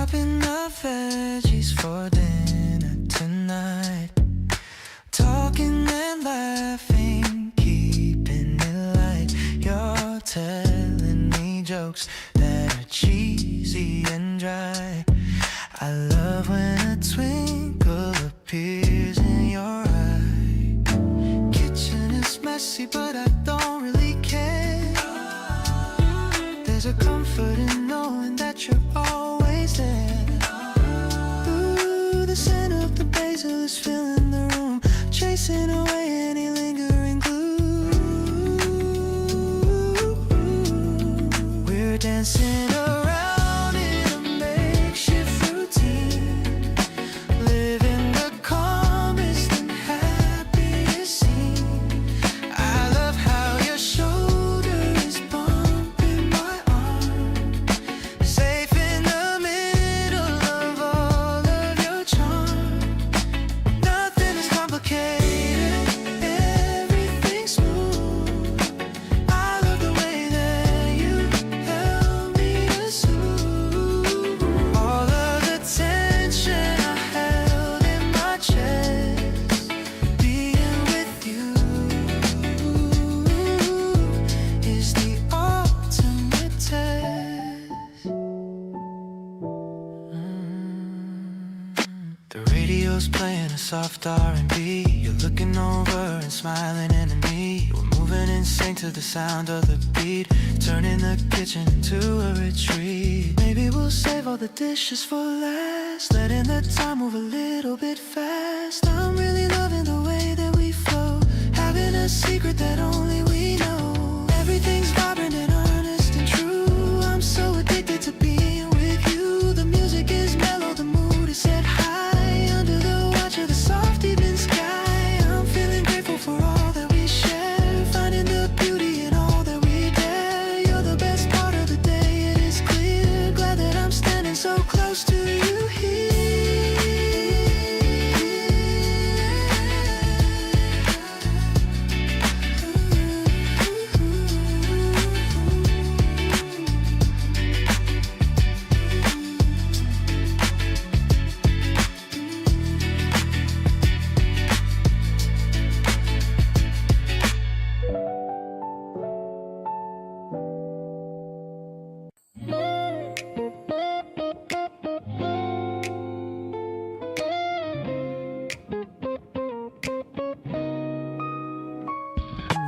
Chopping up veggies for dinner tonight. Talking and laughing, keeping it light. You're telling me jokes that are cheesy and dry. I love when a twinkle appears in your eye. Kitchen is messy, but I don't really care. There's a comfort in knowing that you're always there. Ooh, the scent of the basil is filling the room, chasing away any lingering glue. We're dancing around in a makeshift routine, living the calmest and happiest scene. I love how your shoulder is bumping my arm, safe in the middle of all of your charm. Nothing is complicated, everything's smooth. I love the way that you help me to soothe all of the tension I held in my chest. Being with you is the ultimate test. The radio's playing a soft R&B. You're looking over and smiling into me. We're moving in sync to the sound of the beat, turning the kitchen into a retreat. Maybe we'll save all the dishes for last, letting the time move a little bit fast. I'm really loving the way that we flow, having a secret that only we know. Everything's vibrant and honest and true. I'm so addicted to being with you. The music is mellow, the mood is set high, under the watch of the soft evening sky. I'm feeling grateful for all that we share, finding the beauty in all that we dare. You're the best part of the day, it is clear. Glad that I'm standing so close to you here.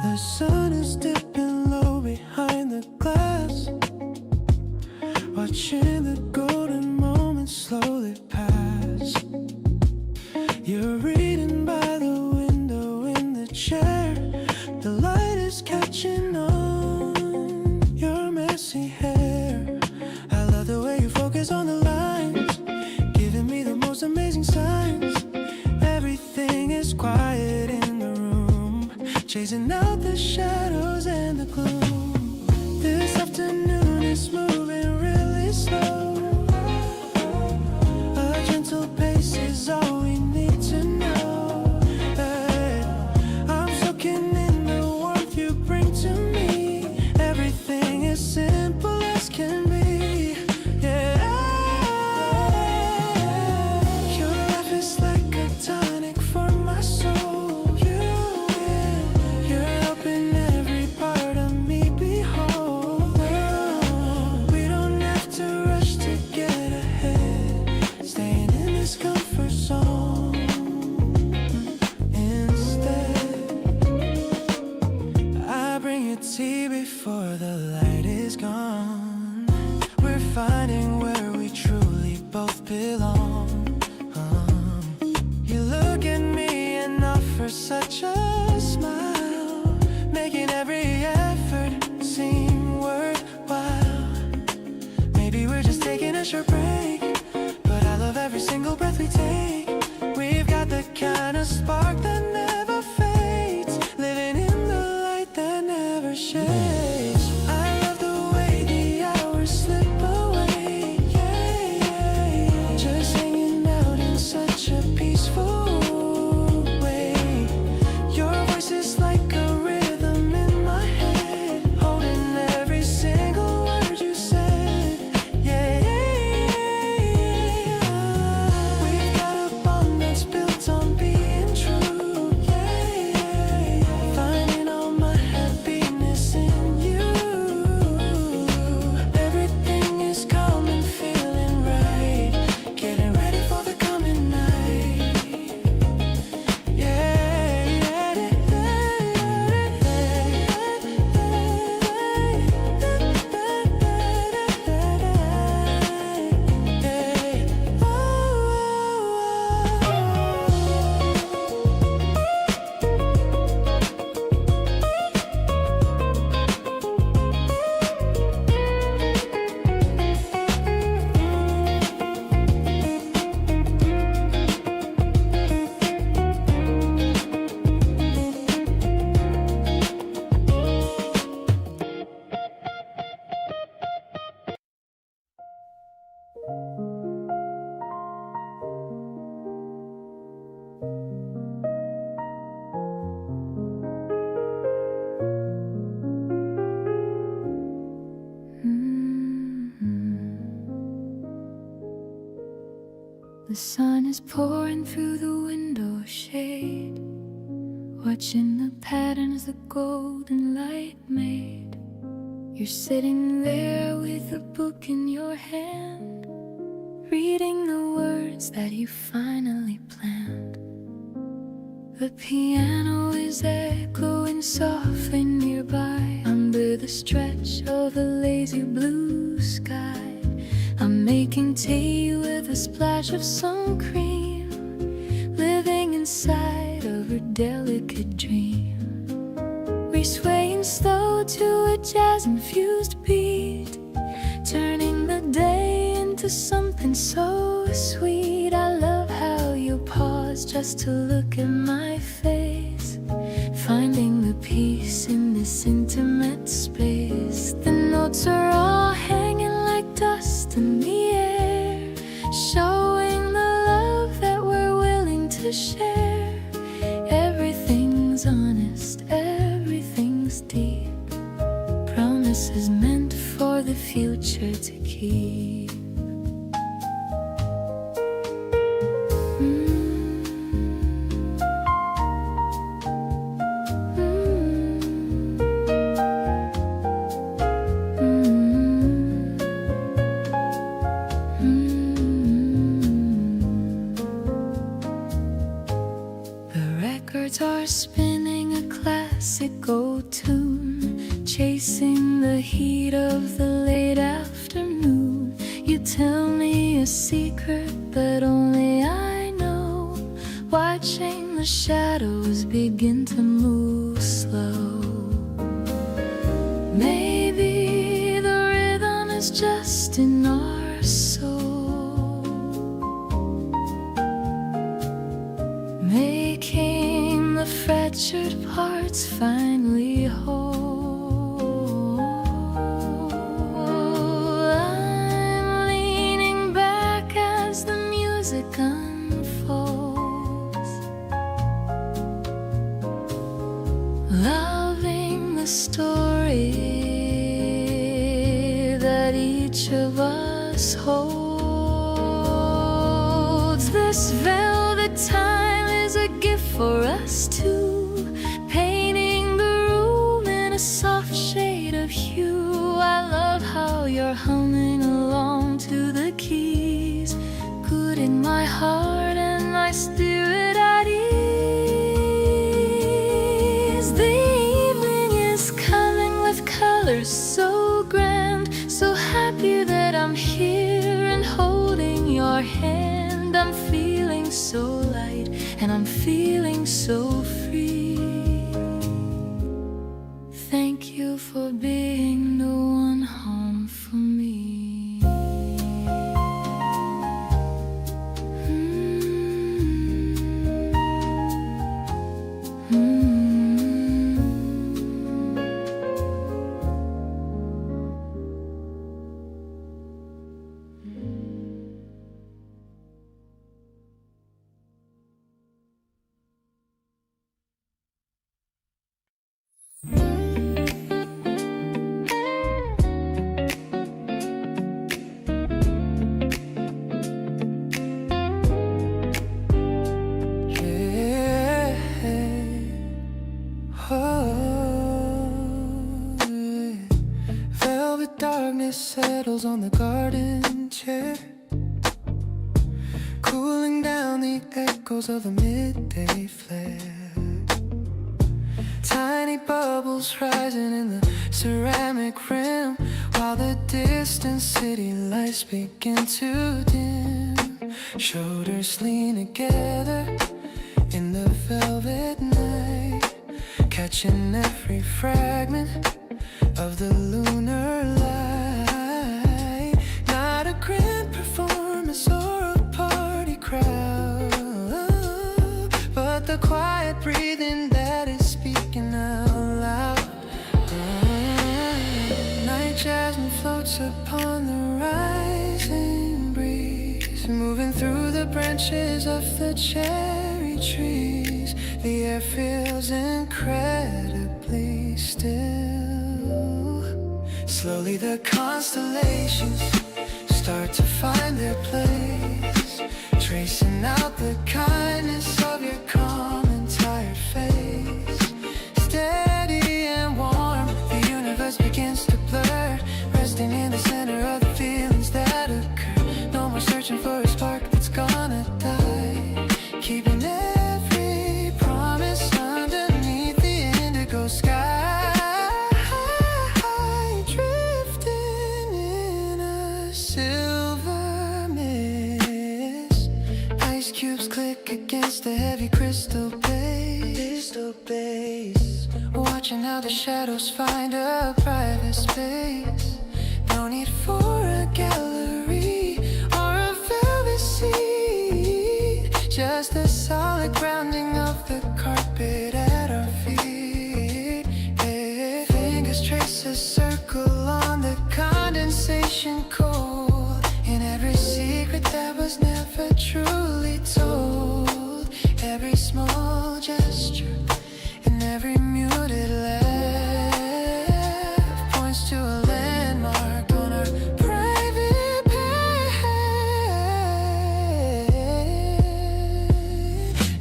The sun is dipping low behind the glass, watching the golden moments slowly pass. You're reading by the window in the chair. The light is catching on your messy hair. I love the way you focus on the lines, giving me the most amazing signs. Everything is quiet in the room, chasing out the shadows and the gloom. This afternoon is moving really slow. A gentle pace is all we need to know. Hey, I'm soaking in the warmth you bring to me. Everything is simple as can be. Yeah, your life is like a tonic for my soul. You're helping every part of me be whole. We don't have to rush to get ahead, staying in this comfort zone. Instead, I bring you tea before the light is gone. We're finding where we truly both belong. You look at me and offer such a smile, making every effort seem worthwhile. Maybe we're just taking a short break, but I love every single breath we take. We've got the kind of spark that never fades, living in the light that never shades. I love the way the hours slip away, yeah. Just hanging out in such a peaceful way. Your voice is like a rhythm in my head, holding every single word you said, yeah. The sun is pouring through the window shade, watching the patterns the golden light made. You're sitting there with a book in your hand, reading the words that you finally planned. The piano is echoing softly nearby, under the stretch of a lazy blue sky. I'm making tea with a splash of sun cream, living inside of her delicate dream. We're swaying slow to a jazz-infused beat, turning the day into something so sweet. I love how you pause just to look at my face, finding the peace in this intimate space. The notes are all hanging like dust in the air, showing the love that we're willing to share. Everything's honest, everything's deep, promises meant for the future to keep. Are spinning a classic old tune, chasing the heat of the late afternoon. You tell me a secret that only I know, watching the shadows begin to move slow. Maybe the rhythm is just in our soul, making the fractured parts finally whole. I'm leaning back as the music unfolds, loving the story that each of us holds. This velvet time is a gift for us two, painting the room in a soft shade of hue. I love how you're humming along to the keys, good in my heart and my spirit at ease. The evening is coming with colors so grand, so happy that I'm here and holding your hand. I'm feeling so light and I'm feeling so free. Thank you for being the one home for me. Settles on the garden chair, cooling down the echoes of a midday flare. Tiny bubbles rising in the ceramic rim, while the distant city lights begin to dim. Shoulders lean together in the velvet night, catching every fragment of the lunar light. Not a grand performance or a party crowd, but the quiet breathing that is speaking out loud. Night jasmine floats upon the rising branches of the cherry trees. The air feels incredibly still. Slowly the constellations start to find their place, tracing out the kindness of your calm and tired face. Steady and warm, the universe begins to blur, resting in the center of the feelings that occur. No more searching for a spark that's gonna die, keeping every promise underneath the indigo sky. Drifting in a silver mist, ice cubes click against the heavy crystal base. Watching how the shadows find a private space. No need for a gallery or a velvet seat, just the solid grounding of the carpet at our feet. Hey, fingers trace a circle on the condensation cold, in every secret that was never truly told. Every small gesture and every muted laugh points to a landmark on our private path.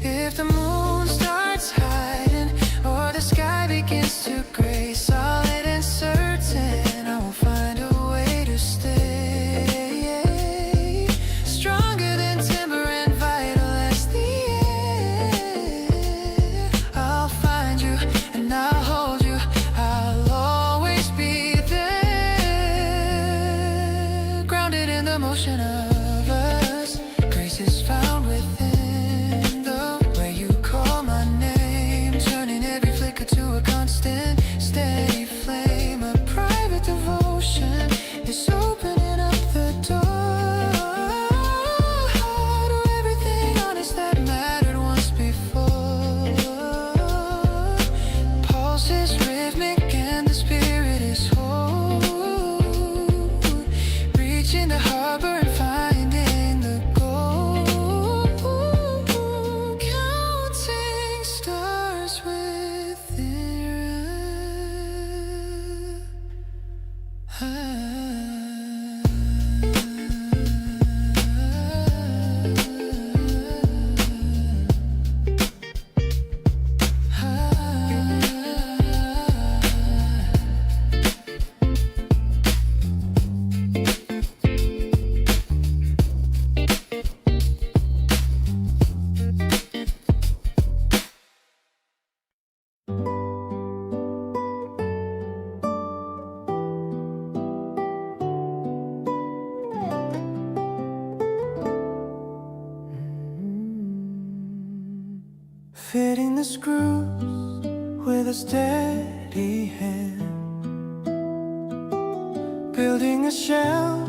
If the moon starts hiding or the sky begins to gray, solid and certain, I will find a way to stay. Stronger than timber and vital as the air. I'll find you and I'll hold you, I'll always be there. Grounded in the motion of us, grace is found within the way you call my name, turning every flicker to a constant, steady flame. A private devotion is opening up the door to everything honest that mattered once before. Pulse is rhythmic and the spirit is whole, reaching the harbor and finding the gold. Counting stars within fitting the screws with a steady hand, building a shell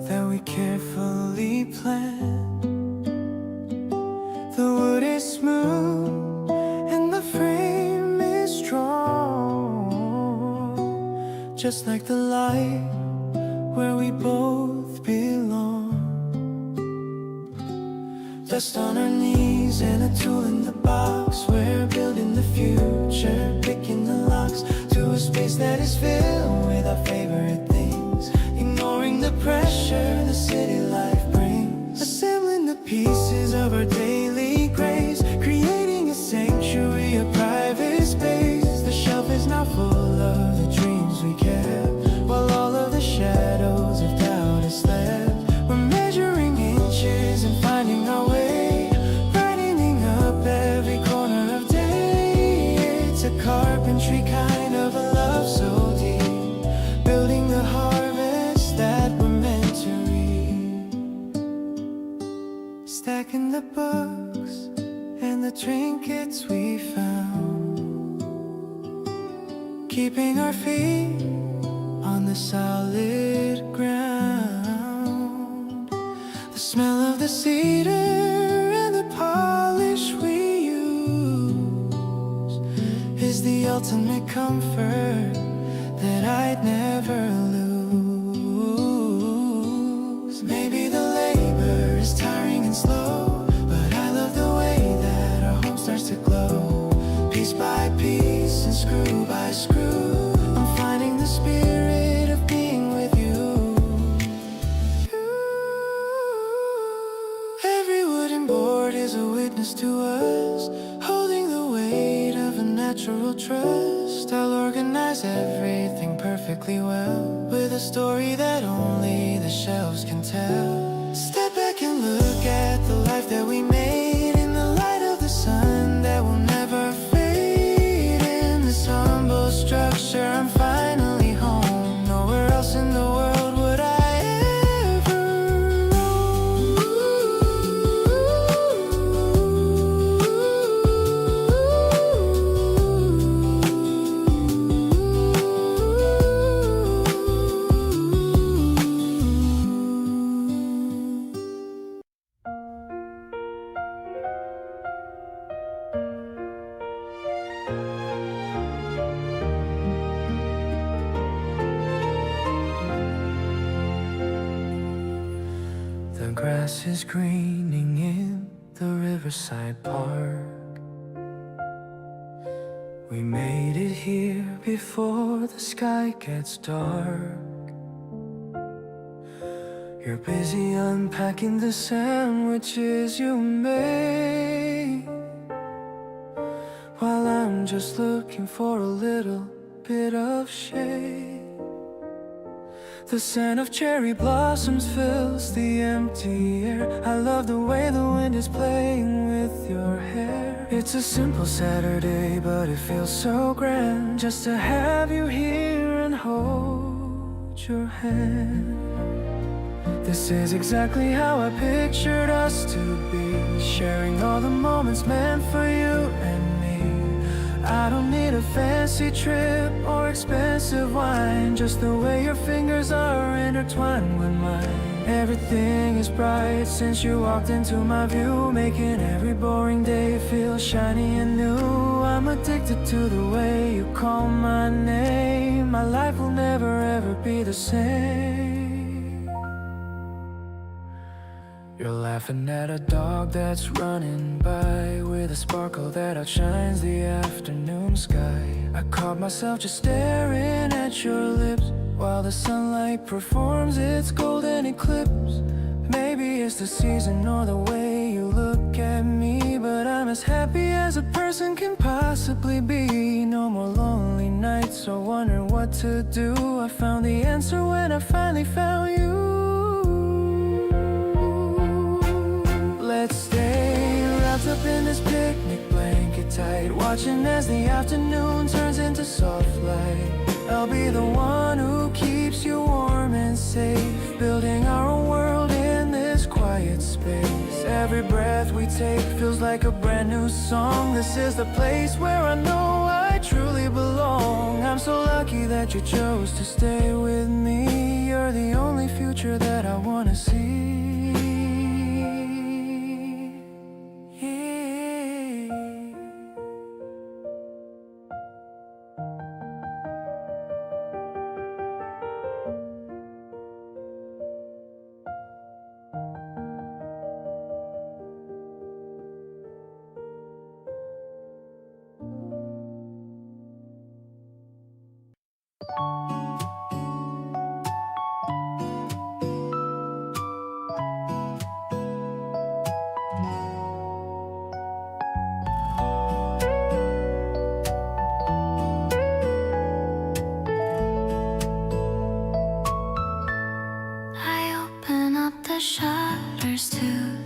that we carefully planned. The wood is smooth and the frame is strong, just like the light where we both belong. Dust on our knees and a tool in the box. We're building the future, picking the locks to a space that is filled with our favorite things, ignoring the pressure the city life brings, assembling the pieces of our daily grace, creating a sanctuary, a private space. The shelf is now full of the dreams we kept, while all of the shadows of doubt is left. We're measuring inches and finding our way, brightening up every corner of day. It's a carpentry kind of a love so deep, building the harvest that we're meant to reap. Stacking the books and the trinkets we found, keeping our feet on the solid ground. The smell of the cedar and the polish we use is the ultimate comfort that I'd never lose. Maybe the labor is tiring and slow, is a witness to us, holding the weight of a natural trust. I'll organize everything perfectly well, with a story that only the shelves can tell. Step back and look at the life that we made, in the light of the sun that will never fade. In this humble structure I'm finally home. Nowhere else in the world would I The grass is greening in the riverside park. We made it here before the sky gets dark. You're busy unpacking the sandwiches you made, while I'm just looking for a little bit of shade. The scent of cherry blossoms fills the empty air. I love the way the wind is playing with your hair. It's a simple Saturday, but it feels so grand, just to have you here and hold your hand. This is exactly how I pictured us to be, sharing all the moments meant for you and me. I don't need a fancy trip or expensive wine, just the way your fingers are intertwined with mine. Everything is bright since you walked into my view, making every boring day feel shiny and new. I'm addicted to the way you call my name. My life will never ever be the same. You're laughing at a dog that's running by, with a sparkle that outshines the afternoon sky. I caught myself just staring at your lips, while the sunlight performs its golden eclipse. Maybe it's the season or the way you look at me, but I'm as happy as a person can possibly be. No more lonely nights or wondering what to do. I found the answer when I finally found you. Let's stay wrapped up in this picnic blanket tight, watching as the afternoon turns into soft light. I'll be the one who keeps you warm and safe, building our own world in this quiet space. Every breath we take feels like a brand new song. This is the place where I know I truly belong. I'm so lucky that you chose to stay with me. You're the only future that I wanna see. Shutters to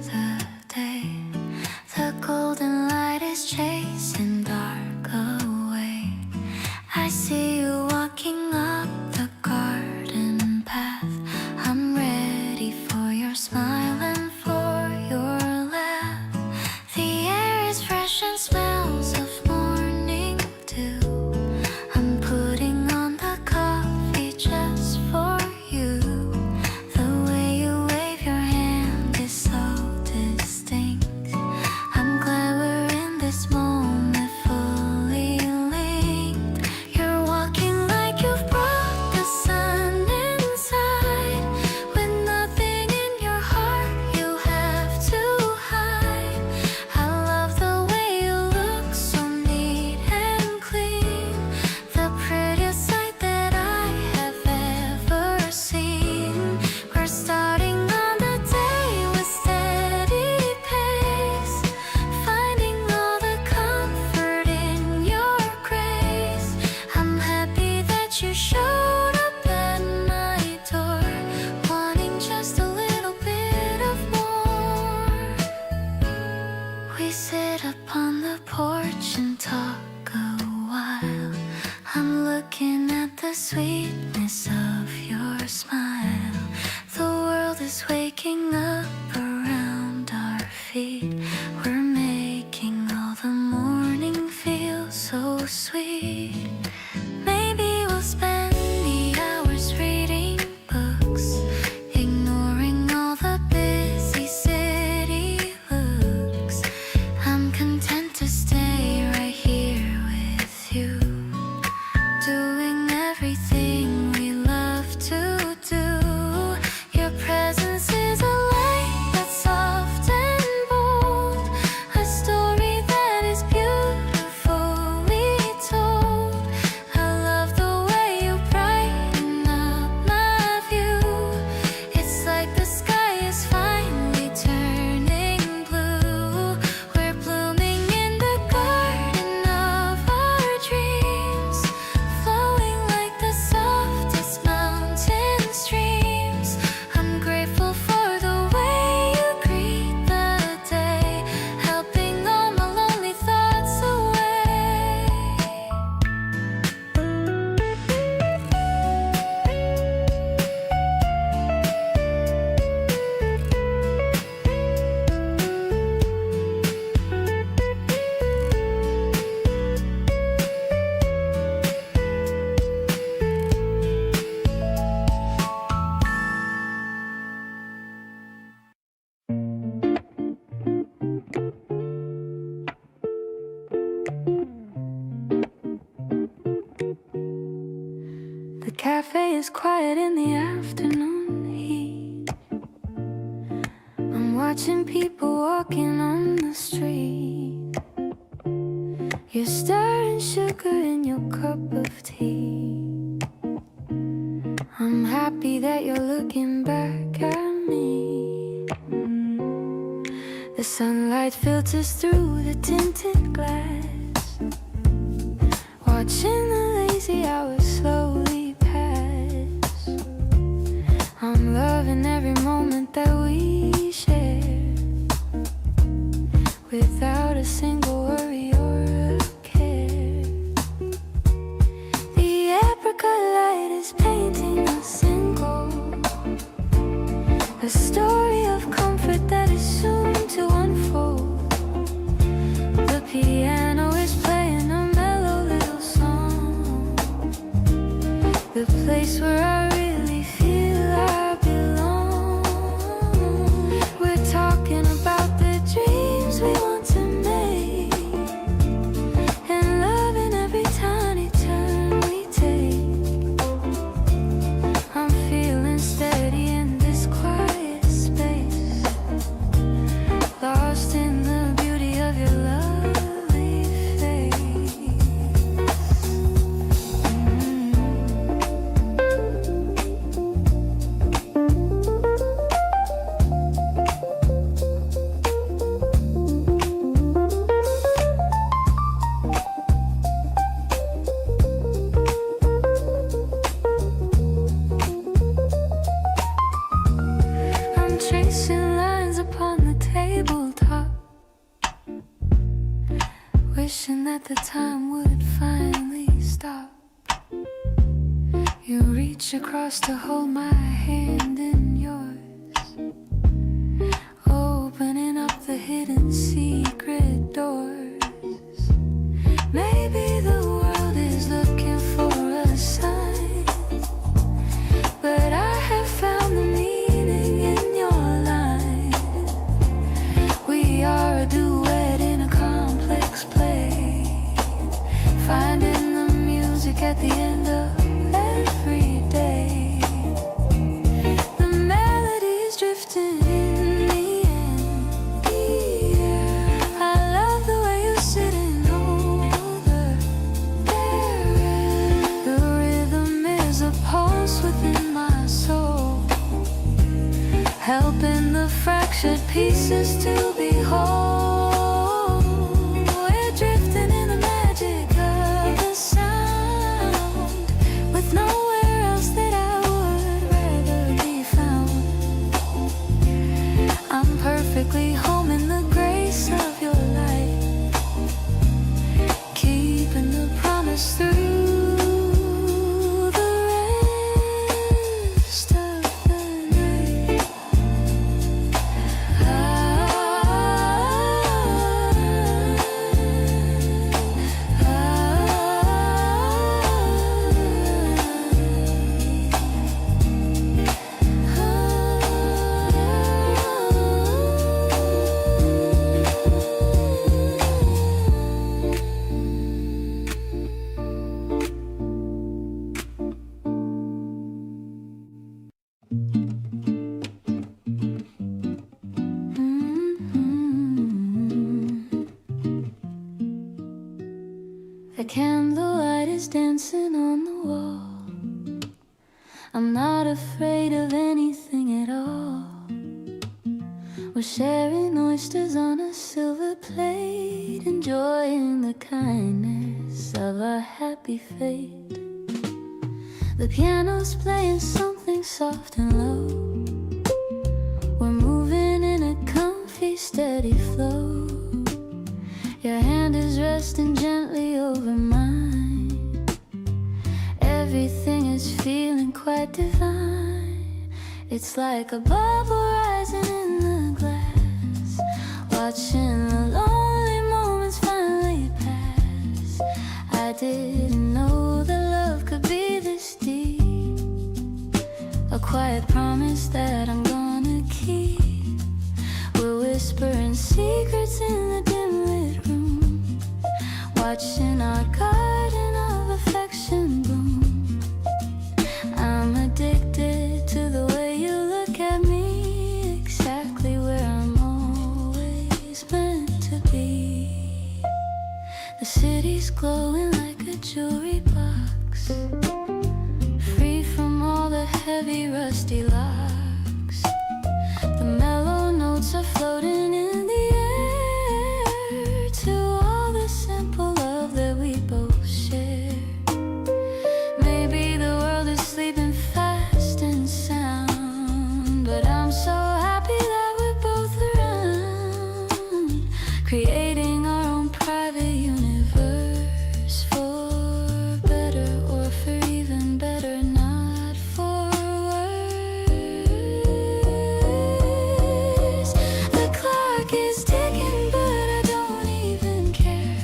the day. The golden light is chasing dark away. I see you walking up the garden path. I'm ready for your smile and for your laugh. The air is fresh and smells of morning dew. I'm putting on the coffee just for you. The way you wave your hand is so feet. We're making all the morning feel so sweet. Maybe we'll spend the hours reading books, ignoring all the busy city looks. I'm content to stay right here with you, doing everything we love to do. Your presence is a light that's soft and bold, a story that is beautifully told. I love the way you brighten up my view. It's like the sky is finally turning blue. We're blooming in the garden of our dreams, flowing like the softest mountain streams. I'm grateful for the way you greet the day, helping all my lonely thoughts away. The cafe is quiet in the afternoon heat. I'm watching people walking on the street. You're stirring sugar in your cup of tea. I'm happy that you're looking back at me. The sunlight filters through the tinted glass, watching the lazy hours slowly pass. I'm loving every moment that we share, without a single worry or a care. The apricot light is painting us in gold, a story of comfort that is soon to unfold. The piano is playing a mellow little song, the place where I really feel I belong. We're talking about the dreams we want to make, and loving every tiny turn we take. I'm feeling steady in this quiet space, lost in the beauty of your lovely face. I'm tracing lines upon the tabletop, wishing that the time would finally stop. You reach across to hold my hand in yours, opening up the hidden secret doors. Maybe the world is looking for a sign, but I have found the meaning in your line. We are a duet in a complex play, finding the music at the end of every day. The melody's drifting in the air. I love the way you sit and hold there. The rhythm is a pulse within my soul, helping the fractured pieces to be whole. We're drifting in the magic of the sound, with nowhere else that I would rather be found. I'm perfectly home in the grace of your light, keeping the promise through the rest of the night. We're sharing oysters on a silver plate, enjoying the kindness of our happy fate. The piano's playing something soft and low. We're moving in a comfy, steady flow. Your hand is resting gently over mine. Everything is feeling quite divine. It's like a bubble rising in the glass, watching the lonely moments finally pass. I didn't know that love could be this deep, a quiet promise that I'm gonna keep. We're whispering secrets in the dim lit room, watching our garden of affection bloom. I'm addicted to the way you look at me, exactly where I'm always meant to be. The city's glowing like a jewelry box, free from all the heavy rusty locks. The mellow notes are floating in the air to all the simple love that we both share. Maybe the world is sleeping fast and sound, but I'm so happy that we're both around, creating our own private universe, for better or for even better, not for worse. The clock is ticking, but I don't even care.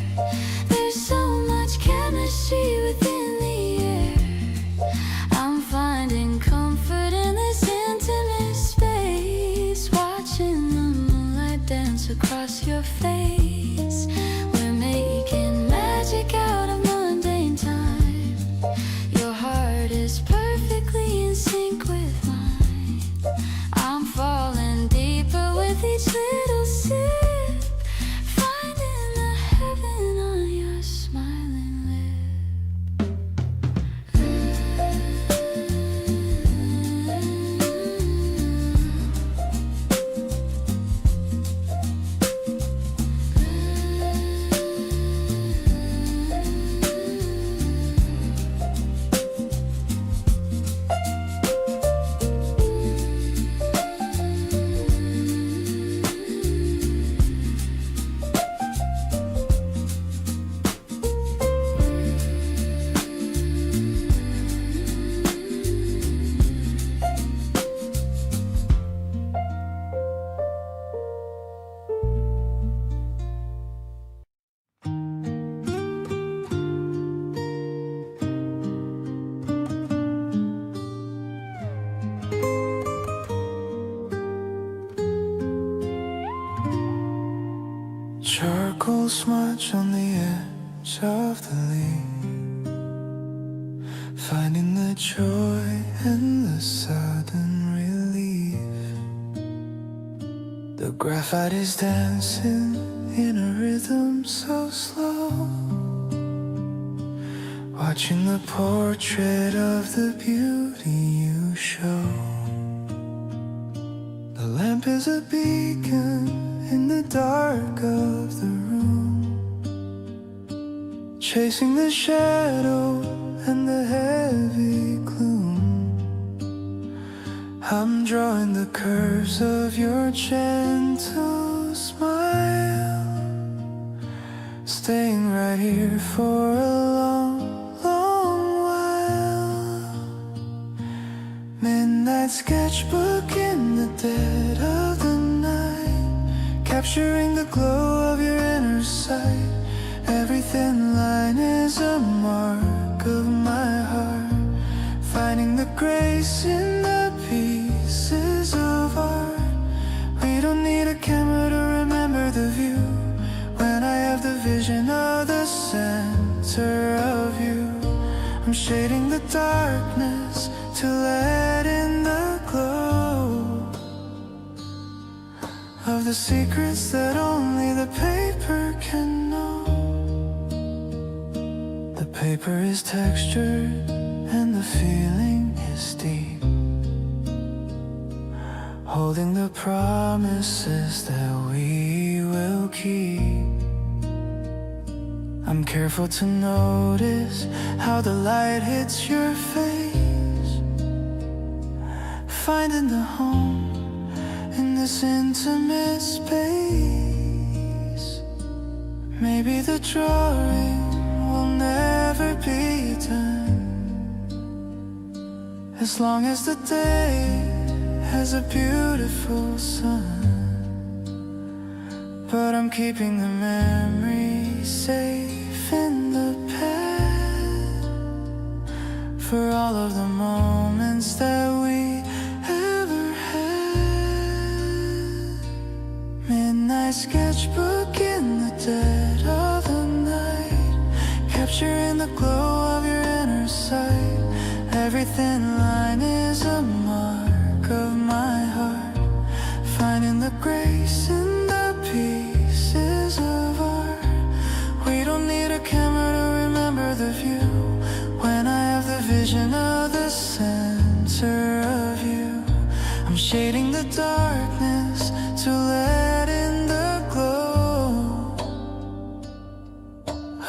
There's so much chemistry within the air. I'm finding comfort in this intimate space, watching the moonlight dance across your face. We're making magic out of mundane time. Your heart is perfectly in sync with mine. I'm falling deeper with each little sip, finding the heaven on your smiling Charcoal smudge on the edge of the leaf, finding the joy and the sudden relief. The graphite is dancing in a rhythm so slow, watching the portrait of the beauty you show. The lamp is a beacon in the dark of the room, chasing the shadow and the heavy gloom. I'm drawing the curves of your gentle smile, staying right here for a long, long while. Midnight sketchbook in the dead of the night, capturing the glow of your inner sight. Every thin line is a mark of my heart, finding the grace in the pieces of art. We don't need a camera to remember the view, when I have the vision of the center of you. I'm shading the darkness to let in the glow of the secrets that only the paper can know. The paper is textured and the feeling is deep, holding the promises that we will keep. I'm careful to notice how the light hits your face, finding the home in this intimate space. Maybe the drawing will never be done, as long as the day has a beautiful sun. But I'm keeping the memories safe in the past, for all of the moments that we ever had. Midnight sketchbook in the dead of the night, capturing the glow of your inner sight. Every thin line is a mark of my heart, finding the grace in the pieces of art. We don't need a camera to remember the view, when I have the vision of the center of you. I'm shading the darkness to let in the glow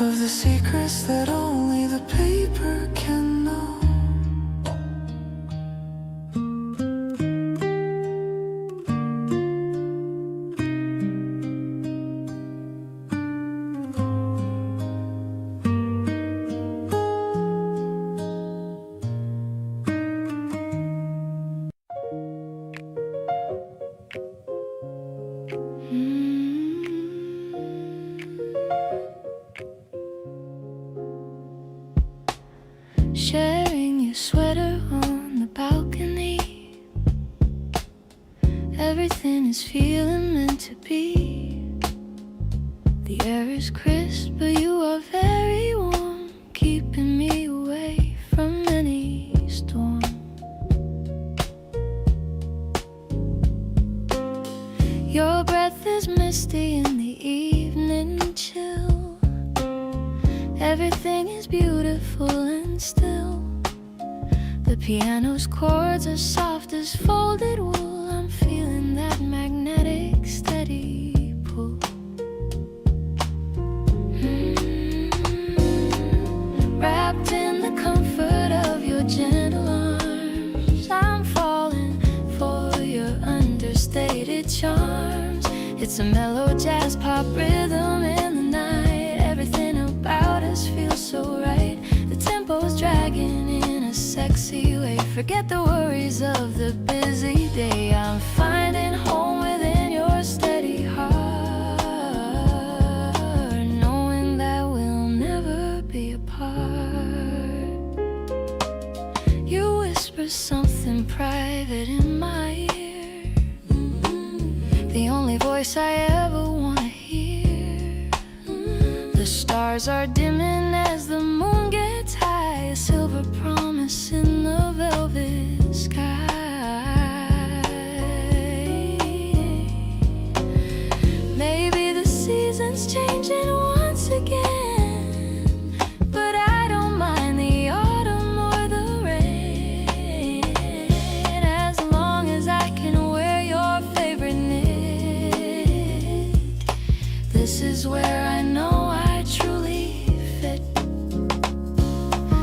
of the secrets that only the paper can know. Sharing your sweater on the balcony, everything is feeling meant to be. The air is crisp, but you are very warm, keeping me away from any storm. Your breath is misty in the evening chill. Everything is beautiful and still. The piano's chords are soft as folded wool. I'm feeling that magnetic steady pull. Wrapped in the comfort of your gentle arms, I'm falling for your understated charms. It's a mellow jazz pop rhythm in the night. Everything about us feels so right. The tempo's dragging in a sexy way. Forget the worries of the busy day. I'm finding home within your steady heart, knowing that we'll never be apart. You whisper something private in my ear, the only voice I ever want to hear. The stars are dimming as the moon gets high, a silver promise in the velvet sky. Maybe the seasons changing once again, but I don't mind the autumn or the rain, as long as I can wear your favorite knit. This is where I know I truly fit.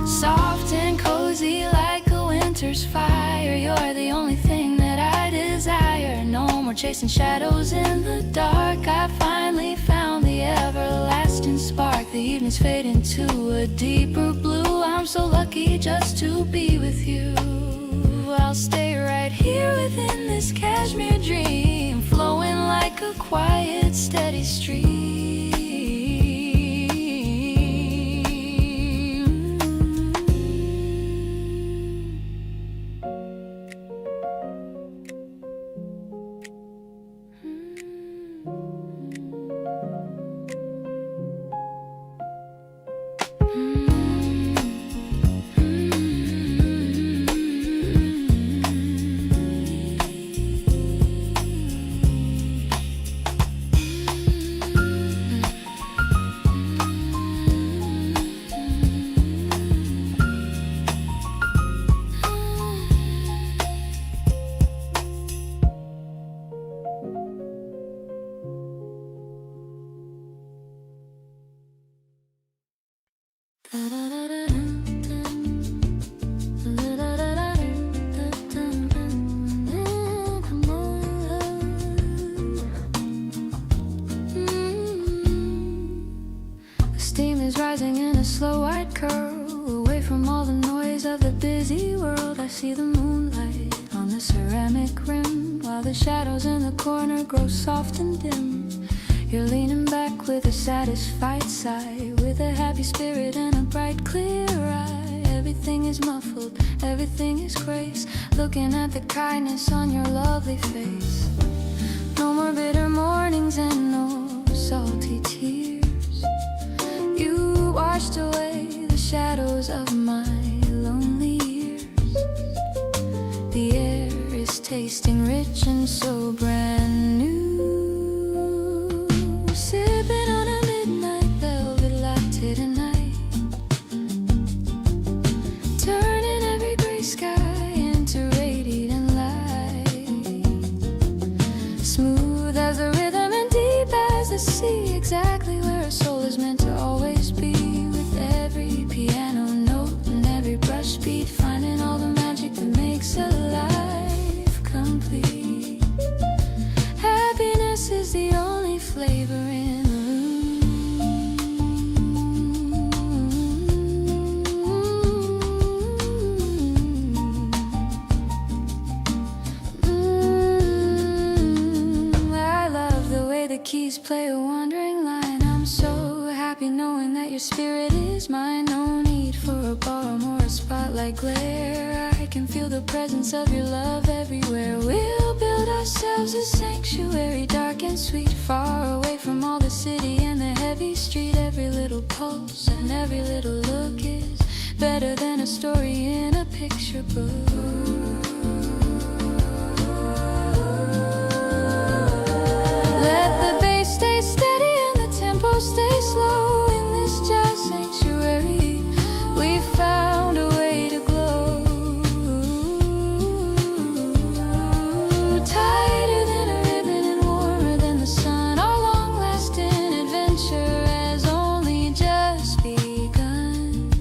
Soft and cozy like a winter's fire, you're the only thing that I desire. No more chasing shadows in the dark. I finally found the everlasting spark. The evenings fade into a deeper blue. I'm so lucky just to be with you. I'll stay right here within this cashmere dream, flowing like a quiet, steady stream. is rising in a slow white curl. Away from all the noise of the busy world, I see the moonlight on the ceramic rim, while the shadows in the corner grow soft and dim. You're leaning back with a satisfied sigh, with a happy spirit and a bright clear eye. Everything is muffled, everything is grace, looking at the kindness on your lovely face. No more bitter mornings and no salty tears. You washed away the shadows of my lonely years. The air is tasting rich and so brand new. Sipping on a midnight velvet latte tonight, turning every gray sky into radiant light. Smooth as the rhythm and deep as the sea, exactly where a soul is meant to always be. With every piano note and every brush beat, finding all the magic that makes a life complete. Happiness is the only flavor in the room. I love the way the keys play a wandering line. I'm so happy knowing that your spirit is mine. No need for a balm or a spotlight glare. I can feel the presence of your love everywhere. We'll build ourselves a sanctuary, dark and sweet, far away from all the city and the heavy street. Every little pulse and every little look is better than a story in a picture book. Let the bass stay steady and the tempo stay slow. In this jazz sanctuary, we found a way to glow. Tighter than a ribbon and warmer than the sun. Our long-lasting adventure has only just begun.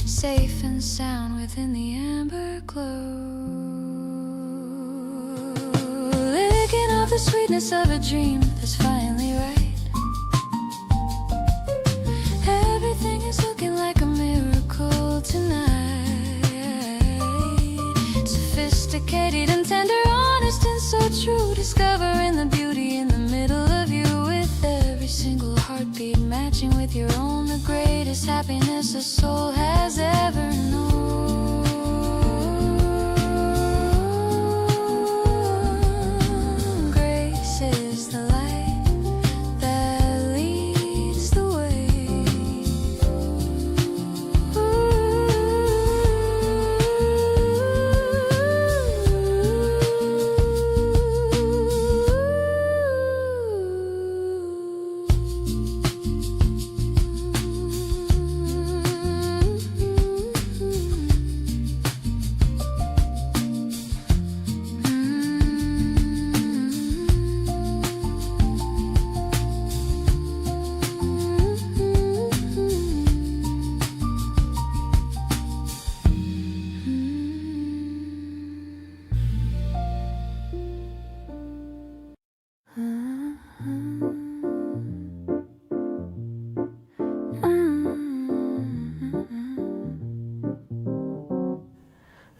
Safe and sound within the amber glow. Licking off the sweetness of a dream that's finally right. Everything is looking like a miracle tonight. Sophisticated and tender, honest and so true. Discovering the beauty in the middle of you, with every single heartbeat matching with your own. The greatest happiness a soul has ever known. Grace is the light that leads the way.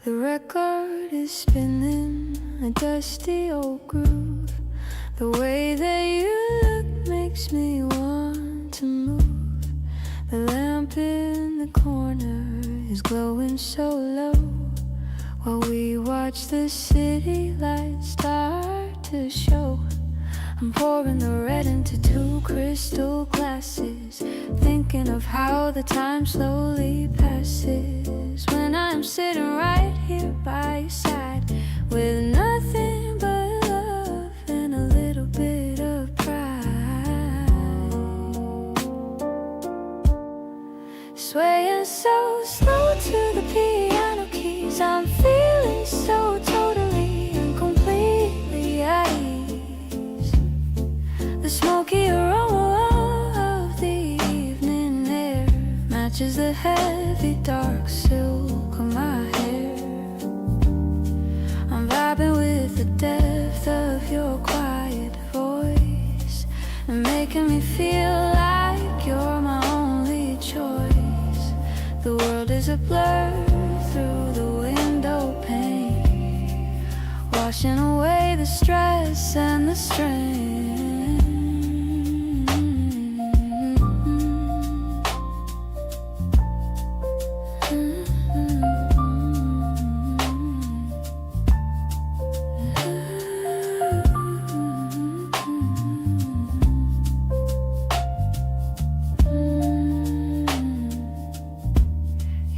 The record is spinning a dusty old groove. The way that you look makes me want to move. The lamp in the corner is glowing so low, while we watch the city lights start to show. I'm pouring the red into 2 crystal glasses, thinking of how the time slowly passes, when I'm sitting right here by your side, with nothing but love and a little bit of pride. Swaying so slow to the piano keys, I'm feeling so totally and completely at ease. The smoky aroma of the evening air matches the heavy dark silk of my hair. I'm vibing with the depth of your quiet voice, and making me feel like you're my only is a blur through the window pane, washing away the stress and the strain.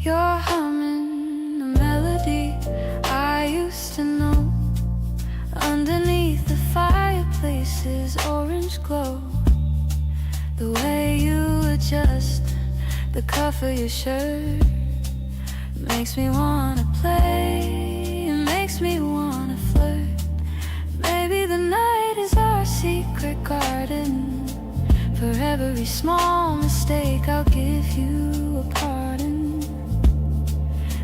You're humming a melody I used to know. Underneath the fireplace's orange glow, the way you adjust the cuff of your shirt makes me wanna play, it makes me wanna flirt. Maybe the night is our secret garden. For every small mistake I'll give you a pardon.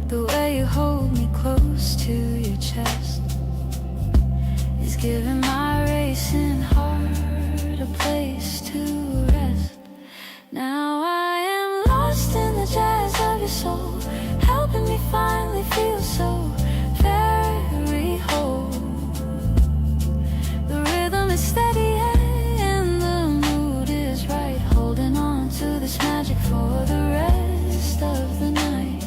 The way you hold me close to your chest is giving my racing heart a place to rest. Now I am lost in the jazz of your soul, helping me finally feel so very whole. The rhythm is steady and the mood is right, holding on to this magic for the rest of the night.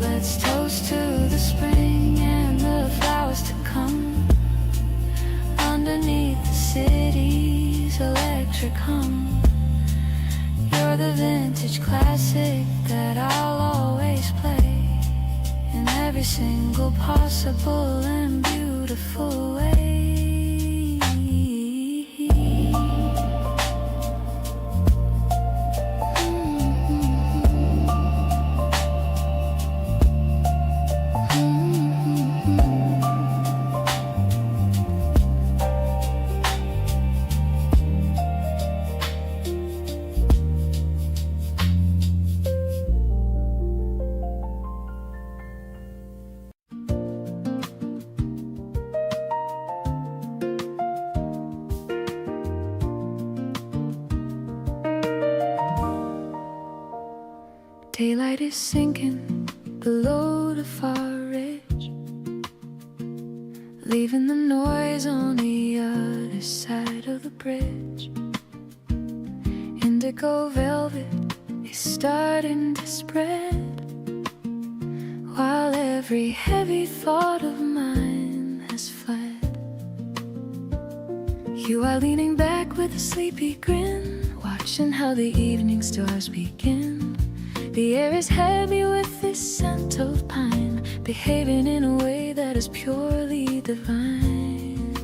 Let's toast to the spring and the flowers to come, underneath the city's electric hum. You're the vintage classic that I'll always play, in every single possible and beautiful way. Daylight is sinking below the far ridge, leaving the noise on the other side of the bridge. Indigo velvet is starting to spread, while every heavy thought of mine has fled. You are leaning back with a sleepy grin, watching how the evening stars begin. The air is heavy with this scent of pine, behaving in a way that is purely divine.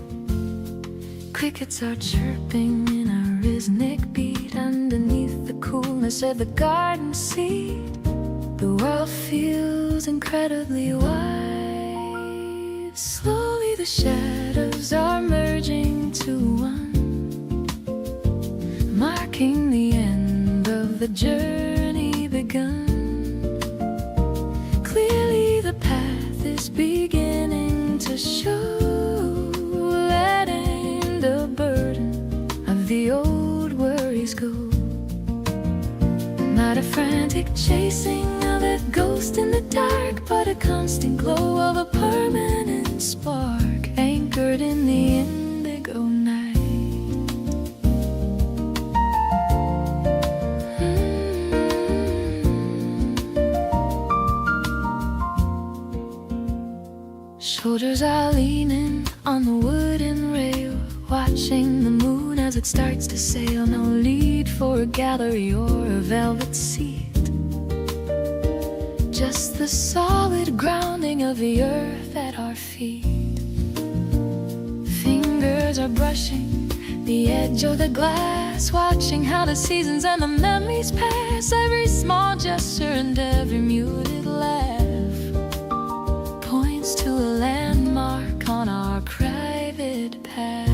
Crickets are chirping in a rhythmic beat, underneath the coolness of the garden seat. The world feels incredibly wide. Slowly the shadows are merging to one, marking the end of the journey begun. Clearly the path is beginning to show, letting the burden of the old worries go. Not a frantic chasing of a ghost in the dark, but a constant glow of a permanent spark, anchored in the indigo night. Shoulders are leaning on the wooden rail, watching the moon as it starts to sail. No need for a gallery or a velvet seat, just the solid grounding of the earth at our feet. Fingers are brushing the edge of the glass, watching how the seasons and the memories pass. Every small gesture and every muted laugh points to a landmark on our private path.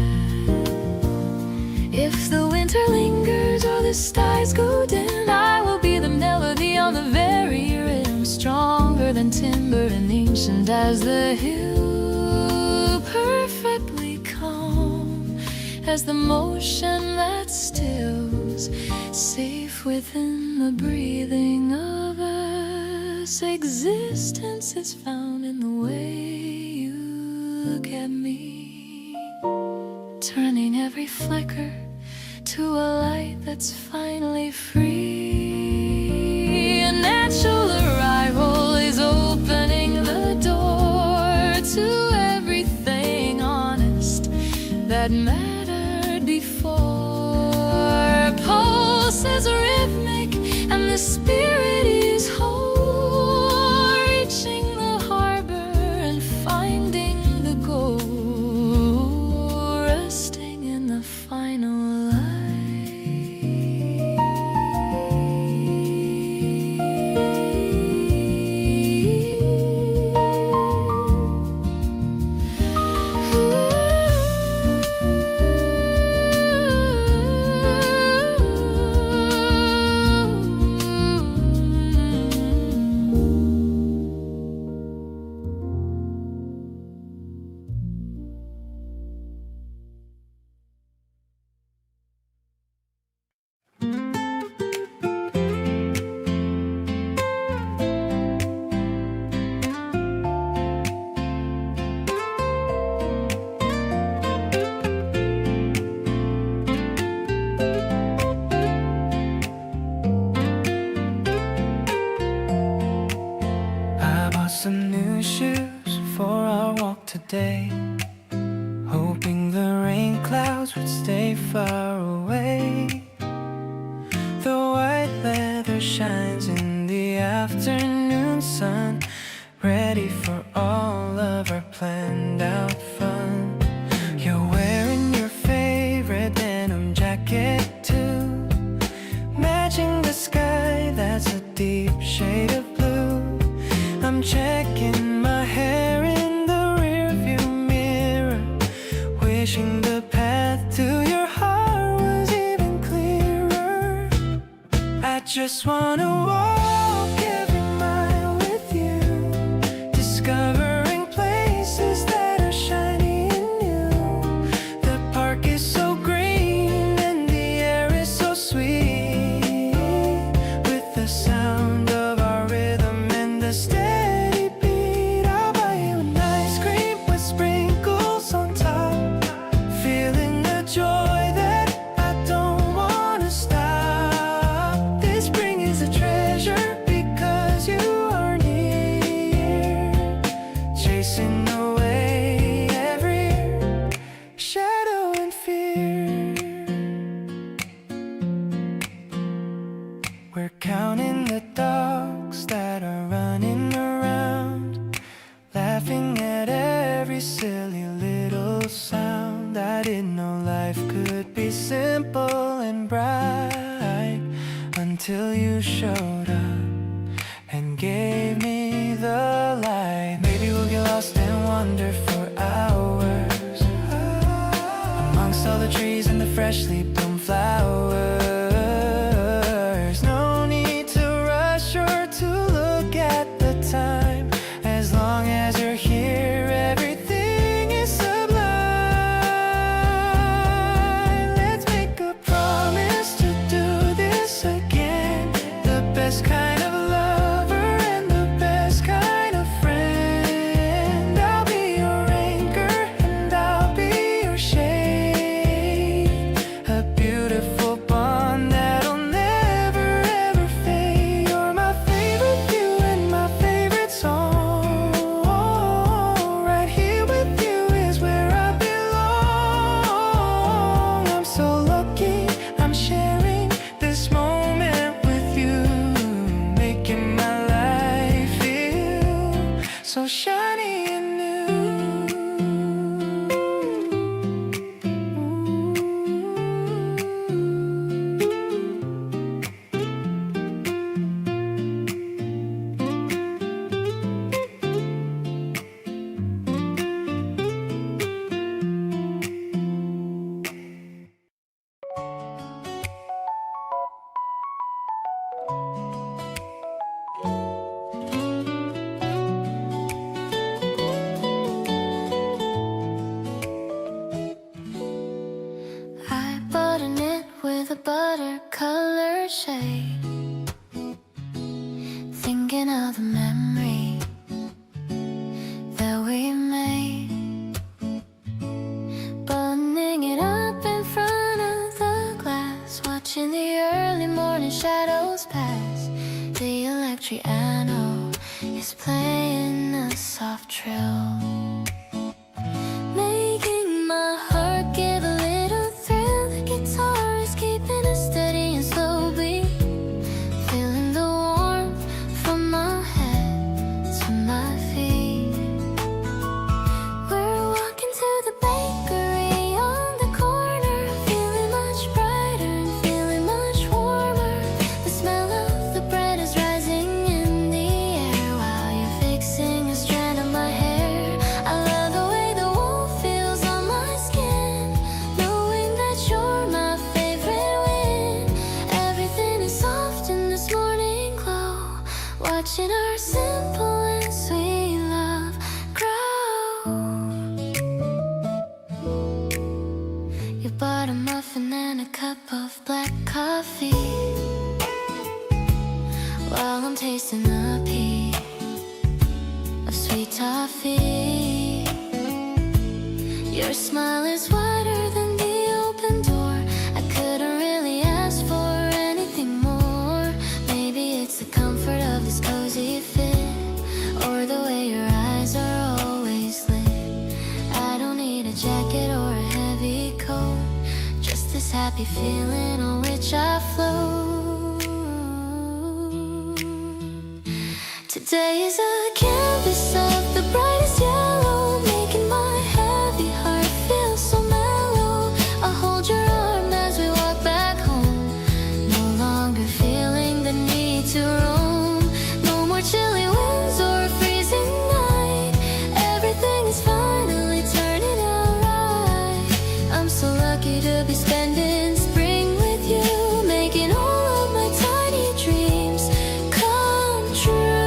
If the winter lingers or the stars go dim, I will be the melody on the very rim, stronger than timber and ancient as the hill, perfectly calm as the motion that stills, safe within the breathing of earth. whose existence is found in the way you look at me, turning every flicker to a light that's finally free. A natural arrival is opening the door to everything honest that mattered before. Pulses rhythmic and the spirit is whole, reaching the harbor and finding the goal, resting in the final some new shoes for our walk today, hoping the rain clouds would stay far away. The white leather shines in the afternoon sun, ready for all of our planned out fun. You're wearing your favorite denim jacket too, matching the sky that's a deep shade of blue. I'm checking my hair in the rearview mirror, wishing the path to your heart was even clearer. I just wanna walk every mile with you, discovering places that are shiny and new. The park is so green and the air is so sweet, with the sound of our rhythm and the steady beat. I'll buy you an ice cream with sprinkles on top, feeling the joy that I don't wanna stop. This spring is a treasure because you are near, chasing away every shadow and fear. We're counting the dogs that are running around, laughing at every silly little sound. I didn't know life could be simple and bright until you showed up and gave me the light. Maybe we'll get lost and wander for hours amongst all the trees and the freshly bloomed flowers. No need to rush or to look at the time. As long as you're here, everything is sublime. Let's make a promise to do this again. The best kind of lover and the best kind of friend. I'll be your anchor and I'll be your shade. A beautiful bond that'll never ever fade. You're my favorite view and my favorite song. Right here with you is where I belong. I'm so lucky I'm sharing this moment with you, making my life feel so shiny and new. I button it with a butter color shade, thinking of the and shadows pass. The electric piano is playing a soft trill, making my heart give a little thrill. The guitar is keeping a steady and slow beat, feeling the warmth from my head to my feet. We're walking to the bakery on the corner, feeling much brighter and feeling much warmer. The smell of the bread is rising in the air while you're fixing a strand of my hair. I love the way the wool feels on my skin, knowing that you're my favorite wind. Everything is soft in this morning glow, watching our simple and sweet love grow. You bought a muffin and a cup of black coffee while I'm tasting a piece of sweet toffee. Your smile is wider than the open door. I couldn't really ask for anything more. Maybe it's the comfort of this cozy fit, or the way your eyes are always lit. I don't need a jacket or a heavy coat, just this happy feeling on which I float. Today is a canvas of the brightest yellow, making my heavy heart feel so mellow. I'll hold your arm as we walk back home, no longer feeling the need to roam. No more chilly winds or a freezing night. Everything is finally turning out right. I'm so lucky to be spending spring with you, making all of my tiny dreams come true.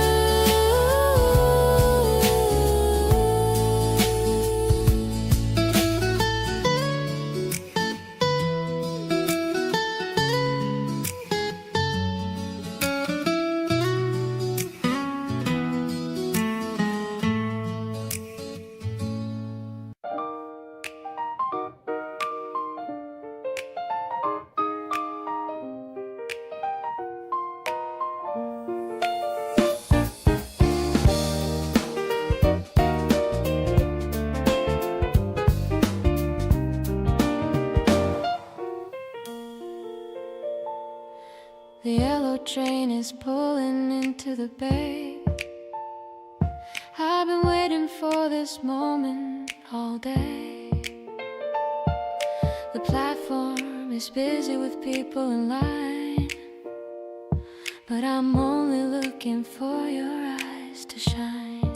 The yellow train is pulling into the bay. I've been waiting for this moment all day. The platform is busy with people in line, but I'm only looking for your eyes to shine.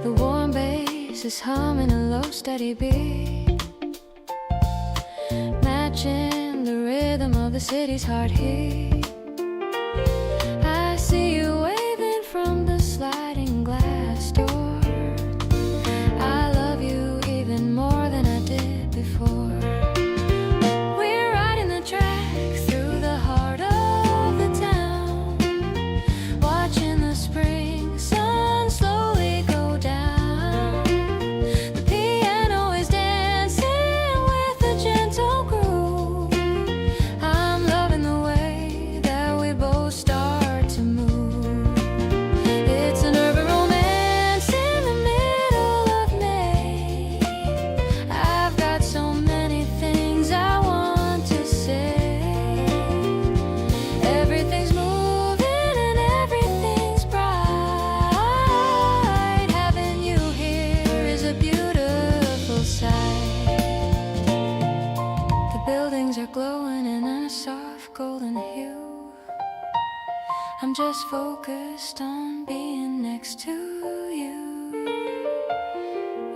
The warm bass is humming a low steady beat, matching the rhythm of the city's heartbeat. I see you waving from the sliding glass door. I love you even more than I did before. We're riding the track through the heart of the town, watching the spring sun slowly go down. The piano is dancing with a gentle groove. I'm loving the way that we both start to move. It's an urban romance in the middle of May. I've got so many things I want to say. Everything's moving and everything's bright. Having you here is a beautiful sight. The buildings are glowing in a soft golden hue. I'm just focused on being next to you.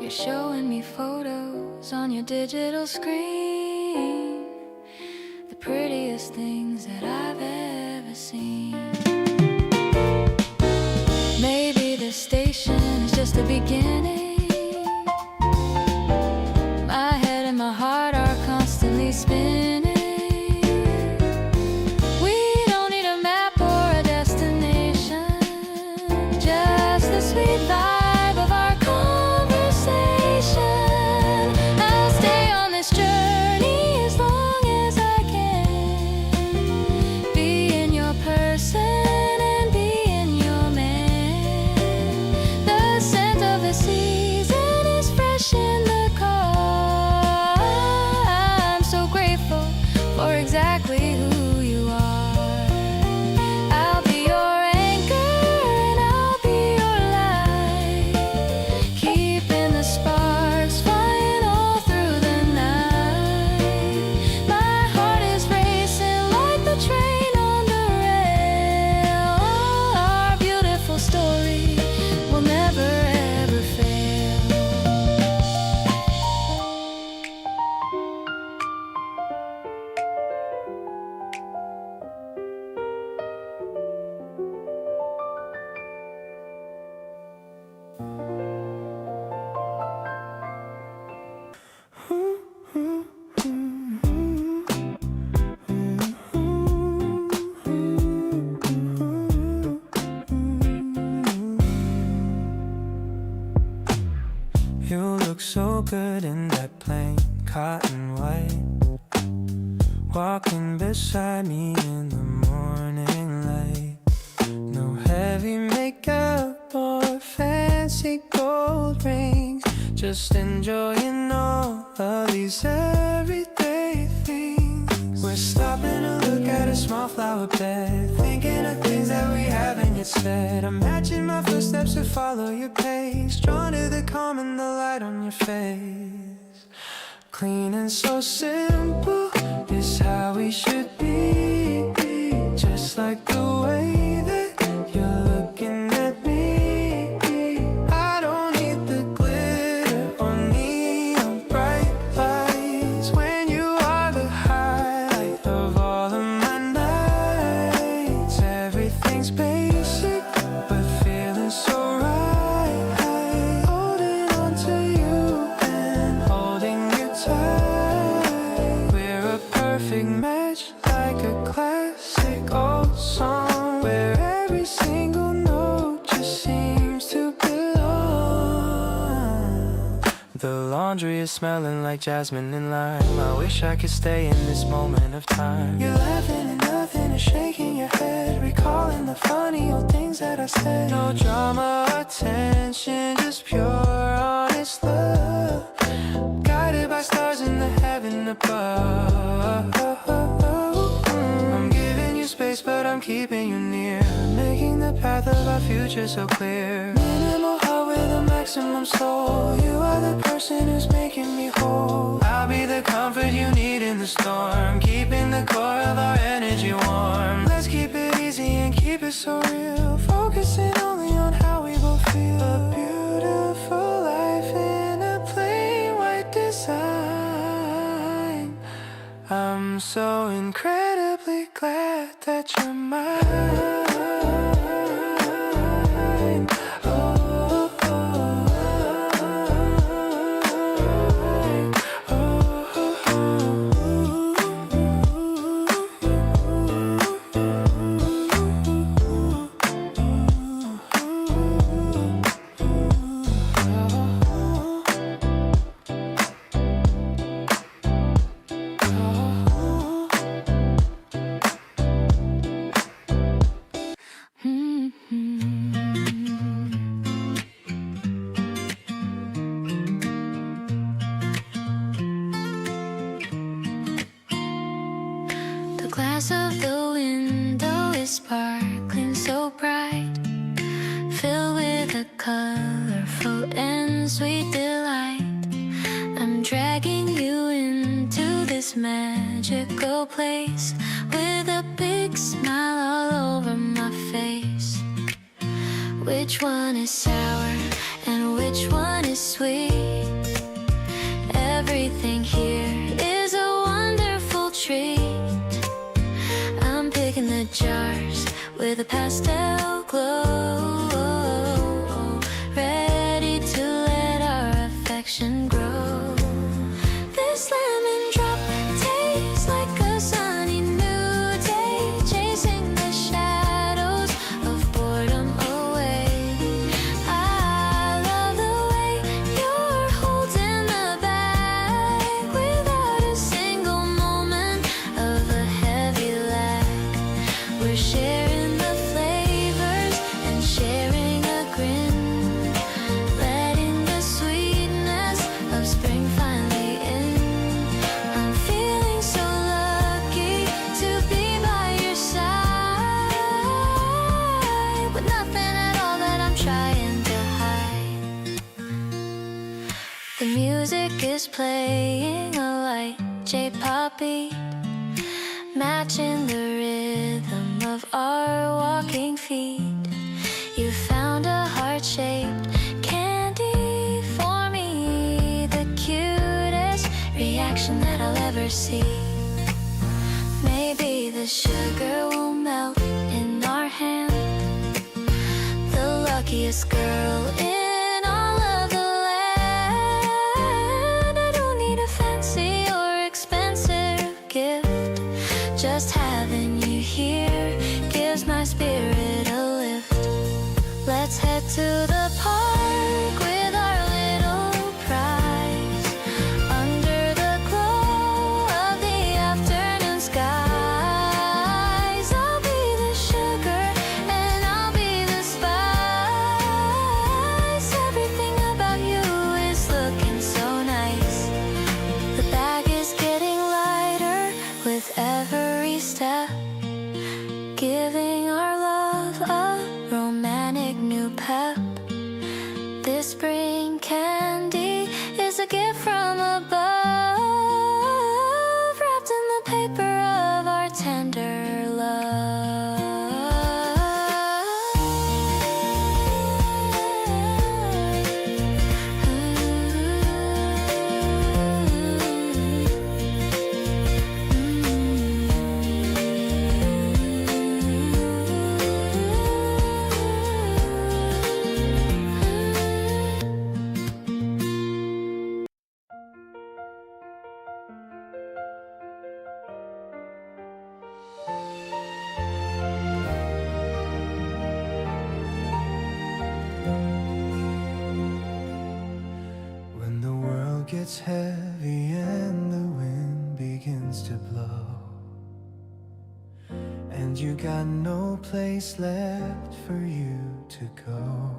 You're showing me photos on your digital screen, the prettiest things that I've ever seen. Maybe this station is just the beginning. My head and my heart are constantly spinning. We don't need a map or a destination, just the sweet vibe of our conversation. I'll stay on this journey as long as I can. cotton white, walking beside me in the morning light. No heavy makeup or fancy gold rings, just enjoying all of these everyday things. We're stopping to look at a small flower bed, thinking of things that we haven't yet said. I'm matching my footsteps to follow your pace, drawn to the calm and the light on your face. Clean and so simple is how we should be, just like the way that you're looking at me. I don't need the glitter or neon bright lights when you are the highlight of all of my nights. Everything's basic but feeling so right, holding on to you and holding you tight. We're a perfect match, like a classic old song where every single note just seems to belong. The laundry is smelling like jasmine and lime. I wish I could stay in this moment of time. You're laughing and nothing is shaking your head, recalling the funny old things that I said. No drama or tension, just pure honest love, guided by stars in the heaven above. I'm giving you space but I'm keeping you near, making the path of our future so clear. Minimal heart with a maximum soul, you are the person who's making me whole. I'll be the comfort you need in the storm, keeping the core of our energy warm. Let's keep it easy and keep it so real, focusing only on how we both feel. A beautiful life in a plain white design. I'm so incredibly glad that you're mine. Oh, oh, The glass of the window is sparkling so bright, filled with a colorful and sweet delight. I'm dragging you into this magical place with a big smile all over my face. Which one is sour and which one is sweet? Everything here is a wonderful treat. I'm picking the jars with a pastel glow, ready to let our affection grow. This lemon drop tastes like a sunny new day, chasing the shadows of boredom away. I love the way you're holding the bag without a single moment of a heavy lag. We're sharing the flavors and sharing a grin, letting the sweetness of spring finally in. I'm feeling so lucky to be by your side, with nothing at all that I'm trying to hide. The music is playing a light J-pop beat, matching the rhythm of our walking feet. You found a heart-shaped candy for me, the cutest reaction that I'll ever see. Maybe the sugar will melt in our hand, the luckiest girl in all of the land. I don't need a fancy or expensive gift, just having you here gives my spirit a lift. Let's head to the park with our little prize, under the gets heavy and the wind begins to blow, and you got no place left for you to go.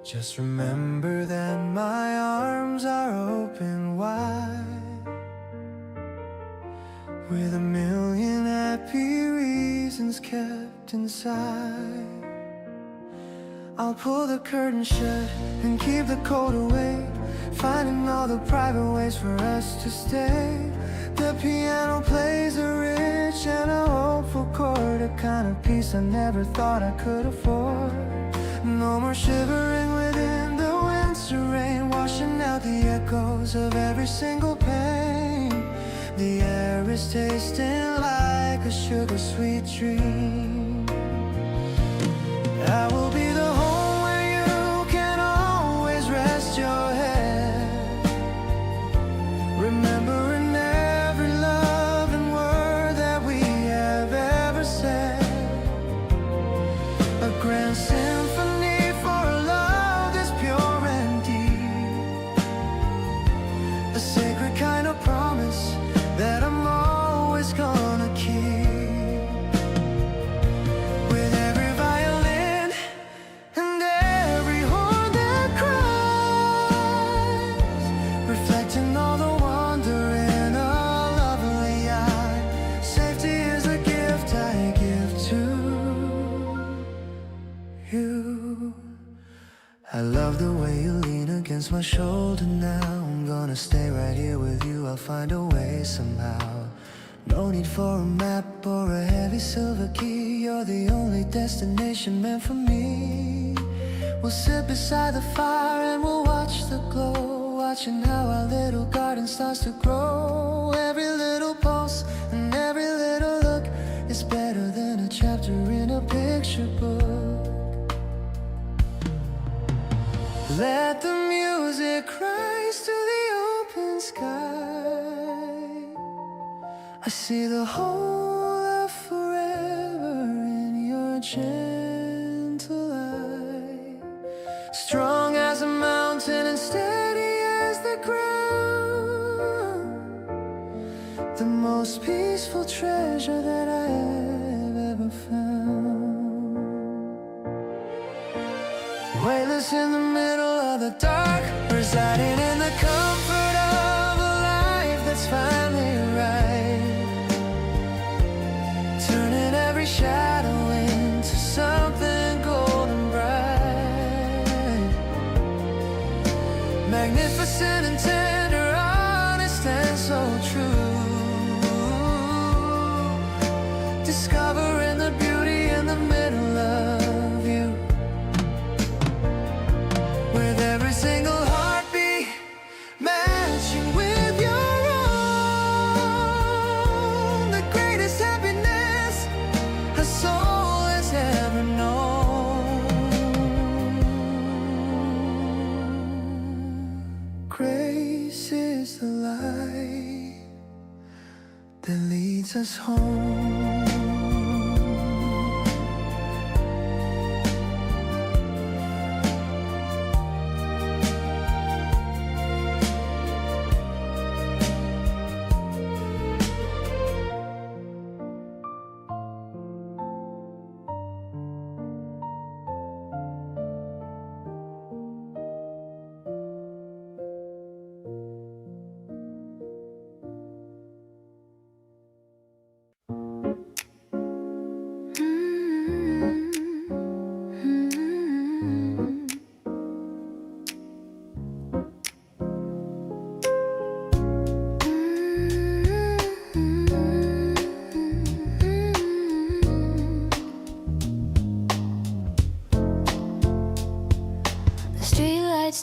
Just remember that my arms are open wide, with a million happy reasons kept inside. I'll pull the curtain shut and keep the cold away, finding all the private ways for us to stay. The piano plays a rich and a hopeful chord, a kind of peace I never thought I could afford. No more shivering within the winter rain, washing out the echoes of every single pain. The air is tasting like a sugar-sweet dream. I will be the home where you can always rest your head, remembering every loving word that we have ever said. A grand symphony for a love that's pure and deep, a sacred kind of promise that I'm always gonna keep. With every violin and every horn that cries, reflecting all the wonder in a lovely eye. Safety is a gift I give to you. I love the way you lean against my shoulder now. I'm gonna stay right here with you, I'll find a way somehow. No need for a map or a heavy silver key, you're the only destination meant for me. We'll sit beside the fire and we'll watch the glow, watching how our little garden starts to grow. Every little pulse and every little look is better than a chapter in a picture book. Let the music rise to the open sky. I see the whole of forever in your gentle eye. Strong as a mountain and steady as the ground, the most peaceful treasure that I've ever found. Weightless in the middle of the dark, residing in the comfort of a life that's finally right, turning every shadow into something golden bright. Magnificent and tender, honest and so true, discovering the beauty in the middle of you. With every single heartbeat matching with your own, the greatest happiness a soul has ever known. Grace is the light that leads us home.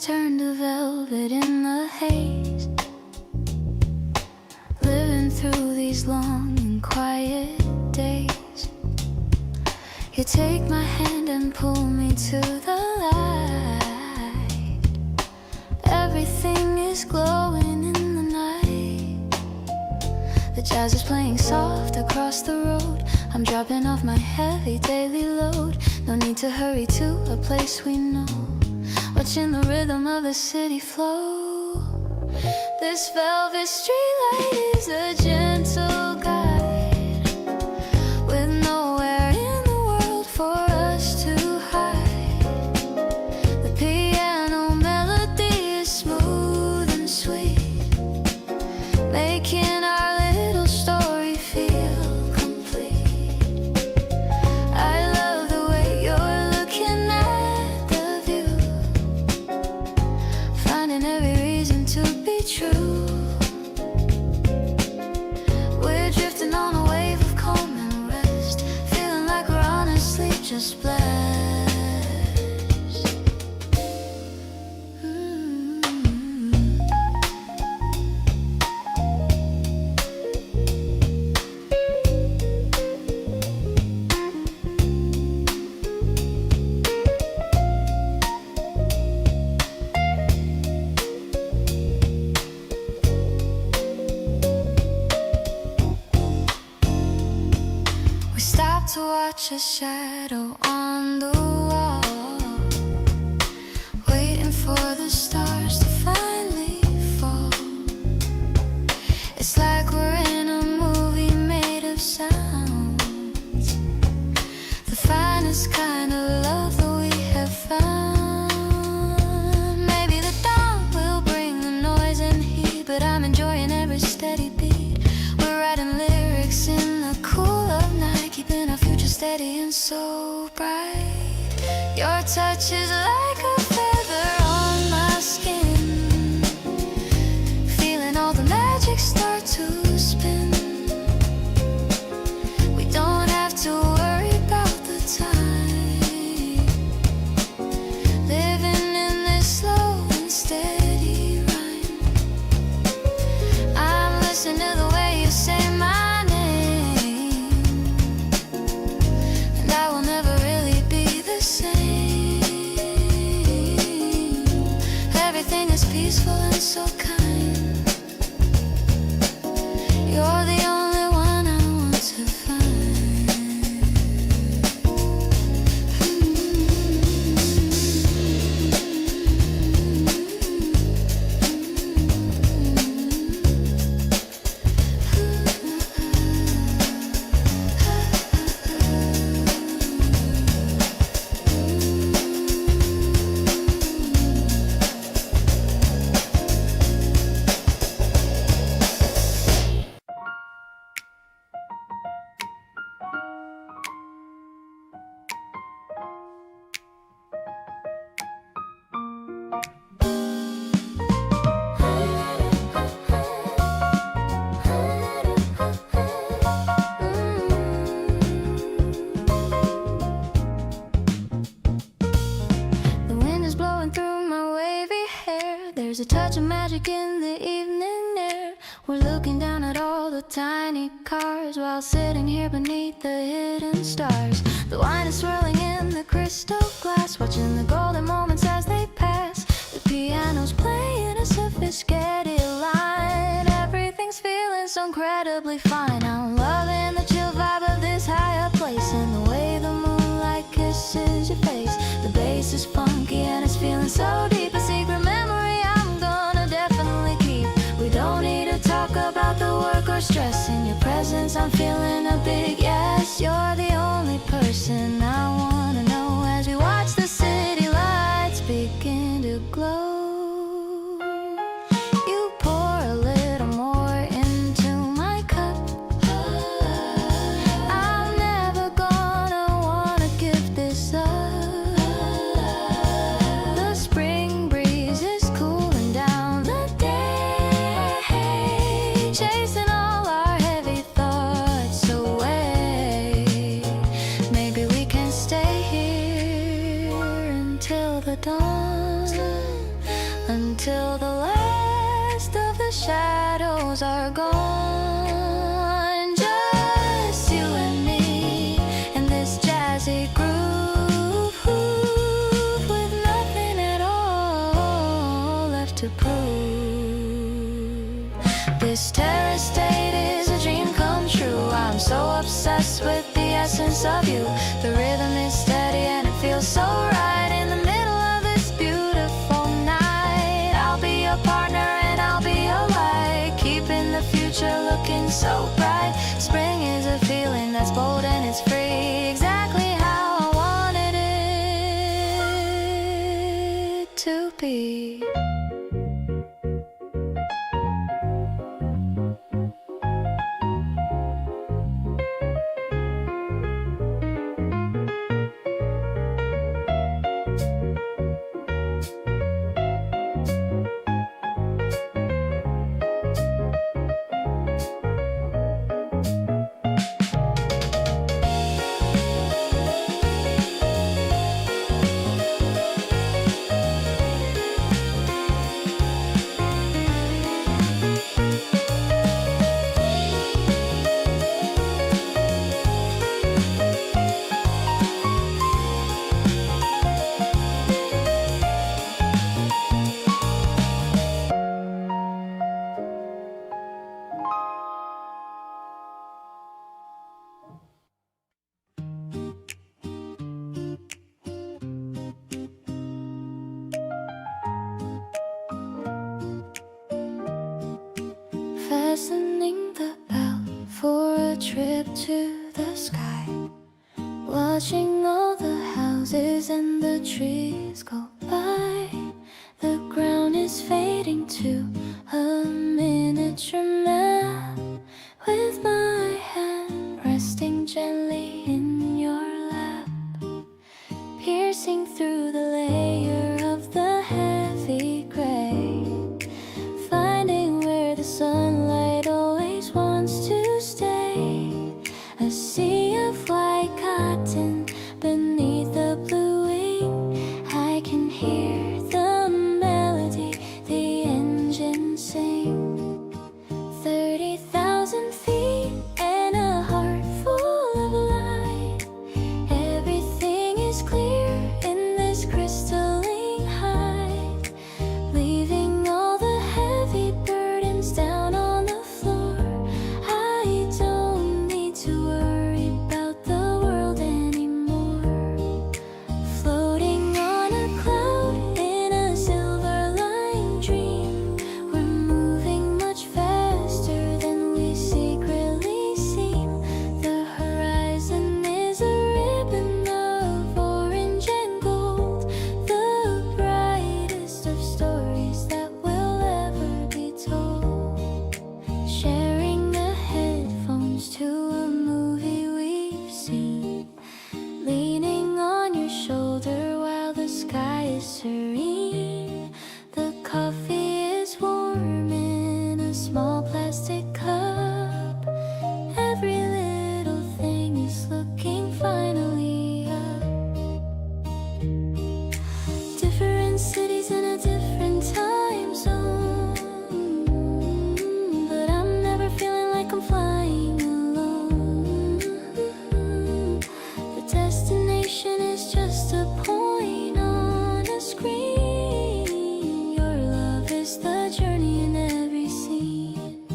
Turn to velvet in the haze, living through these long and quiet days. You take my hand and pull me to the light. Everything is glowing in the night. The jazz is playing soft across the road. I'm dropping off my heavy daily load. No need to hurry to a place we know. watching the rhythm of the city flow. This velvet streetlight is a gentle guide, with nowhere in the world for us to hide. The piano melody is smooth and sweet, making our little story feel complete. I love the way you're looking at the view, finding every reason to be true. We're drifting on a wave of calm and rest, feeling like we're honestly just blessed. We stopped to watch a shadow on the wall, waiting for the stars to finally fall. It's like we're in a movie made of sounds, the finest kind of love that we have found. Maybe the dawn will bring the noise and heat, but I'm enjoying every steady beat. We're writing lyrics in the cool of night, keeping our future steady and so bright. Your touch is like a feather on my skin, feeling all the magic start to spin. We don't have to worry about the time, living in this slow and steady rhyme. I'm listening to the way you say my name, and I will never really be the same. Everything is peaceful and so kind. You're the only one I want to find. The wind is blowing through my wavy hair. There's a touch of magic in the evening air. We're looking down at all the tiny cars while sitting here beneath the hidden stars. The wine is swirling in the crystal glass, watching the golden moments as they pass. The piano's playing a sophisticated line. Everything's feeling so incredibly fine. I'm loving the chill vibe of this higher place, and the way the moonlight kisses your face. The bass is funky and it's feeling so deep. A secret memory I'm gonna definitely keep. We don't need to talk about the work or stress. In your presence I'm feeling a big yes. You're the only person I wanna know as we watch the city lights begin to glow. You pour a little more into my cup. I'm never gonna wanna give this up. The spring breeze is cooling down the day, chasing all our heavy thoughts away. Maybe we can stay here until the dawn, until the last of the shadows are gone. Just you and me in this jazzy groove, with nothing at all left to prove. This terror state is a dream come true. I'm so obsessed with the essence of you. The rhythm is steady and it feels so right in the middle of this beautiful so bright. Spring is a feeling that's bold and it's free, exactly how I wanted it to be. Fastening the belt for a trip to the sky, watching all the houses and the trees go by. The ground is fading to a miniature map, with my hand resting gently in your lap, piercing through the layer of the heavy gray, finding where the sunlight always wants to stay. A sea of white cotton beneath the blue wing, I can hear the melody the engine sing. 30,000 feet and a heart full of light. Everything is clear in this crystalline height, leaving all the heavy burdens down on the floor. I don't need to worry about the world anymore. Floating on a cloud in a silver-lined dream, we're moving much faster than we secretly seem. The horizon is a ribbon of orange and gold, the brightest of stories that will ever be told. Sharing the headphones to a movie we've seen, leaning on your shoulder while the sky is serene. The coffee is warm in a small plastic cup. Every little thing is looking finally up. Different cities in a different time zone, but I'm never feeling like I'm flying alone. The destination is just a point on a screen. Your love is the journey in every scene.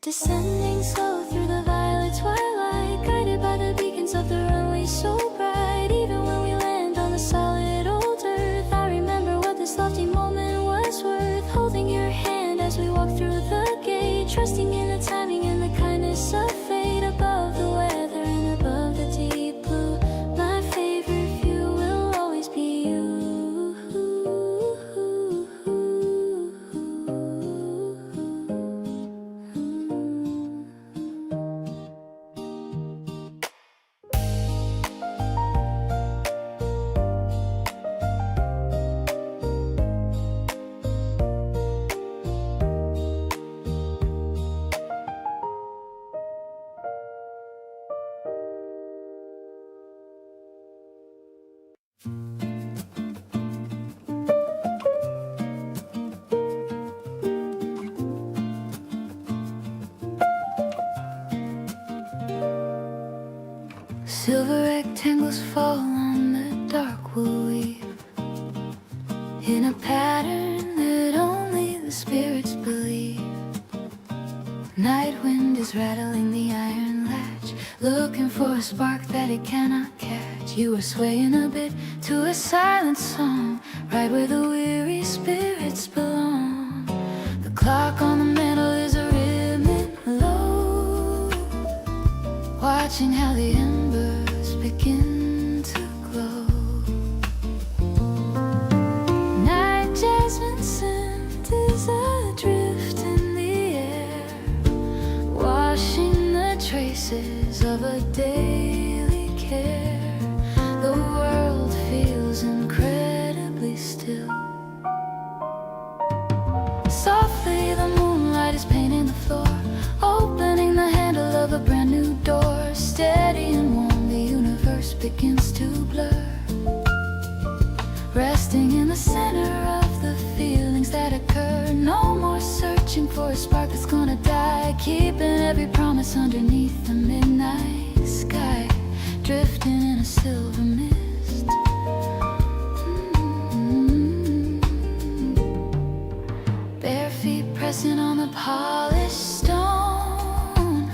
Descending slow through the violet twilight, guided by the beacons of the runway so bright. Even when we land on the solid old earth, I remember what this lofty moment was worth. Holding your hand as we walk through the gate, trusting in the timing and the kindness of fate. Above the weather and above the deep blue, my favorite view will always be you. Silver rectangles fall on the dark wool weave, in a pattern that only the spirits believe. Night wind is rattling the iron latch, looking for a spark that it cannot catch. You are swaying a bit to a silent song, right where the weary spirits belong. The clock on the mantle is a rhythm watching how the embers begin to glow. Night jasmine scent is adrift in the air, washing the traces of a daily care. The world feels incredibly still. Softly the moonlight is painting the floor, opening the handle of a brand new door. Steady and warm, the universe begins to blur, resting in the center of the feelings that occur. No more searching for a spark that's gonna die, keeping every promise underneath the midnight sky, drifting in a silver mist. Bare feet pressing on the polished stone,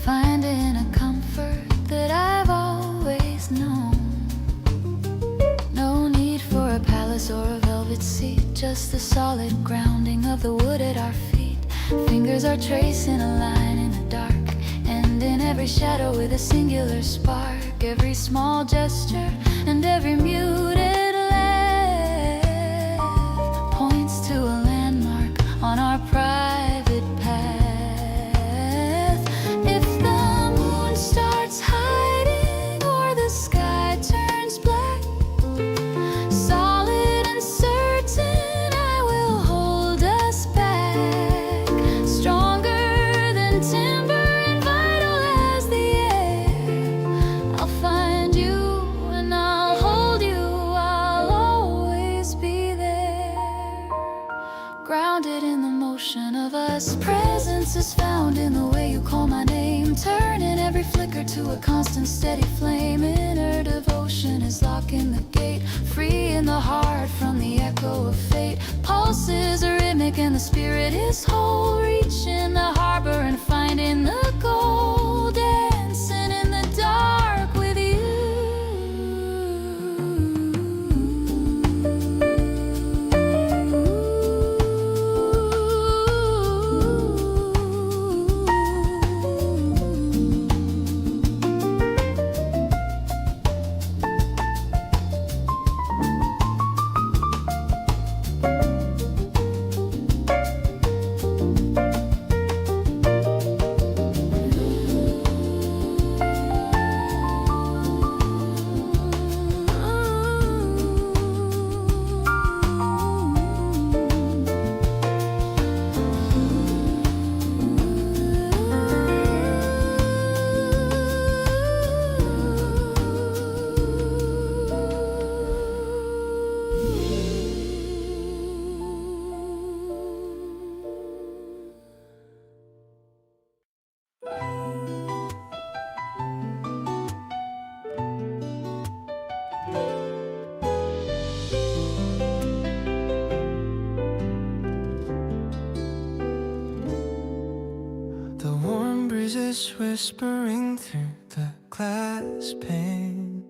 finding a comfort that I've always known. No need for a palace or a velvet seat, just the solid grounding of the wood at our feet. Fingers are tracing a line in the dark, and in every shadow with a singular spark. Every small gesture and every muted laugh points to a landmark on our private path. If the moon starts hiding or the sky turns black, solid and certain I will hold us back. Stronger than timber and vital as the air, I'll find you and I'll hold you, I'll always be there. Grounded in the motion of us, presence is found in the way you call my name, turning every flicker to a constant steady flame. Inner devotion is locking the gate, freeing the heart from the echo of fate. Pulses are rhythmic and the spirit is whole, reaching the harbor and finding the gold, dancing in the dark with you. The warm breezes whispering through the glass pane,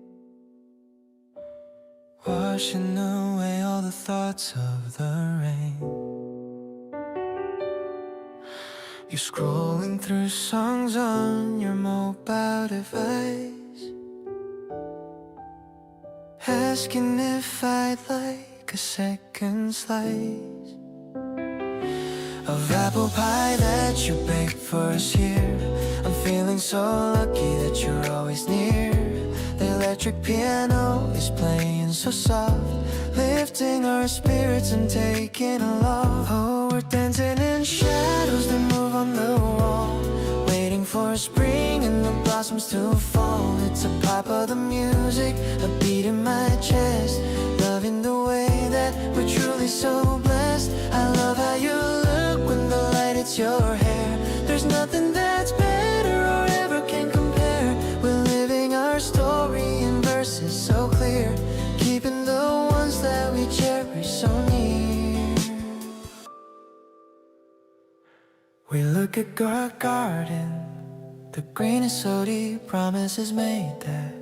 washing away all the thoughts of the rain. You're scrolling through songs on your mobile device, asking if I'd like a second slice of apple pie that you baked for us here. I'm feeling so lucky that you're always near. The electric piano is playing so soft, lifting our spirits and taking a loft. Oh, we're dancing in shadows that move on the wall, waiting for spring and the blossoms to fall. It's a pop of the music, a beat in my chest, loving the way that we're truly so blessed. I love how you look when the light hits your hair. There's nothing that's better or ever can compare. We're living our story in verses so clear, keeping the ones that we cherish so near. We look at our garden, the green is so deep, promises made that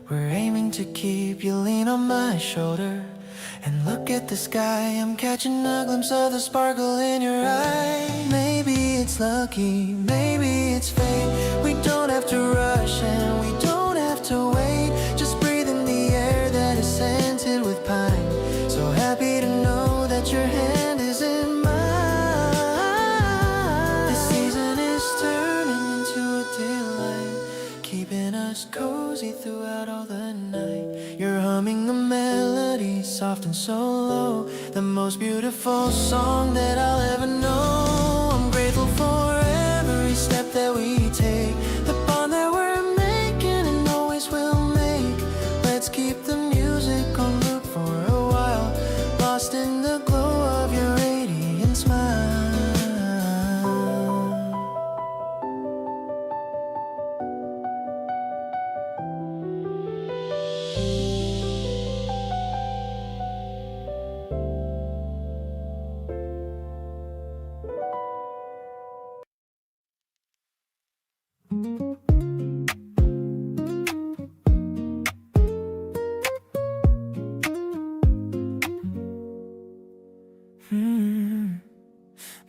we're aiming to keep. You lean on my shoulder and look at the sky. I'm catching a glimpse of the sparkle in your eye. Maybe it's lucky, maybe it's fate. We don't have to rush. so low. The most beautiful song that I'll ever know. I'm grateful for every step that we take, the bond that we're making and always will make. Let's keep the music on loop for a while, lost in the glow of your radiant smile.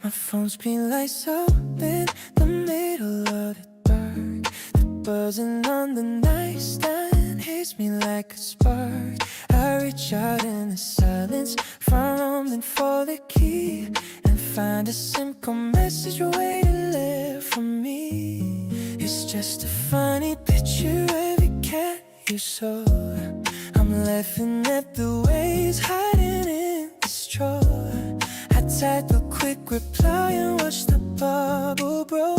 My phone's been lights up in the middle of the dark. The buzzing on the nightstand hits me like a spark. I reach out in the silence, fumbling for the key, and find a simple message waiting there for me. It's just a funny picture of a cat you saw. I'm laughing at the waves hiding in the straw. I type a quick reply and watch the bubble grow.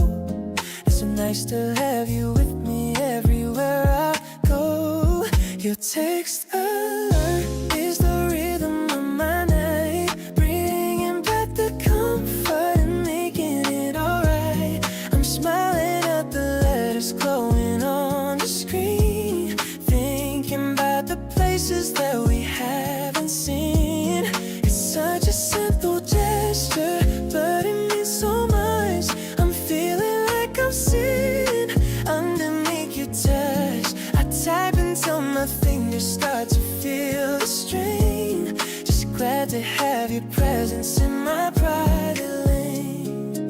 It's so nice to have you with me everywhere I go. Your text alert is the rhythm of my night, bringing back the comfort and making it alright. I'm smiling at the letters glowing on the screen, thinking about the places that we haven't seen. It's such a simple gesture, but it means so much. I'm feeling like I'm sitting underneath your touch. I type until my fingers start to feel the strain. Just glad to have your presence in my private lane.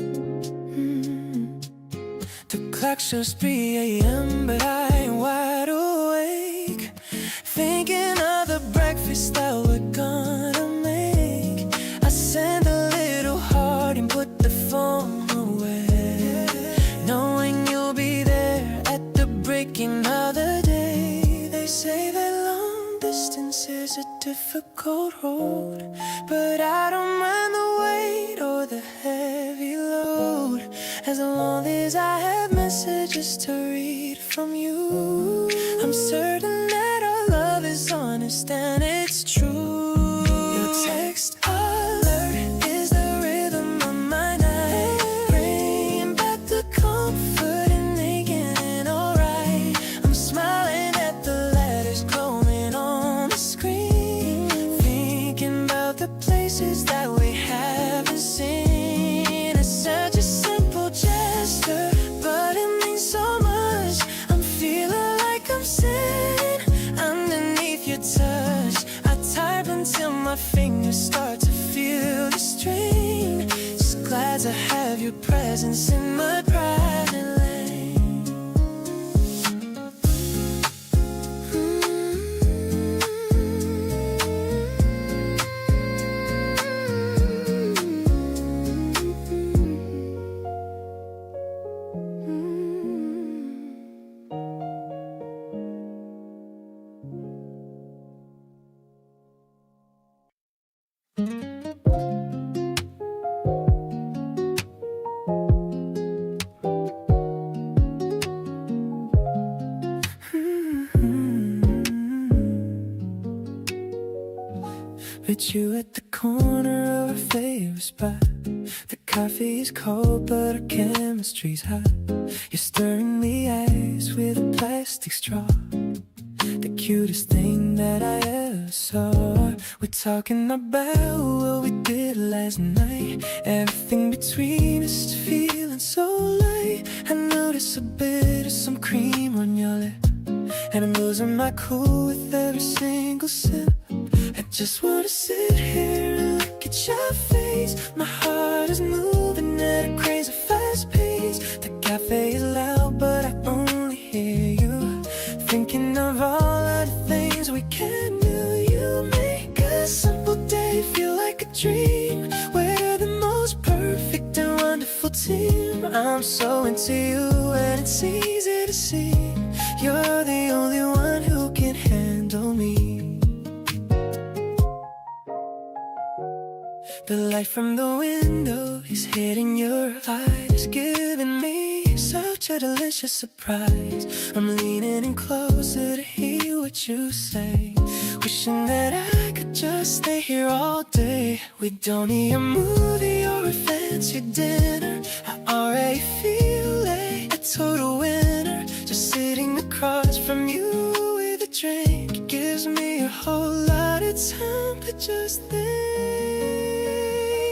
The clock shows 3 a.m. but I ain't wide awake, thinking of the breakfast that we're gonna make. I send a little heart and put the phone away, knowing you'll be there at the breaking of the day. They say that long distance is a difficult road, but I don't mind the weight or the heavy load, as long as I have messages to read from you. I'm certain that our love is honest and it's true. Your text alert is the rhythm of my night, bringing back the comfort and making it alright. I'm smiling at the letters glowing on the screen, thinking about the places that we haven't seen. It's such a simple gesture, but it means so much. I'm feeling like I'm sitting underneath your touch. I type until my fingers start to feel the strain. Just glad to have your presence in my private lane. With you at the corner of our favorite spot. The coffee is cold but our chemistry's hot. You're stirring the ice with a plastic straw, the cutest thing that I ever saw. We're talking about what we did last night, everything between us is feeling so light. I notice a bit of some cream on your lip, and I'm losing my cool with every single sip. I just wanna sit here and look at your face. My heart is moving at a crazy fast pace. The cafe is loud but I only hear you, thinking of all of the things we can do. You make a simple day feel like a dream. We're the most perfect and wonderful team. I'm so into you and it's easy to see. You're the only one who can handle me. The light from the window is hitting your eyes, giving me such a delicious surprise. I'm leaning in closer to hear what you say, wishing that I could just stay here all day. We don't need a movie or a fancy dinner. I already feel like a total winner, just sitting across from you with a drink. It gives me a whole lot of time to just think.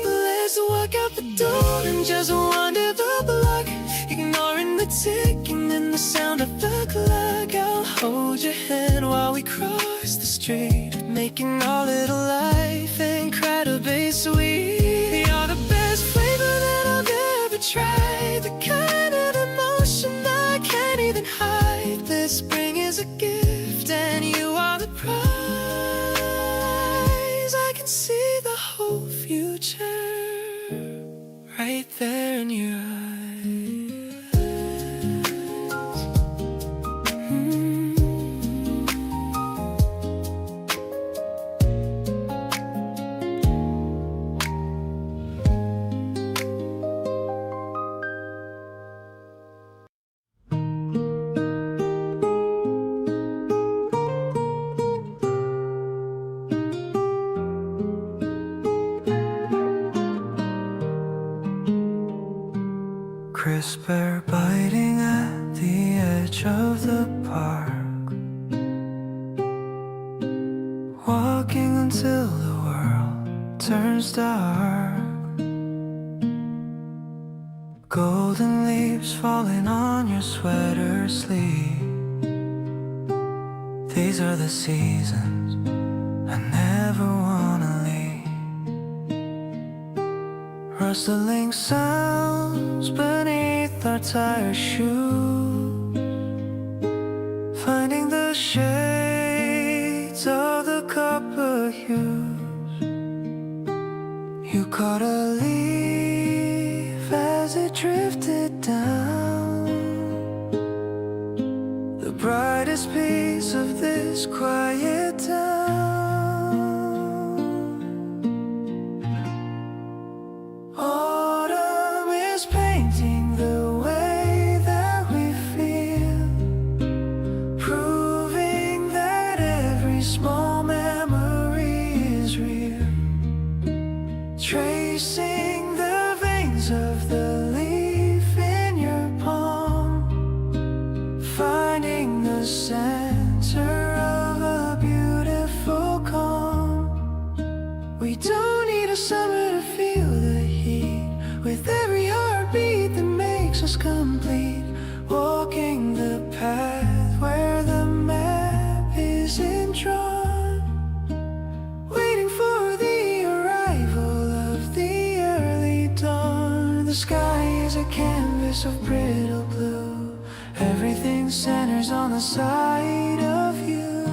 Let's walk out the door and just wander the block, ignoring the ticking and the sound of the clock. I'll hold your hand while we cross the street, making our little life incredibly sweet. You're the best flavor that I've ever tried, the kind of emotion I can't even hide. This spring is a gift and you are the prize. I can see the whole future right there in your eyes. Crisp air biting at the edge of the park, walking until the world turns dark. Golden leaves falling on your sweater sleeve. These are the seasons I never wanna leave. Rustling sounds beneath our tired shoes, finding the shades of the copper hues. You caught a leaf as it drifted down, the brightest piece of this quiet town. Autumn is painting the way that we feel, proving that every small memory is real, tracing the veins of the leaf in your palm, finding the center of a beautiful calm. We don't need a summer to feel the heat, with every heartbeat that makes us complete, walking the path where the map isn't drawn, waiting for the arrival of the early dawn. The sky is a canvas of brittle blue, everything centers on the side of you.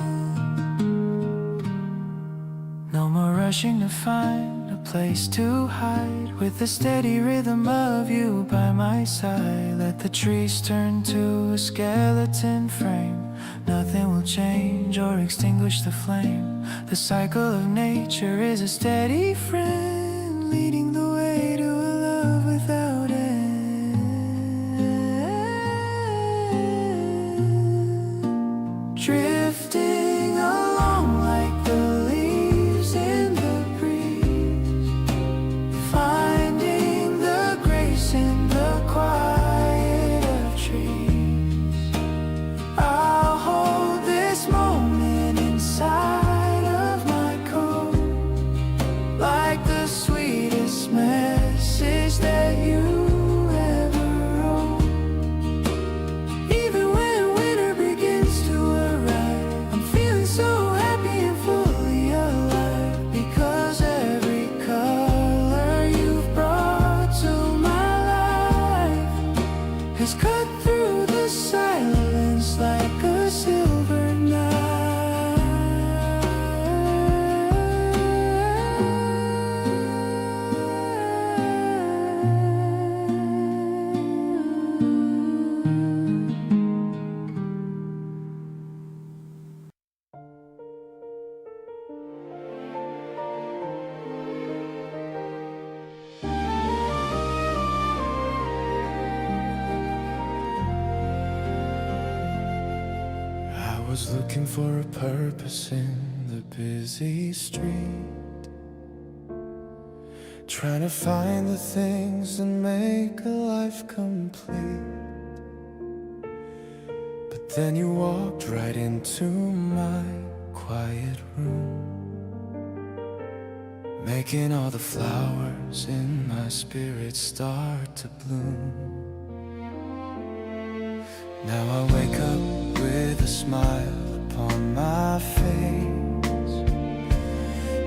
No more rushing to find a place to hide, with the steady rhythm of you by my side. Let the trees turn to a skeleton frame, nothing will change or extinguish the flame. The cycle of nature is a steady friend, leading the way to a love without end. Drifting along like the leaves in the breeze, finding the grace in the quiet of trees. I'll hold this moment inside of my coat, like the was looking for a purpose in the busy street, trying to find the things that make a life complete. But then you walked right into my quiet room, making all the flowers in my spirit start to bloom. Now I wake up with a smile upon my face,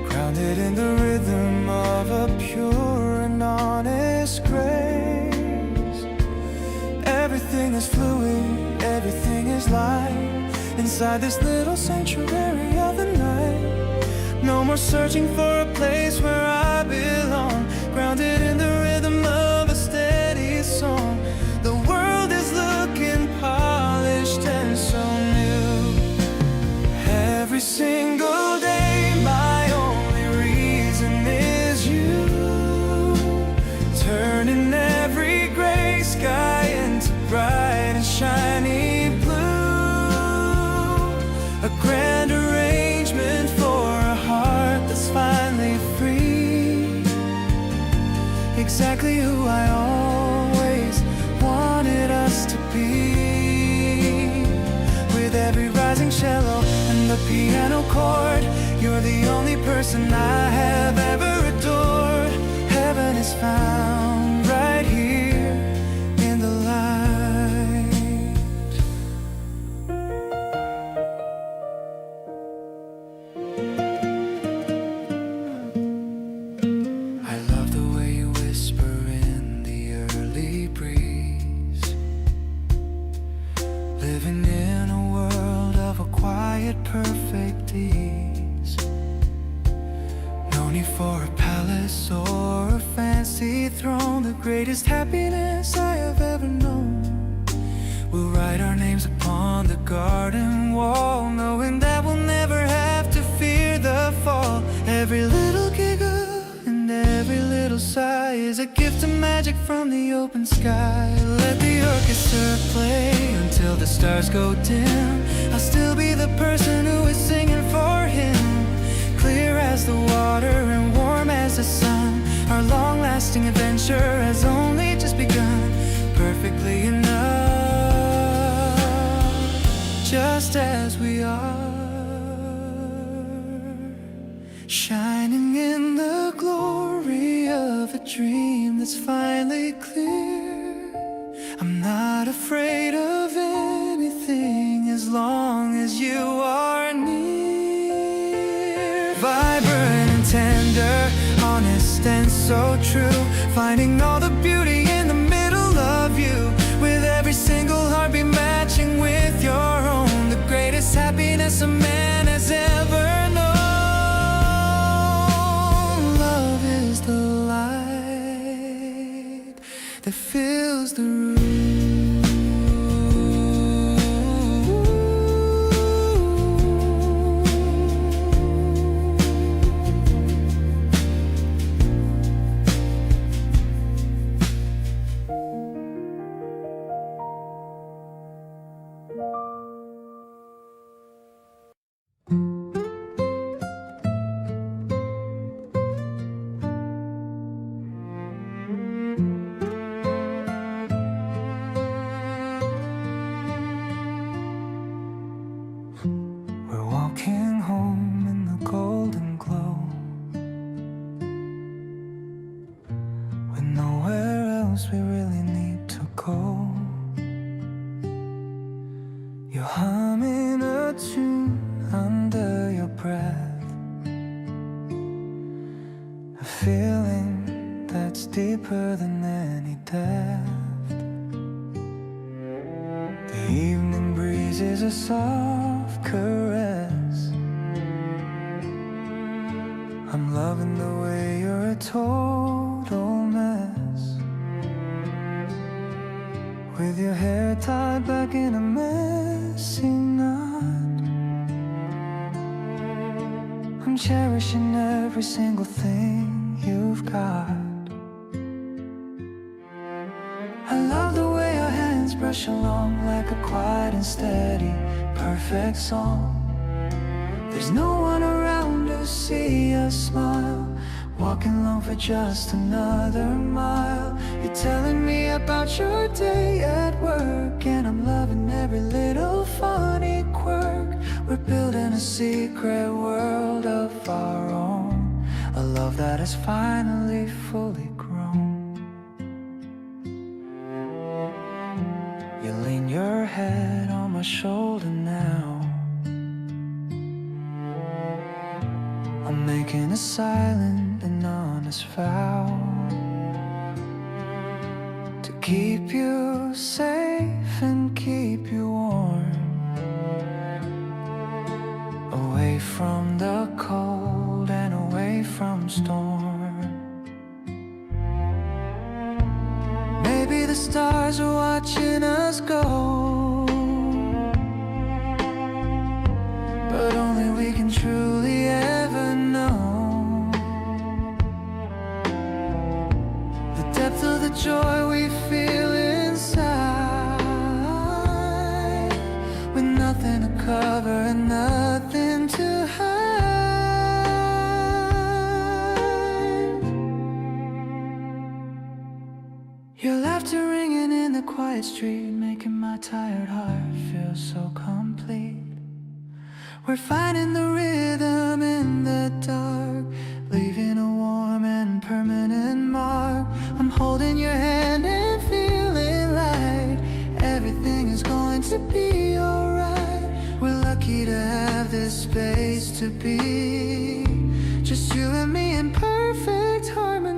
grounded in the rhythm of a pure and honest grace. Everything is fluid, everything is light, inside this little sanctuary of the night. No more searching for a place where I belong, grounded in the rhythm of a steady song. The world is looking polished and so new. Every single day my only reason is you, turning every gray sky into bright and shiny blue. A grand arrangement for a heart that's finally free, exactly who I always wanted us to be. With every rising cello and the piano chord, you're the only person I have ever adored. Heaven is found right here in the light. I love the way you whisper in the early breeze, living in a world of a quiet, perfect ease. No need for a palace or a fancy throne, the greatest happiness I have ever known. We'll write our names upon the garden wall, knowing that we'll never have to fear the fall. Every little giggle and every little sigh is a gift of magic from the open sky. Let the orchestra play until the stars go dim. I'll still be the person who is singing for him. Clear as the water and warm as the sun, our long-lasting adventure has only just begun. Perfectly enough, just as we are, shining in the glory of a dream that's finally clear. I'm not afraid of anything as long as you are near. Vibrant and tender, honest and so true, finding all the beauty in the middle of you. With every single heartbeat matching with your own, the greatest happiness a man has ever known. Love is the light that fills the room. We really need to go. You're humming a tune under your breath, a feeling that's deeper than any depth. The evening breeze is a soft caress. I'm loving the way you're a total mess, with your hair tied back in a messy knot. I'm cherishing every single thing you've got. I love the way your hands brush along like a quiet and steady, perfect song. There's no one around to see us smile, walking along for just another mile. You're telling me about your day at work, and I'm loving every little funny quirk. We're building a secret world of our own, a love that is finally fully grown. You lean your head on my shoulder now. I'm making a silent and honest vow to keep you safe and keep you warm, away from the cold and away from storm. Maybe the stars are watching us go, but only we can truly ever know the depth of the joy we feel inside, with nothing to cover and nothing to hide. Your laughter ringing in the quiet street, making my tired heart feel so complete. We're finding the rhythm in the dark, leaving a warm and permanent mark. I'm holding your hand and feeling like everything is going to be alright. We're lucky to have this space to be, just you and me in perfect harmony.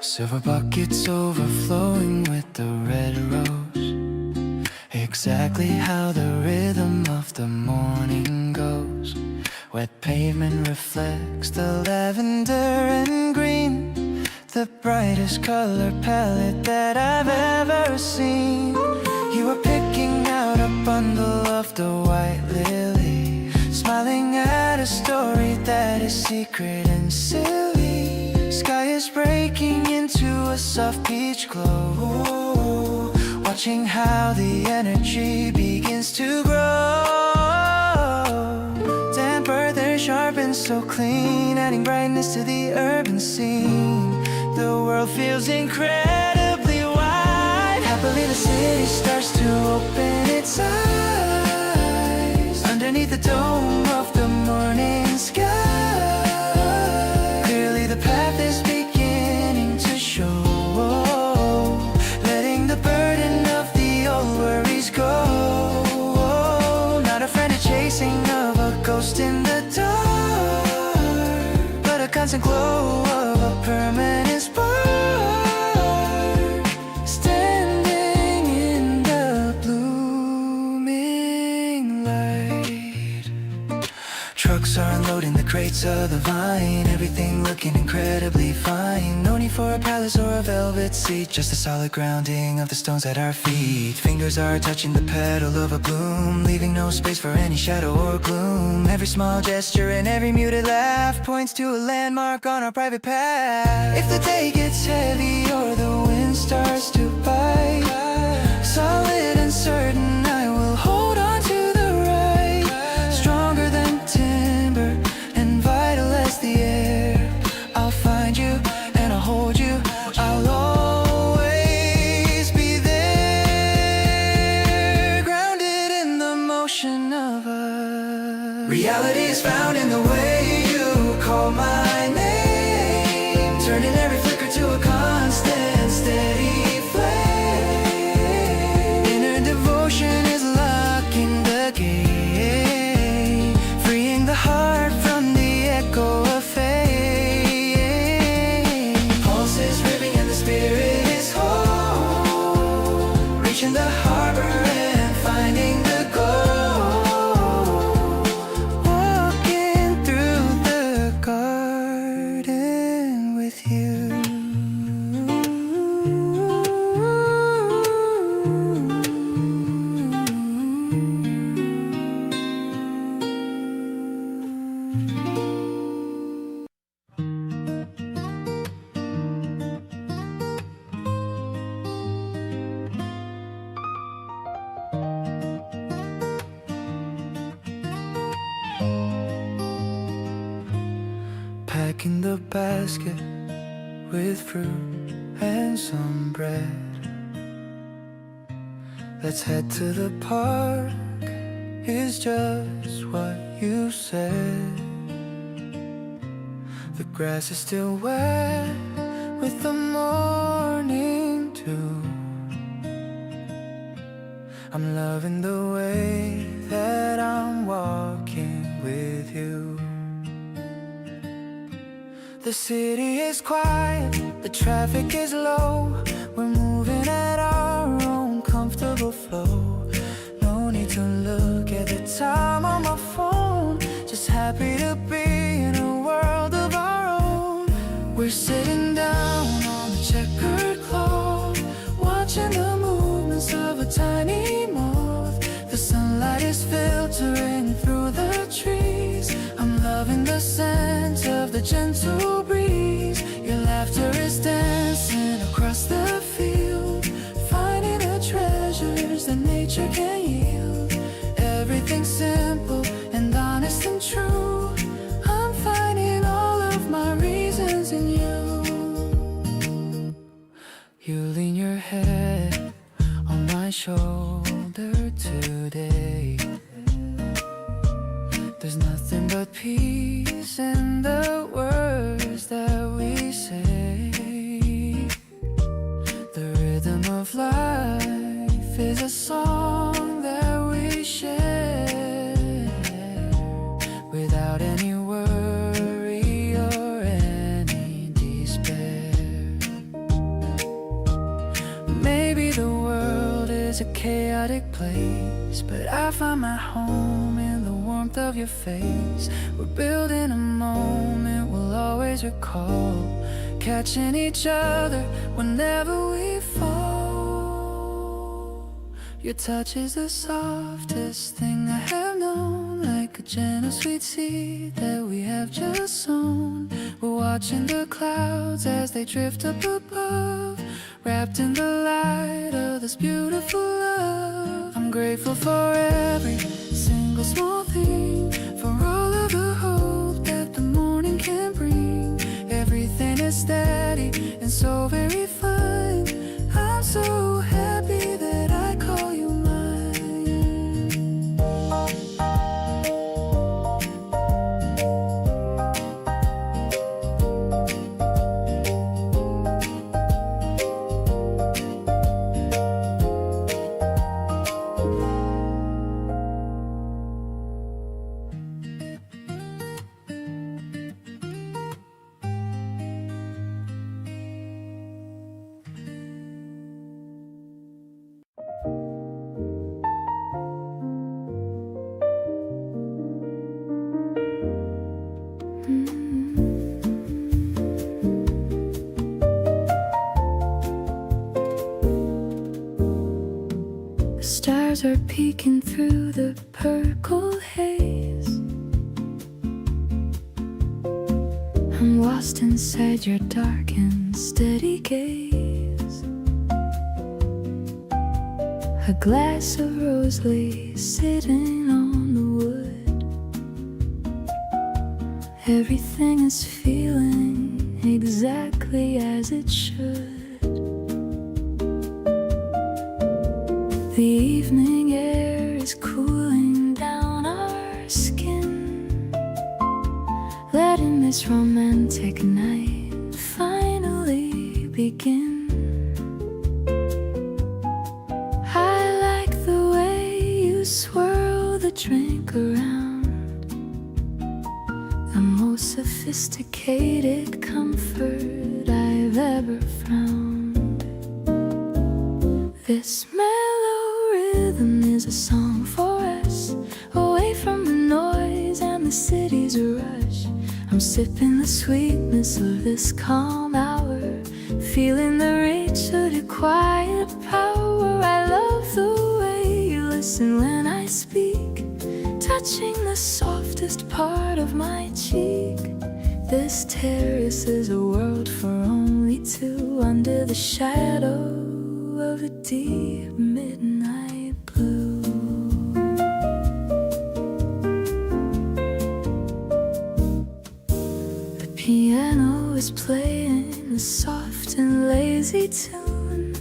Silver buckets overflowing with the red rose, exactly how the rhythm of the morning goes. Wet pavement reflects the lavender and green, the brightest color palette that I've ever seen. You were picking out a bundle of the white lily, smiling at a story that is secret and silly. Sky is breaking into a soft peach glow, watching how the energy begins to grow. Damp earth is sharp and so clean, adding brightness to the urban scene. The world feels incredibly wide. Happily the city starts to open its eyes underneath the dome of the morning sky. Clearly the path is beginning to show, letting the burden of the old worries go. Not a frantic chasing of a ghost in the dark, but a constant glow of a permanent spark, standing in the blooming light. Trucks are unloading the crates of the vine, everything looking incredibly fine. No need for a palace or a velvet seat, just a solid grounding of the stones at our feet. Fingers are touching the petal of a bloom, leaving no space for any shadow or gloom. Every small gesture and every muted laugh points to a landmark on our private path. If the day gets heavy or the wind starts to bite, solid and certain I will hold on to the right. Stronger than timber and vital as the air, I'll find you and I'll hold you. I'll always be there, grounded in the motion of us. Reality is found in the way you call my name, turning every flicker to packing the basket with fruit and some bread. Let's head to the park, is just what you said. The grass is still wet with the morning dew. I'm loving the way that I'm walking with you. The city is quiet, the traffic is low. We're moving at our own comfortable flow. No need to look at the time on my phone. Just happy to be in a world of our own. We're sitting down on the checkered cloth, watching the movements of a tiny moth. The sunlight is filtering through the trees. I'm loving the scent of the gentle breeze. Your laughter is dancing across the field, finding the treasures that nature can yield. Everything simple and honest and true. I'm finding all of my reasons in you. You lean your head on my shoulder today. There's nothing but peace in the words that we say. The rhythm of life is a song that we share, without any worry or any despair. Maybe the world is a chaotic place, but I find my home in the warmth of your face. We're building a moment we'll always recall, catching each other whenever we fall. Your touch is the softest thing I have known, like a gentle sweet seed that we have just sown. We're watching the clouds as they drift up above, wrapped in the light of this beautiful love. I'm grateful for every single small thing, for all of the hope that the morning can bring. Everything is steady and so very fine. I'm so happy that I call you mine. The stars are peeking through the purple haze. I'm lost inside your dark and steady gaze. A glass of rose leaves sitting on the wood. Everything is feeling exactly as it should. The evening air is cooling down our skin, letting this romantic night finally begin. I like the way you swirl the drink around, the most sophisticated comfort I've ever found. This mellow rhythm is a song for us, away from the noise and the city's rush. I'm sipping the sweetness of this calm hour, feeling the reach of your quiet power. I love the way you listen when I speak, touching the softest part of my cheek. This terrace is a world for only two, under the shadow of a deep midnight blue. The piano was playing a soft and lazy tune,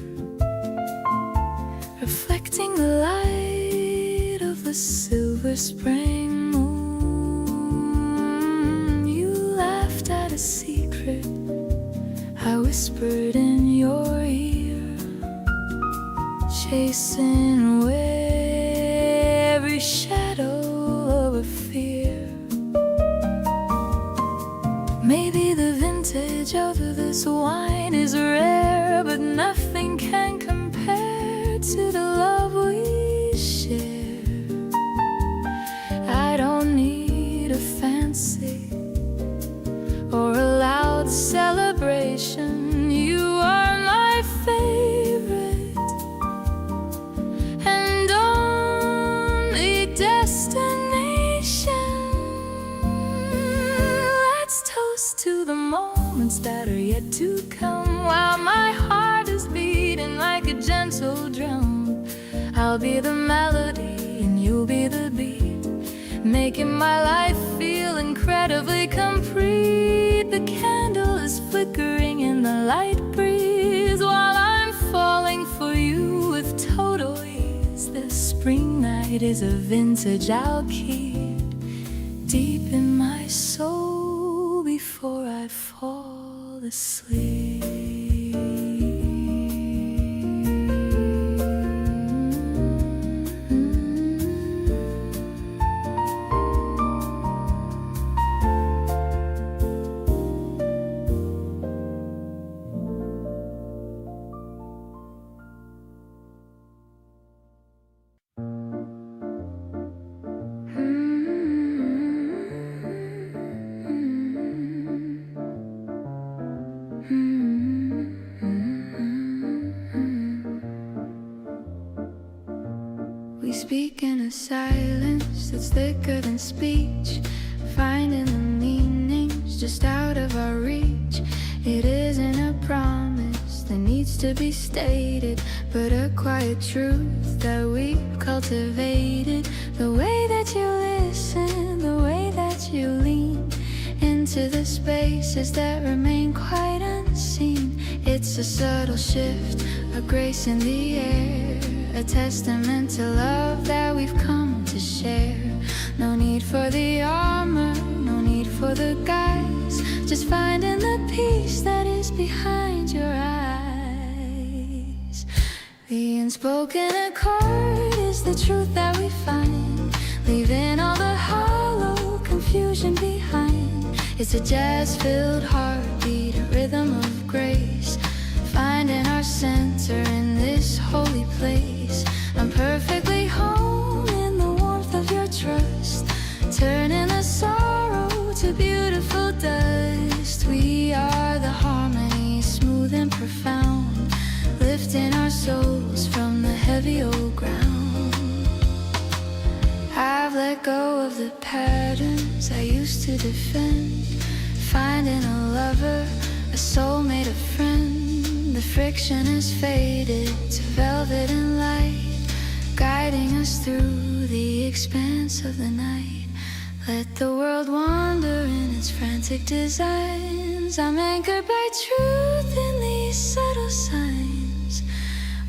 reflecting the light of the silver spring moon. You laughed at a secret I whispered in your ear, chasing away every shadow of a fear. Maybe the vintage of this wine is rare, but nothing can compare to the love we share. I don't need a fancy or a loud celebration. You are my favorite and only destination. Let's toast to the moments that are yet to come, while my heart is beating like a gentle drum. I'll be the melody and you'll be the beat, making my life feel incredibly complete. The candle is flickering in the light breeze, while I'm falling for you with total ease. This spring night is a vintage I'll keep deep in my soul before I fall asleep. We speak in a silence that's thicker than speech, finding the meanings just out of our reach. It isn't a promise that needs to be stated, but a quiet truth that we've cultivated. The way that you listen, the way that you lean into the spaces that remain quite unseen. It's a subtle shift, a grace in the air, a testament to love that we've come to share. No need for the armor, no need for the guise, just finding the peace that is behind your eyes. The unspoken accord is the truth that we find, leaving all the hollow confusion behind. It's a jazz-filled heartbeat, a rhythm of grace, finding our center in this holy place. I'm perfectly home in the warmth of your trust, turning the sorrow to beautiful dust. We are the harmony, smooth and profound, lifting our souls from the heavy old ground. I've let go of the patterns I used to defend, finding a lover, a soulmate, a friend. The friction has faded to velvet and light, guiding us through the expanse of the night. Let the world wander in its frantic designs. I'm anchored by truth in these subtle signs.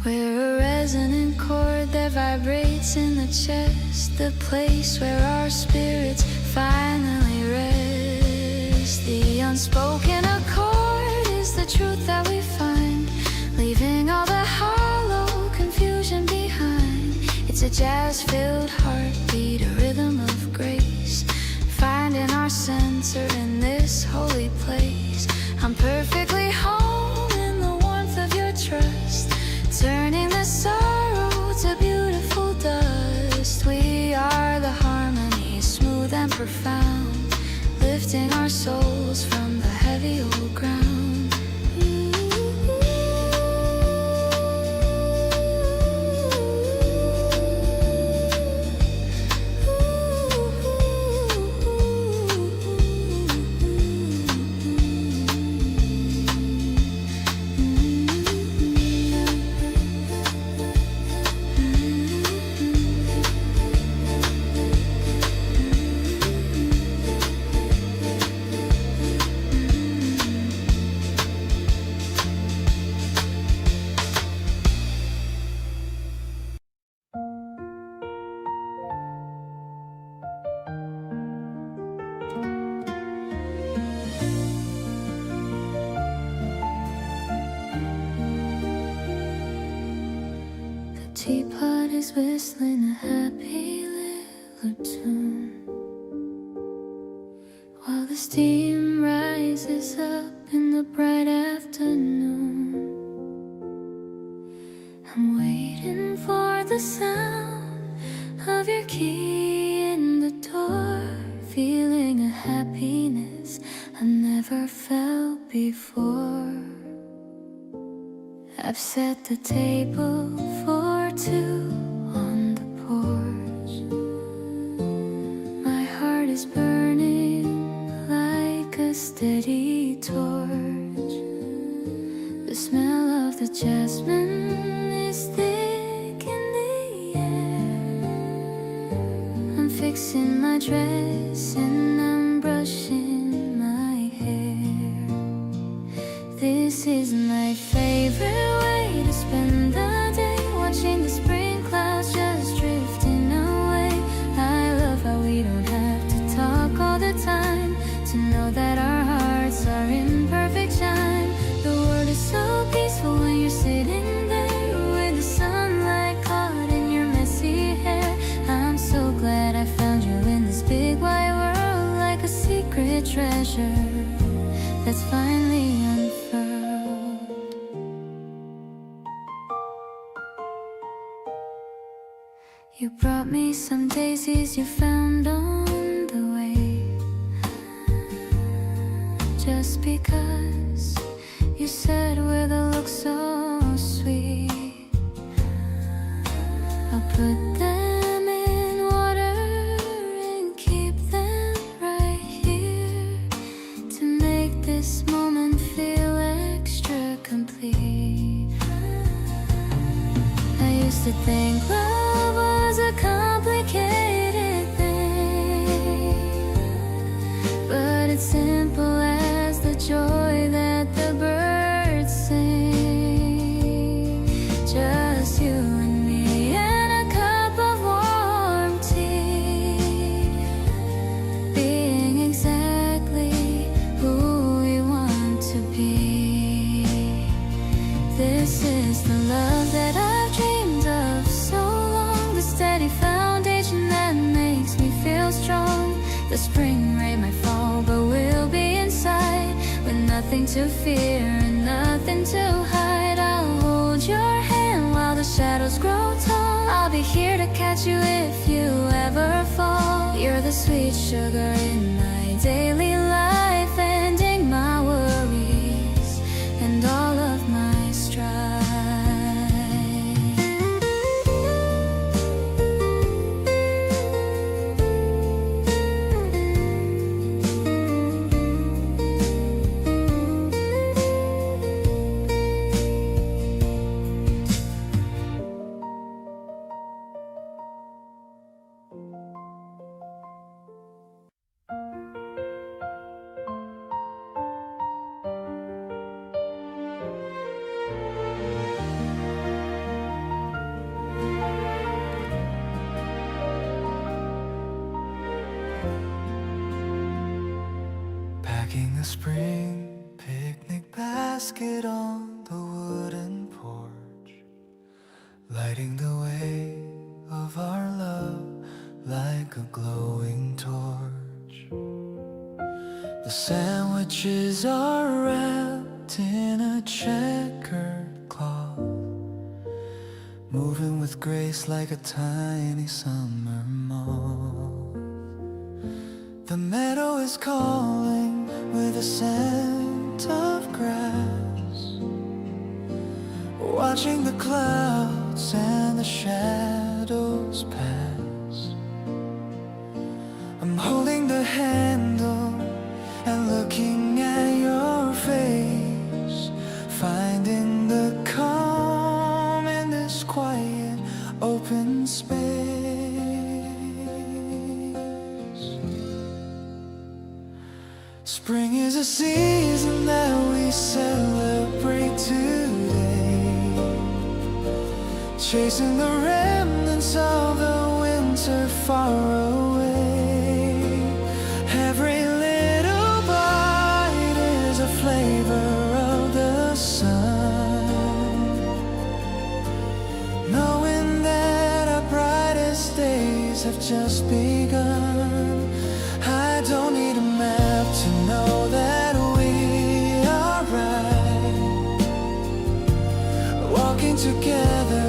We're a resonant chord that vibrates in the chest, the place where our spirits finally rest. The unspoken accord is the truth that we find, leaving all the hollow confusion behind. It's a jazz-filled heartbeat, a rhythm of grace, finding our center in this holy place. I'm perfectly home in the warmth of your trust, turning the sorrow to beautiful dust. We are the harmony, smooth and profound, lifting our souls from the heavy old ground. teapot is whistling a happy little tune, while the steam rises up in the bright afternoon. I'm waiting for the sound of your key in the door, feeling a happiness I never felt before. I've set the table for two on the porch. My heart is burning like a steady torch. The smell of the jasmine is thick in the air. I'm fixing my dress and I'm brushing my hair. This is my favorite way to spend the day, watching the spring clouds just drifting away. I love how we don't have to talk all the time, to know that our hearts are in perfect chime. The world is so peaceful when you're sitting there with the sunlight caught in your messy hair. I'm so glad I found you in this big wide world, like a secret treasure that's finally unfurled. You brought me some daisies you found on the way, just because you said with a look so sweet. I'll put them in water and keep them right here to make this moment feel extra complete. I used to think love was a complicated thing, but it's simple as the joy that the birds sing. Just you and me and a cup of warm tea, being exactly who we want to be. This is the love that I've dreamed of so long, the steady foundation that makes me feel strong. The spring rain might fall, but we'll be inside with nothing to fear and nothing to hide. I'll hold your hand while the shadows grow tall. I'll be here to catch you if you ever fall. You're the sweet sugar in my daily life, ending my worries and all of my strife. Packing a spring picnic basket on the wooden porch, lighting the way of our love like a glowing torch. The sandwiches are wrapped in a checkered cloth, moving with grace like a tiny summer moth. The meadow is calling with a scent of grass, watching the clouds and the shadows pass. I'm holding the handle and looking at your face, finding the calm in this quiet open space. Spring is a season that we celebrate today, chasing the remnants of the winter far away. Every little bite is a flavor of the sun, knowing just begun. I don't need a map to know that we are right, walking together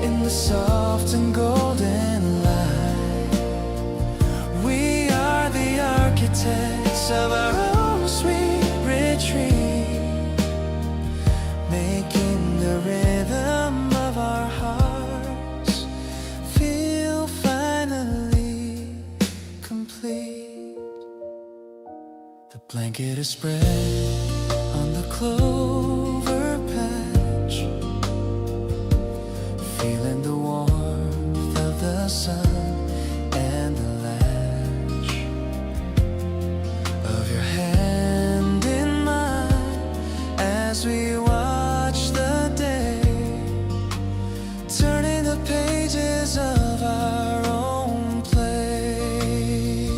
in the soft and golden light. We are the architects of our own sweet retreat, making the rhythm of our hearts feel finally complete. The blanket is spread on the clover patch, feeling the warmth of the sun and the latch of your hand in mine as we watch the day, turning the pages of our own play.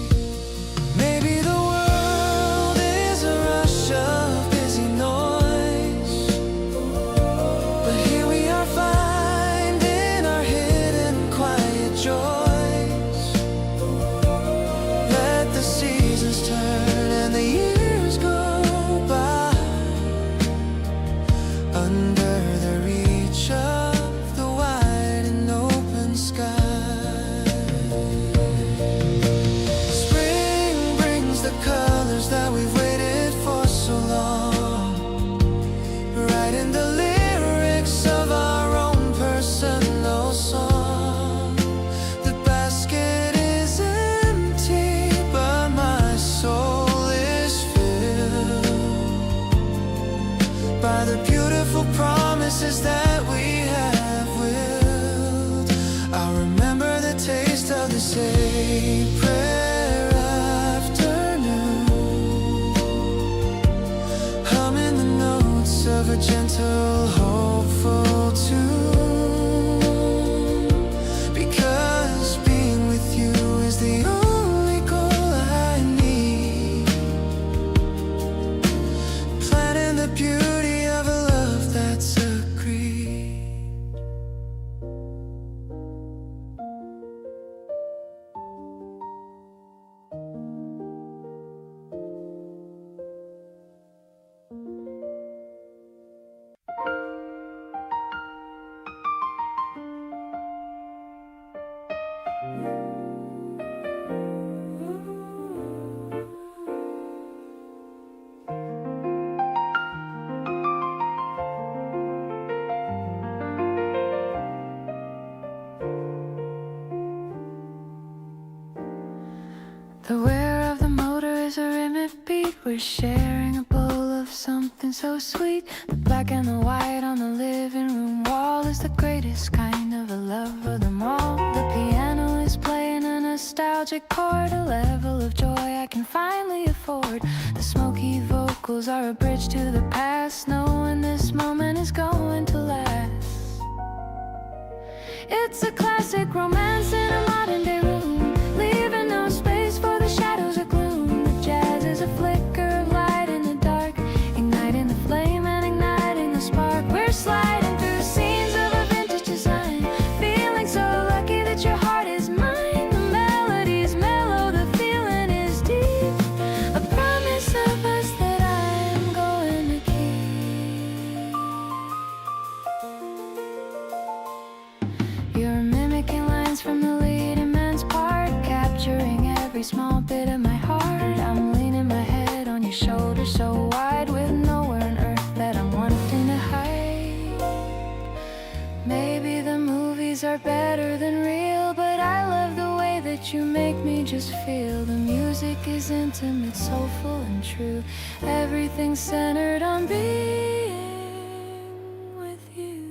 Maybe the world is a rush of busy noise, but here we are finding our hidden quiet joys. Let the seasons turn and the years go by, under the reach of the wide and open sky. Spring brings the colors that we've waited for so long, writing the lyrics of our own personal song. The basket is empty, but my soul is filled by the beautiful promises that we have willed. I'll remember the taste of this April afternoon, humming the notes of a gentle, hopeful tune, because being with you is the only goal I need, planning the beauty of a love that's agreed. The whir of the motor is a rhythmic beat. We're sharing a bowl of something so sweet. The black and the white on the living room wall is the greatest kind of a love of them all. The piano is playing a nostalgic chord, a level of joy I can finally afford. The smoky vocals are a bridge to the past, knowing this moment is going to last. It's a classic romance in a modern day room, leaving no space for the shadows or gloom. The jazz is a flicker of light in the dark, igniting the flame and igniting the spark. We're sliding through scenes of a vintage design, feeling so lucky that your heart is mine. The melody's mellow, the feeling is deep, a promise of us that I'm going to keep. You're mimicking lines from the leading man's part, capturing every small bit of my heart. I'm leaning my head on your shoulder so wide, with nowhere on earth that I'm wanting to hide. Maybe the movies are better than real, but I love the way that you make me just feel. The music is intimate, soulful and true, everything's centered on being with you.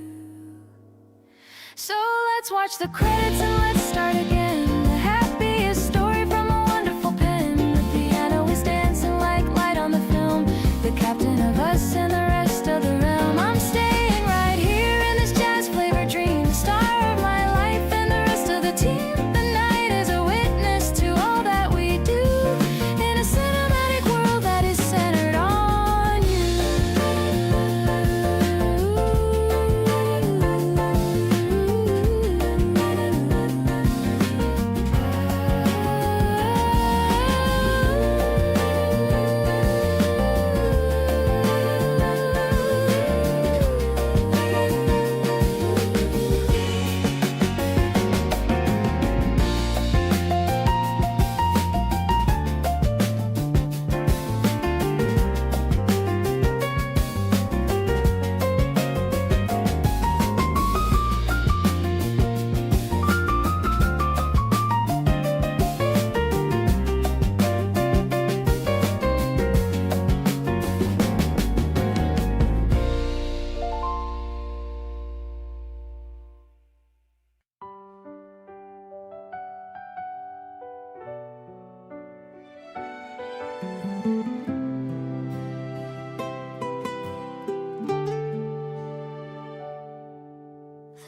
So let's watch the credits and let's start again. The happiest story from a wonderful pen. The piano is dancing like light on the film, the captain of us and the rest of the realm. I'm staying right here in this jazz flavored dream, the star of my life and the rest of the team. The night is a witness to all that we do, in a cinematic world that is centered on you.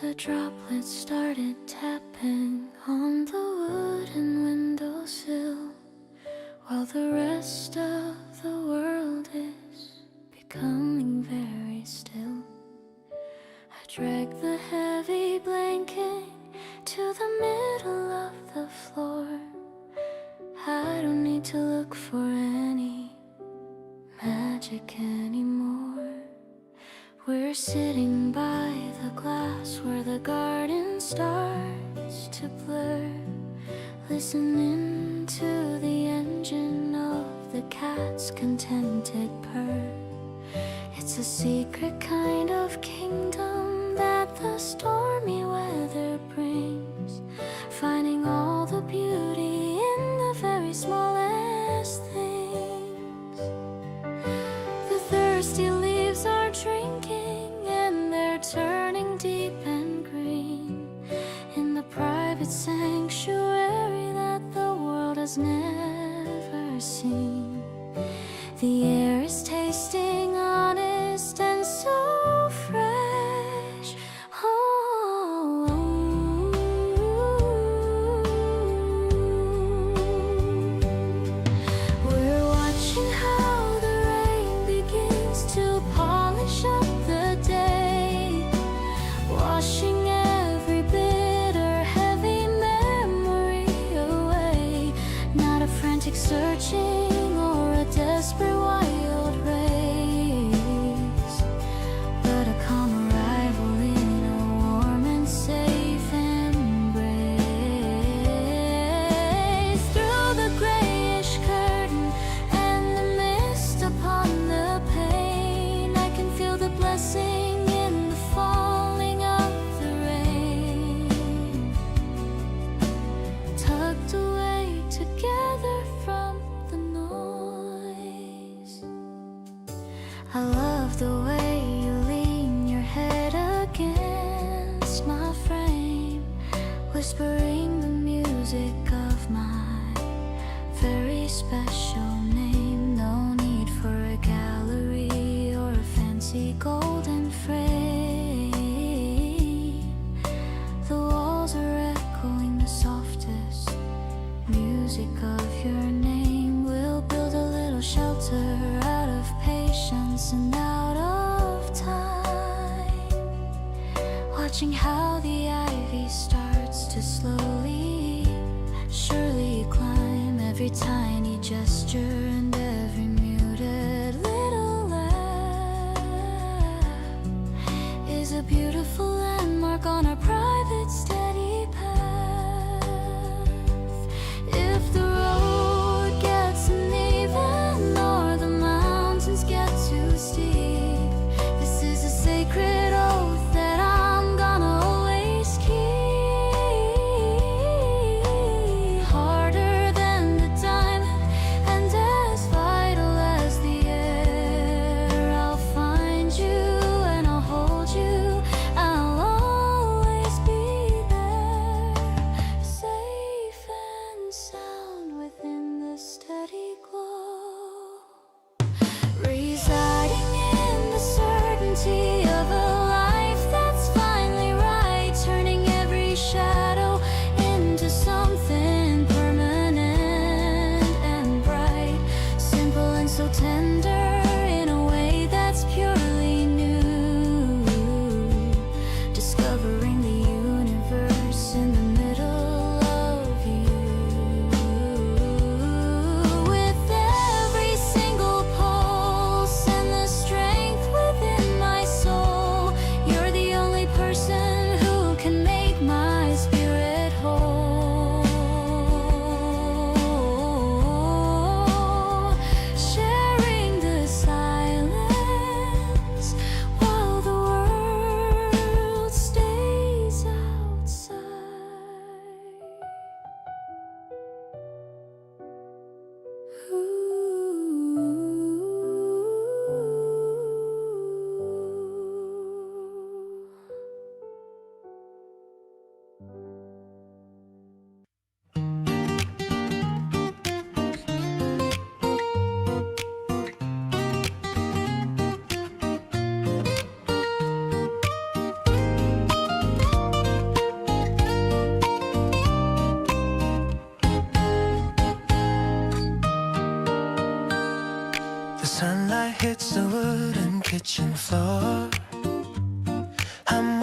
The droplets started tapping on the wooden windowsill, while the rest of the world is becoming very still. I dragged the heavy blanket to the middle of the floor. I don't need to look for any magic anymore. We're sitting by the glass where the garden starts to blur, listening to the engine of the cat's contented purr. It's a secret kind of kingdom that the stormy weather brings, finding all the beauty in the very smallest things. The thirsty leaves are drinking and they're turning deep and green in the private sanctuary that the world has never seen. The air is tasting honest and so fresh. Oh, we're watching how the rain begins to polish up the day, washing every bitter, heavy memory away. Not a frantic searching or a desperate wild race, but a calm arrival in a warm and safe embrace. Through the grayish curtain and the mist upon the pane, I can feel the blessing in the falling of the rain, tucked away together from the noise. I love the way you lean your head against my frame, whispering the music of my very special name. No need for a gallery or a fancy golden frame. The walls are echoing the softest music of your name. We'll build a little shelter out of patience and out of time, watching how the ivy starts to slowly, surely climb. Every tiny gesture and every muted little laugh is a beautiful landmark on our private steady path. If the road gets uneven or the mountains get too steep, this is a sacred oath that I'm gonna always keep. Harder than the diamond and as vital as the air, I'll find you and I'll hold you. I'll always be there.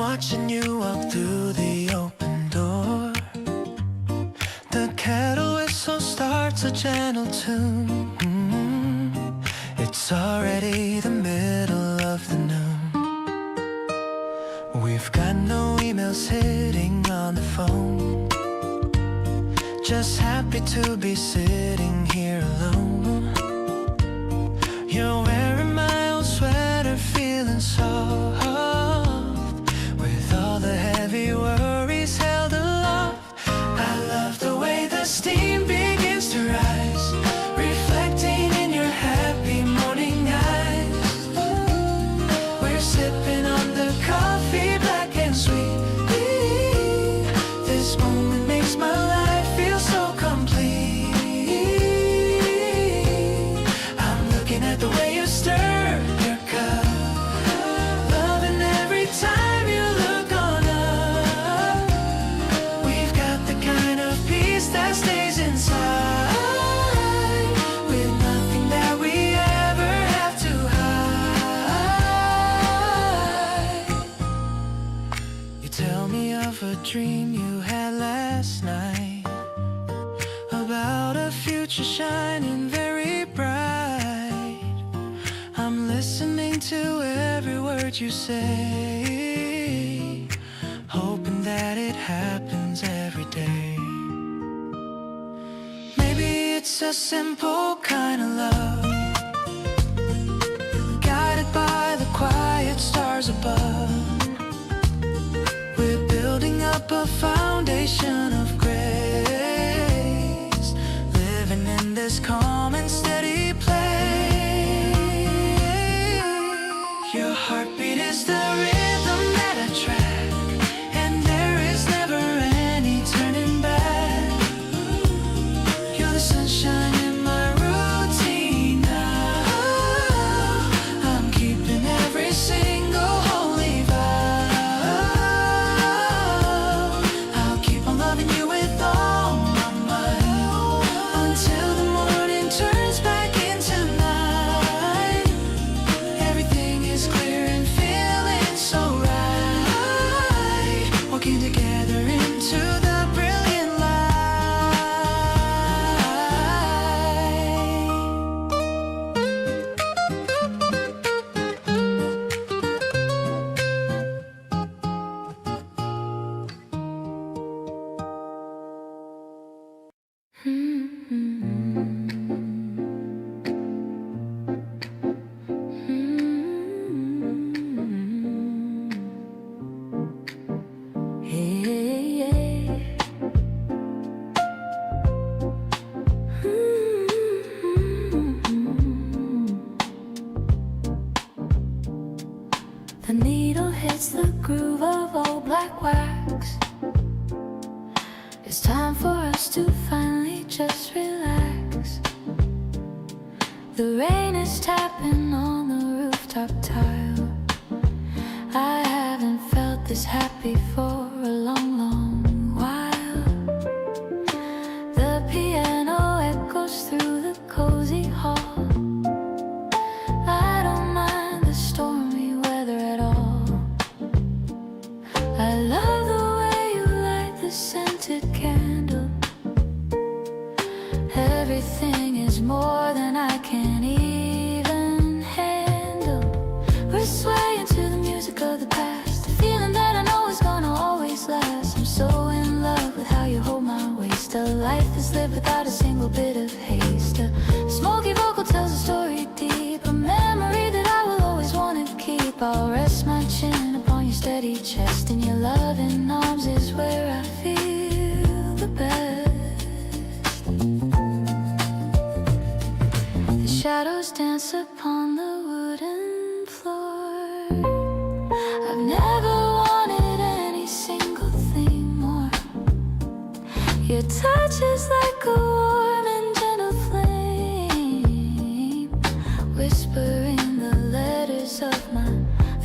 watching you walk through the open door. The kettle whistle starts a gentle tune. It's already the middle of the noon. We've got no emails hitting on the phone. Just happy to be sitting here alone. You're wearing my old sweater, feeling soft, with all the heavy worries held aloft. I love the way the steam begins to rise, reflecting in your happy morning eyes. We're sipping on the coffee, black and sweet. This moment makes my life feel so complete. I'm looking at the way you stir your cup, loving every time you look on up. We've got the kind of peace that stays inside, with nothing that we ever have to hide. You tell me of a dream you had last night, about a future shining very bright. I'm listening to every word you say, hoping that it happens every day. Maybe it's a simple kind of love, guided by the quiet stars above. We're building up a foundation of grace, living in this calm and steady place. Your heartbeat is the rhythm that I track, and there is never any turning back. You're the sunshine in my routine now. I'm keeping every single holy vow. I'll keep on loving you with all my might, until the morning turns back into night. Everything is clear and feeling so right, walking together into the brilliant light. The needle hits the groove of old black wax. It's time for us to finally just relax. The rain is tapping on the rooftop tile. I haven't felt this happy for a long, long while. The piano echoes through the cozy hall. I don't mind the stormy weather at all. I love the way you light the scented candle. Everything is more than I can even handle. We're swaying to the music of the past, the feeling that I know is gonna always last. I'm so in love with how you hold my waist. A life is lived without a single bit of haste. A smoky vocal tells a story deep, a memory that I will always want to keep. I'll rest my chin upon your steady chest, and your loving arms is where I feel the best. The shadows dance upon the wooden floor. I've never wanted any single thing more. Your touch is like a warm and gentle flame, whispering the letters of my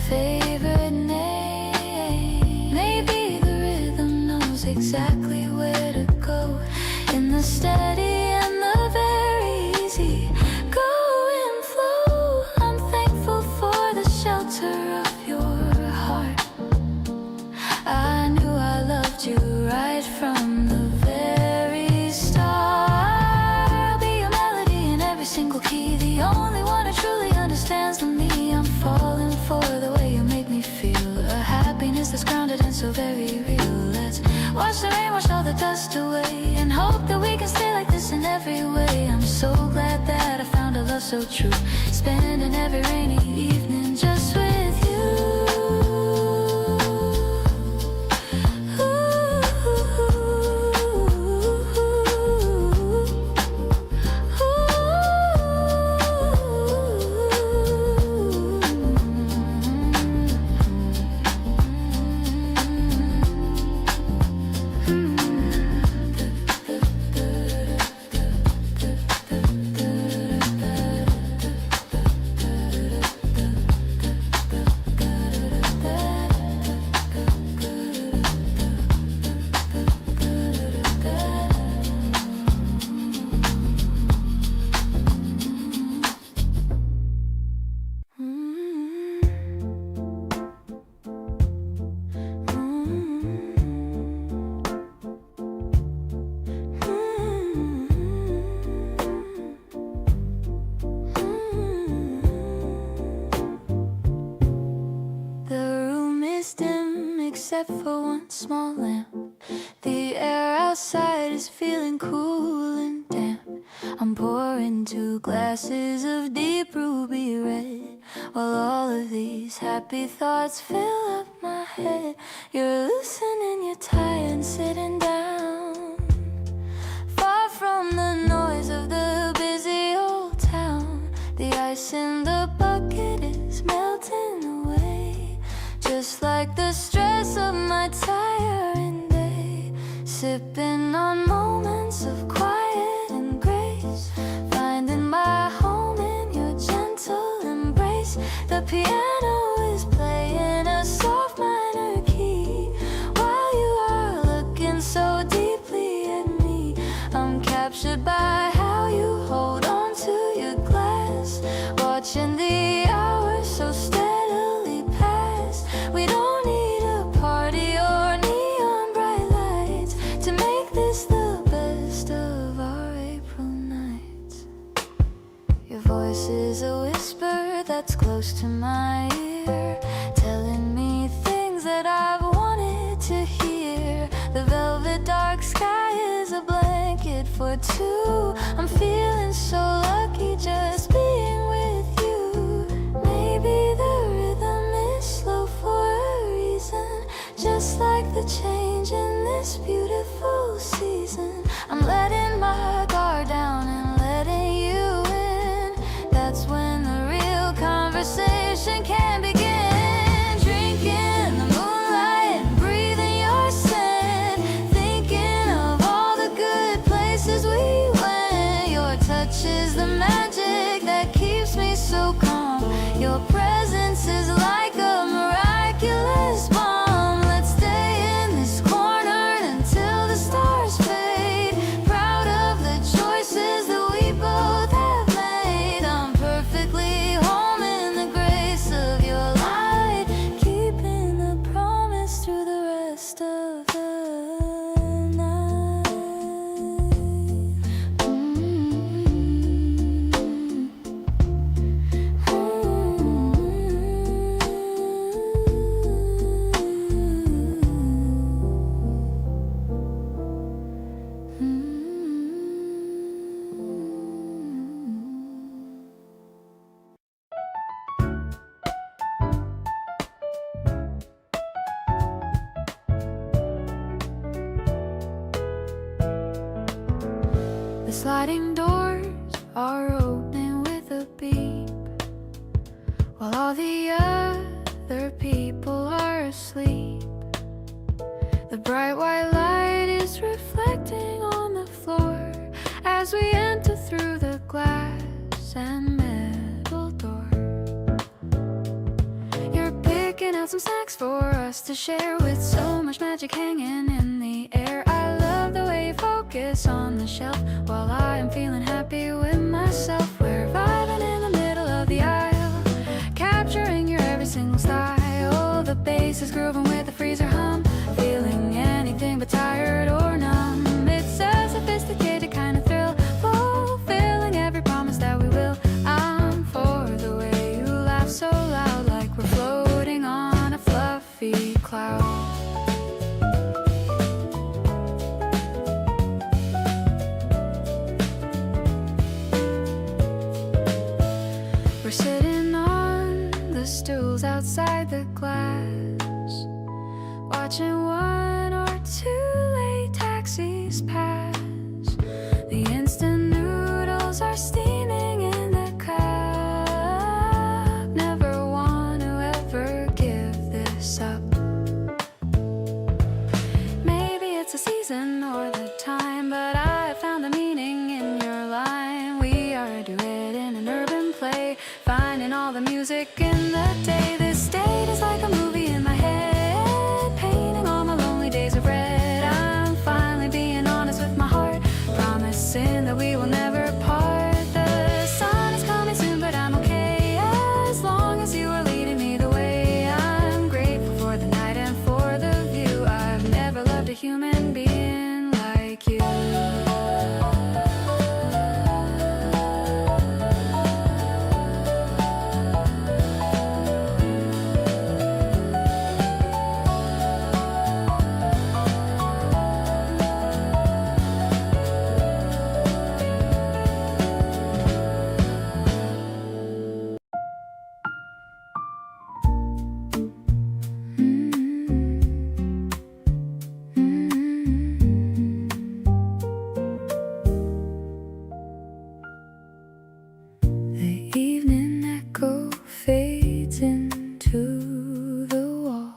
favorite name. Maybe the rhythm knows exactly where to go, in the steady and the very easy go and flow. so very real. Let's wash the rain, wash all the dust away, and hope that we can stay like this in every way. I'm so glad that I found a love so true, spending every rainy evening just with you. Except for one small lamp, the air outside is feeling cool and damp. I'm pouring 2 glasses of deep ruby red, while all of these happy thoughts fill up my head. You're loosening your tie and sitting down, far from the noise of the busy old town. The ice in the bucket is melting away, just like the stress of my tiring day. Sipping on moments of quiet and grace, finding my home in your gentle embrace. The piano is playing a soft minor key, while you are looking so deeply at me. I'm captured by how you hold on to your glass, watching the hours so steadily pass. We don't need a party or neon bright lights to make this the best of our April nights. Your voice is a whisper that's close to my ear, telling me things that I've wanted to hear. The velvet dark sky is a blanket for 2. I'm feeling so lucky just being with you. Maybe the rhythm is slow for a reason, just like the change in this beautiful season. I'm letting my guard down and letting you in. That's when the real conversation can begin. Drinking the moonlight and breathing your scent, thinking of all the good places we went. Your touch is the magic that keeps me so calm. Your presence is like a miraculous balm. Let's stay in this corner until the stars fade, proud of the choices that we both have made. I'm perfectly home in the grace of your light, keeping the promise through the rest of the night. The sliding doors are opening with a beep, while all the other people are asleep. The bright white light is reflecting on the floor as we enter through the glass and metal door. You're picking out some snacks for us to share, with so much magic hanging in the air. I love the way you focus on the shelf while I am feeling happy with myself. We're vibing in the middle of the aisle, capturing your every single style. The bass is grooving with the freezer hum, feeling anything but tired or numb. It's a sophisticated kind of thrill, fulfilling every promise that we will. I'm for the way you laugh so loud, like we're floating on a fluffy cloud. watching one or two late taxis pass. The instant noodles are steaming in the cup. Never want to ever give this up. Maybe it's the season or the time, but I have found the meaning in your line. We are a duet in an urban play, finding all the music in the day. This date is like a movie in my head, painting all my lonely days of red. I'm finally being honest with my heart, promising that we will never part. The sun is coming soon, but I'm okay as long as you are leading me the way. I'm grateful for the night and for the view. I've never loved a human being like you. The evening echo fades into the wall,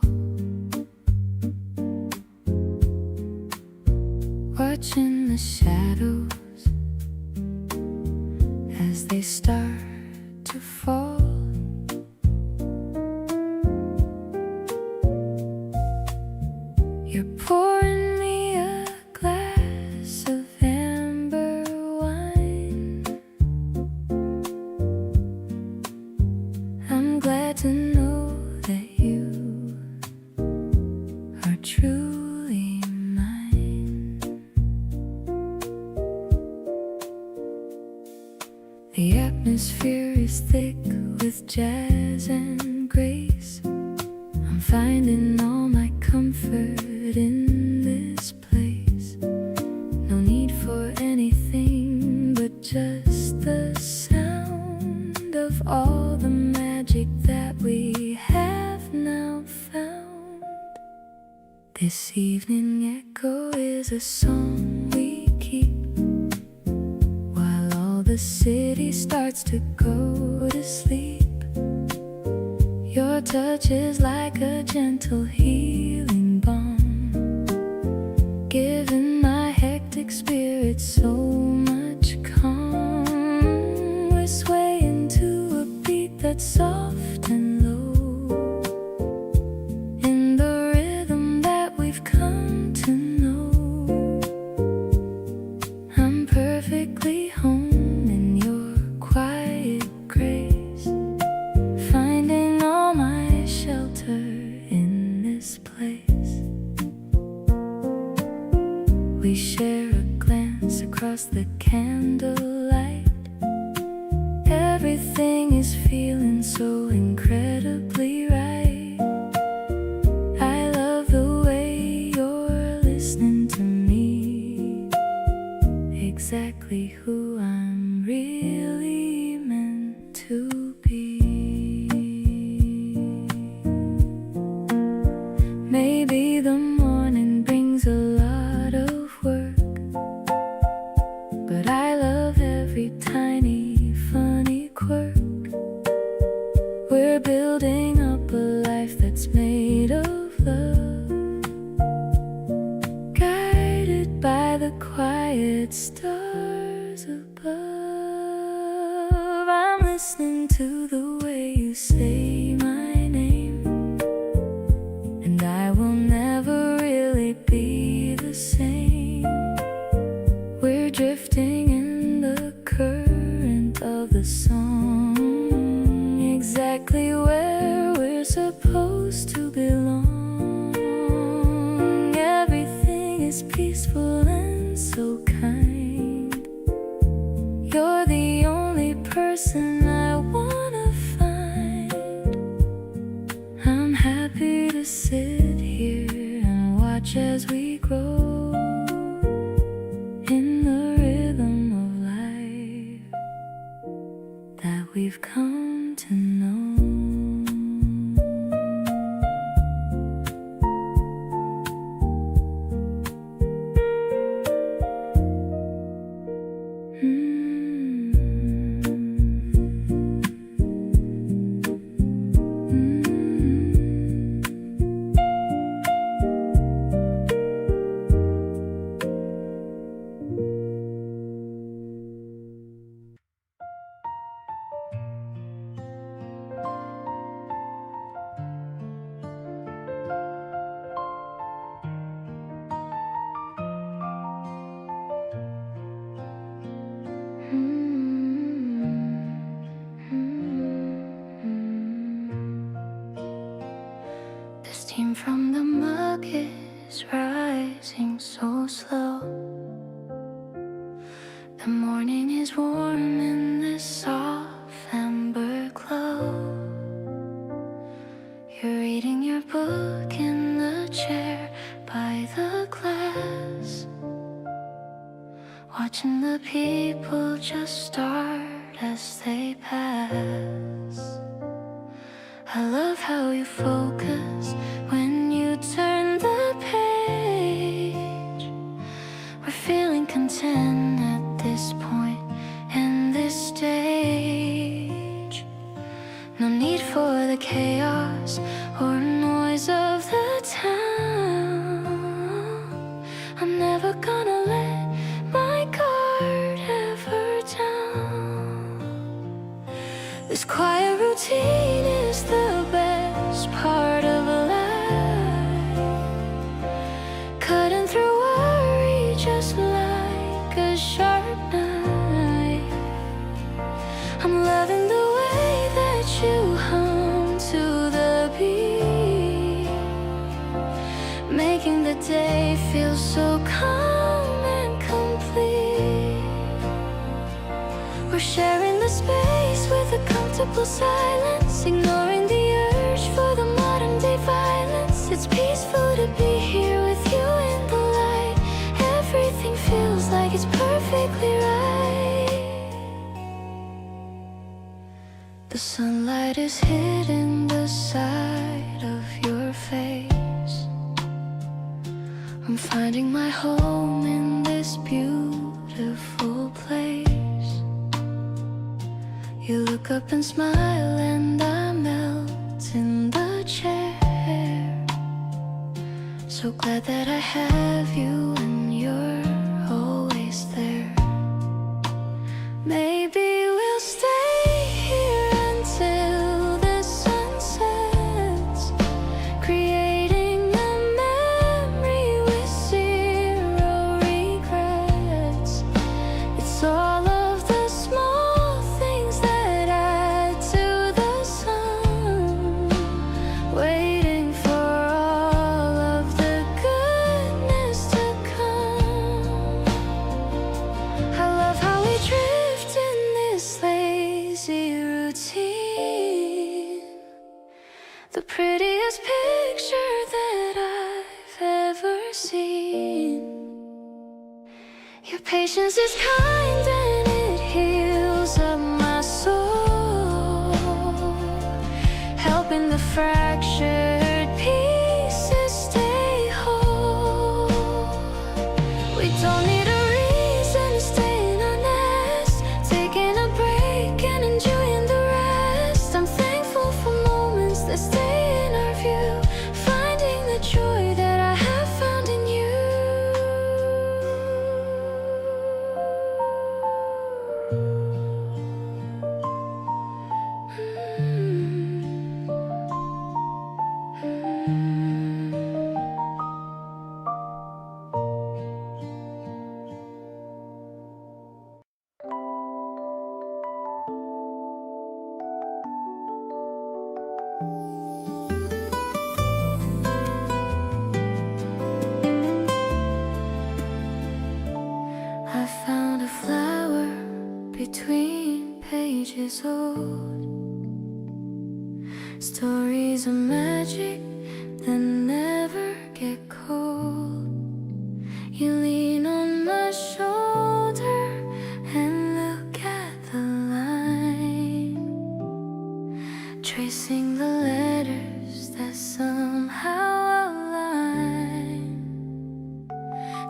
watching the shadows as they start to fall. You're pouring me a glass of amber wine. I'm glad to know that you are truly mine. The atmosphere is thick with jazz and grace. I'm finding all my comfort in this place. No need for anything but just the sound of all the magic that we have now found. This evening echo is a song we keep while all the city starts to go to sleep. Your touch is like a gentle healing balm, giving my hectic spirit so much calm. We're swaying to a beat that's soft and low, in the rhythm that we've come to know. I'm perfectly home in your quiet grace, finding all my shelter in this place. We share a glance across the candlelight. Everything is feeling so incredibly right. I love the way you're listening to me, exactly who I'm really meant to be. Maybe the morning brings a lot of work, but I love every tiny funny quirk. We're building up a life that's made of love, guided by the quiet stars above. I'm listening to the way you say my name, and I will never really be the same. We're drifting in the current of the song, exactly where we're supposed to belong. Everything is peaceful and so kind. You're the only person I wanna find. I'm happy to sit here and watch as we grow in the rhythm of life that we've come to know. stomach is rising so slow. The morning is warm in this soft amber glow. You're reading your book in the chair by the glass, watching the people just start as they pass. I love how you focus when you turn the page. We're feeling content at this point in this stage. No need for the chaos or noise of the town. I'm never gonna let my guard ever down. This quiet routine is the best part of life, cutting through worry just like a sharp knife. I'm loving the way that you hum to the beat, making the day feel so calm and complete. We're sharing the space with a comfortable silence, ignoring the urge for the modern day violence. It's peaceful to be here with you in the light. Everything feels like it's perfectly right. The sunlight is hitting the side of your face. I'm finding my home in this beautiful place. You look up and smile and I melt in the chair. So glad that I have you and you're always there. Maybe we'll stay here until the sun sets, creating a memory with zero regrets. It's all of the small things that add to the sun, waiting for all of the goodness to come. I love how we drift in this lazy routine, the prettiest picture that I've ever seen. Your patience is kind and it heals up my soul, helping the fractured pieces stay whole. We don't need a reason to stay in our nest, taking a break and enjoying the rest. I'm thankful for moments that stay in our view, finding the joy that I have found in you. I found a flower between pages old, stories of magic that never get cold. You lean on my shoulder and look at the line, tracing the letters that somehow align.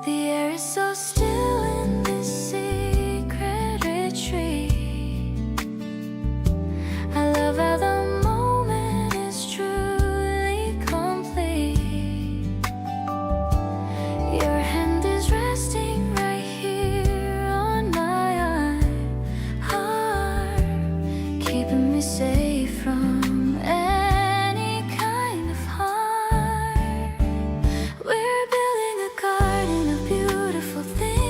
The air is so still in this secret retreat. I love how the moment is truly complete. Your hand is resting right here on my arm, keeping me safe from any kind of harm. We're building a garden of beautiful things.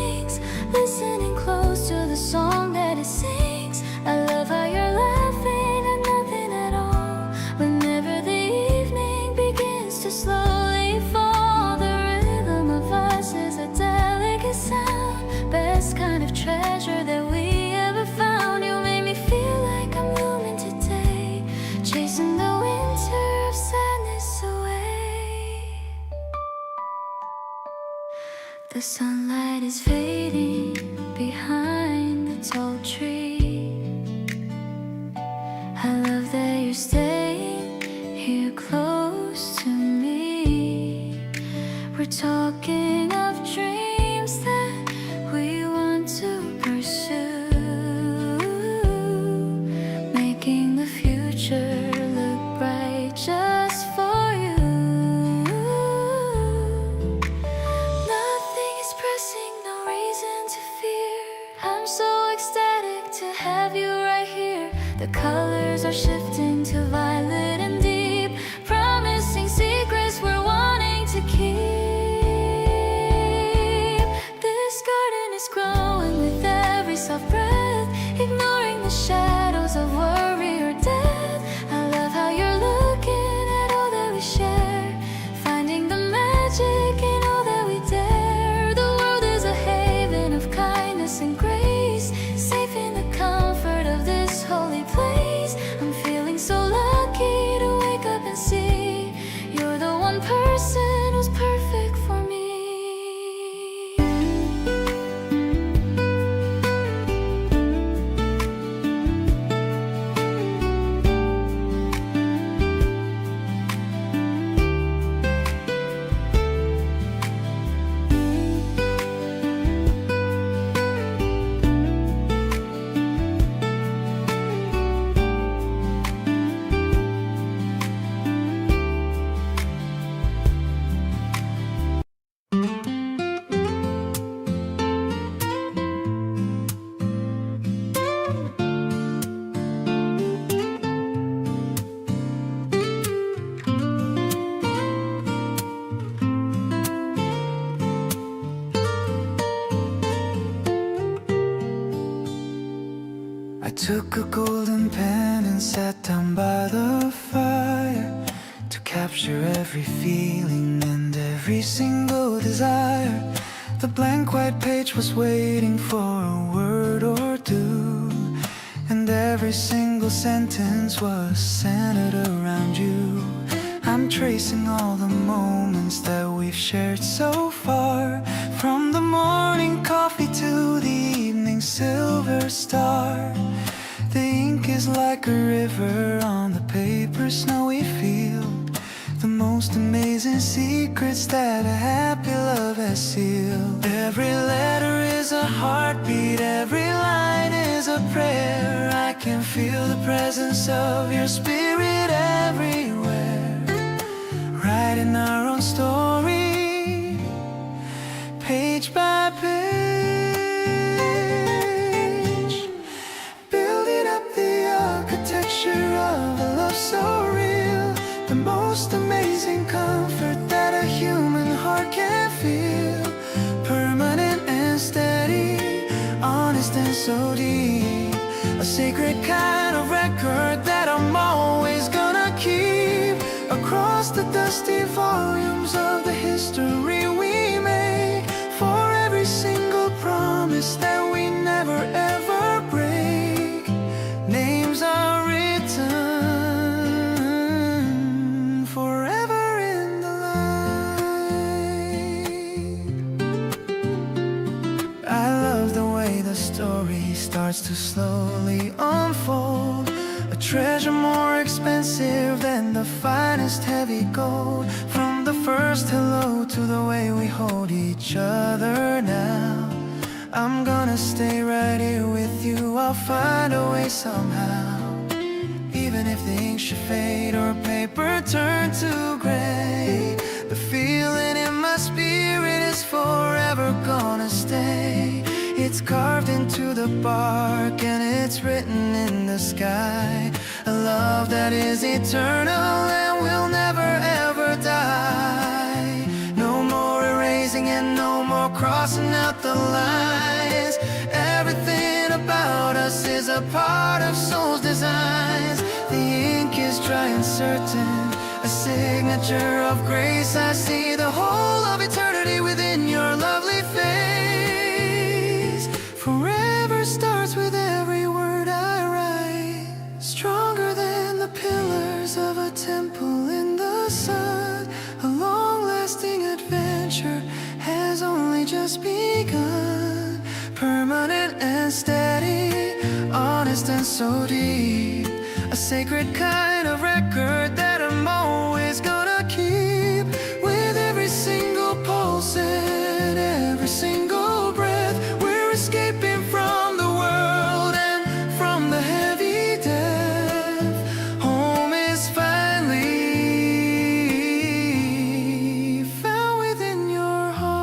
The sunlight is fading behind the tall tree. I love that you're staying here close to me. We're talking of dreams that we want to pursue, making the future look bright just for you. Nothing is pressing, no reason to fear. I'm so ecstatic to have you right here. The colors are shifting to violet and deep, promising secrets we're wanting to keep. This garden is growing with every soft breath, ignoring the shadows of worry or death. I love how you're looking at all that we share, finding the magic in all that we dare. The world is a haven of kindness and grace, safe in the comfort of this holy place. I'm feeling so lucky to wake up and see you're the one person who's perfect for me. I took a golden pen and sat down by the fire to capture every feeling and every single desire. The blank white page was waiting for a word or two, and every single sentence was centered around you. I'm tracing all the moments that we've shared so far, from the morning coffee to the evening silver star. The ink is like a river on the paper snowy field, the most amazing secrets that a happy love has sealed. Every letter is a heartbeat, every line is a prayer. I can feel the presence of your spirit everywhere, writing our own story, page by page, building up the architecture of a love so real, the most amazing comfort that a human heart can feel, permanent and steady, honest and so deep, a sacred kind of record that I'm always gonna keep, across the dusty volumes of the history we make, for every single promise that we never ever break. Names are written forever in the light. I love the way the story starts to slowly unfold, a treasure more expensive than the finest heavy gold. From the first hello to the way we hold each other now, I'm gonna stay right here with you. I'll find a way somehow, even if the ink should fade or paper turn to gray. The feeling in my spirit is forever gonna stay. It's carved into the bark and it's written in the sky, a love that is eternal and will never ever die. No more erasing and no more crossing out the lines. Everything about us is a part of soul's designs. The ink is dry and certain, a signature of grace. I see the whole of eternity within your lovely face. Forever starts with every word I write, stronger than the pillars of a temple in the sun. A long-lasting adventure has only just just begun. Permanent and steady, honest and so deep. A sacred kind of record that I'm always gonna keep. With every single pulse and every single breath, we're escaping from the world and from the heavy death. Home is finally found within your heart.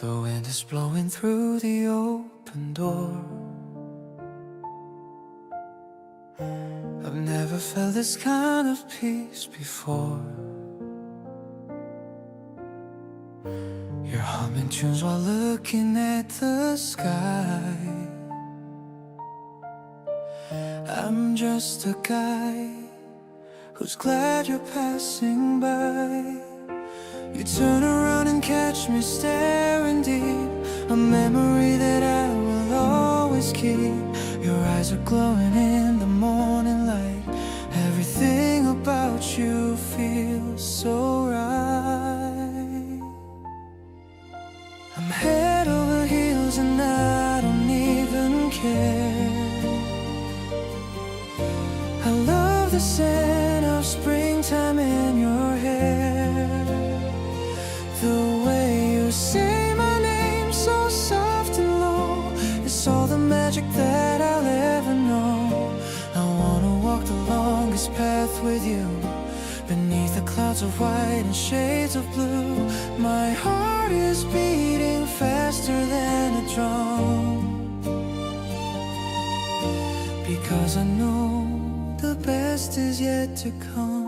The wind is blowing through the open door. I've never felt this kind of peace before. You're humming tunes while looking at the sky. I'm just a guy who's glad you're passing by. You turn around and catch me staring deep, a memory that I will always keep. Your eyes are glowing in the morning light. Everything about you feels so right. I'm head over heels and I don't even care. I love the scent of springtime in your hair. The way you say my name so soft and low, it's all the magic that I'll ever know. I wanna walk the longest path with you, beneath the clouds of white and shades of blue. My heart is beating faster than a drum, because I know the best is yet to come.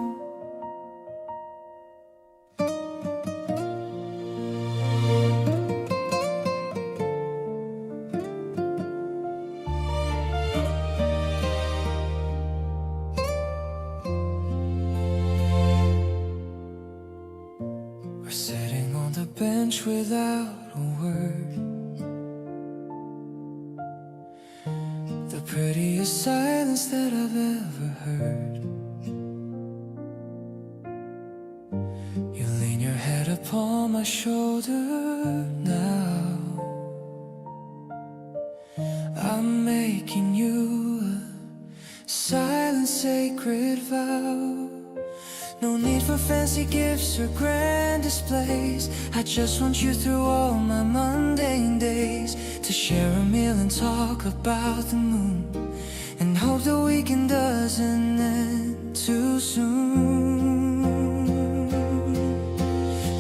Bench without a word, the prettiest silence that I've ever heard. You lean your head upon my shoulder now. I'm making you a silent sacred vow. No need for fancy gifts or grand displays. I just want you through all my mundane days, to share a meal and talk about the moon, and hope the weekend doesn't end too soon.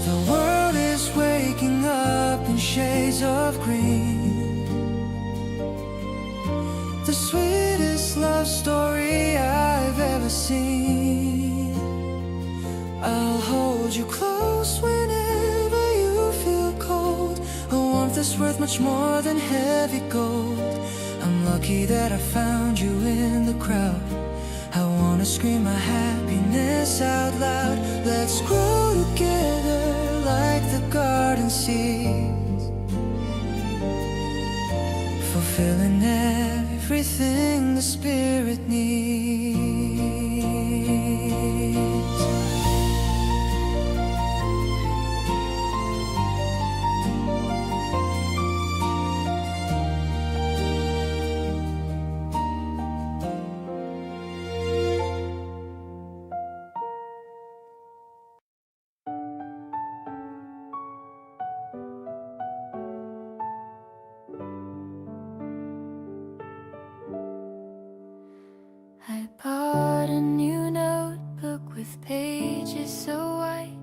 The world is waking up in shades of green, the sweetest love story I've ever seen. I'll hold you close whenever you feel cold, a warmth that's worth much more than heavy gold. I'm lucky that I found you in the crowd. I wanna scream my happiness out loud. Let's grow together like the garden seeds, fulfilling everything the spirit needs. I bought a new notebook with pages so white,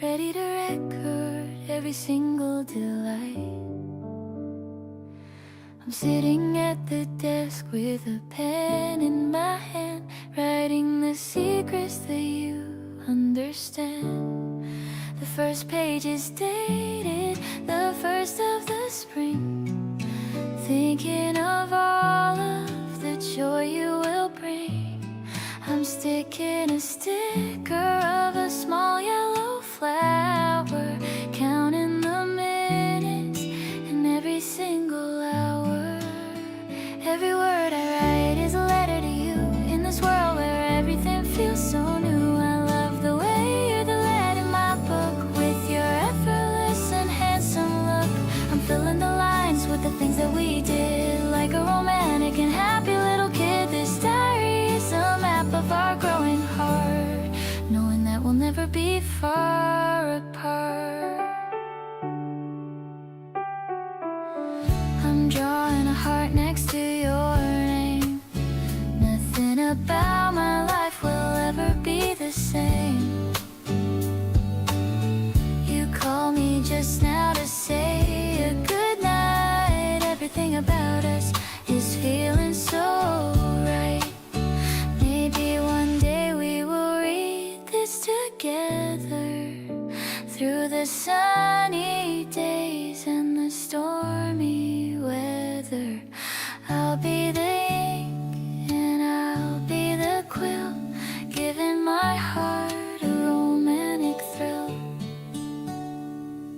ready to record every single delight. I'm sitting at the desk with a pen in my hand, writing the secrets that you understand. The first page is dated the first of the spring, thinking of all of the joy you will bring. I'm sticking a sticker of a small yellow flower, counting the minutes and every single hour. Every word I write is a letter to you, in this world where everything feels so new. I love the way you're the lad in my book, with your effortless and handsome look. I'm filling the lines with the things that we did, like a romantic and happy little kid. This diary is a map of our growing heart, knowing that we'll never be far apart. I'm drawing a heart next to your name. Nothing about my life will ever be the same. You called me just now to say a good night. Everything about us is feeling so right. Maybe one day we will read this together, through the sunny days and the stormy weather. I'll be the ink and I'll be the quill, giving my heart a romantic thrill.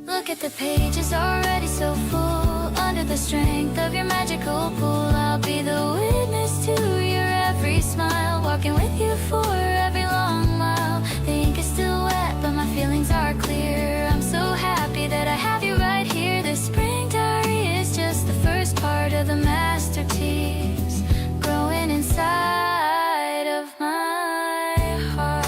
Look at the pages already so full, under the strength of your magical pull. I'll be the witness to your every smile, walking with you for every long mile. The ink is still wet, but my feelings are clear. I'm so happy that I have you right here. The spring diary is just the first part of the masterpiece, growing inside of my heart.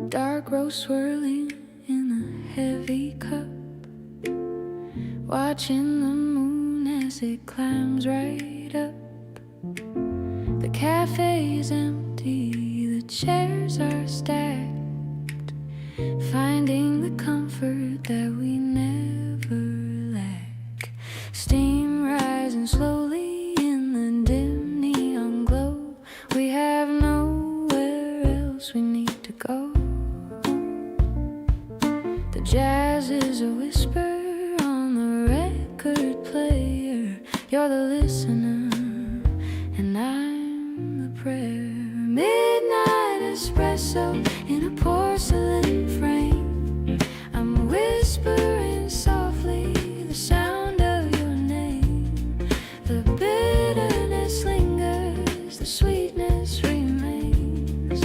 Dark rose swirling in a heavy cup, watching the moon as it climbs right up. The cafe is empty, the chairs are stacked, finding the comfort that we never lack. Steam rising slowly in the dim neon glow. We have nowhere else we need to go. The jazz is a whisper on the record player. You're the listener and I'm the prayer. Midnight espresso in a porcelain frame. I'm whispering softly the sound of your name. The bitterness lingers, the sweetness remains,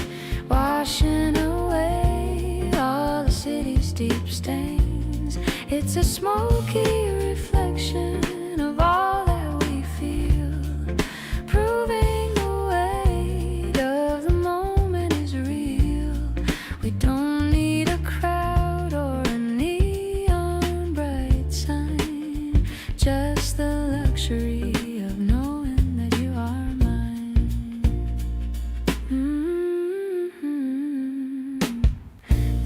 washing away all the city's deep stains. It's a smoky reflection of all that we feel, proving the weight of the moment is real. We don't need a crowd or a neon bright sign, just the luxury of knowing that you are mine.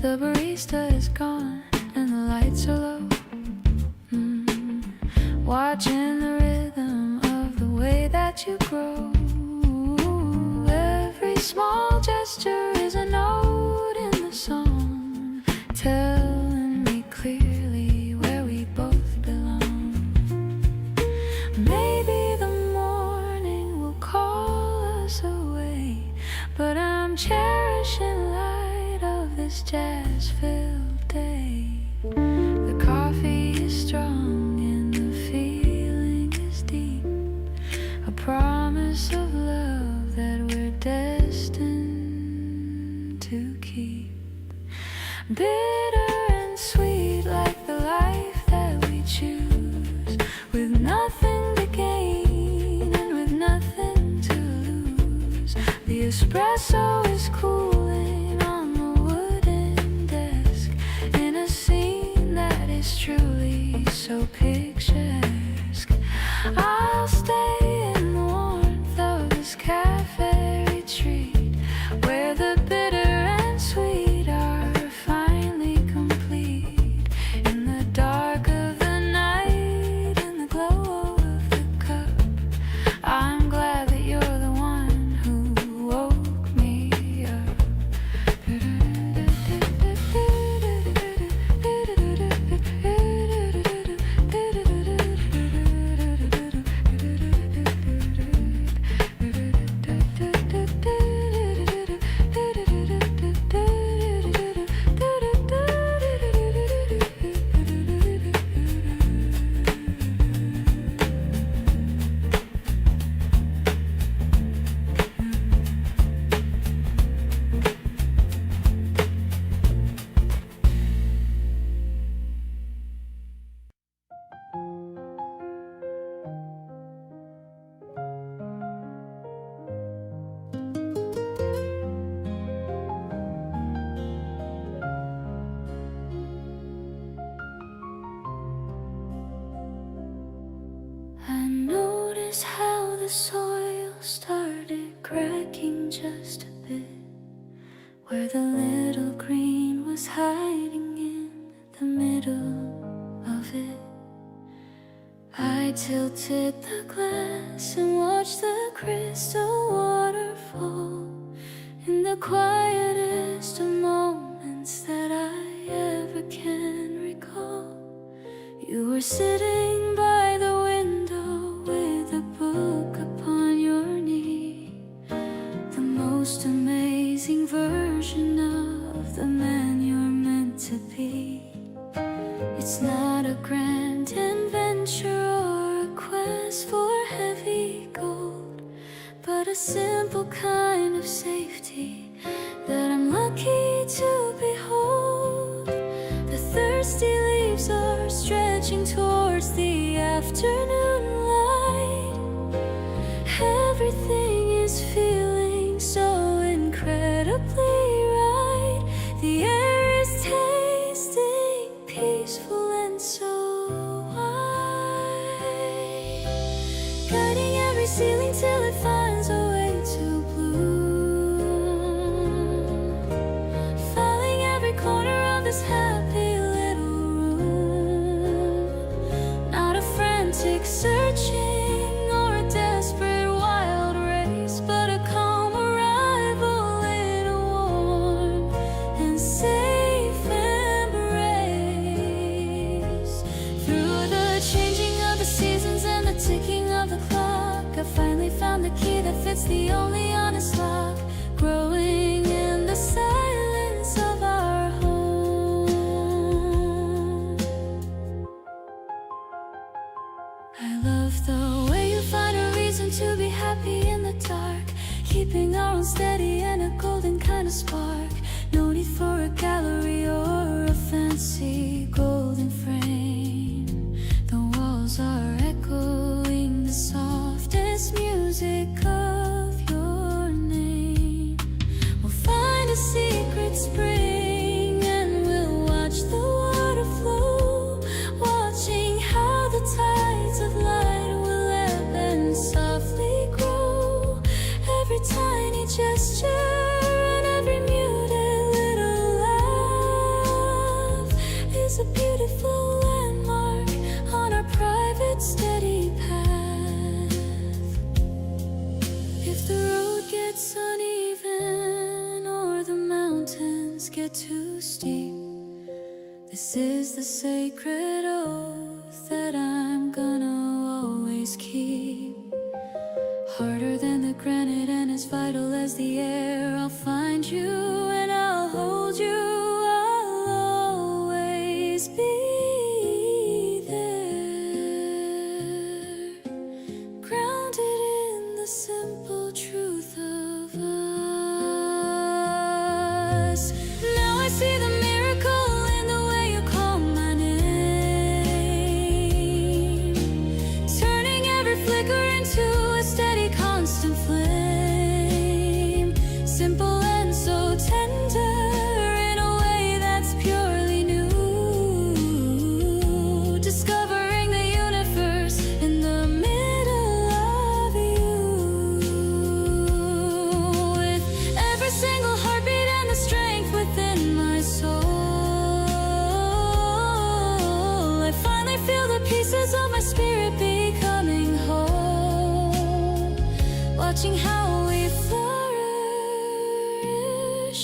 The barista is gone and the lights are low. Watching the rhythm of the way that you grow. Every small gesture is a note in the song, telling me clearly where we both belong. Maybe the morning will call us away, but I'm cherishing light of this jazz-filled day. The coffee is strong and the feeling is deep, a promise of love that we're destined espresso is cooling on the wooden desk in a scene that is truly so picturesque. I'll stay in the warmth of this cafe retreat where the bitter and sweet are finally complete. In the dark of the night, in the glow of the cup, I'm glad that you're the one who woke me up. I noticed how the soil started cracking just a bit, where the little green was hiding in the middle of it. I tilted the glass and watched the crystal waterfall in the quietest of moments that I ever can recall. You were sitting by the window with a book upon your knee, the most amazing version of the man you're meant to be. It's not a grand adventure or a quest for heavy gold, but a simple kind of safety that I'm lucky to behold. The thirsty leaves are stretching towards the afternoon light. Everything is feeling so incredibly right. The air is tasting peaceful and so wide, guiding every ceiling till it finds a way to bloom, filling every corner of this happy little room. Not a frantic searching or a desperate wild race, but a calm arrival in a warm and safe embrace. Through the changing of the seasons and the ticking of the clock, I finally found the key that fits the only honest lock, growing in the silence of our home. I love the way you find a reason to be happy in the dark, keeping our own steady and a golden kind of spark. No need for a gallery or a fancy golden frame. The walls are echoing the softest music of your name. We'll find a secret spring and we'll watch the water flow, watching how the tides of light will ebb and softly grow. Every tiny gesture and every muted little laugh is a beautiful landmark on our private steady path. If the road gets uneven or the mountains get too steep, this is the sacred oath that I'm gonna always keep. Harder than the granite and as vital as the air, I'll find you and I'll hold you. I'll always be there, grounded in the simple truth of us. Now I see the miracle in the way you call my name, turning every flicker into a steady constant flame. watching how we flourish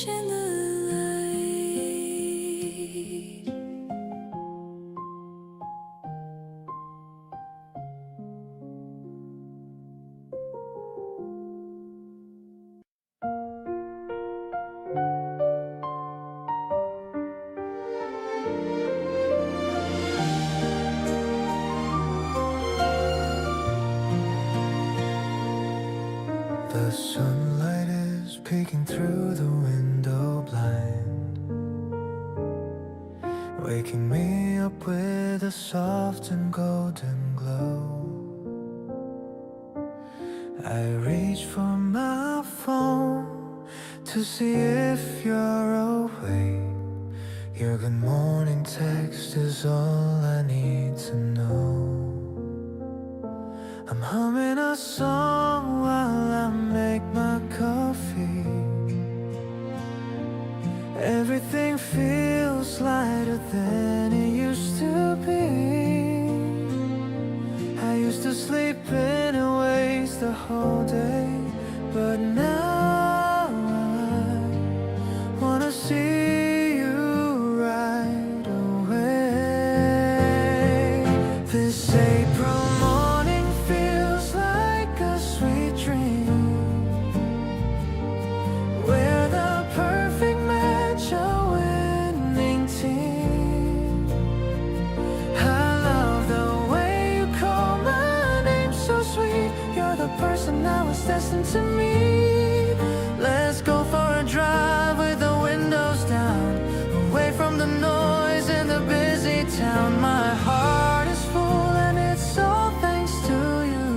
in the light. The sunlight is peeking through the window blind, waking me up with a soft and golden glow. I reach for my phone to see if you're awake. Your good morning text is all I need to know. I'm humming a song while I make my coffee. Everything feels lighter than it used to be. I used to sleep in and waste the whole day, but now I wanna see you right away. This April morning feels like a sweet dream. We're the perfect match, a winning team. I love the way you call my name so sweet. You're the person I was destined to meet. Let's go for a drive with the windows down, away from the noise in the busy town. My heart is full and it's all thanks to you.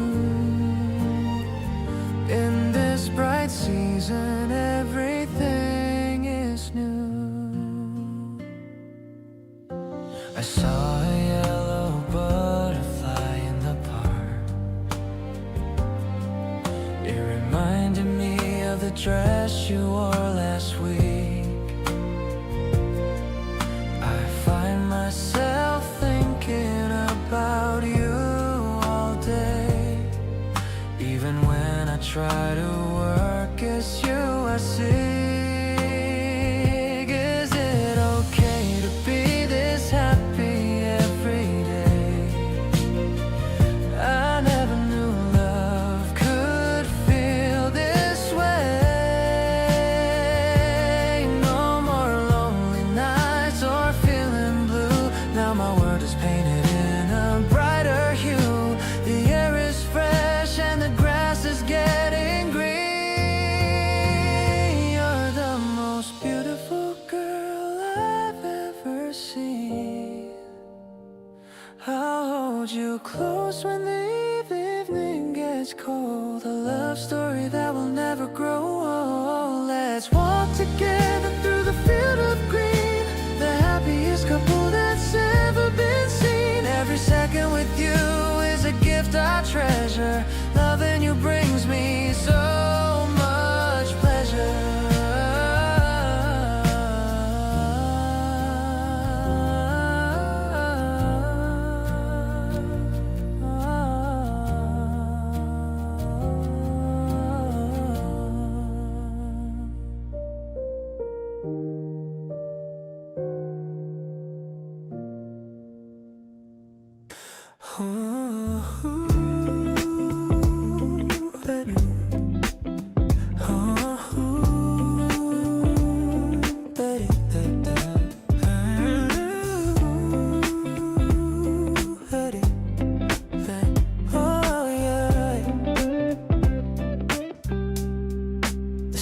In this bright season, everything is new. I saw a yellow butterfly in the park. It reminded me of the dress you wore last week. I find myself thinking about you all day. Even when I try to work as you, I see. Is it okay to be this happy every day? I never knew love could feel this way. No more lonely nights or feeling blue. Now my world is painted in a brighter hue. The air is fresh and the grass is getting green. You're the most beautiful girl I've ever seen. I'll hold you close when the evening gets cold. A love story that will never grow old. Let's walk together through the field of green. The happiest couple that's ever been seen. Every second with you is a gift I treasure. Loving you brings me so much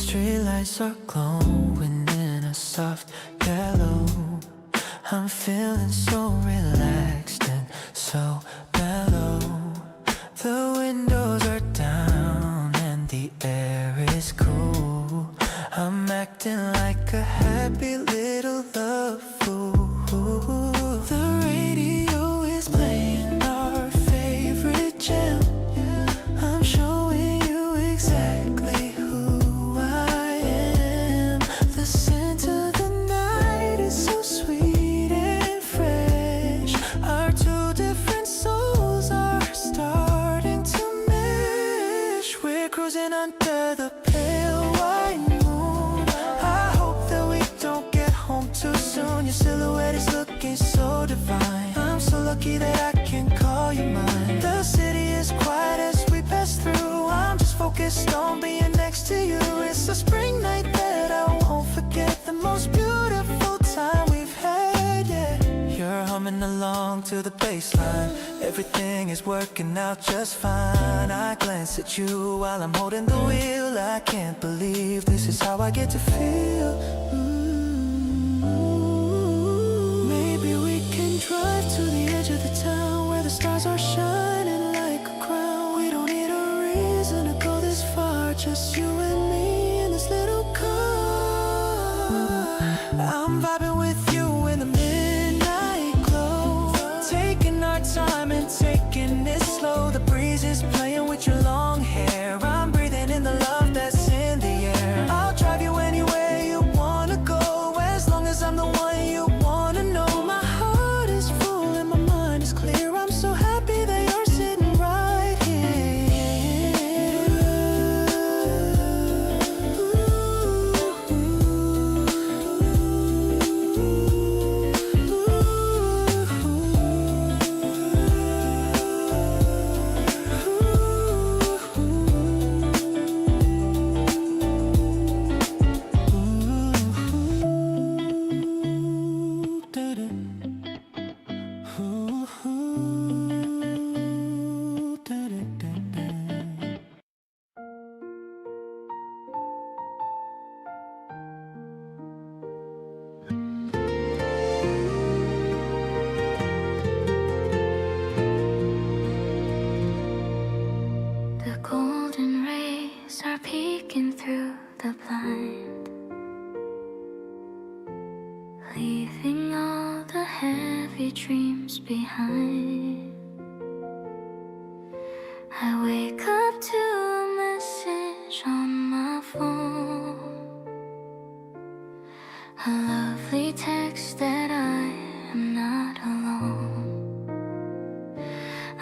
Streetlights are glowing in a soft yellow. I'm feeling so relaxed and so mellow. The windows are down and the air is cool. I'm acting like a happy little love fool. The radio is playing our favorite jam. I'm showing you exactly who I am. The scent of the night is so sweet and fresh. Our two different sides lucky that I can call you mine. The city is quiet as we pass through. I'm just focused on being next to you. It's a spring night that I won't forget. The most beautiful time we've had, yeah. You're humming along to the bass line. Everything is working out just fine. I glance at you while I'm holding the wheel. I can't believe this is how I get to feel. Maybe we can drive to the edge of the town where the stars are shining like a crown. We don't need a reason to go this far, just you and me in this little car. I'm vibing with you in the midnight glow, taking our time and taking it slow. The breeze is playing with your long hair. I'm breathing in the love that's in the air. I'll drive you anywhere you wanna go, as long as I'm the one you wanna know. My heart is full and my mind is clear. I'm so happy that you're sitting right The golden rays are peeking through the blind, leaving all the heavy dreams behind. I wake up to a message on my phone, a lovely text that I am not alone.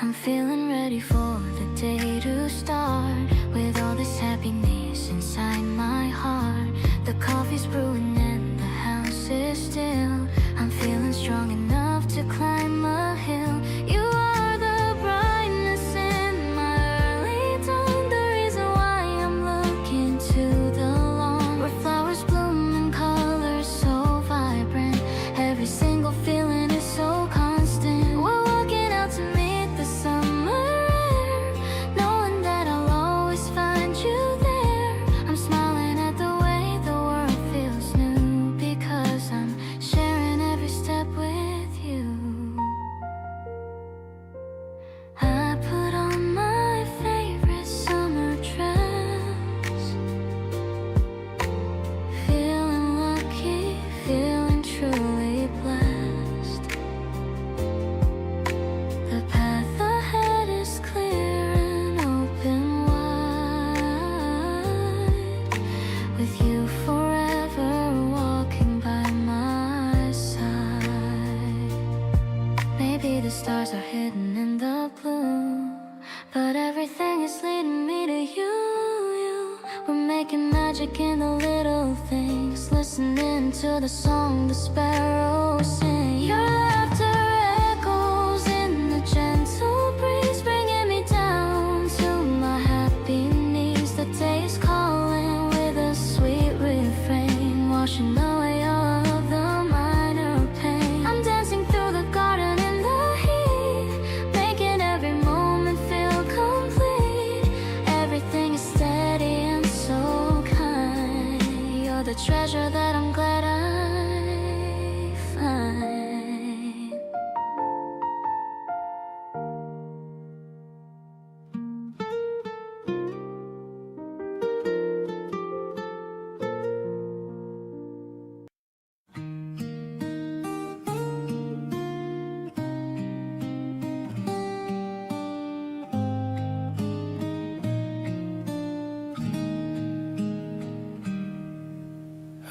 I'm feeling ready for the day to start, with all this happiness inside my heart. The coffee's brewing and the house is still. I'm feeling strong enough to climb a hill. You are the brightness in my early dawn, the reason why I'm looking to the lawn, where flowers bloom in colors so vibrant. Every single feeling is so constant. We're walking out to meet the summer air, knowing that I'll always find you there. I'm smiling at the way the world feels new, because I'm sharing every step with you. I put on my favorite summer dress, feeling lucky, feeling truly blessed. The path ahead is clear and open wide, with you forever walking by my side. Maybe the stars are hidden in the blue, but everything is leading me to you. We're making magic in the little things, listening to the song the sparrows sing. Your laughter echoes in the gentle breeze, bringing me down to my happy knees. The day is calling with a sweet refrain, washing away all of the minor pain. I'm dancing through the garden in the heat, making every moment feel complete. Everything is steady and so kind. You're the treasure that I'm glad I find.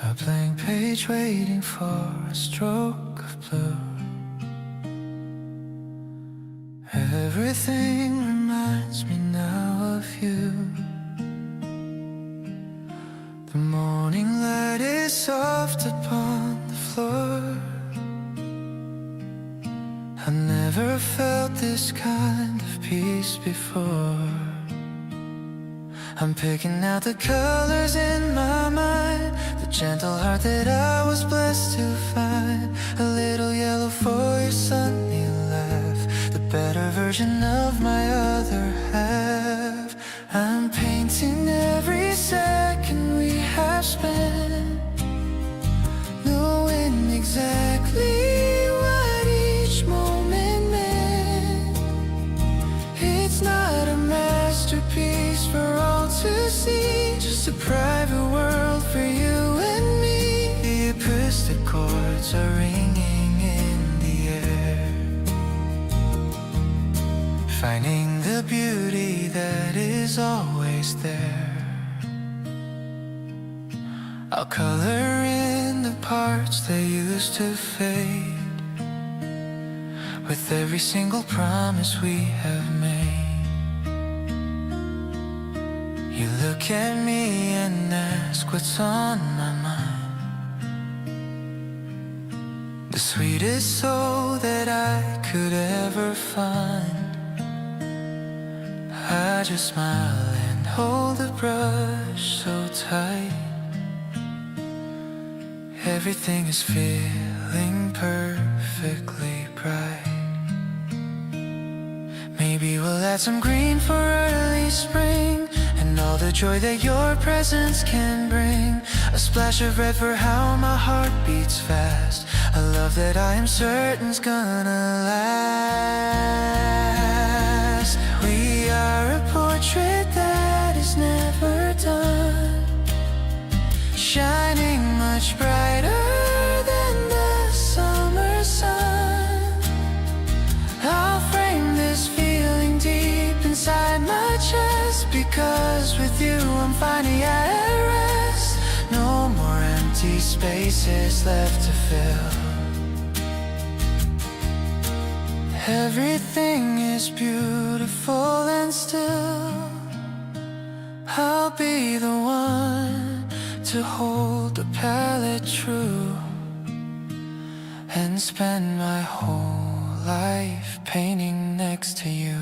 A blank page waiting for a stroke of blue. Everything reminds me now of you. The morning light is soft upon the floor. I never never felt this kind of peace before. I'm picking out the colors in my mind, the gentle heart that I was blessed to find. A little yellow for your sunny laugh, the better version of my other half. I'm painting every second we have spent, knowing exactly what each moment meant. It's not a masterpiece for all to see, just a private world for you and me. The acoustic chords are ringing in the air, finding the beauty that is always there. I'll color in the parts that used to fade, with every single promise we have made. You look at me and ask what's on my mind. The sweetest soul that I could ever find. I just smile and hold the brush so tight. Everything is feeling perfectly bright. Maybe we'll add some green for early spring, and all the joy that your presence can bring. A splash of red for how my heart beats fast. A love that I am certain's gonna last. We are a portrait that is never done, shining much brighter than the summer sun. I'll frame this feeling deep inside my chest, because with you I'm finally at rest. No more empty spaces left to fill. Everything is beautiful and still. I'll be the one to hold the palette true, and spend my whole life painting next to you.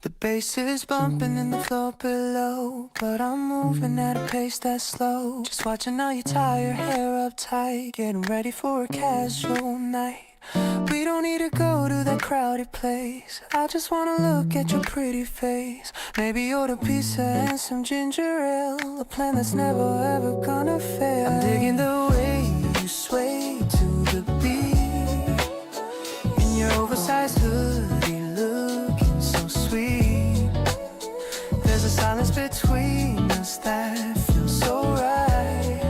The bass is bumping in the floor below, but I'm moving at a pace that's slow. Just watching how you tie your hair up tight, getting ready for a casual night. We don't need to go to that crowded place, I just wanna look at your pretty face. Maybe order pizza and some ginger ale, a plan that's never ever gonna fail. I'm digging the way you sway to the beat, in your oversized hoodie looking so sweet. There's a silence between us that feels so right,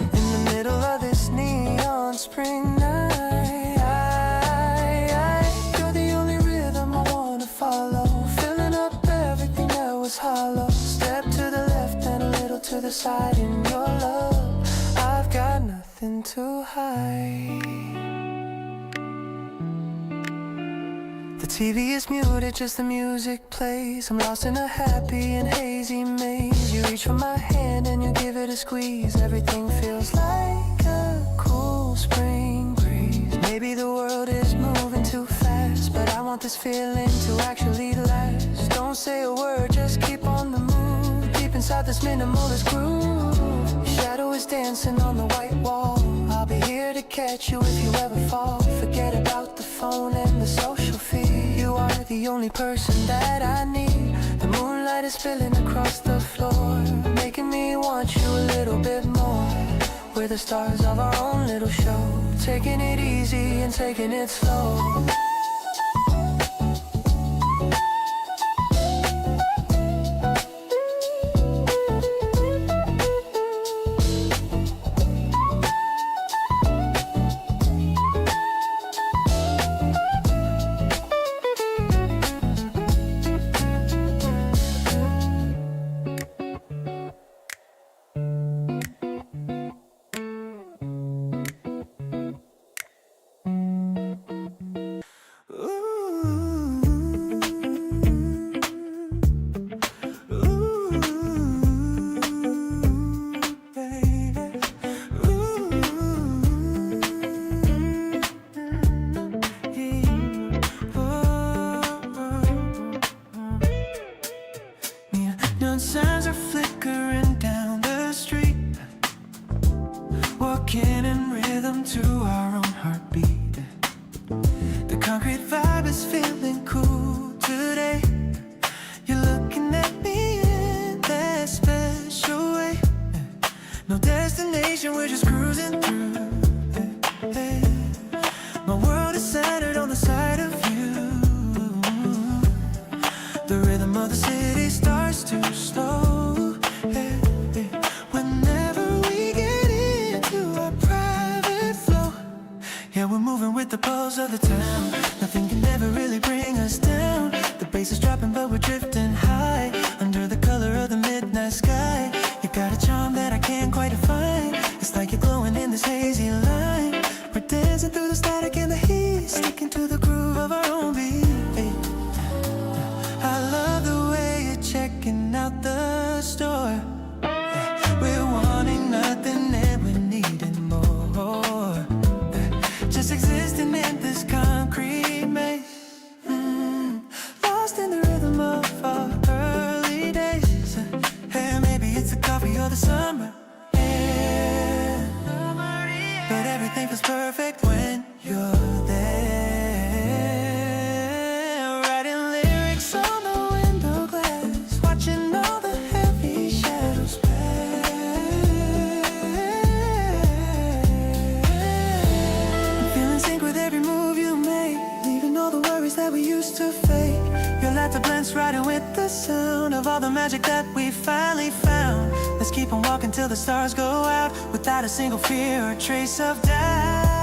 in the middle of this neon spring night. You're the only rhythm I wanna follow, filling up everything that was hollow. Step to the left and a little to the side in your love. I've got nothing to hide. The TV is muted, just the music plays. I'm lost in a happy and hazy maze. You reach for my hand and you give it a squeeze. Everything feels like a cool spring breeze. Maybe the world is moving too fast, but I want this feeling to actually last. Don't say a word, just keep on the move, deep inside this minimalist groove. Shadow is dancing on the white wall. I'll be here to catch you if you ever fall. Forget about the phone and the social feed. You are the only person that I need. The moonlight is spilling across the floor, making me want you a little bit more. We're the stars of our own little show, taking it easy and taking it slow. walking in rhythm to our own heartbeat. The concrete vibe is feeling cool today. You're looking at me in that special way. No destination, we're just cruising through. My world is centered on the sight of you. The rhythm of the city starts to slow. Whenever we get into our private flow, yeah, we're moving with the pulse of the town. Nothing can ever really bring us down. The bass is dropping but we're drifting high under the color of the midnight sky. You got a charm that I can't quite define. It's like you're glowing in this hazy line. We're dancing through the static and the heat, sticking to the groove of our own beat. I love the way you're checking out the store. We're wanting nothing and we're needing more. Just existing in this concrete maze. Lost in the rhythm of our early days. Hey, maybe it's the coffee or the summer. Yeah. But everything feels perfect when you're there. Writing lyrics on the window glass, watching all the heavy shadows pass. Feeling sync with every move you make, leaving all the worries that we used to fake. Your laughter blends right in with the sound of all the magic that we finally found. Let's keep on walking till the stars go out, without a single fear or trace of doubt.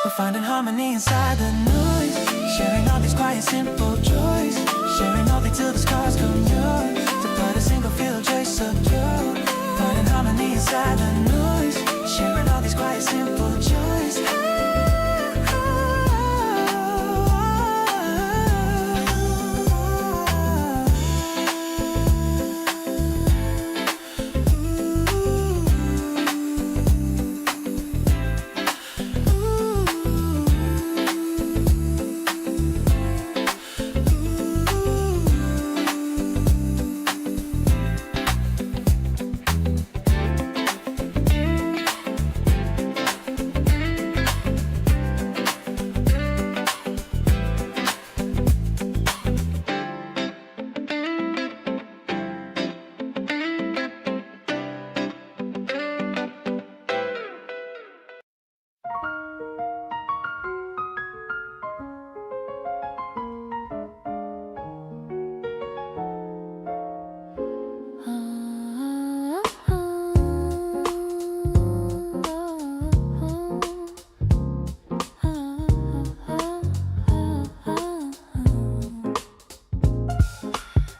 We're finding harmony inside the noise, sharing all these quiet, simple joys, sharing all day till the scars come yours, to put a single feel trace of joy. Finding harmony inside the noise, sharing all these quiet, simple joys.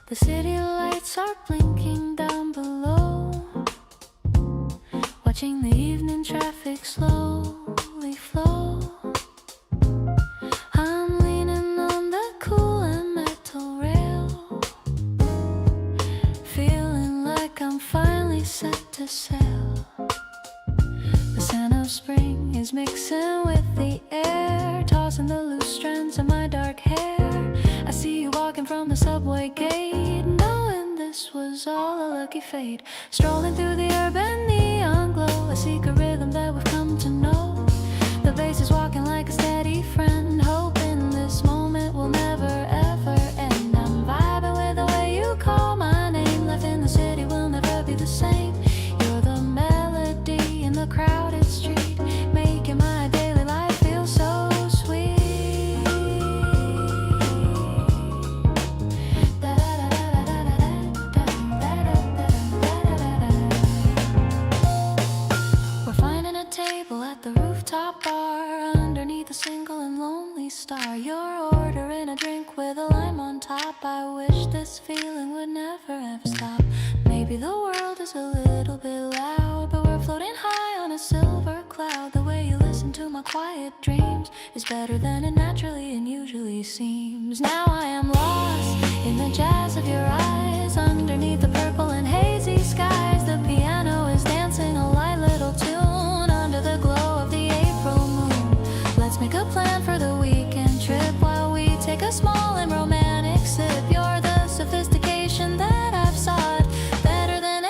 The city lights are blinking down below, watching the evening traffic slowly flow. I'm leaning on the cool and metal rail, feeling like I'm finally set to sail. The scent of spring is mixing with the air, tossing the loose strands of my dark hair. I see you walking from the subway gate, knowing this was all a lucky fate. Strolling through the urban neon glow, a secret rhythm that we've come to know. The bass is walking like a steady friend, hoping this moment will never ever end. I'm vibing with the way you call my name, life in the city will never be the same. You're the melody in the crowded street, making my daily life feel so sweet. We're finding a table at the rooftop bar, underneath a single and lonely star. You're ordering a drink with a lime on top. I wish this feeling would never ever stop. Maybe the world is a little bit loud, but we're floating high on a silver cloud. The way you listen to my quiet dreams is better than it naturally and usually seems. Now I am lost in the jazz of your eyes, underneath the purple and hazy skies. The piano is dancing a light little tune under the glow of the April moon. Let's make a plan for the weekend trip while we take a small and romantic sip. You're the sophistication that I've sought, better than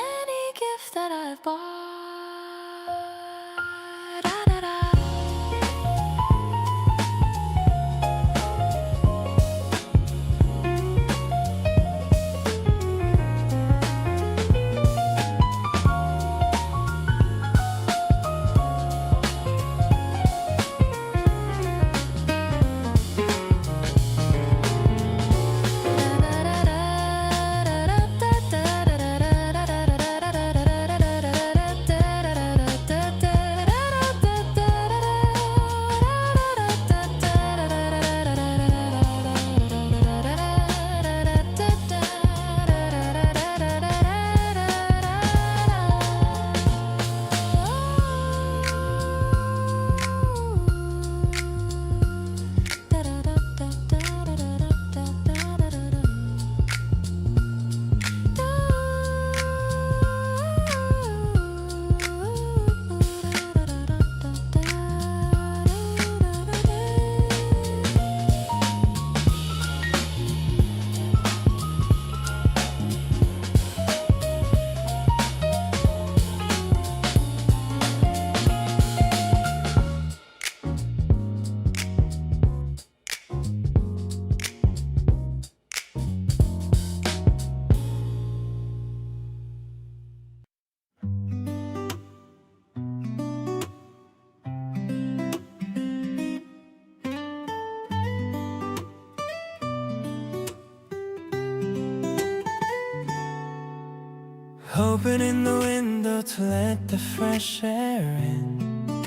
Opening the window to let the fresh air in.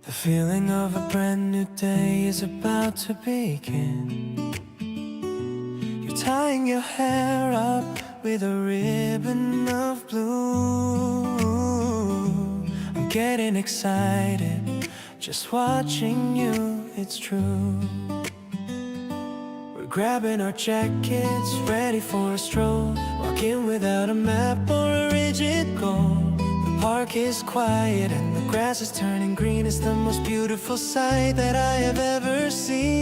The feeling of a brand new day is about to begin. You're tying your hair up with a ribbon of blue. I'm getting excited just watching you, it's true. We're grabbing our jackets, ready for a stroll, walking without a map or a rigid goal. The park is quiet and the grass is turning green. It's the most beautiful sight that I have ever seen.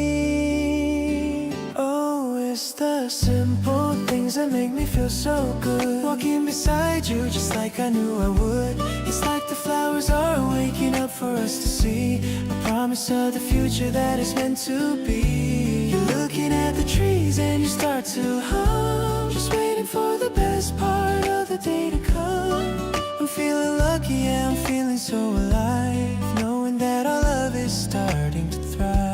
Oh, it's the simple things that make me feel so good. Walking beside you just like I knew I would. It's like the flowers are waking up for us to see. A promise of the future that is meant to be. You're looking at the trees and you start to hum, just waiting for the best part of the day to come. I'm feeling lucky, yeah, I'm feeling so alive, knowing that our love is starting to thrive.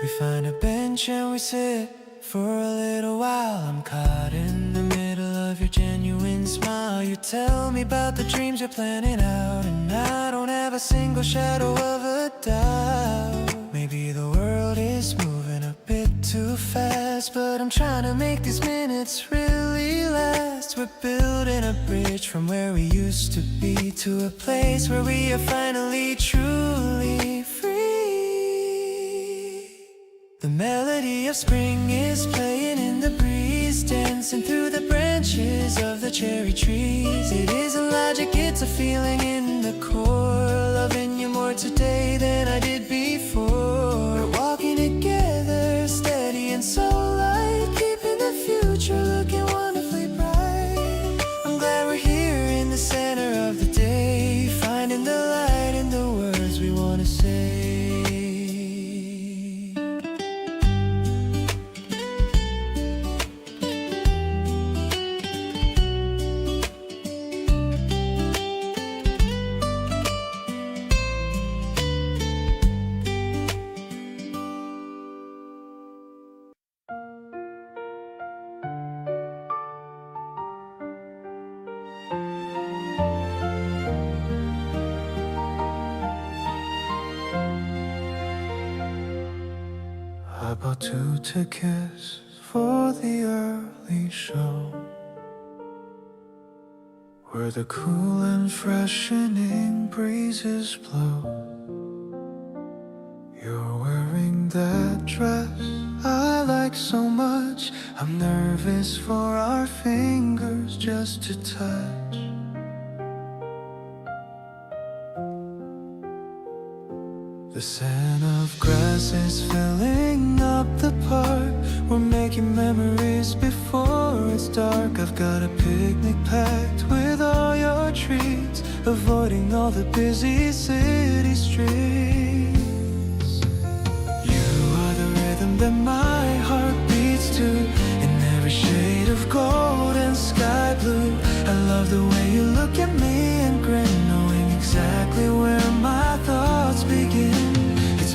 We find a bench and we sit for a little while. I'm caught in the middle of your genuine smile. You tell me about the dreams you're planning out, and I don't have a single shadow of a doubt. Maybe the world is moving a bit too fast, but I'm trying to make these minutes really last. We're building a bridge from where we used to be to a place where we are finally truly free. The melody of spring is playing in the breeze, dancing through the branches of the cherry trees. It isn't logic, it's a feeling in the core, loving you more today than I did before. We're walking together, steady and so light, keeping the future looking wonderfully bright. I'm glad we're here in the center of the day, finding the light in the words we want to say. I bought 2 tickets for the early show, where the cool and freshening breezes blow. You're wearing that dress I like so much. I'm nervous for our fingers just to touch. The scent of grass is filling up the park. We're making memories before it's dark. I've got a picnic packed with all your treats, avoiding all the busy city streets. You are the rhythm that my heart beats to, in every shade of gold and sky blue. I love the way you look at me and grin, knowing exactly where my thoughts begin.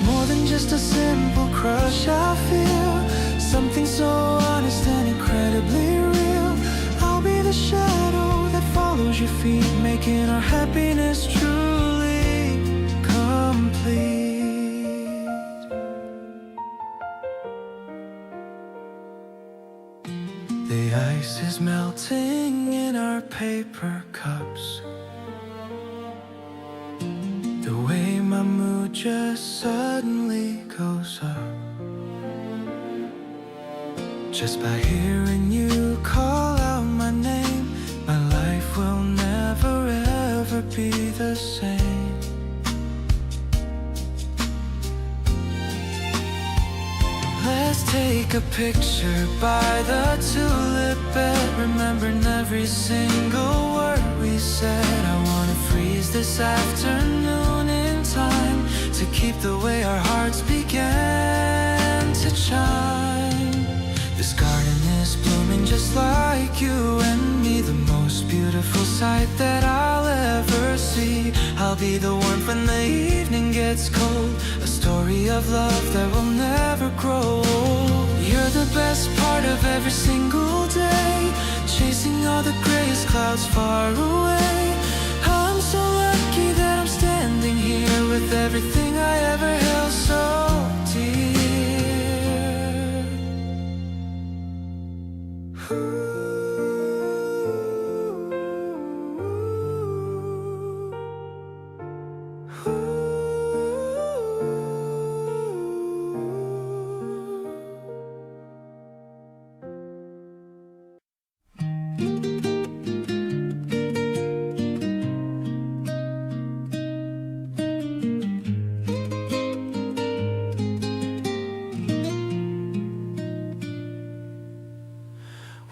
More than just a simple crush, I feel something so honest and incredibly real. I'll be the shadow that follows your feet, making our happiness truly complete. The ice is melting in our paper cups. The way my mood just suddenly goes up, just by hearing you call out my name. My life will never ever be the same. Let's take a picture by the tulip bed, remembering every single word we said. I wanna freeze this afternoon in time to keep the way our hearts began to chime. This garden is blooming just like you and me, the most beautiful sight that I'll ever see. I'll be the warmth when the evening gets cold, a story of love that will never grow old. You're the best part of every single day, chasing all the grayest clouds far away. I'm so lucky that I'm standing here with everything I ever held so dear.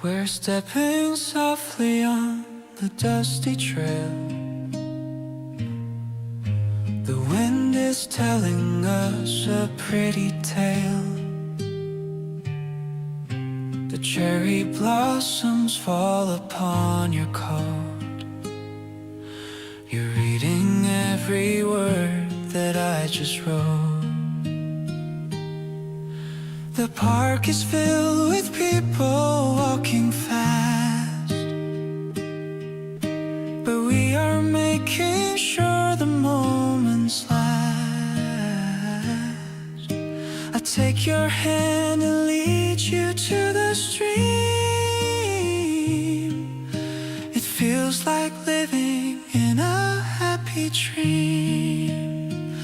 We're stepping softly on the dusty trail. The wind is telling us a pretty tale. The cherry blossoms fall upon your coat. You're reading every word that I just wrote. The park is filled with people walking fast, but we are making sure the moments last. I take your hand and lead you to the stream. It feels like living in a happy dream.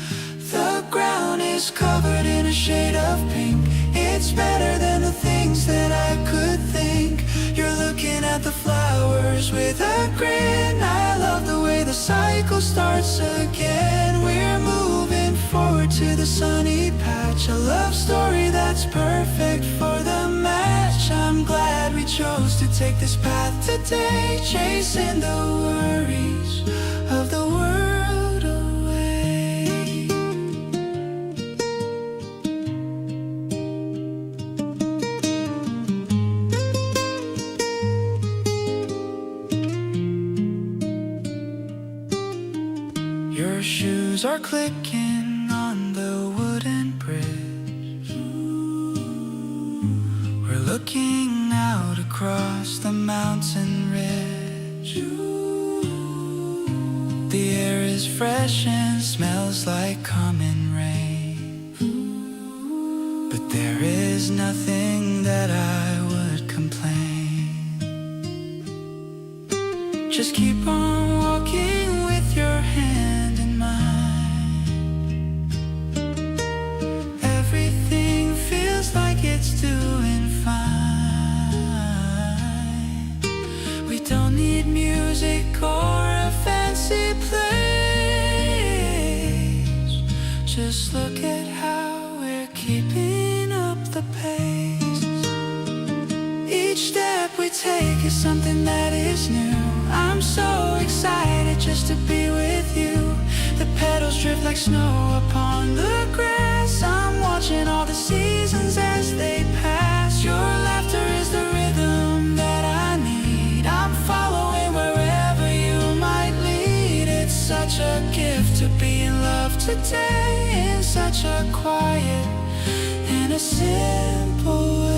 The ground is covered in a shade of pink. It's better than the things that I could think. You're looking at the flowers with a grin. I love the way the cycle starts again. We're moving forward to the sunny patch, a love story that's perfect for the match. I'm glad we chose to take this path today, chasing the worries of the world away. Your shoes are clicking on the wooden bridge. We're looking out across the mountain ridge. The air is fresh and smells like coming rain. But there is nothing that I would complain. Just keep on walking with your hand in mine. Everything feels like it's doing fine. We don't need music or a fancy place. Just look at how we're keeping up the pace. Each step we take is something that is new. I'm so excited just to be with you. The petals drift like snow upon the grass. I'm watching all the seasons as they pass. Your laughter is the rhythm that I need. I'm following wherever you might lead. It's such a gift to be in love today, in such a quiet and a simple way.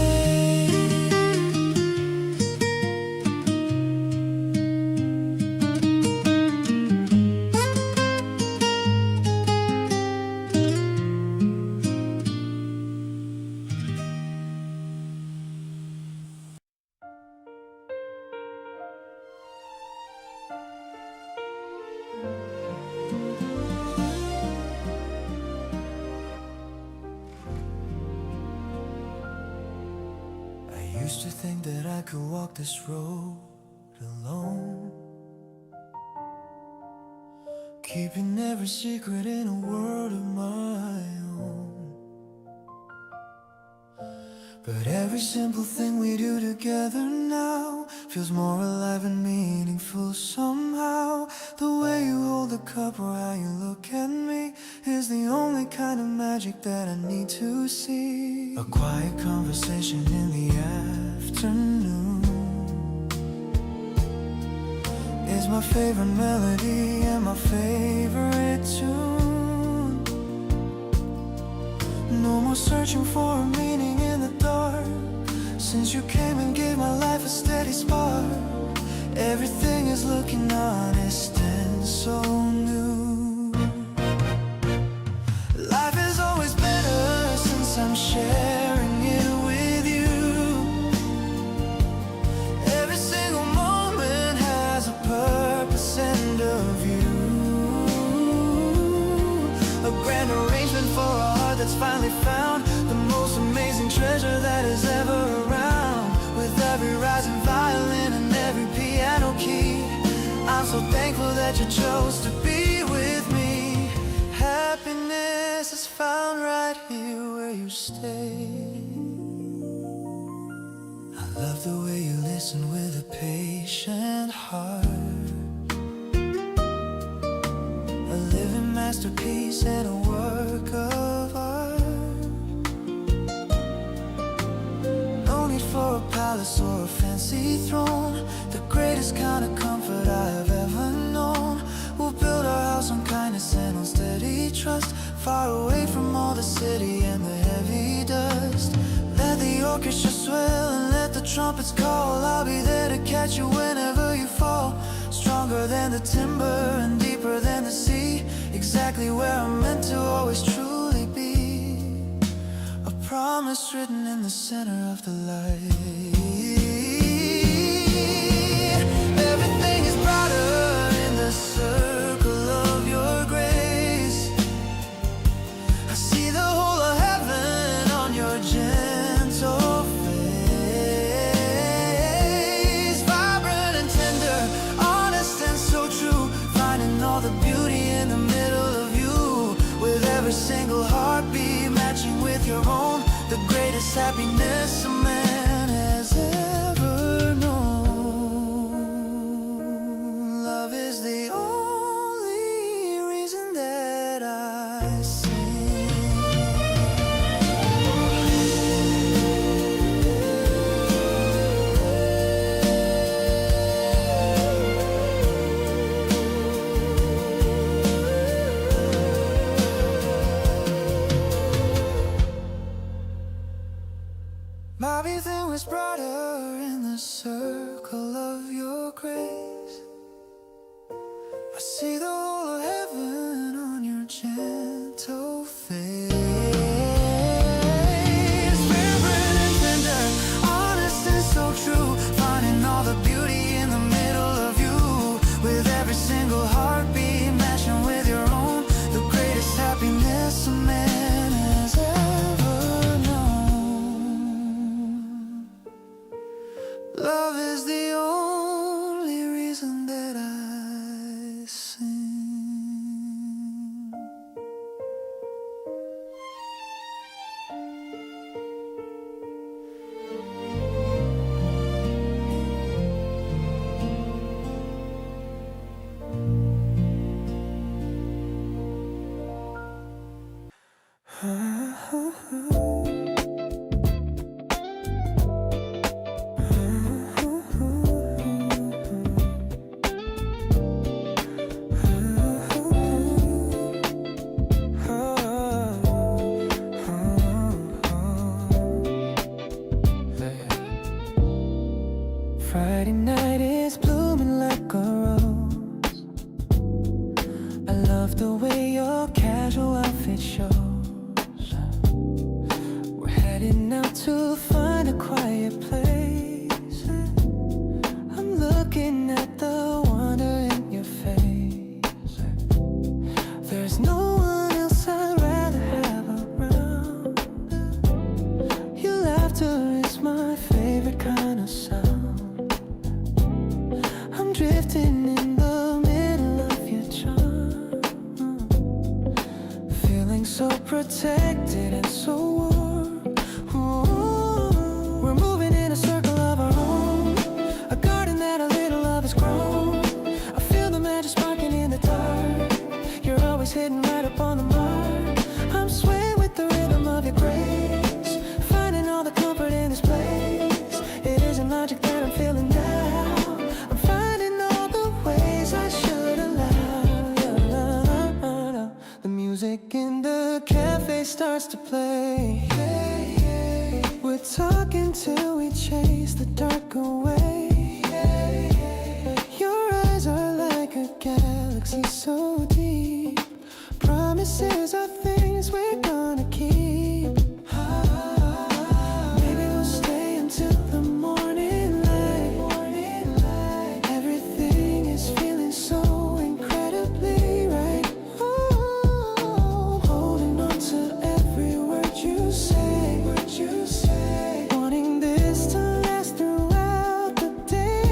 Used to think that I could walk this road alone, keeping every secret in a world of my own. But every simple thing we do together now feels more alive and meaningful somehow. The way you hold the cup or how you look at me is the only kind of magic that I need to see. A quiet conversation in the afternoon, is my favorite melody and my favorite tune. No more searching for a meaning in the dark. Since you came and gave my life a steady spark, everything is looking honest and so new. Life is always better since I'm sharing it with you. Every single moment has a purpose and a view. A grand arrangement for a heart that's finally found the most amazing treasure that is ever around. With every rising violin and every piano key, I'm so thankful that you chose to be with me. Happiness is found right here where you stay. I love the way you listen with a patient heart. A living masterpiece and a work of art. No need for a palace or a fancy throne. The greatest kind of comfort I've ever known. We'll build our house on kindness and on steady trust, far away from all the city and the heavy dust. Let the orchestra swell and let the trumpets call. I'll be there to catch you whenever you fall. Stronger than the timber and deeper than the sea. Exactly where I'm meant to always truly be. A promise written in the center of the light. Everything is brighter in the circle of your grace. I see the whole of heaven on your gentle face. Vibrant and tender, honest and so true. Finding all the beauty in the middle of you. With every single heartbeat matching with your own. The greatest happiness a man has ever known. Love is the only reason that I sing. Everything was brighter in the circle of your grace. I see the whole of heaven on your gentle face. Vibrant and tender, honest and so true. Finding all the beauty in the middle of you. With every single heartbeat matching with your own. The greatest happiness a man has ever known. Love is the only reason that I sing. Friday night is blooming like a rose. I love the way your casual outfit shows. We're heading out to find a quiet place. I'm looking at the wonder in your face. There's no one else I'd rather have around. Your laughter is my favorite kind of sound. I'm drifting in the middle of your charm, feeling so protected and so warm. Ooh, we're moving in a circle of our own, a garden that a little love has grown. I feel the magic sparking in the dark. You're always hitting right up on the mark. I'm swaying with the rhythm of your grace, finding all the comfort in this place. It isn't logic that I'm feeling now. I'm finding all the ways cards to play. We're talking till we chase the dark away. Your eyes are like a galaxy so deep. Promises are things we're gonna keep. Maybe we'll stay until the morning light. Everything is feeling so incredibly right. Ooh, holding on to every word you say. Wanting this to last throughout the day.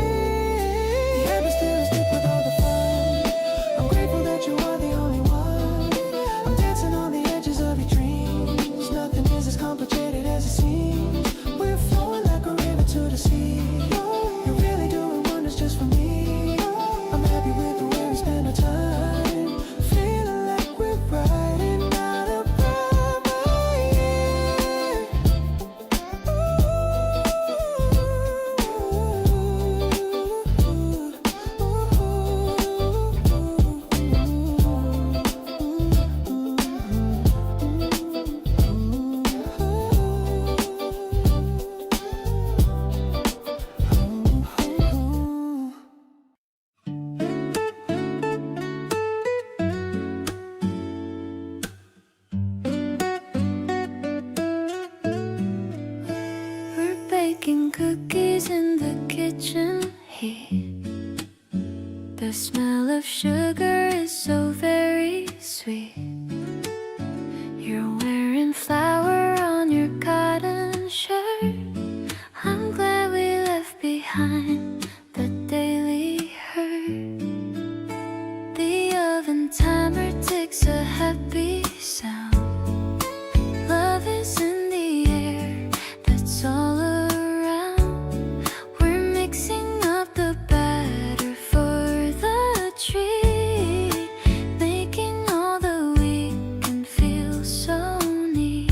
The atmosphere is deep with all the fun. I'm grateful that you are the only one. I'm dancing on the edges of your dreams. Nothing is as complicated as it seems. We're flowing like a river to the sea. You're really doing wonders just for me. I'm happy with the way we spend our time. Feeling like we're riding out a We're baking cookies in the kitchen heat. The smell of sugar is so very sweet. You're wearing flour on your cotton shirt. I'm glad we left behind the daily hurt. The oven timer ticks a happy sound. Love is in the air, that's all around. We're mixing up the batter for the treat, making all the week can feel so neat.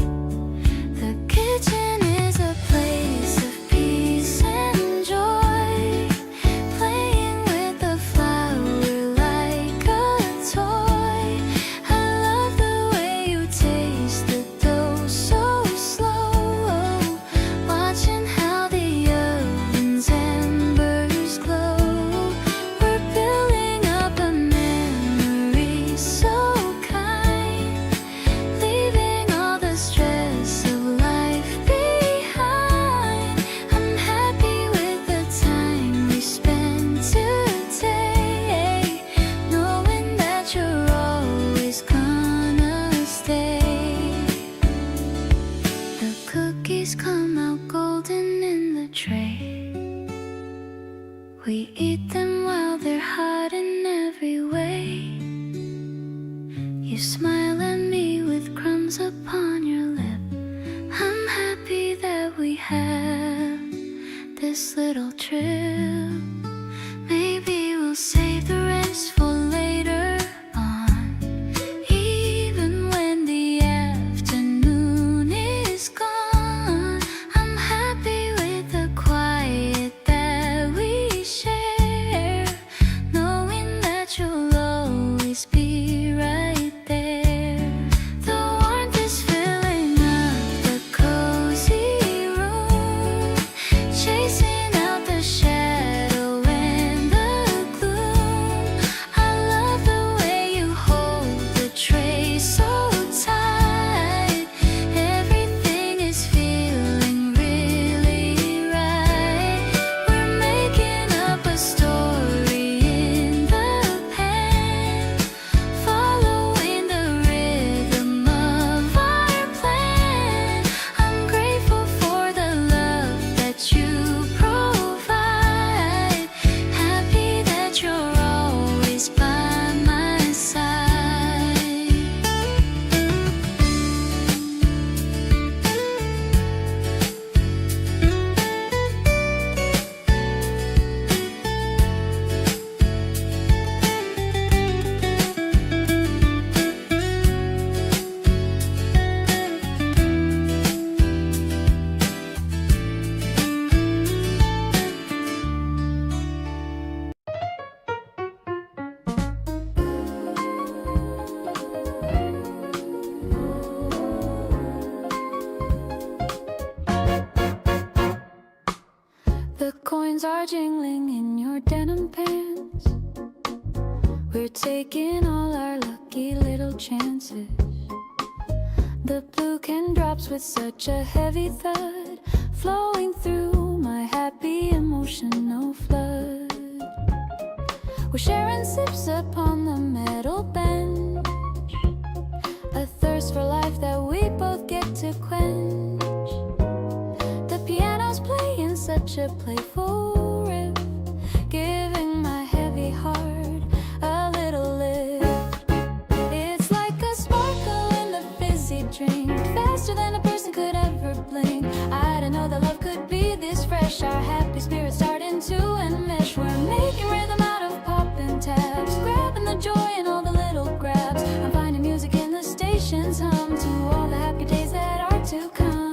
The kitchen is a place of peace and joy, playing with the flour like a toy. I love the way you taste the dough so slow, watching how the oven's embers glow. We're building up a memory so kind, leaving all the stress of life behind. I'm happy with the time we spent today, knowing that you're always gonna stay. The cookies come out golden in the tray. We eat them while they're hot in every way. You smile at me with crumbs upon your lip. I'm happy that we have this little trip. Maybe we'll save the rest for later on. Even when the afternoon is gone, I'm happy with the quiet that we share, knowing that you'll always be right there. The warmth is filling up the cozy room, chasing out the shadow and the gloom. coins are jingling in your denim pants. We're taking all our lucky little chances. The blue can drops with such a heavy thud, flowing through my happy emotional flood. We're sharing sips upon the metal bench, a thirst for life that we both get to quench. The piano's playing such a playful riff, giving my heavy heart a little lift. It's like a sparkle in the fizzy drink, faster than a person could ever blink. I didn't know that love could be this fresh. Our happy spirits starting to enmesh. We're making rhythm out of popping tabs, grabbing the joy in all the little grabs. I'm finding music in the station's hum to all the happy days that are to come.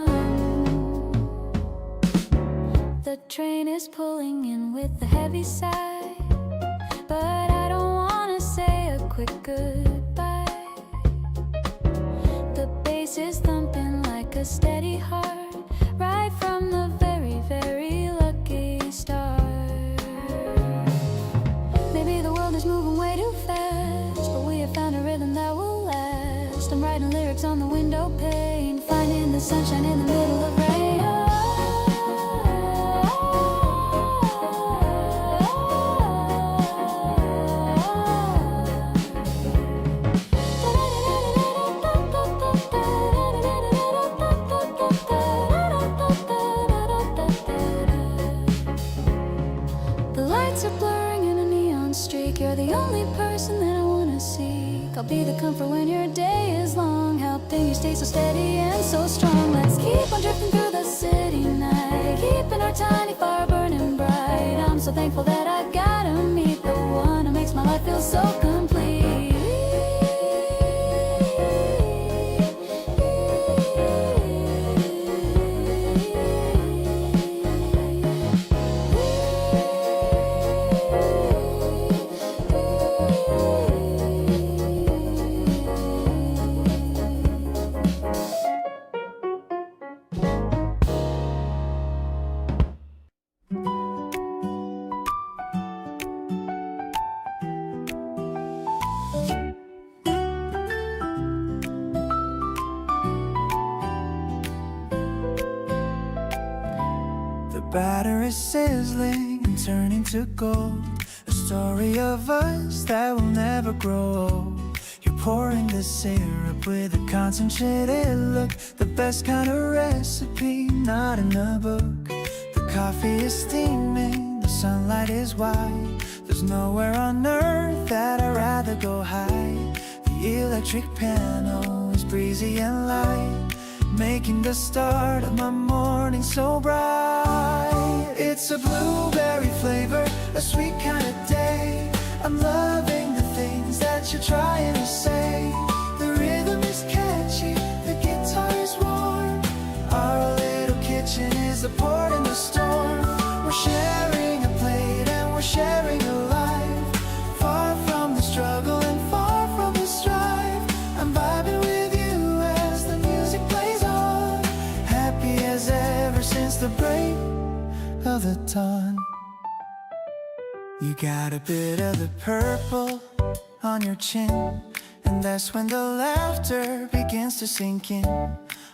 The train is pulling in with a heavy sigh, but I don't wanna say a quick goodbye. The bass is thumping like a steady heart, right from the very, very lucky start. Maybe the world is moving way too fast, but we have found a rhythm that will last. I'm writing lyrics on the window pane, finding the sunshine in the middle of rain. The lights are blurring in a neon streak. You're the only person that I wanna seek. I'll be the comfort when your day is long, helping you stay so steady and so strong. Let's keep on drifting through the city night, keeping our tiny fire burning bright. I'm so thankful that I gotta meet the one who makes my life feel so complete. Batter is sizzling and turning to gold, a story of us that will never grow old. You're pouring the syrup with a concentrated look, the best kind of recipe, not in a book. The coffee is steaming, the sunlight is white. There's nowhere on earth that I'd rather go hide. The electric piano is breezy and light, making the start of my morning so bright. It's a blueberry flavor, a sweet kind of day. I'm loving the things that you're trying to say. The rhythm is catchy, the guitar is warm. Our little kitchen is a port in the storm. We're sharing a plate and we're sharing a life, far from the struggle and far from the strife. I'm vibing with you as the music plays on, happy as ever since the break of the dawn. You got a bit of the purple on your chin, and that's when the laughter begins to sink in.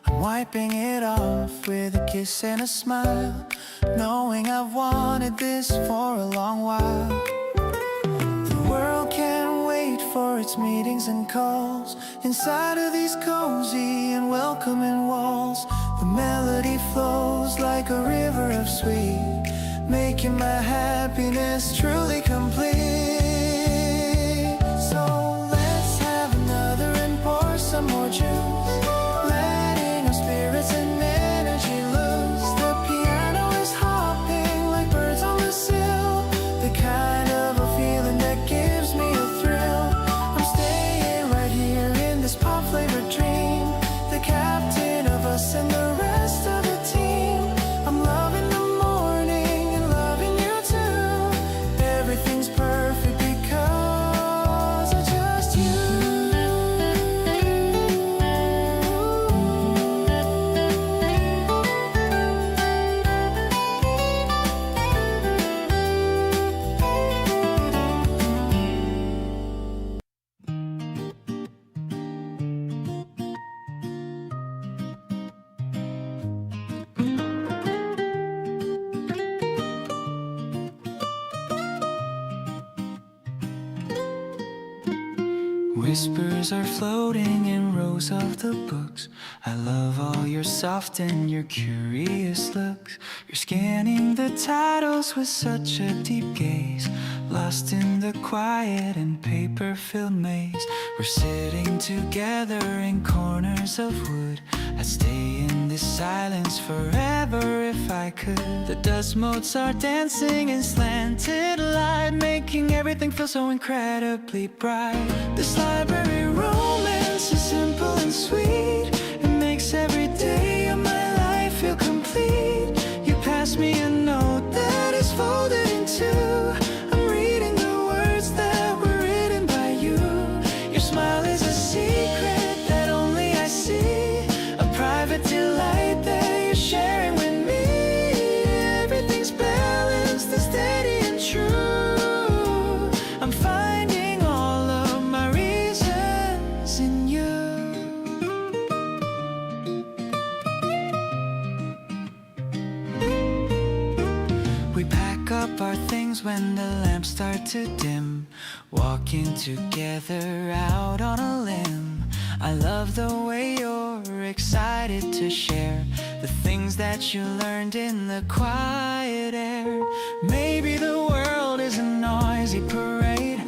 I'm wiping it off with a kiss and a smile, knowing I've wanted this for a long while. The world can't wait for its meetings and calls inside of these cozy and welcoming walls. The melody flows like a river of sweet, making my happiness truly complete. So let's have another and pour some more juice, letting our spirits and energy loose. The piano is hopping like birds on the sill, the kind of a feeling that gives me a thrill. I'm staying right here in this pop-flavored dream, the captain of us and the rest of the team. I'm loving the morning and loving you too. Everything's perfect. whispers are floating in rows of the books. I love all your soft and your curious looks. You're scanning the titles with such a deep gaze, lost in the quiet and paper-filled maze. We're sitting together in corners of wood. I'd stay in this silence forever if I could. The dust motes are dancing in slanted light, making everything feel so incredibly bright. This library romance is simple and sweet. It makes every day of my life feel complete. You pass me a note that is folded in two. I'm reading the words that were written by you. Your smile is a secret that only I see, a private delight that you're sharing with me. Everything's balanced and steady and true. I'm finding all of my reasons in you. We pack up our things when the lamps start to dim, walking together out on a limb. I love the way you're excited to share the things that you learned in the quiet air. Maybe the world is a noisy parade,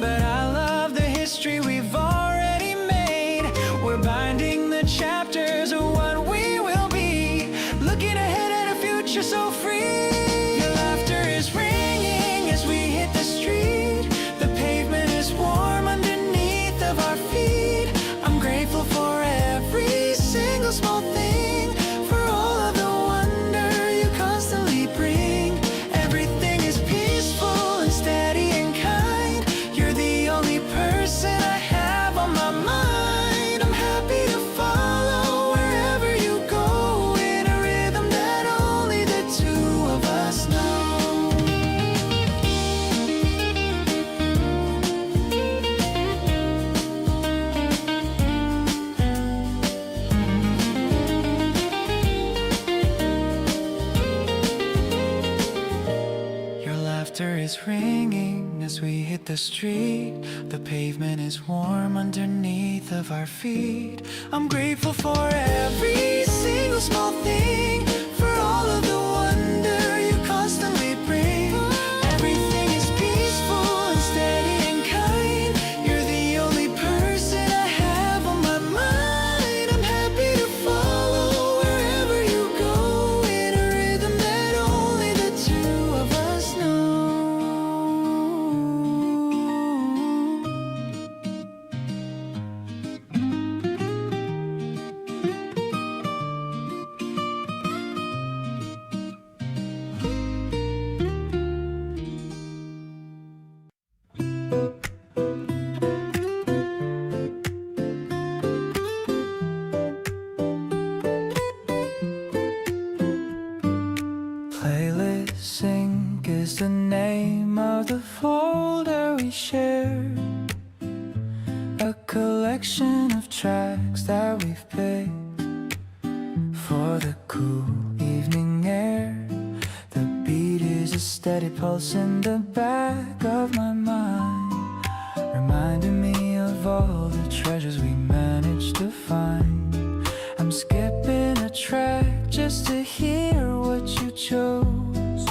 but I love the history we've already made. We're binding the chapters of what we will be, looking ahead at a future so free. Your laughter is ringing as we hit the street. The pavement is warm underneath of our feet. I'm grateful for every single small thing, for all of the wonder you constantly bring. Everything is peaceful and steady and kind. You're the only person I have on my mind. I'm happy to follow wherever you go, in a rhythm that only the two of us know. Your laughter is ringing as we hit the street. The pavement is warm underneath of our feet. I'm grateful for every single small thing, for all of the wonder you constantly bring. Everything is peaceful and steady and kind. You're the only person I have on my mind. I'm happy to follow wherever you go, in a rhythm that only the two of us know. Playlist Sync is the name of the folder we share, a collection of tracks that we've picked for the cool evening air. The beat is a steady pulse in the back of my mind, reminding me of all the treasures we managed to find. I'm skipping a track just to hear what you chose,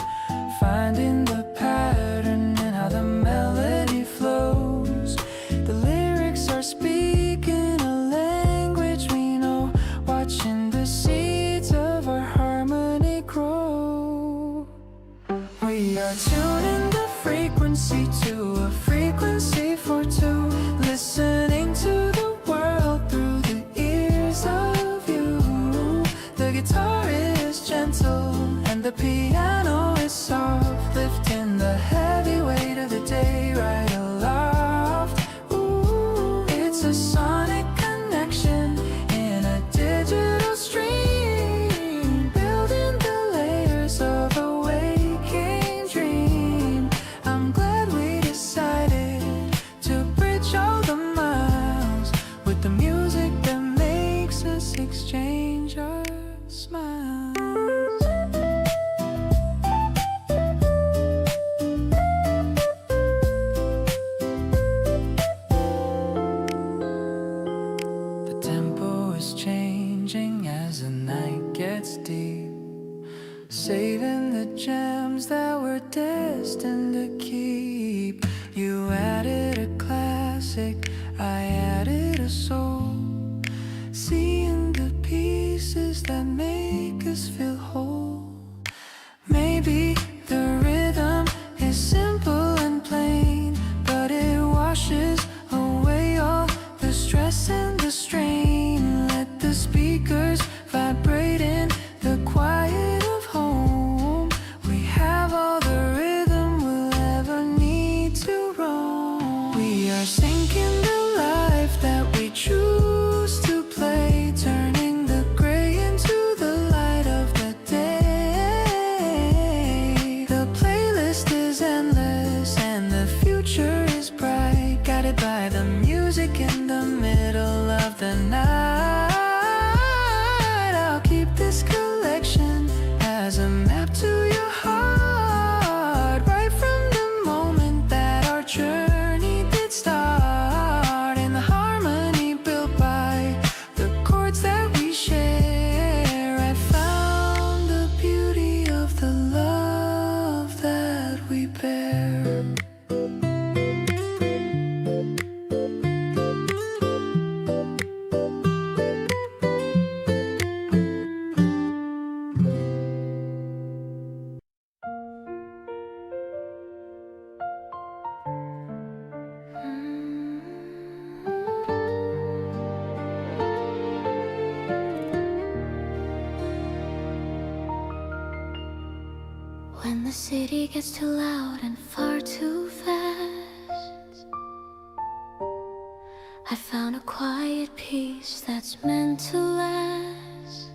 finding the pattern in how the melody flows. The lyrics are speaking a language we know, watching the seeds of our harmony grow. We are tuning the frequency to a frequency for two, listening to the world through the ears of you. The guitar is gentle and the piano is soft, lifting the heavy weight of the day right aloft. Ooh, it's a sonic connection in a digital stream, building the layers of a waking dream. I'm glad we decided to bridge all the miles with the music that makes us exchange our smiles. something to keep. You added a classic, I added a soul. Seeing the pieces that make us feel whole. Maybe the rhythm is simple and plain, but it washes away all the stress and the strain. Let the speakers vibrate in the quiet of home. We have all the rhythm we'll ever need to roam. We are sinking the life that we choose to play, turning the gray into the light of the day. The playlist is endless and the future is bright, guided by the music in the middle of the night. I'll keep this collection as a map to your heart, right from the moment that our journey did start. In the harmony built by the chords that we share, I found the beauty of the love that we bear. When the city gets too loud and far too fast, I found a quiet peace that's meant to last.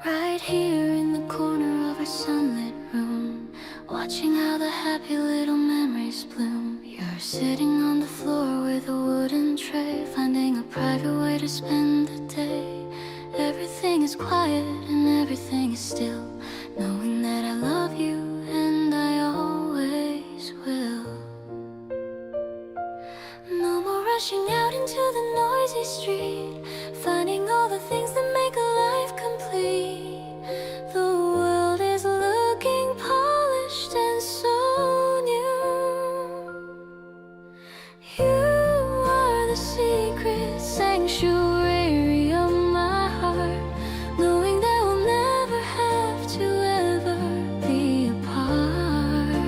Right here in the corner of our sunlit room, watching how the happy little memories bloom. You're sitting on the floor with a wooden tray, finding a private way to spend the day. Everything is quiet and everything is still, knowing that I love you and I always will. No more rushing out into the noisy street, finding all the things that make a life complete. The world is looking polished and so new. You are the secret sanctuary of my heart, knowing that we'll never have to ever be apart.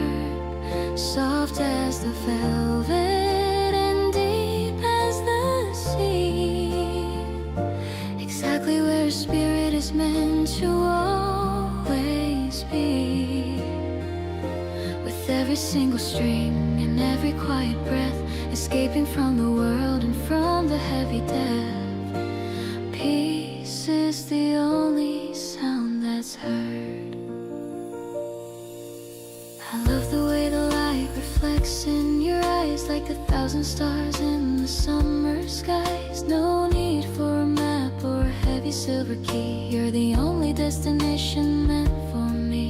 Soft as the velvet and deep as the sea, exactly where a spirit is meant to always be. With every single stream and every quiet breath, escaping from the world and from the heavy depth, peace is the only sound that's heard. I love the way the light reflects in your eyes, like 1,000 stars in the summer skies. No need for a map or a heavy silver key, you're the only destination meant for me.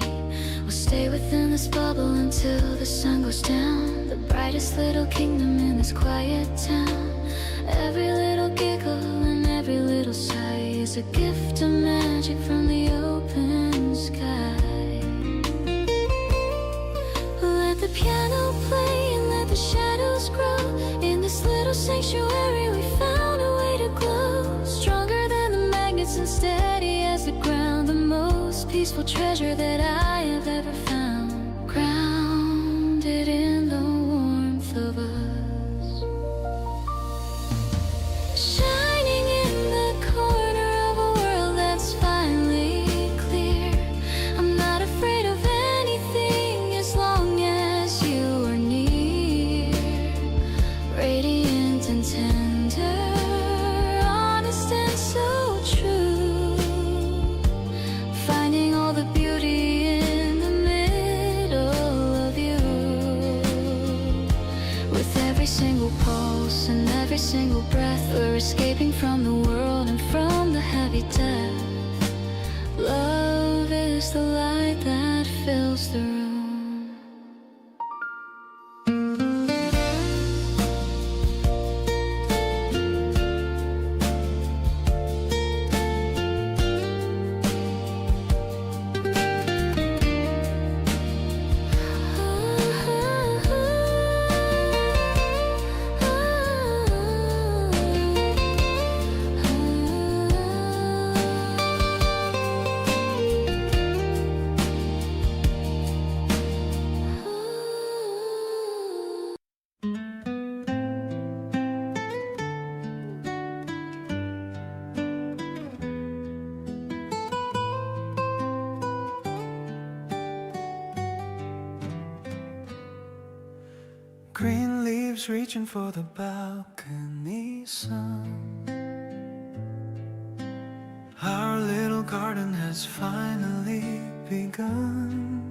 We'll stay within this bubble until the sun goes down, the brightest little kingdom in this quiet town. Every little giggle and every little sigh is a gift of magic from the open sky. Let the piano play and let the shadows grow. In this little sanctuary we found a way to glow, stronger than the magnets and steady as the ground. The most peaceful treasure that I have ever found, grounded in the warmth of us. Shining in the corner of a world that's finally clear. I'm not afraid of anything as long as you are near. Radiant and tender, honest and so true, finding all the beauty in the middle of you. With every single pulse and every single breath, we're escaping from the world and from the heavy depth. Love is the light that fills the room. Green leaves reaching for the balcony sun. Our little garden has finally begun.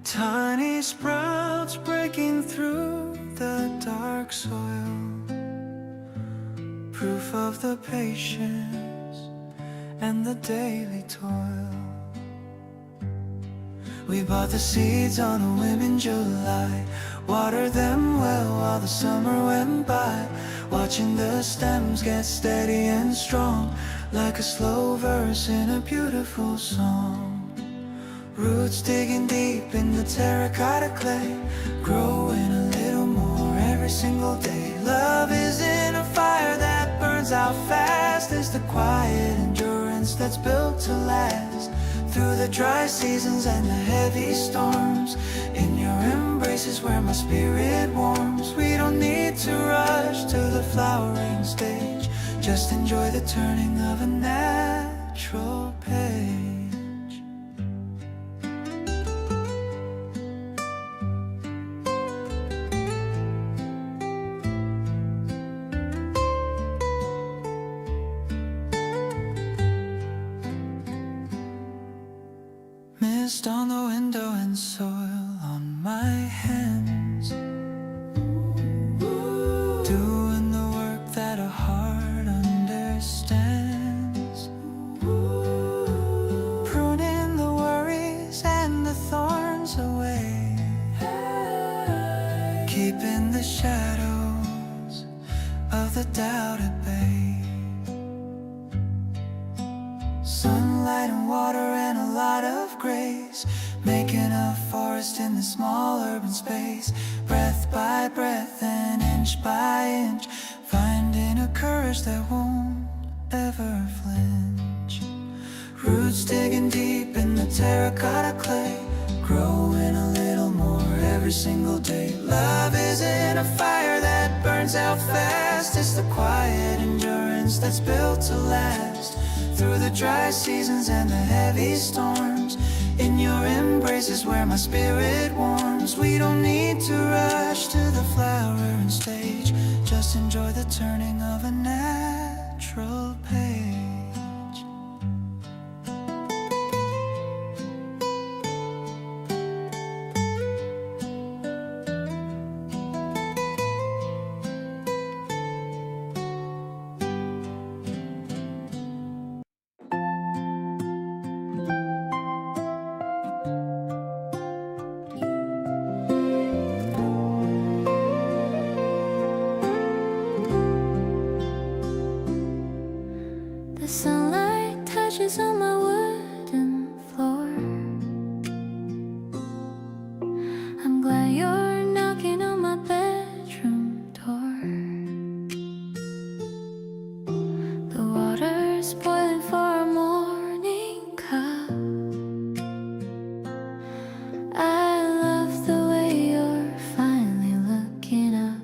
Tiny sprouts breaking through the dark soil, proof of the patience and the daily toil. We bought the seeds on a whim in July, watered them well while the summer went by, watching the stems get steady and strong, like a slow verse in a beautiful song. Roots digging deep in the terracotta clay, growing a little more every single day. Love isn't a fire that burns out fast, it's the quiet endurance that's built to last. Through the dry seasons and the heavy storms, in your embrace is where my spirit warms. We don't need to rush to the flowering stage, just enjoy the turning of a natural page. Mist on the window and soil on my hands, doing the work that a heart understands, pruning the worries and the thorns away, keeping the shadows of the doubt at bay. Sunlight and water and a lot of grace, making a forest in this small urban space. Breath by breath and inch by inch, finding a courage that won't ever flinch. Roots digging deep in the terracotta clay, growing a little more every single day. Love isn't a fire that burns out fast, it's the quiet endurance that's built to last. Through the dry seasons and the heavy storms, in your embrace is where my spirit warms. We don't need to rush to the flowering stage, just enjoy the turning of a natural page. The sunlight touches on my wooden floor. I'm glad you're knocking on my bedroom door. The water's boiling for a morning cup. I love the way you're finally looking up.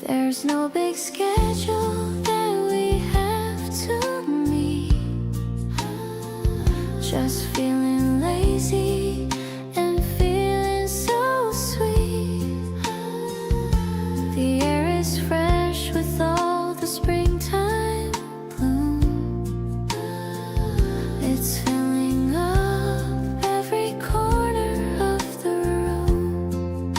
There's no big schedule to me, just feeling lazy and feeling so sweet. The air is fresh with all the springtime bloom. It's filling up every corner of the room.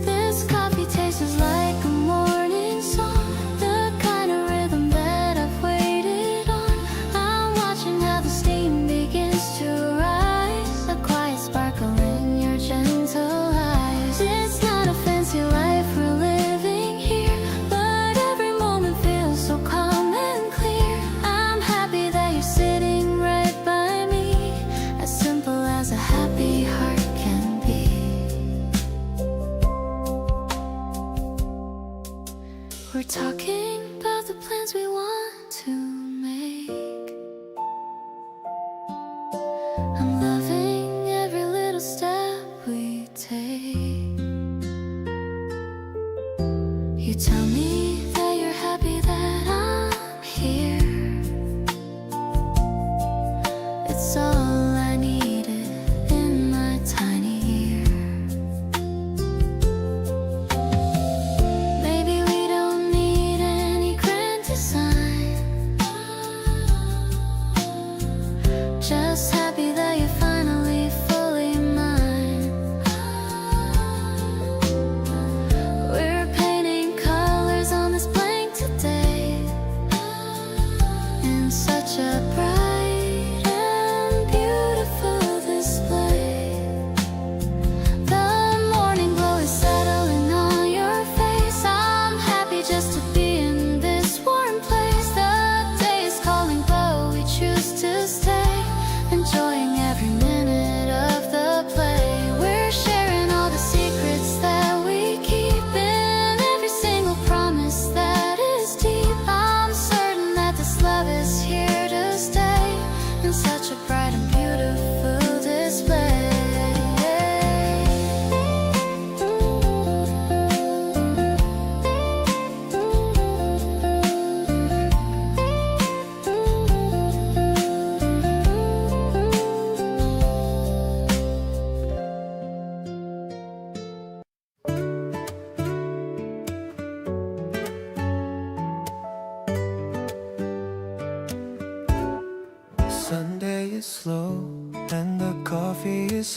This coffee tastes like a morning song, the kind of rhythm that I've waited on. I'm watching how the steam begins to rise, a quiet sparkle in your gentle eyes. It's not a fancy life we're living here, but every moment feels so calm and clear. I'm happy that you're sitting right by me, as simple as a happy heart can be. We're talking about the plans we want to make. I'm loving every little step we take. You tell me that you're happy that I'm here. It's all I needed in my tiny ear.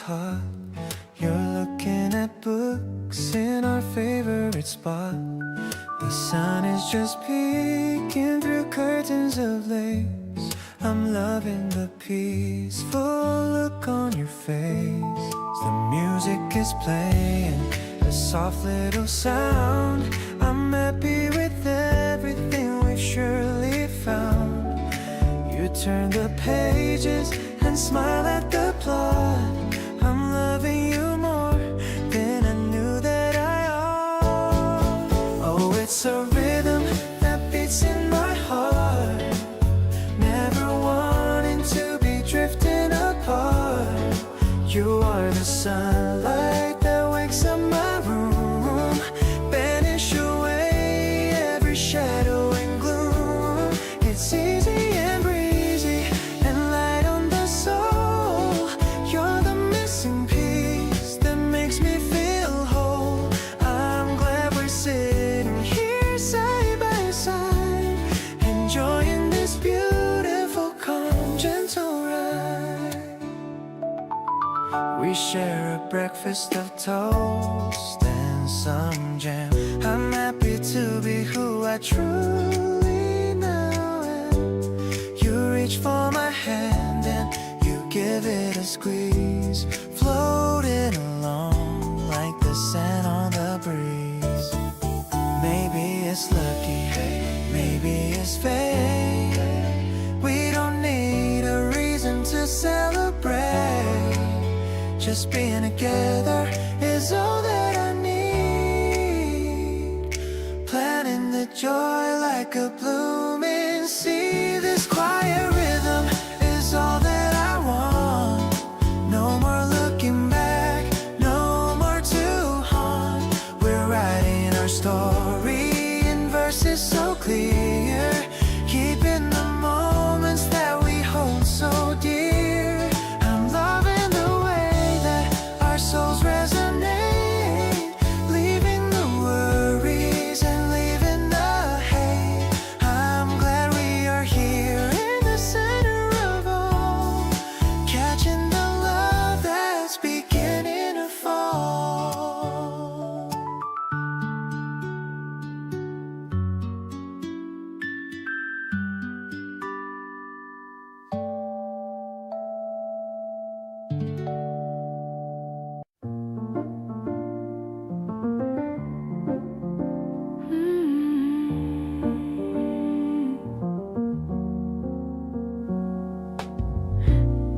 hot. You're looking at books in our favorite spot. The sun is just peeking through curtains of lace. I'm loving the peaceful look on your face. The music is playing, a soft little sound. I'm happy with everything we've surely found. You turn the pages and smile at the plot. I'm loving you more than I knew that I ought. Oh, it's a rhythm that beats in my heart. Never wanting to be drifting apart. You are the sunlight that wakes up my room. Banish away every shadow and gloom. It's easy and breezy and light on the soul. You're the missing piece that makes me feel whole. I'm glad we're sitting here side by side, enjoying this beautiful, calm, gentle ride. We share a breakfast of toast and some jam. I'm happy to be who I truly now am. You reach for my hand and you give it a squeeze, floating along like the sand on the breeze. Maybe it's lucky, maybe it's fate. We don't need a reason to celebrate. Just being together is all that I need. Planting the joy like a blooming seed. This quiet rhythm is all that I want. No more looking back, no more to haunt. We're writing our story in verses so clear, keeping the moments that we hold so dear. I'm loving the way that our souls resonate, leaving the worries and leaving the hate. I'm glad we are here in the center of all, catching the love that's beginning to fall.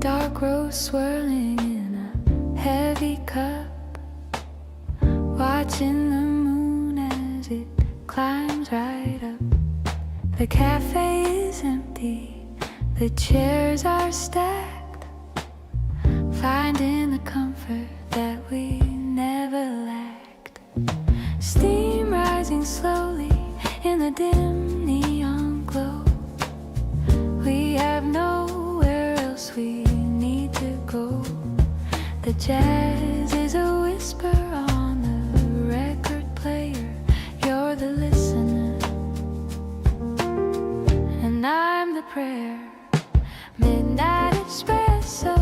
Dark rose swirling in a heavy cup, watching the moon as it climbs right up. The cafe is empty, the chairs are stacked, finding the comfort that we never lacked. Steam rising slowly in the dim neon glow. We have nowhere else we need to go. The jazz is a whisper on the record player. You're the listener, and I'm the prayer. Midnight espresso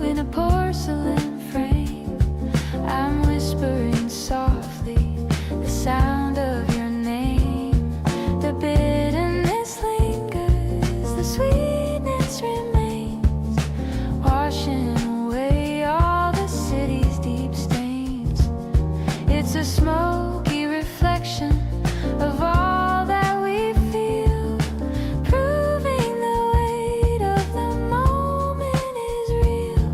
in a porcelain frame. I'm whispering softly the sound of your name. The bitterness lingers, the sweetness remains, washing away all the city's deep stains. It's a smoky reflection of all that we feel, proving the weight of the moment is real.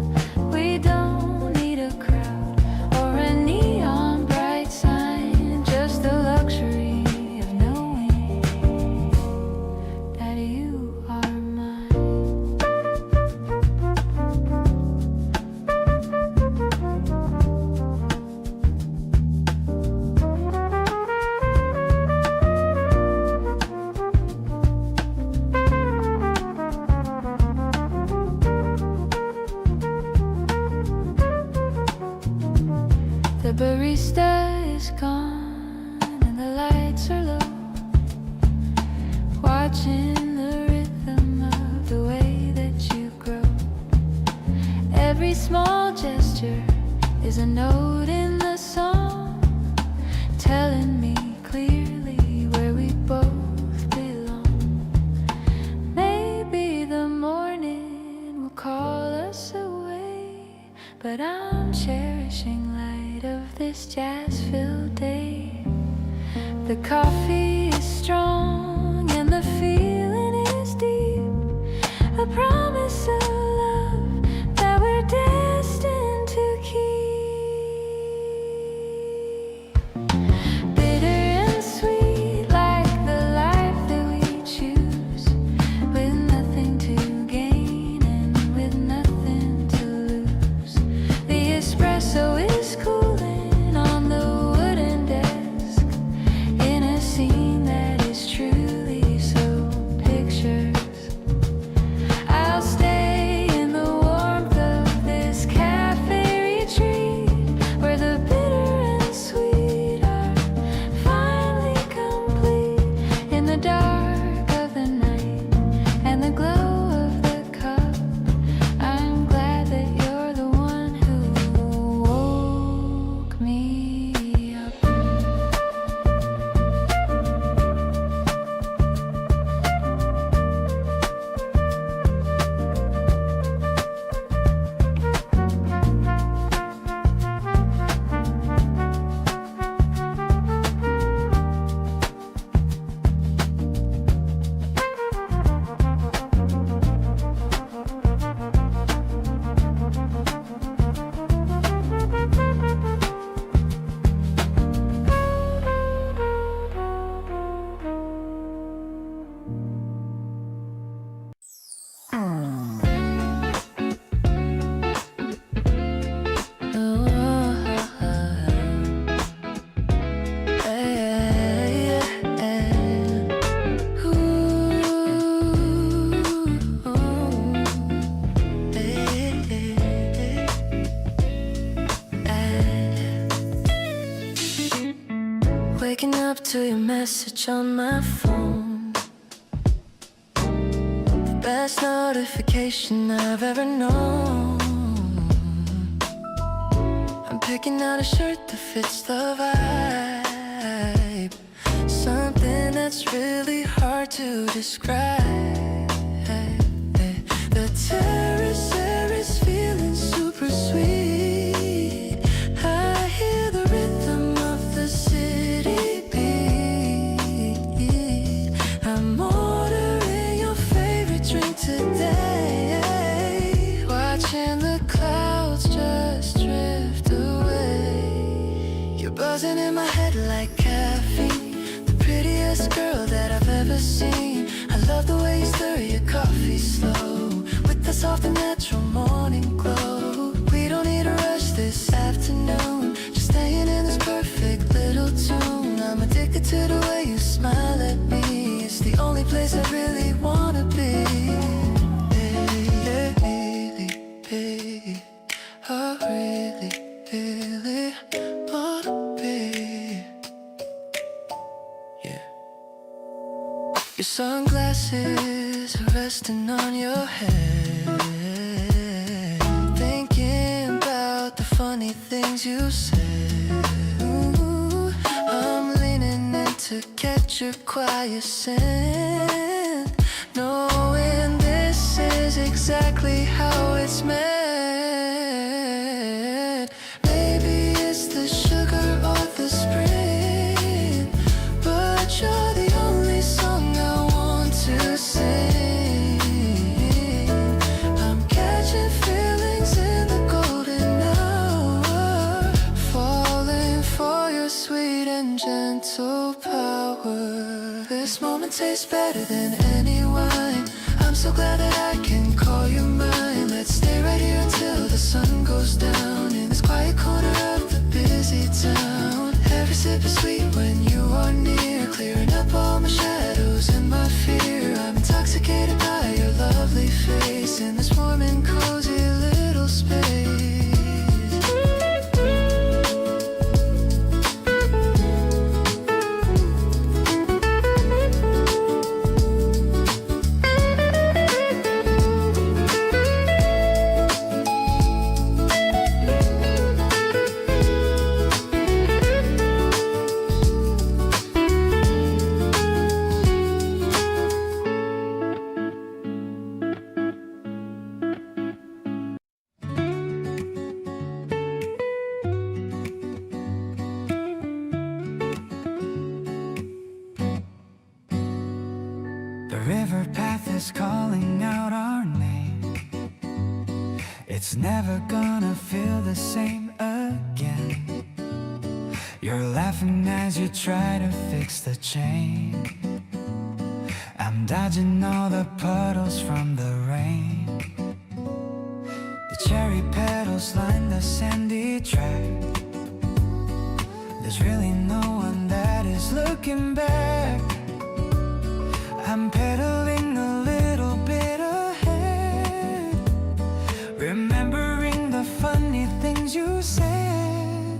We don't need a crowd or a neon bright sign, just the luxury of knowing that you are mine. The barista is gone and the lights are low, watching the rhythm of the way that you grow. Every small gesture picture is a note in the song, telling me clearly where we both belong. Maybe the morning will call us away, but I'm cherishing light of this jazz-filled day. The coffee is strong and the feeling is deep, a promise of love that we're destined to keep. Bitter and sweet like the life that we choose, with nothing to gain and with nothing to lose. The espresso is cooling on the wooden desk in a scene that is truly so pictures. I'll stay in the warmth of this cafe retreat, where the bitter and sweet are finally complete. In the dark of the night and the glow of the cup, I'm glad that you're the one who woke me up. Waking up to your message on my phone, the best notification I've ever known. I'm picking out a shirt that fits the vibe, something that's really hard to describe. The terrace air is feeling super sweet. I hear the rhythm of the city beat. I'm ordering your favorite drink today, watching the clouds just drift away. You're buzzing in my head like caffeine, the prettiest girl that I've ever seen. I love the way you stir your coffee slow, with the soft and natural morning glow. We don't need a rush this afternoon, just staying in this perfect little tune. I'm addicted to the way you smile at me, it's the only place I really wanna be. Really, really, I really, really wanna be. Yeah. Your sunglasses are resting on your head, thinking about the funny things you said. Ooh, I'm leaning in to catch your quiescent, knowing this is exactly how it's meant. Maybe it's the sugar or the spring, but you're the only song I want to sing. I'm catching feelings in the golden hour, falling for your sweet and gentle power. This moment tastes better than any wine. I'm so glad that I can call you mine. Let's stay right here until the sun goes down, in this quiet corner of the busy town. Every sip is sweet when you are near, clearing up all my shadows and my fear. I'm intoxicated by your lovely face in this warm and cozy little space. is calling out our name. It's never gonna feel the same again. You're laughing as you try to fix the chain. I'm dodging all the puddles from the rain. The cherry petals line the sandy track. There's really no one that is looking back. I'm pedaling a little bit ahead, remembering the funny things you said.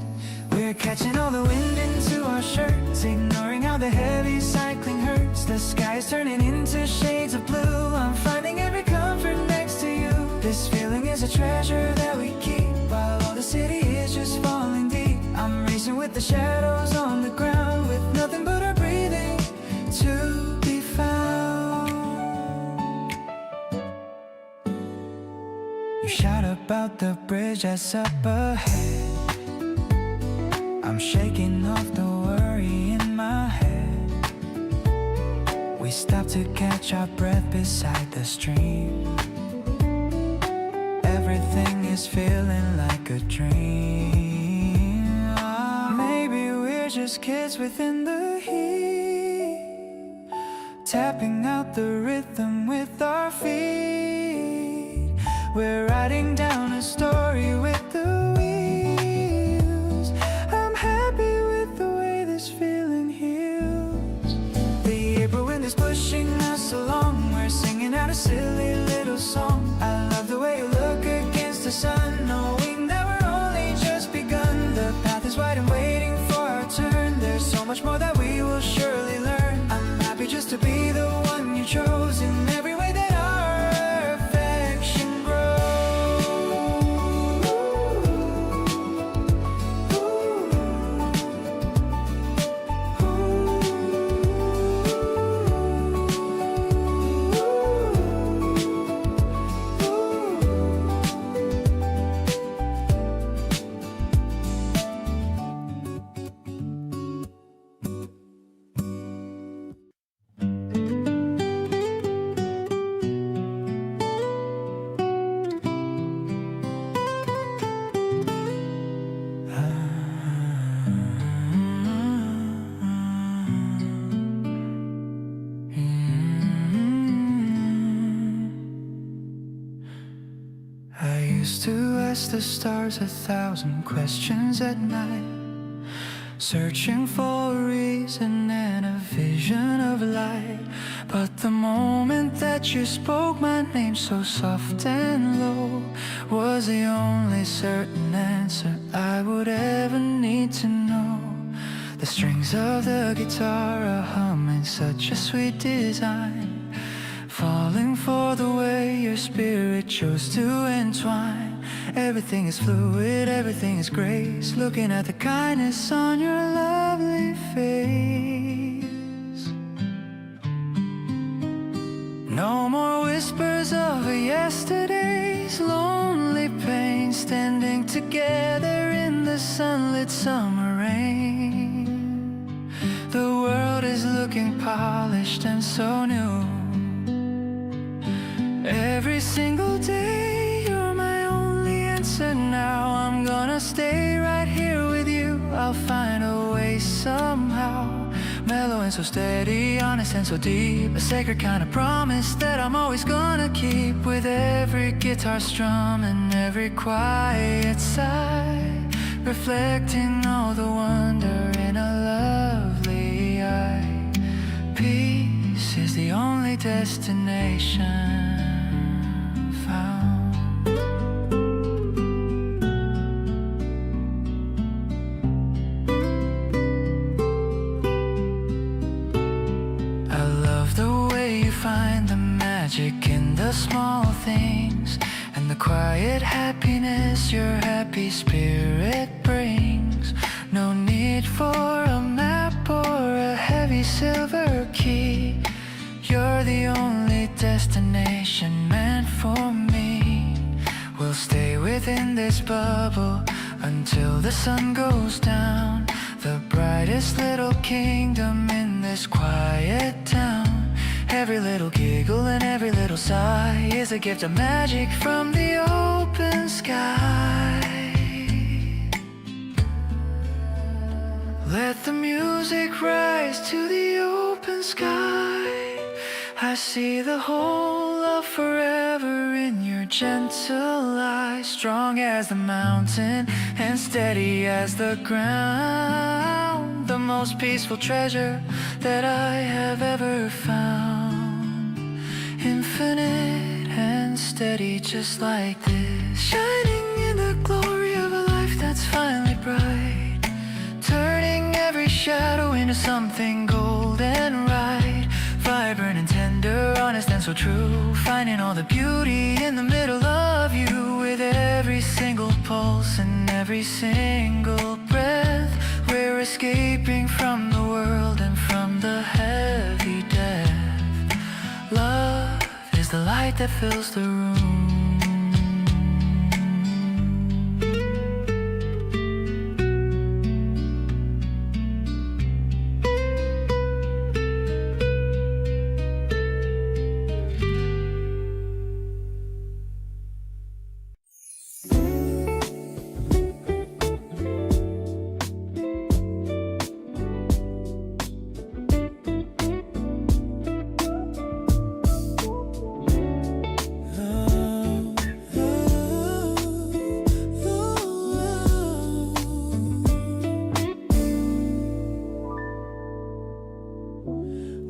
We're catching all the wind into our shirts, ignoring how the heavy cycling hurts. The sky is turning into shades of blue. I'm finding every comfort next to you. This feeling is a treasure that we keep, while all the city is just falling deep. I'm racing with the shadows on the ground, with nothing but our breathing to be found. You shout about the bridge that's up ahead. I'm shaking off the worry in my head. We stop to catch our breath beside the stream. Everything is feeling like a dream. Maybe we're just kids within the heat, tapping out the rhythm with our feet. We're writing down a story with the wheels. I'm happy with the way this feeling heals. The April wind is pushing us along. We're singing out a silly little song. I love the way you look against the sun, knowing that we're only just begun. The path is wide and waiting for our turn. There's so much more that we will surely learn. I'm happy just to be the one you chose, in every way that our affection to ask the stars 1,000 questions at night, searching for a reason and a vision of light. But the moment that you spoke my name so soft and low was the only certain answer I would ever need to know. The strings of the guitar are humming such a sweet design, falling for the way your spirit chose to entwine. Everything is fluid, everything is grace, looking at the kindness on your lovely face. No more whispers of yesterday's lonely pain, standing together in the sunlit summer rain. The world is looking polished and so new. Every single day you're my only answer now. I'm gonna stay right here with you. I'll find a way somehow. Mellow and so steady, honest and so deep, a sacred kind of promise that I'm always gonna keep. With every guitar strum and every quiet sigh, reflecting all the wonder in a lovely eye. Peace is the only destination found. I love the way you find the magic in the small things, and the quiet happiness your happy spirit brings. No need for a map or a heavy silver key. You're the only destination meant for me. We'll stay within this bubble until the sun goes down. The brightest little kingdom in this quiet town. Every little giggle and every little sigh is a gift of magic from the open sky. Let the music rise to the open sky. I see the whole of forever in your gentle eyes, strong as the mountain and steady as the ground. The most peaceful treasure that I have ever found. Infinite and steady just like this, shining in the glory of a life that's finally bright, turning every shadow into something golden right. Vibrant and tender, honest and so true, finding all the beauty in the middle of you. With every single pulse and every single breath, we're escaping from the world and from the heavy death. Love is the light that fills the room.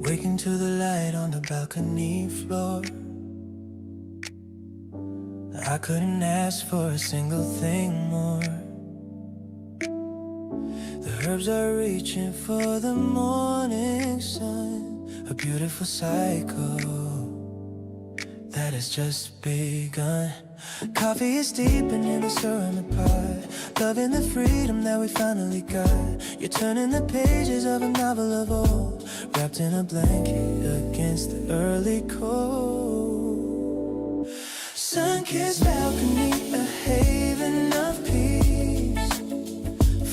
Waking to the light on the balcony floor, I couldn't ask for a single thing more. The herbs are reaching for the morning sun, a beautiful cycle that has just begun. Coffee is deepening the ceramic pot, loving the freedom that we finally got. You're turning the pages of a novel of old, wrapped in a blanket against the early cold. Sun-kissed balcony, a haven of peace,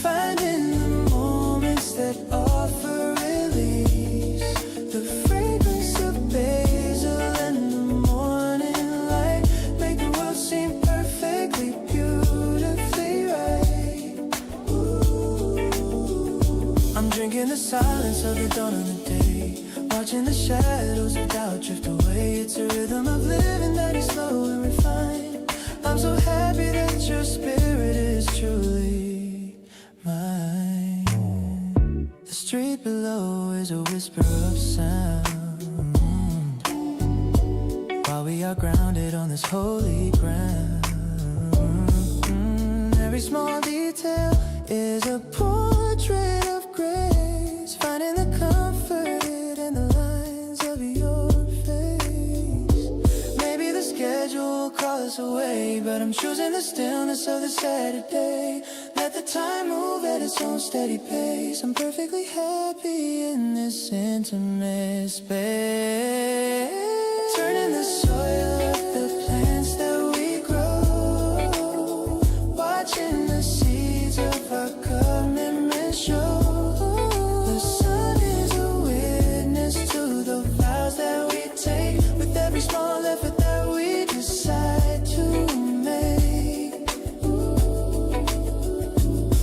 finding the moments that offer release. The fragrance of basil and the morning light make the world seem perfectly, beautifully right. Ooh. I'm drinking the silence of the dawn of the day, watching the shadows of doubt drift away. It's a rhythm of living that is slow and refined. I'm so happy that your spirit is truly mine. The street below is a whisper of sound, while we are grounded on this holy ground. Every small detail is a portrait of grace, finding the comfort in the lines of your face. Maybe the schedule will call us away, but I'm choosing the stillness of the Saturday. Let the time move at its own steady pace. I'm perfectly happy in this intimate space. Turning the soil of the plants that we grow, watching the seeds of our commitment show. The sun is a witness to the vows that we take, with every small effort that we decide to make. Ooh.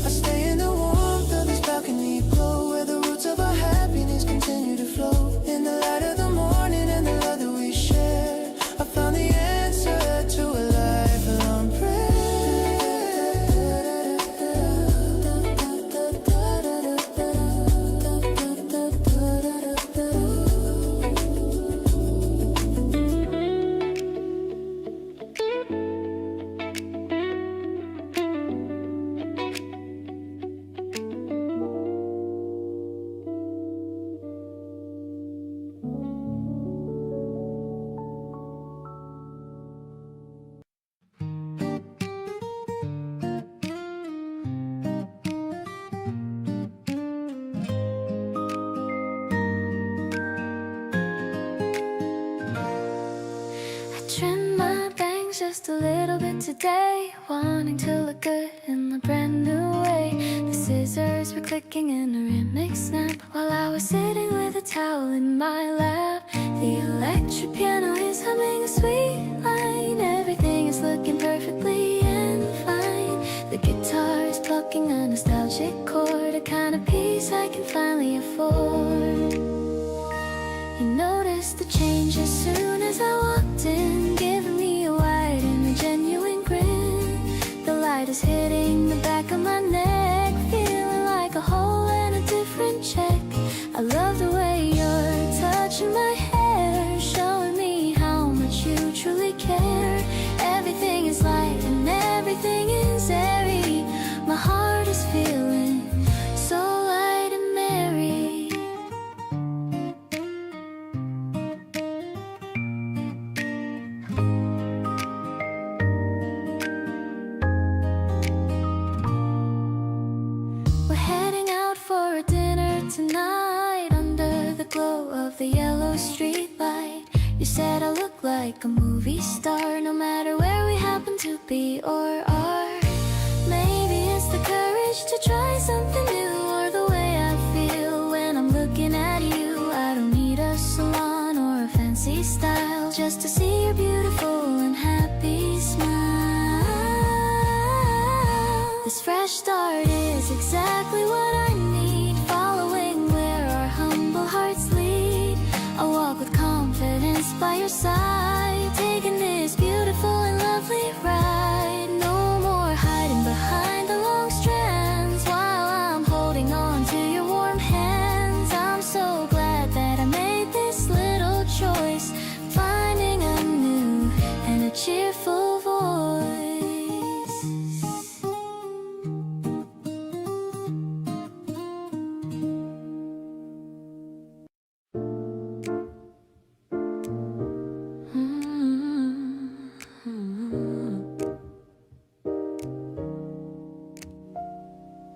I stay in the warmth of this balcony glow, where the roots of our happiness continue to flow. In the light of the morning and the love that we share, I found the answer to a lifelong prayer. Trim my bangs just a little bit today, wanting to look good in a brand new way. The scissors were clicking and a remix snap while I was sitting with a towel in my lap. The electric piano is humming a sweet line. Everything is looking perfectly and fine. The guitar is plucking a nostalgic chord, a kind of peace I can finally afford. You noticed the change as soon as I walked in, giving me a wide and a genuine grin. The light is hitting the back of my neck, feeling like a hole in a different check. I love the way you're touching my hair, showing me how much you truly care. Everything is light and everything is airy. My heart is feeling so light and merry. We're heading out for a dinner tonight under the glow of the yellow street light. You said I look like a movie star, no matter where we happen to be or are. Maybe it's the courage to try something new, or the way I feel when I'm looking at you. I don't need a salon or a fancy style just to see your beautiful and happy smile. This fresh start is exactly what I need, following where our humble hearts lead. I'll walk with confidence by your side, taking this beautiful and lovely ride. No more hiding behind the long strands while I'm holding on to your warm hands. I'm so glad that I made this little choice, finding a new and a cheerful voice.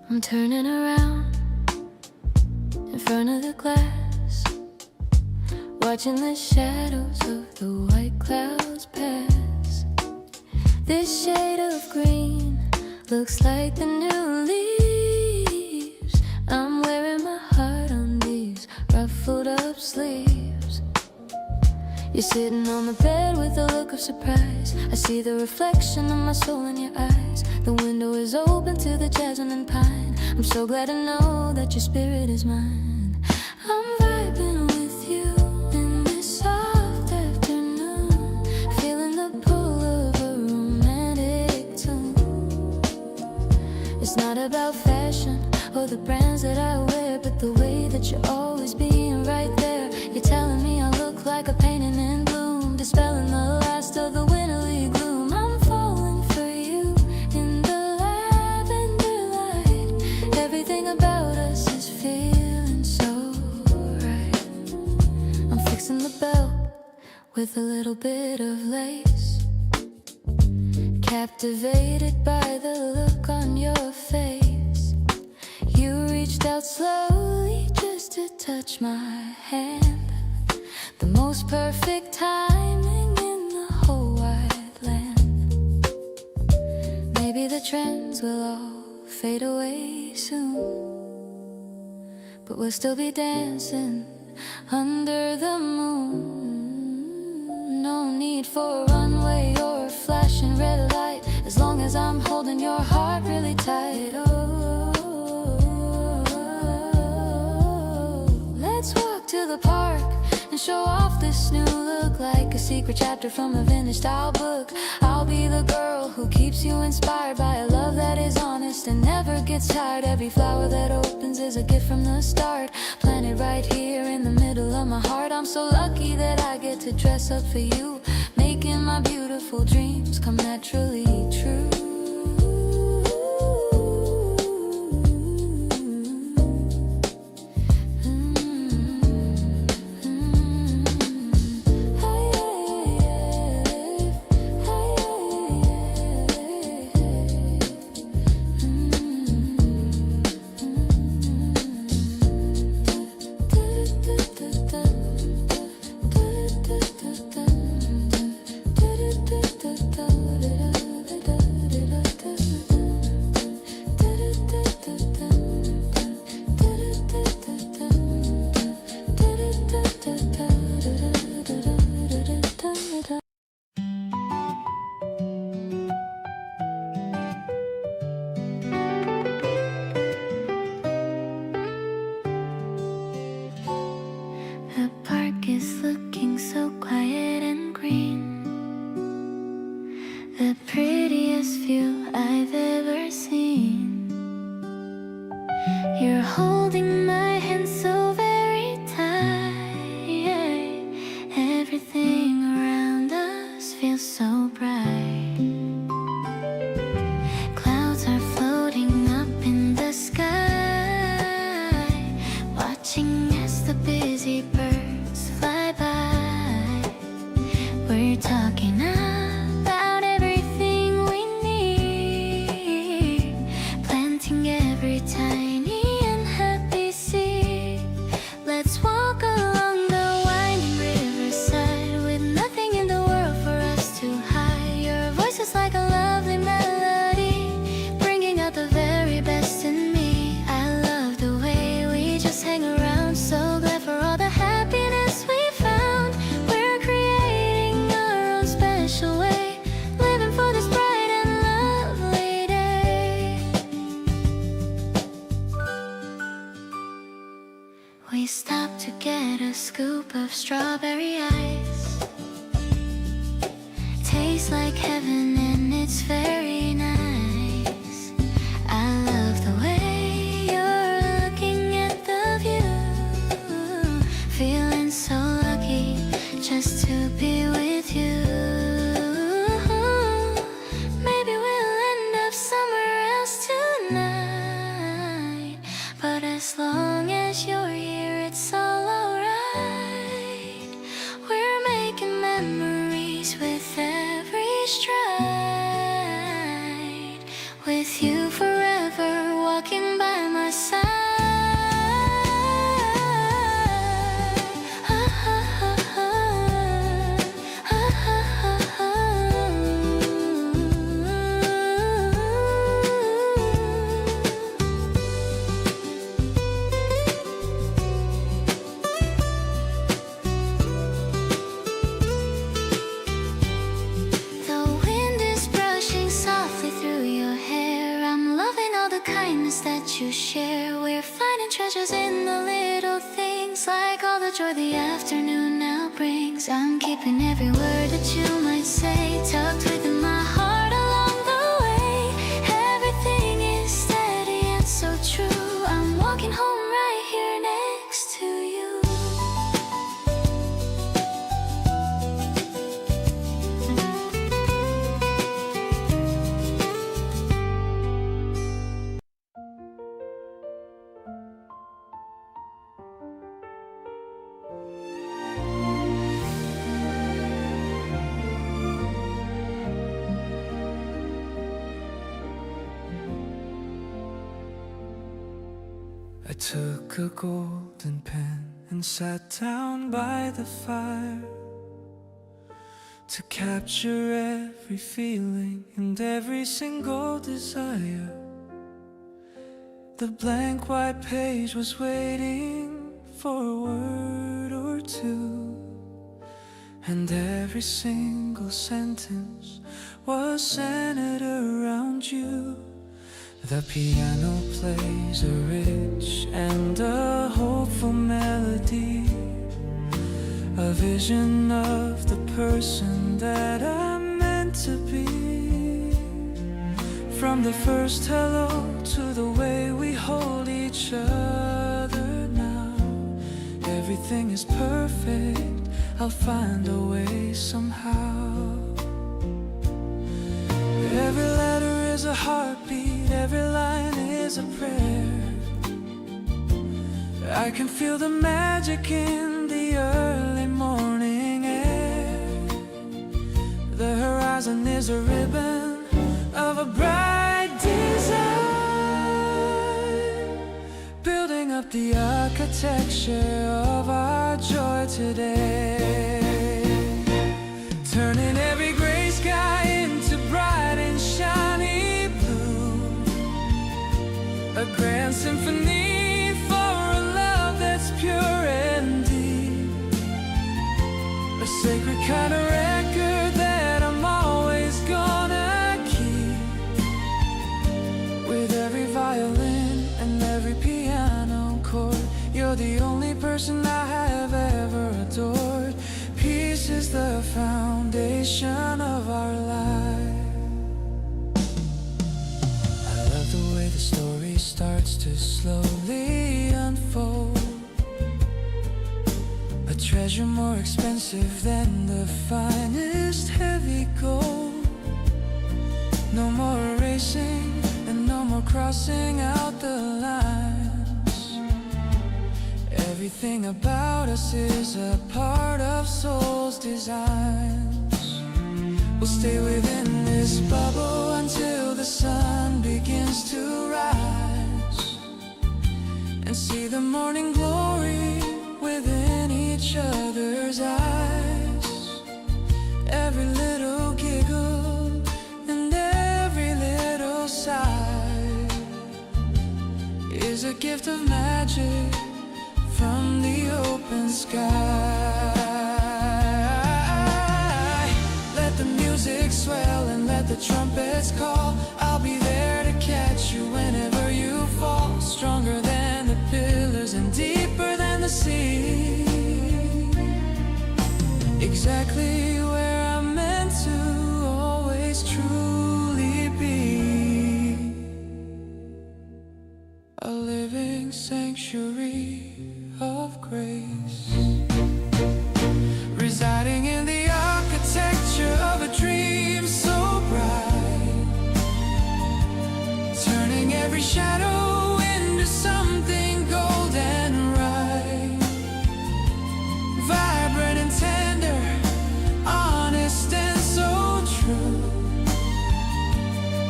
I'm turning around in front of the glass, watching the shadows of the white clouds pass. This shade of green looks like the new leaves. I'm wearing my heart on these ruffled up sleeves. You're sitting on the bed with a look of surprise. I see the reflection of my soul in your eyes. The window is open to the jasmine and pine. I'm so glad to know that your spirit is mine. I'm vibing with you in this soft afternoon, feeling the pull of a romantic tune. It's not about fashion or the brands that I wear, but the way that you're always being right there. You're telling me I look like a painting in bloom, dispelling the last of the winterly gloom. I'm falling for you in the lavender light. Everything about us is feeling so right. I'm fixing the belt with a little bit of lace, captivated by the look on your face. You reached out slowly just to touch my hand. The most perfect timing in the whole wide land. Maybe the trends will all fade away soon, but we'll still be dancing under the moon. No need for a runway or a flashing red light, as long as I'm holding your heart really tight. Let's walk to the park and show off this new look, like a secret chapter from a vintage style book. I'll be the girl who keeps you inspired by a love that is honest and never gets tired. Every flower that opens is a gift from the start, planted right here in the middle of my heart. I'm so lucky that I get to dress up for you, making my beautiful dreams come naturally true. You're holding my hand so very tight. Everything around us feels so bright. Clouds are floating up in the sky, watching as the busy birds fly by. We're talking about everything we need, planting every tiny and happy seed. Let's walk along the winding riverside, with nothing in the world for us to hide. Your voice is like a lovely melody, bringing out the very best in me. I love the way we just hang around, so glad for all the happiness we found. We're creating our own special way, living for this bright and lovely day. We stopped to get a scoop of strawberry ice. Tastes like heaven and it's very nice. I love the way you're looking at the view, feeling so lucky just to be with you. Maybe we'll end up somewhere else tonight, but as long as you're here, it's all alright. We're making memories with every stride, with you forever walking by my side. The wind is brushing softly through your hair. I'm loving all the kindness that you share. We're finding treasures in the little things, like all the joy the afternoon now brings. I'm keeping every word that you might say, tucked within my heart along the way. Everything is steady and so true. I'm walking home right here next to you. I took a golden pen and sat down by the fire to capture every feeling and every single desire. The blank white page was waiting for a word or two, and every single sentence was centered around you. The piano plays a rich and a hopeful melody, a vision of the person that I'm meant to be. From the first hello to the way we hold each other now, everything is perfect. I'll find a way somehow. Every letter is a heartbeat, every line is a prayer. I can feel the magic in the early morning air. The horizon is a ribbon of a bright design, building up the architecture of our joy today. Turning every gray sky into bright and shiny blue, a grand symphony for a love that's pure and deep, a sacred kind of record that I'm always gonna keep. With every violin and every piano chord, you're the only person I have ever adored. Peace is the foundation of our life. I love the way the story starts to to slowly unfold. A treasure more expensive than the finest heavy gold. No more erasing and no more crossing out the lines. Everything about us is a part of soul's designs. We'll stay within this bubble until the sun begins to rise, and see the morning glory within each other's eyes. Every little giggle and every little sigh is a gift of magic from the open sky. Let the music swell and let the trumpets call. I'll be there to catch you whenever you fall. Stronger than the pillars and deeper than the sea. Exactly where I'm meant to always truly be. A living sanctuary of grace, residing in the architecture of a dream so bright, turning every shadow into something golden right, vibrant and tender, honest and so true,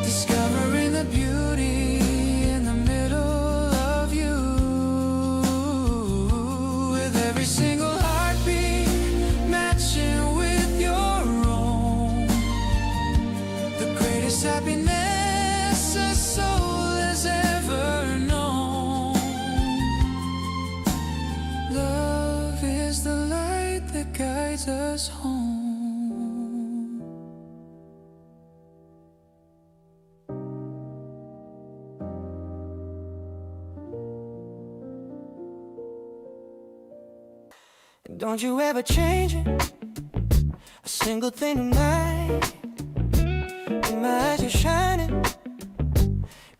discovering the beauty in the middle of you. With every single heartbeat matching with your own, the greatest happiness a soul has ever known. Love is the light that guides us home. Don't you ever change it, a single thing tonight. In my eyes you're shining,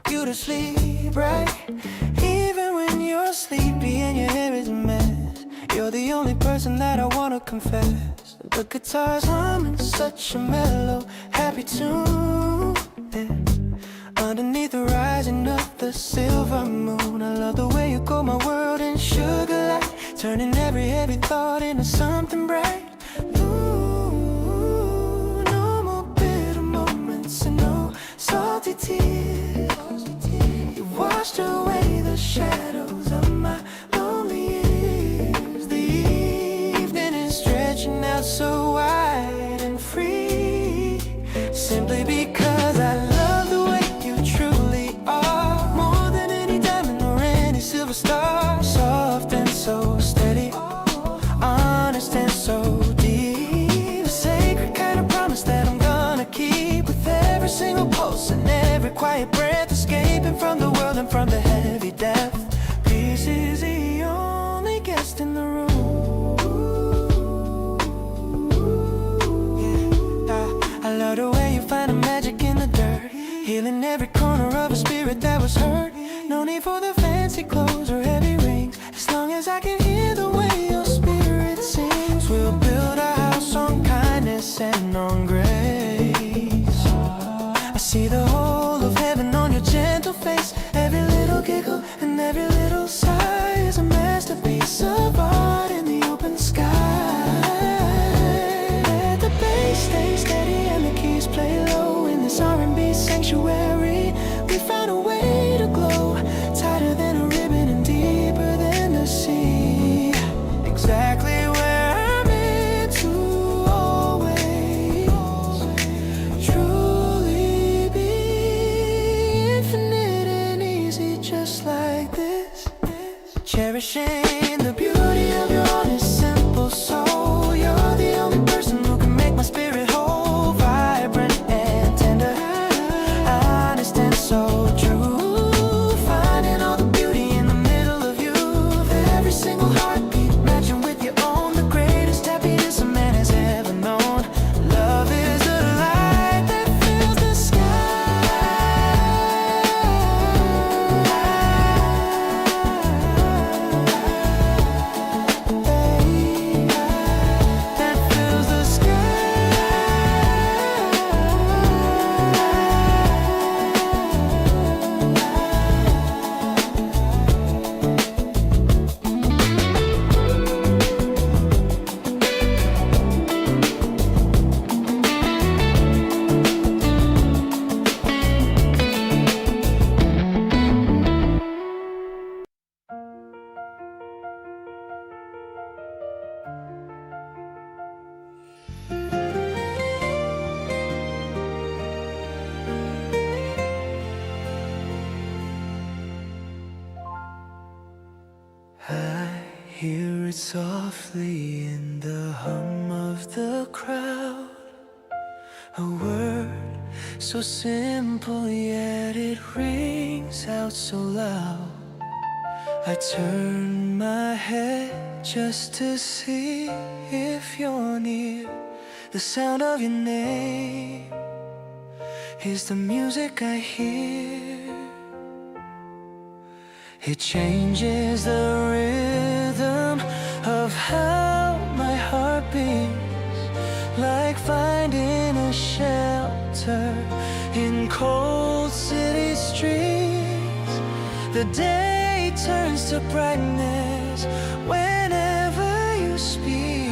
beautifully bright. Even when you're sleepy and your hair is a mess, you're the only person that I wanna confess. The guitar's humming such a mellow, happy tune, yeah. Underneath the rising of the silver moon, I love the way you coat my world in sugar light, turning every heavy thought into something bright. Ooh, no more bitter moments and no salty tears. You washed away the shadows of my lonely years. The evening is stretching out so wide and free, simply because I love the way you truly are, more than any diamond or any silver star. Soft and so steady, honest and so deep, a sacred kind of promise that I'm gonna keep. With every single pulse and every quiet breath, escaping from the world and from the heavy depth. Peace is the only guest in the room. Yeah, I love the way you find the magic in the dirt, healing every corner of a spirit that was hurt. No need for the fancy clothes or heavy rings, as long as I can hear the way your spirit sings. We'll build a house on kindness and on grace. I see the whole of heaven on your gentle face. Every little giggle and every little sigh is a masterpiece of art in the open sky. Let the bass stay steady and the keys play low. In this R&B sanctuary, we found a way to glow, tighter than a ribbon and deeper than the sea. Exactly where I'm meant to always truly be. Infinite and easy, just like this. Cherishing the beauty of your honest, simple soul. You're the only person who can make my spirit whole, vibrant and tender, honest and so true. Finding all the beauty in the middle of you. With every single heartbeat matching with your own, the greatest happiness a man has ever known. Love is the light that fills the sky. hear it softly in the hum of the crowd. A word so simple yet it rings out so loud. I turn my head just to see if you're near. The sound of your name is the music I hear. It changes the rhythm of how my heart beats, like finding a shelter in cold city streets. The day turns to brightness whenever you speak.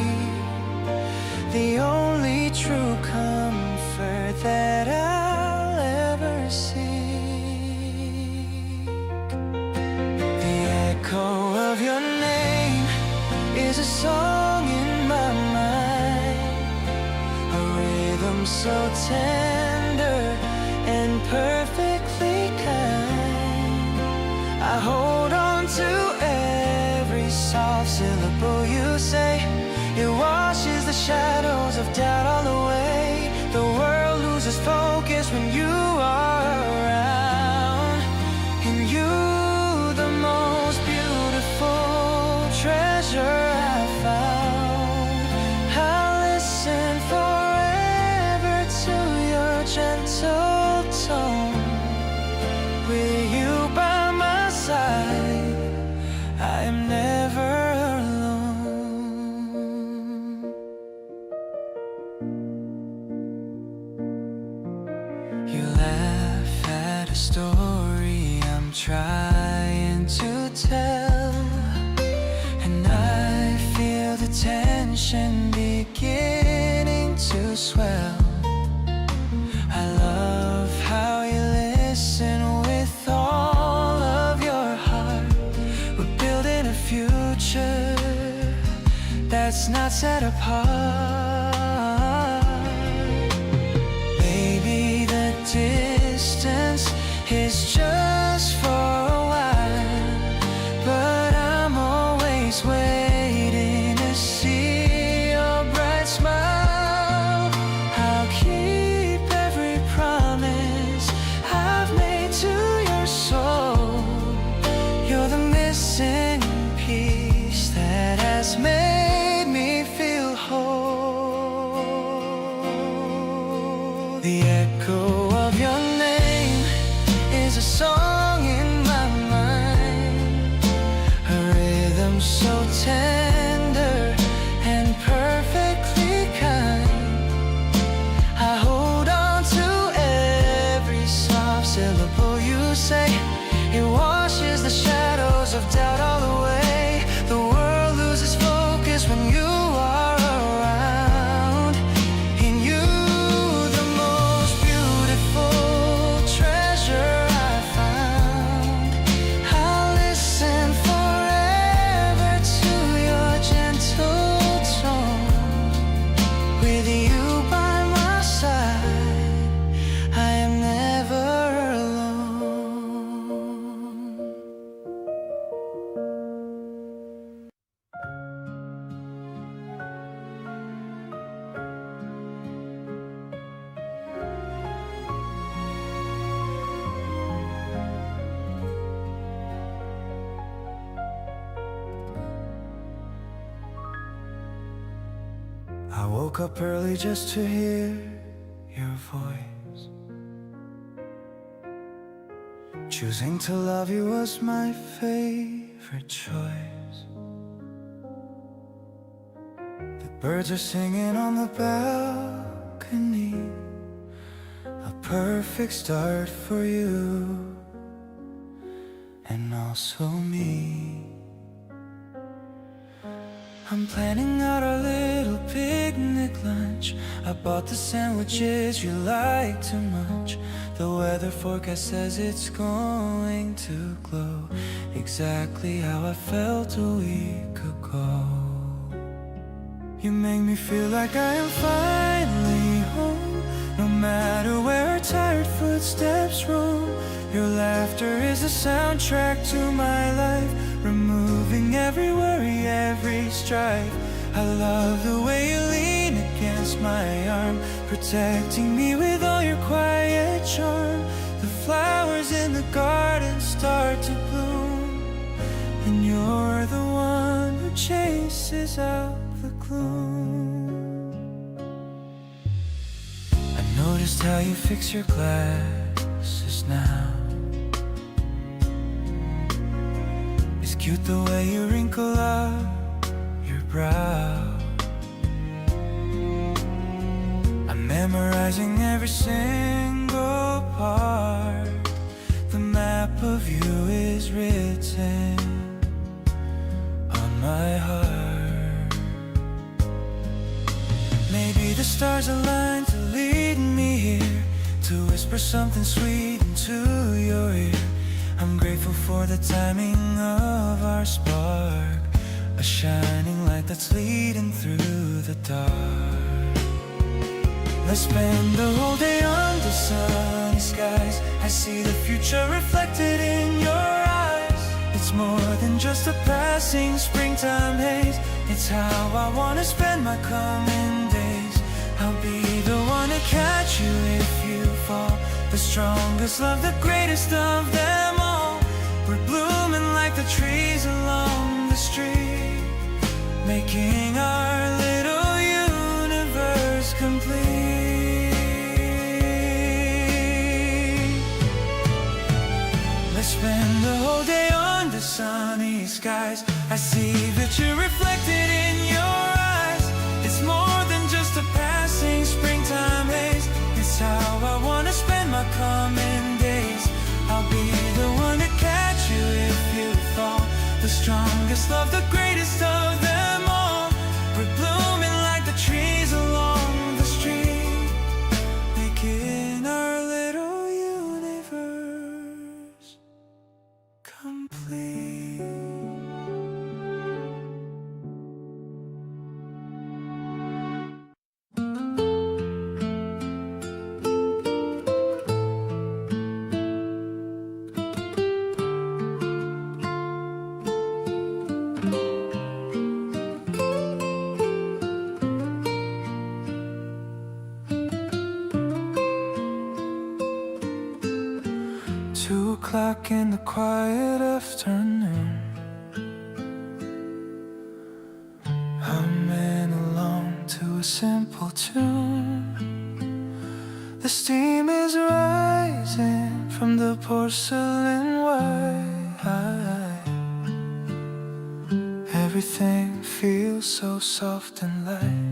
The only true comfort that I'll ever seek. The echo of your name is a song in my mind, a rhythm so tender and perfectly kind. I hold on to every soft syllable you say. It washes the shadows of doubt all away. The world loses focus when you are around. And you, the most beautiful treasure I found. I'll listen forever to your gentle tone. With you by my side, I am never alone. You laugh at a story I'm trying to tell, and I feel the tension beginning to swell. I love how you listen with all of your heart. We're building a future that's not set apart. Maybe the distance is just for a while, but I'm always waiting to see your bright smile. I'll keep every promise I've made to your soul. You're the missing piece that has made me feel whole. The echo of your name is a song in my mind, a rhythm so tender and perfectly kind. I hold on to every soft syllable you say. It washes the shadows of doubt all away. The world loses focus when you are around. In you, the most beautiful treasure I found. I'll listen forever to your gentle tone. With you by my side, I am never alone. I woke up early just to hear your voice. Choosing to love you was my favorite choice. The birds are singing on the balcony, a perfect start for you and also me. I'm planning out our little picnic lunch. I bought the sandwiches you like too much. The weather forecast says it's going to glow, exactly how I felt a week ago. You make me feel like I am finally home, no matter where our tired footsteps roam. Your laughter is a soundtrack to my life, removing every worry every strike. I love the way you lean against my arm, protecting me with all your quiet charm. The flowers in the garden start to bloom, and you're the one who chases out the gloom. I noticed how you fix your glasses now. It's cute the way you wrinkle up your brow. I'm memorizing every single part. The map of you is written on my heart. Maybe the stars aligned to lead me here, to whisper something sweet into your ear. I'm grateful for the timing of our spark, a shining light that's leading through the dark. Let's spend the whole day under sunny skies. I see the future reflected in your eyes. It's more than just a passing springtime haze. It's how I wanna spend my coming days. I'll be the one to catch you if you fall. The strongest love, the greatest of them all. We're blooming like the trees along the street, making our little universe complete. Let's spend the whole day under sunny skies. I see that you're reflected in your eyes. It's more than just a passing springtime haze. It's how I wanna spend my coming days. I'll be the one to catch you if you fall. The strongest love, the greatest of them all. We're blooming like the trees along the street, making our little universe complete. O'clock in the quiet afternoon, humming along to a simple tune. The steam is rising from the porcelain wine. Everything feels so soft and light.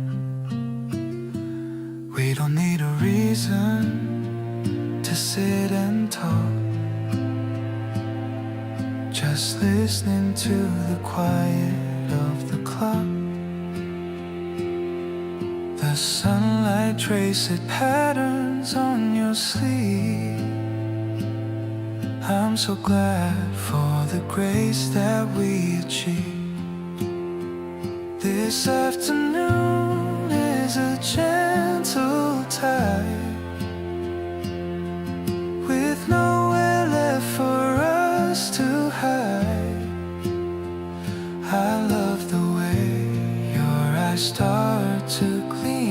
We don't need a reason to sit and talk, just listening to the quiet of the clock. The sunlight traced patterns on your sleeve. I'm so glad for the grace that we achieved. This afternoon is a gentle tide, with nowhere left for us to hide. I love the way your eyes start to gleam,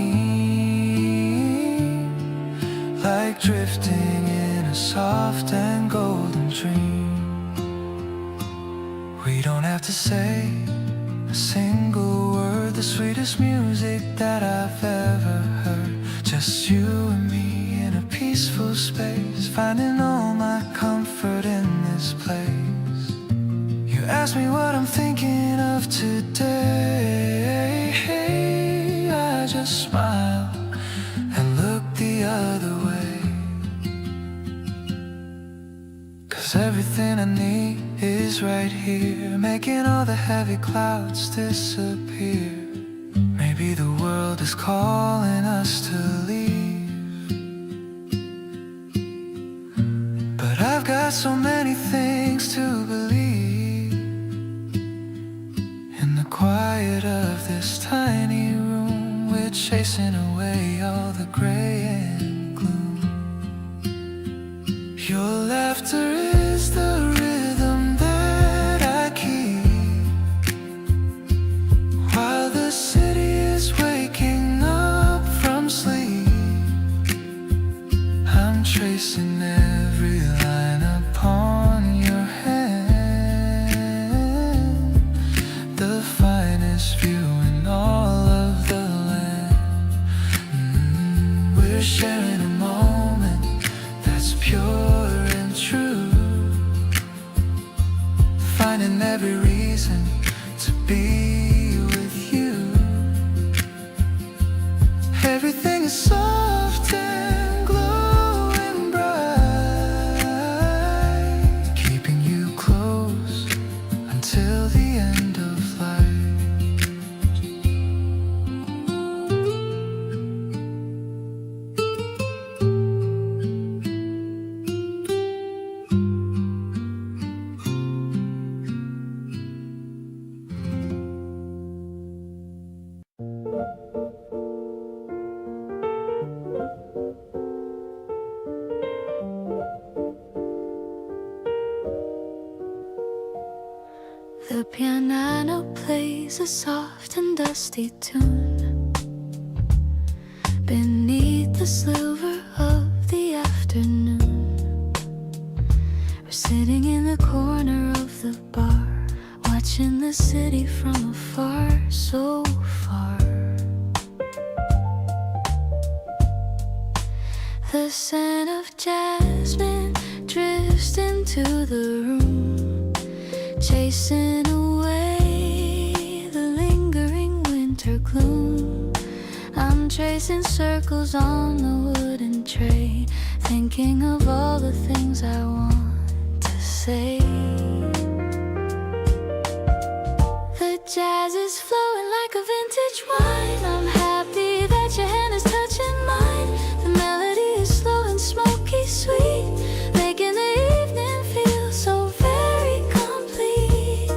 like drifting in a soft and golden dream. We don't have to say a single word, the sweetest music that I've ever heard. Just you and me in a peaceful space, finding all my comfort in this place. You ask me what I'm thinking of today. I just smile and look the other way, 'cause everything I need is right here, making all the heavy clouds disappear. Maybe the world is calling us to leave, but I've got so many things to believe. In the quiet of this tiny room, we're chasing away all the gray and gloom. Your laughter is the rhythm that I keep, finding every reason to be with you. Everything is soft and glowing bright, keeping you close until the end of life. The piano plays a soft and dusty tune beneath the silver of the afternoon. We're sitting in the corner of the bar, watching the city from afar, so far. The scent of jasmine drifts into the room, chasing away the lingering winter gloom. I'm tracing circles on the wooden tray, thinking of all the things I want to say. The jazz is flowing like a vintage wine. I'm happy that your hand is touching mine. The melody is slow and smoky sweet, making the evening feel so very complete.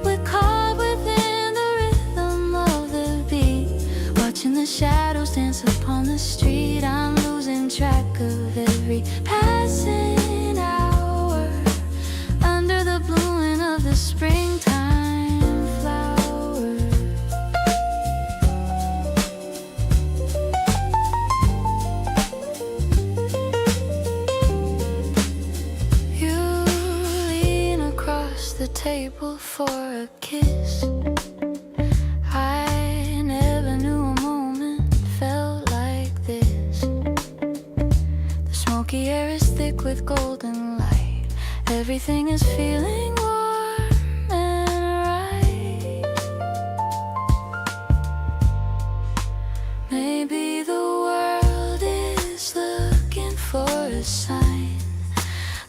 We're caught within the rhythm of the beat, watching the shadows dance upon the street. I'm losing track of every passing hour under the blooming of the springtime flower. You lean across the table for a kiss. I never knew a moment felt like this. The smoky air is thick with golden light. Everything is feeling warm and right. Maybe the world is looking for a sign,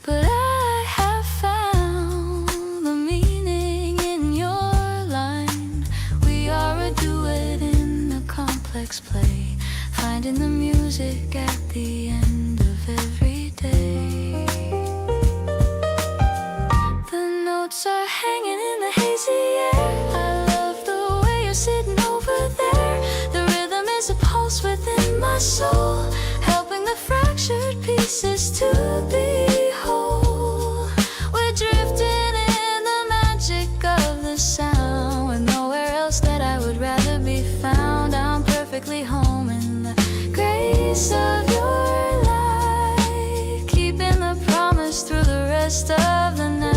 but I have found the meaning in your line. We are a duet in a complex play, finding the music at the end of every day. The notes are hanging in the hazy air. I love the way you're sitting over there. The rhythm is a pulse within my soul, helping the fractured pieces to be whole. We're drifting in the magic of the sound, with nowhere else that I would rather be found. I'm perfectly home in the grace of your light, keeping the promise through the rest of the night.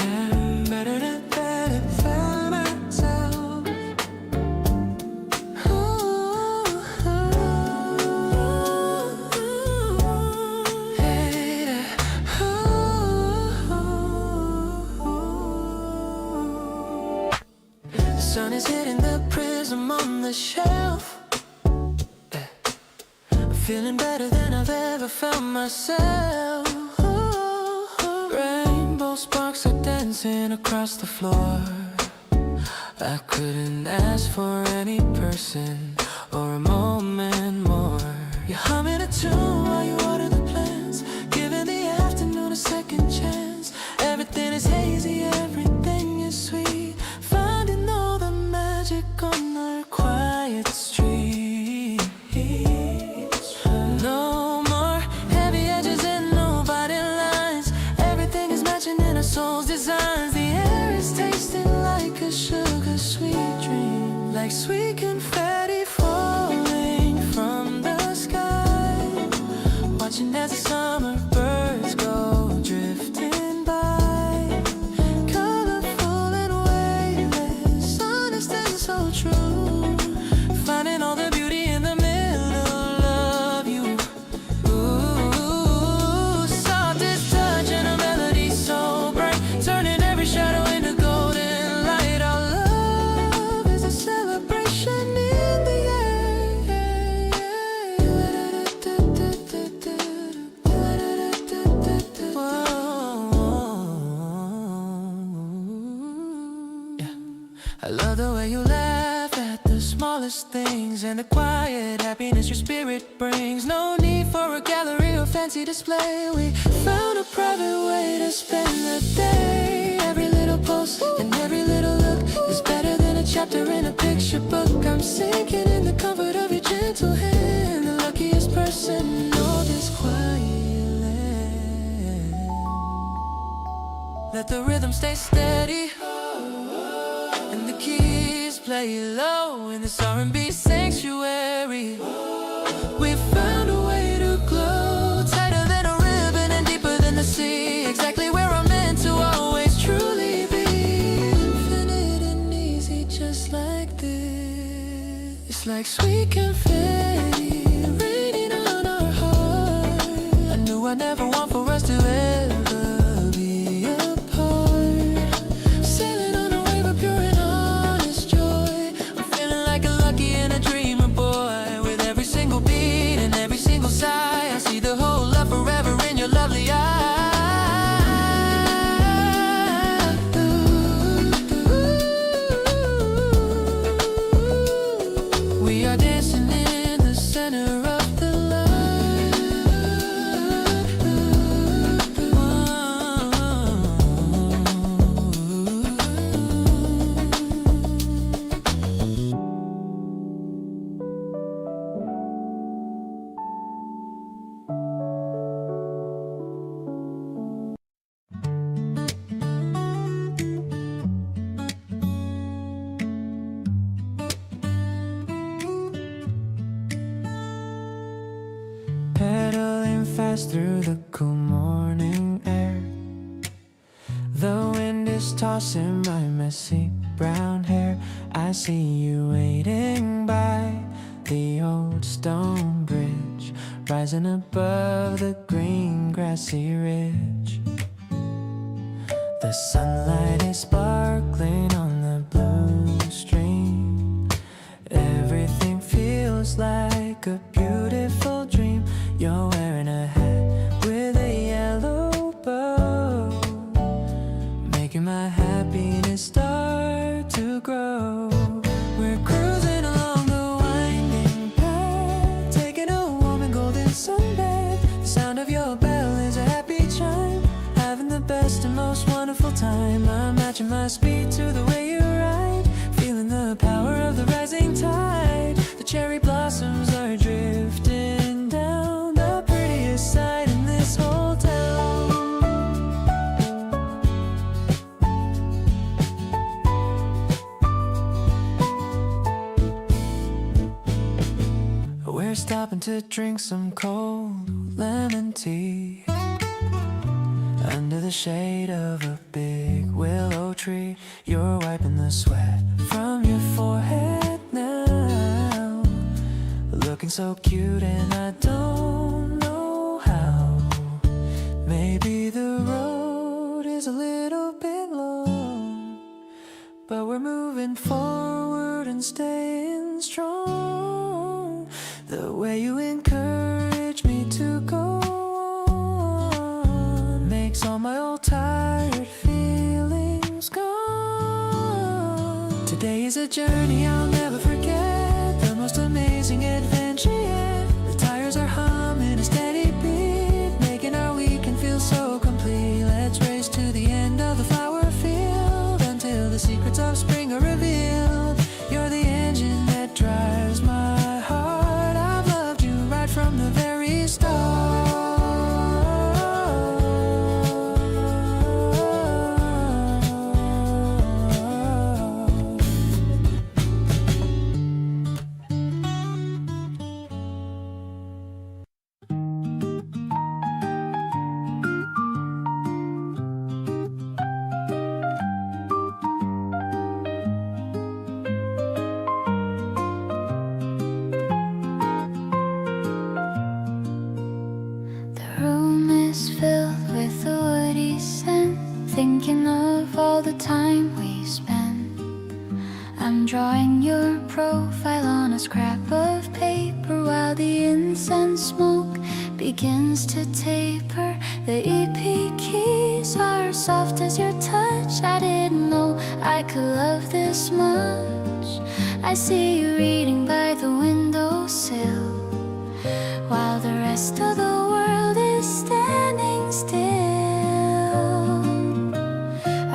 I'm better than better for myself. Hey, the sun is hitting the prism on the shelf. I'm feeling better than I've ever felt myself. Rainbow sparks are dancing across the floor. I couldn't ask for any person or a moment more. You're humming a tune while you water the plants, giving the afternoon a second chance. Everything is hazy, everything is sweet, finding all the magic on our quiet streets. No more heavy edges and no body lines. Everything is magic imagining our souls' designs. The air is tasting like a sugar sweet dream, like sweet confetti falling from the sky. Watching as the summer birds go drifting by, colorful and weightless, honest and so true. Finding all the beauty in the middle of you. Ooh, softest touch and a melody so bright, turning every shadow into golden light. Our love is a celebration in the air. Yeah. I love the way you laugh at the smallest things and the quiet happiness your spirit brings. No need for a gallery or fancy display. We found a private way to spend the day. Every little post and every little look is better than a chapter in a picture book. I'm sinking in the comfort of your gentle hand, the luckiest person to know this quietly. Let the rhythm stay steady and the keys play low in this R&B sanctuary. We found a way to glow, tighter than a ribbon and deeper than the sea. Exactly where I'm meant to always truly be. Infinite and easy, just like this. It's like sweet confetti raining on our heart. I knew I'd never want for us to ever be apart. Sailing on a wave of pure and honest joy. I'm feeling like a lucky and a dreamer boy. With every single beat and every single sigh, I see the whole love forever in your lovely eyes. We are dancing in the center of the pedaling fast through the cool morning air. The wind is tossing my messy brown hair. I see you waiting by the old stone bridge, rising above the green grassy ridge. The sunlight is sparkling on the blue stream. Everything feels like a beautiful dream. You're wearing a hat with a yellow bow, making my happiness start to grow. We're cruising along the winding path, taking a warm and golden sunbath. The sound of your bell is a happy chime, having the best and most wonderful time. I'm matching my speed to the way you ride, feeling the power of the rising tide. The cherry blossoms are drifting down, the prettiest sight in this whole town. We're stopping to drink some cold lemon tea under the shade of a big willow tree. You're wiping the sweat from your forehead now, looking so cute and I don't know how. Maybe the road is a little bit long, but we're moving forward and staying strong. The way you encourage me to go on makes all my old tired feelings gone. Today is a journey I'll never forget, the most amazing adventure yet. The tires are humming a steady beat, making our weekend feel so complete. Let's race to the end of the flower field until the secrets of spring are revealed. You're the engine that drives my heart. I've loved you right from the very start. begins to taper. The EP keys are soft as your touch. I didn't know I could love this much. I see you reading by the windowsill while the rest of the world is standing still.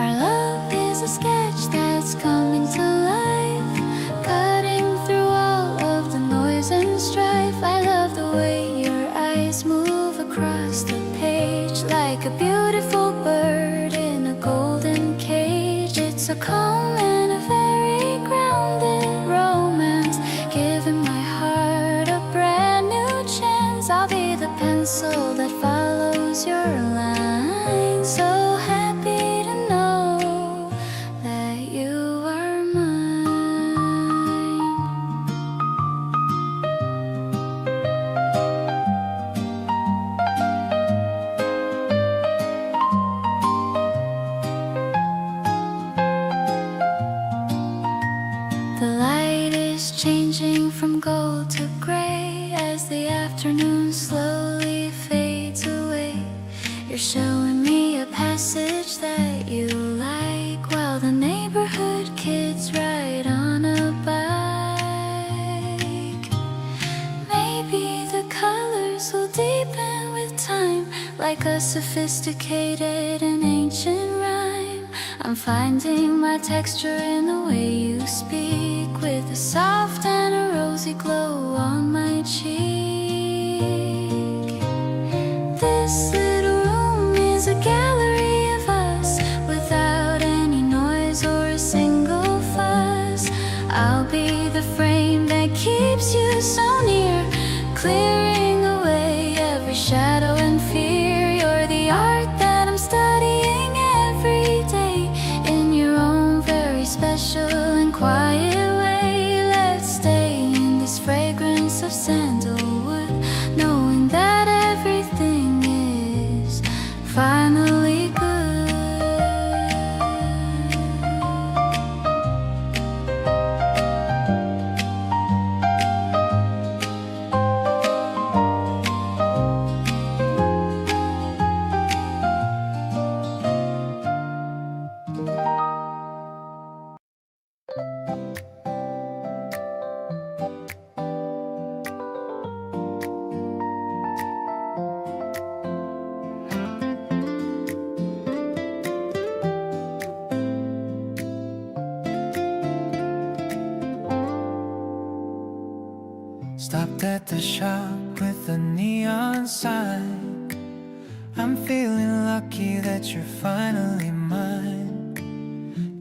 Our love is a sketch that's coming to life, cutting through all of the noise and strife. I love the way your eyes move across the page like a beautiful bird in a golden cage. It's a calm and a very grounded romance, giving my heart a brand new chance. I'll be the pencil that follows your line. So happy to know that you are mine. The light is changing from gold to gray as the afternoon slowly fades away. You're showing me a passage that you like while the neighborhood kids ride on a bike. Maybe the colors will deepen with time, like a sophisticated and ancient rhyme. I'm finding my texture in the way you speak, with a soft and a rosy glow on my cheek. This little room is a gallery of us, without any noise or a single fuss. I'll be the frame that keeps you so near, clearing away every shadow and fear. You're the art that I'm studying every day, in your own very special and quiet way. Let's stay in this fragrance of sandalwood, knowing that everything is finally good. Stopped at the shop with a neon sign. I'm feeling lucky that you're finally mine.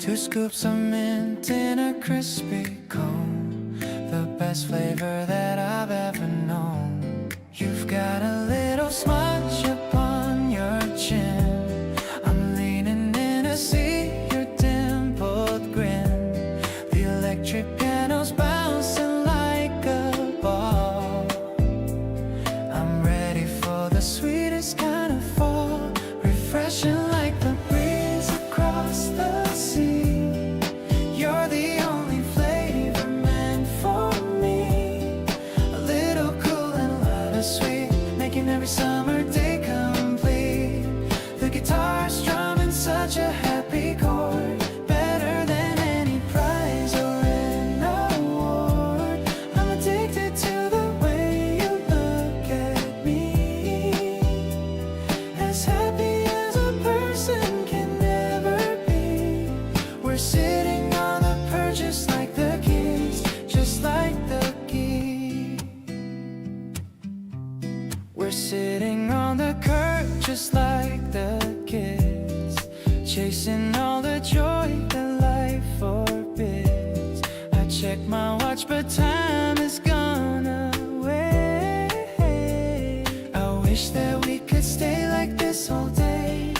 2 scoops of mint in a crispy cone, the best flavor that I've ever known. You've got a little smudge upon your chin. I'm leaning in to see your dimpled grin. The electric piano's bouncing like a ball. I'm ready for the sweetest kind of fall, refreshing like the breeze across the sea. You're the only flavor meant for me, a little cool and a lot of sweet, making every summer day complete. The guitar strumming such a happy chord, better than any prize or an award. I'm addicted to the way you look at me, as happy as a person can never be. We're sitting on the perch just like the kids, just like the geese. We're sitting on the curb just like the kids, chasing all the joy that life forbids. I check my watch but time has gone away. I wish that we could stay like this all day.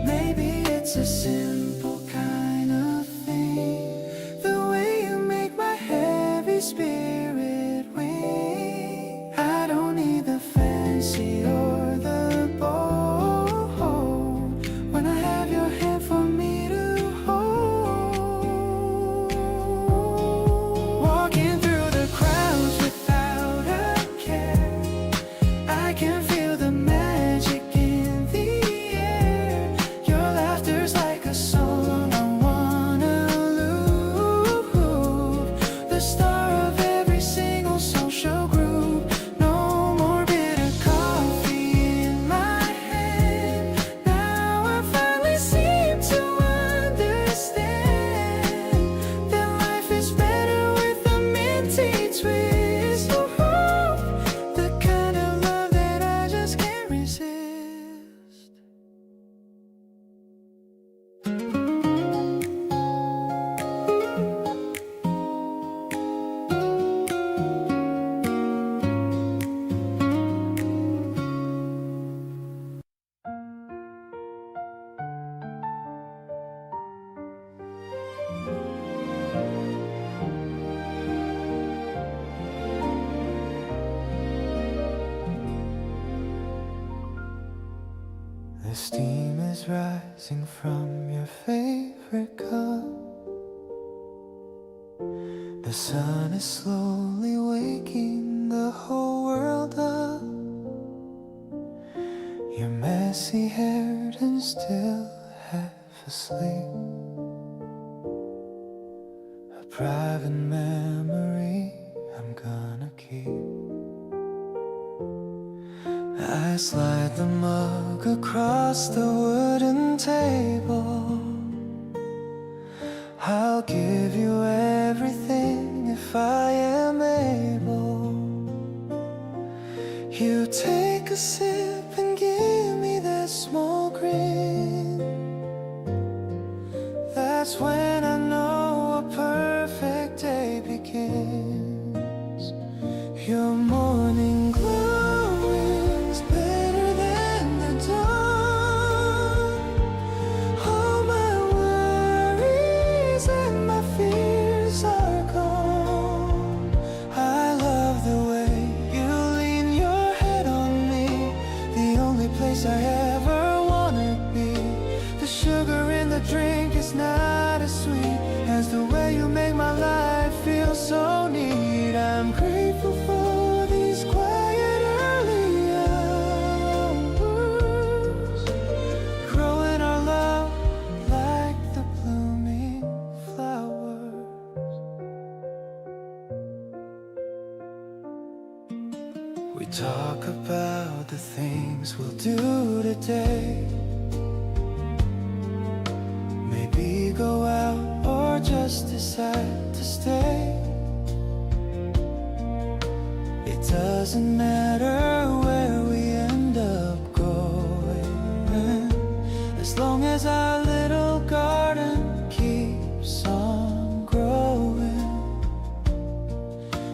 Maybe it's a simple kind of thing, the way you make my heavy spirit wing. I don't need the fancy or the bold, when I have your hand for me to hold. Walking through the crowds without a care, I can feel the steam is rising from your favorite cup. The sun is slowly waking the whole world up. You're messy-haired and still half asleep. A private memory I'm gonna keep. I slide the mug across the wooden table. I'll give you everything if I am able. You take a sip and give me that small grin. That's when I know a perfect day begins. Your morning glow is better than the dawn. All my worries and my fears are gone. I love the way you lean your head on me. The only place I ever wanna be. The sugar in the drink is not as sweet as the way you make my life feel so neat. I'm grateful for these quiet early hours, growing our love like the blooming flowers. We talk about the things we'll do today. Maybe go out or just decide to stay. It doesn't matter where we end up going, as long as our little garden keeps on growing.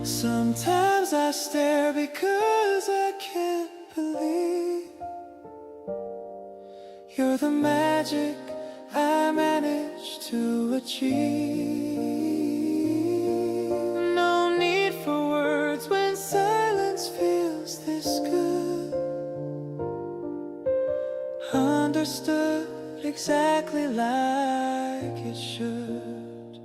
Sometimes I stare because I can't believe you're the magic I managed to achieve. No need for words when silence feels this good. Understood exactly like it should.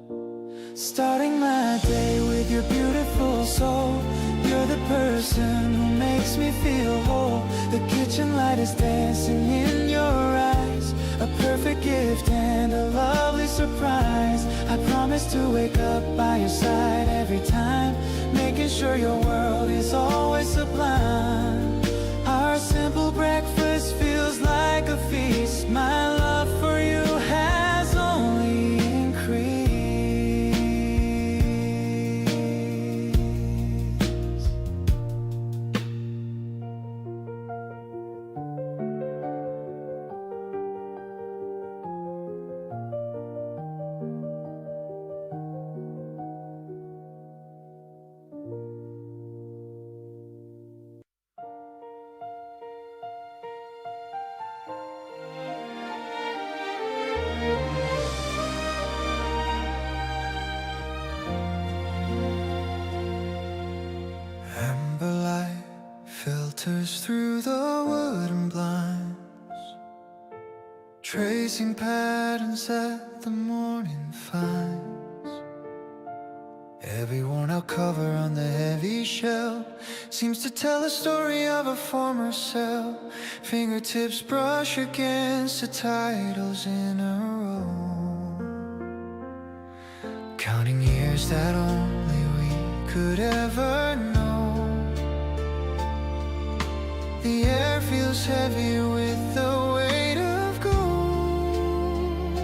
Starting my day with your beautiful soul. You're the person who makes me feel whole. The kitchen light is dancing in your eyes. A perfect gift and a lovely surprise. I promise to wake up by your side every time, making sure your world is always sublime. Our simple breakfast feels like a feast. My love for you has only increased. Amber light filters through the wooden blinds, tracing patterns that the morning finds. Every worn out cover on the heavy shelf seems to tell a story of a former self. Fingertips brush against the titles in a row, counting years that only we could ever know. The air feels heavy with the weight of gold,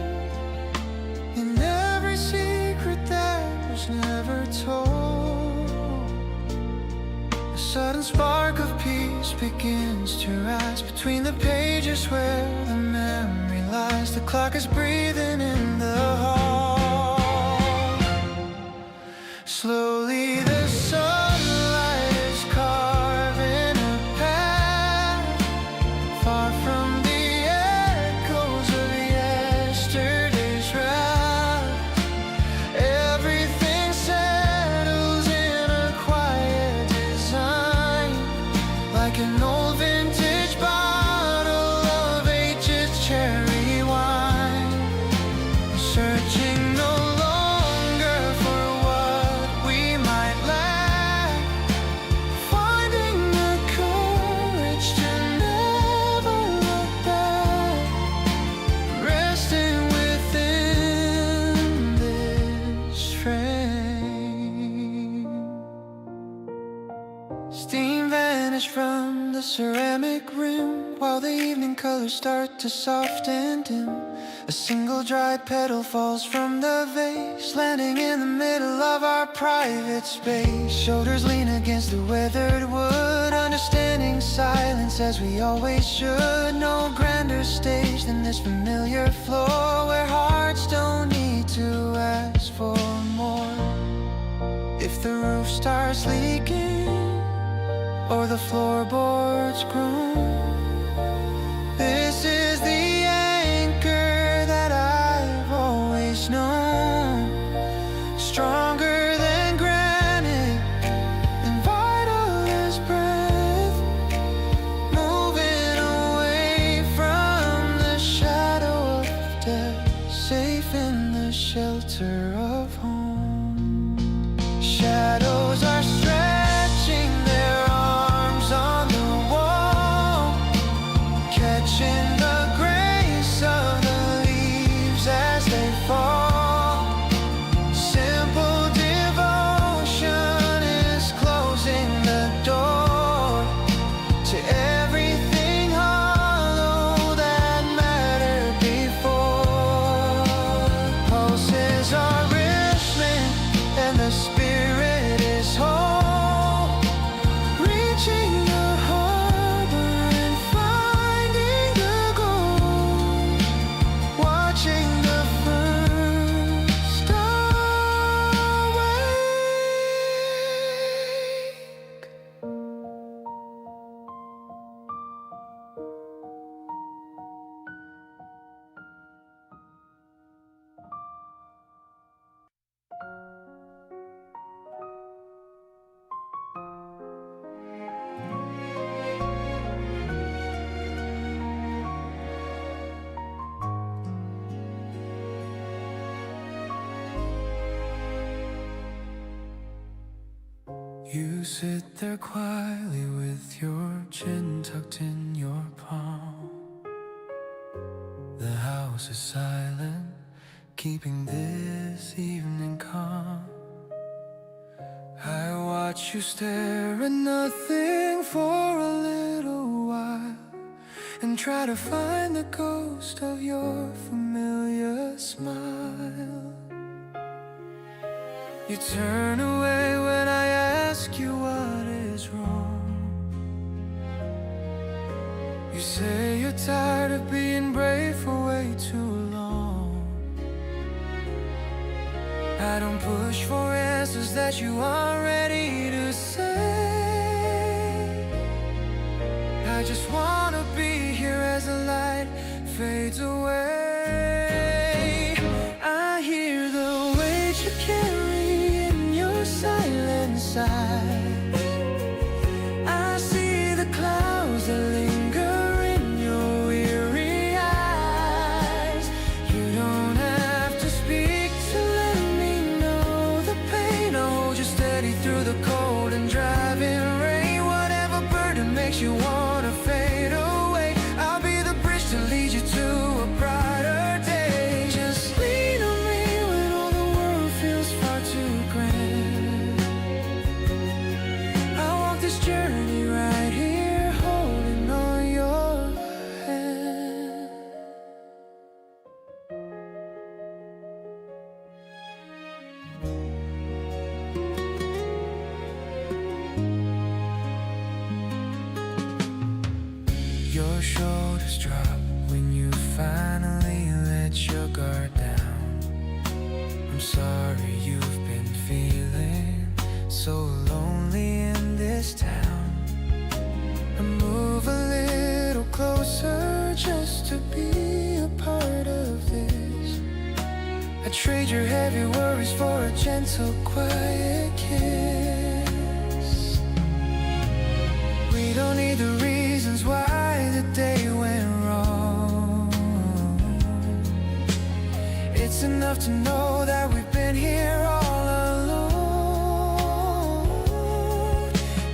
and every secret that was never told. A sudden spark of peace begins to rise between the pages where the memory lies. The clock is breathing in the hall. Slowly the sunlight is carving a path far from the echoes of yesterday's wrath. Everything settles in a quiet design, like an old vintage bottle of ages ceramic rim, while the evening colors start to soft and dim. A single dry petal falls from the vase, landing in the middle of our private space. Shoulders lean against the weathered wood, understanding silence as we always should. No grander stage than this familiar floor, where hearts don't need to ask for more. If the roof starts leaking or the floorboards groan, this is the anchor that I've always known. Stronger than granite and vital as breath, moving away from the shadow of death, safe in the shelter of home. Shadows are stretching their arms on the wall, catching the grace of the leaves as they fall. Simple devotion is closing the door to everything hollow that mattered before. Pulses are rhythmic and the spirit is whole, reaching the harbor and finding the gold, watching the first star wake. You sit there quietly with your chin tucked in your palm. The house is silent, keeping this evening calm. I watch you stare at nothing for a little while and try to find the ghost of your familiar smile. You turn away when I ask you what is wrong. You say you're tired of being brave for way too long. I don't push for answers that you aren't ready to say. I just wanna be here as the light fades away. I hear the weight you carry in your silent sighs. I see the clouds that linger in your weary eyes. You don't have to speak to let me know the pain. I'll hold you steady through the cold and driving rain. Whatever burden makes you wanna fade away, I'll be the bridge to lead you to a brighter day. Just lean on me when all the world feels far too grand. I walk this journey right here, holding on your hand. Your shoulders drop when you finally let your guard down. I'm sorry you've been feeling so lonely in this town. I move a little closer just to be a part of this. I trade your heavy worries for a gentle, quiet kiss. We don't need the reasons why the day went wrong. It's enough to know that we've been here all alone.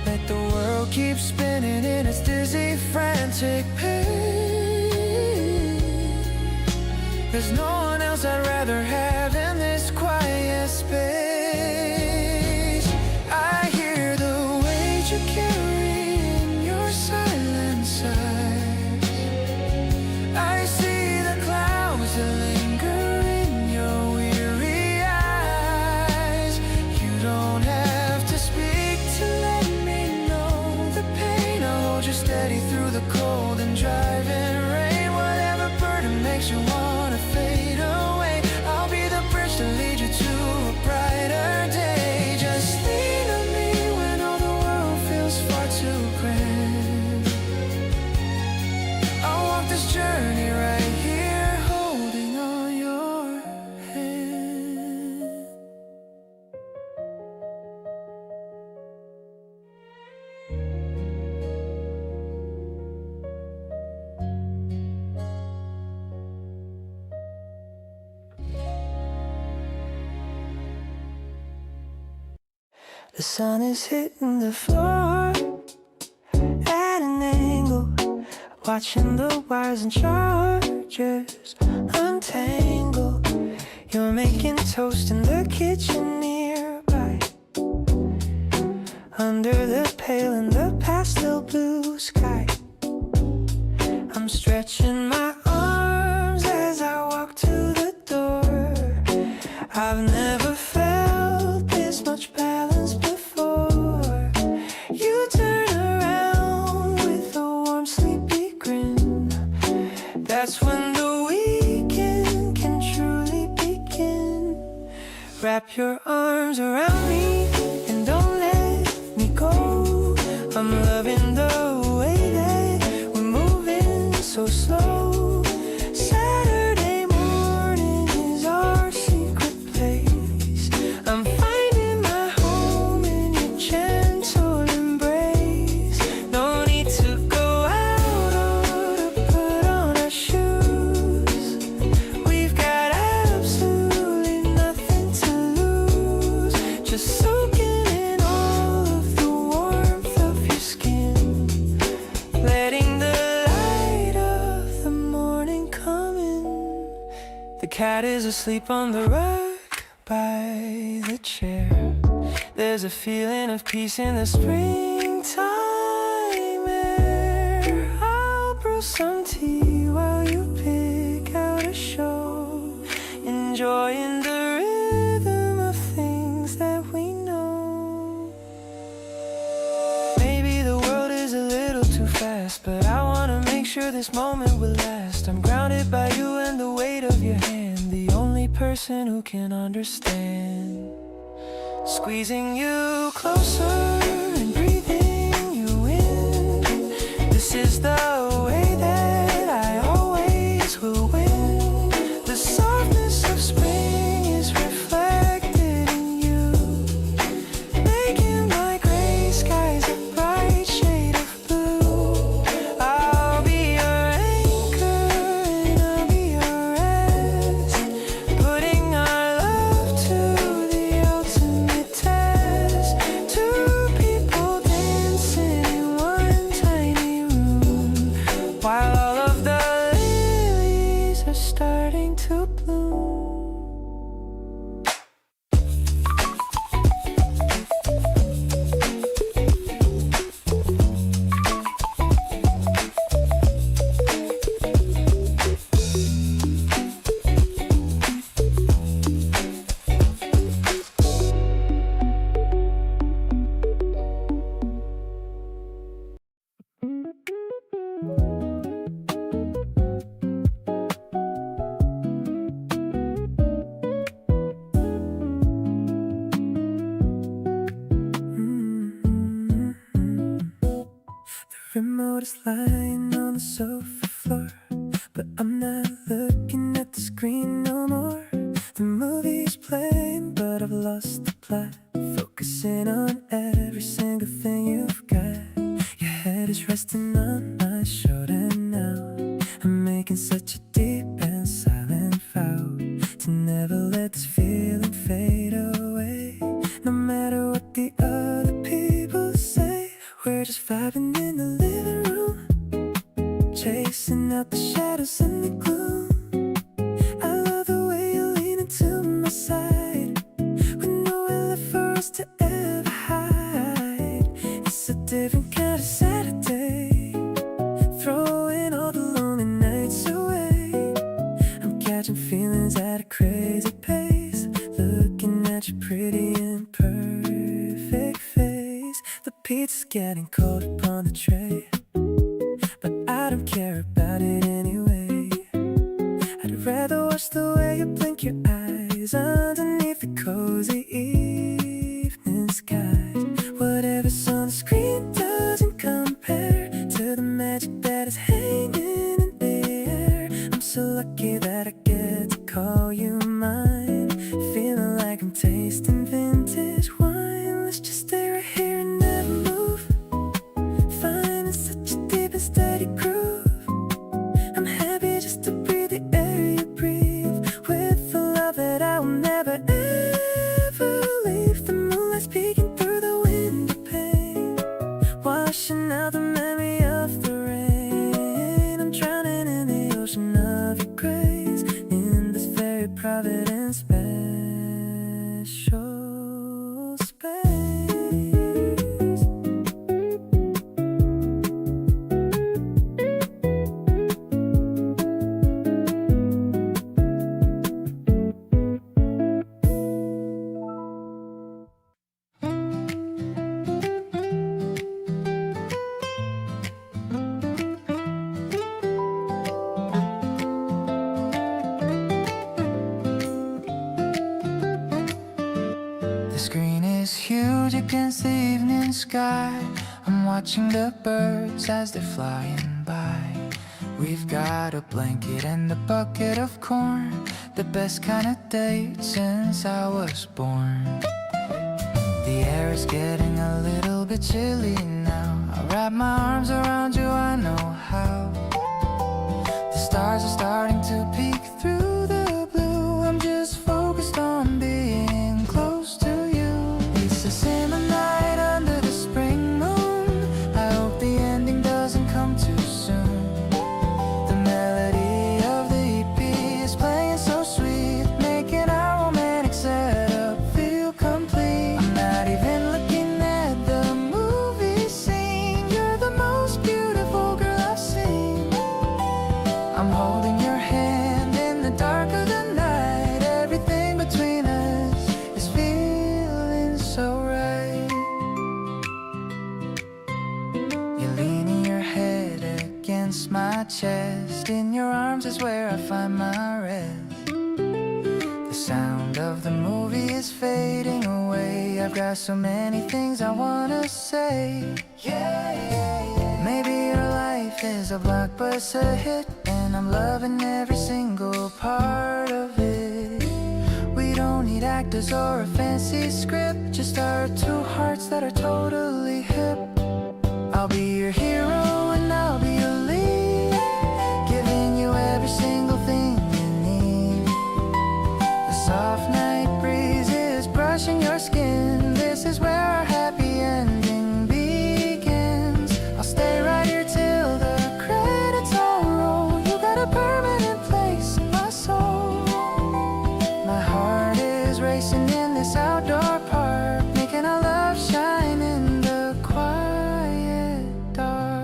Let the world keep spinning in its dizzy, frantic pace. There's no one else I'd rather have in this quiet space. I hear the weight you carry in your silence. The sun is hitting the floor at an angle, watching the wires and chargers untangle. You're making toast in the kitchen nearby, under the pale in the pastel blue sky. I'm stretching my arms as I walk to the door. I've never felt this much balance before. You turn around with a warm, sleepy grin. That's when the weekend can truly begin. Wrap your arms around me and don't let me go. I'm loving the way that we're moving so slow. Saturday morning is our secret place. I'm finding my home in your gentle embrace. No need to go out or to put on our shoes. We've got absolutely nothing to lose. Just soaking in all of the warmth of your skin, letting the light of the morning come in. The cat is asleep on the rug by the chair. There's a feeling of peace in the springtime air. I'll brew some tea while you pick out a show, enjoying the rhythm of things that we know. Maybe the world is a little too fast, but I wanna make sure this moment will last. I'm grounded by you and the weight of your hand, the only person who can understand. Squeezing you closer and breathing you in. This is the way that I always will win. The softness of spring is reflected in you, making my gray skies a bright shade of blue. I'll be your anchor and I'll be your rest, putting our love to the ultimate test. Two people dancing in one tiny room, while all of the lilies are starting to bloom. The remote is lying on the sofa floor, but I'm not looking at the screen no more. The movie's playing, but I've lost the plot, focusing on every single thing you've got. Your head is resting on my shoulder now. I'm making such a deep and silent vow to never let this feeling fade away. No matter what the other people say, we're just vibing in the living room, chasing out the shadows and the gloom. I love the way you lean into my side, with nowhere left for us to ever hide. It's a different kind of Saturday, throwing all the lonely nights away. I'm catching feelings at a crazy pace, looking at your pretty and perfect face. The pizza's getting cold upon the tray, but I don't care about it anyway. I'd rather watch the way you blink your eyes underneath the cozy evening skies. Whatever's on the screen doesn't compare to the magic that is hanging in the air. I'm so lucky that I get to call you mine, feeling like I'm tasting vintage wine. Let's just stay right here and never move, finding such a deep and steady groove. I'm happy just to breathe the air you breathe, with the love that I will never ever leave. The moonlight's peeking through the private and special space. The screen is huge against the evening sky. I'm watching the birds as they're flying by. We've got a blanket and a bucket of corn, the best kind of date since I was born. The air is getting a little bit chilly now. I'll wrap my arms around you, I know how. The stars are starting to peek through the blue. I'm just focused on being close to you. It's a summer night under the spring moon. I hope the ending doesn't come too soon. The melody of the EP is playing so sweet, making our romantic setup feel complete. I'm not even looking at the movie scene. You're the most beautiful girl I've seen. I'm holding your hand in the dark of the night. Everything between us is feeling so right. You're leaning your head against my chest. In your arms is where I find my rest. The sound of the movie is fading away. I've got so many things I wanna say. Maybe your life is a blockbuster hit, and I'm loving every single part of it. We don't need actors or a fancy script, just our two hearts that are totally hip. I'll be your hero and I'll be your lead, giving you every single thing you need. The soft night breeze is brushing your skin. This is where our happy ending begins. I'll stay right here till the credits all roll. You got a permanent place in my soul. My heart is racing in this outdoor park, making our love shine in the quiet dark.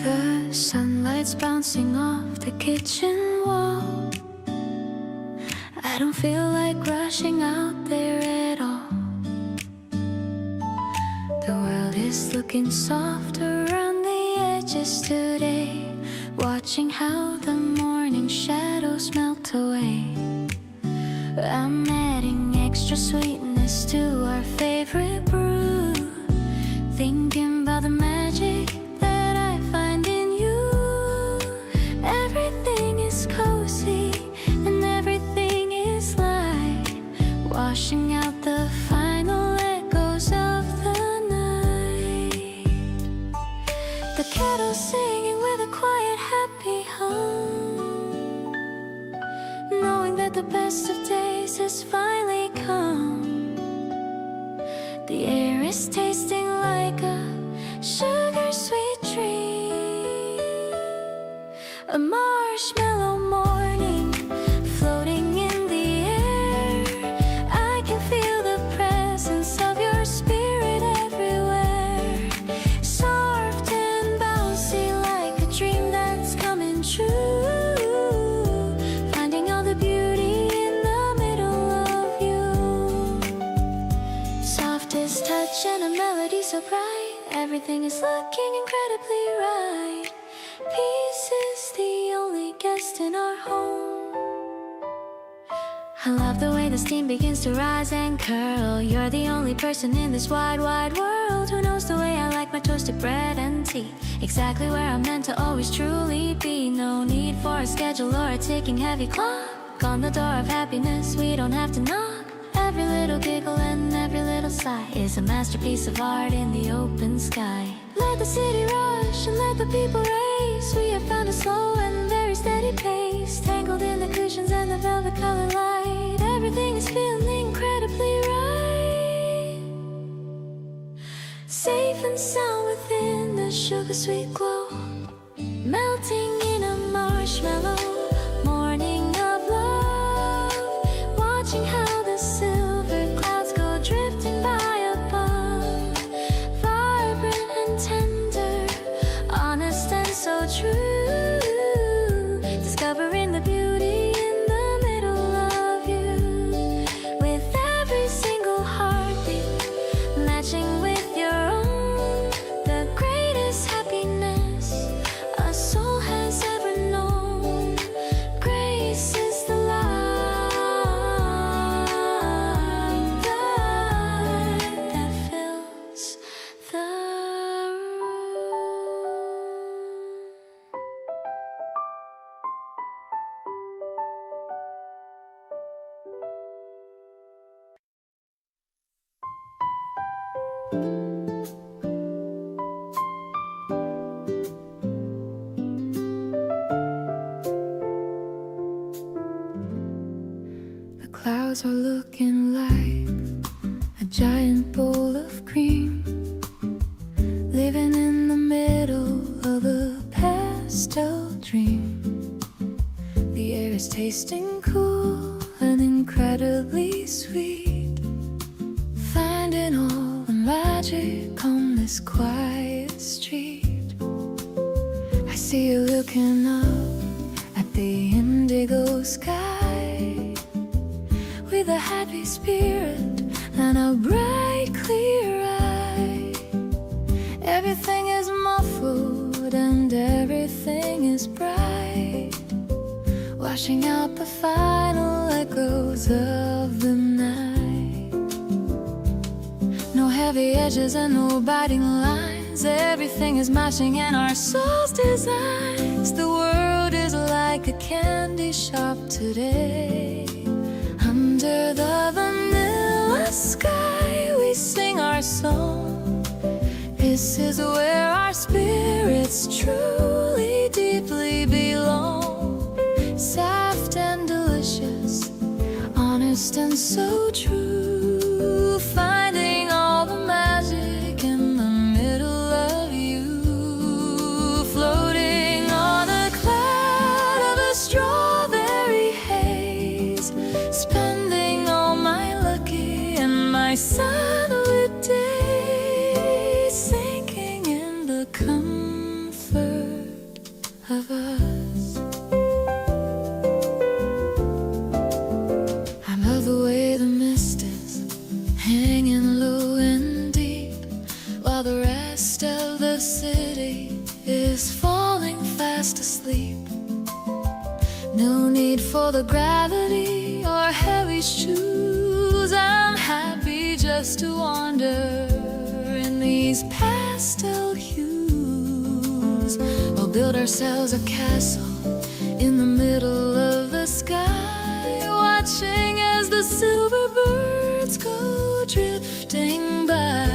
The sunlight's bouncing off the kitchen wall. I don't feel like rushing out there at all. The world is looking soft around the edges today, watching how the morning shadows melt away. I'm adding extra sweetness to our favorite brew, thinking about the magic that I find in you. Everything is cozy and everything is light, washing out the final echoes of the night. The kettle singing with a quiet happy hum, knowing that the best of days has finally come. The air is tasting like a sugar sweet dream, a marshmallow morning floating in the air. I can feel the presence of your spirit everywhere, soft and bouncy like a dream that's coming true, finding all the beauty in the middle of you. Softest touch and a melody so bright, everything is looking incredibly right. Peace is the only guest in our home. I love the way the steam begins to rise and curl. You're the only person in this wide, wide world who knows the way I like my toasted bread and tea. Exactly where I'm meant to always truly be. No need for a schedule or a ticking heavy clock. On the door of happiness, we don't have to knock. Every little giggle and every little sigh is a masterpiece of art in the open sky. Let the city rush and let the people race. We have found a slow and very steady pace. Tangled in the cushions and the velvet color light. Everything is feeling incredibly right. Safe and sound within the sugar sweet glow. Melting in a marshmallow morning of love. Watching how the silver clouds go drifting by above. Vibrant and tender, honest and so true. Discovering the beauty in the middle of you. With every single heartbeat matching with your own. The greatest happiness a soul has ever known. Grace is the light that fills the room. The clouds are looking like a giant bowl of cream, living in the middle of a pastel dream. The air is tasting cool and incredibly sweet, finding all the magic on this quiet street. I see you looking up at the indigo sky, with a happy spirit and a bright clear eye. Everything is muffled and everything is bright, washing out the final echoes of the night. No heavy edges and no biting lines. Everything is matching in our soul's designs. The world is like a candy shop today. Under the vanilla sky, we sing our song. This is where our spirits truly, deeply belong. Soft and delicious, honest and so true. Finding all the magic in the middle of you. Floating on a cloud of a strawberry haze. Spending all my lucky and my sunlit days. Sinking in the comfort of us. I love the way the mist is hanging low and deep, while the rest of the city is falling fast asleep. No need for the gravity or heavy shoes. I'm happy just to wander in these pastel hues. We'll build ourselves a castle in the middle of the sky, watching as the silver birds go drifting by.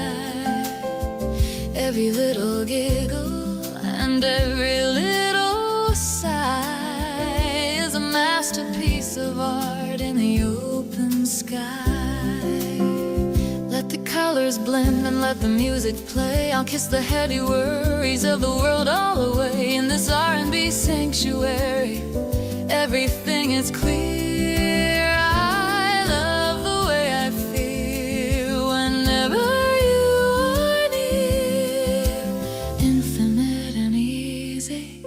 Every little giggle and every little sigh is a masterpiece of art in the open sky. Let the colors blend and let the music play. I'll kiss the heady worries of the world all away. In this R&B sanctuary, everything is clear. I love the way I feel whenever you are near. Infinite and easy,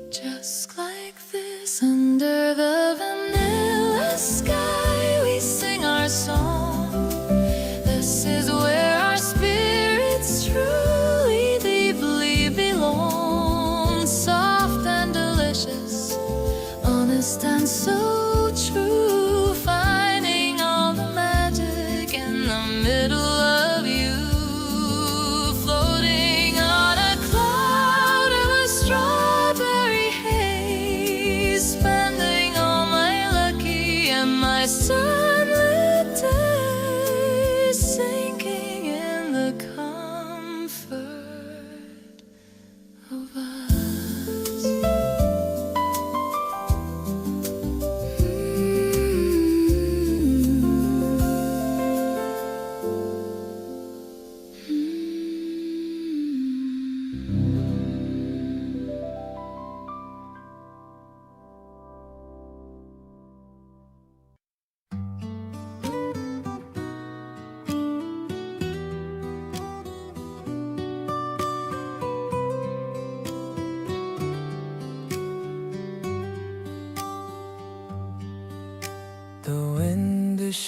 just like this. Under the vanilla sky, we sing our song. This is where our spirits truly, deeply belong. Soft and delicious, honest and so true. Finding all the magic in the middle of you. Floating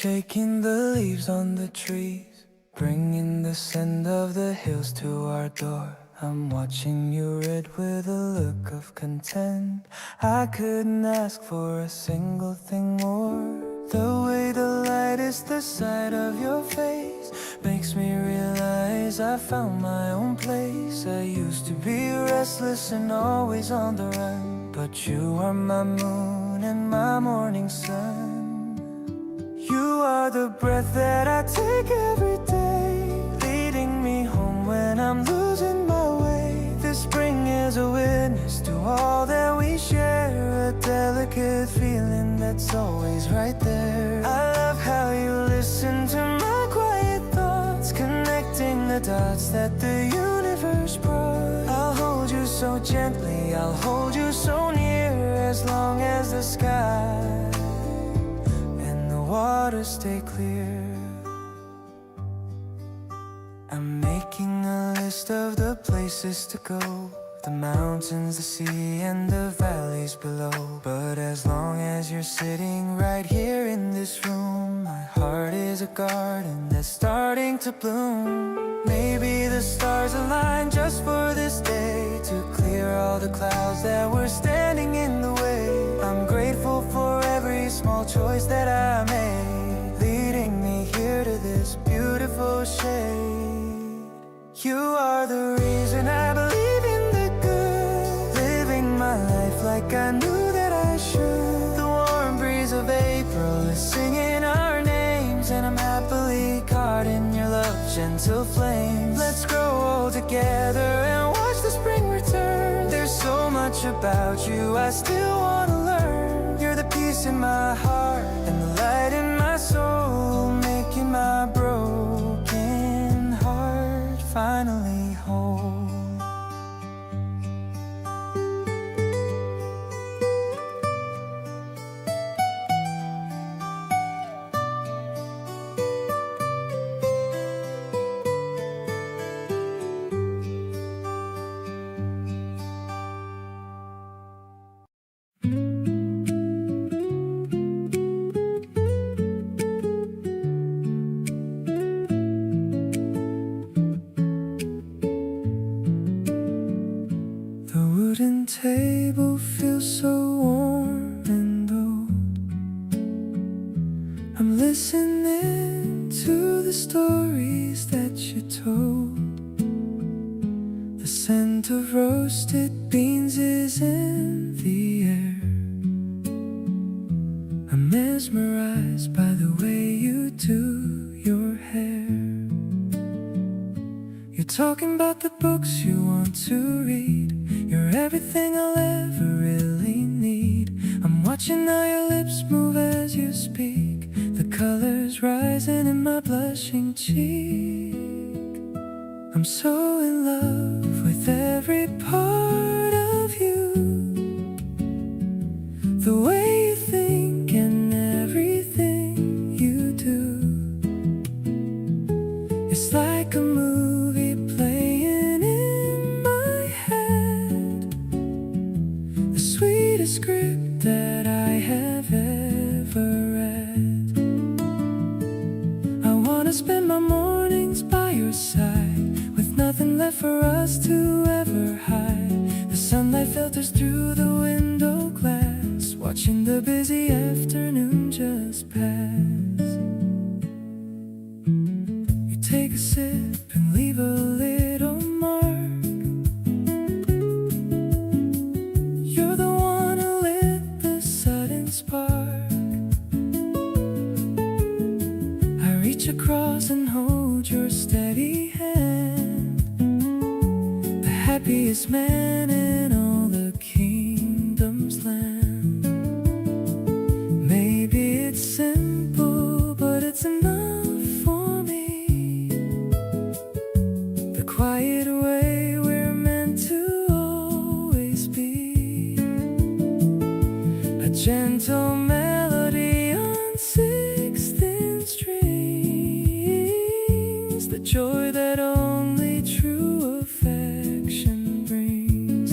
shaking the leaves on the trees, bringing the scent of the hills to our door. I'm watching you read with a look of content. I couldn't ask for a single thing more. The way the light is the side of your face makes me realize I found my own place. I used to be restless and always on the run, but you are my moon and my morning sun. You are the breath that I take every day, leading me home when I'm losing my way. The spring is a witness to all that we share, a delicate feeling that's always right there. I love how you listen to my quiet thoughts, connecting the dots that the universe brought. I'll hold you so gently, I'll hold you so near, as long as the sky and the water stay clear. I'm making a list of the places to go, the mountains, the sea, and the valleys below. But as long as you're sitting right here in this room, my heart is a garden that's starting to bloom. Maybe the stars align just for this day, to clear all the clouds that were standing in the way. I'm grateful for every small choice that I made, leading me here to this beautiful shade. You are the reason I believe in the good, living my life like I knew that I should. The warm breeze of April is singing our names, and I'm happily caught in your love, gentle flames. Let's grow old together and watch the spring return. There's so much about you I still wanna learn. You're the peace in my heart and the light in my soul, making my broken heart finally whole. wooden table feels so warm and old. I'm listening to the stories that you told. The scent of roasted beans is in the air. I'm mesmerized by the way you do your hair. You're talking about the books you want to read. You're everything I'll ever really need. I'm watching how your lips move as you speak, the colors rising in my blushing cheek. I'm so in love with every part of you, the way you think and everything you do. It's like a movie playing in my head, the sweetest script that I have ever read. I wanna spend my mornings by your side, with nothing left for us to ever hide. The sunlight filters through the window glass, watching the busy afternoon just pass. You take a sip and leave a little mark. You're the one who lit the sudden spark. I reach across and hold your steady hand, the happiest man in all the kingdom's land. Maybe it's simple, but it's enough for me. The quiet way we're meant to always be, a gentle melody on 6 thin strings, the joy that only true affection brings.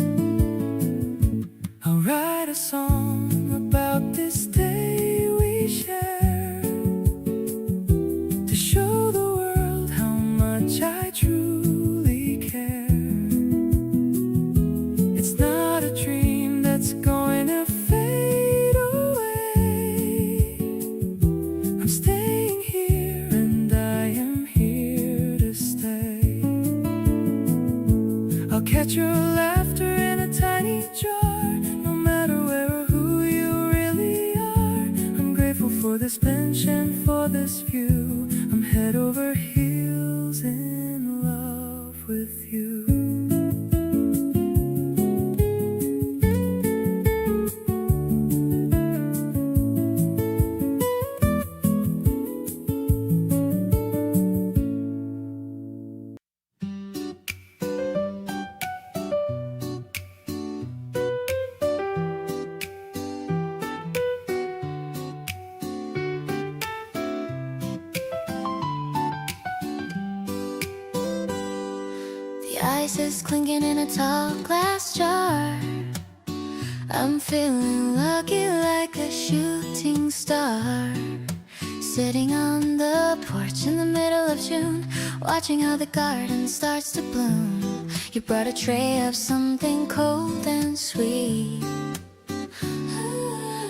I'll write a song about this day we share, For this bench and for this view, I'm head over heels in love with you. The ice is clinking in a tall glass jar. I'm feeling lucky like a shooting star, sitting on the porch in the middle of June, watching how the garden starts to bloom. You brought a tray of something cold and sweet,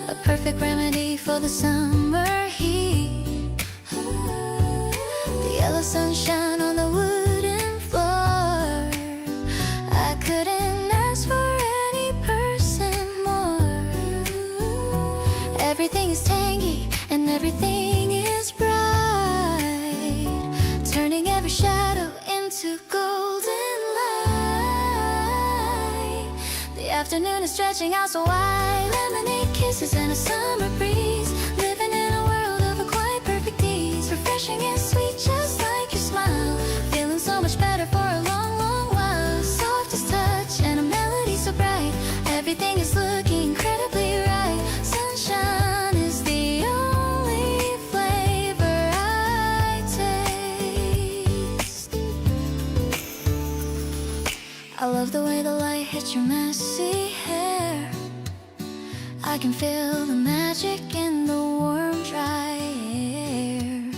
a perfect remedy for the summer heat. The yellow sunshine on the wooden floor, I couldn't ask for any person more. Everything is tangy and everything is bright, turning every shadow into golden light. The afternoon is stretching out so wide, lemonade kisses and a summer breeze, living in a world of a quite perfect ease, refreshing and sweet just like your smile, feeling so much better for a long, long while. Softest touch and a melody so bright, everything is looking incredibly right. Sunshine is the only flavor I taste. I love the way the light hits your messy hair. I can feel the magic in the warm, dry air.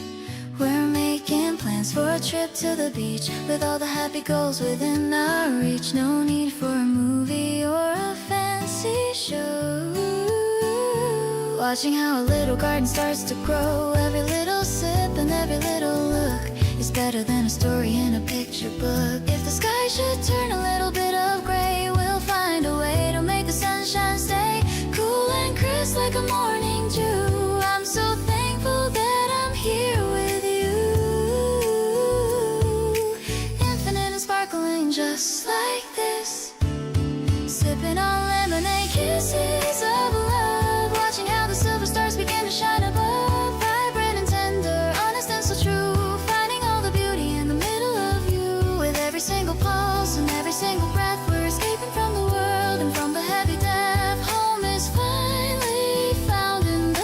We're making plans for a trip to the beach, with all the happy goals within our reach. No need for a movie or a fancy show. Watching how a little garden starts to grow, every little sip and every little look is better than a story in a picture book. If the sky should turn a little bit of gray, we'll find a way to make the sunshine stay cool and crisp like a morning dew. I'm so thankful that I'm here with you, infinite and sparkling just like this, sipping on lemonade kisses of love, watching how the silver stars begin to shine above, vibrant and tender, honest and so true, finding all the beauty in the middle of you. With every single pulse and every single breath, we're escaping from the world and from the heavy depth. Home is finally found in the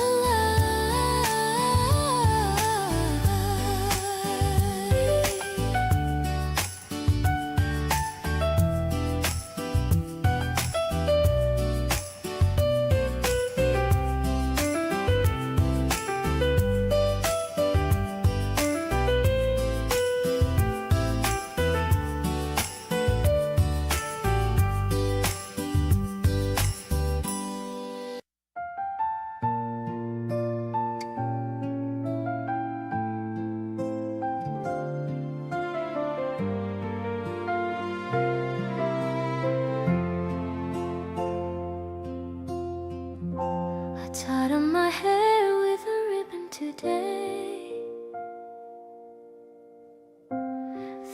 I tied up my hair with a ribbon today,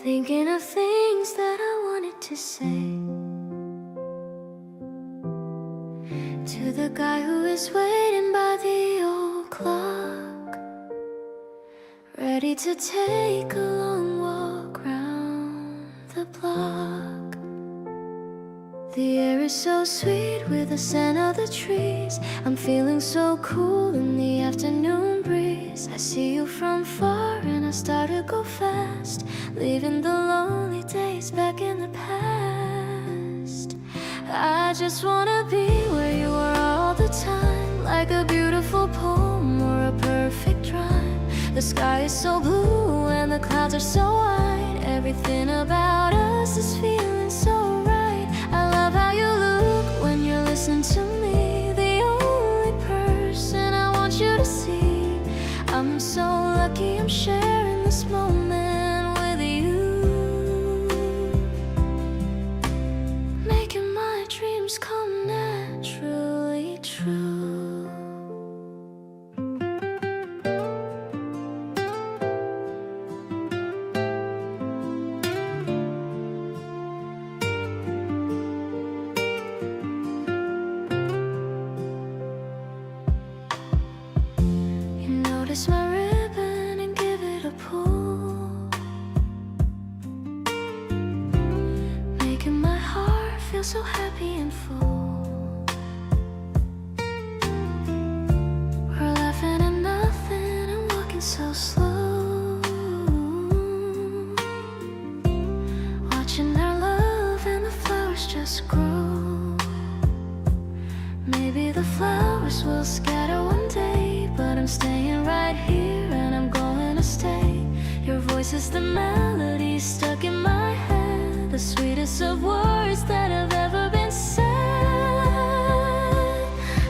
thinking of things that I wanted to say to the guy who is waiting by the old clock, ready to take a long walk round the block. The air is so sweet with the scent of the trees, I'm feeling so cool in the afternoon breeze. I see you from far and I start to go fast, leaving the lonely days back in the past. I just wanna be where you are all the time, like a beautiful poem or a perfect rhyme. The sky is so blue and the clouds are so white, everything about us is feeling so right. I love how you look when you're listening to me, the only person I want you to see. I'm so lucky I'm sharing this moment with you, making my dreams come naturally true. Notice my ribbon and give it a pull, making my heart feel so happy and full. We're laughing at nothing and walking so slow, watching our love and the flowers just grow. Maybe the flowers will scatter one day, but I'm staying right here and I'm going to stay. Your voice is the melody stuck in my head, the sweetest of words that have ever been said.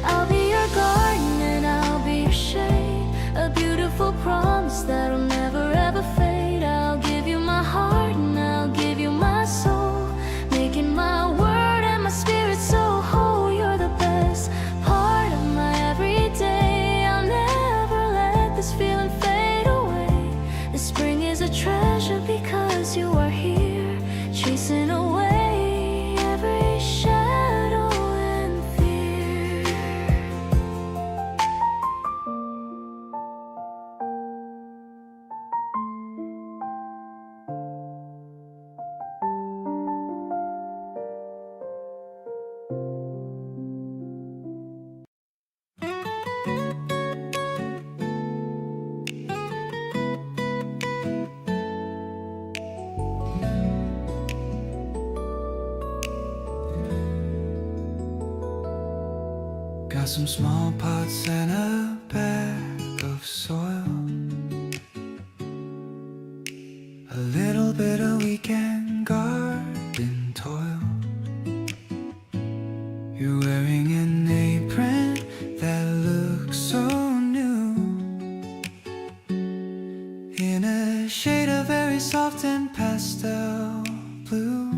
I'll be your garden and I'll be your shade, a beautiful promise that'll never ever fade. I'll give you my heart and I'll give you my soul, making my word and my spirit so whole. You're the best part of my everyday. I'll never let this feeling fade away. This spring is a treasure because you are here, chasing away every shadow and fear. Got some small pots and a bag of soil, a little bit of weekend garden toil. You're wearing an apron that looks so new, in a shade of very soft and pastel blue.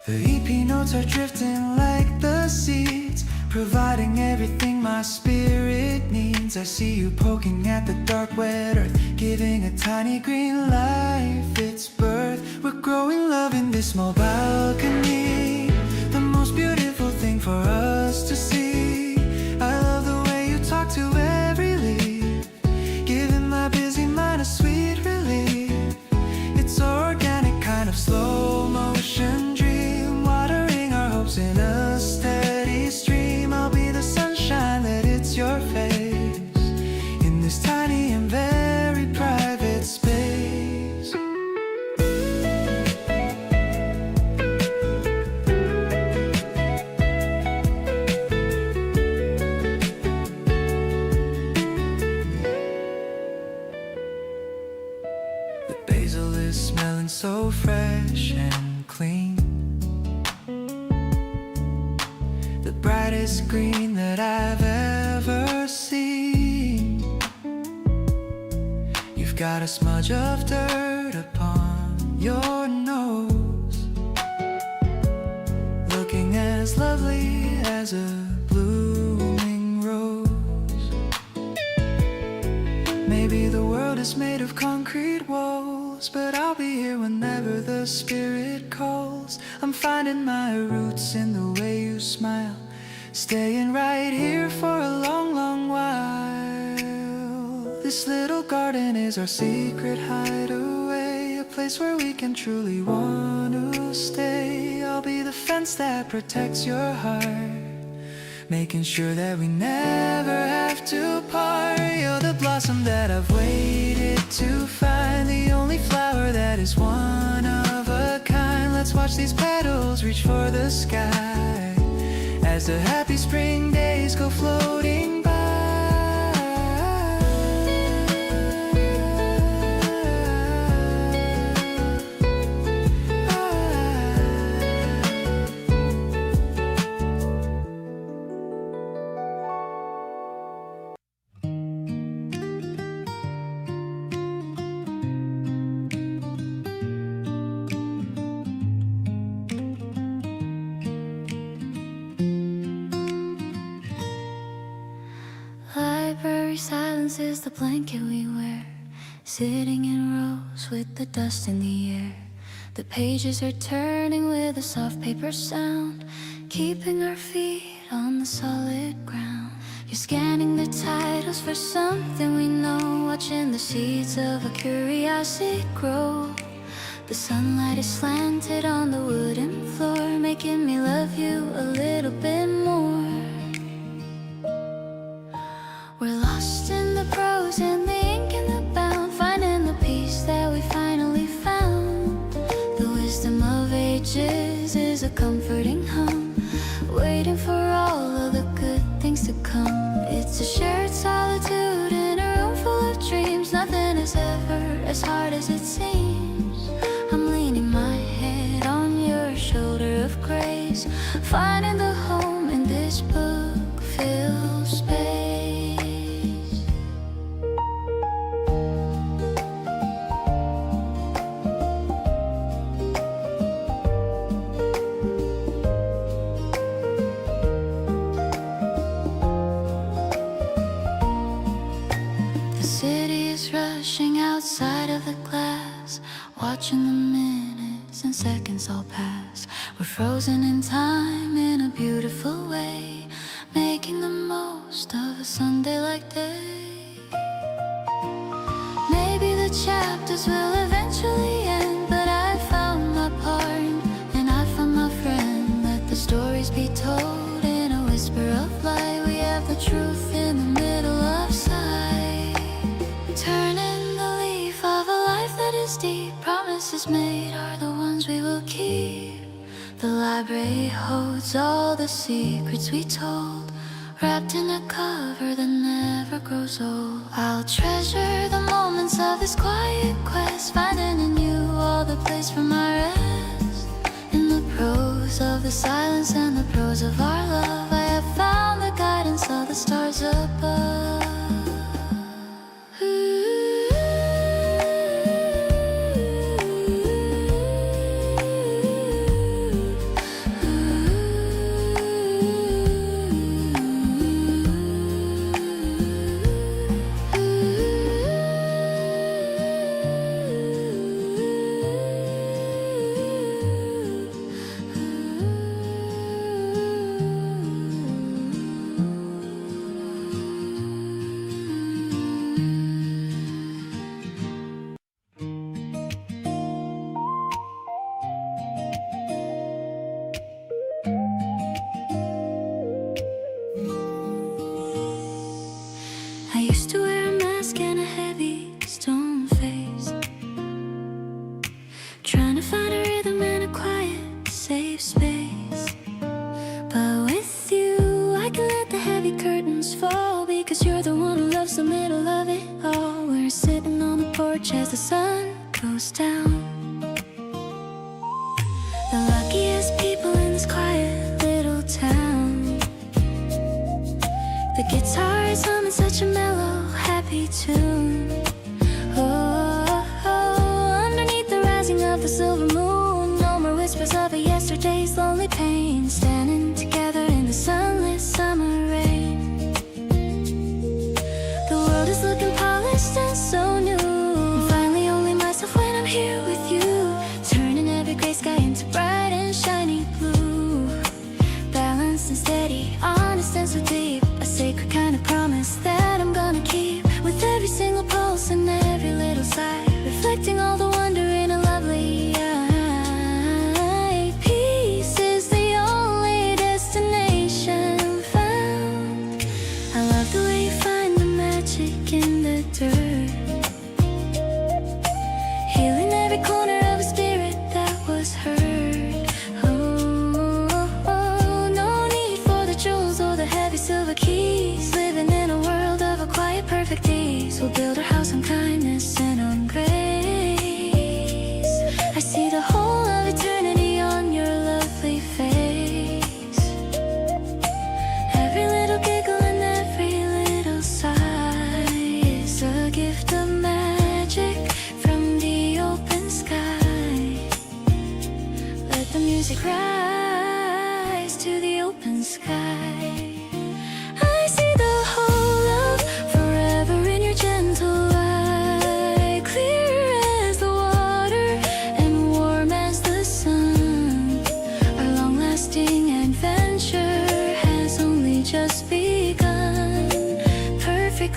The EP notes are drifting like the seeds, providing everything my spirit needs. I see you poking at the dark wet earth, giving a tiny green life its birth. We're growing love in this small balcony, the most beautiful thing for us to see. I love the way you talk to every leaf, giving my busy mind a sweet relief. It's so organic, kind of slow motion dream, watering our hopes in a steady stream. I'll be the sunshine that hits your face in this tiny and very private space. The basil is smelling so fresh and clean, the brightest green that I've ever seen. You've got a smudge of dirt upon your nose, looking as lovely as a blooming rose. Maybe the world is made of concrete walls, but I'll be here whenever the spirit calls. I'm finding my roots in the way you smile, staying right here for a long, long while. This little garden is our secret hideaway, a place where we can truly want to stay. I'll be the fence that protects your heart, making sure that we never have to part. You're the blossom that I've waited to find, the only flower that is one of a kind. Let's watch these petals reach for the sky as the happy spring days go floating by. Silence is the blanket we wear, sitting in rows with the dust in the air. The pages are turning with a soft paper sound, keeping our feet on the solid ground. You're scanning the titles for something we know, watching the seeds of our curiosity grow. The sunlight is slanted on the wooden floor, making me love you a little bit more. We're lost in the prose and the ink and the bound, finding the peace that we finally found. The wisdom of ages is a comforting hum, waiting for all of the good things to come. It's a shared solitude in a room full of dreams. Nothing is ever as hard as it seems. I'm leaning my head on your shoulder of grace, finding the home in this book-filled space. Outside of the glass, watching the minutes and seconds all pass. We're frozen in time in a beautiful way, making the most of a Sunday like day. Maybe the chapters will eventually end, but I found my part and I found my friend. Let the stories be told in a whisper of light. We have the truth in the middle of sight, turning that is deep. Promises made are the ones we will keep. The library holds all the secrets we told, wrapped in a cover that never grows old. I'll treasure the moments of this quiet quest, finding in you all the place for my rest. In the prose of the silence and the prose of our love, I have found the guidance of the stars above. As the sun goes down, the luckiest people in this quiet little town. The guitar is humming such a mellow, happy tune. Oh, underneath the rising of the silver moon, no more whispers of a yesterday's lonely pain, standing together in the sunlit summer rain. The world is looking polished and so new, when I'm here with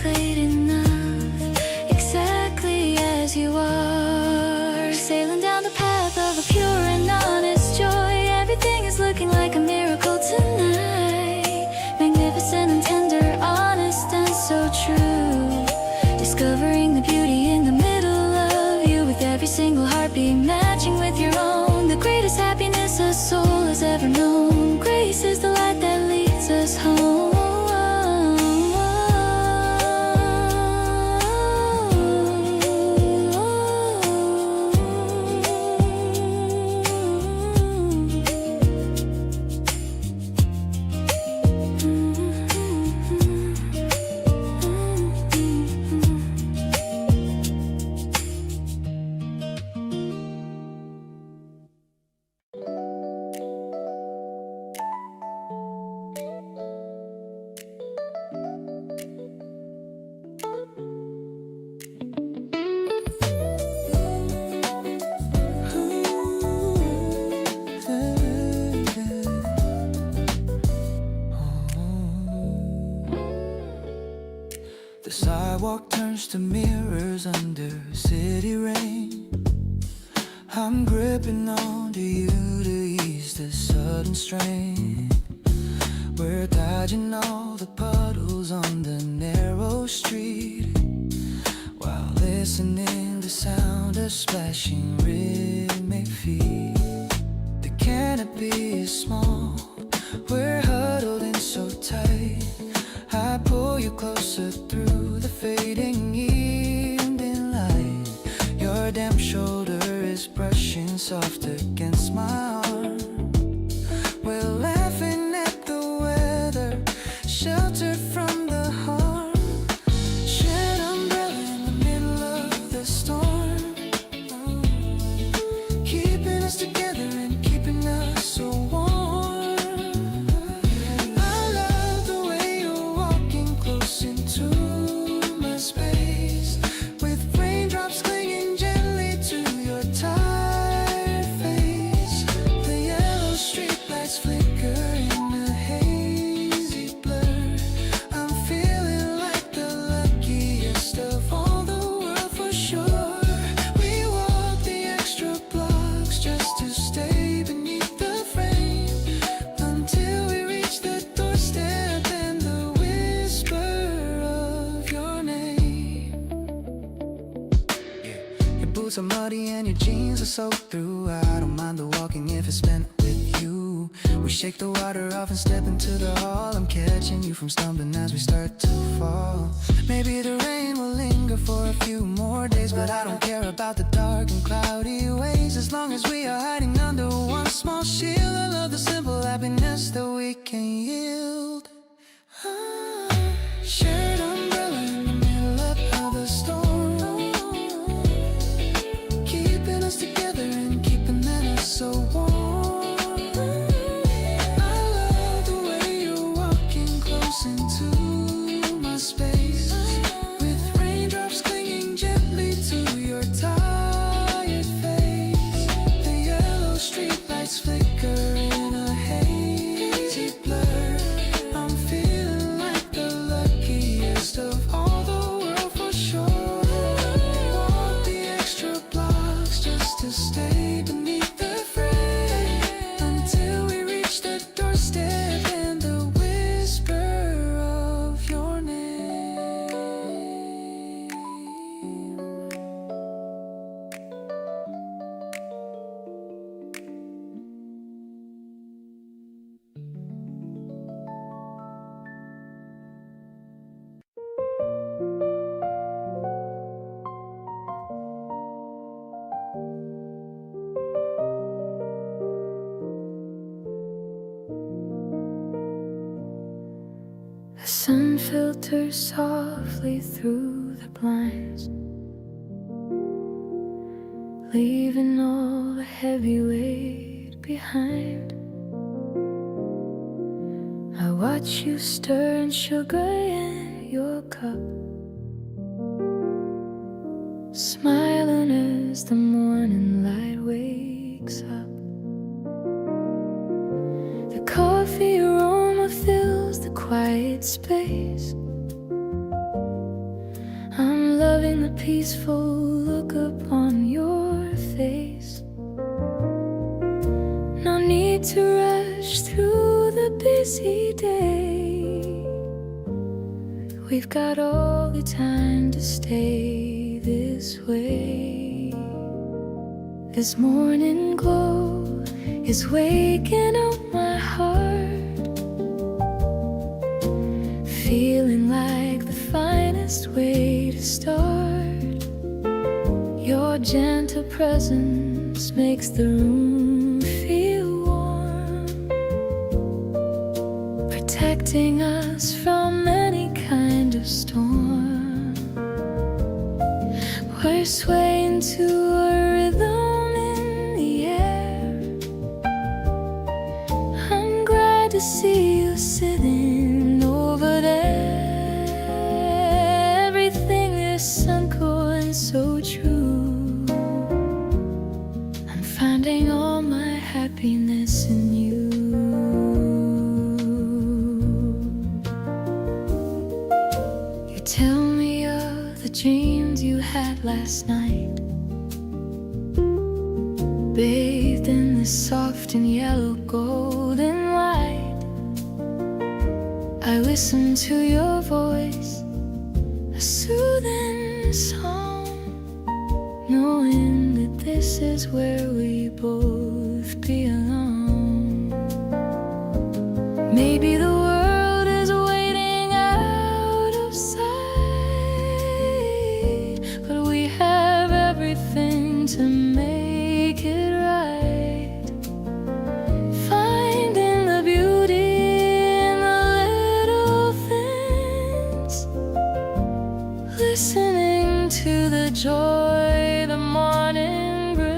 great enough, exactly as you are. Sailing down the path of a pure and honest joy. Everything is looking like a miracle tonight. Magnificent and tender, honest and so true. Discovering the beauty in the middle of you, with every single heartbeat matching with your own. The greatest happiness a soul has ever known. Grace is the light that leads us home. The sidewalk turns to mirrors under city rain. I'm gripping onto you to ease the sudden strain. We're dodging all the puddles on the narrow street, while listening to sound of splashing rhythmic feet. The canopy is small, we're huddled in so tight. I pull you closer through the fading evening light. Your damp shoulder is brushing soft against my arm. We're laughing at the weather, sheltered from the harm. Shared umbrella in the middle of the storm, keeping us together and keeping us so warm. Into my space, with raindrops clinging gently to your tired face. The yellow streetlights flicker in a hazy blur. I'm feeling like the luckiest of all the world for sure. We walk the extra blocks just to stay beneath the frame, until we reach the doorstep and the whisper. Boots are muddy and your jeans are soaked through. I don't mind the walking if it's spent with you. We shake the water off and step into the hall. I'm catching you from stumbling as we start to fall. Maybe the rain will linger for a few more days, but I don't care about the dark and cloudy ways, as long as we are hiding under one small shield. I love the simple happiness that we can yield. Shared umbrella in the middle of the storm, keeping us together and keeping us so warm. I love the way you're walking close into my space, with raindrops clinging gently to your tired face. The yellow streetlights flicker in a hazy blur. I'm feeling like the luckiest of all the world for sure. Walk the extra blocks just to stay beneath the frame, until we reach the doorstep and the whisper of your name. The sun filters softly through the blinds, leaving all the heavy weight behind. I watch you stir sugar in your cup, smiling as the morning light wakes up. The coffee aroma fills the quiet space, that peaceful look upon your face. No need to rush through the busy day. We've got all the time to stay this way. This morning glow is waking up my heart, feeling like the finest way to start. Your gentle presence makes the room feel warm, protecting us from any kind of storm. We're swaying to a rhythm in the air. I'm glad to see you sitting over there. Everything is simple and so true. I'm finding all my happiness in you. You tell me of the dreams you had last night, bathed in the soft and yellow golden light. I listen to your voice, a soothing song, knowing that this is where we both belong. Maybe the world is waiting out of sight, but we have everything to make it right. Finding the beauty in the little things, listening to the joy the morning brings.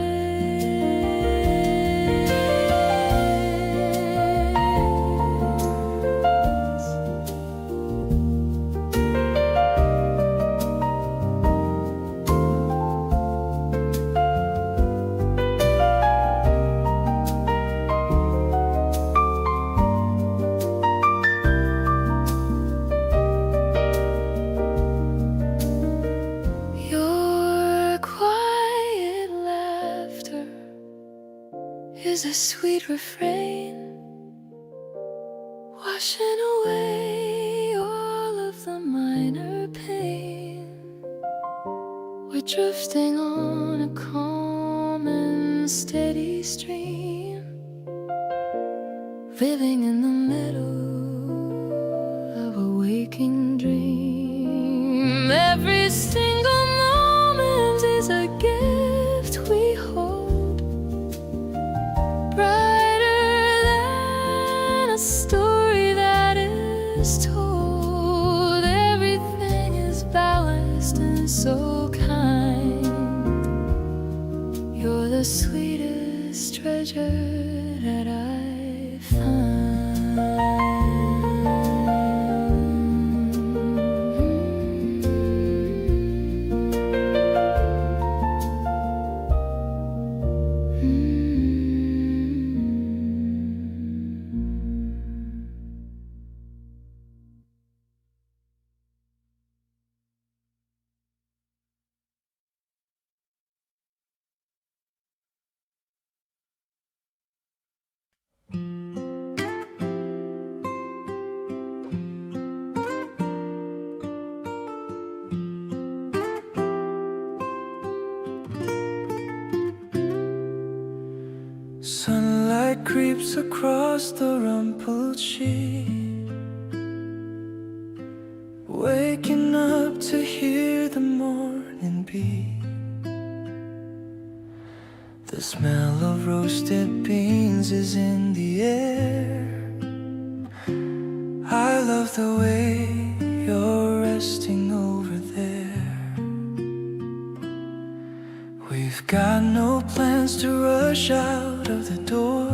Your quiet laughter is a sweet refrain, washing away all of the minor pain. We're drifting on a calm and steady stream, living in the middle of a waking dream. Every single moment is a gift we hold, brighter than a story that is told. Everything is balanced and so kind. You're the sweetest treasure that I find. Sunlight creeps across the rumpled sheet, waking up to hear the morning beat. The smell of roasted beans is in the air. I love the way you're resting over there. We've got no plans to rush out of the door,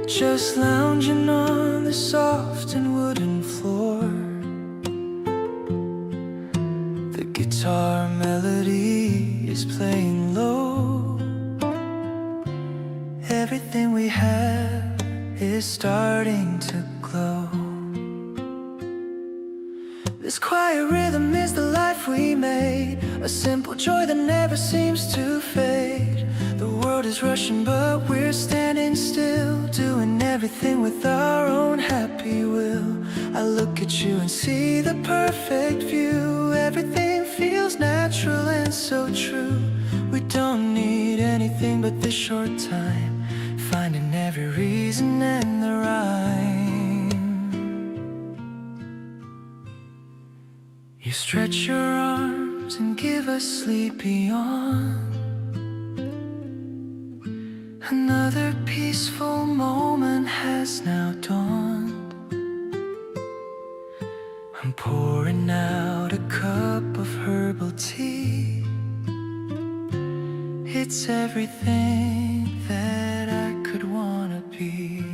just lounging on the soft and wooden floor. The guitar melody is playing low. Everything we have is starting to glow. This quiet rhythm is the life we made, a simple joy that never seems to fade. The world is rushing but we're standing still, doing everything with our own happy will. I look at you and see the perfect view. Everything feels natural and so true. We don't need anything but this short time, finding every reason and the rhyme. You stretch your arms and give us sleepy on. Another peaceful moment has now dawned. I'm pouring out a cup of herbal tea. It's everything that I could wanna be.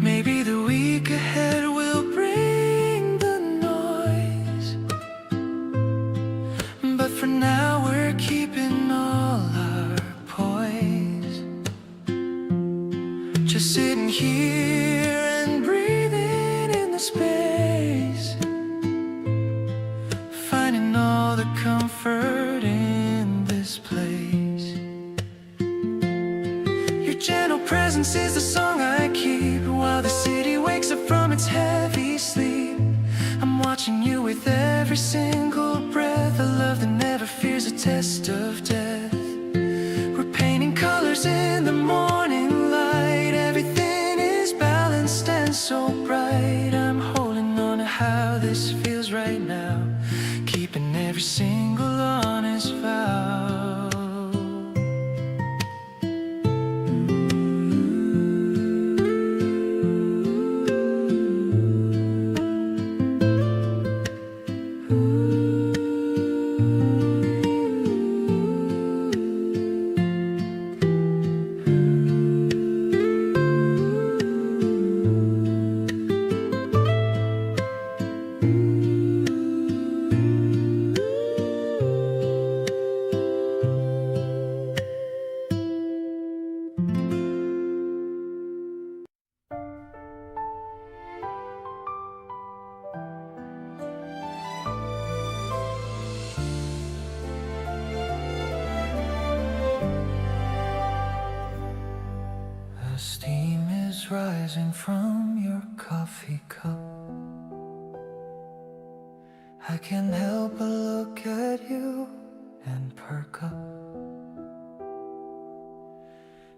Maybe the week ahead will bring the noise, but for now we're keeping all our poise. Just sitting here and breathing in the space, finding all the comfort in this place. Your gentle presence is the song I keep while the city wakes up from its heavy sleep. I'm watching you with every single breath, a love that never fears a test of death. We're painting colors in the morning light. Everything is balanced and so bright. I'm holding on to how this feels right now, keeping every single honest vow. The steam is rising from your coffee cup. I can't help but look at you and perk up.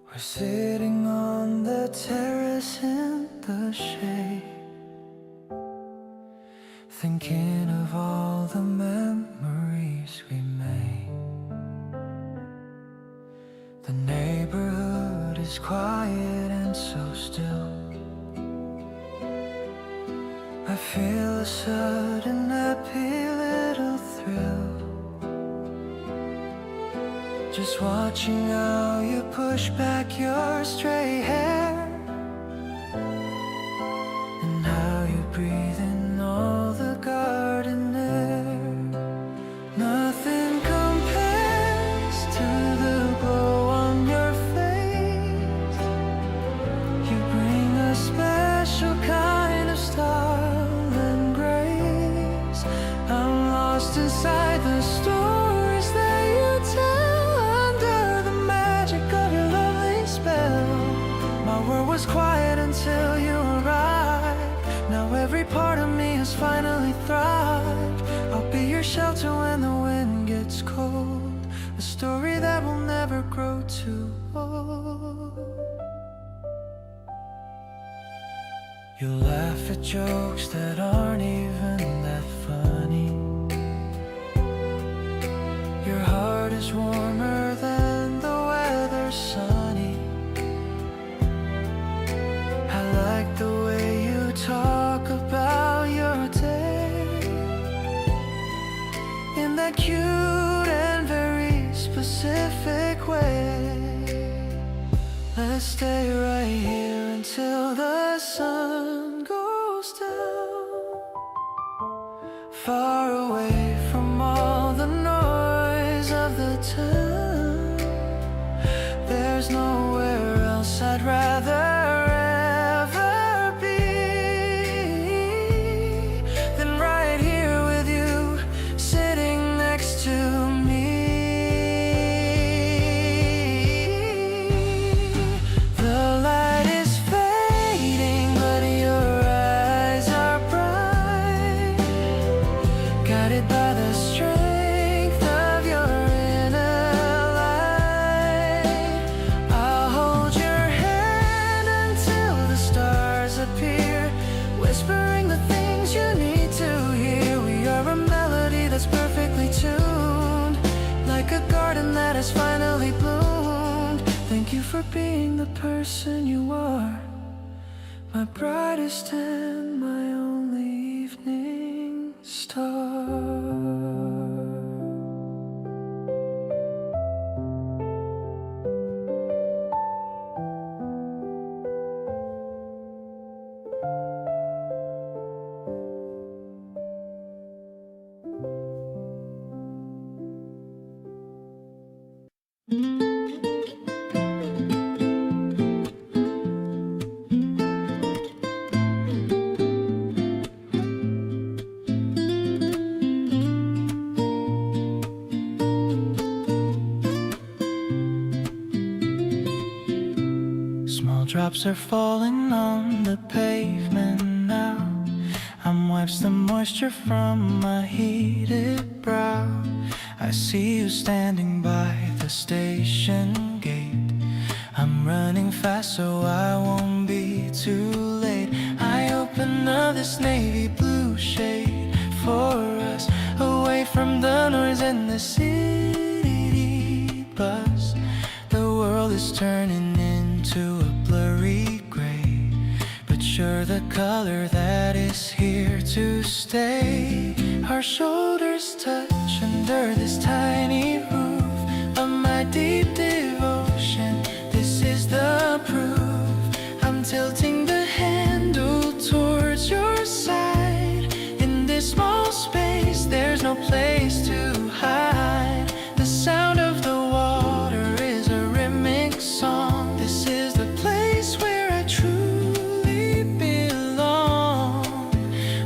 We're sitting on the terrace in the shade, thinking of all the memories we made. The neighborhood is quiet and so still. I feel a sudden happy little thrill, just watching how you push back your stray hair, and how you breathe in all the garden air. Nothing compares to the glow on your face. You bring a special kind of style and grace. I'm lost inside the stories that you tell, under the magic of your lovely spell. My world was quiet until you arrived. Now every part of me has finally thrived. I'll be your shelter when the wind gets cold, a story that will never grow too old. You laugh at jokes that aren't even that funny. Your heart is warmer than the weather, sunny. I like the way you talk about your day in that cute and very specific way. Let's stay right here until the sun goes down, far away from all the noise of the town. There's nowhere else I'd rather ever be. for being the person you are, my brightest and my only evening star. Drops are falling on the pavement now. I'm wipes the moisture from my heated brow. I see you standing by the station gate. I'm running fast so I won't be too late. I open up this navy blue shade for us, away from the noise and the city bus. The world is turning into a blurry gray, but you're the color that is here to stay. Our shoulders touch under this tiny roof of my deep devotion. This is the proof. I'm tilting the handle towards your side. In this small space there's no place to hide. The sound of the water is a rhythmic song. This is the place where I truly belong.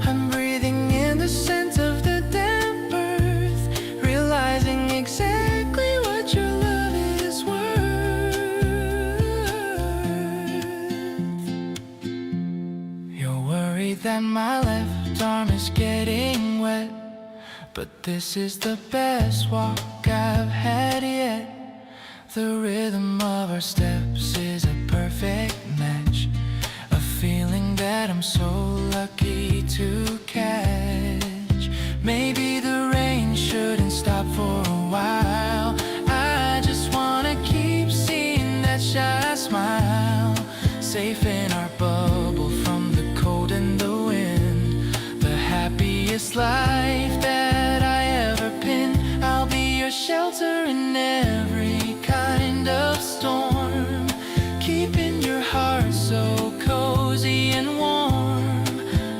I'm breathing in the scent of the damp earth, realizing exactly what your love is worth. You're worried that my left arm is getting wet, but this is the best walk I've had yet. The rhythm of our steps is a perfect match, a feeling that I'm so lucky to catch. Maybe the rain shouldn't stop for a while. I just wanna keep seeing that shy smile, safe in our bubble from the cold and the wind. The happiest life that I ever pinned. I'll be your shelter in every kind of storm, keeping your heart so cozy and warm.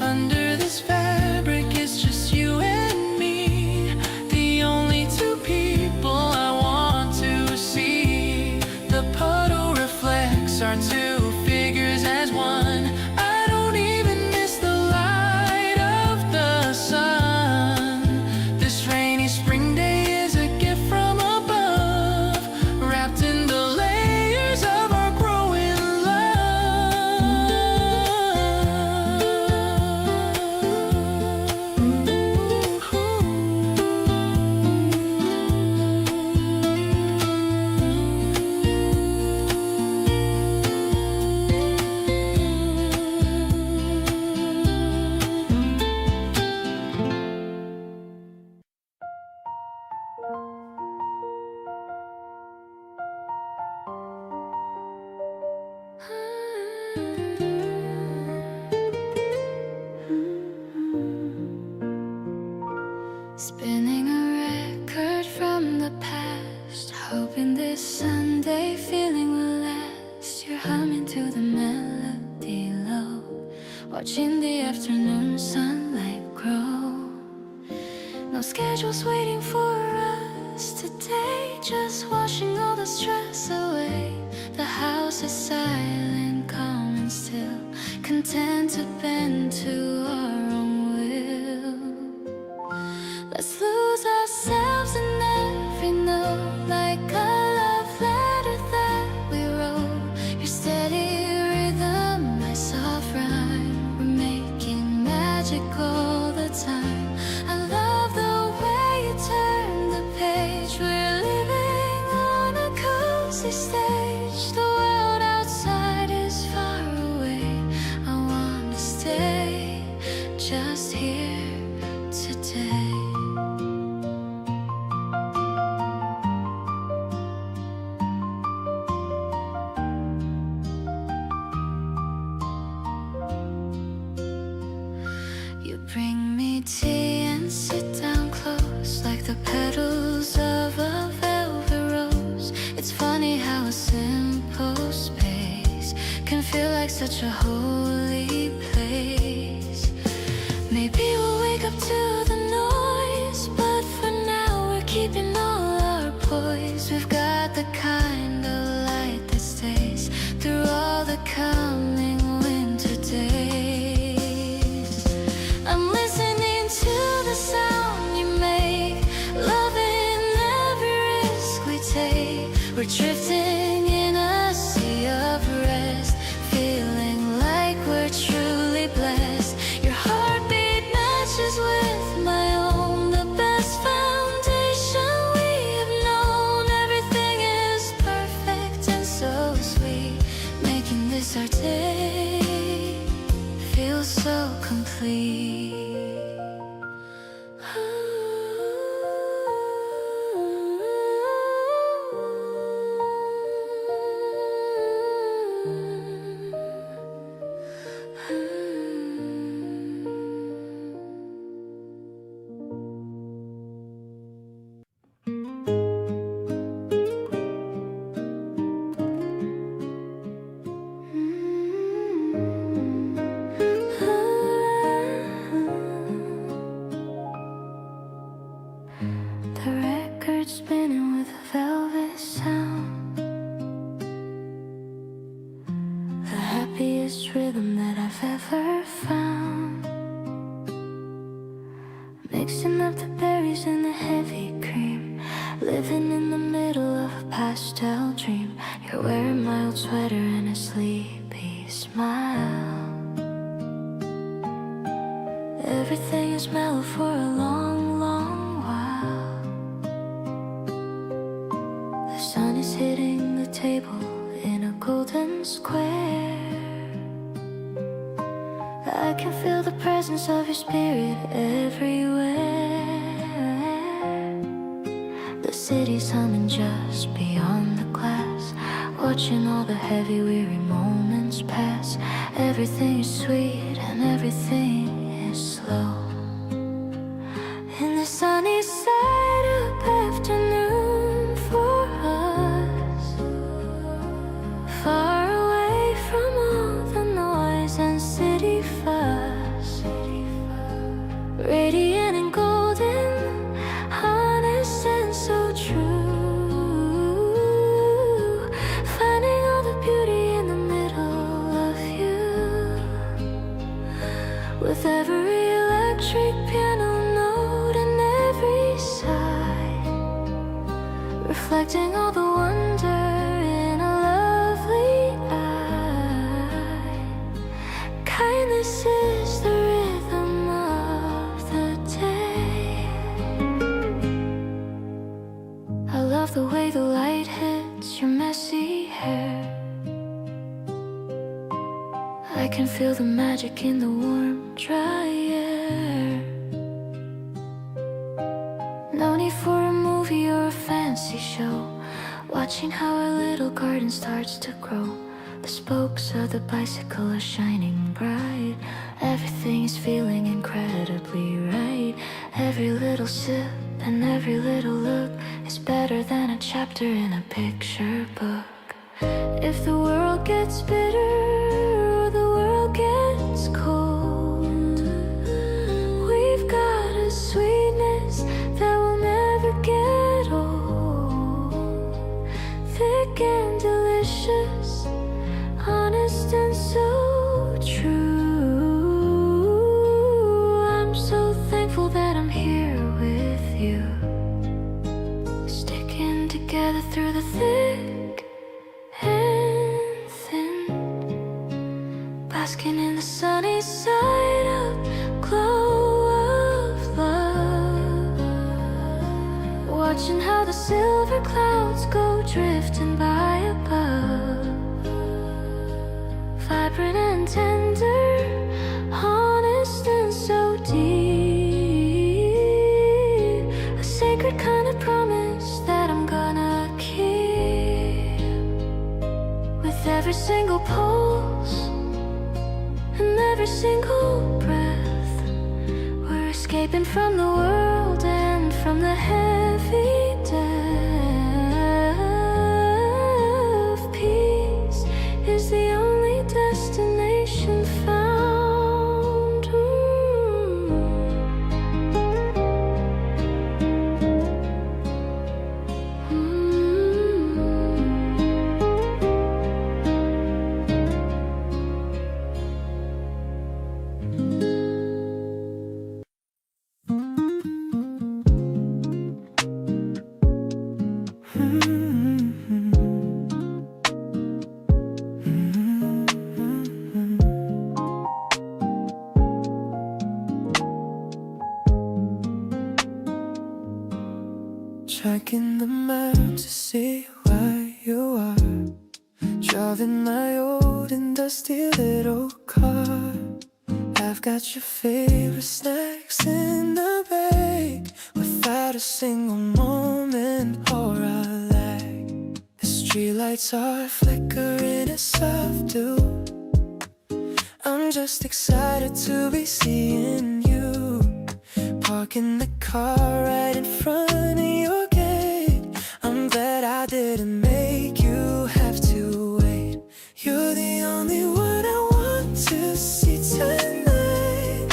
Under this fabric it's just you and me, the only two people I want to see. The puddle reflects our two figures as one. I don't even miss the light of the sun. This rainy spring day is a gift from above, wrapped in the layers of our growing Spinning a record from the past, hoping this Sunday feeling will last. You're humming to the melody low, watching the afternoon sunlight grow. No schedules waiting for us today, just washing all the stress away. The house is silent, calm and still, content to bend to our own will. Let's lose ourselves in every note, like a love letter that we wrote. Your steady rhythm, my soft rhyme, we're making magic all the time. I love the way you turn the page. We're living on a cozy stage. The world outside is far away. I wanna stay can feel like such a holy place. Maybe we'll wake up to the noise, but for now we're keeping all our poise. We've got the kind of light that stays through all the coming winter days. I'm listening to the sound you make, loving every risk we take. We're drifting in a sea of rest, feeling like we're truly blessed. Your heartbeat matches with my own, the best foundation we have known. Everything is perfect and so sweet, making this our day feel so complete. The record spinning with a velvet sound, the happiest rhythm that I've ever found. Mixing up the berries and the heavy cream, living in the middle of a pastel dream. You're wearing my old sweater and a sleepy smile. Everything is mellow for a long, long while. The sun is hitting the table in a golden square. I can feel the presence of your spirit everywhere. The city's humming just beyond the glass, watching all the heavy, weary moments pass. Everything is sweet and everything is slow. In the sunny side up afternoon for us, far away from all the noise and city fuss, radiant and golden, honest and so true, finding all the beauty in the middle of you. With every electric piano note and every sigh, reflecting all the wonder in a lovely eye. Kindness is the rhythm of the day. I love the way the light hits your messy hair. I can feel the magic in the warm, dry air. No need for a movie or a fancy show, watching how our little garden starts to grow. The spokes of the bicycle are shining bright. Everything is feeling incredibly right. Every little sip and every little look is better than a chapter in a picture book. If the world gets bitter, the world gets cold, we've got a sweetness that will never get old. Thick and delicious, honest and so true. I'm so thankful that I'm here with you, sticking together through the thick and thin, basking in the sunny side up glow of love, watching how the silver clouds go drifting by above. Vibrant and tender, honest and so deep, a sacred kind of promise that I'm gonna keep. With every single pulse and every single breath, we're escaping from the world and from the heavy death. Peace is the only taking the map to see where you are. Driving my old and dusty little car. I've got your favorite snacks in the bag, without a single moment or a lag. The streetlights are flickering as soft dew. I'm just excited to be seeing you. Parking the car right in front of your gate. I'm glad I didn't make you have to wait. You're the only one I want to see tonight,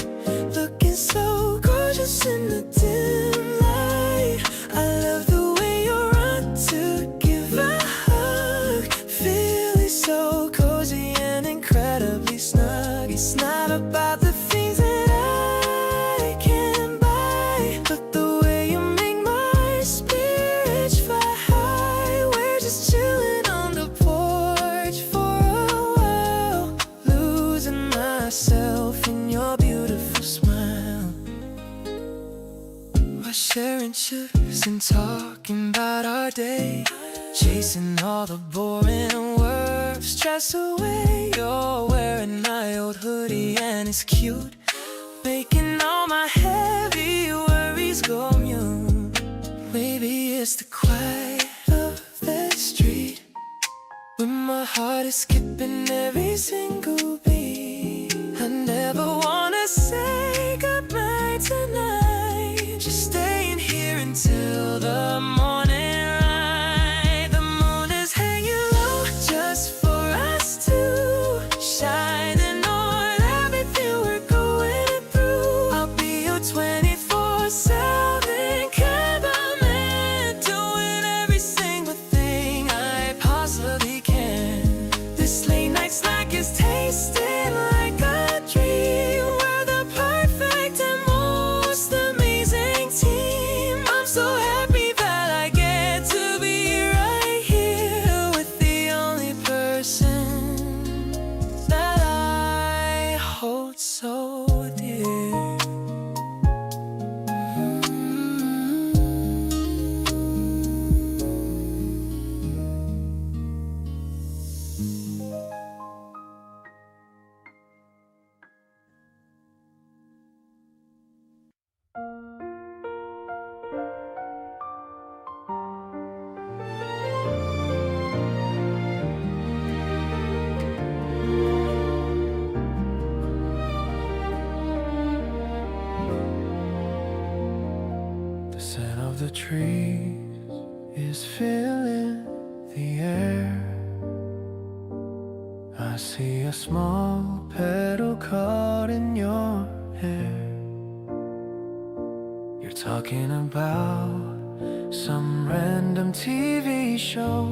looking so gorgeous in the dim light. I love the way you're on to give a hug, feeling so cozy and incredibly snug. It's not about the things that I can buy, but the way you make my spirits fly high. We're just chilling on the porch for a while, losing myself in your beautiful smile. We're sharing chips and talking about our day, chasing all the boring work, stress away. You're wearing my old hoodie and it's cute, making all my heavy worries go mute. Maybe it's the quiet of the street, when my heart is skipping every single beat. I never wanna say goodbye tonight, just staying here until the morning light. The moon is hanging low just for us two, shining on everything we're going through. I'll be your 24/7 cameraman, doing every single thing I possibly can. This late night snack is tasting like a dream. We're the perfect and most amazing team. I'm so happy that I get to be right here with the only person that I hold so dear. The scent of the trees is filling the air. I see a small petal caught in your hair. You're talking about some random TV show,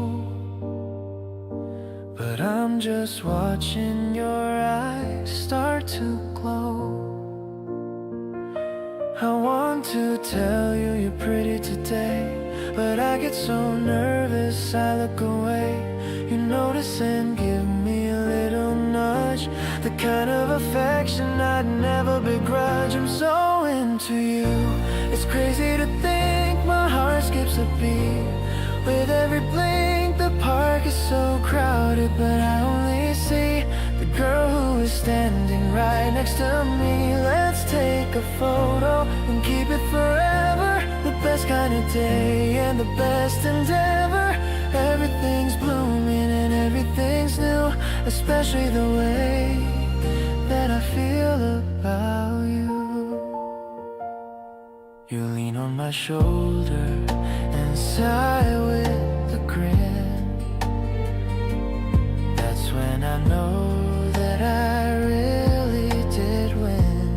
but I'm just watching your eyes start to glow. I want to tell you you're pretty today, but I get so nervous I look away. You notice and give me a little nudge, the kind of affection I'd never begrudge. I'm so into you, it's crazy to think my heart skips a beat. With every blink the park is so crowded, but I only see the girl who is standing right next to me. Let's take a photo and keep it forever, the best kind of day and the best endeavor. Everything's blooming and everything's new, especially the way that I feel about you. You lean on my shoulder and sigh with a grin. That's when I know that I really did win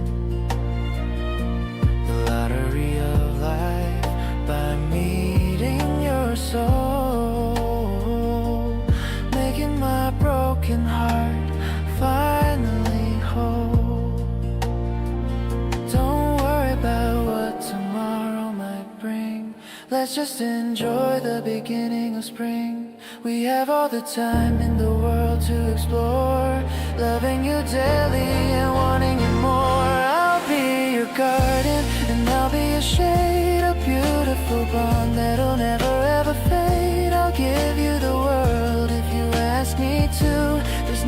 the lottery of life by meeting your soul, making my broken heart finally whole. Don't worry about what tomorrow might bring, let's just enjoy the beginning of spring. We have all the time in the world to explore, loving you daily and wanting you more. I'll be your garden and I'll be a shade, a beautiful bond that'll never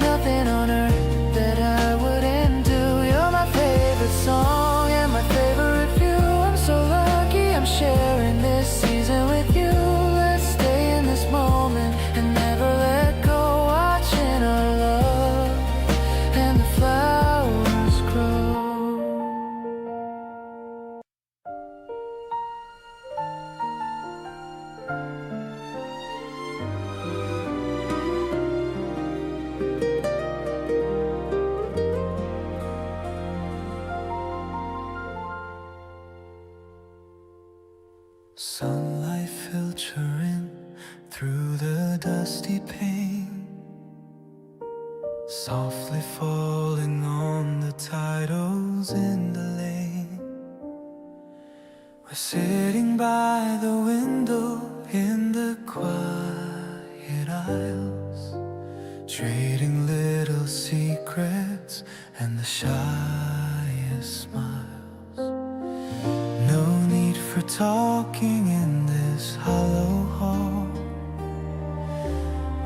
nothing on earth that I wouldn't do. You're my favorite song and my favorite view. I'm so lucky I'm sharing this season with you. Let's stay in this moment and never let go. Watching our love and the flowers grow. Sunlight filtering through the dusty pane, softly falling on the titles in the lane. We're sitting by the window in the quiet aisles, trading little secrets and the shyest smiles. No need for talking in this hollow hall.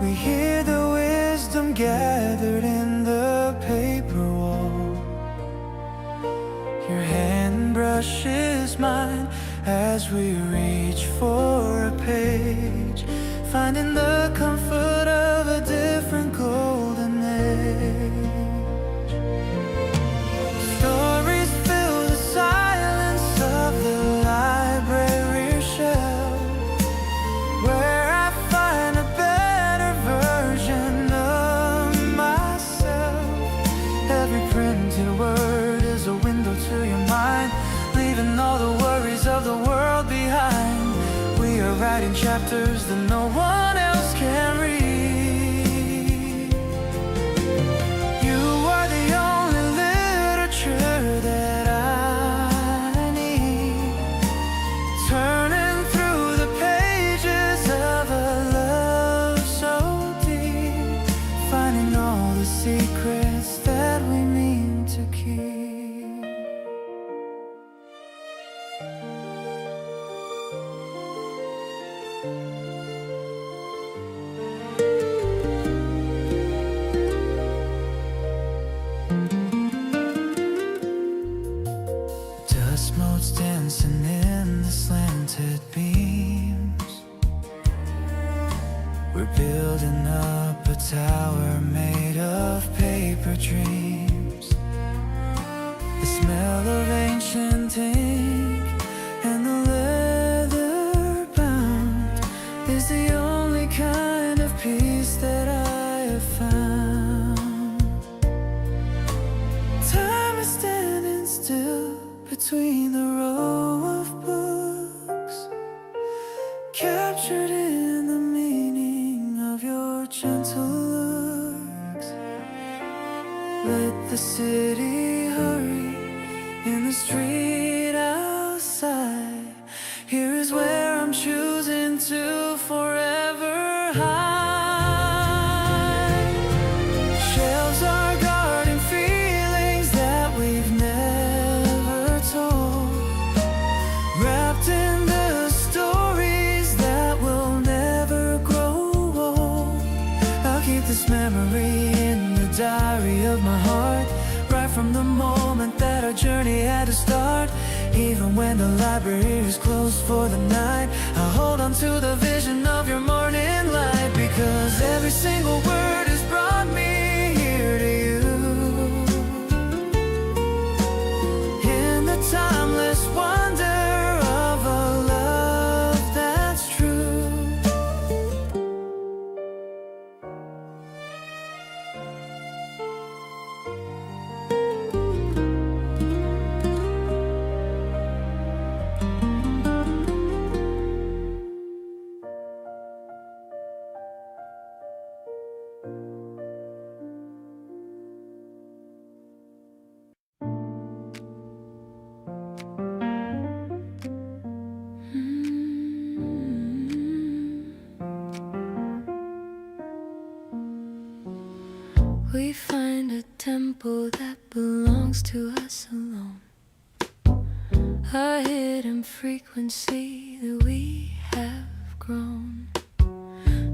We hear the wisdom gathered in the paper wall. Your hand brushes mine as we reach for a page, finding the comfort of a different golden age. Stories fill the silence of the library shelf, where I find a better version of myself. Every printed word is a window to your mind, leaving all the worries of the world behind. We are writing chapters that no one else can read. You are the only literature that I need, turning through the pages of a love so deep, finding all the secrets that we mean to keep. Dust motes dancing in the slanted beams. We're building up a tower made of paper dreams. The smell of ancient ink and the leather bound is the only kind of peace that I have found. Time is standing still between the row of books, captured in the meaning of your gentle looks. Let the city hurry in the street outside. Here is where I'm choosing to forever hide. Shelves are guarding feelings that we've never told, wrapped in the stories that will never grow old. I'll keep this memory in the diary of my heart, right from the moment that our journey had to start. Even when the library is closed for the night, I hold on to the vision of your morning light, because every single word has brought me here to you. In the timeless wonder of a love that's true. We find a tempo that belongs to us alone, a hidden frequency that we have grown.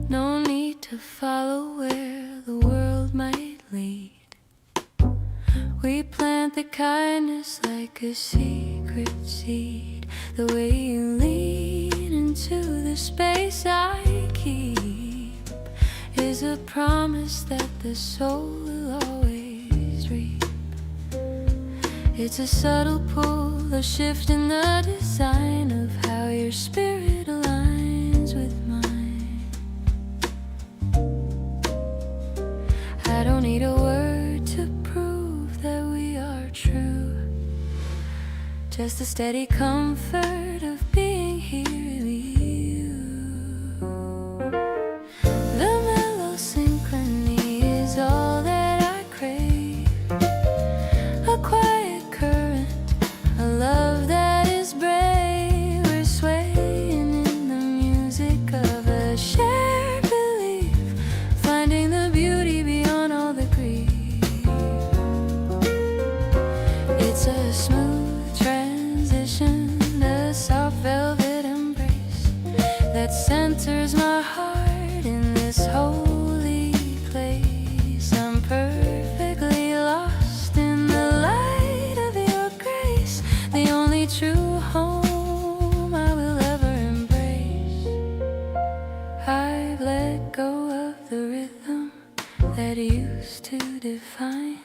No need to follow where the world might We plant the kindness like a secret seed. The way you lean into the space I keep is a promise that the soul will always reap. It's a subtle pull, a shift in the design of how your spirit aligns with mine. I don't need a word to prove that we are true, just the steady comfort of being here with you. The mellow synchrony is all that I crave, a quiet current, a love that is brave. We're swaying in the music of a shared belief, finding the beauty beyond all the grief. It's a smooth transition, a soft velvet embrace that centers my heart in this holy place. I'm perfectly lost in the light of your grace, the only true home I will ever embrace. I've let go of the rhythm that used to define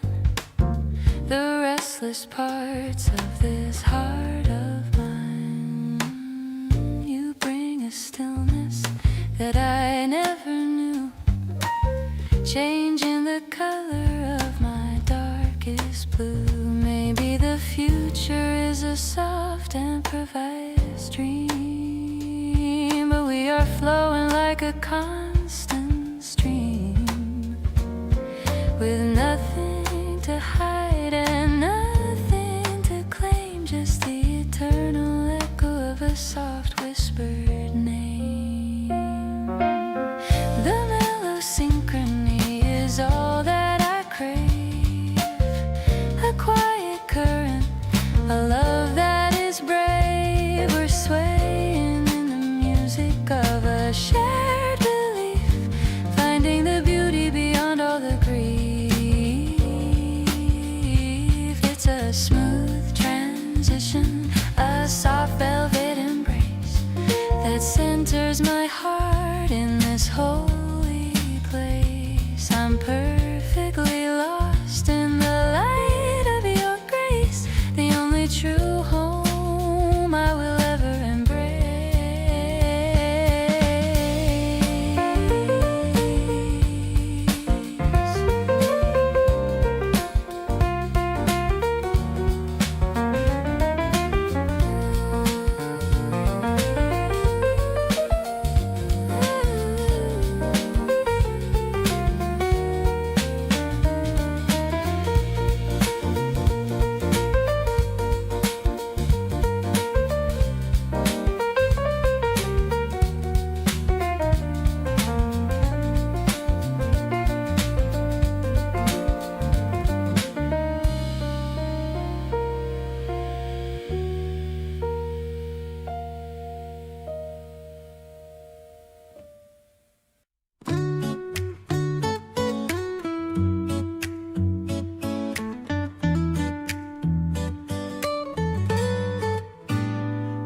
the restless parts of this heart of mine. You bring a stillness that I never knew, changing the color of my darkest blue. Maybe the future is a soft and improvised dream, but we are flowing like a constant stream, with nothing to hide and nothing to claim, just the eternal echo of a soft whispered name. The mellow synchrony is all that I crave, a quiet current, a love that is brave. We're swaying in the music of a shared belief, finding the beauty beyond all the grief. It's a smooth transition, a soft velvet embrace that centers my heart in this holy place. I'm perfectly lost in the light of your grace, the only true home I will ever embrace.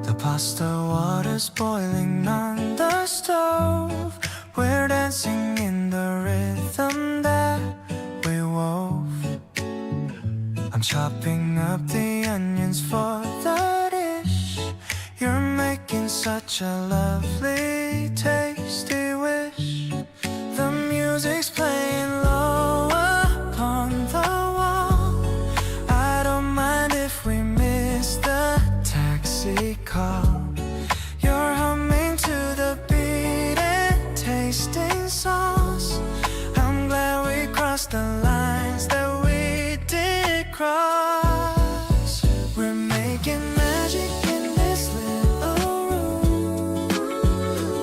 The pasta water's boiling on the stove. We're dancing in the rhythm that we wove. I'm chopping up the onions for the dish. You're making such a lovely, tasty wish. The music's playing low upon the wall. I don't mind if we miss the taxi call. You're humming to the beat and tasting sauce. I'm glad we crossed the lines that we did cross. We're making magic in this little room,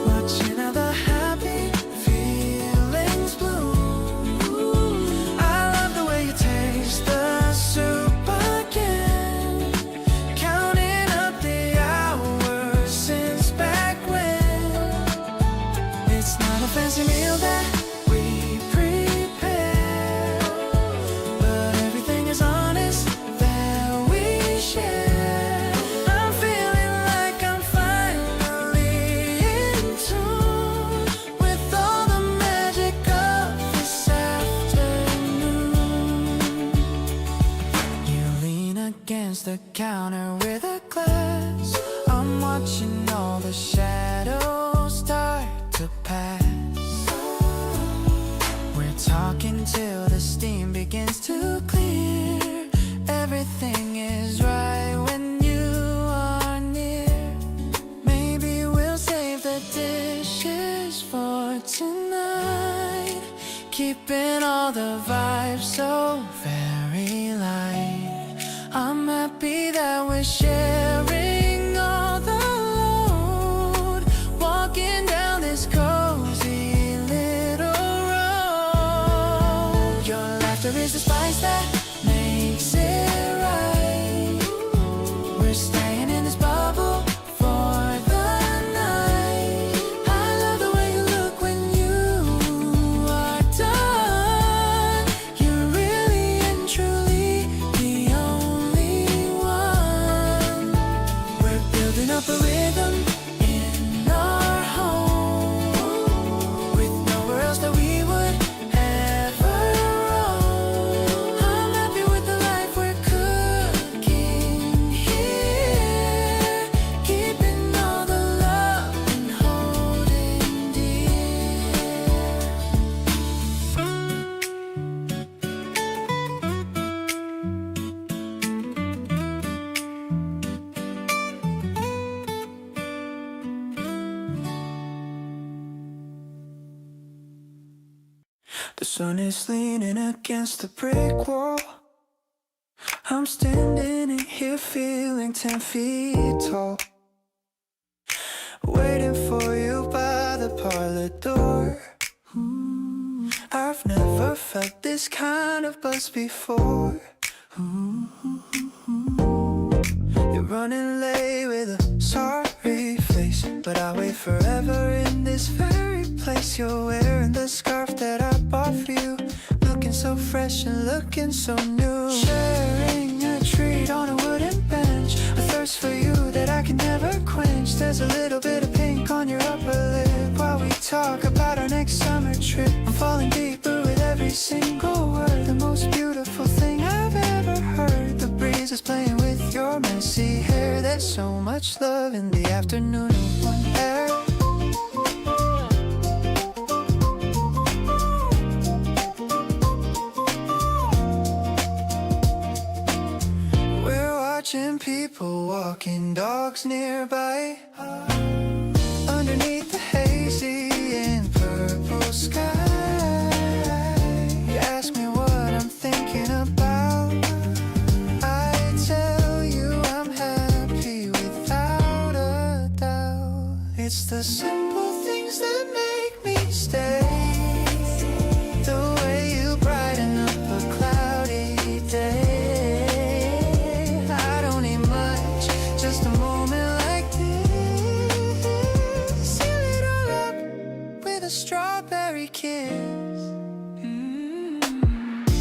watching how the happy feelings bloom. I love the way you taste the soup again, counting up the hours since back when. It's not a fancy meal that we prepare, against the counter with a glass. I'm watching all the shadows start to pass. We're talking till the steam begins to clear. Everything is right when you are near. Maybe we'll save the dishes for tonight, keeping all the vibes so very light. I'm happy that we're sharing all the load, walking down this cozy little road. Your laughter is the spice that makes it right. We're staying in this bubble for the night. I love the way you look when you are done. You're really and truly the only one. We're building up a rhythm in our home, with nowhere else that we would ever roam. I'm happy with the life we're cooking here, keeping all the love and holding dear. The sun is leaning against the brick wall. I'm standing in here feeling 10 feet tall, waiting for you by the parlor door. I've never felt this kind of buzz before. You're running late with a sorry face, but I'll wait forever in this very place. You're wearing the scarf that I bought for you, looking so fresh and looking so new. Sharing a treat on a wooden bench, a thirst for you that I can never quench. There's a little bit of pink on your upper lip while we talk about our next summer trip. I'm falling deeper with every single word, the most beautiful thing I've ever heard. The breeze is playing with your messy hair. There's so much love in the afternoon air. We're watching people walking dogs nearby, underneath the hazy and purple sky. You ask me what I'm thinking about, I tell you I'm happy without a doubt. It's the simple things that make me stay, the way you brighten up a cloudy day. I don't need much, just a moment like this. Seal it all up with a strawberry kiss.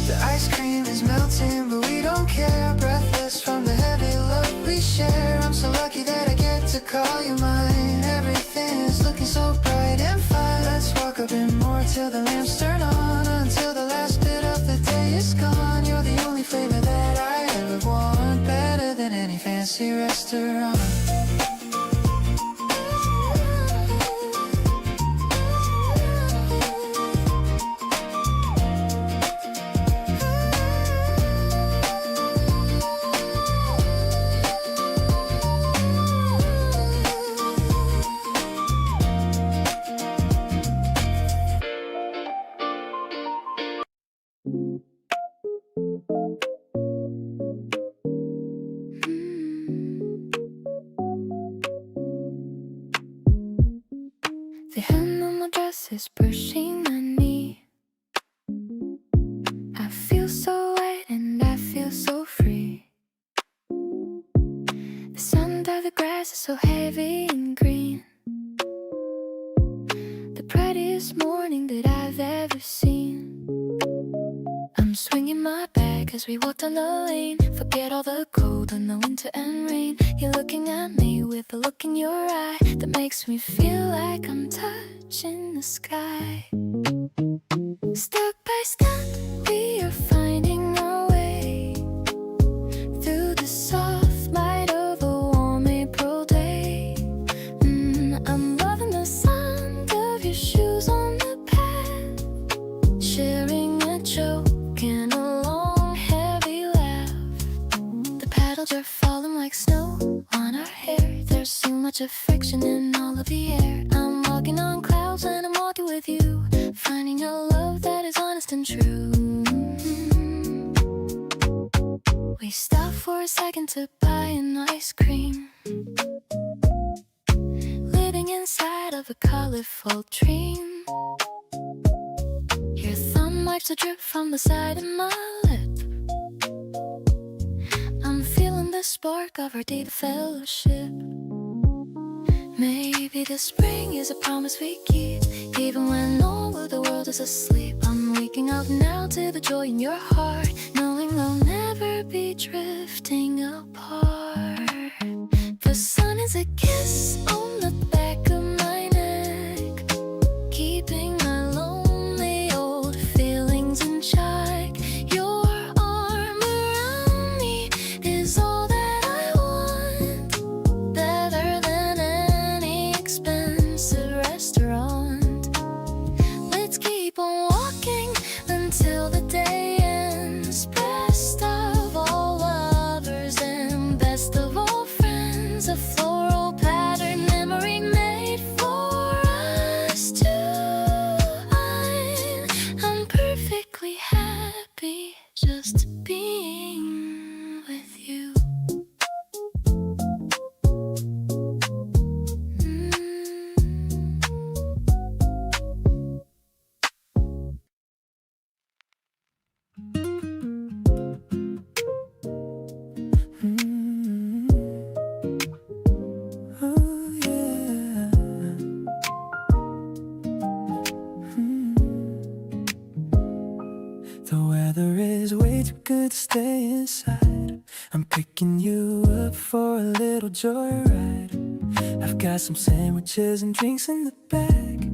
The ice cream is melting, but we don't care. Breathless from the heavy love we share. I'm so lucky that I get to call you mine. Everything is looking so bright and fine. Let's walk a bit more till the lamps turn on, until the last bit of the day is gone. You're the only flavor that I ever want, better than any fancy restaurant. The hem of my dress is brushing my knee. I feel so wet and I feel so free. The sound of the grass is so heavy and green. The prettiest morning that I've ever seen. I'm swinging my bag as we walk down the lane. Forget all the cold and the winter and rain. You're looking at me with a look in your eye that makes me feel like I'm touching the sky. Step by step, we are finding our way through the soft touch of friction in all of the air. I'm walking on clouds and I'm walking with you, finding a love that is honest and true. We stop for a second to buy an ice cream, living inside of a colorful dream. Your thumb wipes the drip from the side of my lip. I'm feeling the spark of our deep fellowship. Maybe the spring is a promise we keep, even when all of the world is asleep. I'm waking up now to the joy in your heart, knowing we'll never be drifting apart. The sun is a kiss on the back of my neck, keeping my lonely old feelings in check. Your arm around me is all that I want, better than any expensive restaurant. Let's keep on walking until the day ends. Best of all lovers and best of all friends, a floral pattern memory made for us two. I'm perfectly happy just being with you. Oh, yeah. The weather is way too good to stay inside. I'm picking you up for a little joyride. I've got some sandwiches and drinks in the bag,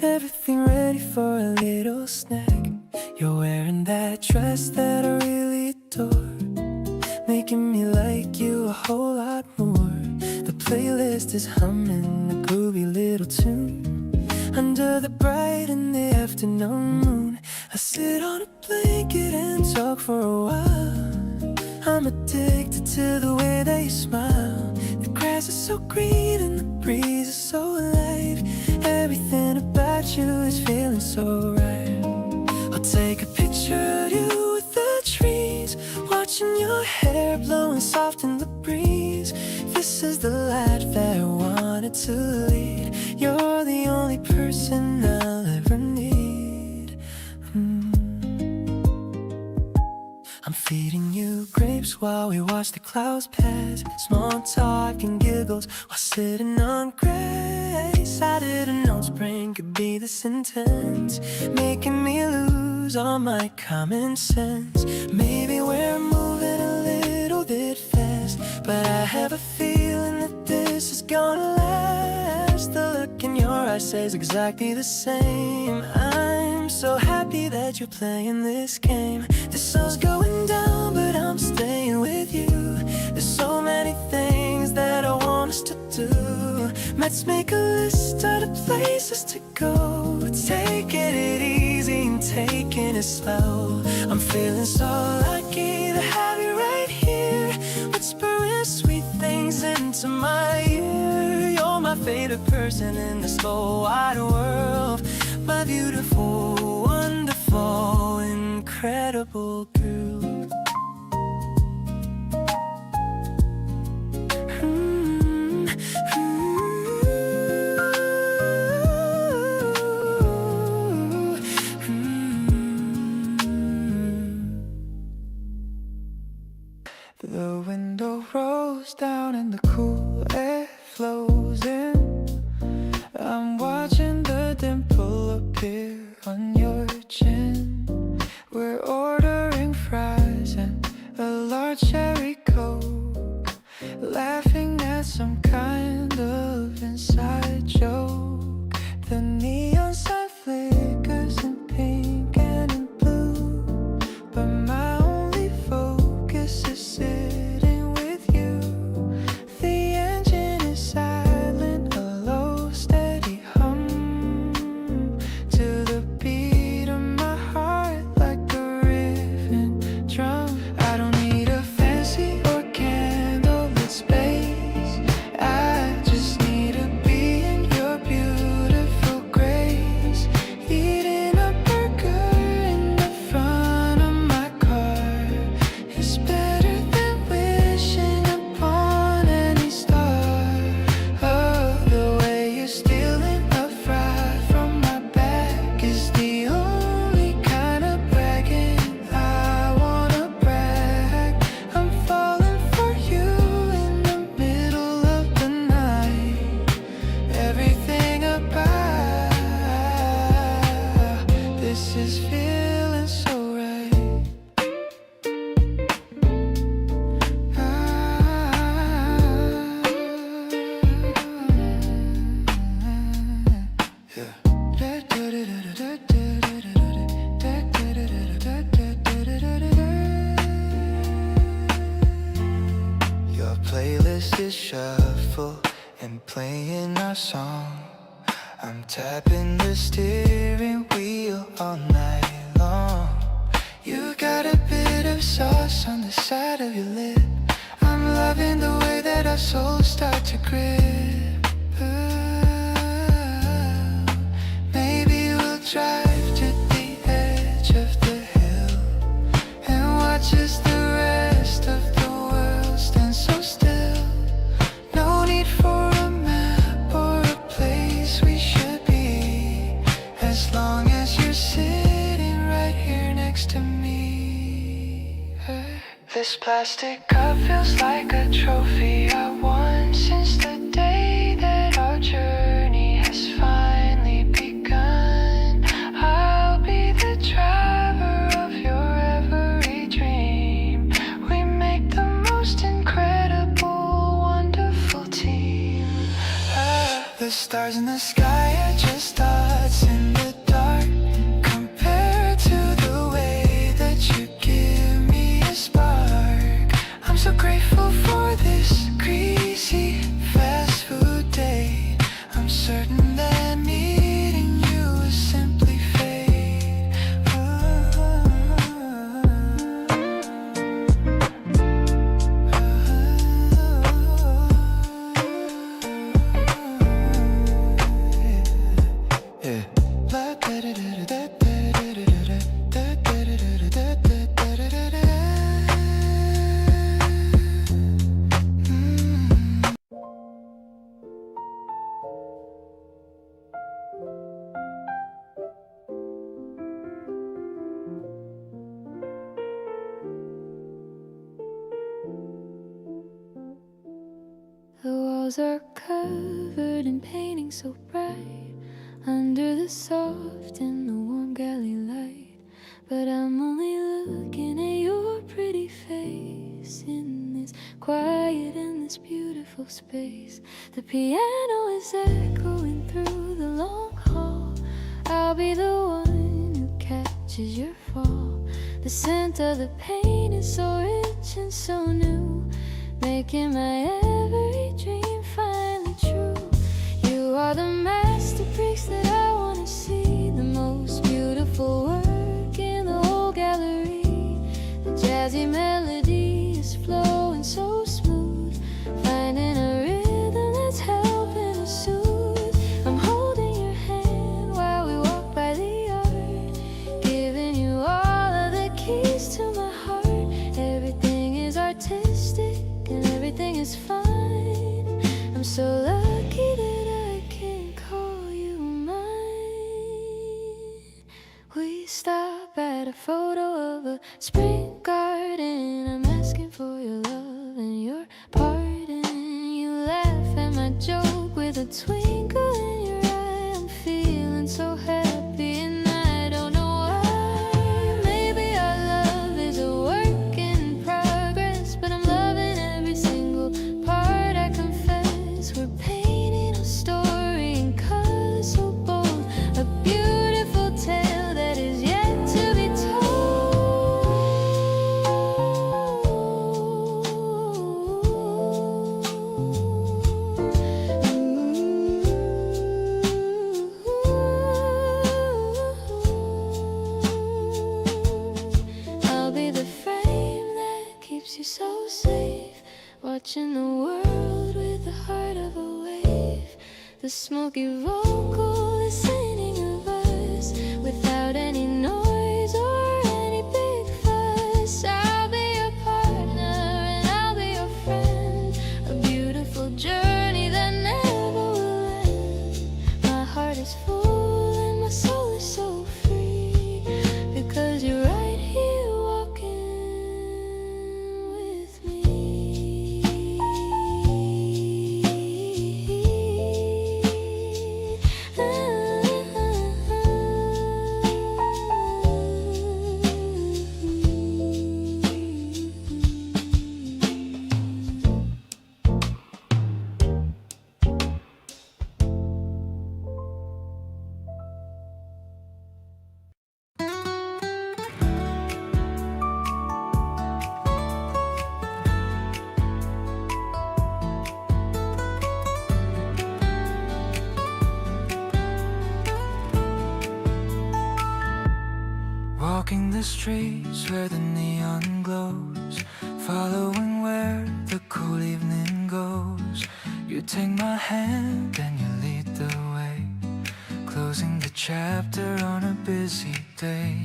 everything ready for a little snack. You're wearing that dress that I really adore, making me like you a whole lot more. The playlist is humming a groovy little tune. Under the bright and the afternoon moon, I sit on a blanket and talk for a while. I'm addicted to the way that you smile. The grass is so green and the breeze is so light. Everything about you is feeling so right. I'll take a picture of you with the trees, watching your hair blowing soft in the breeze. This is the life that I wanted to lead. You're the only person I'll ever need. I'm feeding you grapes while we watch the clouds pass, small talk and giggles while sitting on grace. I didn't know spring could be this intense, making me lose all my common sense. Maybe we're moving a little bit fast, but I have a feeling that this is gonna last. The look in your eyes says exactly the same. I'm so happy that you're playing this game. The sun's going down, but I'm staying with you. There's so many things that I want us to do. Let's make a list of the places to go, taking it easy and taking it slow. I'm feeling so lucky to have you right here, whispering sweet things into my ear. You're my favorite person in this whole wide world, my beautiful, wonderful, incredible girl. The window rolls down and the cool air flows in. I'm watching the dimple appear on your chin. We're ordering fries and a large cherry coke, laughing at some kind of inside joke. The neon sign flickers in pink and in blue, but my only focus is sitting with you. The it shuffle and playing our song. I'm tapping the steering wheel all night long. You got a bit of sauce on the side of your lip. I'm loving the way that our souls start to grip. Maybe we'll drive to the edge of the hill and watch as the rest of the world stands so still. No need for a map or a place we should be, as long as you're sitting right here next to me. This plastic cup feels like a trophy I won since the day that our journey has finally begun. I'll be the driver of your every dream. We make the most incredible, wonderful team. The stars in the sky are just dots in the dark, compared to the way that you give me a spark. I'm so grateful for this greasy fast food date. I'm certain that meeting you is simply fate. The walls are covered in paintings so bright, under the soft and the warm galley light. But I'm only looking at your pretty face in this quiet and this beautiful space. The piano is echoing through the long hall. I'll be the one who catches your fall. The scent of the paint is so rich and so new, making my every dream finally true. You are the masterpiece that I wanna see, the most beautiful work in the whole gallery. The jazzy melody is flowing so smooth, finding a rhythm that's helping us soothe. I'm holding your hand while we walk by the art, giving you all of the keys to my heart. Everything is artistic and everything is fine. I'm so lucky that I can call you mine. We stop at a photo of a spring garden. I'm asking for your love and your pardon. You laugh at my joke with a twinkle in your eye. I'm feeling so happy and I don't know why. Maybe our love is a work in progress, but I'm loving every single part. I confess we're painting a story in colors so bold, a beautiful tale that is yet to be told. I'll be the frame that keeps you so safe, watching the world with the heart of a wave. The smoky vocal is singing of us without any noise or any big fuss. I'll be your partner and I'll be your friend, a beautiful journey that never will end. My heart is full and my soul is so free, because you're right here walking with me. Ah. the streets where the neon glows, following where the cool evening goes. You take my hand and you lead the way, closing the chapter on a busy day.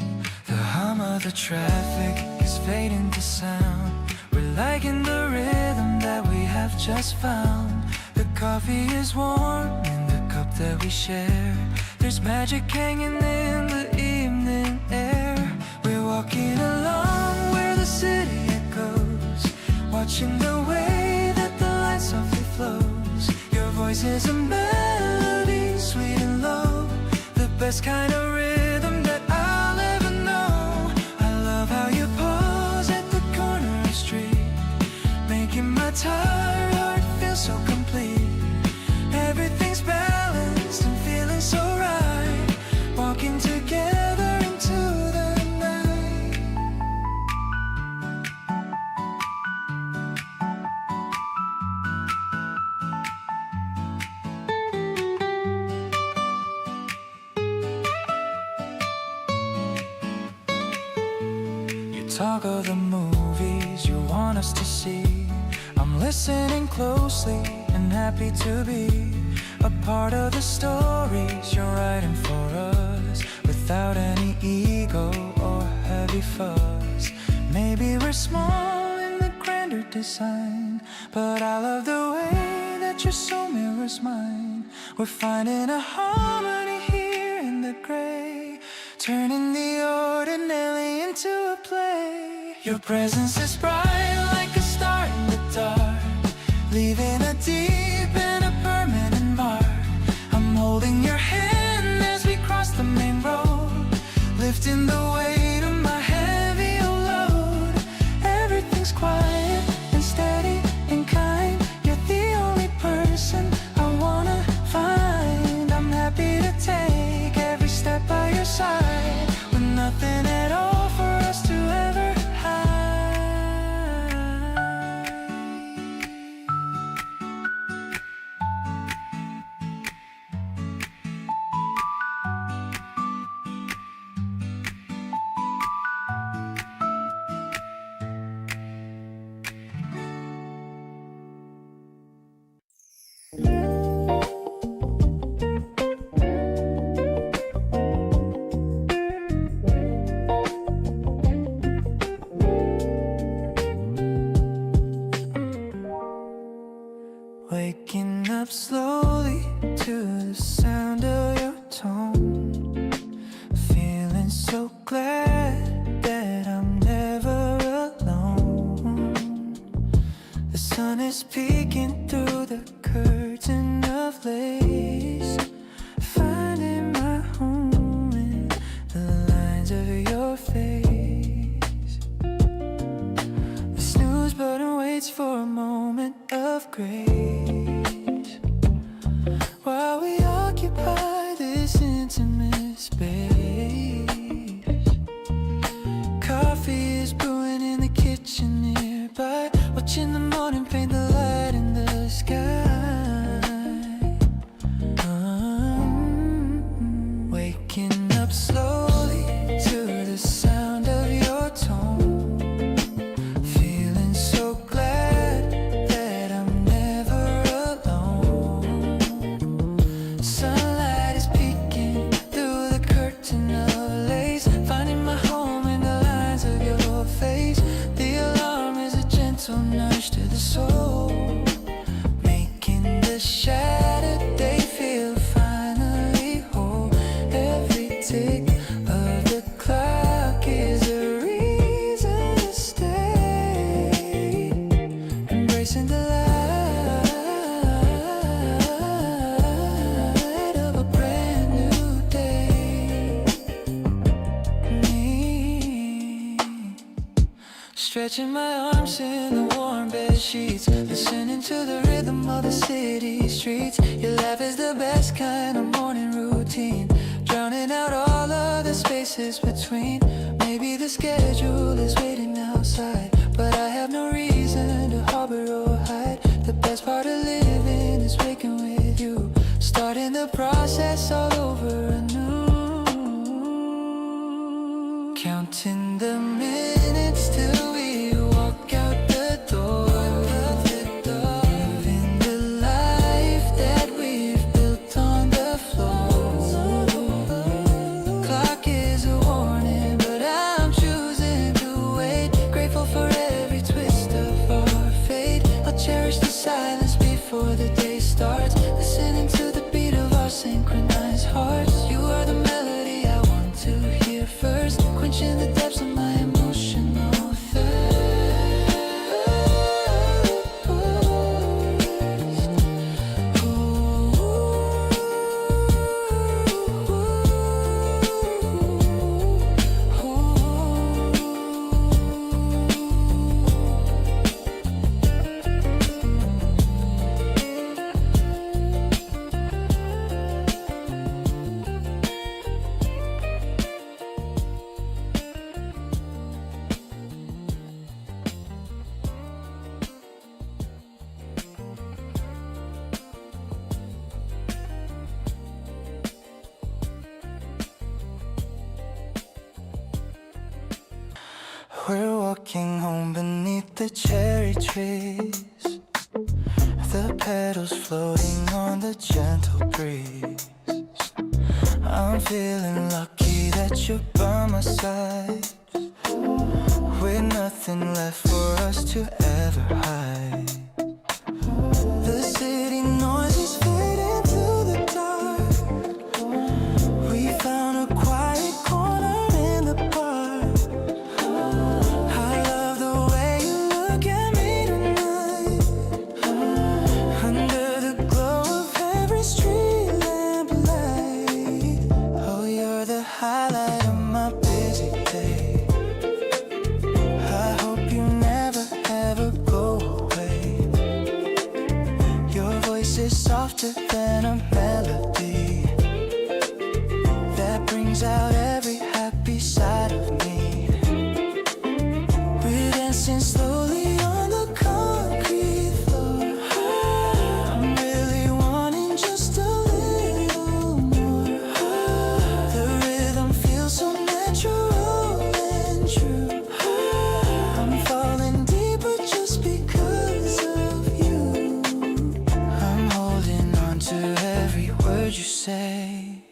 The hum of the traffic is fading to sound. We're liking the rhythm that we have just found. The coffee is warm in the cup that we share. There's magic hanging in the evening air. We're walking along where the city echoes, watching the way that the light softly flows. Your voice is a melody, sweet and low, the best kind of rhythm that I'll ever know. I love how you pose at the corner of the street, making my tired heart feel so complete. Everything's balanced and feeling so right, walking together into the night. You talk of the movies you want us to see. I'm listening closely and happy to be a part of the stories you're writing for us, without any ego or heavy fuss. Maybe we're small in the grander design, but I love the way that your soul mirrors mine. We're finding a harmony here in the gray, turning the ordinary into a play. Your presence is bright like a star in the dark, leaving a deep and a permanent mark. I'm holding your hand as we cross the main road, lifting the weight of my heavy load. Everything's quiet and steady and kind. You're the only person I wanna find. I'm happy to take every step by your side, with nothing at all for us to ever hide. Waking up slowly to the sound of your tone, feeling so glad that I'm never alone. The sun is peeking through the curtain of lace, finding my home in the lines of your face. The snooze button waits for a moment of grace, while we occupy this intimate space. Coffee is brewing in the kitchen nearby, watching the morning paint the light in the sky. Waking up slowly to the sound of your tone, feeling so glad that I'm never alone. Sunlight is peeking through the curtain of lace, finding my home in the lines of your face. The alarm is a gentle nudge to the soul, making the shattered day feel finally whole. Every tick of the clock is a reason to stay, embracing the light of a brand new day. Me, stretching my arms in the warm bed sheets, listening to the rhythm of the city streets. Your laugh is the best kind of morning routine, drowning out all of the spaces between. Maybe the schedule is waiting outside, but I have no reason to harbor or hide. The best part of living is waking with you, starting the process all over anew, counting We're walking home beneath the cherry trees, the petals floating on the gentle breeze. I'm feeling lucky that you're by my side, with nothing left for us to ever hide. The city noise is fading to the dark. We found a quiet corner in the park. I love the way you look at me tonight, under the glow of every street lamp light. Oh, you're the highlight of my busy day. I hope you never ever go away. Your voice is softer than a melody that brings out every happy side of me. We're dancing slowly on the concrete floor. I'm really wanting just a little more. The rhythm feels so natural and true. I'm falling deeper just because of you. I'm holding on to every word you say.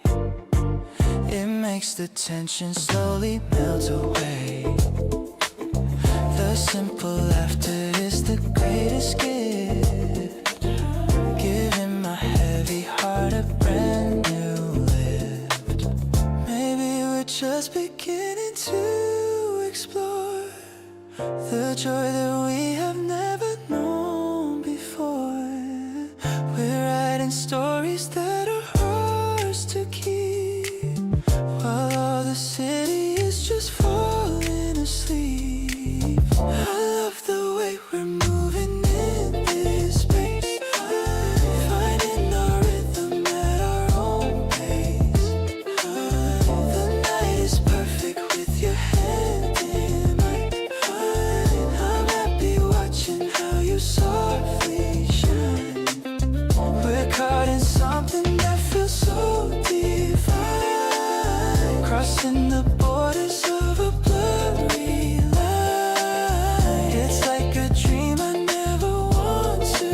It makes the tension slowly melt away. The simple laughter is the greatest gift, giving my heavy heart a brand new lift. Maybe we're just beginning to explore the joy that we have never known before. We're writing stories that are ours to keep, while all the city is just falling asleep. I love the way we're moving in this space, finding our rhythm at our own pace. The night is perfect with your hand in mine. I'm happy watching how you softly shine. We're caught in something that feels so divine, crossing the borders of a blurry line. It's like a dream I never want to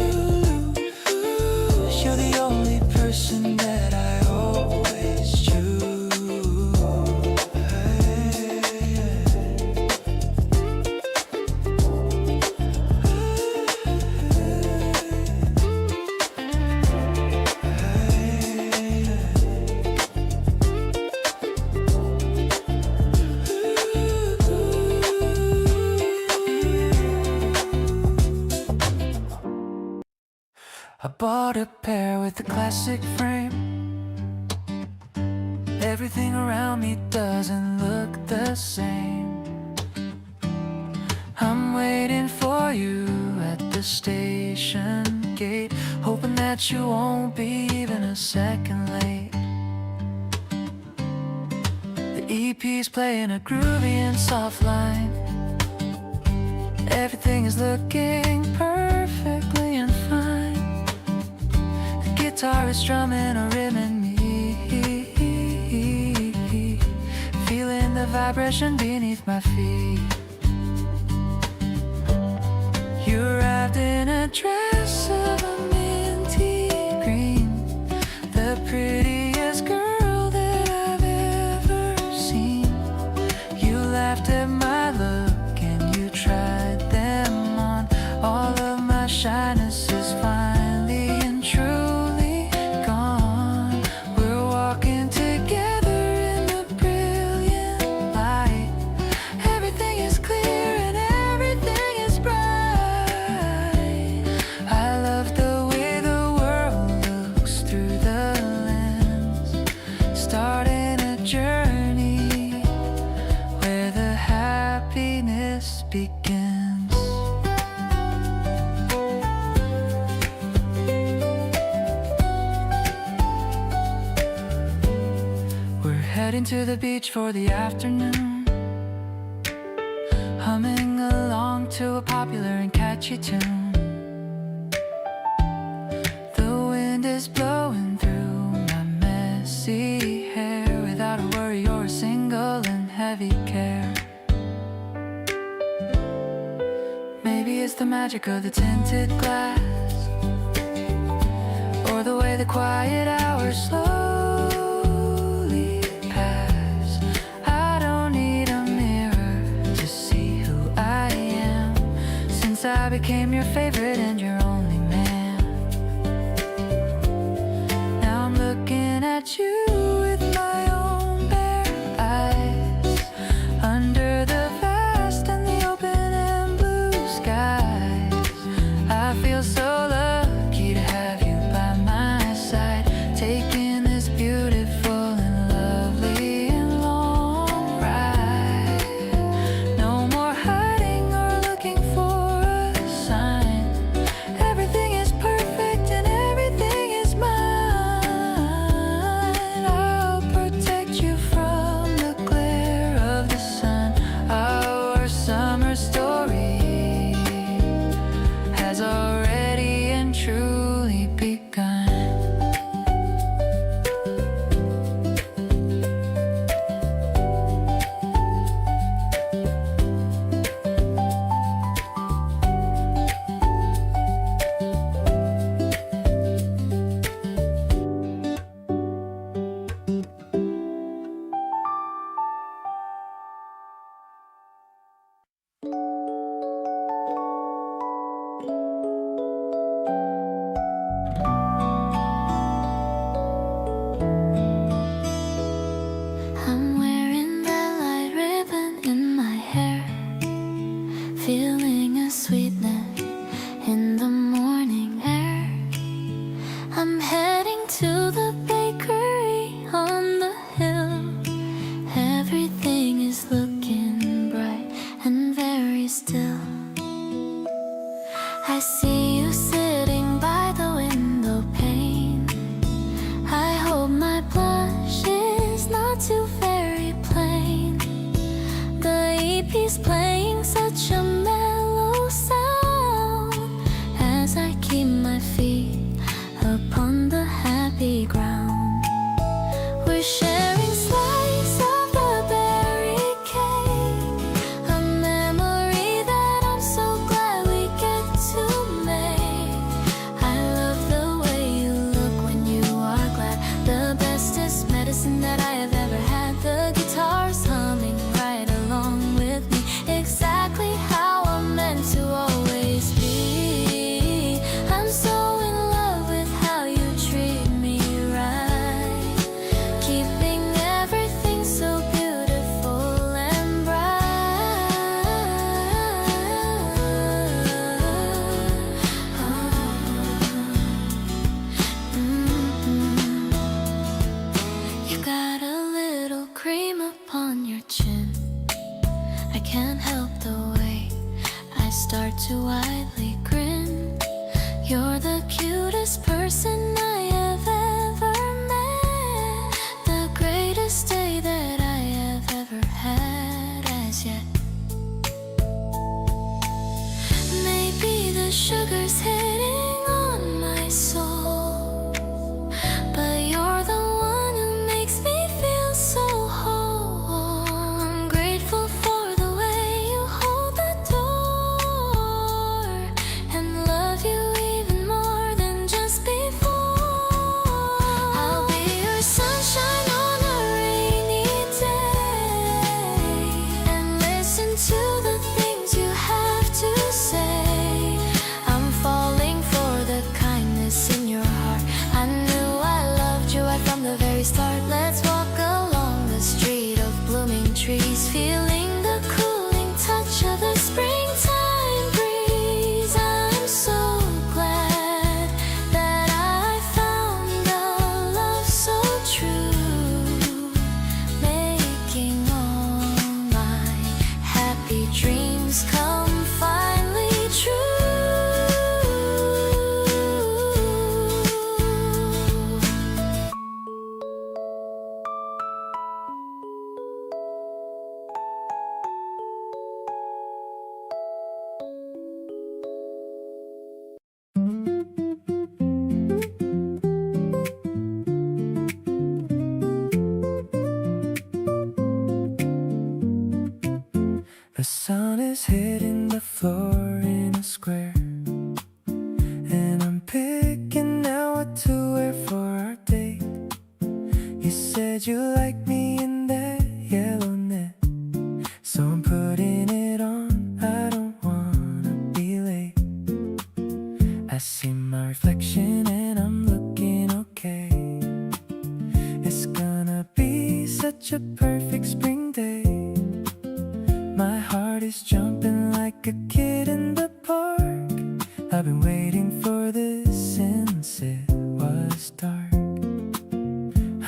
lose. You're the only person that I always choose. I bought a pair with a classic frame. Everything around me doesn't look the same. I'm waiting for you at the station gate, hoping that you won't be even a second late. The EP's playing a groovy and soft line. Everything is looking perfectly and fine. The guitar is strumming a rhythm in me, feeling the vibration beneath my feet. You arrived in a dress of a minty green, the prettiest girl that I've ever seen. You laughed at my look and you tried them on. All of my shyness is finally and truly gone. We're walking together in the brilliant light. Everything is clear and everything is bright. I love the way the world looks through the lens, starting a journey where the happiness begins. We're heading to the beach for the afternoon, humming along to a popular and catchy tune. The wind is blowing through my messy hair without a worry or a single and heavy care. it's the magic of the tinted glass, or the way the quiet hours slowly pass. I don't need a mirror to see who I am, since I became your favorite and your only man. Now I'm looking at you with my own bare eyes, under the vast and the open and blue skies. I feel so lucky to have you by my side, taking this beautiful and lovely and long ride. No more hiding or looking for a sign. Everything is perfect and everything is mine. I'll protect you from the glare of the sun. Our summer story has already and truly begun. I'm wearing that light ribbon in my hair, feeling a sweetness in the morning air. I'm heading to the bakery on the hill. Everything is looking bright and very still. I see you sitting by the window pane. I hope my blush is not too very plain. The EP's playing such a mellow sound as I keep my feet upon the happy ground. We're sharing slice of the berry cake, a memory that I'm so glad we get to make. I love the way you look when you are glad. The bestest medicine that I have ever had. The guitar's humming right along with me, exactly how I'm meant to always be. I'm so in love with how you treat me right, keeping everything so beautiful and bright. You got a little cream upon your chin. I can't help the way I start to widely grin. You're the cutest person I have ever met, the greatest day that I have ever had as yet. Maybe the sugar's hitting on my soul, but you're the one who makes me feel so whole. I'm grateful for the way you hold the door, and love you even more than just before. I'll be your sunshine on a rainy day, and listen to the things you have to say. I'm falling for the kindness in your heart. I knew I loved you right from the very start. Let's walk along the street of blooming trees, feeling the cooling touch of the springtime breeze. I'm so glad that I found a love so true, making all my happy dreams come finally true. The sun is hitting the floor in a I see my reflection and I'm looking okay. It's gonna be such a perfect spring day. My heart is jumping like a kid in the park. I've been waiting for this since it was dark.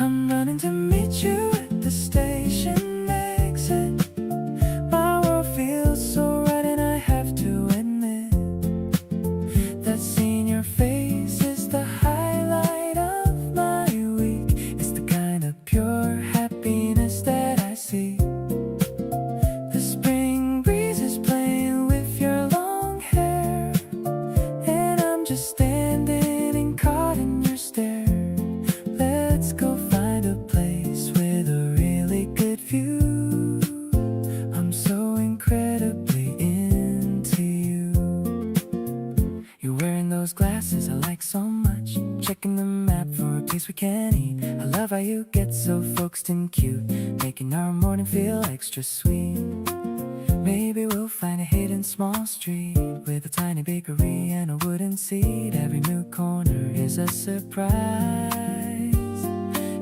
I'm running to meet you at the station exit. My world feels so right and I have to admit that seeing your face is the highlight of my week. It's the kind of pure happiness that I see. The spring breeze is playing with your long hair, and I'm just standing and caught in your stare. Let's go find a place with a really good view. I'm so incredibly into you. You're wearing those glasses I like so much. Checking the map for a place we can eat. I love how you get so focused and cute, making our morning feel extra sweet. Maybe we'll find a hidden small street with a tiny bakery and a wooden seat. Every new corner is a surprise,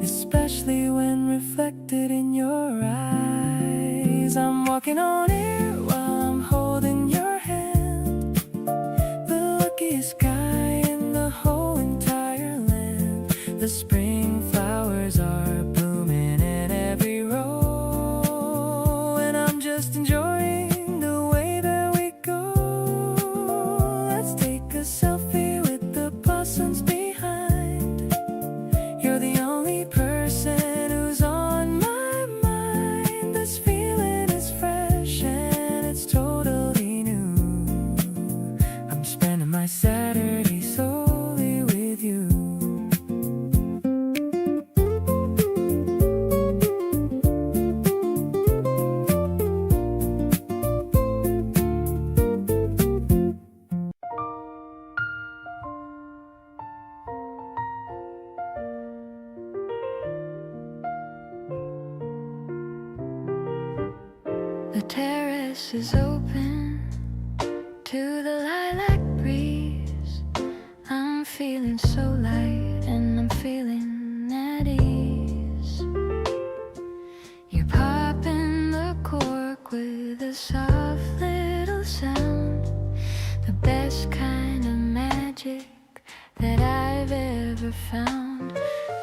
especially when reflected in your eyes. I'm walking on air while I'm holding your hand. The luckiest guy in the whole entire land. The spring flowers are blooming in every row, and I'm just enjoying the way that we go. Let's take a selfie with the blossoms behind. You're the only person who's on my mind. This feeling is fresh and it's totally new. I'm spending my Saturday solely with you. The terrace is open to the lilac breeze. I'm feeling so light and I'm feeling at ease. You're popping the cork with a soft little sound, the best kind of magic that I've ever found.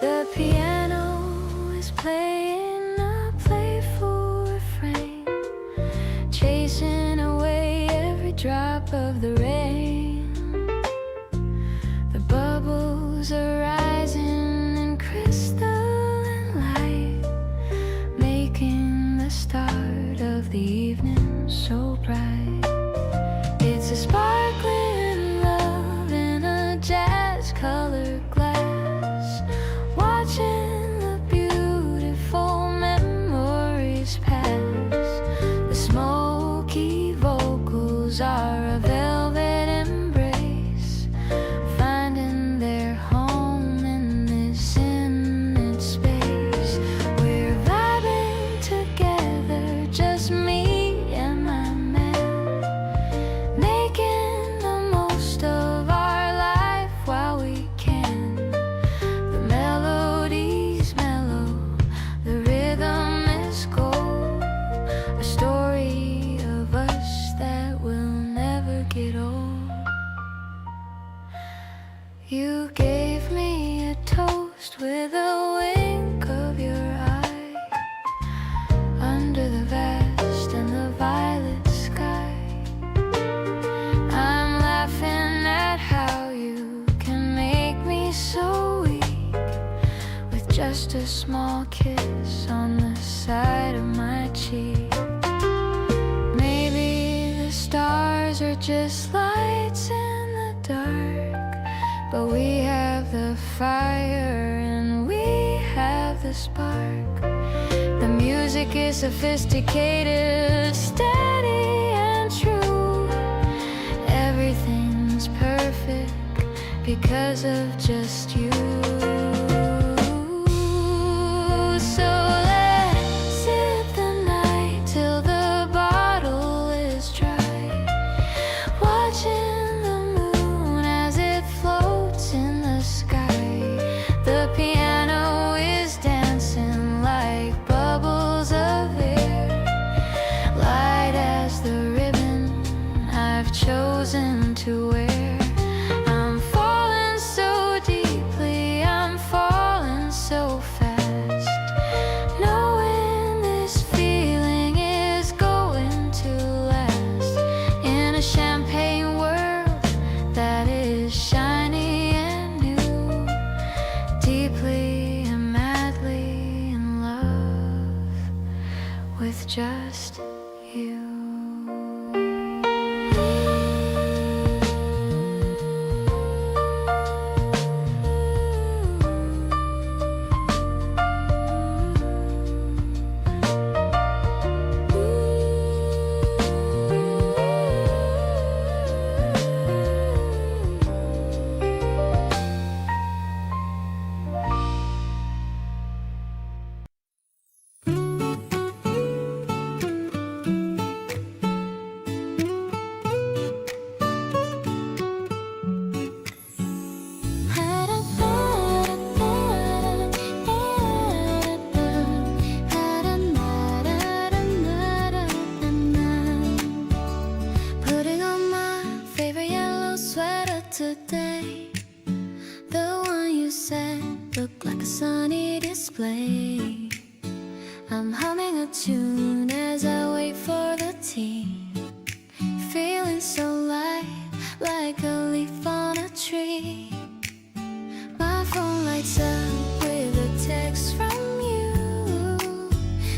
The piano is playing a playful refrain, chasing away every drop of the rain. The bubbles are rising in crystalline light, making the start of the evening so bright. It's a sparkling love in a jazz-colored glass, watching the beautiful memories pass. The smoky vocals are a velvet embrace, finding their home in this infinite space. We're vibing together, just me and my man, making the most of our life while we can. The melody's mellow, the rhythm is gold, a story of us that will never get old. You gave me a toast with a wink of your eye, under the vast and the violet sky. I'm laughing at how you can make me so weak, with just a small kiss on the side of my cheek. Maybe the stars are just lights in the dark, but we have the fire and we have the spark. The music is sophisticated, steady and true. Everything's perfect because of just you. So let's sip the night till the bottle is dry, watching the moon as it chosen to wear. I'm falling so deeply, I'm falling so fast, knowing this feeling is going to last. In a champagne world that is shiny and new, deeply and madly in love with just you. Today, the one you said looked like a sunny display. I'm humming a tune as I wait for the tea, feeling so light, like a leaf on a tree. My phone lights up with a text from you.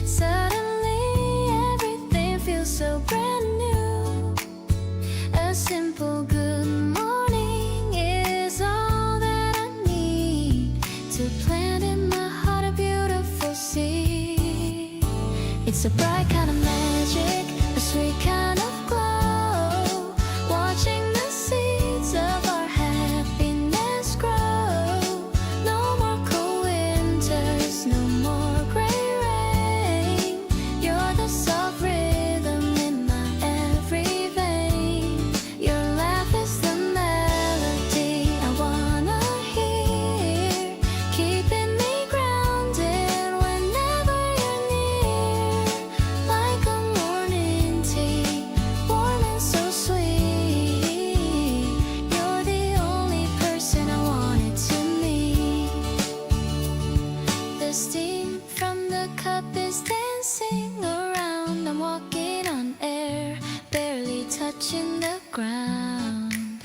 Suddenly everything feels so brand new. A simple good morning is all that I need to plant in my heart a beautiful seed. It's a bright kind of magic, a sweet kind of glow, watching the seeds of our happiness grow. No more cold winters, no more gray rain. You're the soft rhythm in my every vein. Your laugh is the melody I wanna hear, keeping me grounded whenever you're near. Like a morning tea, warm and so sweet. You're the only person I wanted to meet. The steam from the cup is dancing around. I'm walking on air, barely touching the ground.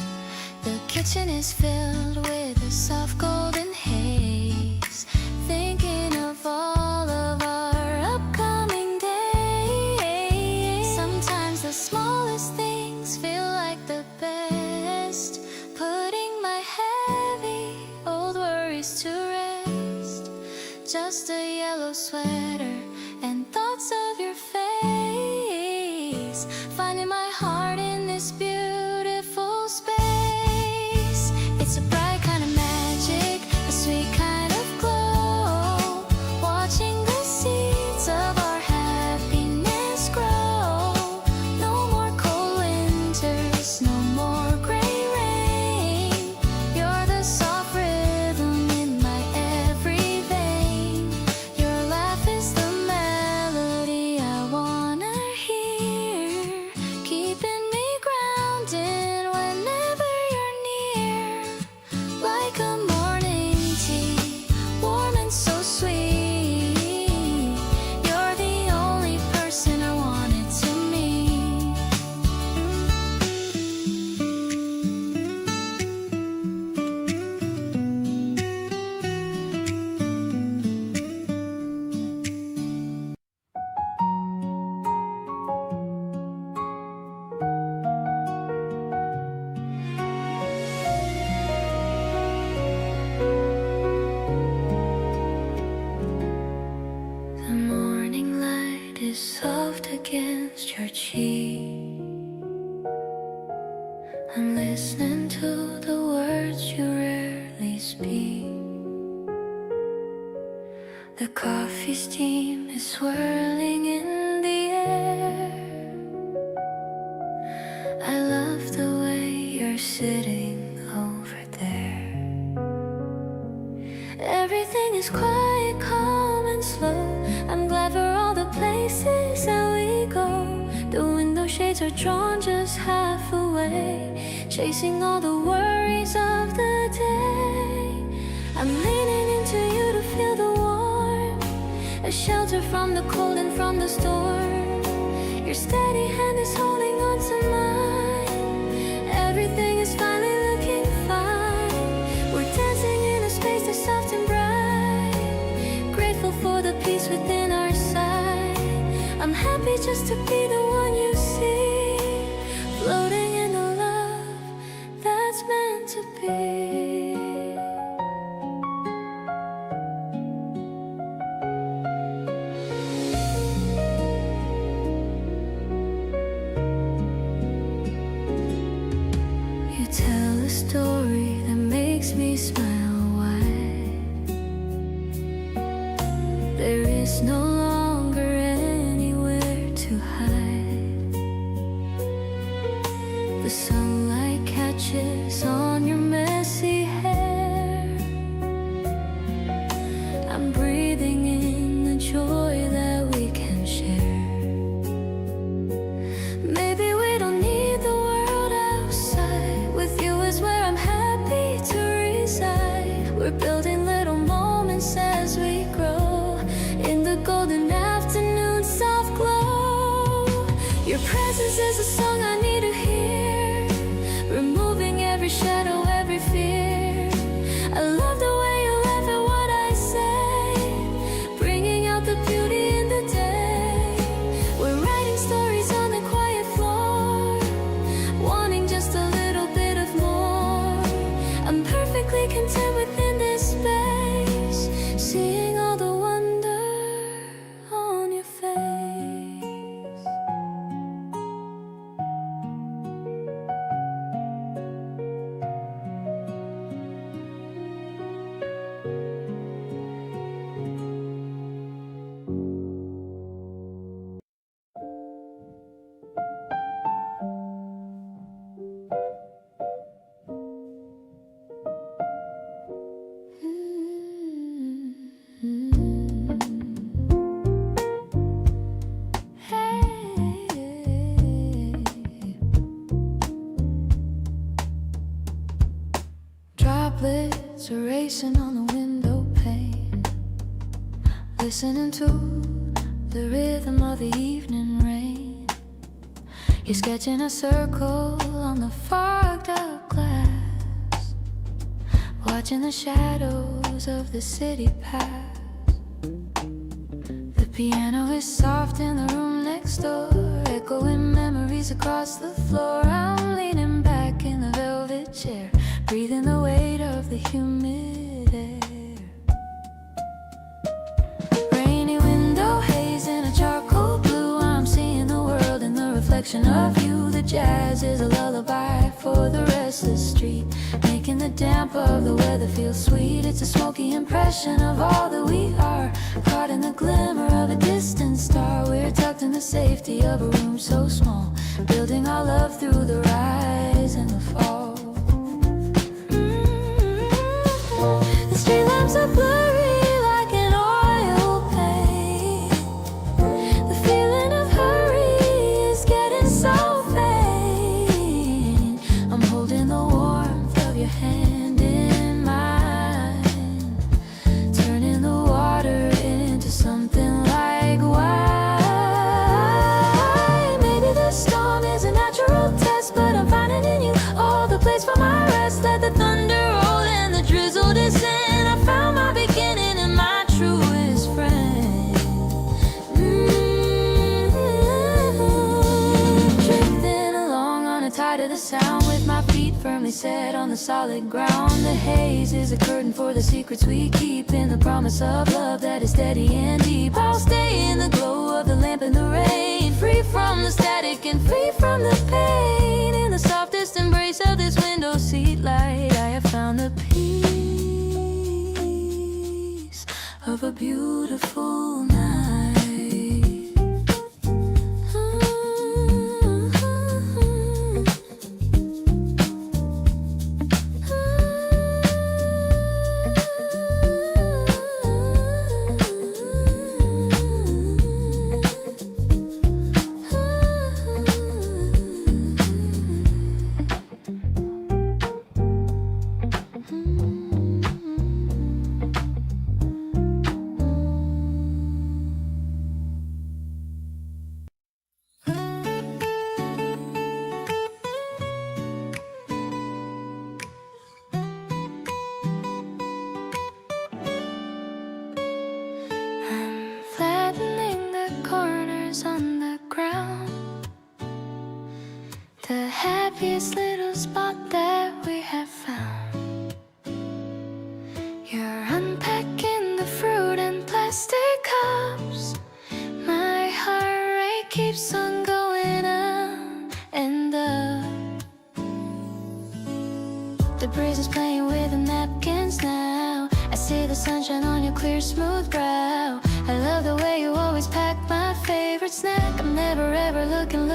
The kitchen is filled with a soft golden haze, thinking of all of our upcoming days. Sometimes the smallest things feel like the best, putting my heavy old worries to rest. Just a yellow sweater and thoughts of your face, finding my heart in this beautiful space. It's a bright kind of magic, a sweet kind of glow, watching the seeds of our happiness grow. No more cold winters, no more gray rain. You're the soft rhythm in my every vein. Your laugh is the melody I wanna hear, keeping me grounded whenever you're near. Like a morning tea, warm and so sweet. You're the only person I wanted to meet. The morning light is soft against your cheek. I'm listening to the words you rarely speak. The coffee steam is swirling in the air. I love the way you're sitting over there. Everything is quiet, calm and slow. I'm glad for all the places that we go. The window shades are drawn just half away. away, chasing all the worries of the day. I'm leaning into you to feel the warmth, a shelter from the cold and from the storm. Your steady hand is holding on to mine. Everything is finally looking fine. We're dancing in a space that's soft and bright, grateful for the peace within our sight. I'm happy just to be the one you see, floating in the love that's meant to be. You tell a story that makes me smile wide. There is no longer anywhere to hide. The sunlight catches on your messy hair. I'm breathing in the joy that we can share. Maybe we don't need the world outside. With you is where I'm happy to reside. We're building little moments as we grow, in the golden afternoon soft glow. Your presence is a song I need to hear, removing every shadow, every fear. I love the way you laugh at what I say, bringing out the beauty in the day. We're writing stories on the quiet floor, wanting just a little bit of more. I'm perfectly content within this space, seeing all the wonder on your face. Droplets are racing on the window pane, listening to the rhythm of the evening rain. You're sketching a circle on the fogged up glass, watching the shadows of the city pass. The piano is soft in the room next door, echoing memories across the floor. I'm leaning back in the velvet chair, breathing the weight of the humid air. Rainy window haze in a charcoal blue, I'm seeing the world in the reflection of you. The jazz is a lullaby for the restless street, making the damp of the weather feel sweet. It's a smoky impression of all that we are, caught in the glimmer of a distant star. We're tucked in the safety of a room so small, building our love through the rise and the fall. The street lamps are blurry like an oil paint. The feeling of hurry is getting so faint. I'm holding the warmth of your hand in mine, turning the water into something like wine. Maybe the storm is a natural test, but I'm finding in you all the place for my rest. Let the thunder roll and the drizzle descend. I found my beginning and my truest friend. Drifting along on a tide of the sound, with my feet firmly set on the solid ground. The haze is a curtain for the secrets we keep, in the promise of love that is steady and deep. I'll stay in the glow of the lamp in the rain, free from the static and free from the pain. In the softest embrace of this window seat light, I have found the peace of a beautiful night. happiest little spot that we have found. You're unpacking the fruit and plastic cups. My heart rate keeps on going up and up. The breeze is playing with the napkins now. I see the sunshine on your clear, smooth brow. I love the way you always pack my favorite snack. I'm never ever looking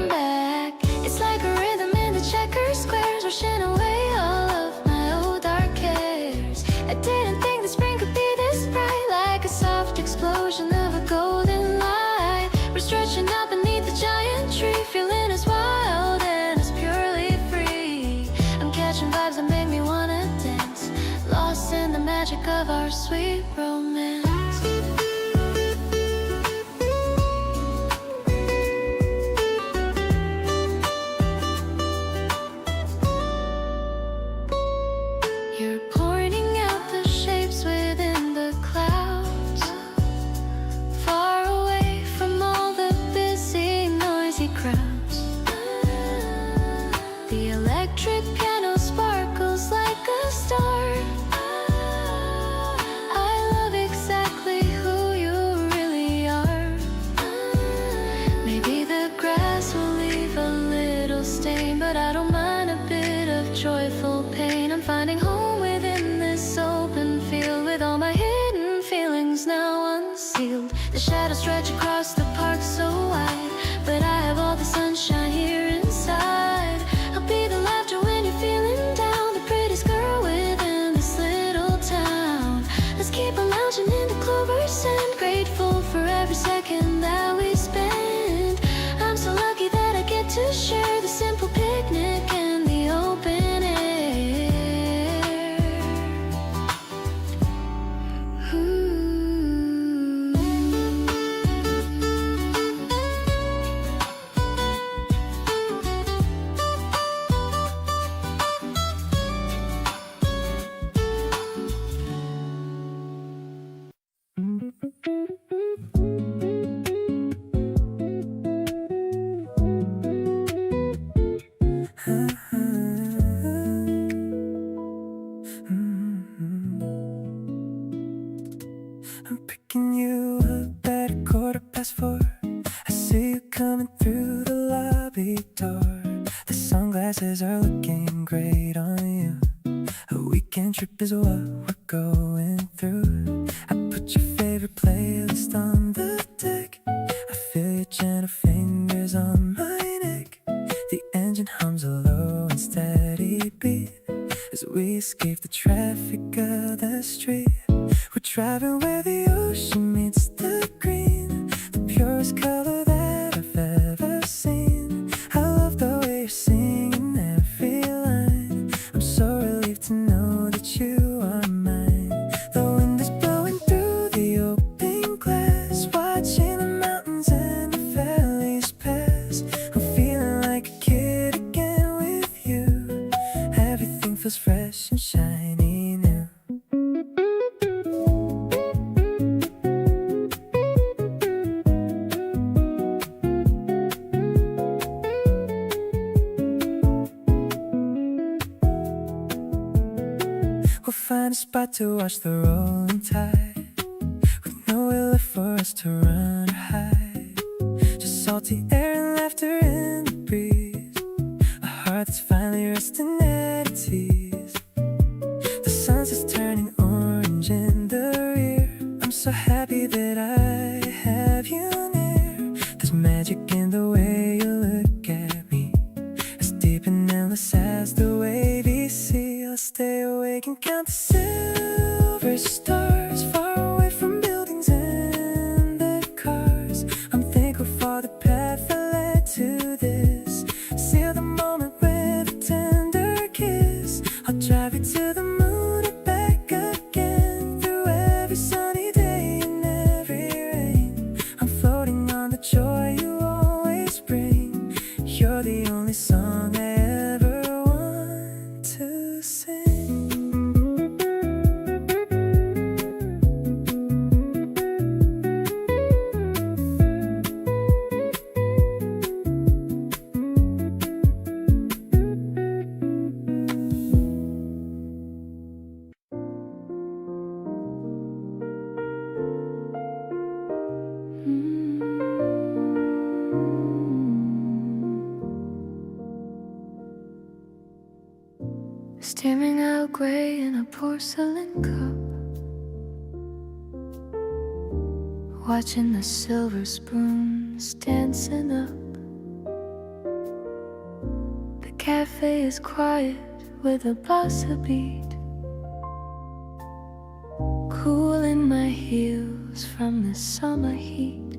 back. It's like a rhythm in the checker squares, washing away all of my old dark cares. I didn't think the spring could be this bright, like a soft explosion of a golden light. We're stretching out beneath the giant tree, feeling as wild and as purely free. I'm catching vibes that make me wanna dance, lost in the magic of our sweet romance. You're pointing out the shapes within the clouds, far away from all the busy, noisy crowds. The electric piano sparkles like a star. I love exactly who you really are. Maybe the grass will leave a little stain, but I don't mind a bit of joyful pain. I'm finding home within this open field, with all my hidden feelings now unsealed. The shadows stretch across the park so wide, but I have all the sunshine here inside. I'll be the laughter when you're feeling down, the prettiest girl within this little town. Let's keep on lounging in the clover sand, grateful for every second that we spend. I'm so lucky that I get to share the simple picnic and the open air. I'm picking you up at 4:15. I see you coming through the lobby door. The sunglasses are looking great on you. A weekend trip is what we're going through. I put your favorite playlist on the deck. I feel your gentle fingers on my neck. The engine hums a low and steady beat as we escape the traffic of the street. We're driving where the ocean meets the green, the purest color that I've ever seen. I love the way you're singing every line. I'm so relieved to know that you are mine. The wind is blowing through the open glass, watching the mountains and the valleys pass. I'm feeling like a kid again with you. Everything feels fresh and shiny new. We'll find a spot to watch the rolling tide, with nowhere left for us to run or hide. Just salty air and laughter in the breeze, a heart that's finally resting at its ease. The sunset's turning orange in the rear. I'm so happy that I have you near. There's magic in the way you look at me, as deep and endless as the wavy sea. I'll stay awake and count the silver stars, far away from buildings and the cars. I'm thankful for the path that led to this. Seal the moment with a tender kiss. I'll drive you to the moon and back again, through every sunny day and every rain. I'm floating on the joy you always bring. You're the only song I ever want to sing. Steaming out gray in a porcelain cup, watching the silver spoons dancing up. The cafe is quiet with a bossa beat, cooling my heels from the summer heat.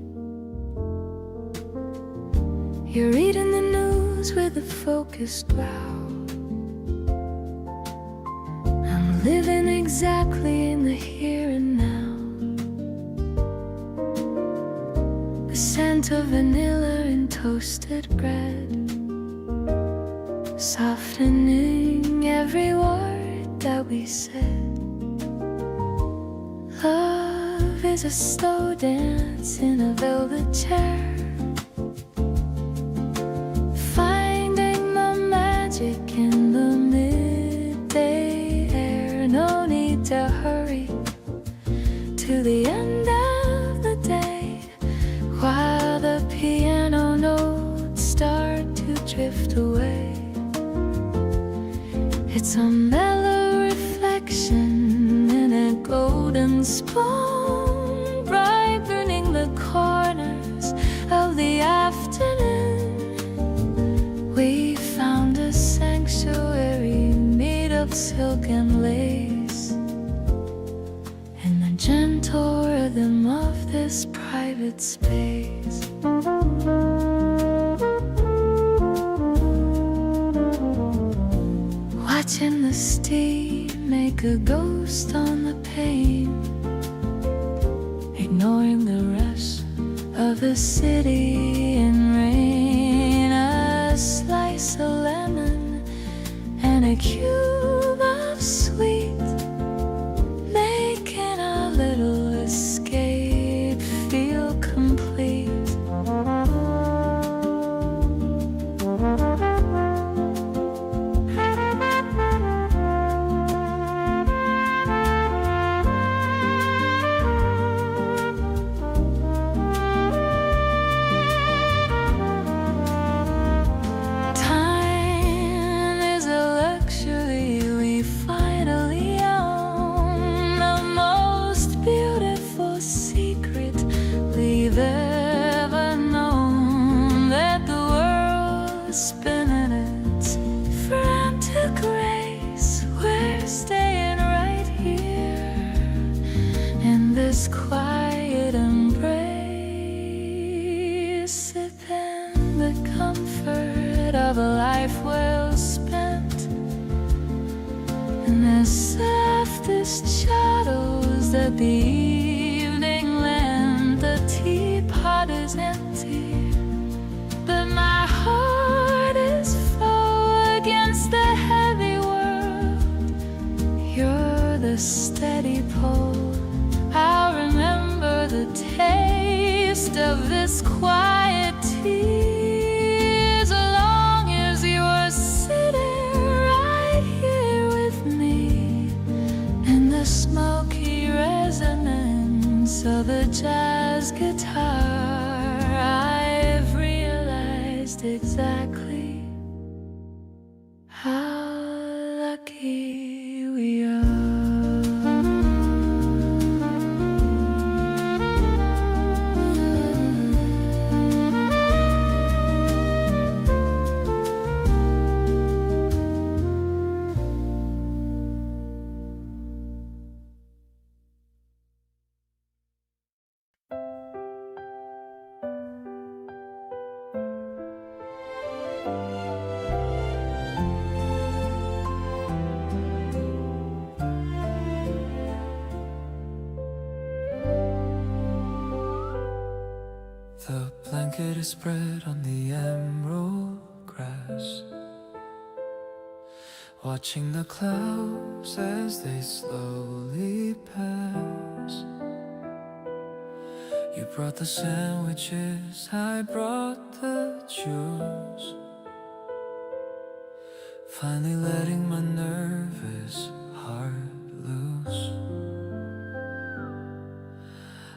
You're reading the news with a focused brow. I'm living exactly in the here and now. The scent of vanilla in toasted bread, softening every word that we said. Love is a slow dance in a velvet chair, finding the magic in the midday air. No need to hurry to the end of the day, while the piano notes start to drift away. It's a mellow reflection in a golden spoon, brightening the corners of the afternoon. We found a sanctuary made of silk and lace, in the gentle rhythm of this private space. Watching the steam make a ghost on the pane, ignoring the rush of the city in rain. A slice of lemon and a cube of sweet, making a little escape feel complete. Quiet embrace, sipping the comfort of a life well spent, in the softest shadows that the evening lent. The teapot is empty, but my heart is full against the heavy world. You're the steady pull. I'll remember the taste of this quiet tea, as long as you're sitting right here with me, in the smoky resonance of a jazz guitar. I've realized exactly how lucky we are. The blanket is spread on the emerald grass, watching the clouds as they slowly pass. You brought the sandwiches, I brought the juice, finally letting my nervous heart loose.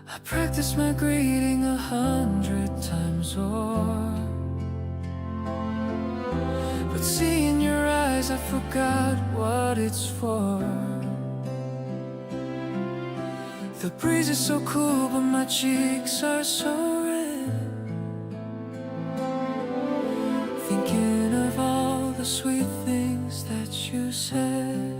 I practiced my greeting 100 times or, but seeing your eyes I forgot what what it's for. The breeze is so cool, but my cheeks are so red, thinking of all the sweet things that you said.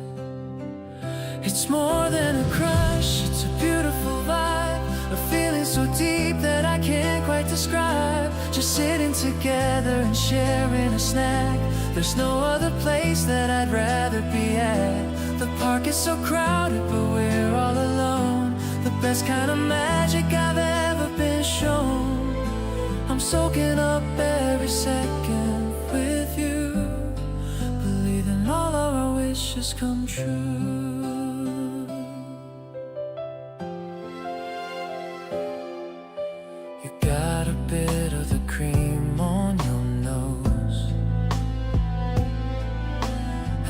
It's more than a crush, it's a beautiful vibe, a feeling so deep that I can't quite describe. Just sitting together and sharing a snack. There's no other place that I'd rather be at. The park is so crowded, but we're all alone. The best kind of magic I've ever been shown. I'm soaking up every second with you, believing all of our wishes come true. You got a bit of the cream on your nose,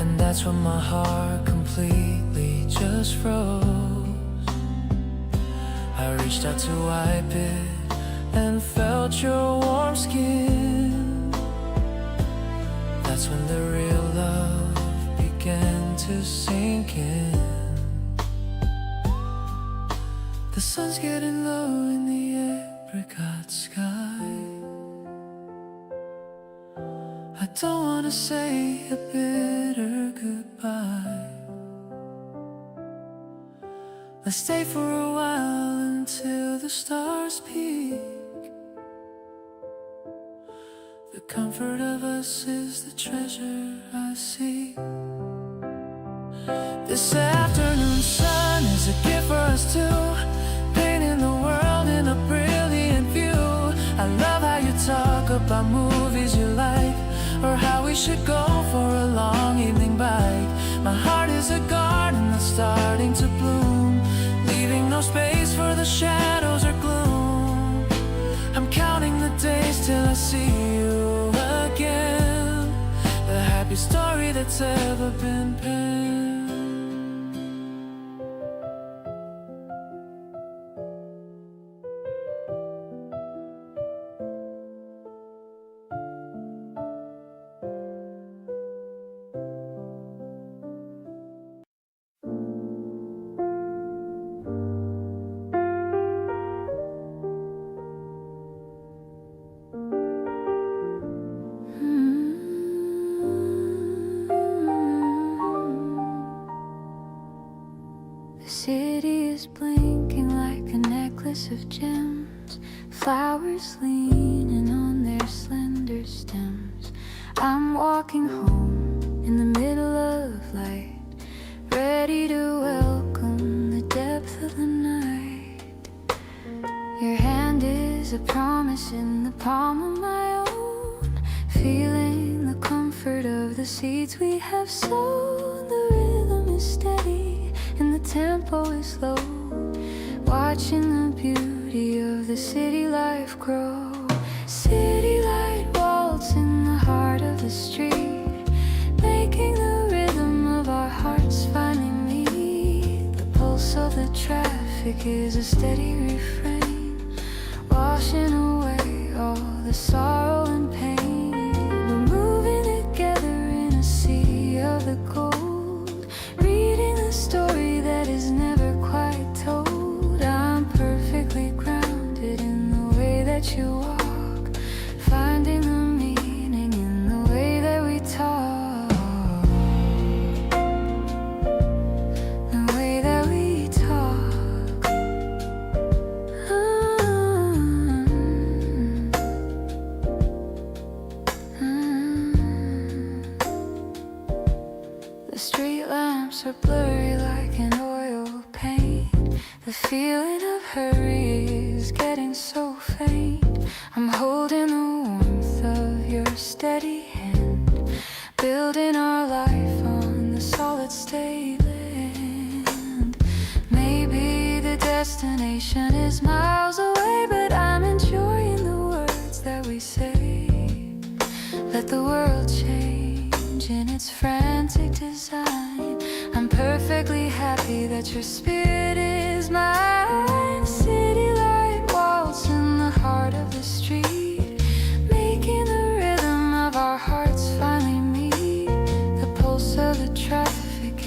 and that's when my heart completely just froze. I reached out to wipe it and felt your warm skin. That's when the real love began to sink in. The sun's getting low in the apricot sky. I don't wanna say a bitter goodbye. Let's stay for a while until the stars peak. The comfort of us is the treasure I seek. This afternoon sun is a gift for us two, painting the world in a brilliant view. I love how you talk about movies you like, or how we should go for a long evening bike. My heart is a garden that's starting to bloom, leaving no space for the shadows or gloom. I'm counting the days till I see you again, the happiest story that's ever been penned. The city is blinking like a necklace of gems, flowers leaning on their slender stems. I'm walking home in the middle of light, ready to welcome the depth of the night. Your hand is a promise in the palm of my own, feeling the comfort of the seeds we have sown. The rhythm is steady and the tempo is low, watching the beauty of the city life grow. City light waltz in the heart of the street, making the rhythm of our hearts finally meet. The pulse of the traffic is a steady refrain, washing away all the sorrow and pain. We're moving together in a sea of the gold, reading the story that is never quite told. I'm perfectly grounded in the way that you walk, finding the meaning in the way that we talk, the way that we talk. The street lamps are blurry like an oil paint. The feeling of hurry is getting so faint. I'm holding the warmth of your steady hand, building our life on the solid state land. Maybe the destination is miles away, but I'm enjoying the words that we say. Let the world change in its frantic design. I'm perfectly happy that your spirit is mine. City light waltz in the heart of the street, making the rhythm of our hearts finally meet. The pulse of the traffic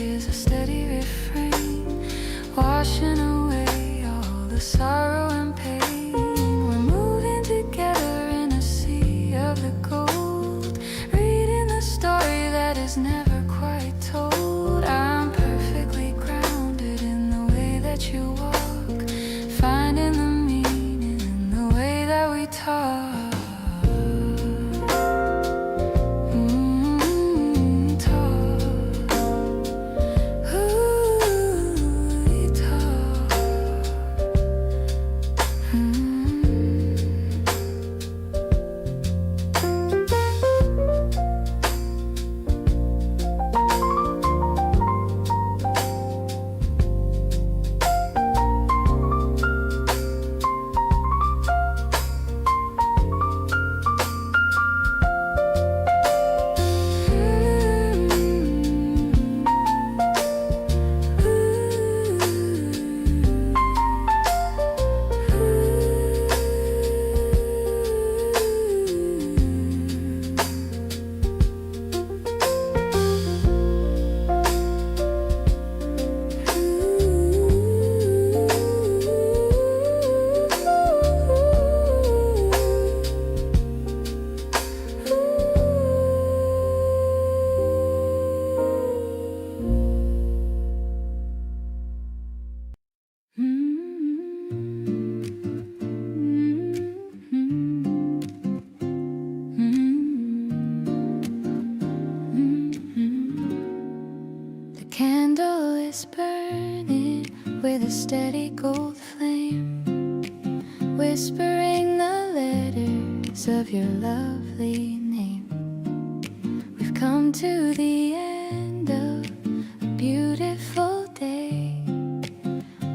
is burning with a steady gold flame, whispering the letters of your lovely name. We've come to the end of a beautiful day,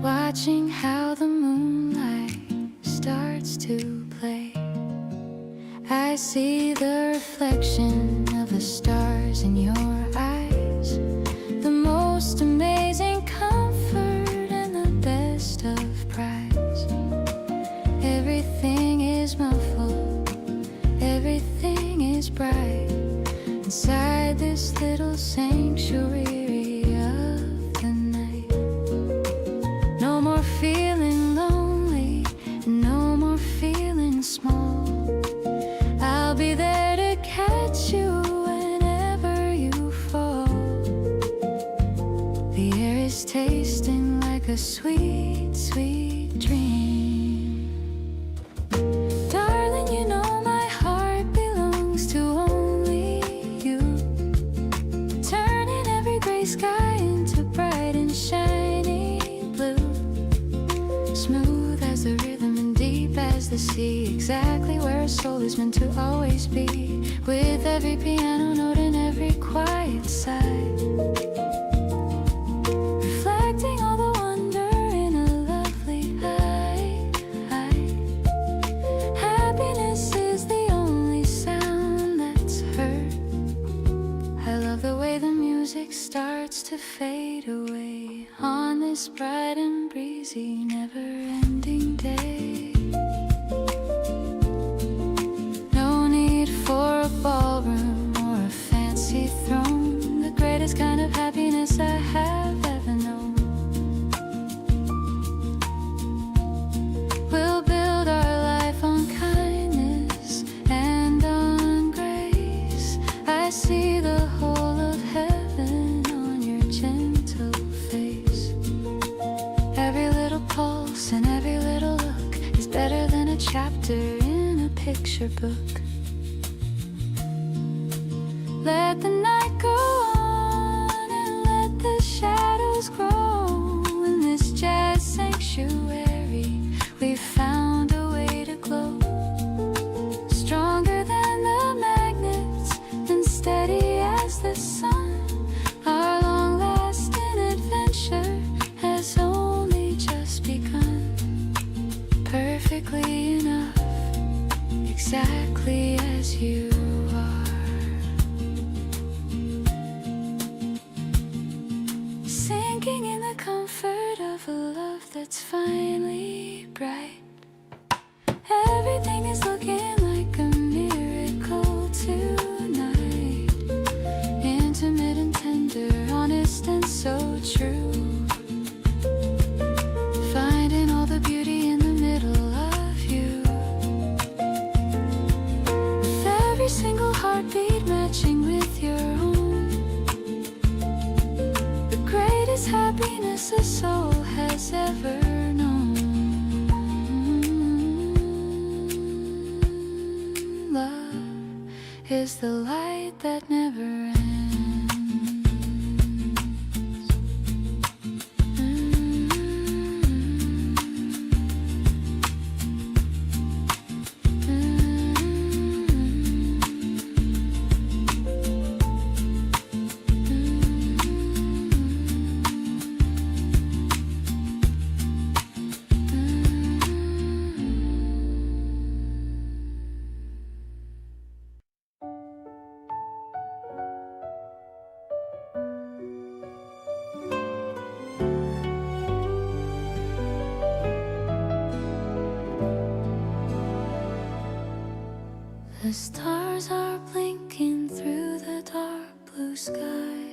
watching how the moonlight starts to play. I see the reflection of the stars in your eyes, the most amazing comfort and the best of prize. Everything is muffled, everything is bright inside this little sanctuary of the night. No more feeling lonely, no more feeling small. I'll be there to catch you whenever you fall. The air is tasting like a sweet, sweet dream. Darling, you know my heart belongs to only you, turning every gray sky into bright and shiny blue, smooth as the rhythm and deep as the sea, exactly where a soul is meant to always be, with every piano note and every quiet sigh, reflecting all the wonder in a lovely eye. Happiness is the only sound that's heard. I love the way the music starts to fade away on this bright and breezy, never-ending day. No need for a ballroom or a fancy throne, the greatest kind of happiness I have ever known. We'll build our life on kindness and on grace. I see the whole of heaven on your gentle face. Every little pulse and every little look is better than a chapter in a picture book. Let the night go on and let the shadows grow. In this jazz sanctuary, we found a way to glow, stronger than the magnets and steady as the sun. Our long-lasting adventure has only just begun. Perfectly enough, exactly as you are. Sinking in the comfort of a love that's finally bright. Everything is looking like a miracle tonight. Intimate and tender, honest and so true. Finding all the beauty in the middle of you. With every single heartbeat matching with your own. The greatest happiness a soul has ever known. Love is the light that never ends. The stars are blinking through the dark blue sky.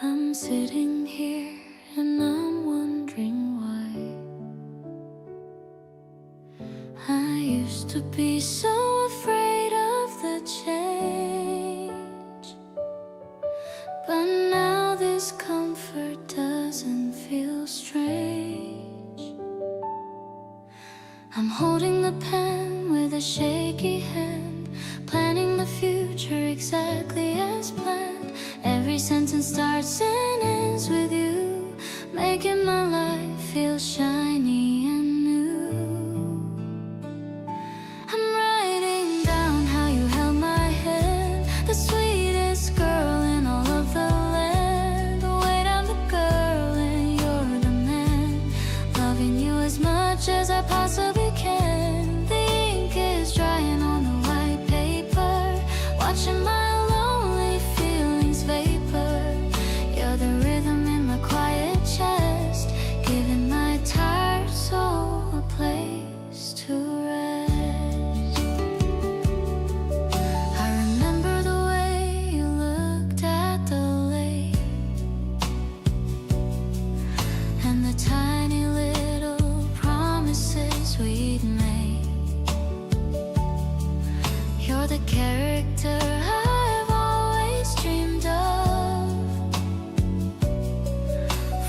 I'm sitting here and I'm wondering why. I used to be so afraid of the change, but now this comfort doesn't feel strange. I'm holding the pen with a shaky hand, planning the future exactly as planned. Every Every sentence starts and ends with you, making my life feel shiny and new. I'm writing down how you held my hand, the sweetest girl in all of the land. Wait, I'm the girl and you're the man, loving you as much as I possibly can. The ink is drying on the white paper, watching my lonely feelings vapor. You're the rhythm in my quiet chest, giving my tired soul a place to rest. I remember the way you looked at the lake, and the tiny little promises we'd made. You're the character I've always dreamed of,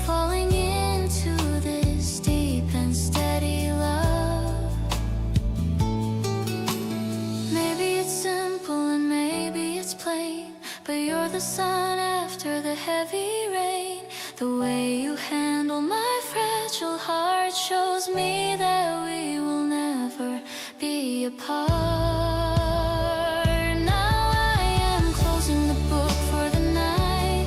falling into this deep and steady love. Maybe it's simple and maybe it's plain, but you're the sun after the heavy rain. The way you handle my fragile heart shows me that we will never be apart. Now I am closing the book for the night.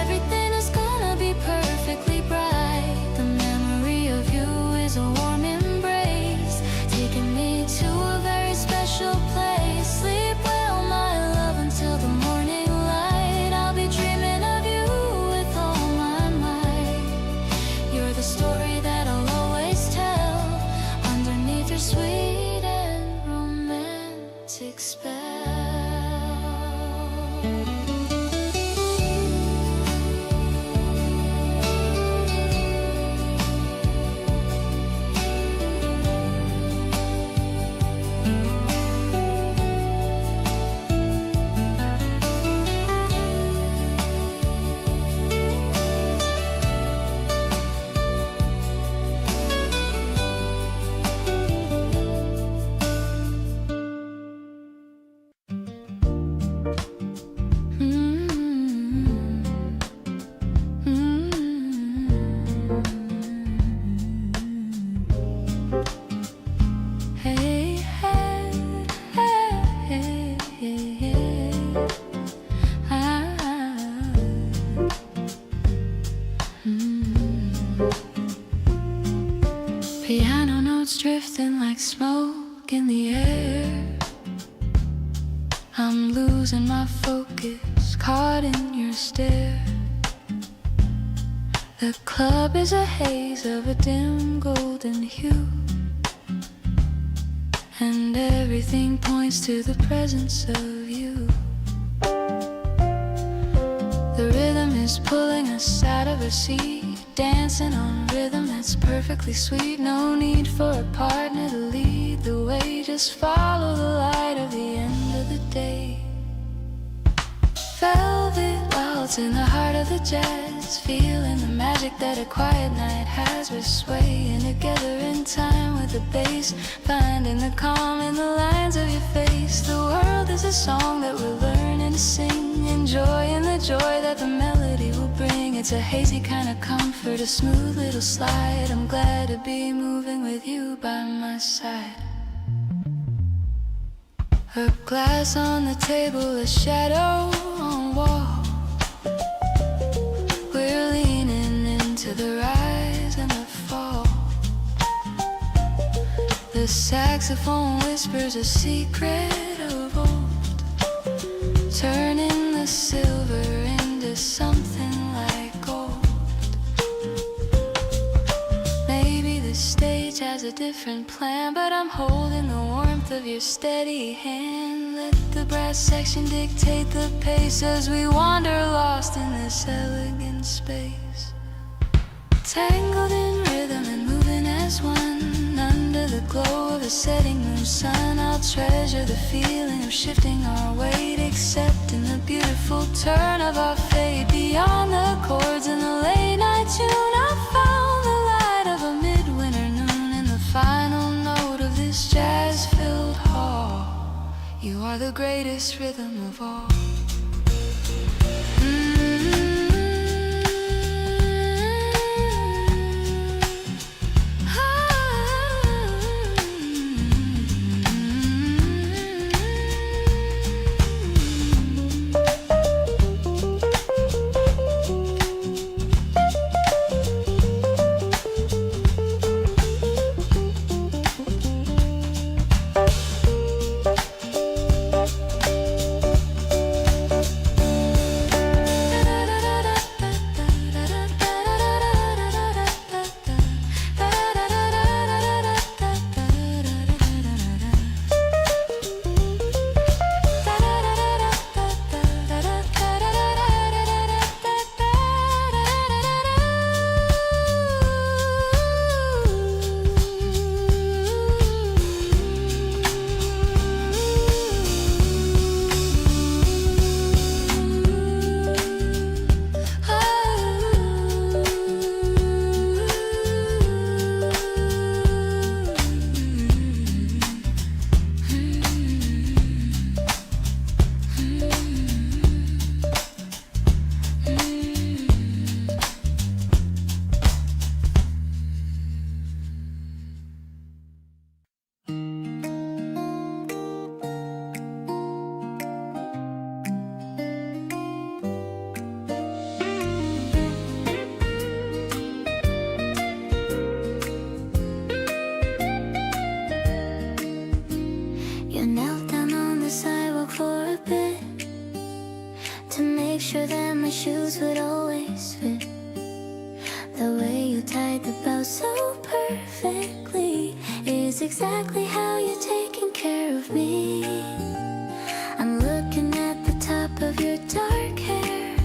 Everything is gonna be perfectly bright. The memory of you is a warm embrace, taking me to a very special place. Sleep well, my love, until the morning light. I'll be dreaming of you with all my might. You're the story that I'll always tell, underneath your sweet and romantic spell. Hey, hey, hey, hey, hey. Piano notes drifting like smoke in the air. I'm losing my focus, caught in your stare. The club is a haze of a dim golden hue, and everything points to the presence of you. The rhythm is pulling us out of our seat, dancing on rhythm that's perfectly sweet. No need for a partner to lead the way, just follow the light of the end of the day. Velvet waltz in the heart of the jazz, feeling the magic that a quiet night has. We're swaying together in time with the bass, finding the calm in the lines of your face. The world is a song that we're learning to sing, enjoying the joy that the melody will bring. It's a hazy kind of comfort, a smooth little slide. I'm glad to be moving with you by my side. A glass on the table, a shadow on wall. We're leaning into the rise and the fall. The saxophone whispers a secret of old, turning the silver into something like gold. Maybe the stage has a different plan, but I'm holding the warmth of your steady hand. Let the brass section dictate the pace as we wander lost in this elegant space. Tangled in rhythm and moving as one, under the glow of a setting moon sun. I'll treasure the feeling of shifting our weight, accepting the beautiful turn of our fate. Beyond the chords and the late night tune, I found the light of a midwinter noon in the final note of this jazz-filled hall. You are the greatest rhythm of all. make sure that my shoes would always fit. The way you tied the bow so perfectly is exactly how you're taking care of me. I'm looking at the top of your dark hair,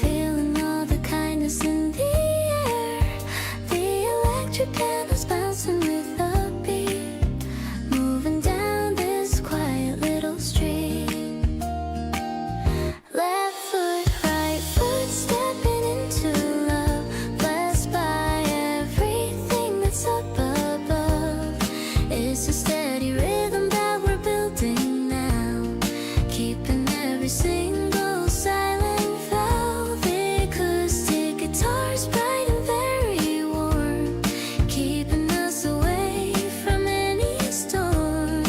feeling all the kindness in the air. The electric candles bouncing with the beat, moving down this quiet little street. Left foot, right foot, stepping into love, blessed by everything that's up above. It's a steady rhythm that we're building now, keeping every single silent valve. Acoustic guitars bright and very warm, keeping us away from any storm.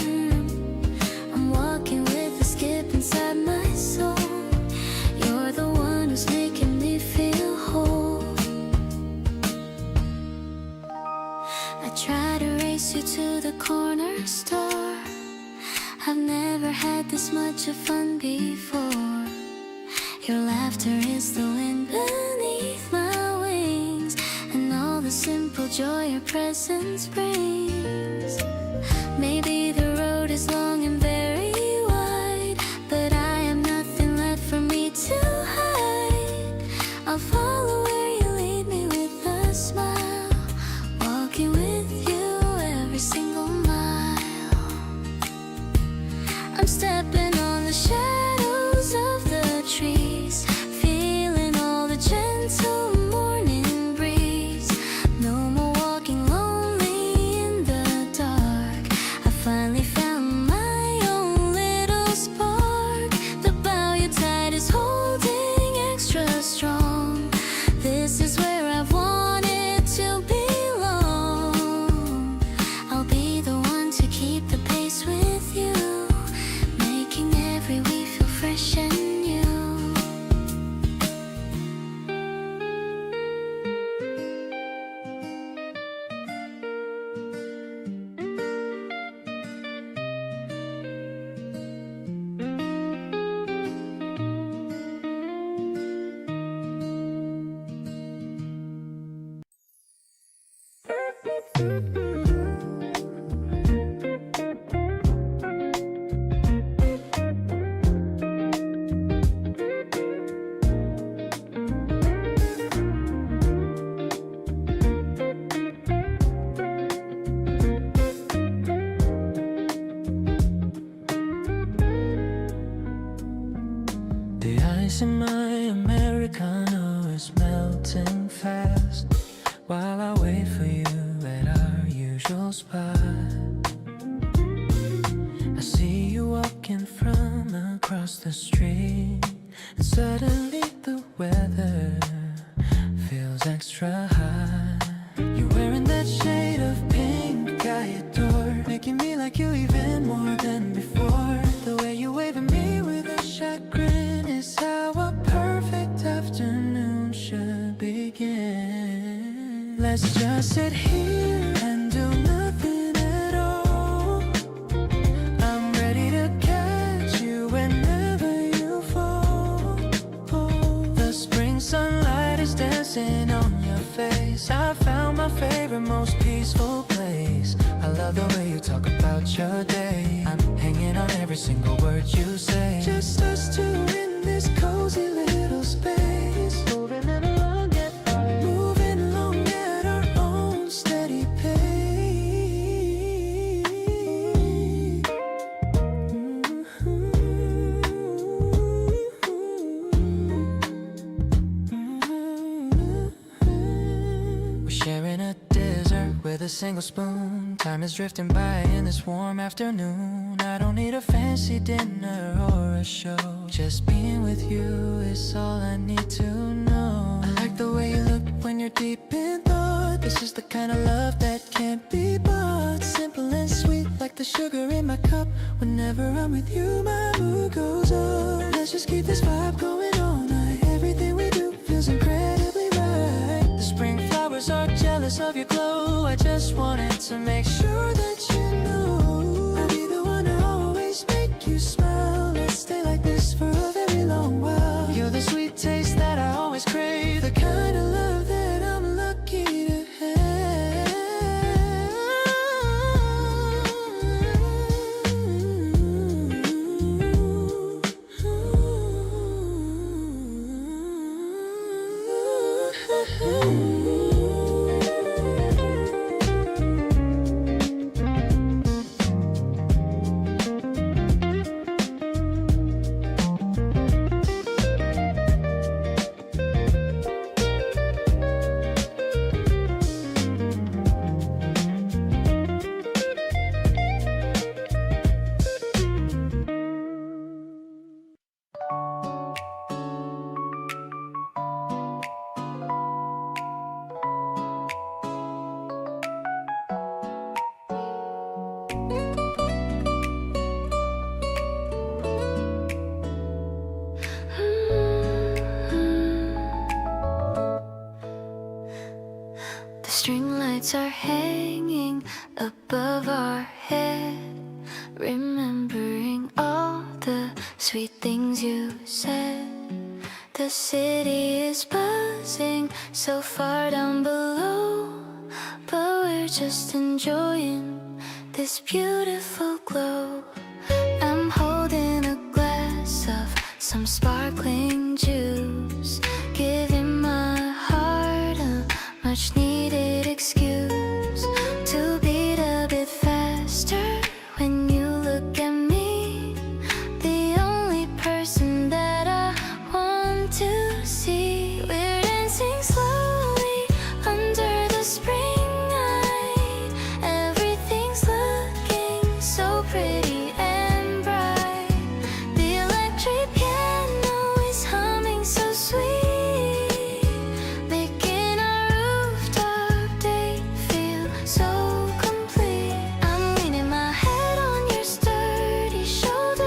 I'm walking with a skip inside my soul. You're the one who's making me feel whole. I try to race you to the corner store. I've never had this much of fun before. Your laughter is the wind beneath my wings, and all the simple joy your presence brings. Maybe the road is long and very wide, but I have nothing left for me to hide. I'll follow where you lead me with a smile, walking with you every single mile. I'm stepping on the shadows of the trees, feeling all the gentle morning breeze. No more walking lonely in the dark. I finally found my own little spark. The bow you tied is holding extra strong. This is where I've wanted to belong. I'll be the one to keep the pace with you, making every week feel fresh and new. The ice in my Americano is melting fast while I wait for you at our usual spot. I see you walking from across the street, and suddenly the weather feels extra hot. You're wearing that shade of pink I adore, making me like you even more than before. The way you wave at me with a chagrin is how a perfect afternoon should begin. Let's just sit here and do nothing at all. I'm ready to catch you whenever you fall. The spring sunlight is dancing on your face. I found my favorite, most peaceful place. I love the way you talk about your day. I'm hanging on every single word you say. Just us two in this cozy little space, moving along at our own steady pace. We're sharing a dessert with a single spoon. Time is drifting by in this warm afternoon. I don't need a fancy dinner or a show. Just being with you is all I need to know. I like the way you look when you're deep in thought. This is the kind of love that can't be bought. Simple and sweet like the sugar in my cup. Whenever I'm with you, my mood goes up. Let's just keep this vibe going all night. Everything we do feels incredibly right. The spring flowers are jealous of your glow. I just wanted to make sure that you know I'll be the one to always make you smile. Let's stay like this for a very long while. The string lights are hanging above our head, remembering all the sweet things you said. The city is buzzing so far down below, but we're just enjoying this beautiful glow. I'm holding a glass of some sparkling juice, giving my heart a much needed excuse to beat a bit faster when you look at me, the only person that I want to see. We're dancing slowly under the spring night, everything's looking so pretty and bright. The electric piano is humming so sweet, making our rooftop day feel so complete. I'm leaning my head on your sturdy shoulder.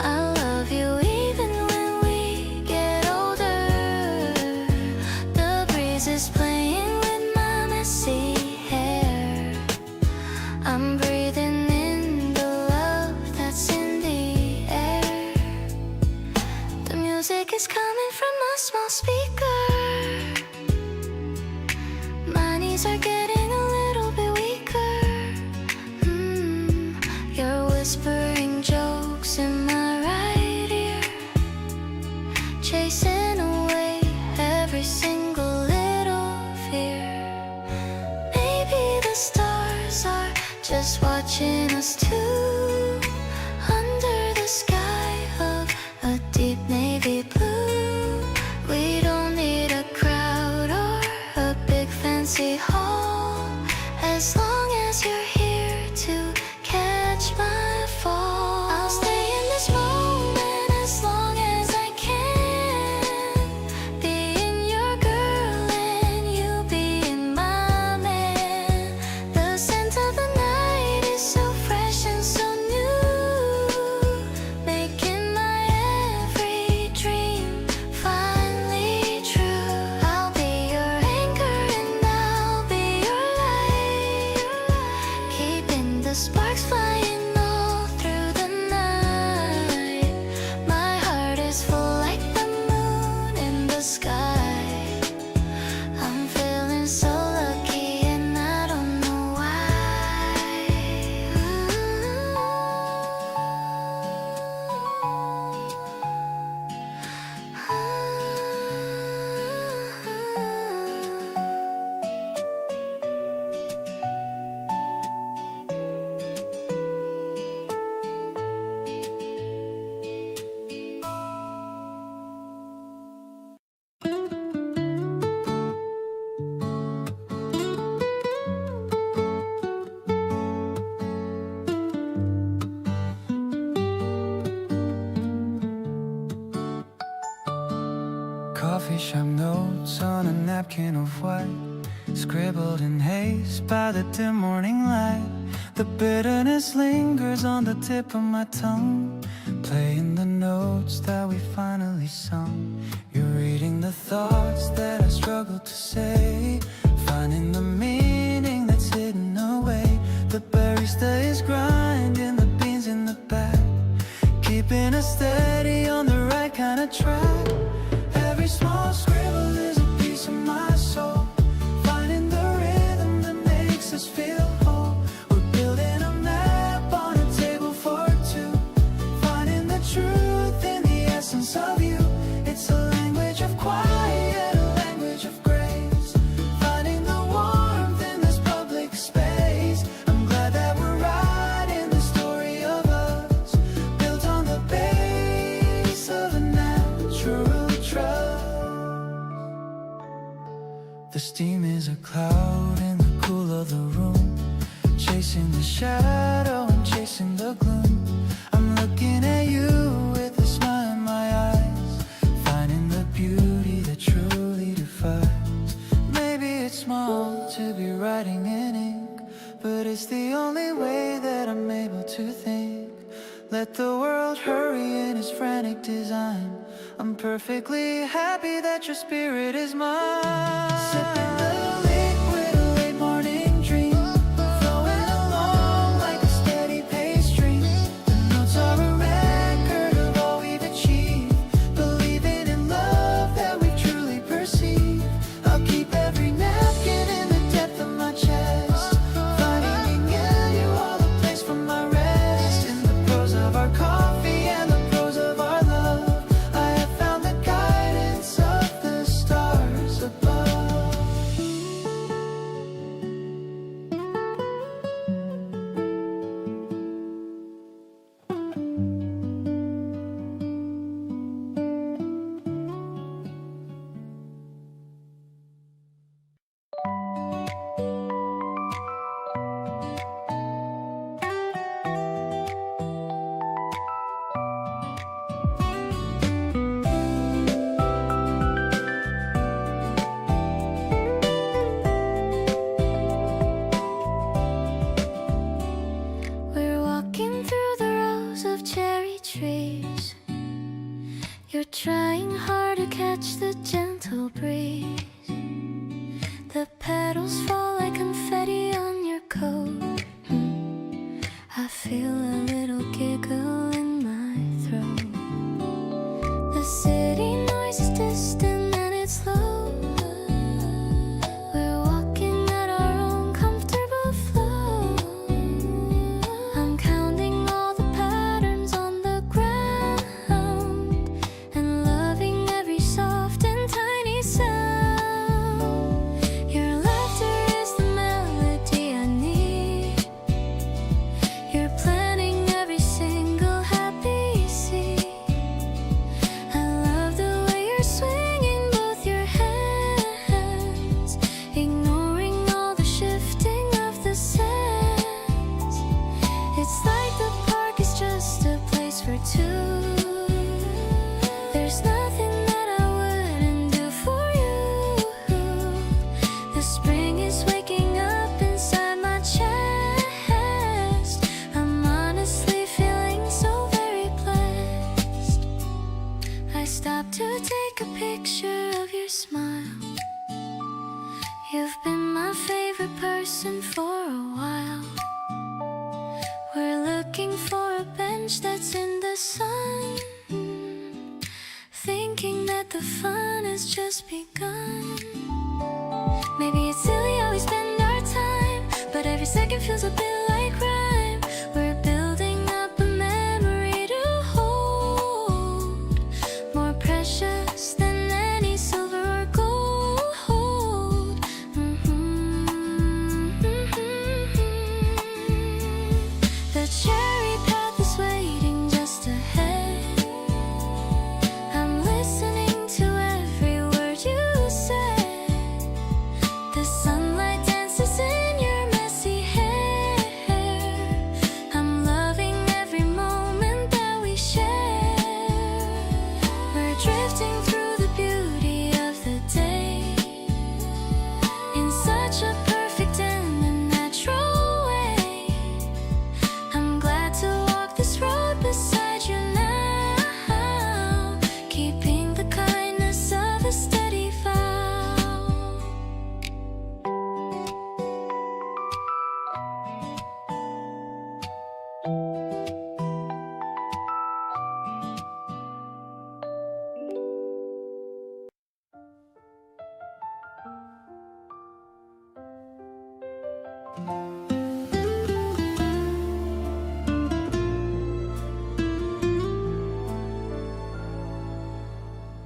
I love you even when we get older. The breeze is playing with my messy hair. I'm breathing in the love that's in the air. The music is coming from a small speaker. My knees are getting a little bit weaker. You're whispering jokes in my right ear, chasing away every single little fear. Maybe the stars are just watching us too, under the sky of a deep navy blue. We don't need a crowd or a big fancy hall, as long as you're here to catch my fall. I'll stay in this moment as long as I can, being your girl and you being my man. The scent of the night is so fresh and so new, making my every dream finally true. I'll be your anchor and I'll be your light, keeping the sparks flying all through the night. My heart is full like the moon in the sky. I'm feeling so lucky and I don't know why. Coffee shop notes on a napkin of white, scribbled in haste by the dim morning light. The bitterness lingers on the tip of my tongue, playing the notes that we finally sung. You're reading the thoughts that I struggle to say, finding the meaning that's hidden away. The barista is grinding the beans in the back, keeping us steady on the right kind of track. Every small scribble is a piece of my soul, finding the rhythm that makes us feel whole. We're building a map on a table for two, finding the truth in the essence of you. It's a language of quiet, a The steam is a cloud in the cool of the room, chasing the shadow and chasing the gloom. I'm looking at you with a smile in my eyes, finding the beauty that truly defines. Maybe it's small to be writing in ink, but it's the only way that I'm able to think. Let the world hurry in its frantic design. I'm perfectly happy that your spirit is mine. Sipping the liquid, a late morning dream, flowing along like a steady paced stream. The notes are a record of all we've achieved, believing in love that we truly perceive. I'll keep every napkin in the depth of my chest, finding in you all the place for my rest. In the pros of our coffee and the pros of our love, I have found the guidance of the stars above. We're walking through the rows of cherry trees. You're trying hard to catch the gentle breeze. The petals fall like confetti on your coat. I feel a little giggle in my throat. The city noise is distant and it's low. We're walking at our own comfortable flow. I'm counting all the patterns on the ground and loving every soft and tiny sound. Your laughter is the melody I need. You're planting every single happy seed. I love the way you're swinging both your hands, ignoring all the shifting of the sands. It's like the park is just a place for two. There's nothing that I wouldn't do for you. The spring is waking up inside my chest. I'm honestly feeling so very blessed. I stopped to take a picture of your smile. You've been my favorite person for a while. We're looking for a bench that's in the sun, thinking that the fun has just begun. Maybe it's silly how we spend our time, but every second feels a bit like crime. We're building up a memory to hold, more precious than any silver or gold. The cherry path is waiting just ahead. I'm listening to every word you said. The sunlight dances in your messy hair. I'm loving every moment that we share. We're drifting through the beauty of the day in such a perfect and unnatural way. I'm glad to walk this road beside you now, keeping the kindness of a steady vow.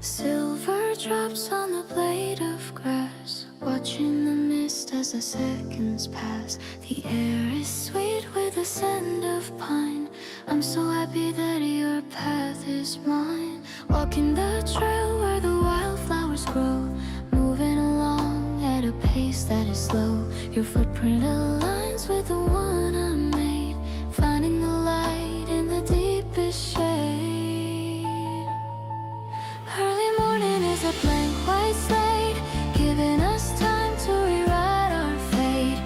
Silver drops on the blade of grass, watching the mist as the seconds pass. The air is sweet with the scent of pine. I'm so happy that your path is mine. Walking the trail where the wildflowers grow, moving along at a pace that is slow. Your footprint aligns with the one I made, finding the light in the deepest shade. Early morning is a blank white slate, giving us time to rewrite our fate.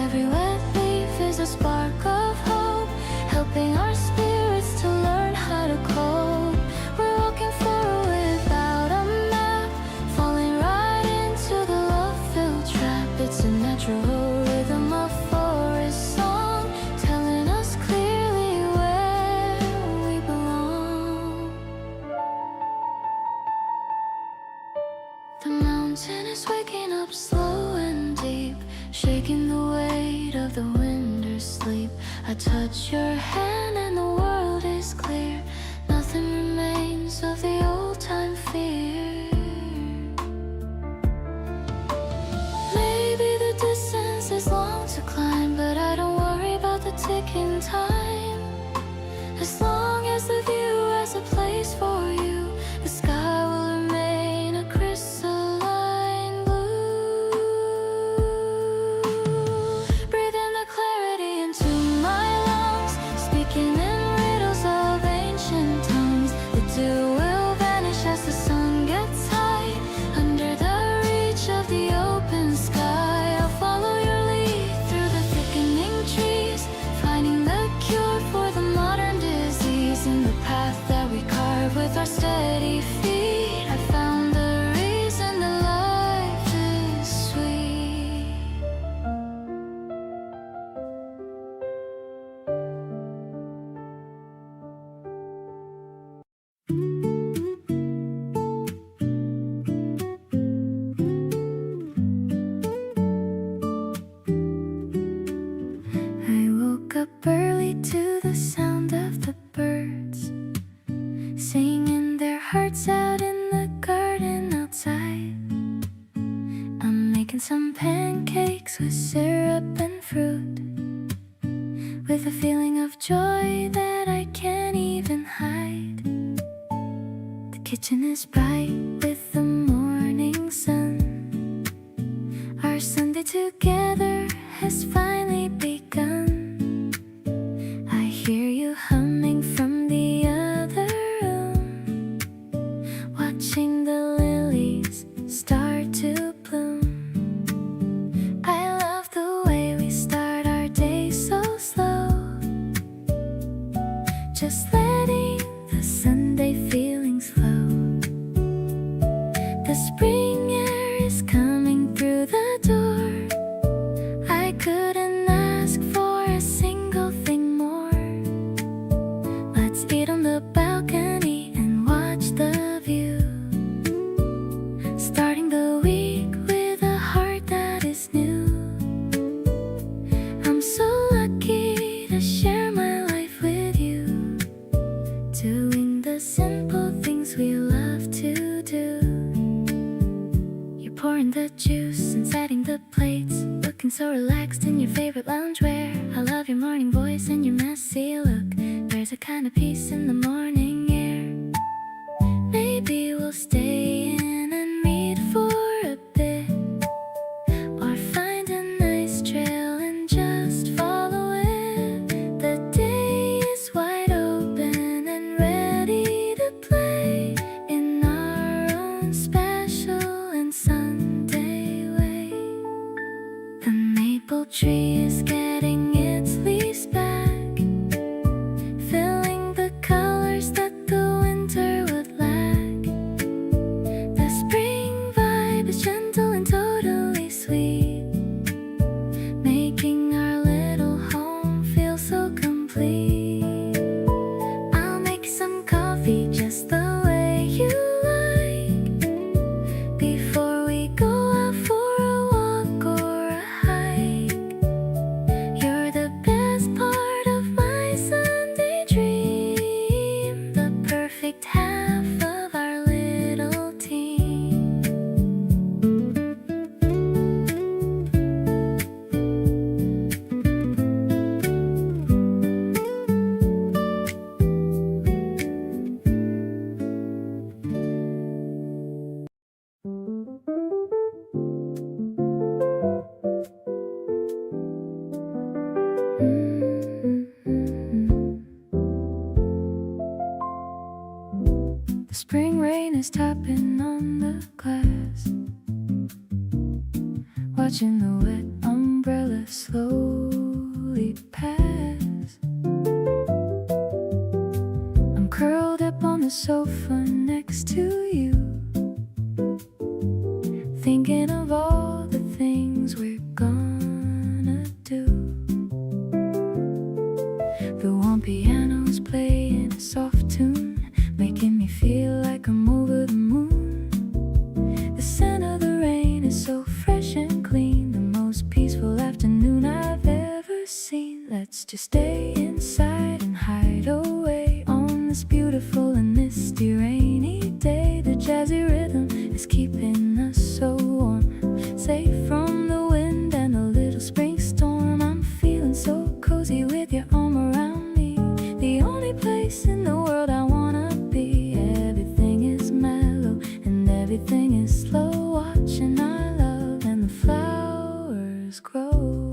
Every wet leaf is a spark of hope, helping our spirits to learn how to cope. We're walking forward without a map, falling right into the love-filled trap. It's a natural rhythm of forest song, telling us clearly where we belong. The mountain is waking up slow and deep, shaking the weight of the winter sleep. I touch your hand and the world is clear. Nothing remains of the old time fear. Maybe the distance is long to climb, but I don't worry about the ticking time. As long as the view has a place for you, the sky will remain a crystalline blue. Breathe in the clarity into my lungs, speaking in riddles of ancient tongues. The dew will vanish as the sun gets high, under the reach of the open sky. I'll follow your lead through the thickening trees, finding the cure for the modern disease. In the path that we carve with our steady feet, I found the reason that life is sweet. I woke up early to the sound of the birds singing their hearts out in the garden outside. I'm making some pancakes with syrup and fruit, with a feeling of joy that I can't even hide. The kitchen is bright with the morning sun. Our Sunday together has finally begun. I hear you humming from the other room, watching the lilies start to bloom. I love the way we start our day so slow, just letting the Sunday feelings flow. The spring air is coming through the door. I couldn't ask for a single thing more. Let's eat on the balcony and watch the view, starting the week with a heart that is new. I'm so lucky to share my life with you, doing the simple things we love to do. You're pouring the juice and setting the plates, looking so relaxed in your favorite loungewear. I love your morning voice and your messy look. There's a kind of peace in the morning air. Maybe we'll stay in and meet for a bit, or find a nice trail and just follow it. The day is wide open and ready to play in our own special and Sunday way. The maple tree is getting its leaves back, filling the colors that the winter would lack. rain is tapping on the glass, watching the wet umbrella slowly pass. I'm curled up on the sofa next to you, thinking of all the things we're gonna do. The warm piano's playing a soft tune, making me feel like I'm over the moon. The scent of the rain is so fresh and clean, the most peaceful afternoon I've ever seen. Let's just stay inside and hide away on this beautiful and misty rainy day. The jazzy rhythm is keeping us so warm, safe from the wind and a little spring storm. I'm feeling so cozy with your arm around me, the only place in the world I wanna be. Everything is mellow and everything is slow, watching our love and the flowers grow.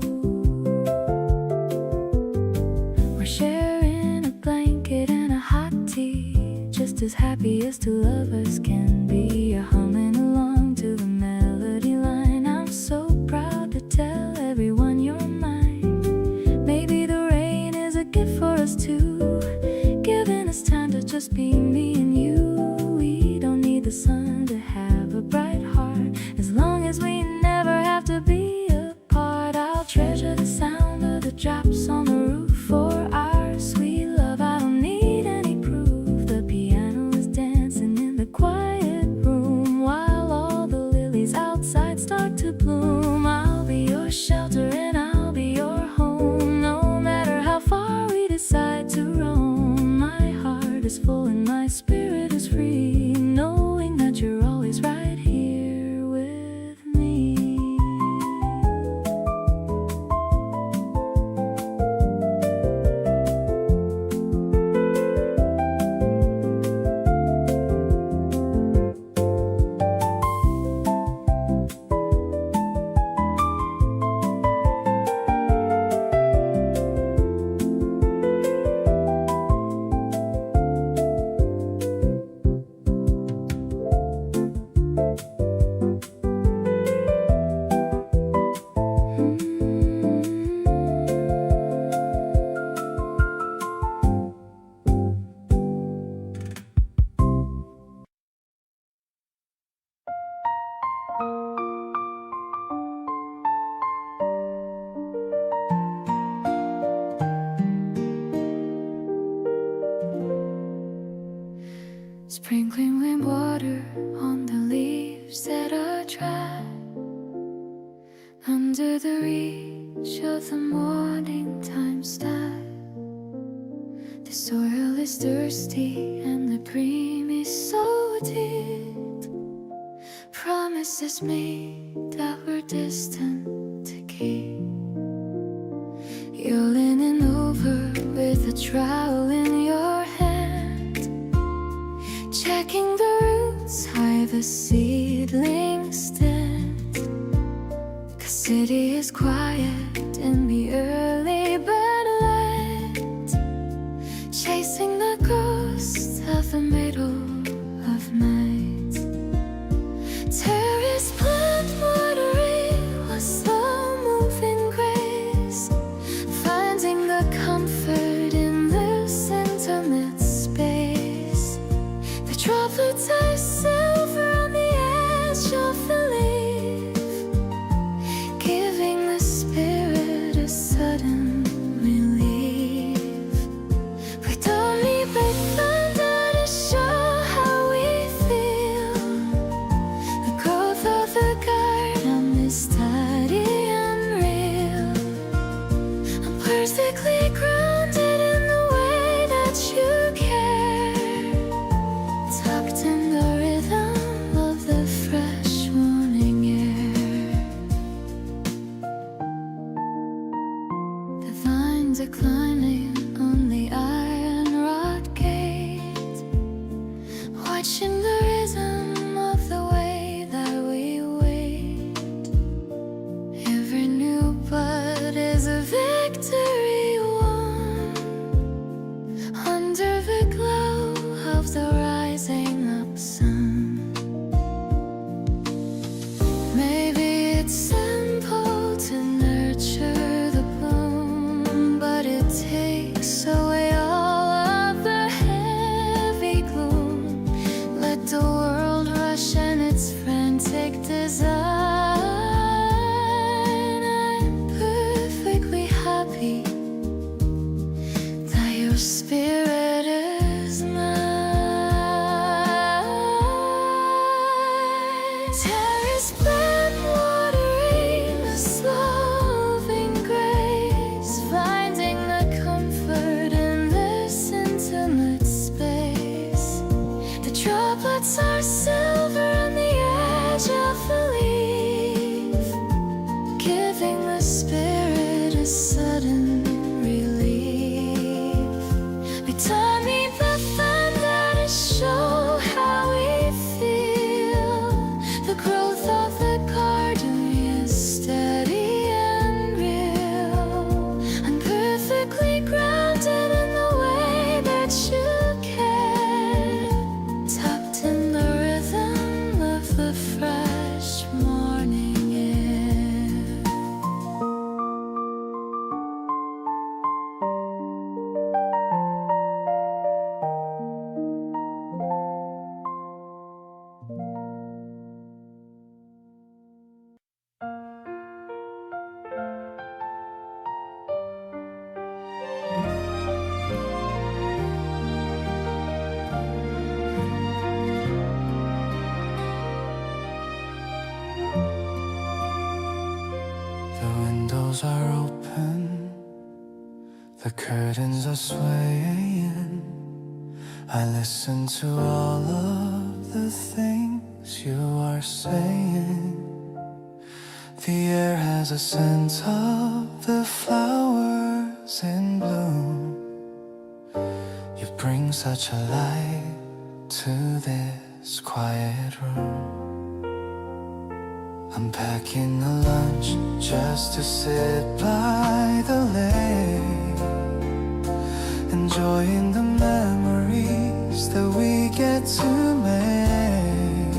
We're sharing a blanket and a hot tea, just as happy as two lovers can be. You're humming along to the melody line. I'm so proud to tell everyone you're mine. Maybe the rain is a gift for us too, giving us time to just be me and you. We don't need the sun to have a bright heart, as long as we never have to be apart. I'll treasure the sound of the drops on the roof for our sweet love. I don't need any proof. The piano is dancing in the quiet room, while all the lilies outside start to bloom. I'll be your shelter and I'll be your home, no matter how far we decide to roam. My heart is full and my spirit is free, knowing that you're always right here with me. Sprinkling rainwater on the leaves that are dry, under the reach of the morning time sky. The soil is thirsty and the cream is so deep, promises made that were distant to keep. You're leaning over with a trowel in your hand, checking the roots where the seedlings stand. The city is quiet in the early bird land, chasing the ghosts of the middle of night. Terrace plant watering was slow-moving grace, finding the comfort in this intimate space. The droplets are silver on the edge of the leaf, giving the spirit a sudden rush and its frantic design. I'm perfectly happy that your spirit is mine. Terrace blend watering this loving grace, finding the comfort in this intimate space. The droplets are silver on the edge of the leaf, giving the spirit a sudden relief. We don't need the thunder to show how we feel. The growth of the garden is steady and real. I'm perfectly grounded in the way that you care, tucked in the rhythm of the fresh morning air. The windows are open, the curtains are swaying. I listen to all of the things you are saying. The air has a scent of the flowers in bloom. You bring such a light to this quiet room. I'm packing a lunch just to sit by the lake, enjoying the memories that we get to make.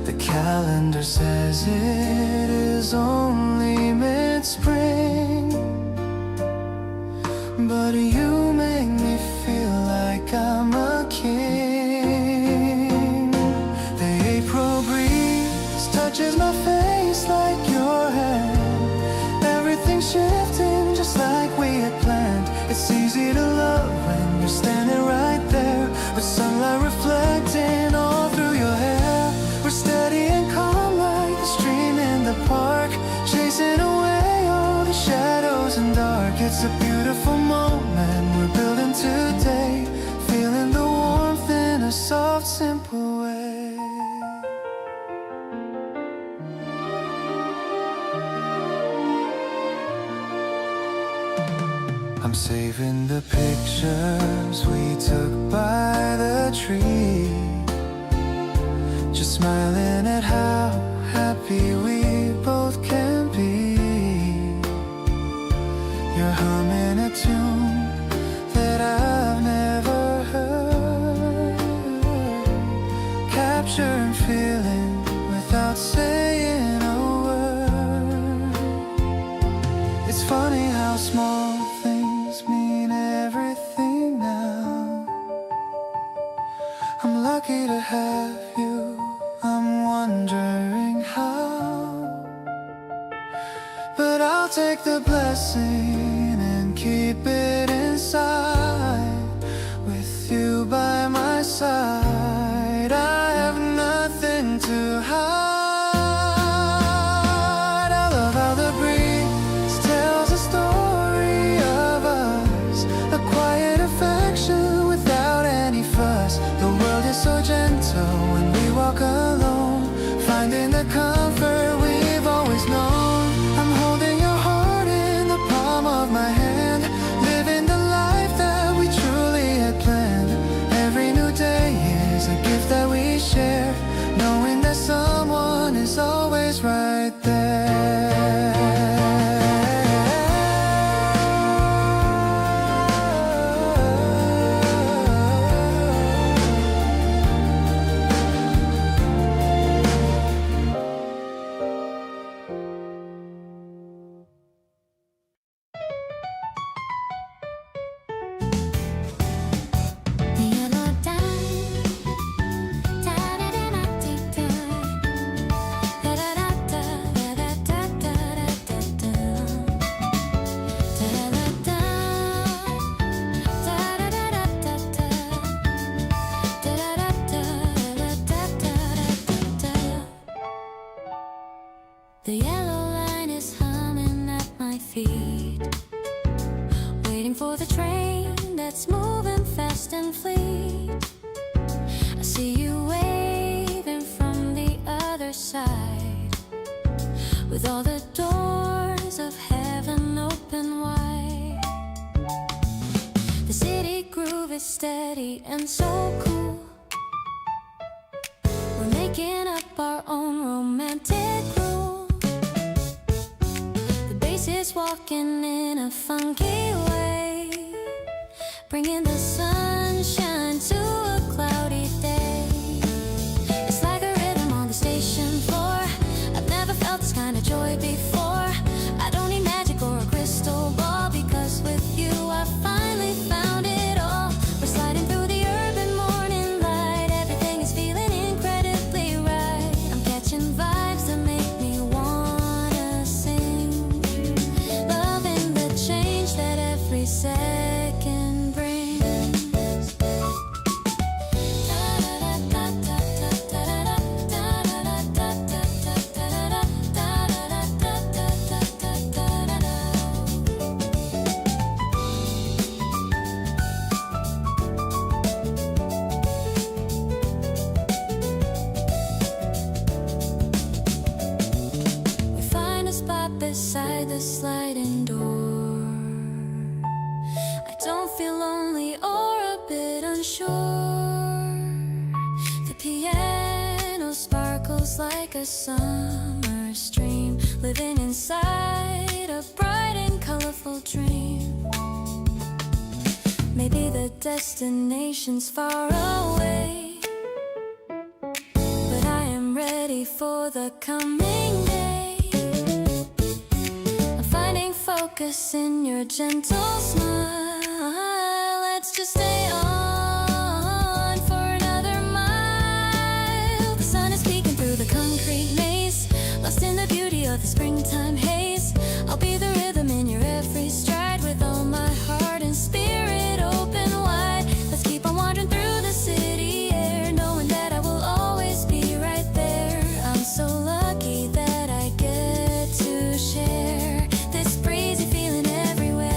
The calendar says it is only mid-spring, but you make me feel like I'm a king. The April breeze touches my face like your hand. Everything's shifting just like we had planned. It's easy to love when you're standing right there, with sunlight reflecting all through your hair. We're steady and calm like the stream in the park, chasing away all the shadows and dark. It's a beautiful moment we're building today, feeling the warmth in a soft, simple way. I'm saving the pictures we took by the tree, just smiling at how happy we both can be. You're humming a tune that I've never heard, capturing feeling without saying a word. It's funny how small things mean everything now. I'm lucky to have you, I'm wondering how. But I'll take the blessing and keep it inside. With you by my side, I have nothing to hide. I love how the breeze tells a story of us, a quiet affection without any fuss. The world is so gentle when we walk alone, finding the comfort we've always known. I'm holding your heart in the palm of my hand, living the life that we truly had planned. Every new day is a gift that we share, knowing that someone is always right there. The yellow dye, The yellow line is humming at my feet, waiting for the train that's moving fast and fleet. I see you waving from the other side, with all the doors of heaven open wide. The city groove is steady and so cool. We're making up our own romantic room. The bass is walking in a funky way, bringing the sunshine to a cloudy day. It's like a rhythm on the station floor. I've never felt this kind of joy before. I don't need magic or a crystal ball, because with you I finally found it all. We're sliding through the urban morning light. Everything is feeling incredibly right. I'm catching vibes that make me wanna sing, loving the change that every second brings. We find a spot beside the sliding door. I don't feel lonely or a bit unsure. The piano sparkles like a summer stream, living inside a bright and colorful dream. Maybe the destination's far away, but I am ready for the coming day. I'm finding focus in your gentle smile. Let's just stay on for another mile. The sun is peeking through the concrete maze, lost in the beauty of the springtime haze. I'll be the rhythm in your every stride, with all my heart and spirit open wide. Let's keep on wandering through the city air, knowing that I will always be right there. I'm so lucky that I get to share this breezy feeling everywhere.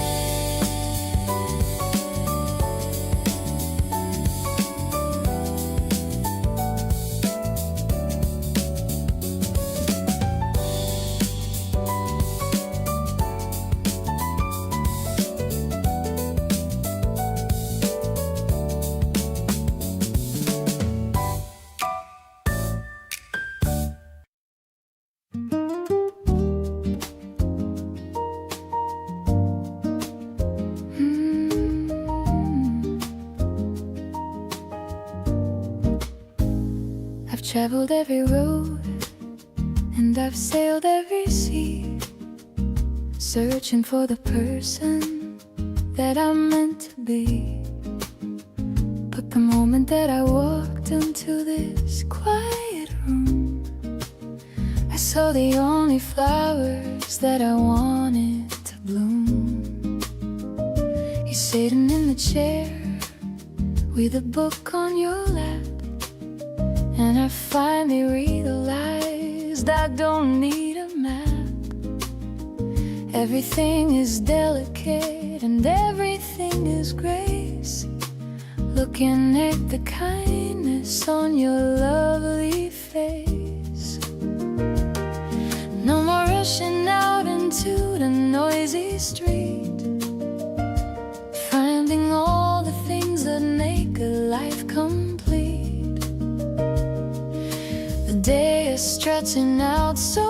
I've traveled every road and I've sailed every sea, searching for the person that I'm meant to be. But the moment that I walked into this quiet room, I saw the only flowers that I wanted to bloom. You're sitting in the chair with a book on your lap, and I finally realized I don't need a map. Everything is delicate and everything is grace. Looking at the kindness on your lovely face. No more rushing out into the noisy street, finding all the things that make a life complete. The day is stretching out so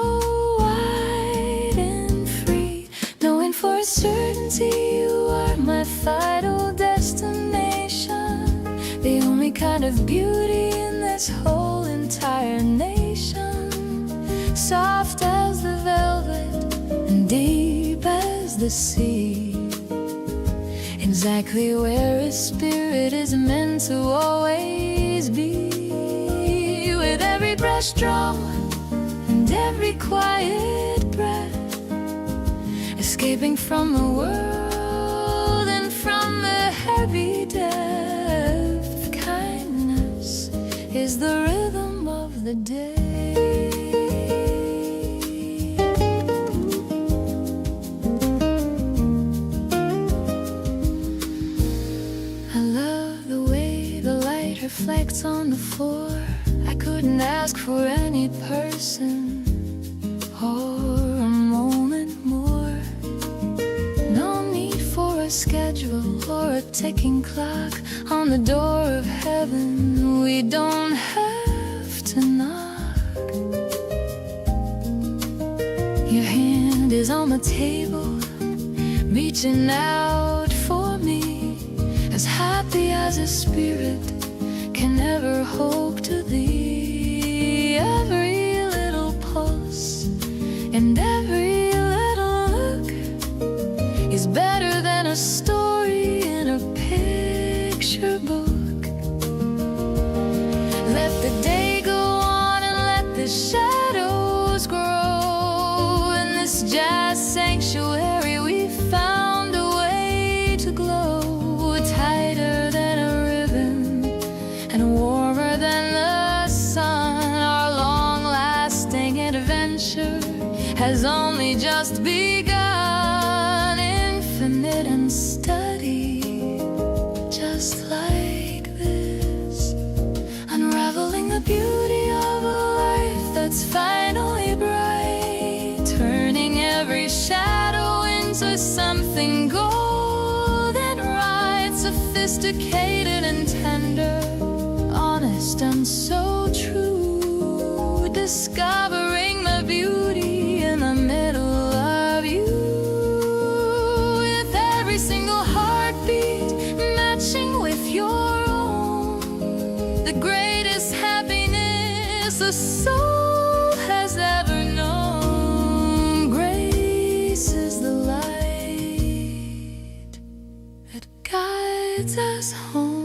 wide and free, knowing for a certainty you are my final destination. The only kind of beauty in this whole entire nation. Soft as the velvet and deep as the sea. Exactly where a spirit is meant to always be. With every breaststroke and every quiet breath, escaping from the world and from the heavy death. Kindness is the rhythm of the day. reflects on the floor. I couldn't ask for any person or a moment more. No need for a schedule or a ticking clock on the door of heaven. We don't have to knock. Your hand is on the table, reaching out for me, as happy as a spirit can never hope to be. Every little pulse and every little look is better than a story in a picture book. Let the day go on and let the shadows grow. In this jazz sanctuary we found a way to glow, tighter than a ribbon and warmer than the sun. Our long-lasting adventure has only just begun, infinite and steady, just like this, unraveling the beauty of a life that's finally bright, turning every shadow into something golden right, sophisticated and tender, honest and so true, discovering the beauty in the middle of you, with every single heartbeat matching with your own, the greatest happiness a soul has ever known. Grace is the light that guides us home.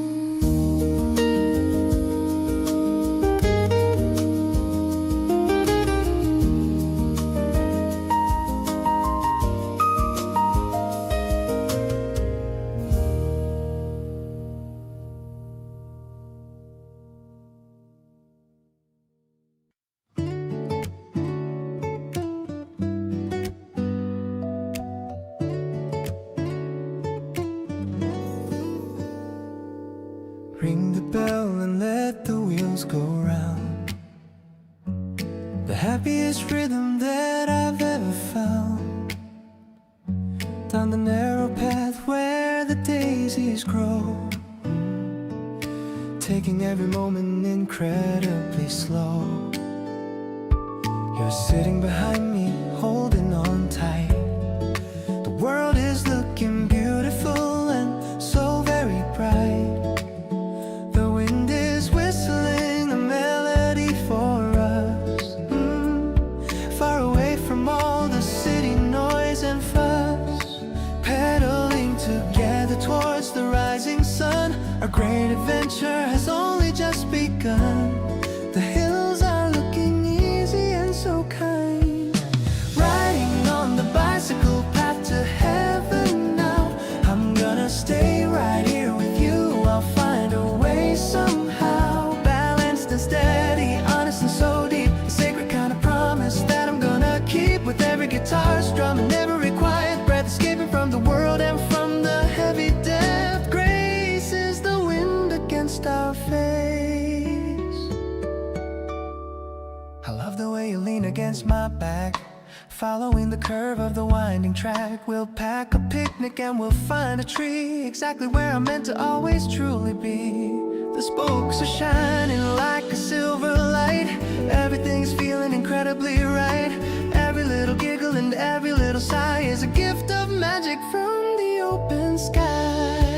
Ring the bell and let the wheels go round. The happiest rhythm that I've ever found. Down the narrow path where the daisies grow, taking every moment incredibly slow. You're sitting behind me, holding on tight. The world is looking beautiful and so very bright. Our great adventure has only just begun. The hills are looking easy and so kind. Riding on the bicycle path to heaven now. I'm gonna stay right here with you. I'll find a way somehow. Balanced and steady, honest and so deep. A sacred kind of promise that I'm gonna keep. With every guitar strum and every quiet breath, escaping from the world and from the heavy depth. Grace is the wind against our face. I love the way you lean against my back, following the curve of the winding track. We'll pack a picnic and we'll find a tree exactly where I'm meant to always truly be. The spokes are shining like a silver light. Everything's feeling incredibly right. Every little giggle and every little sigh is a gift of magic from the open sky.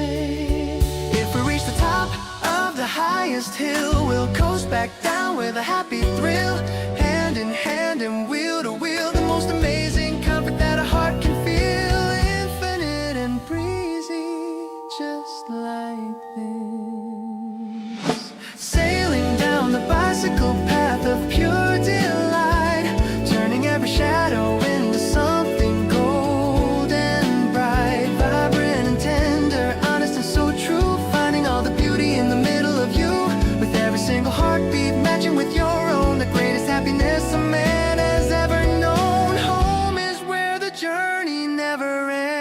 If we reach the top of the highest hill, we'll coast back down with a happy thrill, hand in hand and wheel to wheel. The most amazing comfort that a heart can feel, infinite and breezy, just like this. Sailing down the bicycle path of pure delight, turning every shadow into something golden bright, vibrant and tender, honest and so true, finding all the beauty in the middle of you, with every single heartbeat matching with your own. The greatest happiness a man has ever known. Home is where the journey never ends.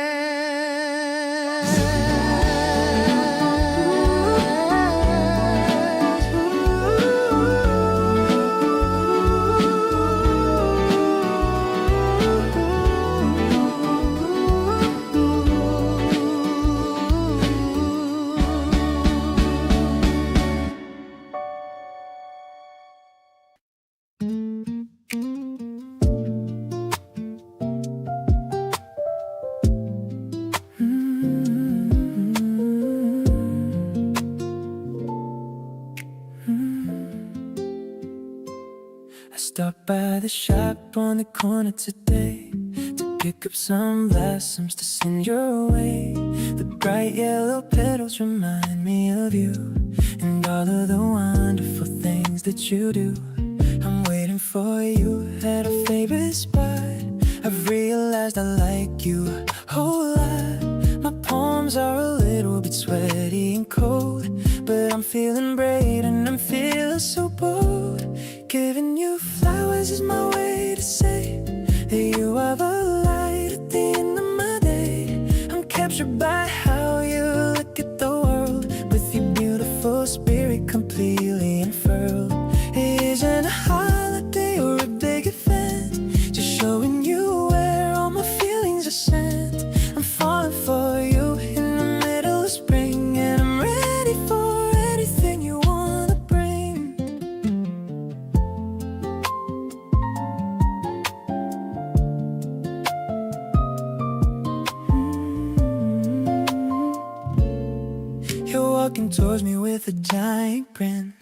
I stopped by the shop on the corner today to pick up some blossoms to send your way. The bright yellow petals remind me of you and all of the wonderful things that you do. I'm waiting for you at a favorite spot. I've realized I like you a whole lot. My palms are a little bit sweaty and cold, but I'm feeling brave and I'm feeling so bold. Giving you flowers is my way to say that you are the light at the end of my day. I'm captured by how you look at the world, with your beautiful spirit completely unfurled. It isn't a holiday or a big event, just showing you where all my feelings are sent. I'm falling for you in the middle of spring, and I'm ready for anything you wanna bring. You're walking towards me with a giant grin.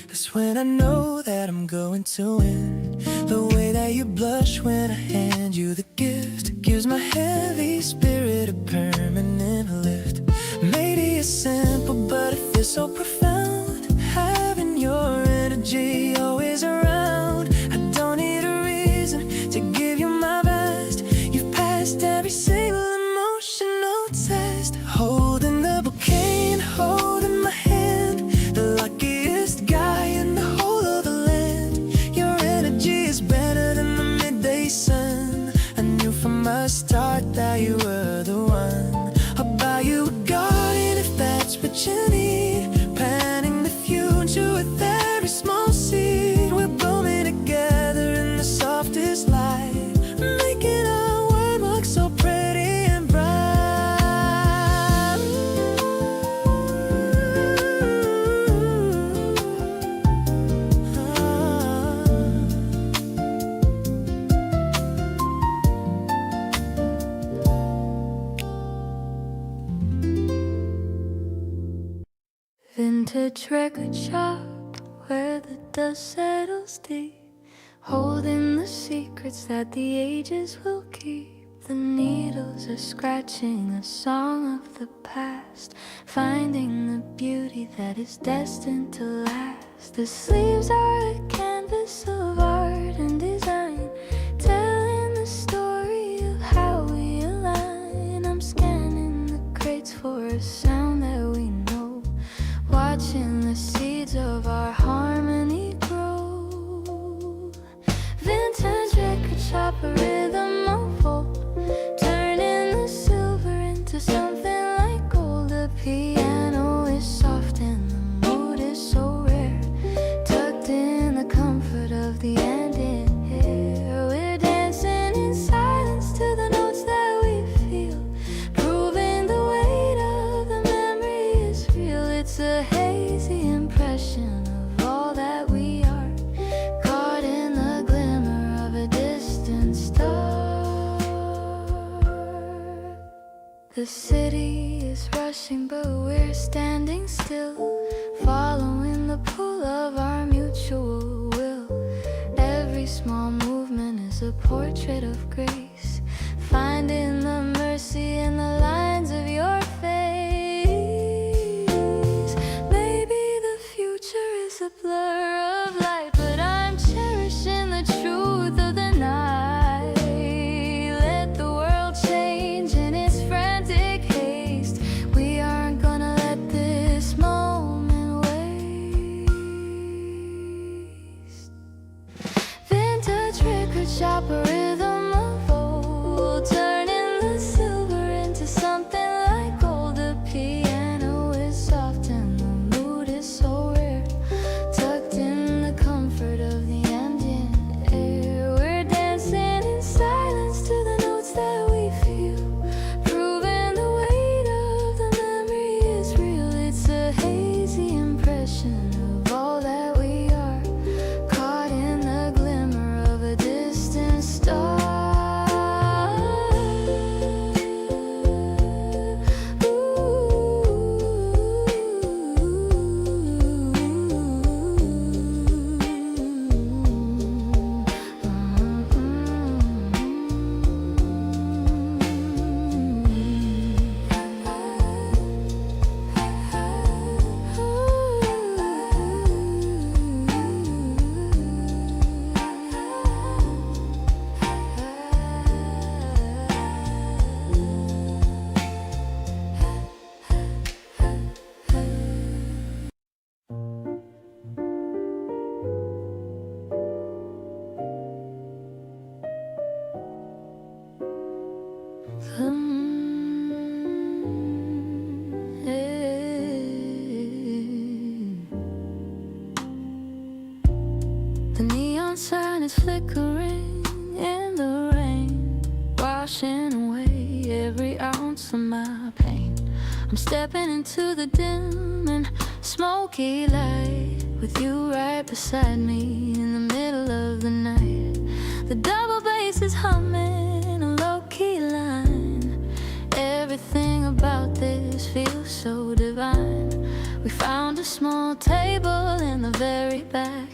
That's when I know that I'm going to win. The way that you blush when I hand you the gift gives my heavy spirit a permanent lift. Maybe it's simple, but it feels so profound. Having your energy always around. I don't need a reason to give you my best. You've passed every single emotional test. Holding the bouquet and holding my hand, the luckiest guy in the whole of the land. Your energy is better than the midday sun. I knew from the start that you were the one. I'll buy you a garden if that's what you need. Planting the future with every small seed. We're blooming together in the softest light, making our world look so pretty and bright. Vintage record shop where the dust settles deep, holding the secrets that the ages will keep. The needles are scratching a song of the past, finding the beauty that is destined to last. The sleeves are a canvas of art and design, telling the story of how we align. I'm scanning the crates for a sound that we know, watching the seeds of our harmony grow. Vintage record shop, a rhythm of old, turning the silver into something like gold. The piano is soft and the mood is so rare, tucked in the comfort of the ending air. We're dancing in silence to the notes that we feel, proving the weight of the memory is real. It's a hazy impression of all that we are, caught in the glimmer of a distant star. The city is rushing, but we're standing still, following the pull of our mutual will. Every small movement is a portrait of grace, finding the mercy in the lines of your face. Maybe the future is a blur of light, but I'm cherishing the truth of the night. Let the world change in its frantic haste. We aren't gonna let this moment waste. Vintage record shop, a rhythm of old, sun is flickering in the rain, washing away every ounce of my pain. I'm stepping into the dim and smoky light, with you right beside me in the middle of the night. The double bass is humming a low-key line. Everything about this feels so divine. We found a small table in the very back.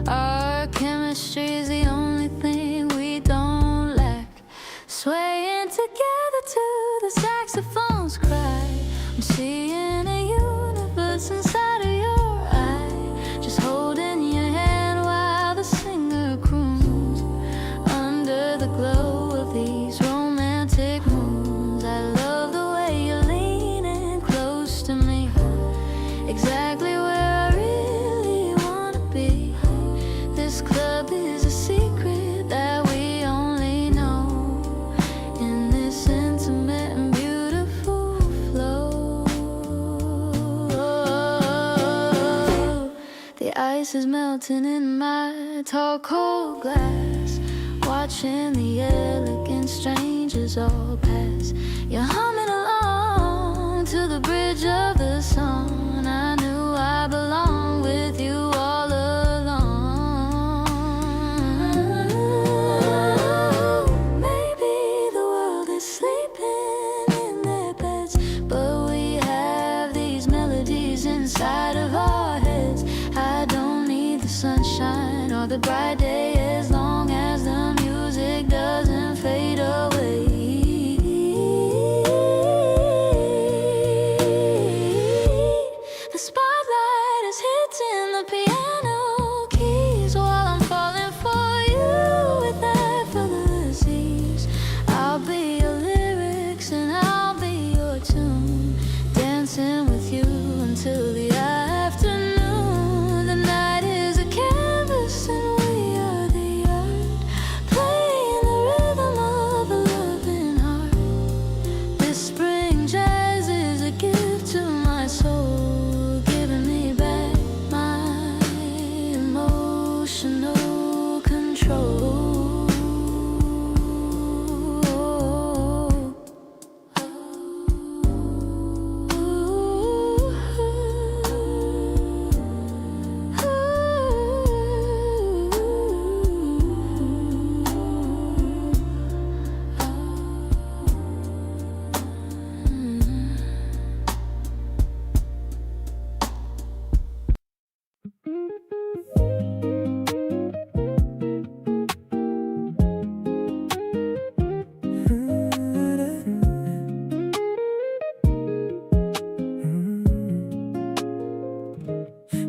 Our chemistry's the only thing we don't lack. Swaying together to the saxophone's cry, I'm seeing a universe inside of your eye. Just holding your hand while the singer croons under the glow of these romantic moons. I love the way you're leaning close to me, exactly where I really wanna be. This club is a secret that we only know, in this intimate and beautiful flow. The ice is melting in my tall cold glass, watching the elegant strangers all pass. You're humming along to the bridge of the song. I knew I belonged with you all along. Maybe the world is sleeping in their beds, but we have these melodies inside of our heads. I don't need the sunshine or the bright day, as long as the music doesn't fade away. The spotlight is hitting the piano keys while I'm falling for you with effortless ease. I'll be your lyrics and I'll be your tune, dancing with you until the afternoon. The night is a canvas and we are the art, playing the rhythm of a loving heart. This spring jazz is a gift to my soul, giving me back my emotional control.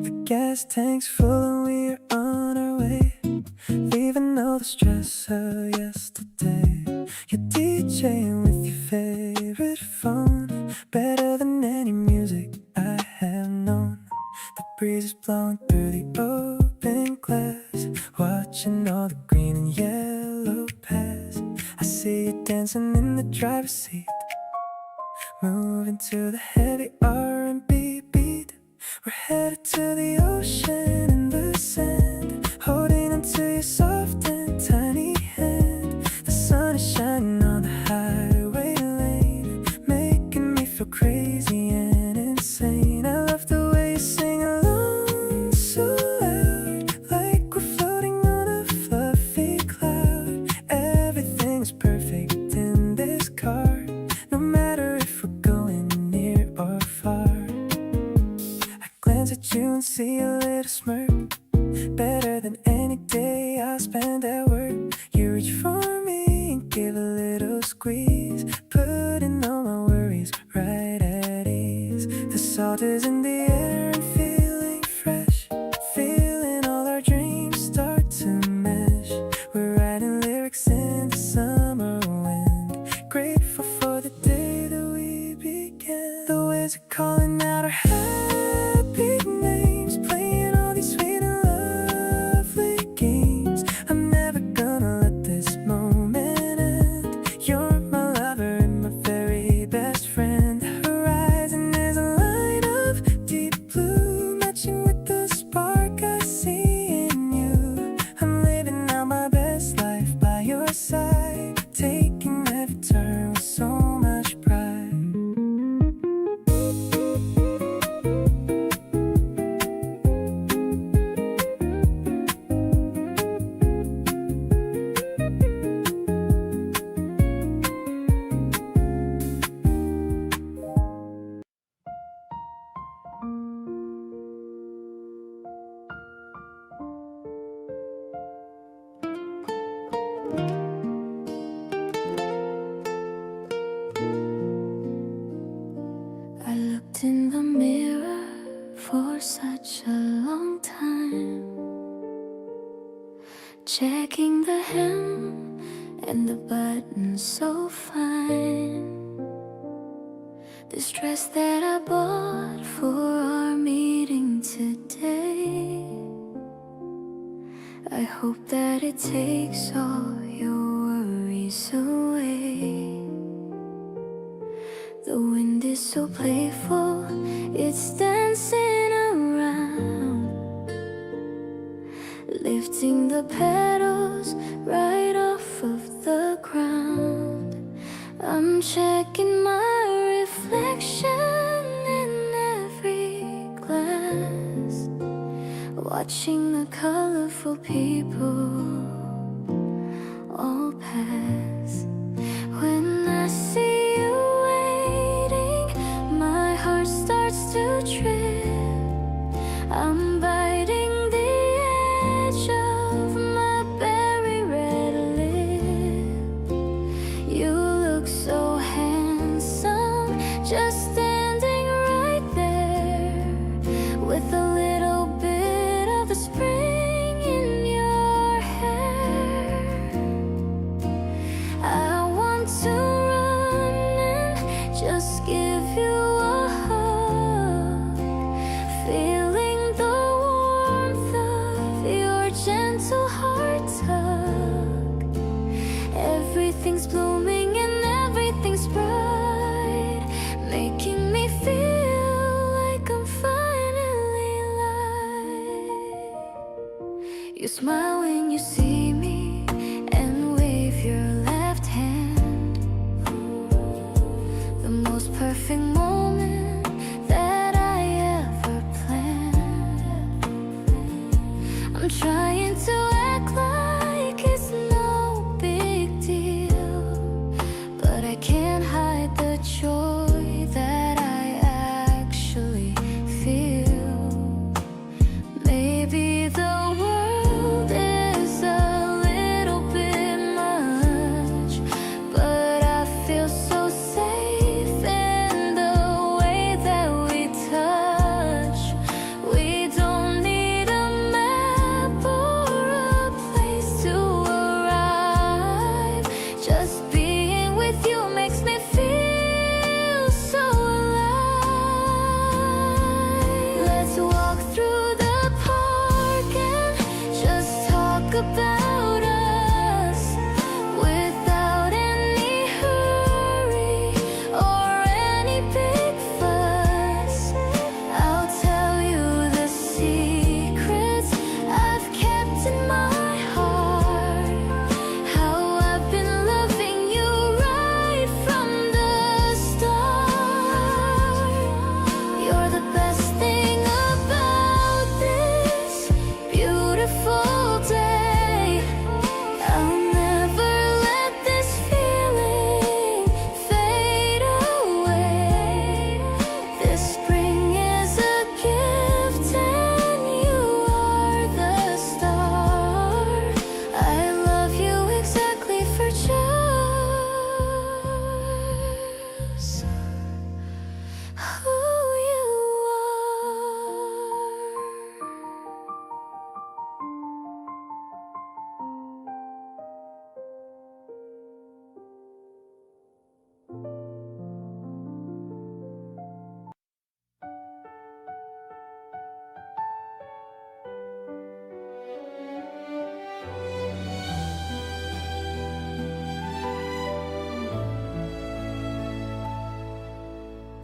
The gas tank's full and we're on our way, leaving all the stress of yesterday. You're DJing with your favorite phone, better than any music I have known. The breeze is blowing through the open glass, watching all the green and yellow pass. I see you dancing in the driver's seat, moving to the heavy R&B beat. We're headed to the ocean and the sand, holding onto your soft and tiny hand. The sun is shining on the highway lane, making me feel crazy and insane. I love the way you sing along so loud, like we're floating on a fluffy cloud. Everything's perfect in this car, no matter if we're going near or far. Glance at you and see a little smirk, better than any day I spend at work. You reach for me and give a little squeeze, putting all my worries right at ease. The salt is in the air and feeling fresh, feeling all our dreams start to mesh. We're writing lyrics in the summer wind, grateful for the day that we began. The waves are calling out our happy names, playing all these sweet and lovely games. I'm checking the hem and the button so fine. This dress that I bought for our meeting today, I hope that it takes all your worries away. The wind is so playful, it's dancing around, lifting the petals right off of the ground. I'm checking my reflection in every glass, watching the colorful people all pass. When I see you waiting, my heart starts to trip. I'm biting the edge of my berry red lip. You look so handsome, just standing right there, with a little bit of the spring in your hair. I want to run and just give you a hug, feeling the warmth of your gentle heart tug. Everything's blooming and everything's bright, making me feel like I'm finally light. You smile when you see me and wave your left hand, the most perfect moment that I ever planned. I'm trying to act like it's no big deal, but I can't hide the joy that I actually feel. Maybe the world is a little bit much, but I feel so safe in the way that we touch. We don't need a map or a place to arrive. Just being with you makes me feel so alive. Let's walk through the park and just talk about us, without any hurry or any big fuss. I'll tell you the secrets I've kept in my heart, how I've been loving you right from the start. You're the best thing about this beautiful day. I'll never let this feeling fade away. This spring is a gift and you are the star. I love you exactly for just who you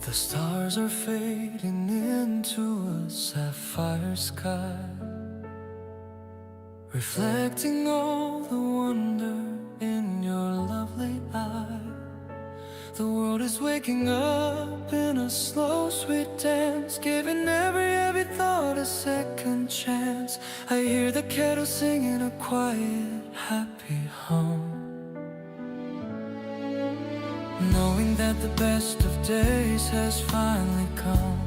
The stars are fading into a sapphire sky, reflecting all the wonder in your lovely eye. The world is waking up in a slow, sweet dance, giving every thought a second chance. I hear the kettle singing a quiet, happy hum, knowing that the best of days has finally come.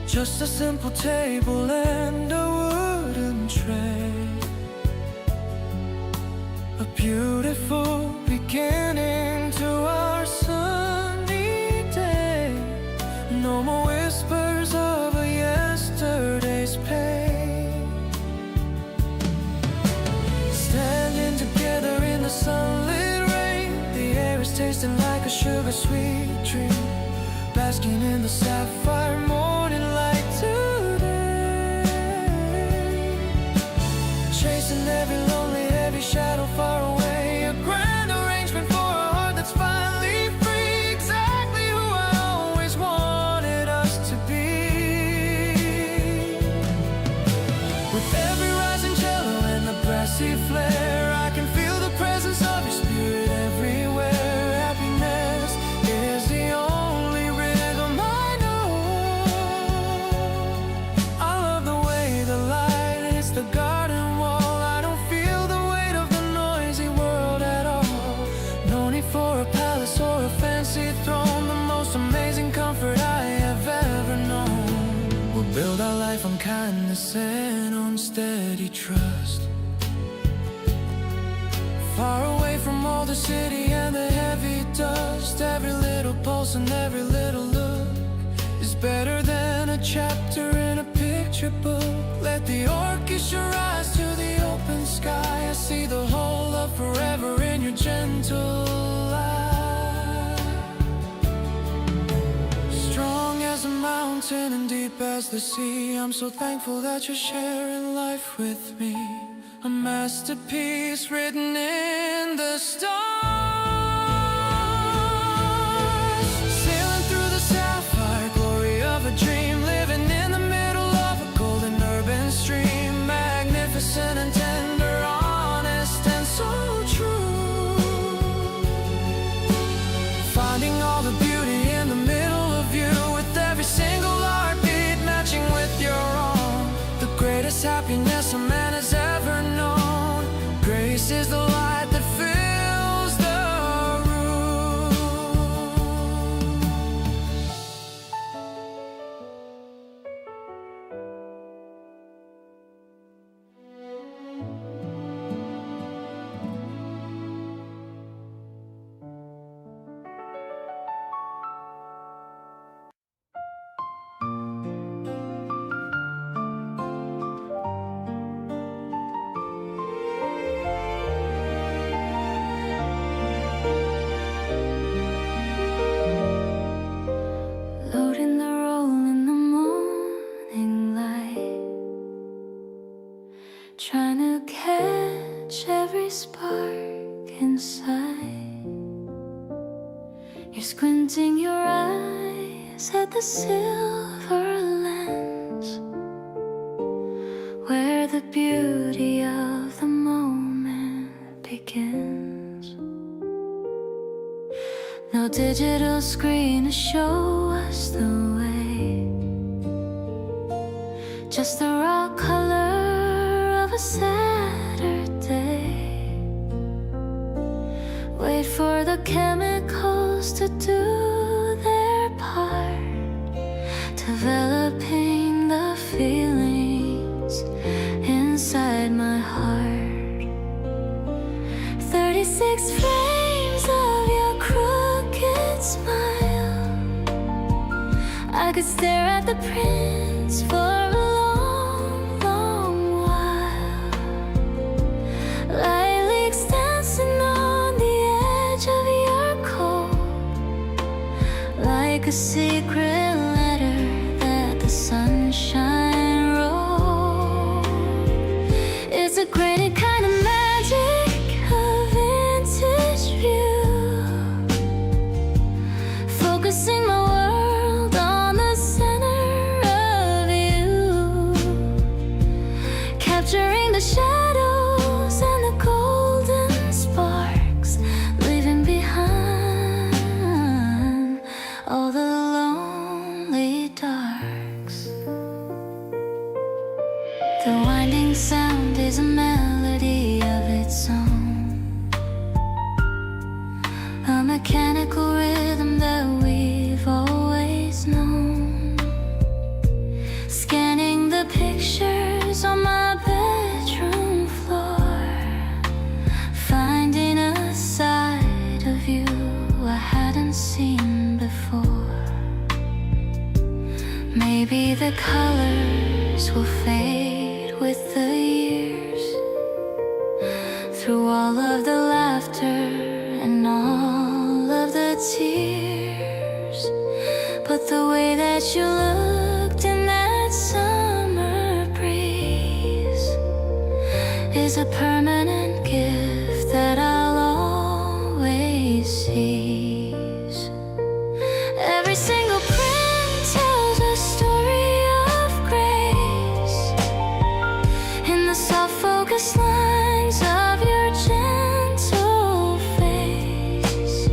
Just a simple table and a wooden tray, a beautiful beginning to our sunny day. No more whispers of a yesterday's pain, a sweet dream, basking in the sapphire morning light today, chasing every lonely, heavy shadow far away. A grand arrangement for a heart that's finally free, exactly who I always wanted us to be. With every rising cello and the brassy flare, I can feel the presence of your spirit everywhere. Happiness is the only rhythm I know. I love the way the light hits the garden wall. I don't feel the weight of the noisy world at all. No need for a palace or a fancy throne, the most amazing comfort I have ever known. We'll build our life on kindness and on steady trust, far away from all the city and the heavy dust. Every little pulse and every little look is better than a chapter in a picture book. Let the orchestra rise to the open sky. I see the whole of forever in your gentle eye. Strong as a mountain and deep as the sea, I'm so thankful that you're sharing life with me. A masterpiece written in the stars, sailing through the sapphire glory of a dream, living in the middle of a golden urban stream, magnificent and tender, honest and so true, finding all the beauty in the middle of you, with every single heartbeat matching with your own. The greatest happiness a man has ever known. Grace is the light that fills the room. Loading the roll in the morning light, trying to catch every spark inside. You're squinting your eyes at the silver lens, where the beauty of the moment begins. No digital screen to show us the way, just the raw color of a Saturday. Wait for the chemicals to do their part, developing the feelings inside my heart. 36 frames of your crooked smile, I could stare at the prints for a long, long while. Light leaks dancing on the edge of your coat, like a secret letter that the sunshine wrote. It's a grainy kind of magic, a vintage view, focusing my world on the center of you, capturing the shadows and the golden sparks, leaving behind all the lonely darks. The winding sound is a melody of its own, a mechanical rhythm that we've always known. Scanning the pictures on my bedroom floor, finding a side of you I hadn't seen before. Maybe the colors will fade with the years, through all of the laughter and all of the tears. that you looked in that summer breeze is a permanent gift that I'll always seize. Every single print tells a story of grace in the soft focus lines of your gentle face.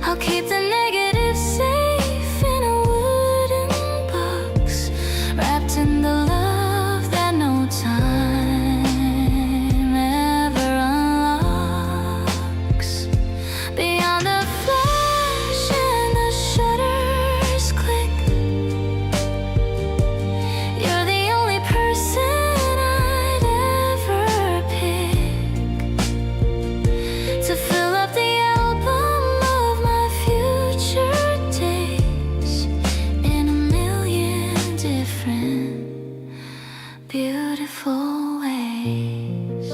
I'll keep the negative safe in a wooden box, wrapped in the love that no time ever unlocks. Beyond the flash and the shutters click, you're the only person I'd ever pick to fill up the album of my future days in a million different beautiful ways.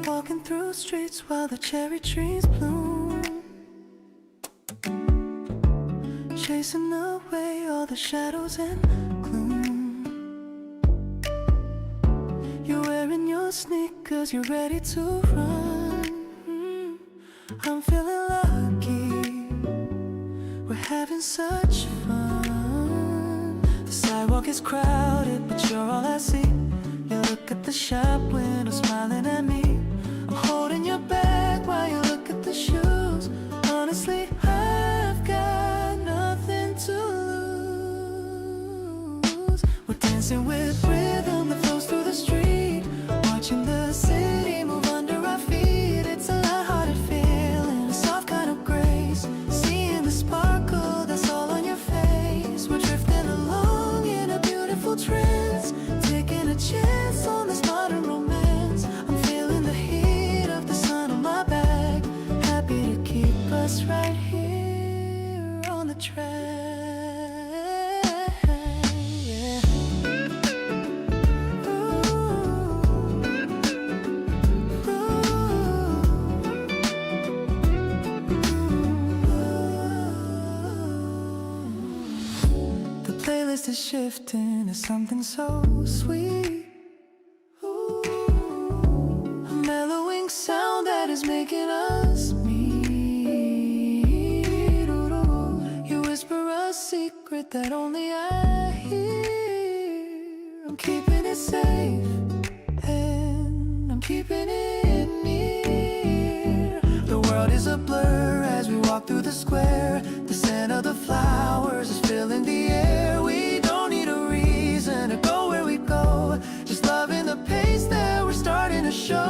Walking through streets while the cherry trees bloom, chasing away all the shadows and gloom. You're wearing your sneakers, you're ready to run. I'm feeling lucky, we're having such fun. The sidewalk is crowded, but you're all I see. You look at the shop window, smiling at me. I'm holding your bag while you look at the shoes. Honestly, I've got nothing to lose. We're dancing with rhythm that flows through the street, watching the city move under our feet. It's a lighthearted feeling, a soft kind of grace, seeing the sparkle that's all on your face. We're drifting along in a beautiful trance, taking a chance on this modern romance. I'm feeling the heat of the sun on my back, happy to keep us right here on the track. Yeah. The playlist is shifting to something so sweet. A mellowing sound that is making us meet. You whisper a secret that only I hear. I'm keeping it safe and I'm keeping it near. The world is a blur as we walk through the square. The scent of the flowers is filling the air. We don't need a reason to go where we go, just loving the pace that we're starting to show.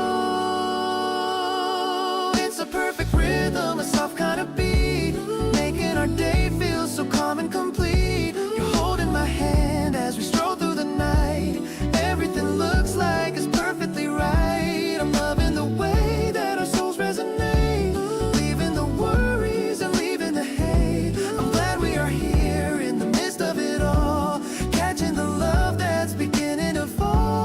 It's a perfect rhythm, a soft kind of beat, making our day feel so calm and complete. You're holding my hand as we stroll through the night. Everything looks like it's perfectly right. I'm loving the way that our souls resonate, leaving the worries and leaving the hate. I'm glad we are here in the midst of it all, catching the love that's beginning to fall.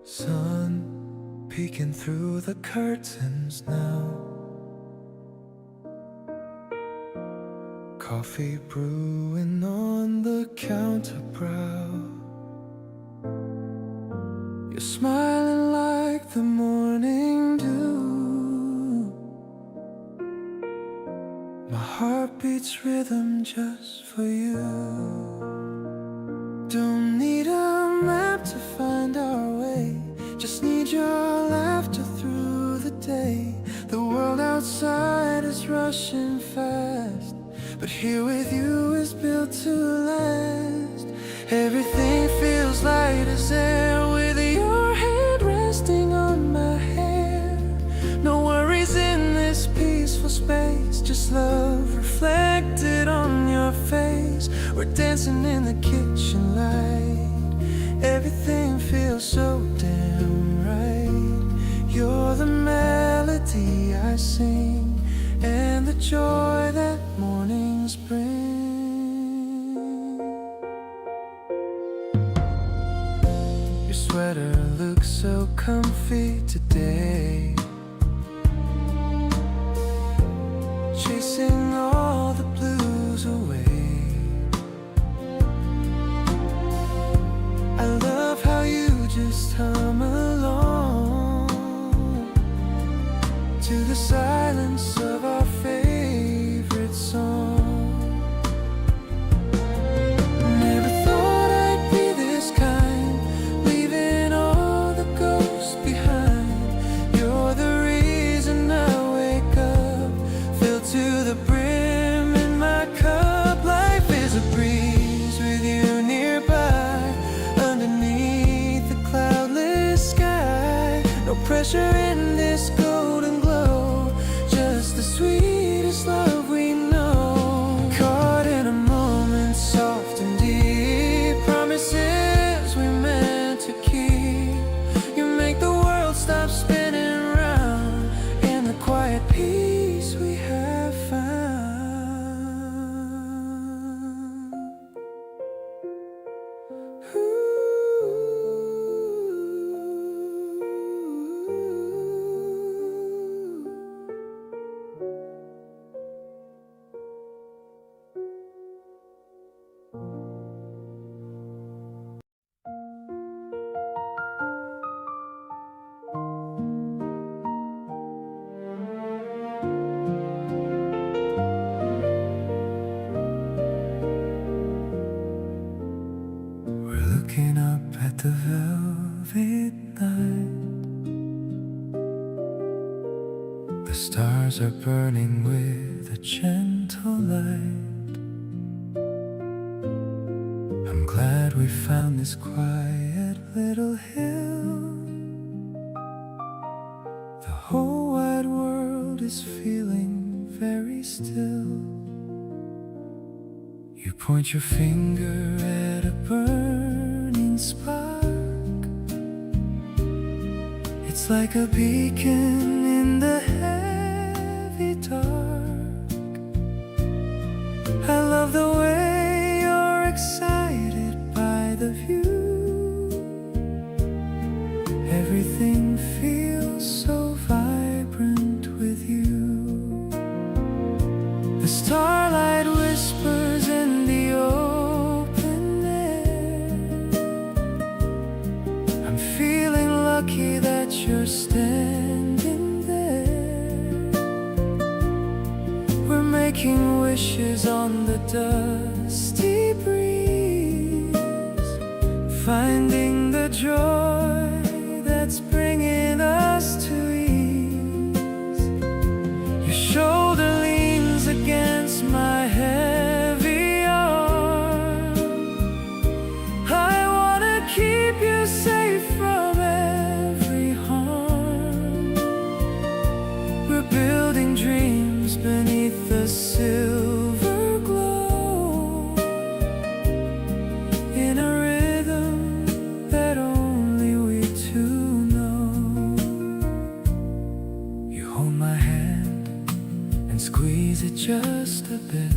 Sun peeking through the curtains now, coffee brewing on the counter brow. You're smiling like the morning dew. My heart beats rhythm just for you. Don't need a map to find our way, just need your laughter through the day. The world outside is rushing fast, but here with you is built to last. Everything feels light as air with your head resting on my hair. No worries in this peaceful space, just love reflected on your face. We're dancing in the kitchen light. Everything feels so damn right. You're the melody I sing and the joy that mornings bring. Your sweater looks so comfy today, chasing all the blues away. I love how you just hum along to the silence of our favorite song. Never thought I'd be this kind, leaving all the ghosts behind. You're the reason I wake up, filled to the brim in my cup. Life is a breeze with you nearby, underneath the cloudless sky. No pressure in this golden glow, just the sweetest love we know. Caught in a moment soft and deep, promises we meant to keep. You make the world stop spinning round in the quiet peace we have found. We're looking up at the velvet night. The stars are burning with a gentle light. I'm glad we found this quiet little hill. The whole wide world is feeling very still. You point your finger at a burning spark. It's like a beacon in the heavy dark. I love the way you're excited by the view. Everything feels so vibrant with you. The starlight whispers in the open air. I'm feeling lucky that you're standing there. We're making wishes on the dusty breeze, finding the joy that's bringing us to ease. Your shoulder leans against my heavy arm. I wanna keep you safe from every harm. We're building dreams beneath the silver glow, in a rhythm that only we two know. You hold my hand and squeeze it just a bit.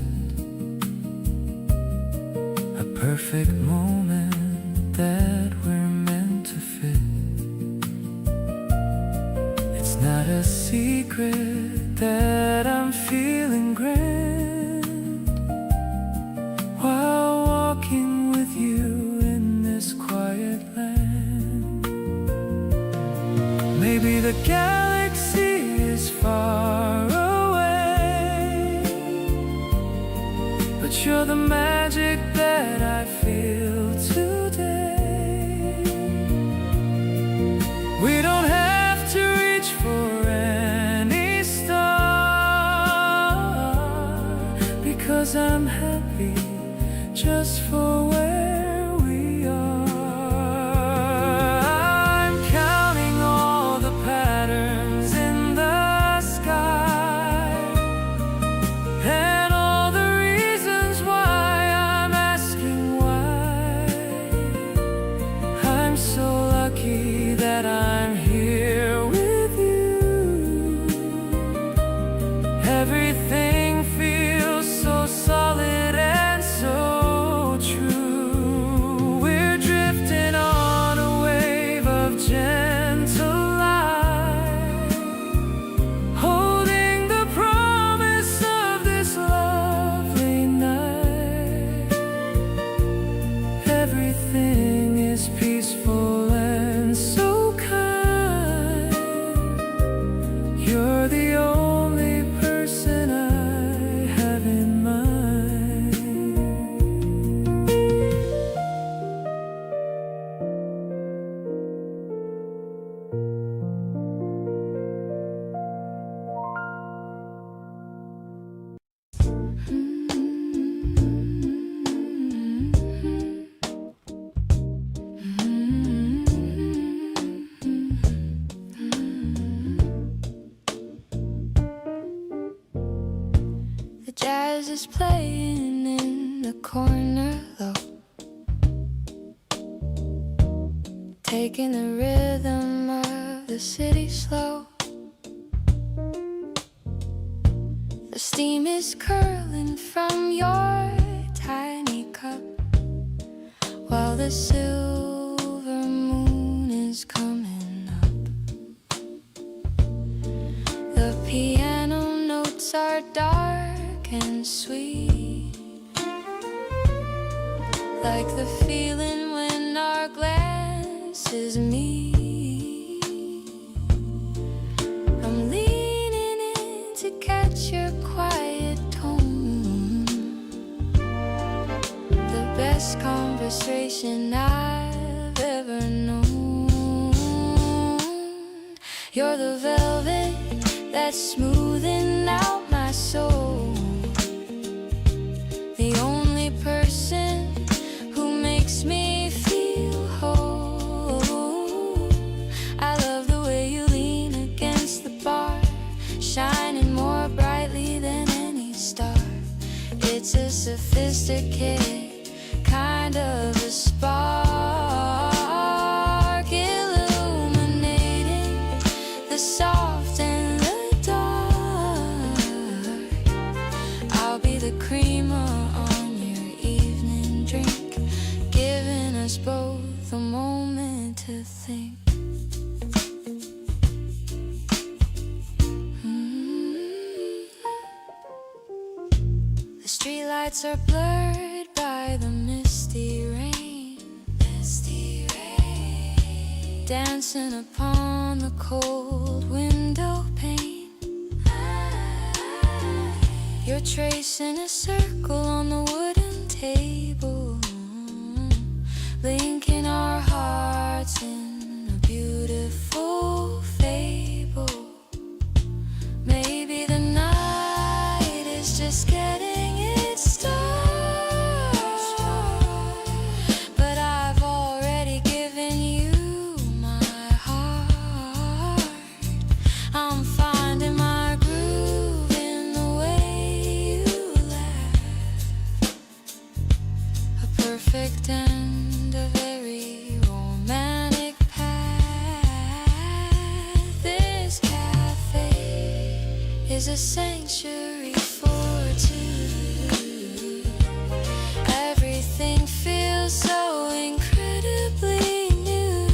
A perfect moment that we're meant to fit. It's not a secret that I'm feeling grand. Maybe the galaxy is far away, but you're the magic that I feel today. We don't have to reach for any star, because I'm happy just for where we are. I'm counting all the patterns in the sky, and all the reasons why I'm asking why. I'm so lucky that I'm here with you. Everything feels so solid and so true. We're drifting on a wave of gentle light, holding the promise of this lovely night. Everything is peaceful and so kind. You're the only person I have in mind. The jazz is playing in the corner low, taking the rhythm of the city slow. The steam is curling from your tiny cup, while the silver moon is coming up. The piano notes are dark and sweet, like the feeling when our glances meet. I'm leaning in to catch your quiet tone, the best conversation I've ever known. You're the velvet that's smoothing out my soul, the only person who makes me feel whole. I love the way you lean against the bar, shining more brightly than any star. It's a sophisticated kind of a spark, illuminating the soft and the dark. I'll be the creamer on your evening drink, giving us both a moment to think. The streetlights are blurred by the misty rain, dancing upon the cold window pane. You're tracing a circle on the wooden table, linking our hearts in a beautiful fable. Maybe the night is just getting its start, but I've already given you my heart. I'm finding my groove in the way you laugh, a perfect and a very romantic path. This cafe is a sanctuary for two. Everything feels so incredibly new.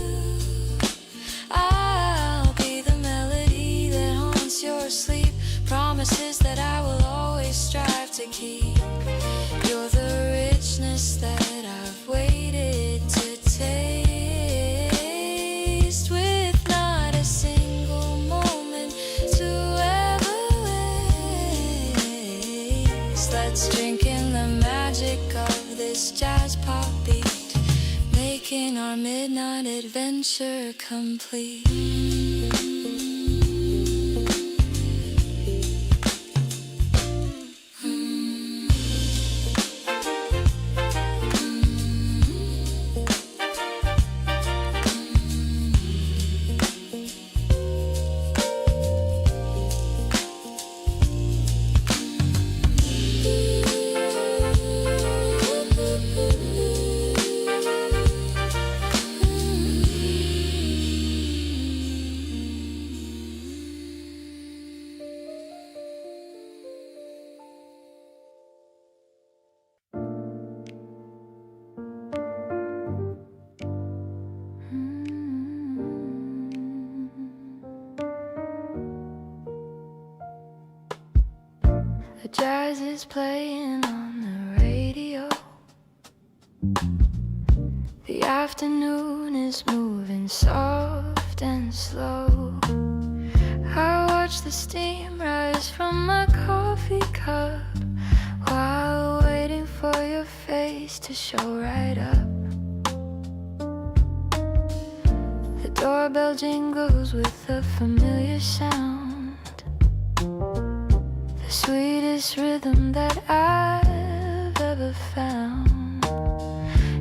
I'll be the melody that haunts your sleep, promises that I will always strive to keep. You're the richness that I've waited to taste, with not a single an adventure complete. The jazz is playing on the radio. The afternoon is moving soft and slow. I watch the steam rise from my coffee cup while waiting for your face to show right up. The doorbell jingles with a familiar sound, the sweetest rhythm that I've ever found.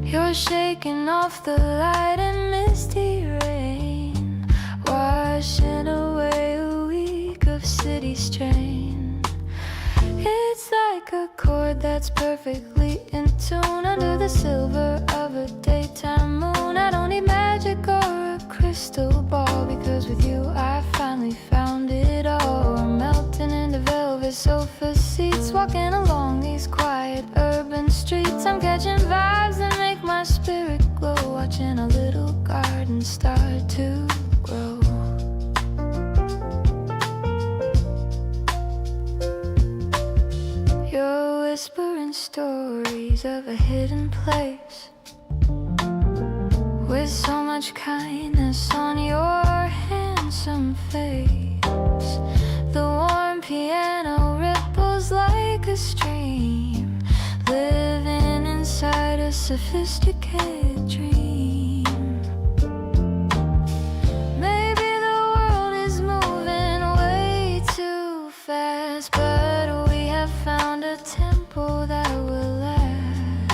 You're shaking off the light and misty rain, washing away a week of city strain. It's like a chord that's perfectly in tune under the silver of a daytime moon. I don't need magic or a crystal ball, because with you I finally found it all. We're melting into velvet sofa seats, walking along these quiet urban streets. I'm catching vibes that make my spirit glow, watching a little garden start to grow. You're whispering stories of a hidden place, with so much kindness on your handsome face. The warm piano ripples like a stream, living inside a sophisticated dream. Maybe the world is moving way too fast, but we have found a tempo that will last.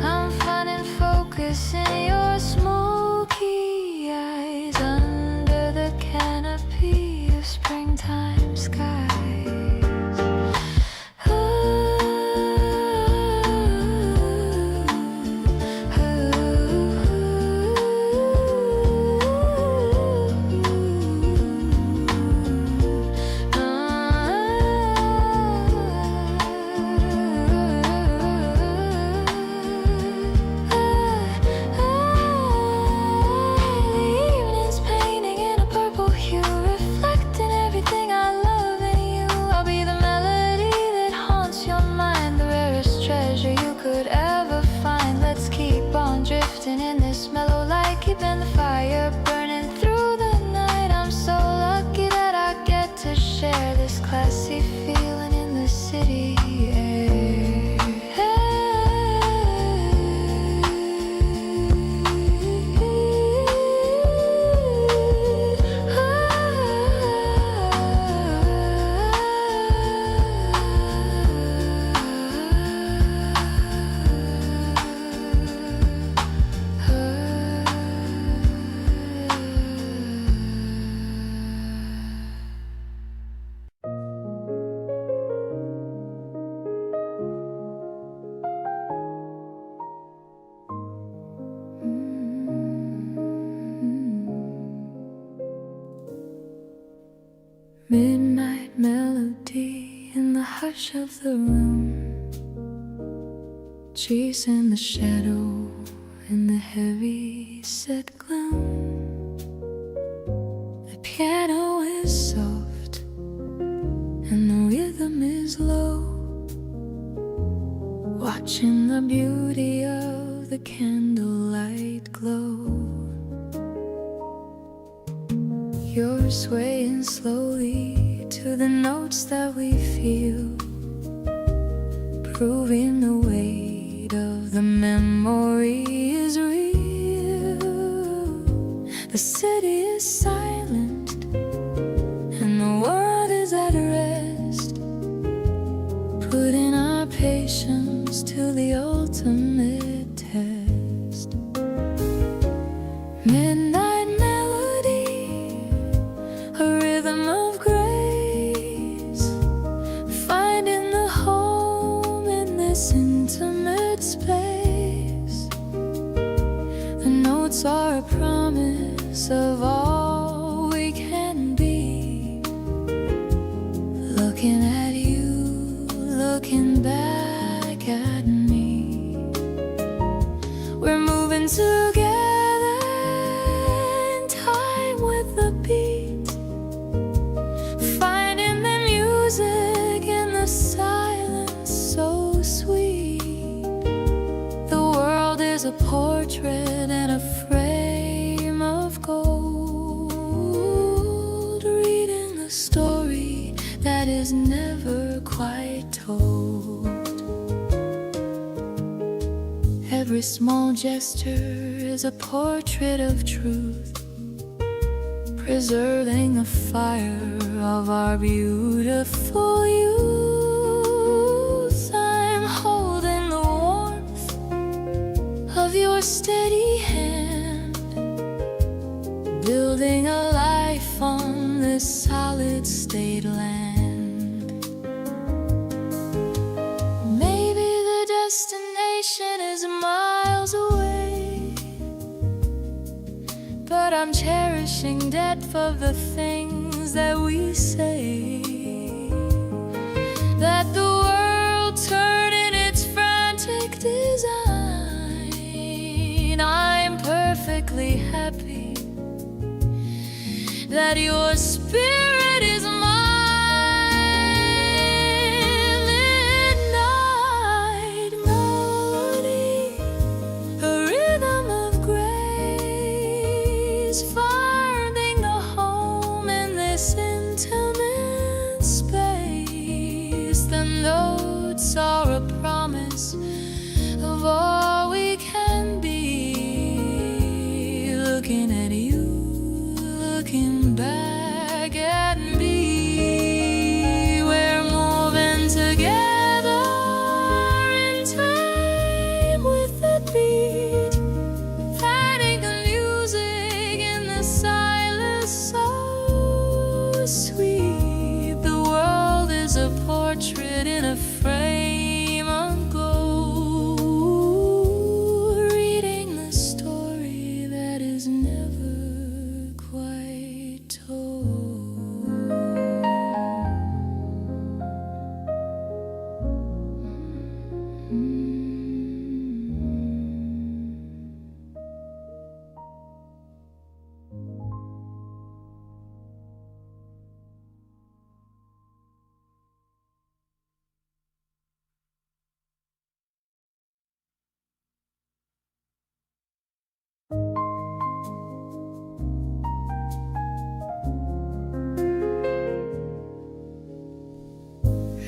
I'm finding focus in your smoky eyes, under the canopy of springtime skies. In this mellow light, keeping the fire burning through the night. I'm so lucky that I get to share this classy feeling in the city air. Midnight melody in the hush of the room, chasing the shadow in the heavy set gloom. The piano is soft and the rhythm is low, watching the beauty of the candlelight glow. You're swaying slowly to the notes that we feel, proving the weight weight of the memory is real. The city is silent and the world is at rest, putting our patience to the ultimate test. Midnight melody, a rhythm of grace, finding the home in this intimate space. The notes are a promise of all we can be. Looking at you, looking back at me. We're moving together in time with the beat, finding the music in the silence so sweet. The world is a portrait in a frame of gold, reading a story that is never quite told. Every small gesture is a portrait of truth, preserving the fire of our beautiful youth. I'm holding the warmth of your steady hand, building a life on this solid state land. Maybe the destination is miles away, but I'm cherishing depth of the things that we say. That the world turn in its frantic design. I'm perfectly happy that your spirit is mine. Midnight melody, a rhythm of grace, finding the home in this intimate space. The notes are a promise of all we can be. Looking at you, looking back at me. We're moving together in time with the beat, finding the music in the silence so sweet. The world is a portrait in a frame of gold, reading the story that is never quite told.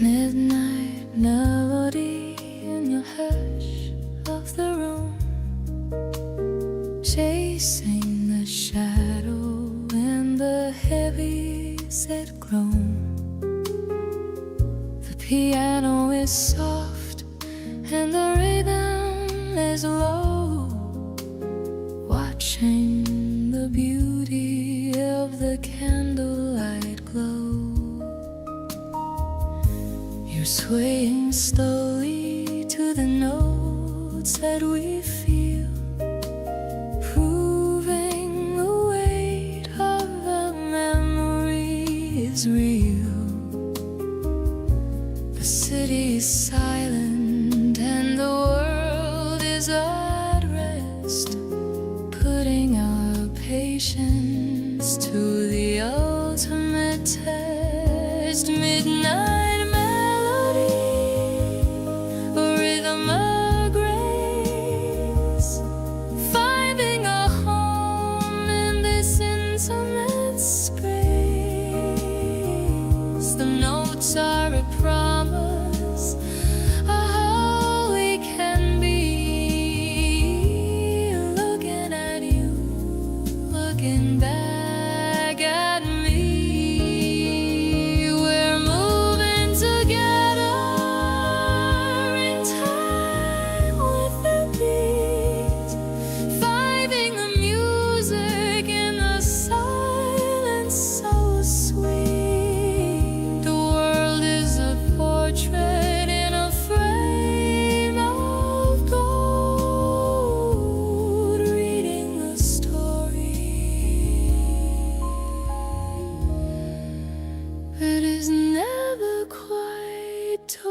Midnight melody in your hush of the room, chasing the shadow in the heavy set gloom. The piano is soft and the rhythm is low, watching the beauty of the candlelight glow. You're swaying slowly to the notes that we feel, proving the weight of the memory is real. The city is silent and the world is at rest, putting our patience to the ultimate test. Midnight melody, a rhythm of grace, finding a home in this intimate space. The notes are a promise of all we can be. looking back at me. We're moving together in time with the beat, finding the music in the silence so sweet. The world is a portrait in a frame of gold, reading the story, but is never quite told.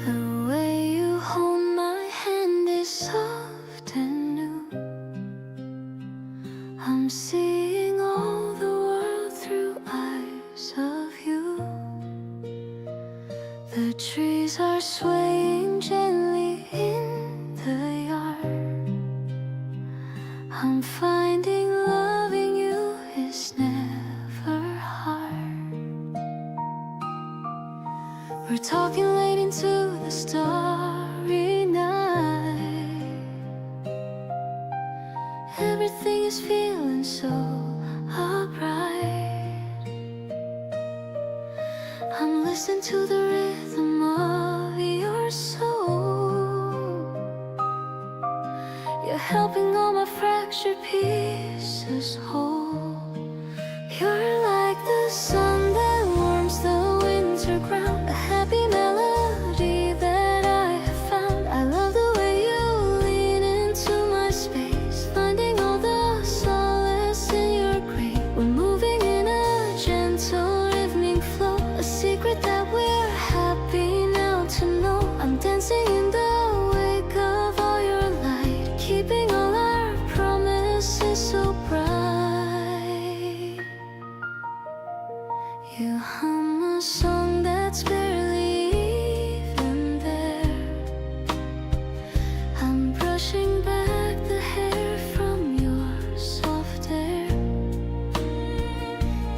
The way you hold my hand is soft and new. I'm seeing all the world through eyes of you. The trees are swaying gently in the yard. I'm finding loving you is never hard. We're talking late into the starry night. Everything is feeling so upright. I'm listening to the rhythm of your soul. You're helping all my fractured pieces hold. You're like the sun that warms the winter ground, a happy melody that I have found. I love the way you lean into my space, finding all the solace in your grace. We're moving in a gentle rhythmic flow, a secret that we're happy now to know. I'm dancing in the wake of all your light, keeping all our promises so bright. You hum a song that's barely even there. I'm brushing back the hair from your soft hair.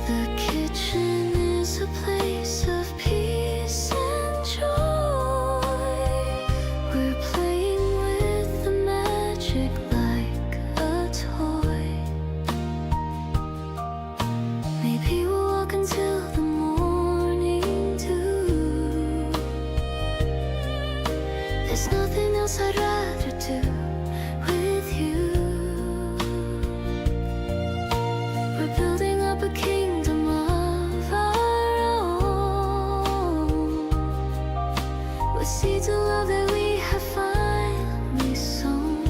The kitchen is a place of peace and joy. We're playing with the magic like a toy. Maybe we'll walk until the morning dew. There's nothing else I'd rather do with you. We're building up a kingdom of our own, with seeds of love that we have finally sown.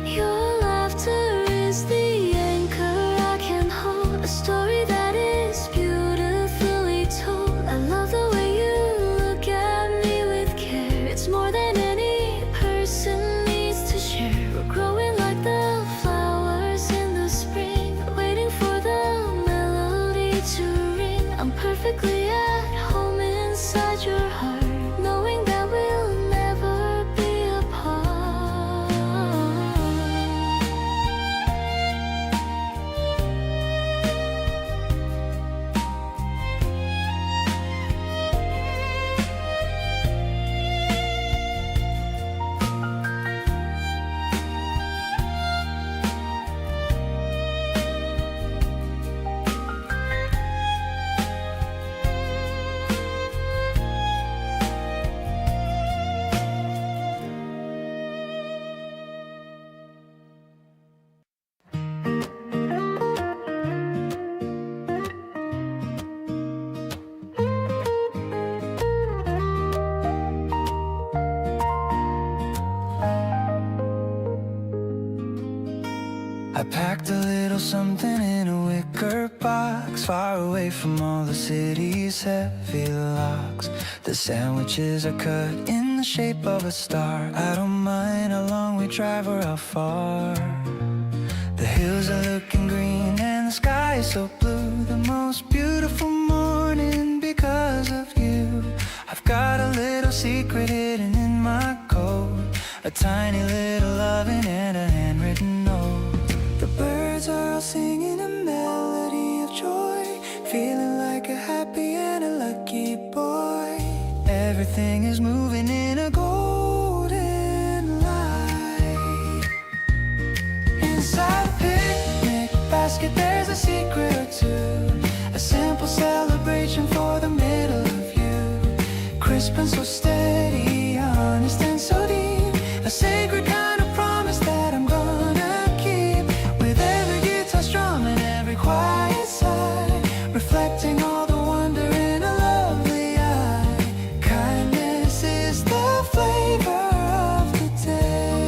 Your laughter is the anchor I can hold, a story that is beautifully told. I love the way you look at me with care. It's more than any person needs to share. We're growing like the flowers in the spring, waiting for the melody to ring. I'm perfectly at home inside your heart, knowing that we'll never be apart. from all the city's heavy locks. The sandwiches are cut in the shape of a star. I don't mind how long we drive or how far. The hills are looking green and the sky is so blue. The most beautiful morning because of you. I've got a little secret hidden in my coat, a tiny little loving and a handwritten note. The birds are all singing a melody of joy, feeling like a happy and a lucky boy. Everything is moving in a golden light. Inside a picnic basket there's a secret or two, a simple celebration for the middle of you. Crisp and so steady, honest and so deep, a sacred kind of promise that I'm gonna keep. With every guitar strum and every quiet sigh, reflecting all the wonder in a lovely eye. Kindness is the flavor of the day.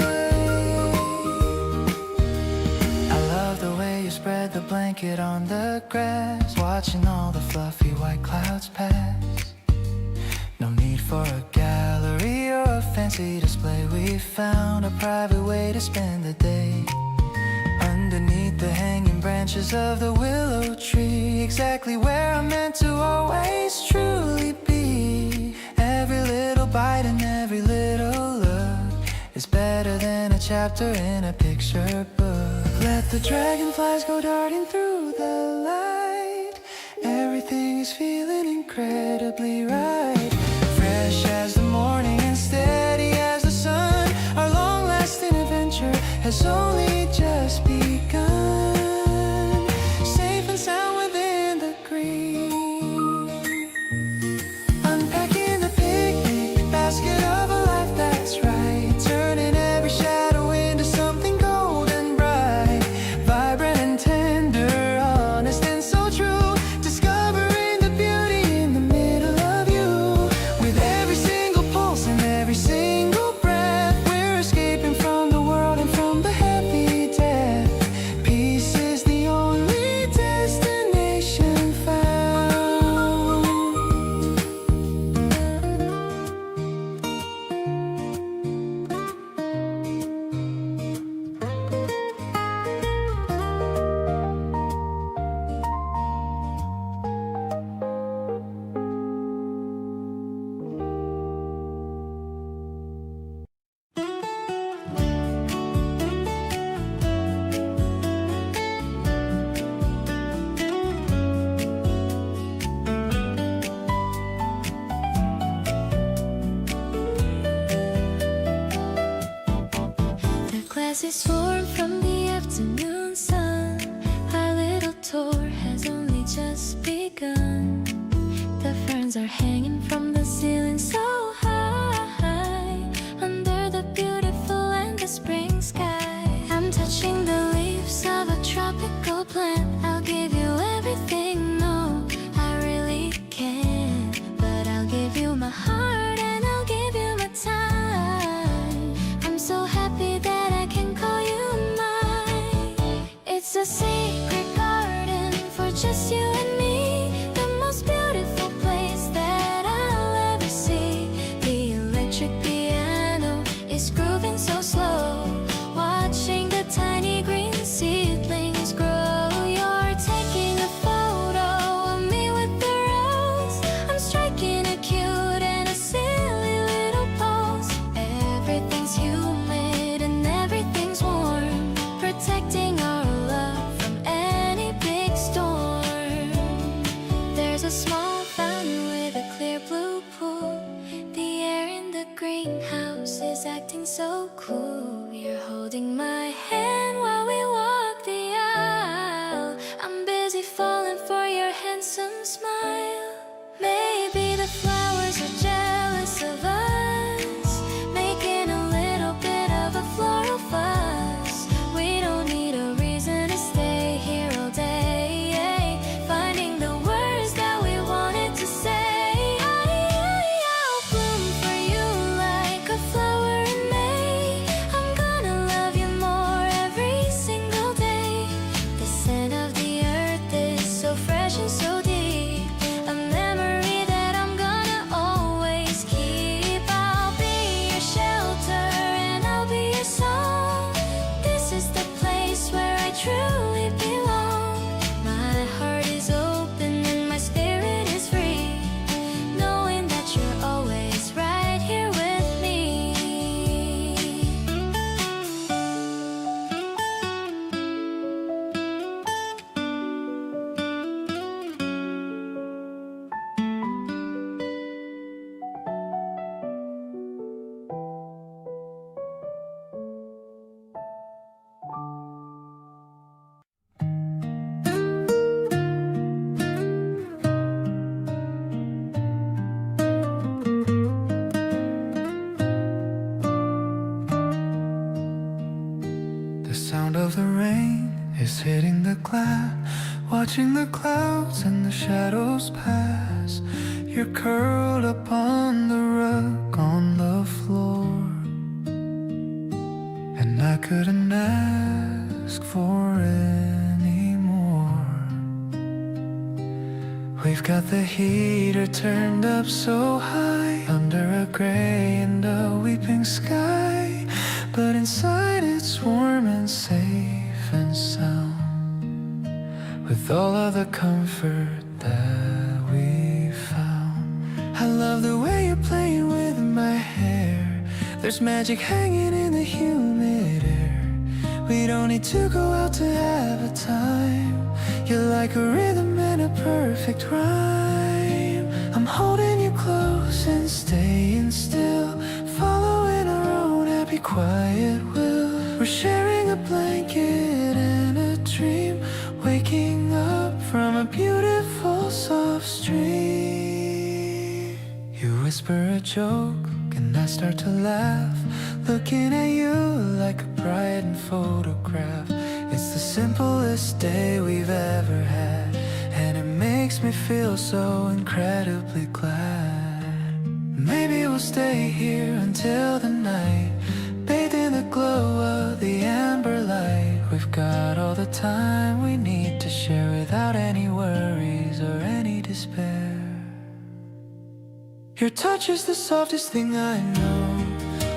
I love the way you spread the blanket on the grass, watching all the fluffy white clouds pass. No need for a gallery or a fancy display. We found a private way to spend the day, underneath the hanging branches of the willow tree, exactly where I'm meant to always truly be. Every little bite and every little look is better than a chapter in a picture book. Let the dragonflies go darting through the light. Everything is feeling incredibly right. Fresh as the morning and steady as the sun, our long-lasting adventure has only just begun. Safe and sound within the green, unpacking the picnic basket of a life that's right, turning every shadow into something golden bright, vibrant and tender, honest and so true, discovering the beauty in the middle of you. With every single pulse and every single breath, we're escaping from the world and from the heavy death. Peace is the only destination found. The glasses form from the afternoon sun. Our little tour has only just begun. The ferns are hanging from the ceiling so high, under the beautiful and the spring sky. I'm touching the leaves of a tropical plant. I'll give you everything, no, I really can't. But I'll give you my heart and I'll give you my time. I'm so happy that I can call you mine. It's a secret garden for just you and me, the most beautiful place that I'll ever see. The electric piano is grooving so slow, watching the tiny green seedlings grow. You're taking a photo of me with the rose. I'm striking a cute and a silly little pose. Everything's humid and everything's warm, protecting our love from any big storm. There's a small fountain with a clear blue pool. The air in the greenhouse is acting so cool. You're holding my hand while we walk the aisle. I'm busy falling for your handsome smile. Maybe the flowers are jealous of us, making a little bit of a floral fuss. We don't need a reason to stay here all day, finding the words that we wanted to say. I'll bloom for you like a flower in May. I'm gonna love you more every single day. The scent of the earth is so fresh and so deep. glad, watching the clouds and the shadows pass. You're curled up on the rug on the floor, and I couldn't ask for any more. We've got the heater turned up so high, under a gray and a weeping sky, but inside it's warm and safe and sound, with all of the comfort that we found. I love the way you're playing with my hair. There's magic hanging in the humid air. We don't need to go out to have a time. You're like a rhythm and a perfect rhyme. I'm holding you close and staying still, following our own happy quiet will. We're sharing a blanket and a dream, waking up from a beautiful soft stream. You whisper a joke and I start to laugh, looking at you like a bride in photograph. It's the simplest day we've ever had, and it makes me feel so incredibly glad. Maybe we'll stay here until the night, bathed in the glow of the amber light. We've got all the time we need to share without any worries or any despair. Your touch is the softest thing I know,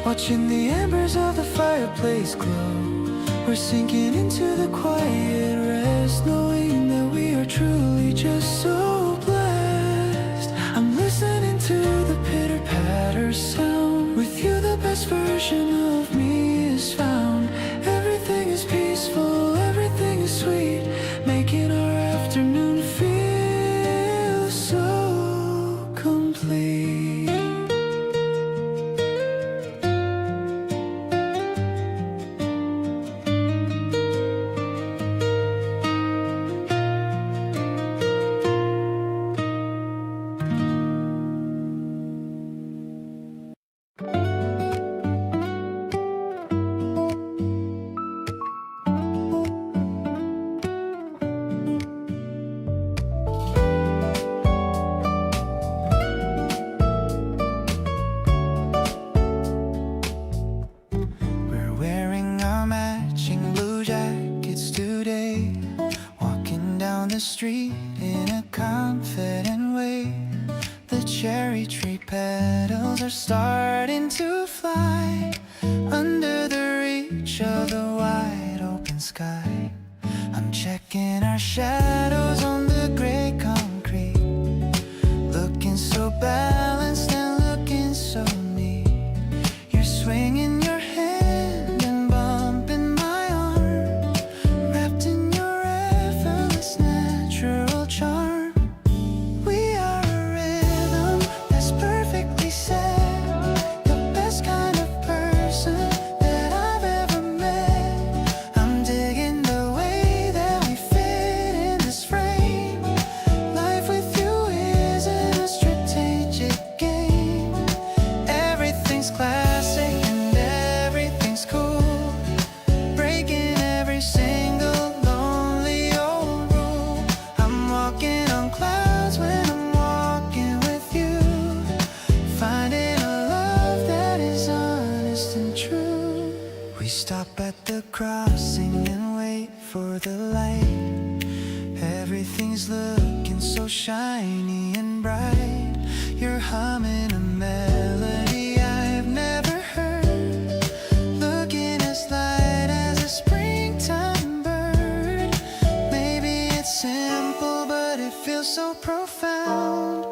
watching the embers of the fireplace glow. We're sinking into the quiet rest, knowing that we are truly just so blessed. I'm listening to the pitter-patter sound. With you the best version of me is found. Everything is peaceful, everything is sweet, making our afternoon feel so complete. Street in a confident way. The cherry tree petals are starting to fly under the reach of the wide open sky. I'm checking our shadows on the gray concrete, looking so balanced and looking so neat. You're swinging your hand and bumping my arm, wrapped in your effortless natural charm. We are a rhythm that's perfectly set, the best kind of person that I've ever met. I'm digging the way that we fit in this frame. Life with you isn't a strategic game. Everything's classic and everything's cool, breaking every single lonely old rule. I'm walking on clouds when I'm walking with you, finding a love that is honest and true. We stop at the crossing and wait for the light. Everything's looking so shiny and bright. You're humming a melody I've never heard, looking as light as a springtime bird. Maybe it's simple, but it feels so profound,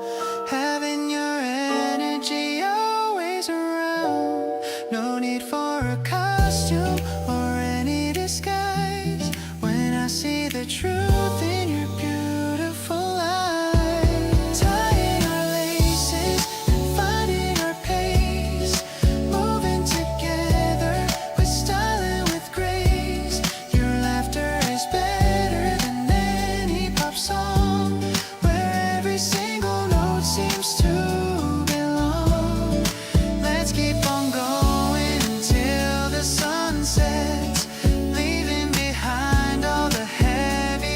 having your energy always around. No need for a costume or any disguise when I see the truth in your beautiful eyes. Tying our laces and finding our pace, moving together with style and with grace. Your laughter is better than any pop song, where every single note seems to belong. Let's keep on going until the sun sets, leaving behind all the heavy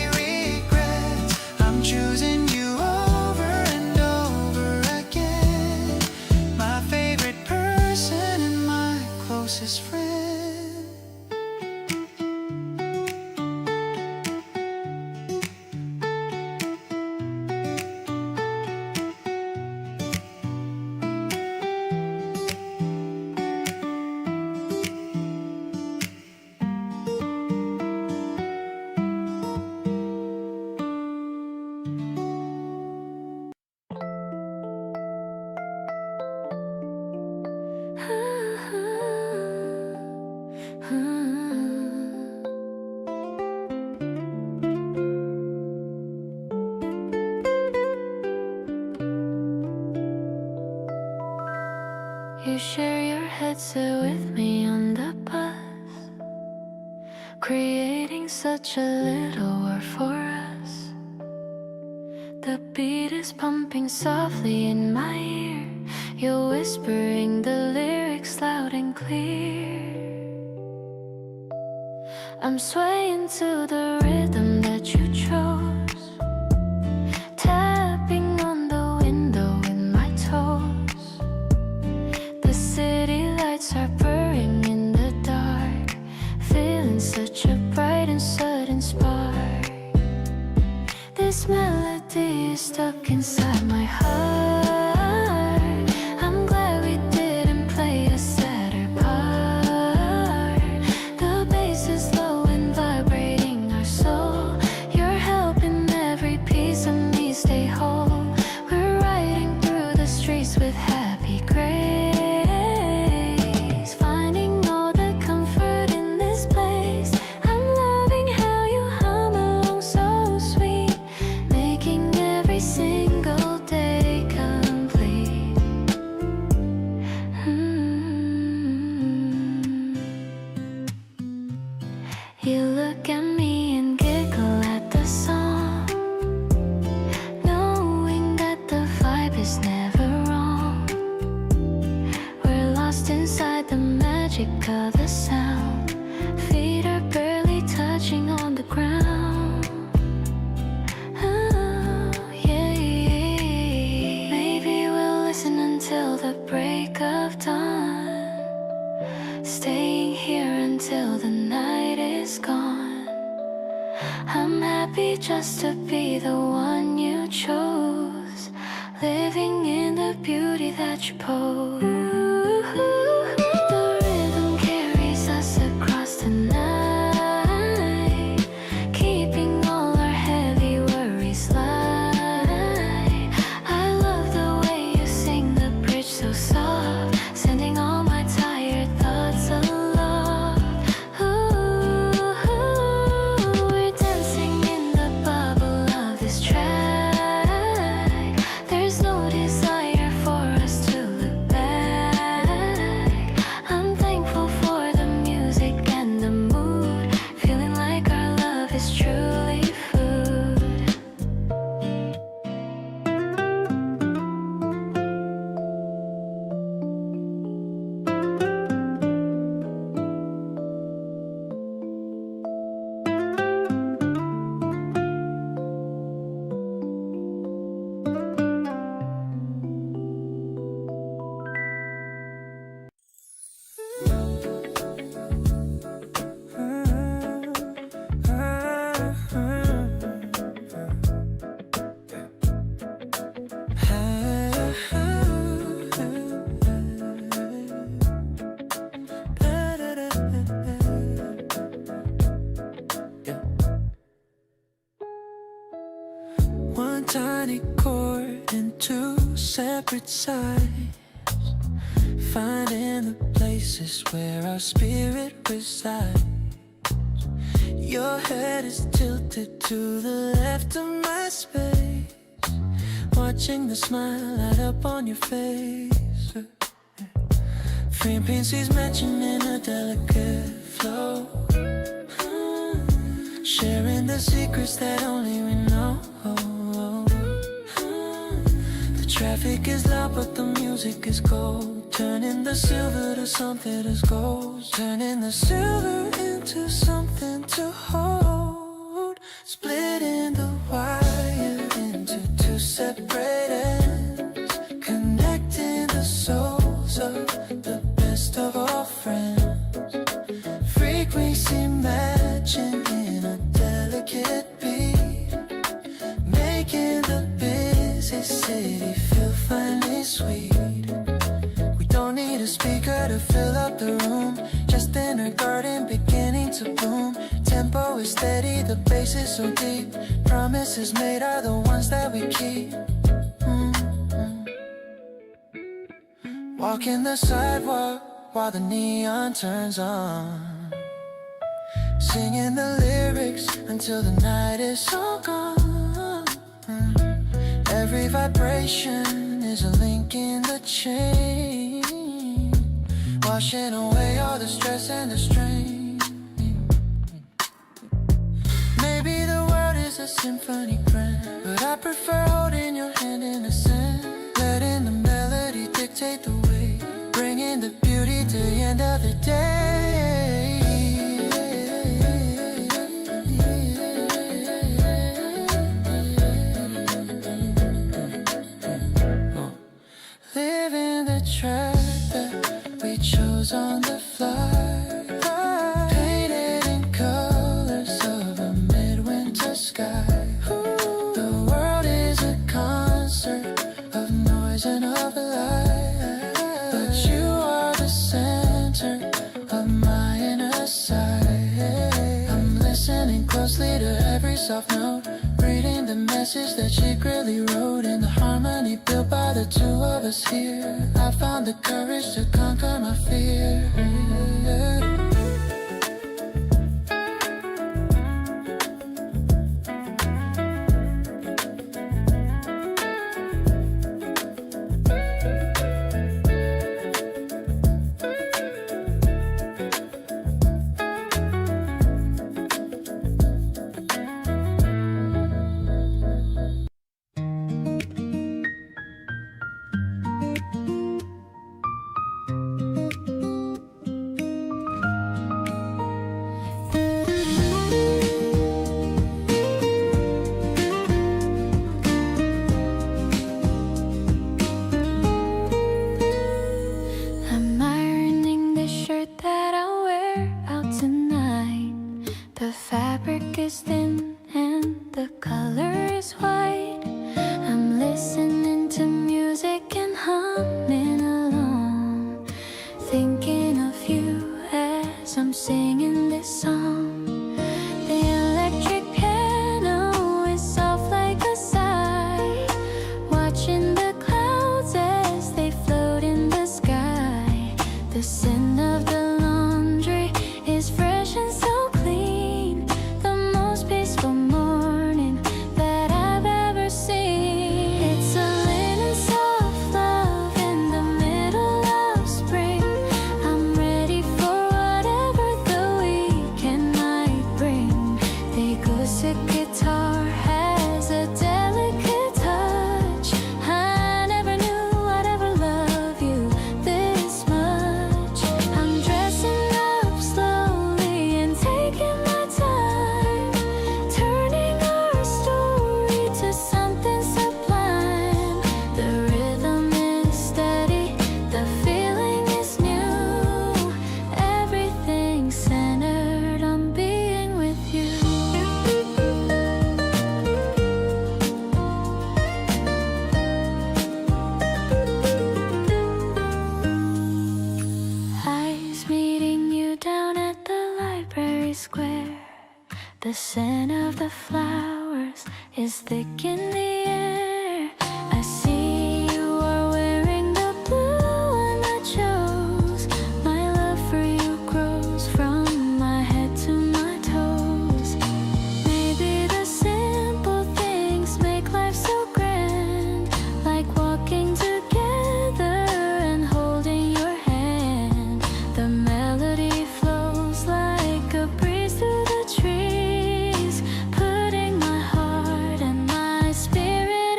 You share your headset with me on the bus, creating such a little world for us. The beat is pumping softly in my ear. You're whispering the lyrics loud and clear. I'm swaying to the rhythm that you chose, tapping on the window with my toes. The city lights are burning in the dark, feeling such a bright and sudden spark. This melody is stuck inside my heart. I'm glad we didn't play a sadder part. The bass is low and vibrating our soul. You're helping every piece of me stay whole. We're riding through the streets with happy grace, finding all the comfort in this place. I'm loving how you hum along so sweet, making every single day complete. You look at me and giggle at the song, knowing that the vibe is never wrong. We're lost inside the magic of the sound. Feet are barely touching on the ground. Oh, yeah. Maybe we'll listen until the break of dawn, staying here until the night is gone. I'm happy just to be the one you chose, living in the beauty that you pose. The rhythm carries us across the night, keeping all our heavy worries light. I love the way you sing the bridge so soft, sending all my tired thoughts aloft. Ooh, we're dancing in the bubble of this track. There's no desire for us to look back. I'm thankful for the music and the mood, feeling like our love is truly food. One tiny chord and two separate sides, finding the places where our spirit resides. Your head is tilted to the left of my space, watching the smile light up on your face. Frequencies matching in a delicate flow, sharing the secrets that only we know. The traffic is loud but the music is gold, turning the silver to something that's gold, turning the silver into something to hold, splitting the wire into two separate ends, connecting the souls of the best of all friends. Frequency matching in a delicate beat, making the busy city feel finely sweet. We don't need a speaker to fill up the room, just in her garden beginning to bloom. Tempo is steady, the bass is so deep, promises made are the ones that we keep. Walking the sidewalk while the neon turns on, singing the lyrics until the night is all gone. Every vibration is a link in the chain, washing away all the stress and the strain. Maybe the world is a symphony grand, but I prefer holding your hand in the sand, letting the melody dictate the way, bringing the beauty to the end of the day. Living the track that we chose on the fly, painted in colors of a midwinter sky. The world is a concert of noise and of light, but you are the center of my inner side. I'm listening closely to every soft note, reading the message that she secretly wrote in the harmony built by the two of us here. I found the courage to conquer my fear. The scent of the flowers is thick in the air. I see you are wearing the blue one I chose. My love for you grows from my head to my toes. Maybe the simple things make life so grand, like walking together and holding your hand. The melody flows like a breeze through the trees, putting my heart and my spirit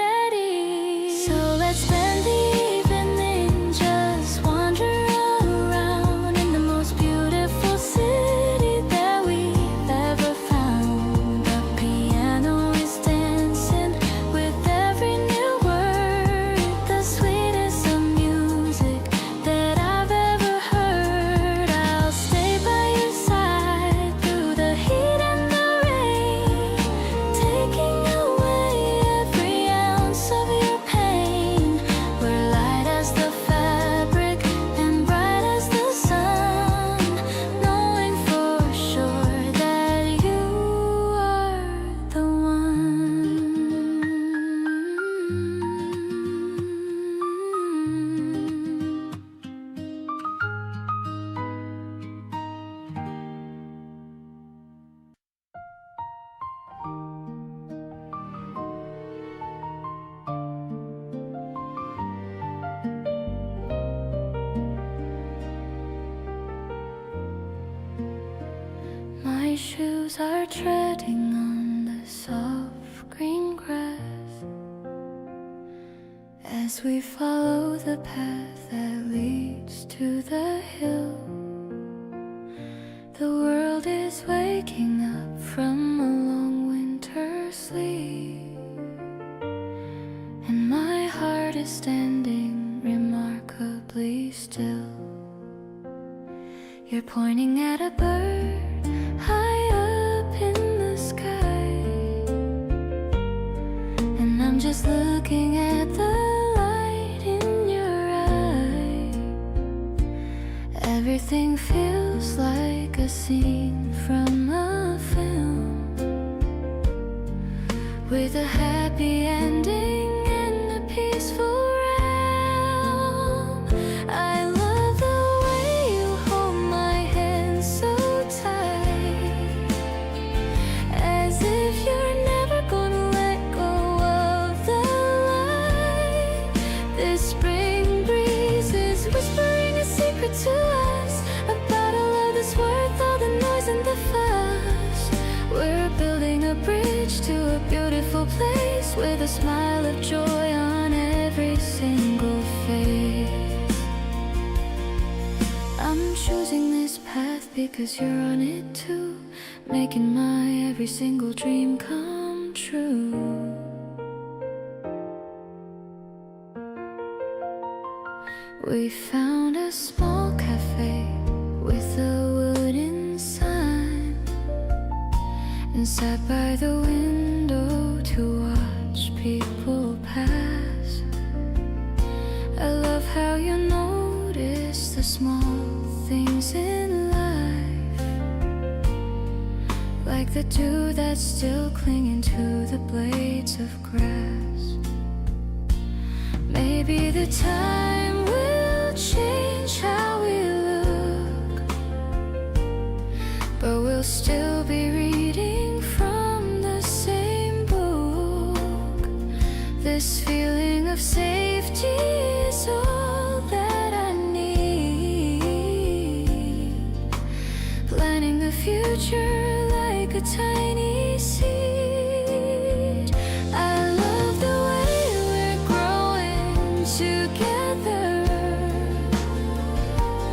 shoes are treading on the soft green grass as we follow the path that leads to the hill. The world is waking up from a long winter sleep, and my heart is standing remarkably still. You're pointing at a bird high up in the sky, and I'm just looking at the light in your eye. Everything feels like a scene from a film, with a happy ending and a peaceful realm. I love the way you hold my hand so tight, as if you're never gonna let go of the light. This spring breeze is whispering a secret to us about a love that's worth all the noise and the fuss. We're building a bridge to a beautiful place with a smile of joy on every single face. I'm choosing this path because you're on it too, making my every single dream come true. We found a small cafe with a wooden sign and sat by the window to watch people pass. I love how you notice the small things in life, like the dew that's still clinging to the blades of grass. Maybe the time will change how we look, but we'll still be reading from the same book. This feeling of safety is all that I need, planning the future like a tiny seed. I love the way we're growing together,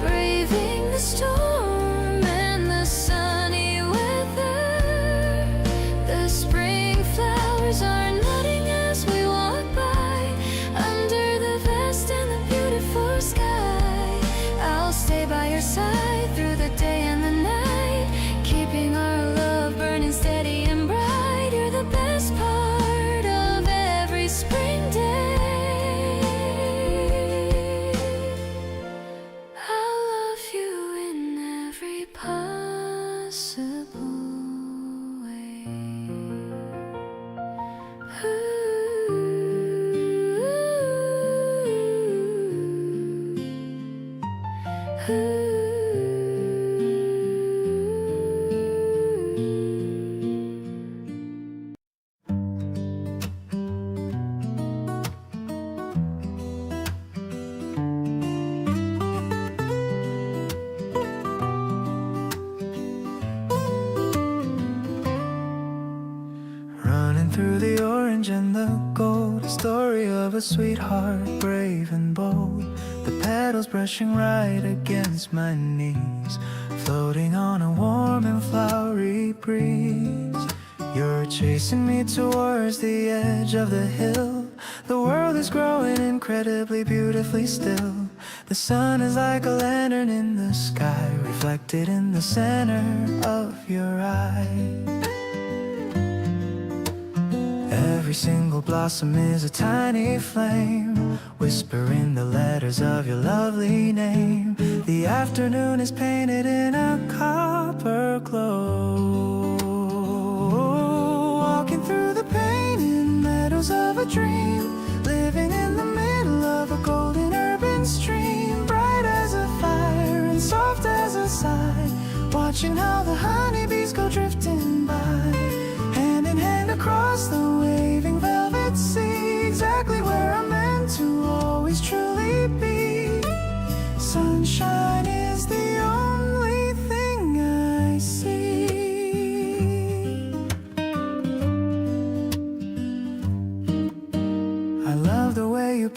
braving the storm and the sunny weather. The spring flowers are nodding as we walk by, under the vast and the beautiful sky. I'll stay by your side through the day and the night, keeping our love burning steady and bright. You're the best part of every spring day. I love you in every possible way. Running through the orange and the gold, a story of a sweetheart, brave and bold. The petals brushing right against my knees, floating on a warm and flowery breeze. You're chasing me towards the edge of the hill. The world is growing incredibly beautifully still. The sun is like a lantern in the sky, reflected in the center of your eye. Every single blossom is a tiny flame, whispering the letters of your lovely name. The afternoon is painted in a copper glow, walking through the painted meadows of a dream, living in the middle of a golden urban stream, bright as a fire and soft as a sigh, watching how the honeybees go drifting by, hand in hand across the waving velvet sea, exactly where I'm meant to always truly be. Sunshine is the only thing I see.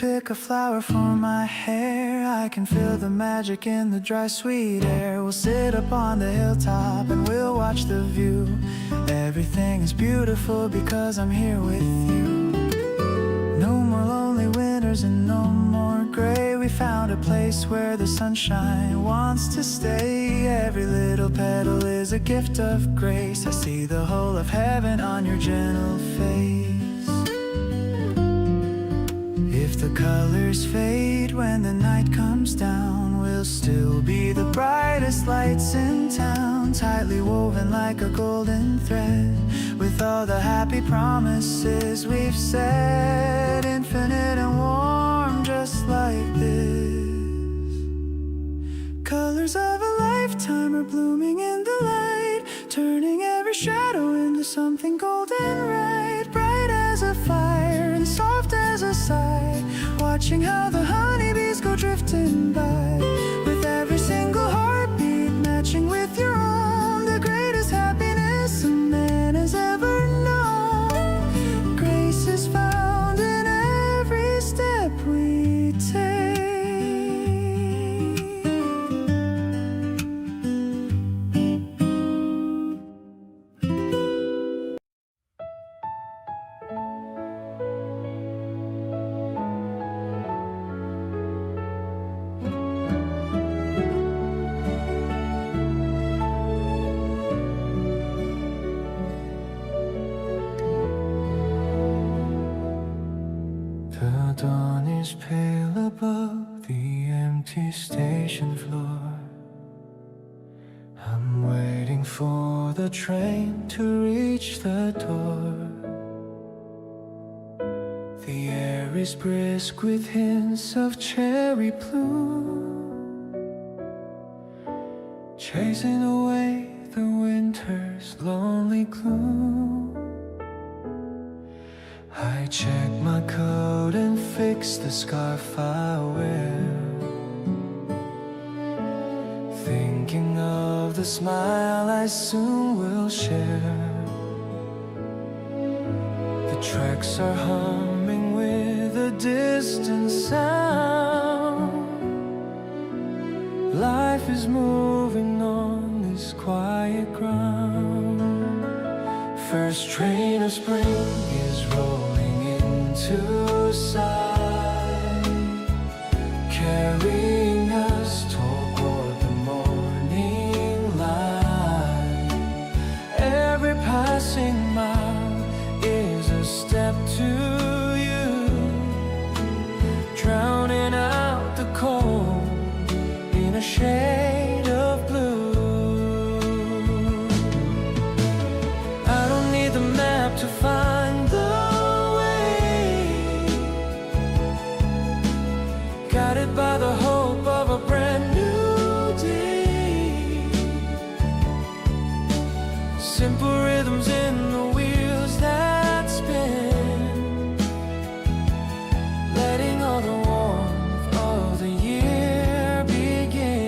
pick a flower for my hair. I can feel the magic in the dry, sweet air. We'll sit up on the hilltop and we'll watch the view. Everything is beautiful because I'm here with you. No more lonely winters and no more gray. We found a place where the sunshine wants to stay. Every little petal is a gift of grace. I see the whole of heaven on your gentle face. If the colors fade when the night comes down, we'll still be the brightest lights in town, tightly woven like a golden thread, with all the happy promises we've said, infinite and warm just like this. Colors of a lifetime are blooming in the light, turning every shadow into something golden right, bright as a fire and soft as a sigh, watching how the honeybees go drifting by, with every single heartbeat matching with your own, the greatest happiness a man has ever known. Grace is found in every step we take. The dawn is pale above the empty station floor. I'm waiting for the train to reach the door. The air is brisk with hints of cherry bloom, chasing away the winter's lonely gloom. I check my coat and fix the scarf I wear, thinking of the smile I soon will share. The tracks are humming with a distant sound. Life is moving on this quiet ground. First train of spring is rolling into sight, carrying us toward the morning light. Every passing mile is a step to you, drowning out the cold in a shade of blue. I don't need the map to find the way, guided by the hope of a brand new day. Simple rhythms in the wheels that spin, letting all the warmth of the year begin.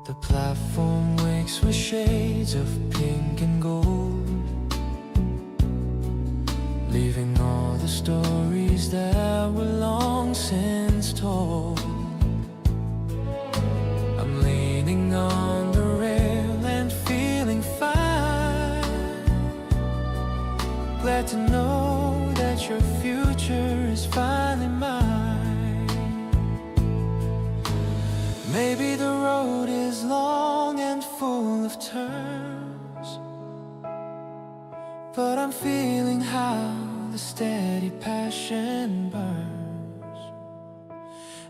The platform wakes with shades of pink and gold, leaving all the stories that were long since told. I'm leaning on the rail and feeling fine, glad to know that your future is finally mine. Maybe the road is long and full of turns, but I'm feeling how the steady passion burns.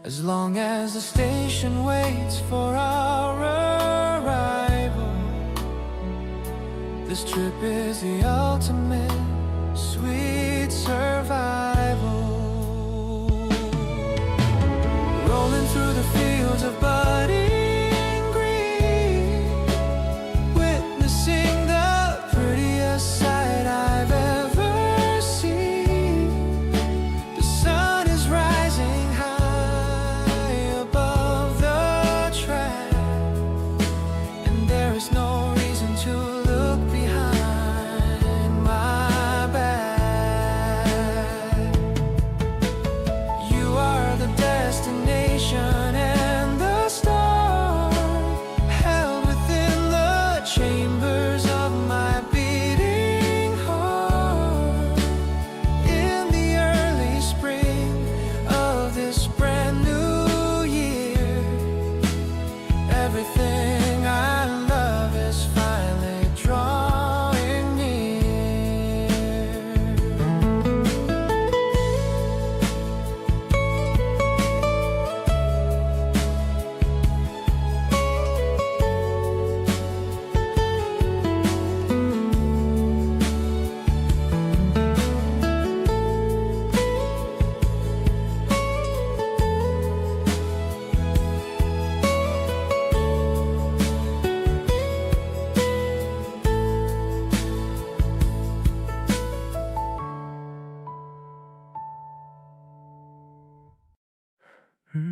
As long as the station waits for our arrival, this trip is the ultimate sweet survival. Rolling through the fields of budding green, witnessing the prettiest sight I've ever seen. The sun is rising high above the track, and there is no reason to look behind. The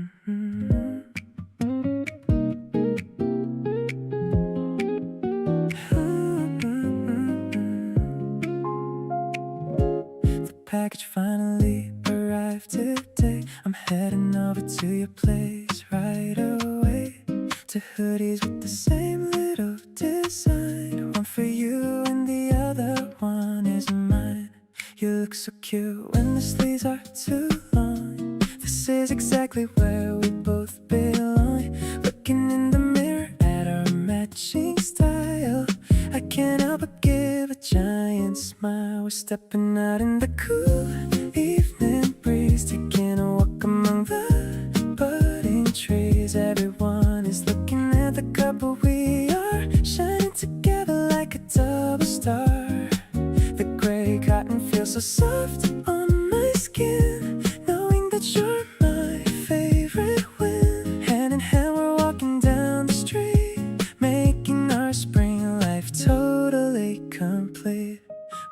package finally arrived today. I'm heading over to your place right away. Two hoodies with the same little design. One for you and the other one is mine. You look so cute when the sleeves are too long. This is exactly where we both belong. Looking in the mirror at our matching style, I can't help but give a giant smile. We're stepping out in the cool evening breeze, taking a walk among the budding trees. Everyone is looking at the couple we are, shining together like a double star. The gray cotton feels so soft on my skin, knowing that you're my favorite wind. Hand in hand we're walking down the street, making our spring life totally complete.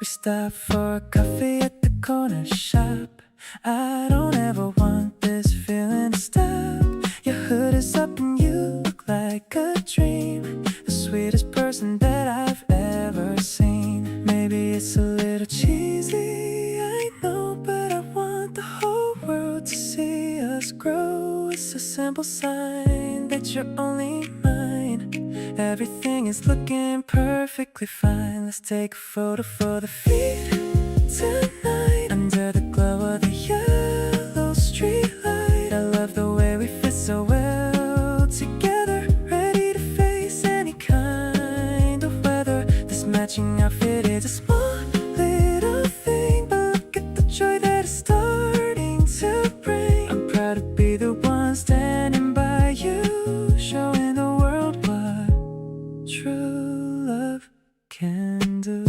We stop for a coffee at the corner shop. I don't ever want this feeling to stop. Your hood is up and you look like a dream, the sweetest person that I've ever seen. Maybe it's a little cheesy, I know, but I want the whole world to see us grow. It's a simple sign that you're only mine. Everything is looking perfectly fine. Let's take a photo for the feed tonight, under the glow of the yellow street light. I love the way we fit so well together, ready to face any kind of weather. This matching outfit is a small little thing, but look at the joy that it's starting to bring. I'm proud to be the one standing by you, showing the world what true love can do.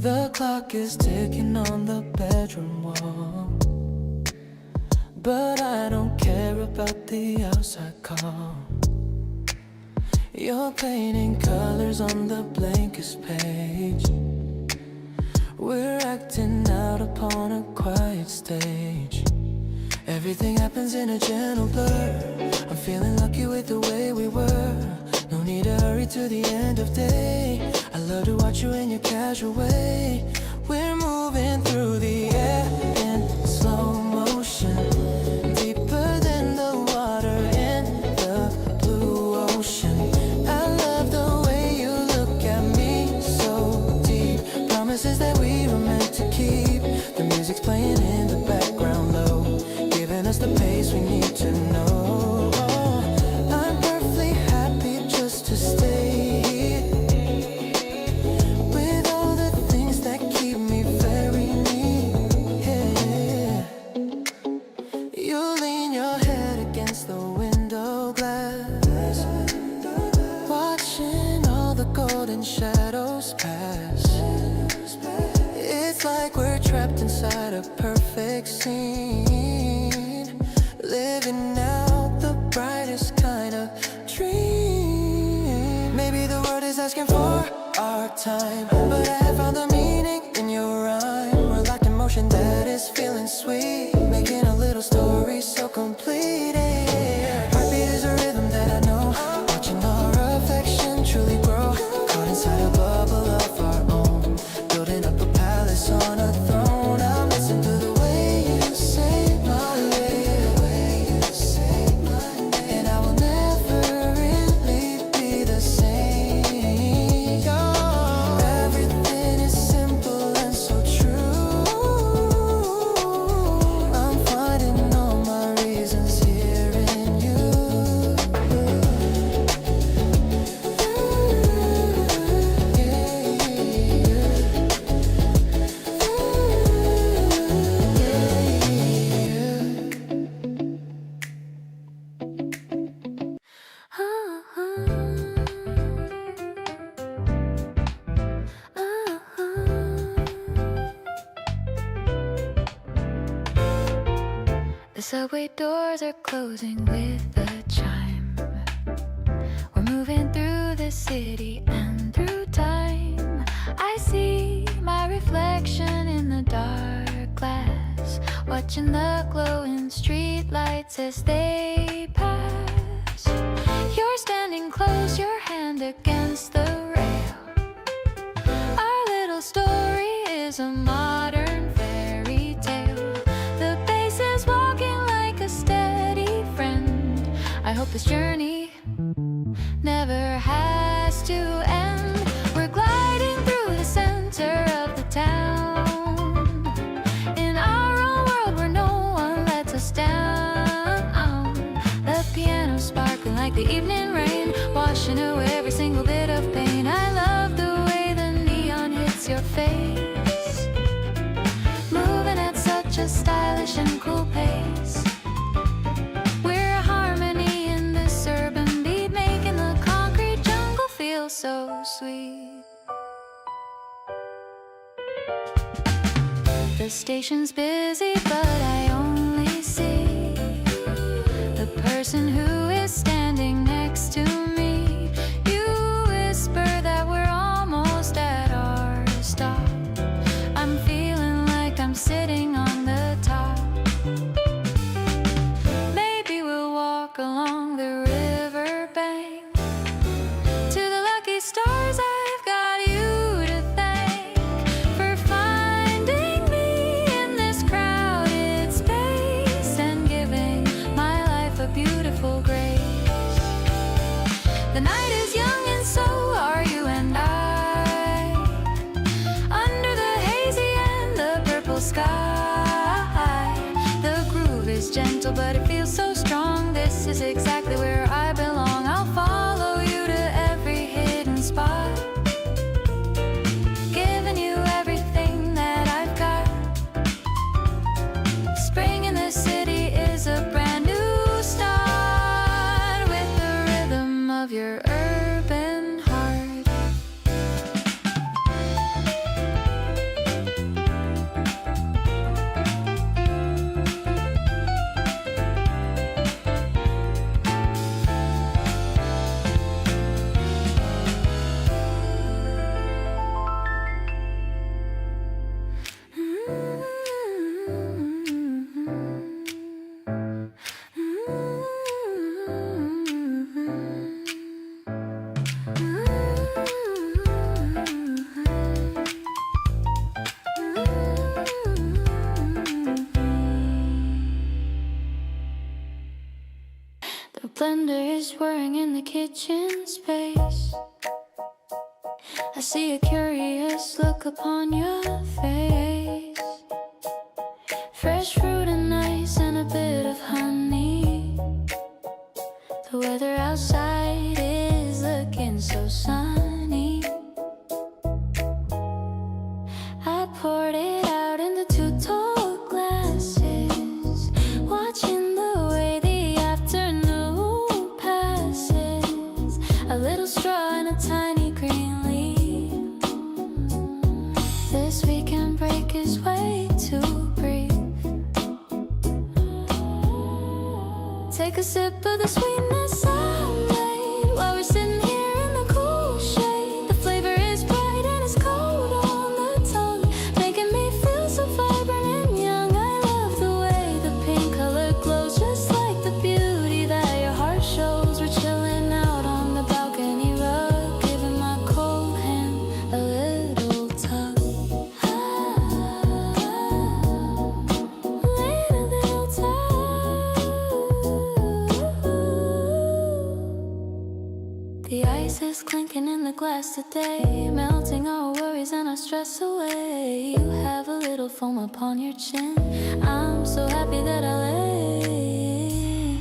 The clock is ticking on the bedroom wall, but I don't care about the outside call. You're painting colors on the blankest page. We're acting out upon a quiet stage. Everything happens in a gentle blur. I'm feeling lucky with the way we were. No need to hurry to the end of day. I love to watch you in your casual way. We're moving through the air in slow motion, deeper than the water in the blue ocean. I love the way you look at me so deep. Promises that we were meant to keep. The music's playing in the background low, giving us the pace we need to know. I'm perfectly happy just to stay here, with all the things that keep me very near. You lean your head against the window glass, watching all the golden shadows pass. It's like we're trapped inside a perfect scene, living out the brightest kind of dream. Maybe the world is asking for our time, but I have found the meaning in your rhyme. We're locked in motion that is feeling sweet, making a little story so complete. Yeah. Heartbeat is a rhythm that I know, watching our affection truly grow, caught inside a bubble of our own, building up a palace on a throne. I'm listening to the way you say my way, and I will never really be the same. Everything is simple and so true. I'm finding all my reasons here subway doors are closing with a chime. We're moving through the city and through time. I see my reflection in the dark glass, watching the glowing street lights as they pass. You're standing close, your hand against the rail. Our little story is a modern fairy tale. The bass is walking like a steady friend. I hope this journey never has to end. We're gliding through the center of the town, in our own world where no one lets us down. The piano sparkling like the evening rain, washing away every single bit of pain. I love the way the neon hits your face, moving at such a stylish and cool pace. We're a harmony in this urban beat, making the concrete jungle feel so sweet. The station's busy, but I only see the person who is standing next to me. You whisper that we're almost at our stop. I'm feeling like I'm sitting on the top. Maybe we'll walk along the riverbank to the lucky stars. I've got you to thank for finding me in this crowded space and giving my life a beautiful grace. The night is young and so are you and I, under the hazy and the purple sky. The groove is gentle but it feels so strong. This is exactly where I belong. I'll follow you to every hidden spot, giving you everything that I've got. Spring in the city is a brand new start, with the rhythm of your urban heart. The blender is whirring in the kitchen space. I see a curious look upon your face. Fresh fruit and ice and a bit of honey. The weather outside is looking so sunny. I poured it out into 2 tall glasses, watching the way the afternoon passes. A little straw and a tiny green leaf. This weekend break is way too brief. Take a sip of the sweetness I made while we're sitting here in the cool shade. The flavor is bright and it's cold on the tongue, making me feel so vibrant and young. I love the way the pink color glows, just like the beauty that your heart shows. We're chilling out on the balcony rug, giving my cold hand a little tug. Little tug. The ice is clinking in the glass today, melting our worries and our stress away. You have a little foam upon your chin. I'm so happy that I lay.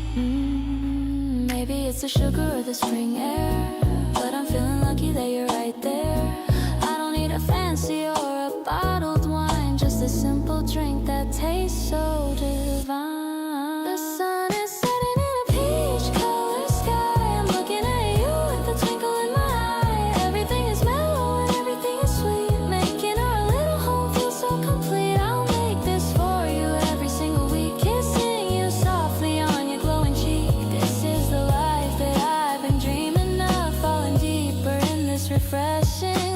Maybe it's the sugar or the spring air, but I'm feeling lucky that you're right there. I don't need a fancy or a bottled wine, just a simple drink that tastes so divine. The sun is setting in a peach colored sky. I'm looking at you with a twinkle in my eye. Everything is mellow and everything is sweet, making our little home feel so complete. I'll make this for you every single week, kissing you softly. rushing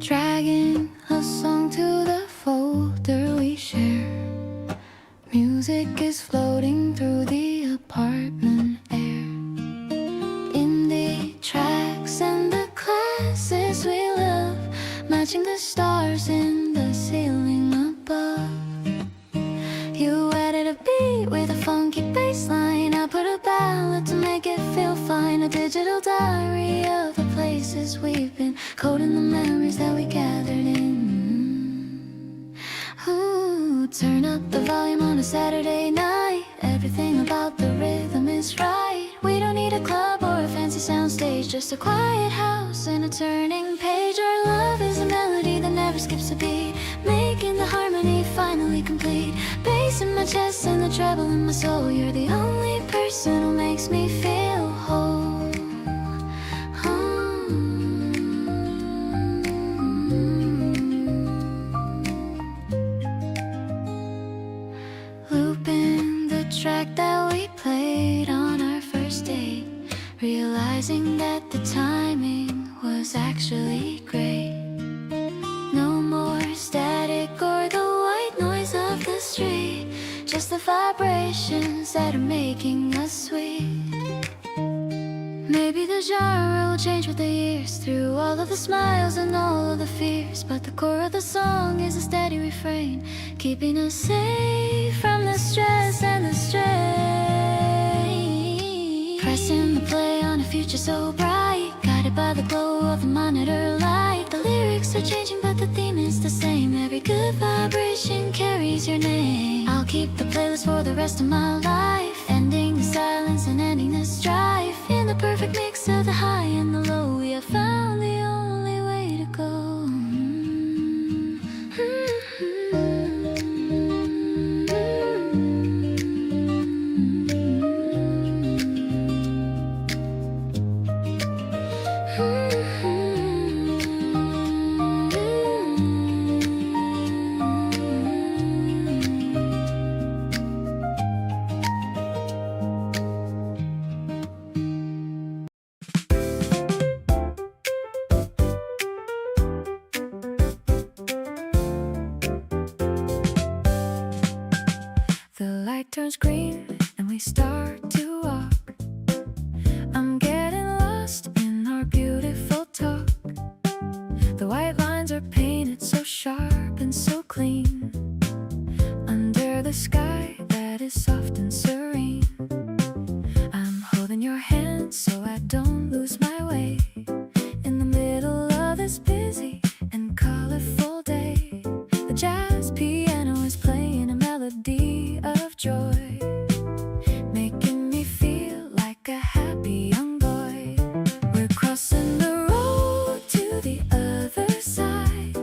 dragging a song to the folder we share. Music is floating through the apartment air. Indie tracks and the classes we love, matching the stars in the ceiling above. You added a beat with a funky bass line. I put a ballad to make it feel fine. A digital diary of the places we've been, coding the memories that we gathered in. Ooh, turn up the volume on a Saturday night. Everything about the rhythm is right. We don't need a club or a fancy soundstage, just a quiet house and a turning page. Our love is a melody that never skips a beat, making the harmony finally complete. Bass in my chest and the treble in my soul. You're the only person who makes me feel whole. Looping the track that we played on our first date, realizing that the timing was actually great. No more static or the white noise of the street, just the vibrations that are making us sweet. Maybe the genre will change with the years, through all of the smiles and all of the fears, but the core of the song is a steady refrain, keeping us safe from the stress and the strain. Pressing the play on a future so bright, guided by the glow of the monitor light. The lyrics are changing but the theme is the same. Every good vibration carries your name. I'll keep the playlist for the rest of my life, ending the silence and ending the strife. In the perfect mix of the high and the low, we have found the only way to go. The light turns green and we start to walk. I'm getting lost in our beautiful talk. The white lines are painted so sharp and so clean, under the sky that is soft and serene. I'm holding your hand so I don't lose my way, in the middle of this busy and colorful day. The jazz piano is playing a melody of joy, making me feel like a happy young boy. We're crossing the road to the other side,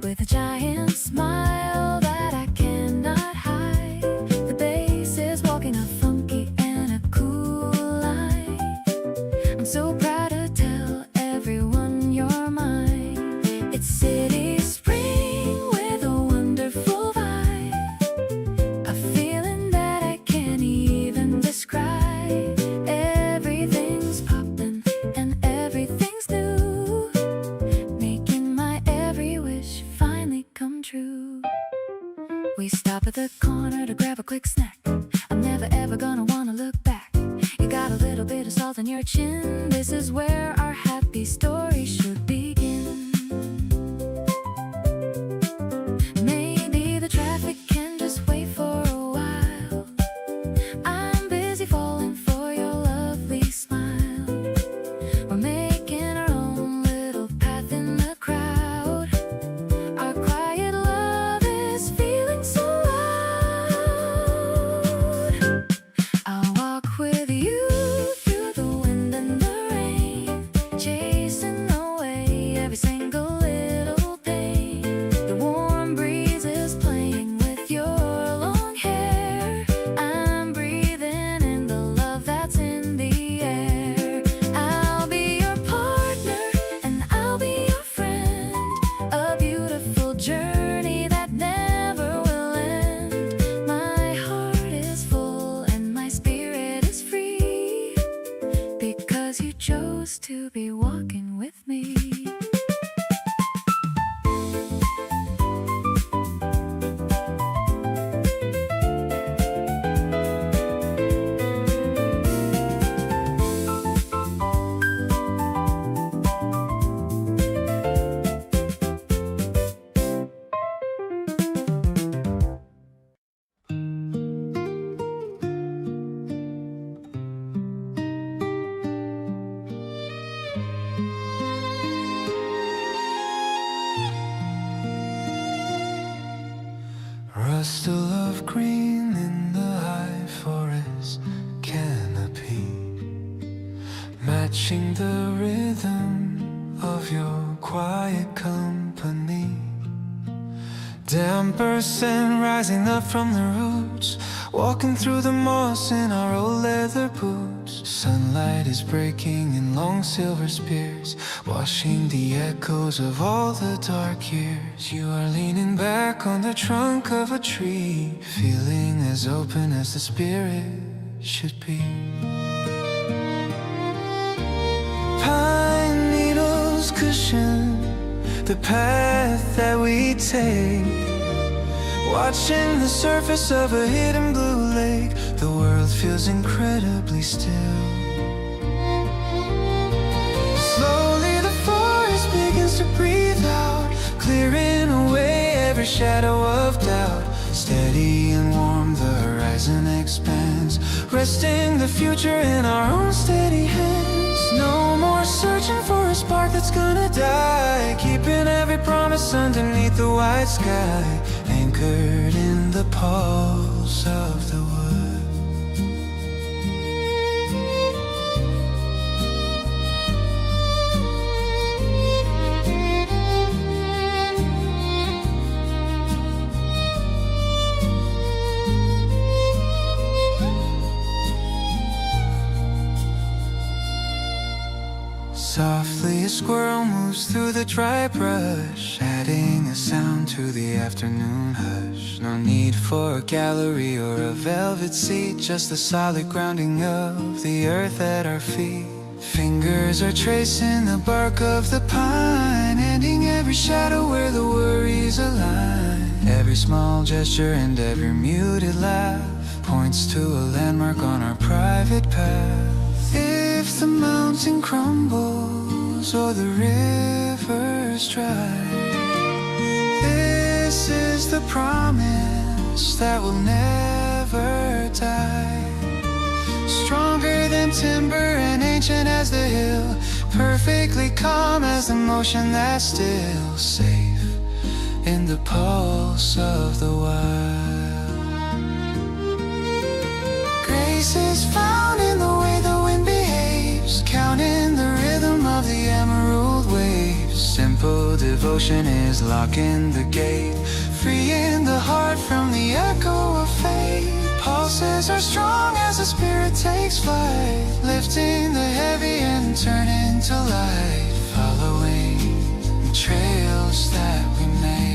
with a giant smile that I cannot hide. The bass is walking a funky and a cool line. I'm so proud to tell everyone you're mine. It's city spring with a wonderful vibe, a feeling that I can't even describe. Everything's poppin' and everything's new, making my every wish finally come true. We stop at the corner to grab a quick snack. I'm never ever gonna wanna look back. You got a little bit of salt on your chin. This is where our happy story should begin. Maybe the traffic can just wait for a catching the rhythm of your quiet company. Damp scent rising up from the roots, walking through the moss in our old leather boots. Sunlight is breaking in long silver spears, washing the echoes of all the dark years. You are leaning back on the trunk of a tree, feeling as open as the spirit should be. Pine needles cushion the path that we take, watching the surface of a hidden blue lake. The world feels incredibly still. Slowly the forest begins to breathe out, clearing away every shadow of doubt. Steady and warm the horizon expands, resting the future in our own steady hands. No more searching for a spark that's gonna die, keeping every promise underneath the white sky, anchored in the pulse of the wood. Softly a squirrel moves through the dry brush, adding a sound to the afternoon hush. No need for a gallery or a velvet seat, just the solid grounding of the earth at our feet. Fingers are tracing the bark of the pine, ending every shadow where the worries align. Every small gesture and every muted laugh points to a landmark on our private path. If the mountain crumbles or the river's dry, this is the promise that will never die. Stronger than timber and ancient as the hill, perfectly calm as the motion that's still, safe in the pulse of the wild. Grace is found in the way the wind behaves, counting the rhythm of the emerald waves. Simple devotion is locking the gate, freeing the heart from the echo of fate. Pulses are strong as the spirit takes flight, lifting the heavy and turning to light, following the trails that we made.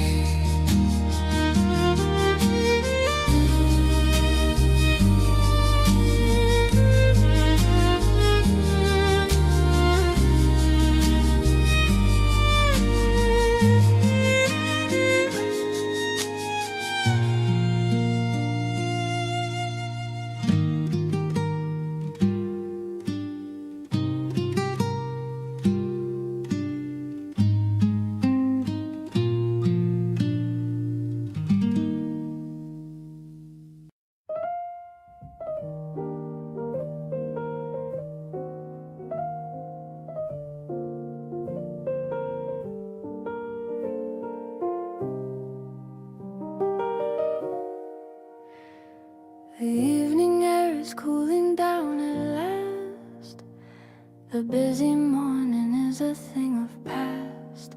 The evening air is cooling down at last. The busy morning is a thing of past.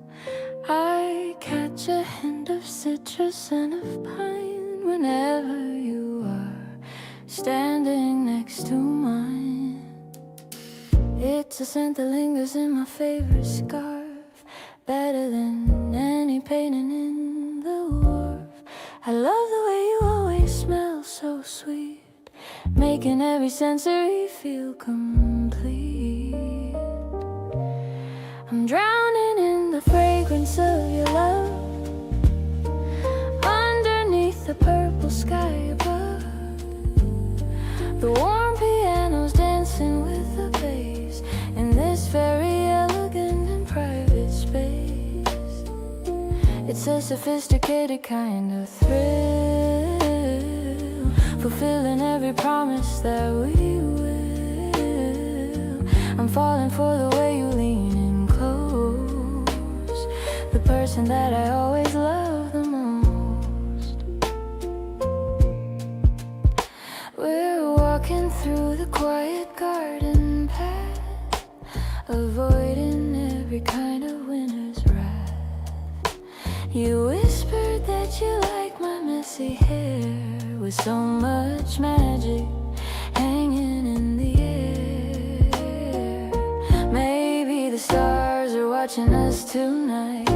I catch a hint of citrus and of pine whenever you are standing next to mine. It's a scent that lingers in my favorite scarf, better than any painting in the wharf. I love the way you always smell so sweet, making every sensory feel complete. I'm drowning in the fragrance of your love, underneath the purple sky above. The warm piano's dancing with the bass in this very elegant and private space. It's a sophisticated kind of thrill, fulfilling every promise that we will. I'm falling for the way you lean in close, the person that I always love the most. We're walking through the quiet garden path, avoiding every kind of winter's wrath. You whispered that you like my messy hair with so much magic hanging in the air. Maybe the stars are watching us tonight,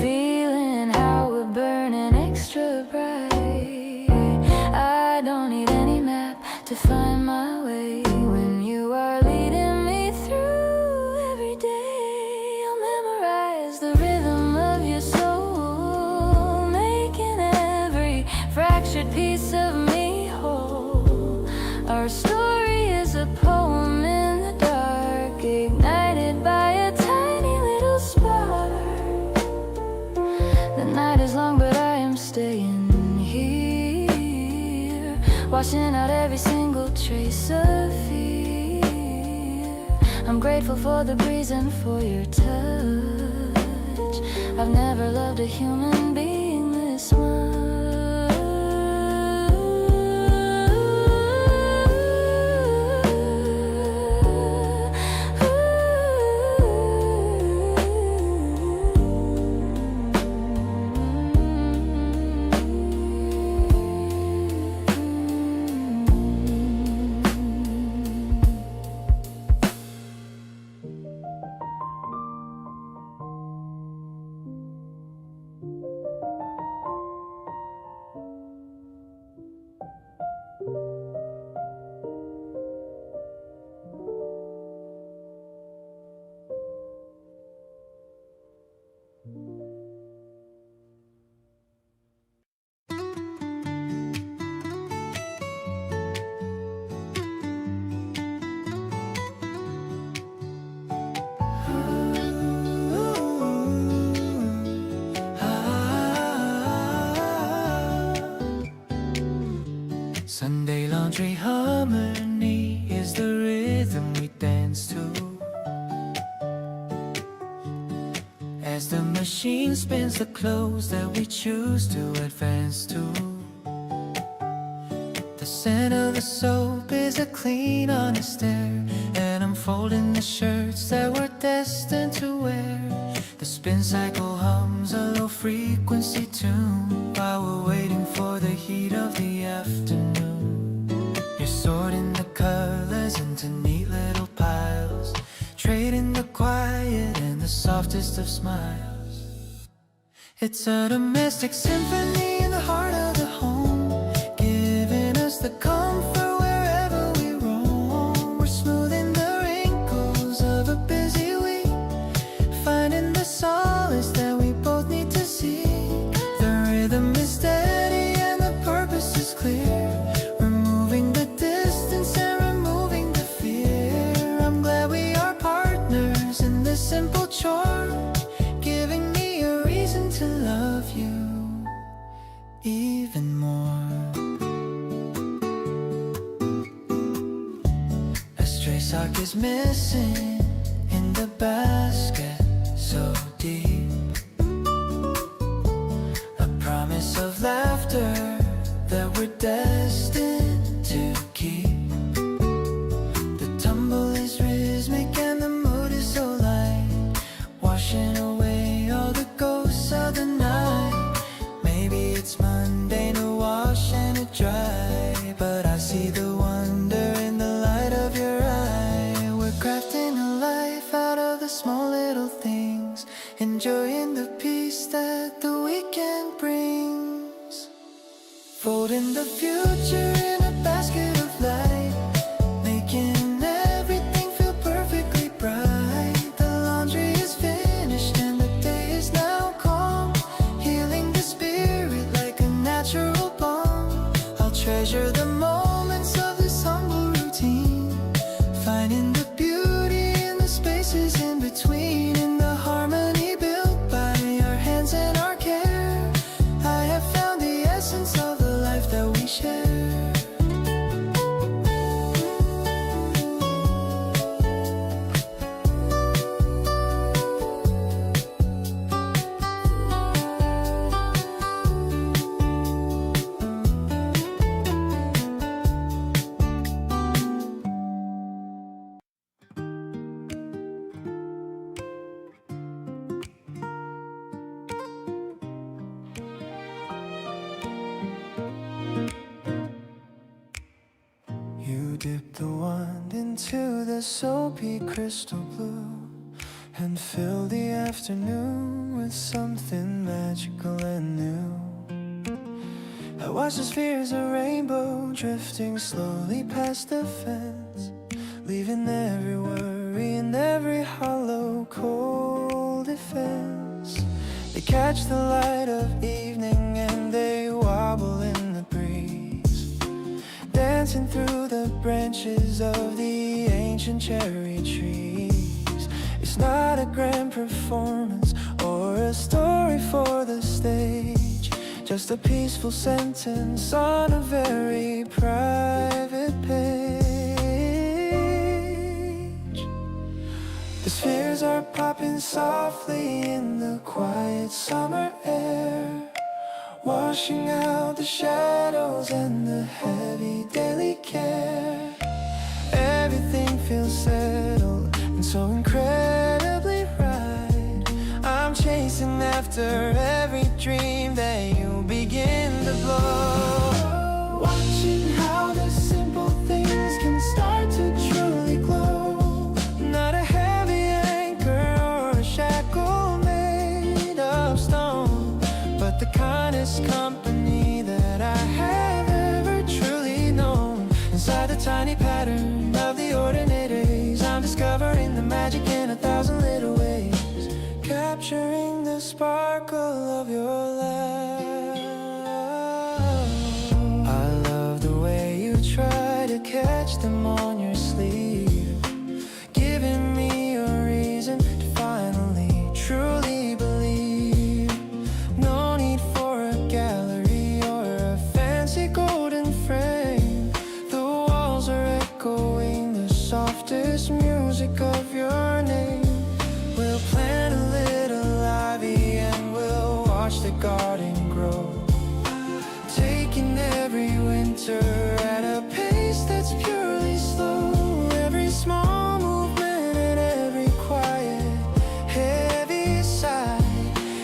feeling how we're burning extra bright. I don't need any map to find my way when you are leading me through every day. I'll memorize the rhythm of your soul, making every fractured piece of me whole. Our story is a poem in the dark, ignited by a tiny little spark. The night is long, but I am staying here, washing out every single trace of fear. I'm grateful for the breeze and for your touch. I've never loved a human being this much. Sunday laundry harmony is the rhythm we dance to, as the machine spins the clothes that we choose to advance to. The scent of the soap is a clean, honest air, and I'm folding the shirts that we're destined to wear. The spin cycle hums a low frequency tune while we're waiting for the heat of the afternoon. You're sorting the colors into neat little piles, trading the quiet and the softest of smiles. It's a domestic symphony in the heart of the home, giving us the comfort wherever we roam. We're smoothing the wrinkles of a busy week, finding the solace that we both need to seek. The rhythm is steady and the purpose is clear, removing the distance and removing the fear. I'm glad we are partners in this simple chore, giving me a reason to love you even more. A stray sock is missing in the basket, so deep. A promise of laughter that we're destined to keep. The tumble is rhythmic and the mood is so light, washing away all the ghosts of the night. Maybe it's mundane to wash and to dry, but I see the wonder in the light of your eye. We're crafting a life out of the small little things, enjoying the peace that the weekend brings. Folding the future in a basket of light, making everything feel perfectly bright. The laundry is finished and the day is now calm, healing the spirit like a natural balm. I'll treasure the moments of this humble routine, finding the beauty in the spaces in between, in the harmony built by our hands and our care. I have found the essence of the life that we share. dip the wand into the soapy crystal blue and fill the afternoon with something magical and new. I watch the spheres of rainbow drifting slowly past the fence, leaving every worry and every hollow cold defense. They catch the light of evening and they wobble in the breeze, dancing through the branches of the ancient cherry trees. It's not a grand performance or a story for the stage, just a peaceful sentence on a very private page. The spheres are popping softly in the quiet summer air, washing out the shadows and the heavy daily care. Everything feels settled and so incredibly right. I'm chasing after every dream that you begin to blow, watching how the simple things can start to truly glow. Not a heavy anchor or a shackle made of stone, but the kindest company that I have ever truly known. Inside the tiny pattern of the ordinary days, I'm discovering the magic in 1,000 little ways, capturing the sparkle of your laugh. I love the way you try to catch them on your sleeve, giving me a reason to finally truly believe. No need for a gallery or a fancy golden frame. The walls are echoing the softest music of your name. We'll plant a little ivy and we'll watch the garden grow, taking every winter at a pace that's purely slow. Every small movement and every quiet, heavy sigh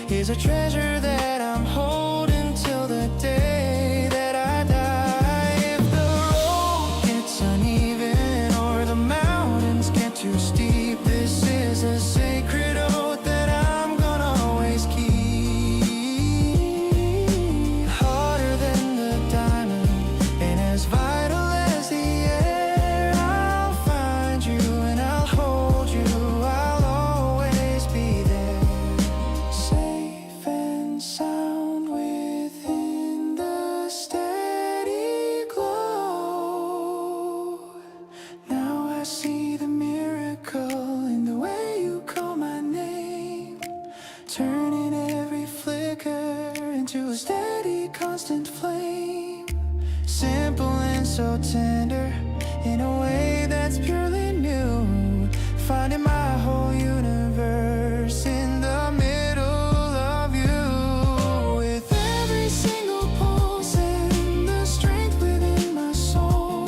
is a treasure that I'm holding till the day that I die. If the road gets uneven or the mountains get too steep, this is a sacred oath that I'm gonna always keep. Harder than the diamond and as vital as the air, I'll find you and I'll hold you. I'll always be there, safe and sound within the steady glow. Now I see the miracle in the way you call my name, turning every flicker into a steady, constant flame. Simple and so tender in a way that's purely new, finding my whole universe in the middle of you. With every single pulse and the strength within my soul,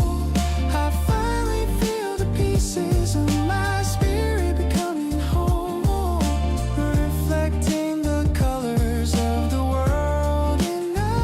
I finally feel the pieces of my spirit becoming whole, reflecting the colors of the world in us.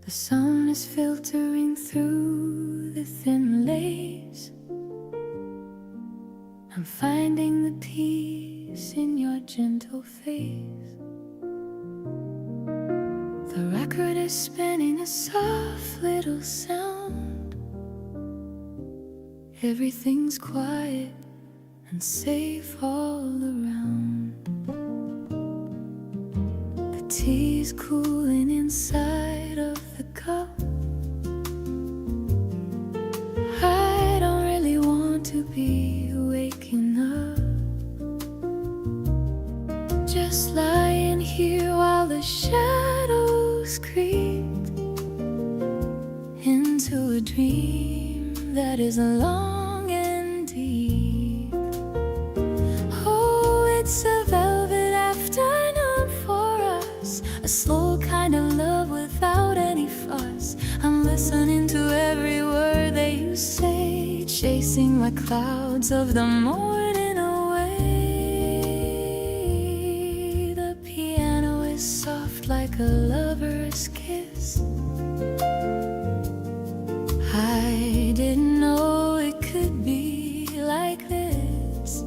The sun is filtering through the thin lace. I'm finding the peace in your gentle face. The record is spinning a soft little sound. Everything's quiet and safe all around. The tea's cooling inside of the cup. I don't really want to be waking up, just lying here while the shadows creep. dream that is long and deep. Oh, it's a velvet afternoon for us, a slow kind of love without any fuss. I'm listening to every word that you say, chasing my clouds of the morning away. The piano is soft like a lover's kiss. I didn't know it could be like this.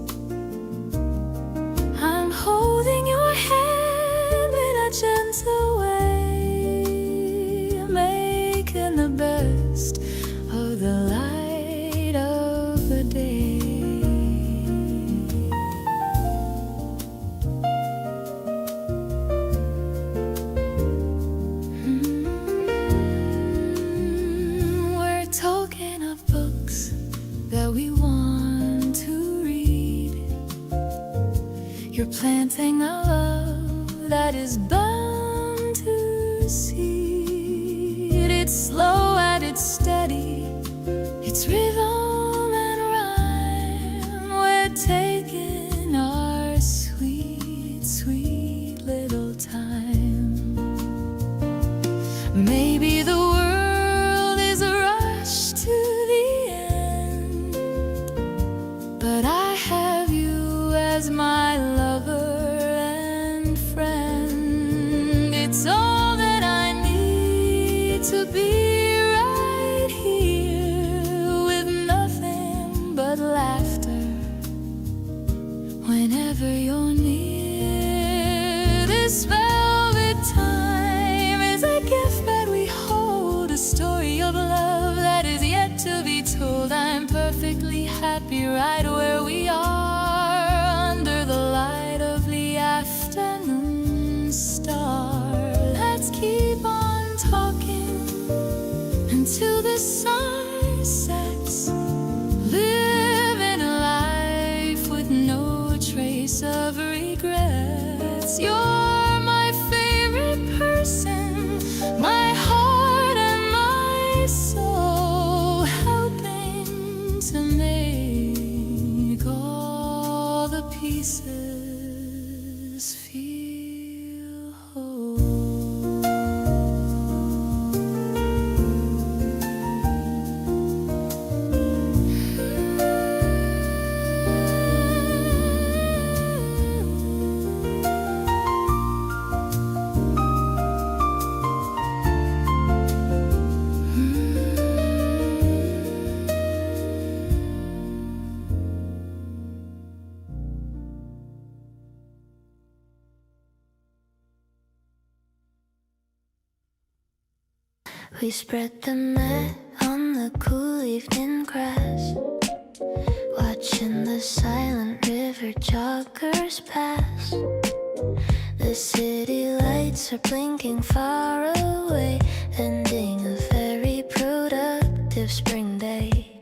I'm holding your hand in a gentle way, making the best of the light of the day. We're talking of books that we want to read. You're planting a love that is bound to seed. It's slow and it's steady, it's rhythm and rhyme. We're taking our sweet, sweet little time. Maybe the world is rushed to the end, but I have you as my lover and friend. It's all that I need to be right here, with nothing but laughter whenever you're near. This velvet time is a gift that we hold, a story of love that is yet to be told. I'm perfectly happy right where we are, under the light of the afternoon star. Let's keep on talking until the sun sets, living a life with no trace of regrets. You're my favorite person, my heart and my soul, helping to make all the pieces feel whole. We spread the mat on the cool evening grass, watching the silent river joggers pass. The city lights are blinking far away, ending a very productive spring day.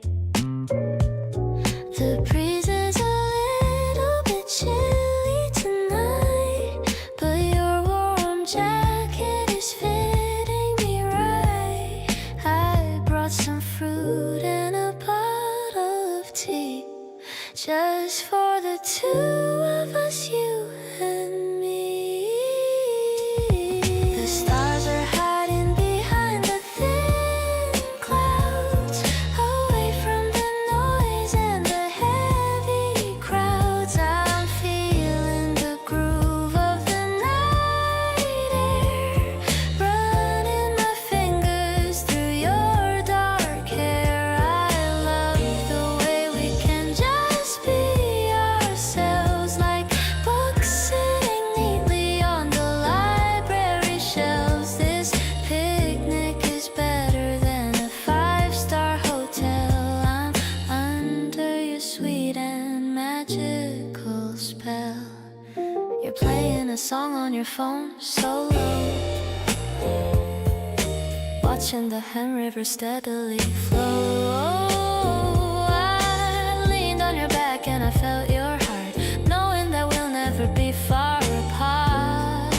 The breeze is a little bit chilly tonight, but your warm jacket is fitting me right. I brought some fruit and a bottle of tea, just for the two of us, you and me. The stars are hiding behind the thin clouds, away from the noise and the heavy crowds. I'm feeling the groove of the night air, running my fingers through your dark hair. I love the way we can just be ourselves, like books sitting neatly on the library shelves. This picnic is better than a five-star hotel. I'm under your sweet and magical spell. You're playing a song on your phone so low, watching the Hen River steadily flow. I leaned on your back and I felt your heart, knowing that we'll never be far apart.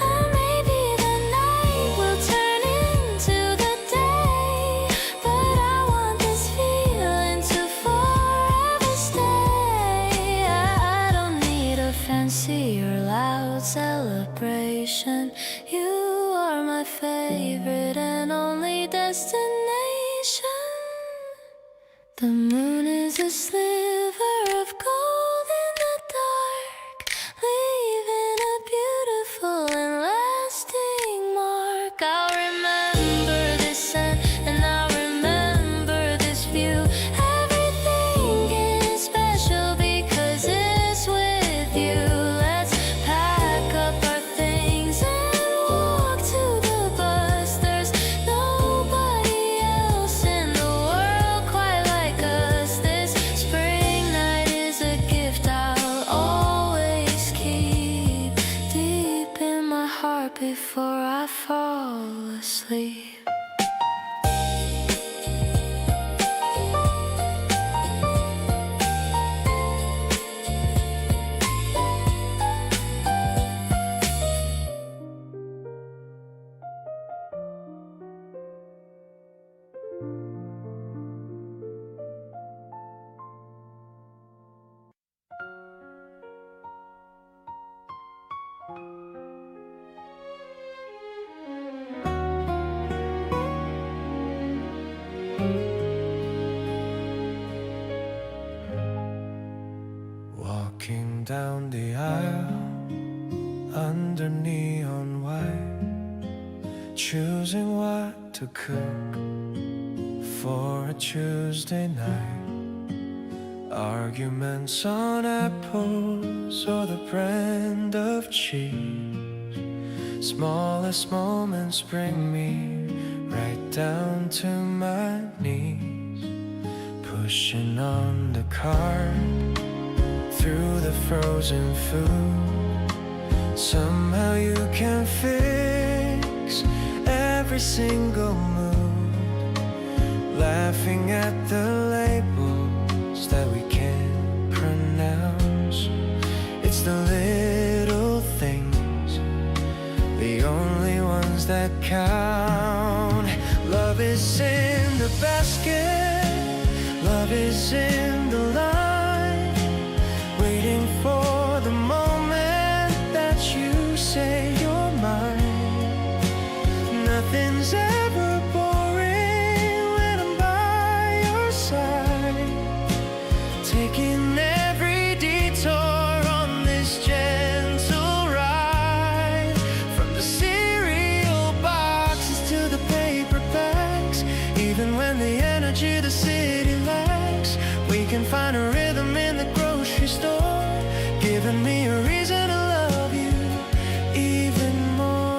Or maybe the night will turn into loud celebration. You are my favorite and only destination. The moon is a sliver of gold in the dark, leaving a beautiful and lasting mark. I'll remember this scent and I'll remember this view. Everything is special because it's with you. Let's pack up our things and walk to the bus. There's nobody else in the world quite like us. This spring night is a gift I'll always keep deep in my heart before I fall asleep. Walking down the aisle under neon white, choosing what to cook for a Tuesday night. Arguments on apples or the brand of cheese. Smallest moments bring me right down to my knees. Pushing on the cart through the frozen food. Somehow you can fix every single mood. Laughing at the labels that we can't pronounce. It's the little things, the only ones that count. Love is in the basket, love is in the line, waiting for the moment that you say you're mine. Nothing's ever boring when I'm by your side, taking every detour on this gentle ride. From the cereal boxes to the paper bags, even when the energy the city lacks, we can find a rhythm in the grocery store, giving me a reason to love you even more.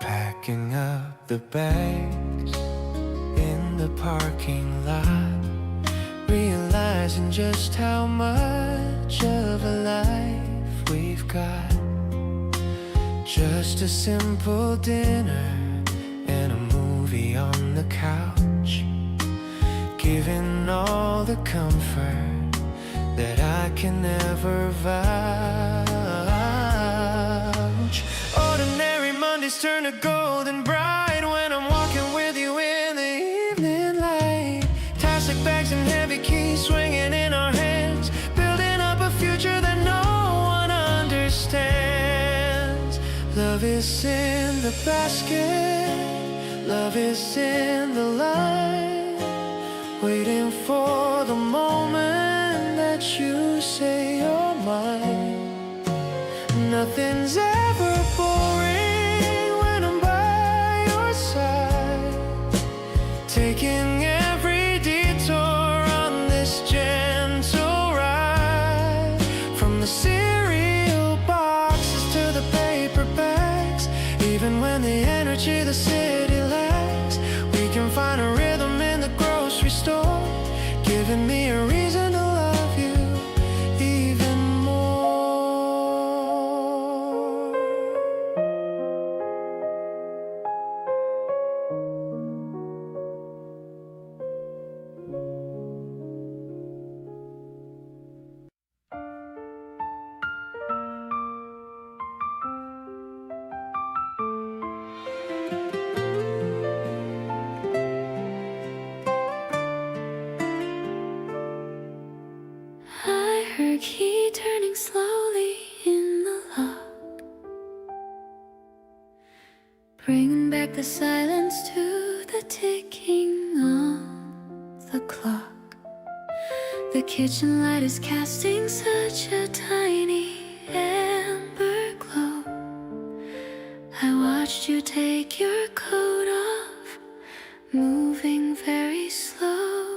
Packing up the bags in the parking lot, realizing just how much of a life we've got. Just a simple dinner and a movie on the couch, giving all the comfort that I can never vouch. Ordinary Mondays turn to golden bright when I'm walking with you in the evening light. Plastic bags and heavy keys swinging in our hands, building up a future that no one understands. Love is in the basket, love is in the line, waiting for the moment that you say you're mine. Nothing's ever boring when I'm by your side, taking every detour on this gentle ride. From the cereal boxes to the paper bags, even when the energy the city lacks, we can find a rhythm in the grocery store, giving me a reason to love you even more. her key turning slowly in the lock, bringing back the silence to the ticking of the clock. The kitchen light is casting such a tiny amber glow. I watched you take your coat off, moving very slow.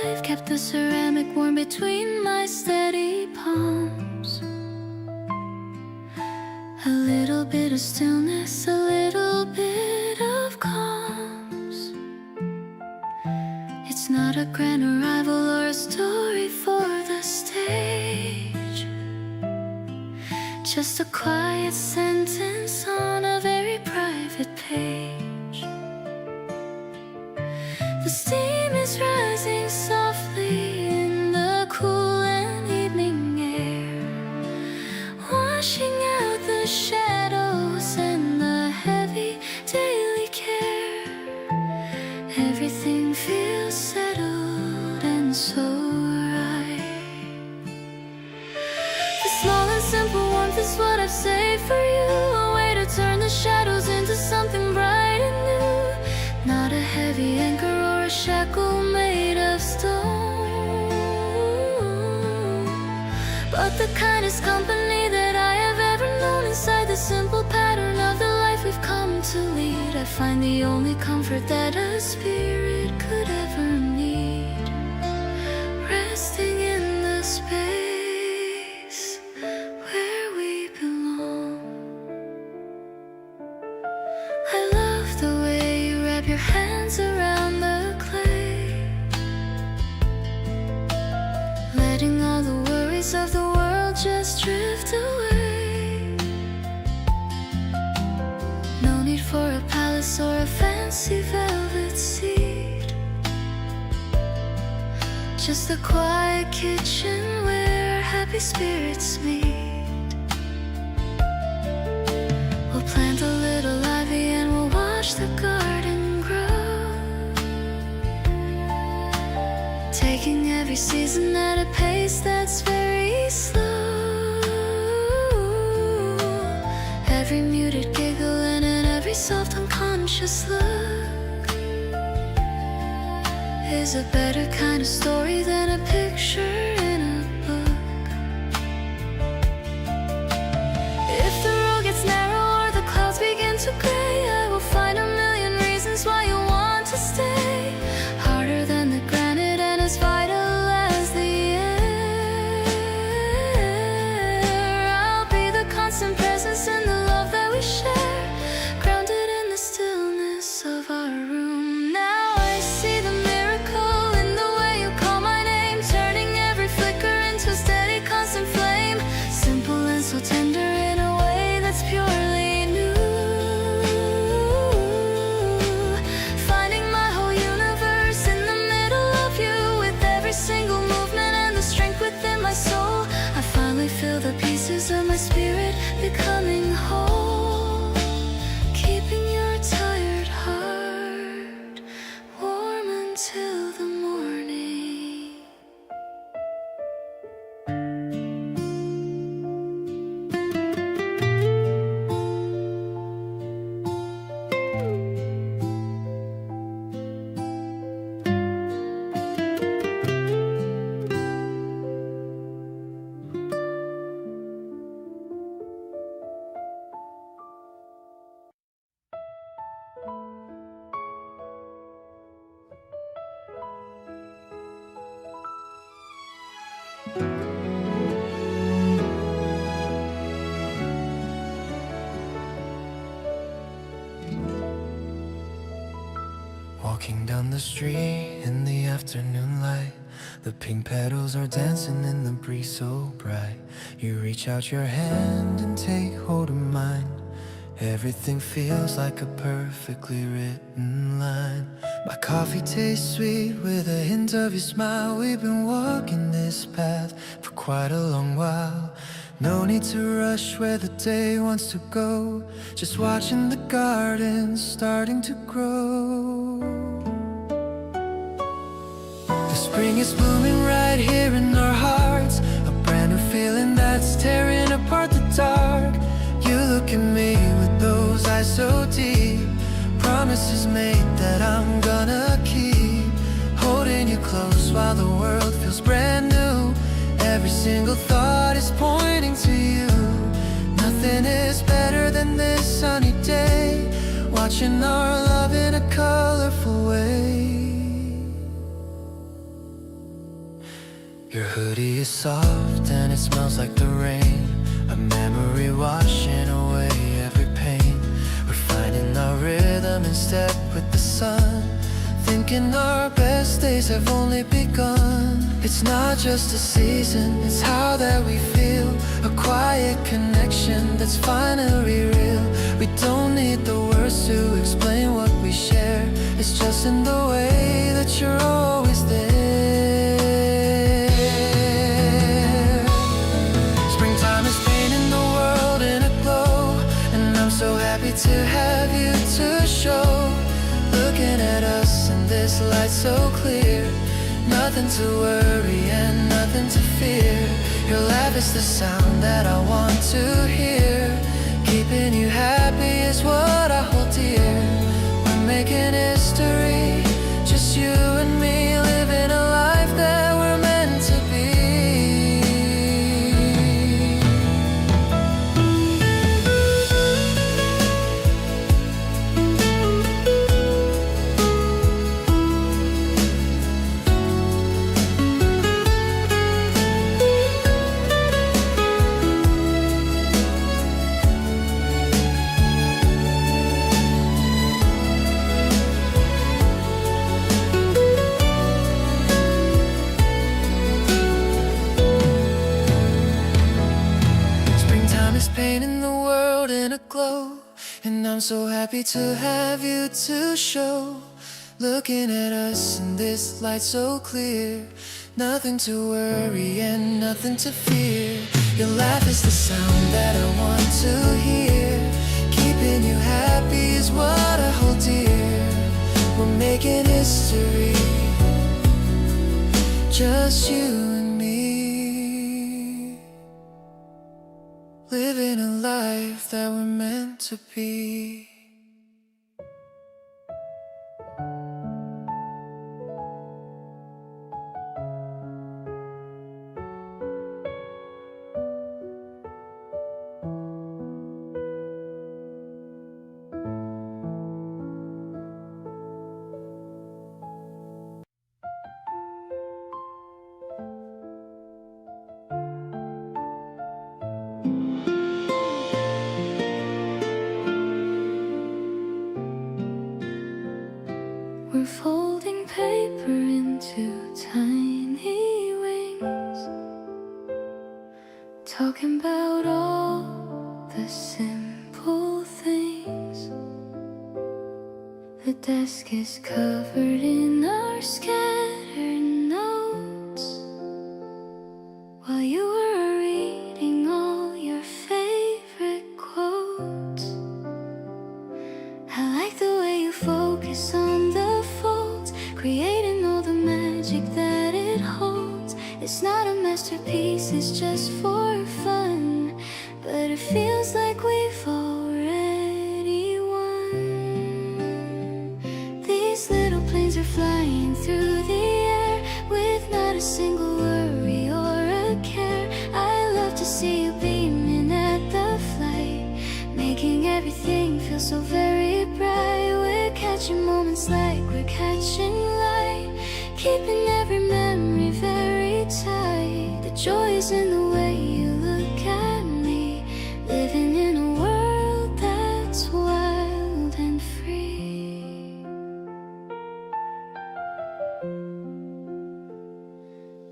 I've kept the ceramic warm between my steady palms. A little bit of stillness, a little bit of calms. It's not a grand arrival or a story for the stage, just a quiet sentence on a very private page. The steam is rising softly in the cool and evening air, washing out the shadows and the heavy daily care. Everything feels settled and so right. The small and simple warmth is what I've saved for you, a way to turn the shadows into something bright and new. Not a heavy anchor or a shackle made of stone, but the kindest company that I have ever known. Inside the simple pattern of the life we've come to lead, I find the only comfort that a spirit could ever need, resting in the space where we belong. I love the way you wrap your hands around the clay, letting all the worries of the world just drift away. No need for a palace or a fancy velvet seat, just a quiet kitchen where happy spirits meet. We'll plant a little ivy and we'll watch the garden grow, taking every season at a pace that's very slow. Every muted giggle and in every soft unconscious look is a better kind of story than a picture in a book. If the road gets narrow or the clouds begin to gray, I will find a million reasons why you want to stay. Harder than the granite and as vital as the air. I'll be the constant presence in the love that we share, grounded in the stillness of our room. Now I see the miracle in the way you call my name, turning every flicker into a steady constant flame. Simple and so tender in a way that's purely new. Finding my whole universe in the middle of you, with every single movement and the strength within my soul. I finally feel the pieces of my spirit becoming whole, keeping your tired heart warm until the morning. Walking down the street in the afternoon light, the pink petals are dancing in the breeze so bright. You reach out your hand and take hold of mine. Everything feels like a perfectly written line. My coffee tastes sweet with a hint of your smile. We've been walking this path for quite a long while. No need to rush where the day wants to go, just watching the garden starting to grow. The spring is blooming right here in our hearts. while the world feels brand new. Every single thought is pointing to you. Nothing is better than this sunny day, watching our love in a colorful way. Your hoodie is soft and it smells like the rain, a memory washing away every pain. We're finding our rhythm in step with the sun, thinking our best days have only begun. It's not just a season, it's how that we feel, a quiet connection that's finally real. We don't need the words to explain what we share, it's just in the way that you're always there. Springtime is painting the world in a glow, and I'm so happy to have you to show. Looking at us in this light so clear, nothing to worry and nothing to fear. Your laugh is the sound that I want to hear. Keeping you happy is what I hold dear. We're making history, just you and me, living a life that we're meant to be. Painting the world in a glow, and I'm so happy to have you to show. Looking at us in this light so clear, nothing to worry and nothing to fear. Your laugh is the sound that I want to hear. Keeping you happy is what I hold dear. We're making history, just you and me, living a life that we're meant to be. We're folding paper into tiny wings, talking about all the simple things. The desk is covered in our scattered notes, while you were reading all your favorite quotes. I like the way you focus on the folds, creating all the magic that it holds. It's not a masterpiece, it's just for fun, but it feels like we've already won. These little planes are flying through the air with not a single worry or a care. I love to see you beaming at the flight, making everything feel so very bright. We're catching moments like we're catching light, keeping every memory very tight. The joy is in the way you look at me, living in a world that's wild and free.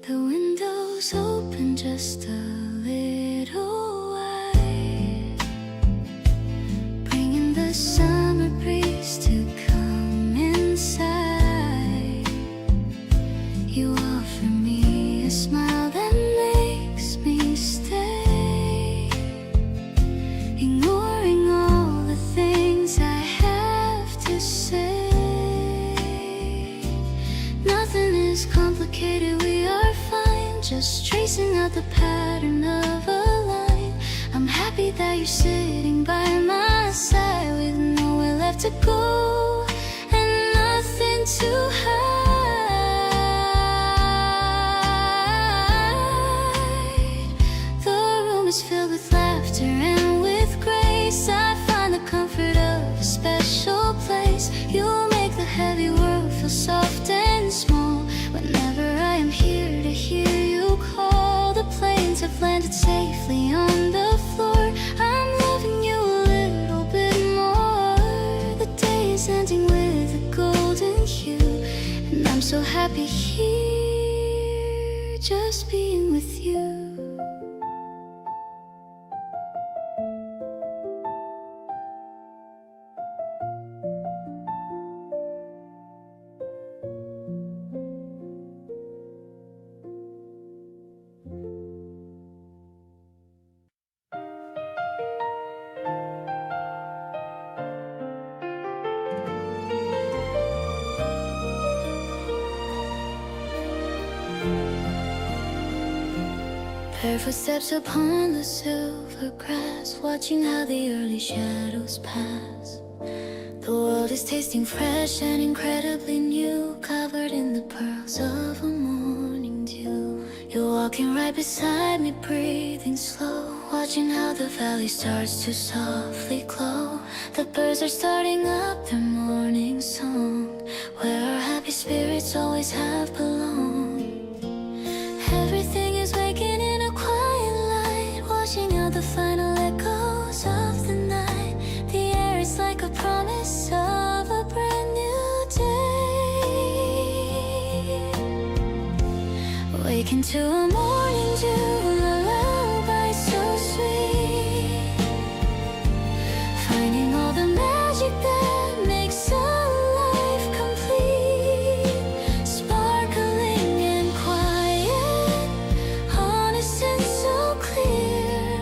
The windows open just a little wide, bringing the summer breeze to come inside. You offer me a smile that makes me stay, ignoring all the things I have to say. Nothing is complicated, we are fine, just tracing out the pattern of a line. I'm happy that you're sitting by my side, with nowhere left to go and nothing to hide. softly on the floor. I'm loving you a little bit more. The day is ending with a golden hue, and I'm so happy here, just being with you. Barefoot steps upon the silver grass, watching how the early shadows pass. The world is tasting fresh and incredibly new, covered in the pearls of a morning dew. You're walking right beside me, breathing slow, watching how the valley starts to softly glow. The birds are starting up their morning song, where our happy spirits always have belonged. Everything is waking in a quiet light, washing out the final echoes of the night. The air is like a promise of a brand new day. Waking to a morning dew, a lullaby so sweet, finding all the magic that makes a life complete. Sparkling and quiet, honest and so clear,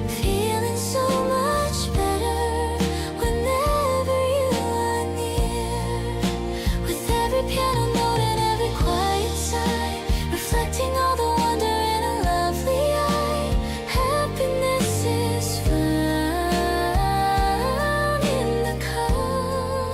feeling so much better whenever you are near. With every piano note and every quiet sigh, reflecting all the wonder in a lovely eye. Happiness is found in the calm.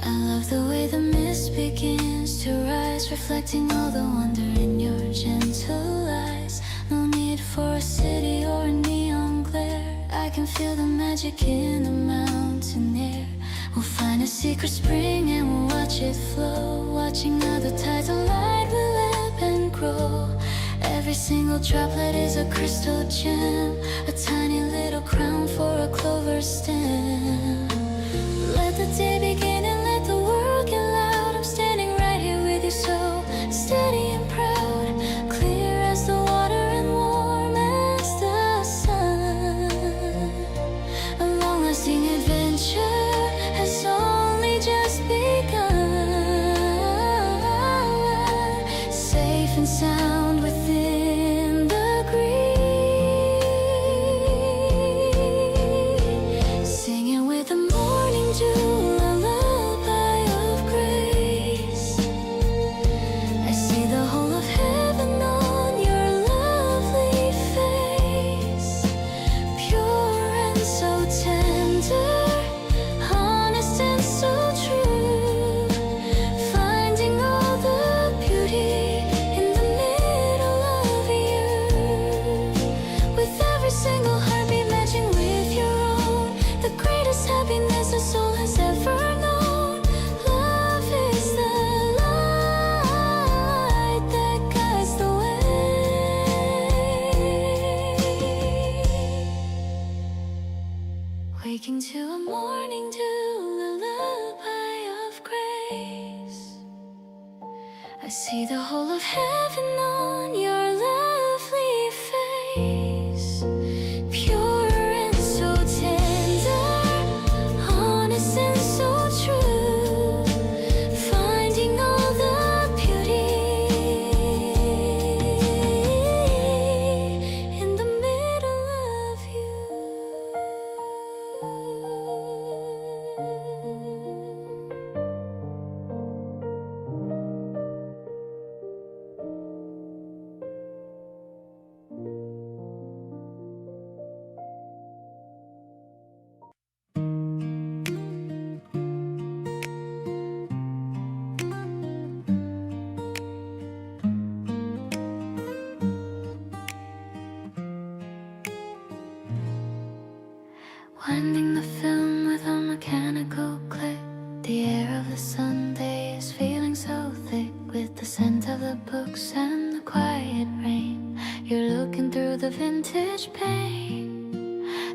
I love the way the mist begins to rise, reflecting all the wonder in your gentle eyes. No need for a city or a neon glare, I can feel the magic in the mountain air. We'll find a secret spring and we'll watch it flow, watching how the tides of light will ebb and grow. Every single droplet is a crystal gem, a tiny little crown for a clover stem. Let the day begin and let the world get loud. I'm standing right here with you, so steady and proud, clear as the water and warm as the sun. A long-lasting adventure has only just begun. Safe and sound within the green, singing with the morning dew, a lullaby of grace. I see the whole of heaven on your lovely face, pure and so tender, honest and so true, finding all the beauty in the middle of you. With every single heartbeat matching with your own, the greatest happiness a soul has ever known. Love is the light that guides the way. Waking to a morning dew, a lullaby of grace. I see the whole of heaven on your lovely face, pure and so tender, honest and so true, finding all the beauty in the middle of you. the vintage paint.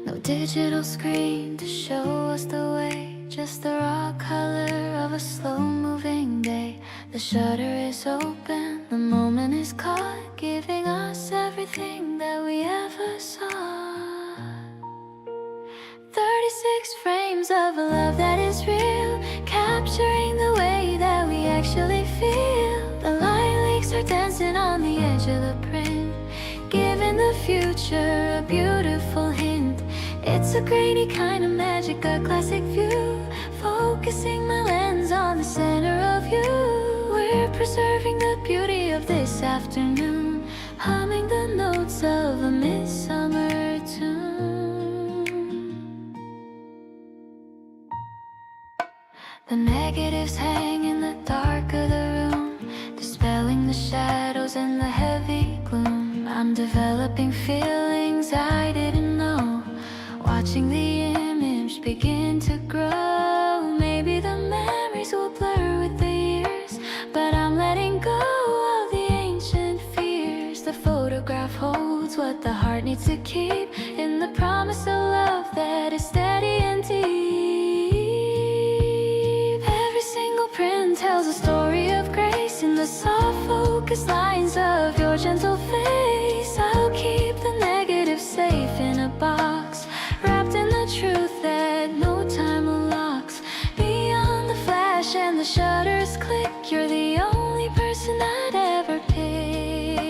No digital screen to show us the way, just the raw color of a slow-moving day. The shutter is open, the moment is caught, giving us everything that we ever saw. 36 frames of a love that is real, capturing the way that we actually feel. The line leaks are dancing on the edge of the print, giving the future a beautiful hint. It's a grainy kind of magic, a classic view, focusing my lens on the center of you. We're preserving the beauty of this afternoon, humming the notes of a midsummer tune. The negatives hang in the dark of the room, dispelling the shadows and the heavy gloom. I'm developing feelings I didn't know, watching the image begin to grow. Maybe the memories will blur with the years, but I'm letting go of the ancient fears. The photograph holds what the heart needs to keep, in the promise of love that is steady and deep. Every single print tells a story of grace, in the soft focus lines of your gentle face. I'll keep the negative safe in a box, wrapped in the truth that no time unlocks. Beyond the flash and the shutters click, you're the only person I'd ever pick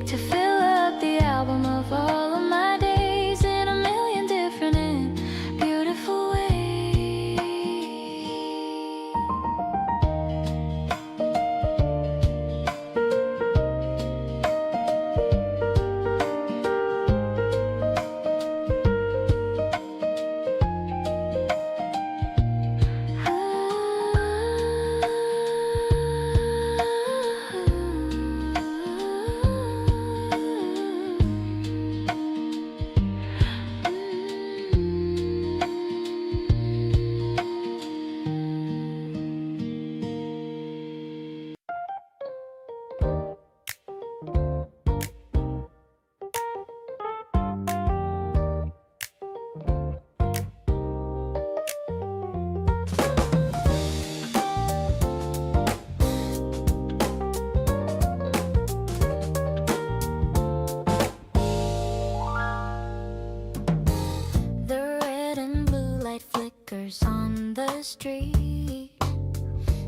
to fill up the album of all of my days in a million different and beautiful ways. On the street,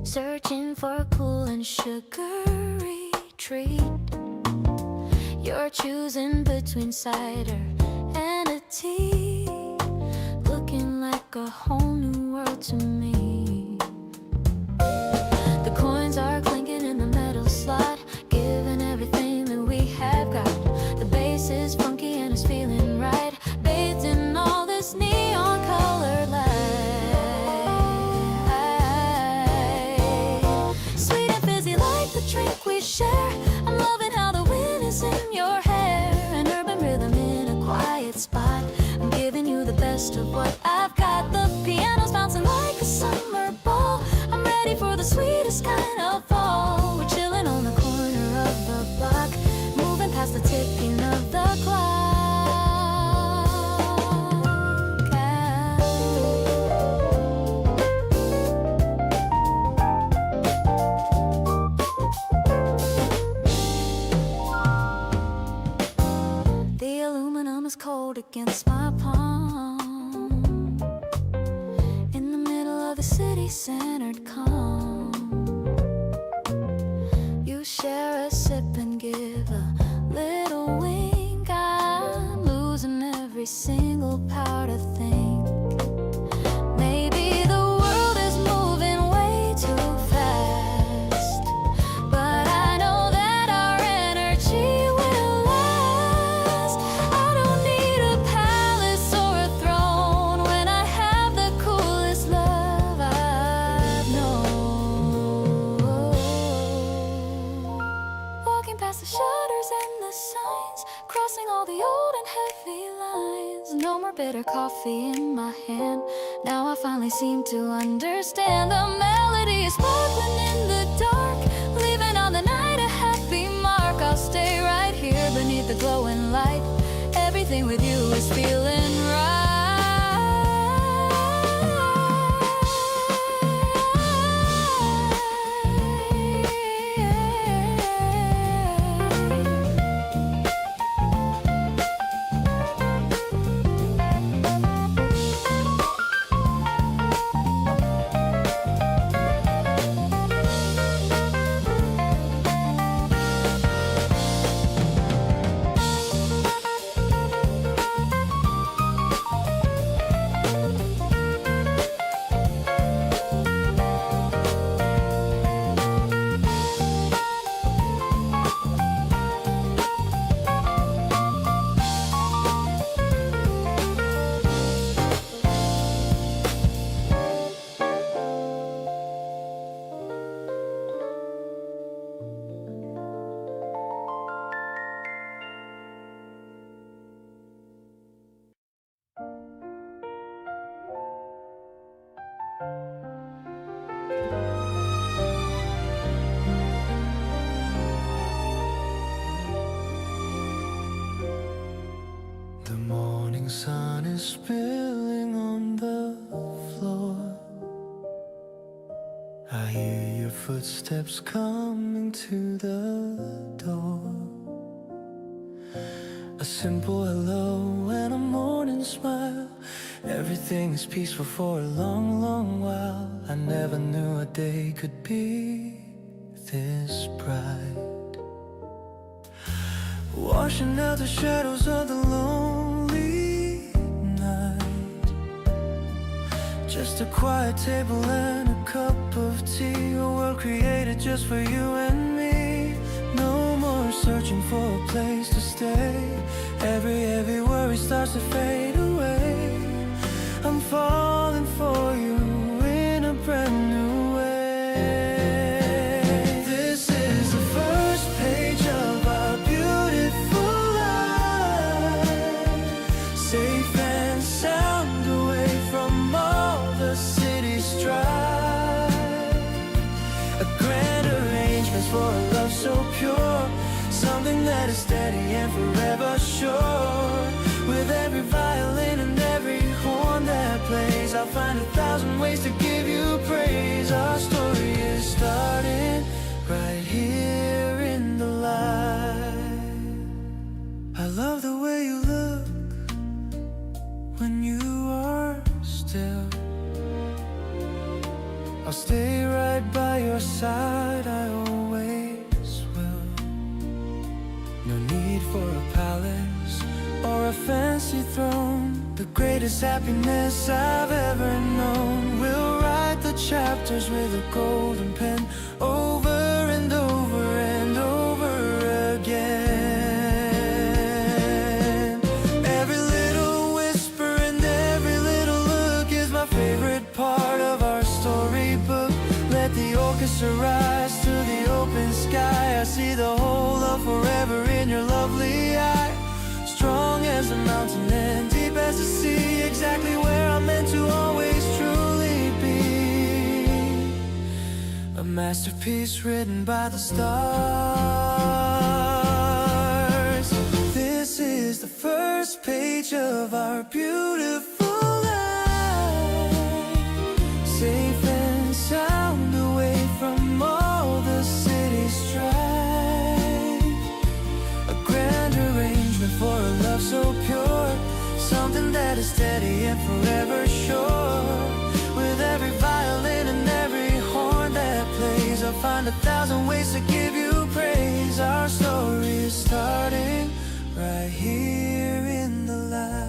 searching for a cool and sugary treat. You're choosing between cider and a tea, looking like a whole new world to me. The coins are clinking in the metal slot, giving everything that we have got. The bass is funky and it's feeling right, bathed in all this neon colored light. Drink we share, I'm loving how the wind is in your hair, an urban rhythm in a quiet spot. I'm giving you the best of what I've got. The piano's bouncing like a summer ball, I'm ready for the sweetest kind of fall. We're chilling on the corner of the block, moving past the ticking of the clock. Cold against my palm, in the middle of the city-centered calm. You share a sip and give a little wink. I'm losing every single power to think. Maybe the world is moving way too fast, but I know that our energy will last. I don't need a palace or a throne when I have the coolest love I've known. Walking past the shutters and the signs, crossing all the old and heavy lines. No more bitter coffee in my hand, now I finally seem to understand. The melody is sparkling in the dark, leaving on the night a happy mark. I'll stay right here beneath the glowing spilling on the floor. I hear your footsteps coming to the door. A simple hello and a morning smile. Everything is peaceful for a long, long while. I never knew a day could be this bright. Washing out the shadows of the lonely night. Just a quiet table and a cup of tea. A world created just for you and me. No more searching for a place to stay. Every worry starts to fade away. I'm falling for you in a brand new way. This is the first page of our beautiful life. Safe and sound away from all the city's strife. A grand arrangement for a love so pure. Something that is steady and forever sure. With every violin and every horn that plays, I'll find 1,000 ways to give you praise. Our story is starting right here in the light. I love the way you look when you are still. I'll stay right by your side, I always will. No need for a palace or a fancy throne. The greatest happiness I've ever known. We'll write the chapters with a golden pen, over and over and over again. Every little whisper and every little look is my favorite part of our storybook. Let the orchestra rise to the open sky. I see the whole of forever in your lovely eye. Strong as a mountain and deep as the sea. Exactly where I'm meant to always truly be. A masterpiece written by the stars. This is the first page of our beautiful life. Safe and sound away from all the city's strife. A grand arrangement for a love so pure. Something that is steady and forever sure. With every violin and every horn that plays, I'll find 1,000 ways to give you praise. Our story is starting right here in the light.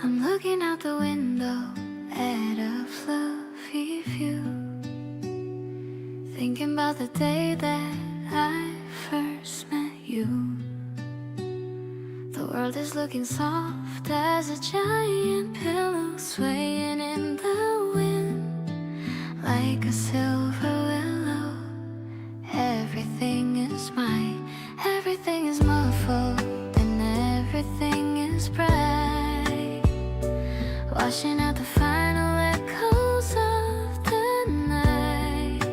I'm looking out the window at a fluffy view, thinking about the day that I first met you. The world is looking soft as a giant pillow, swaying in the wind like a silver willow. Everything is mine, everything is muffled, and everything is bright. Washing out the final echoes of the night.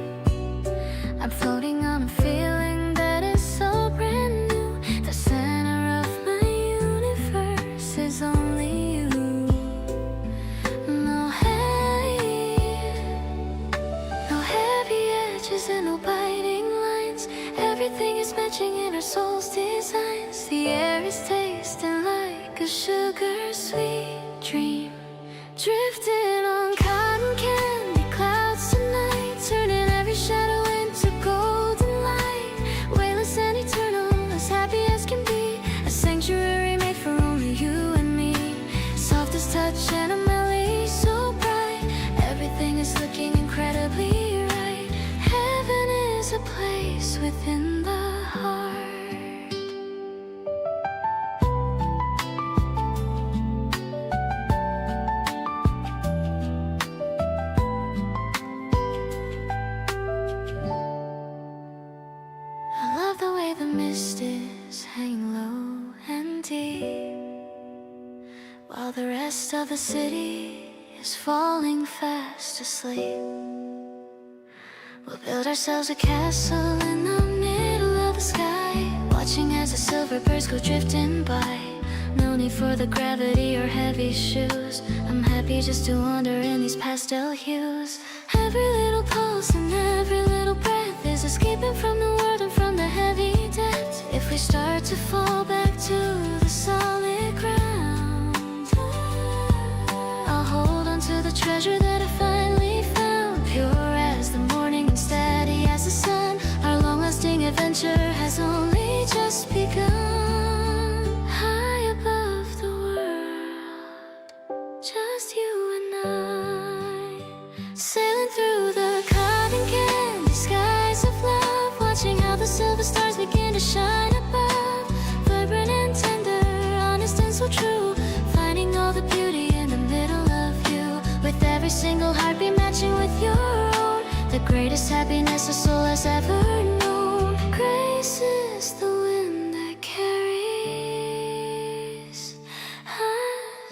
I'm floating on a feeling that is so brand new. The center of my universe is only you. No heavy edges and no biting lines. Everything is matching in our soul's designs. The air is tasting like a sugar sweet dream, drifting of the city is falling fast asleep. We'll build ourselves a castle in the middle of the sky, watching as the silver birds go drifting by. No need for the gravity or heavy shoes. I'm happy just to wander in these pastel hues. Every little pulse and every little breath is escaping from the world and from the heavy depths. If we start to fall back to the solid ground, I'll hold on to the treasure that I finally found. Pure as the morning and steady as the sun, our long-lasting adventure has only just begun. High above the world, just you and I, sailing through the cotton candy skies of love, watching how the silver stars begin to shine above. Vibrant and tender, honest and so true, finding all the beauty in the middle of you, with every single heartbeat matching with your own. The greatest happiness a soul has ever known. Grace is the wind that carries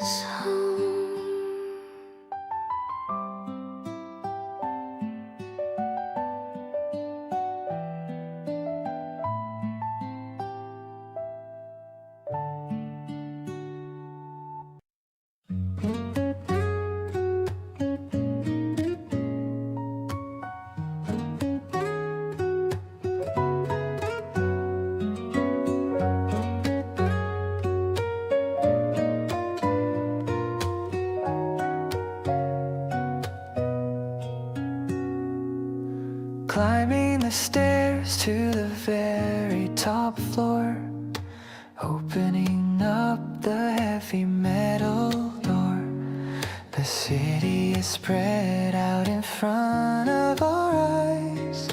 us home. Climbing the stairs to the very top floor, opening up the heavy metal door. The city is spread out in front of our eyes,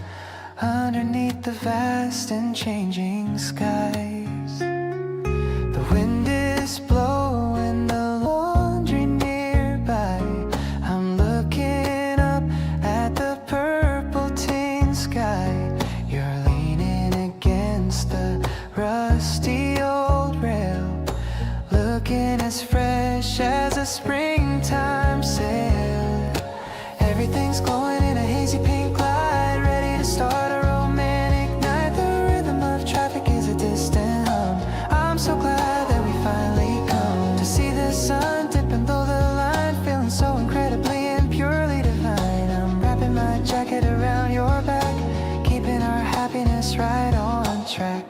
underneath the vast and changing skies. The wind is blowing the laundry nearby. I'm looking up at the purple teen sky. You're leaning against the rusty old rail, looking as fresh as a springtime sail. Everything's glowing in a hazy pink light, ready to start a romantic night. The rhythm of traffic is a distant hum. I'm so glad that we finally come to see the sun dipping below the line, feeling so incredibly and purely divine. I'm wrapping my jacket around your back, keeping our happiness right on track.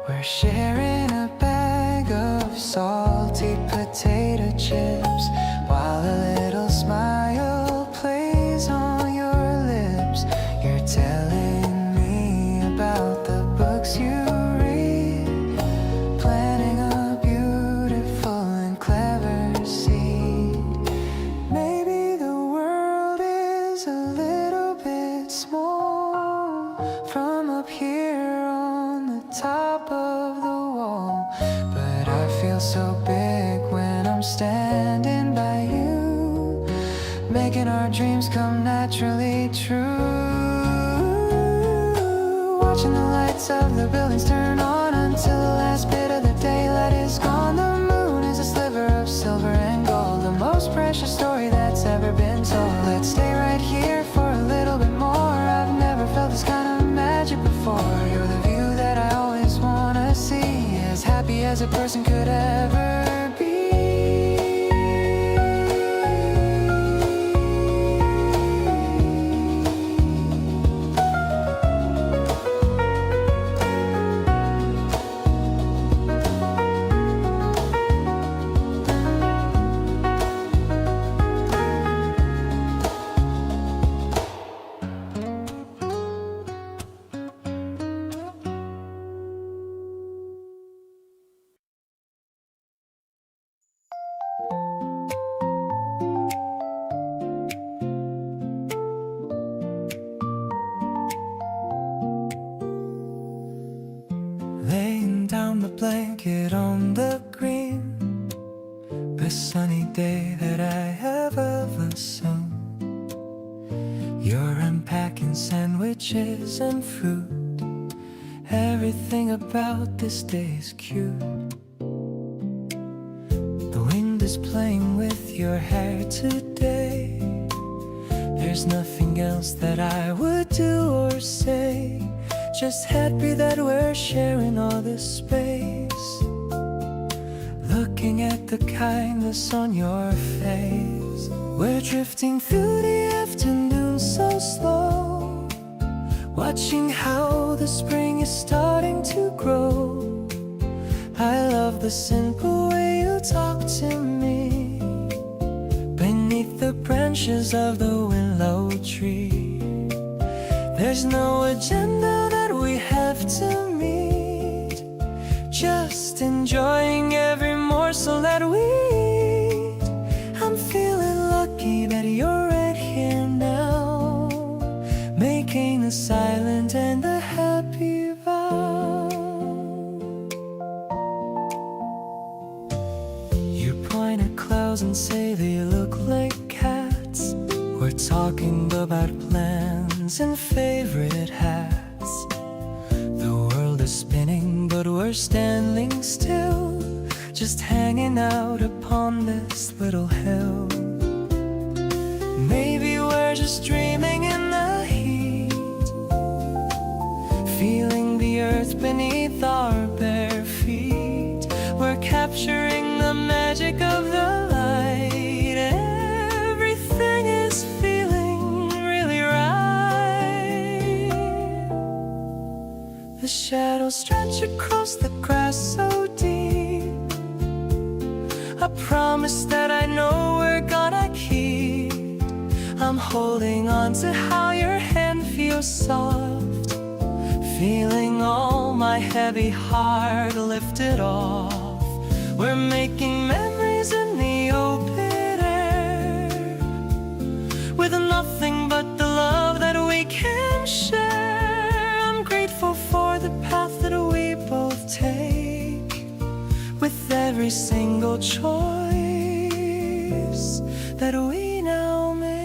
We're sharing a bag of salty potato chips, while a little smile plays on your lips. You're telling me about the books you read, planting a beautiful and clever seed. Maybe the world is a little bit small from up here on the top of the wall, but I feel so big when I'm standing by you, making our dreams come naturally true. Watching the lights of the buildings turn on until the last bit of the daylight is gone. The moon is a sliver of silver and gold, the most precious story that's ever been told. Let's stay right here for a little bit more. I've never felt this kind of magic before. You're the view that I always wanna see, as happy as a person could ever be. Laying down the blanket on the green, best sunny day that I have ever seen. You're unpacking sandwiches and fruit, everything about this day is cute. The is playing with your hair today. There's nothing else that I would do or say. Just happy that we're sharing all this space. Looking at the kindness on your face. We're drifting through the afternoon so slow, watching how the spring is starting to grow. I love the simple way you talk to me beneath the branches of the willow tree. There's no agenda that we have to meet, just enjoying every morsel that we eat. I'm feeling lucky that you're right here now, making the silent and the happy vow. You point at clouds and say they look like cats. We're talking about plans and favorite hats. The world is spinning, but we're standing still, just hanging out upon this little hill. Maybe we're just dreaming in the heat, feeling the earth beneath our bare feet. We're capturing the magic of the light. Everything is feeling really right. The shadows stretch across the grass so deep. A promise that I know we're gonna keep. I'm holding on to how your hand feels soft, feeling all my heavy heart lifted off. We're making memories in the open air, with nothing but the love that we can share. I'm grateful for the path that we both take, with every single choice that we now make.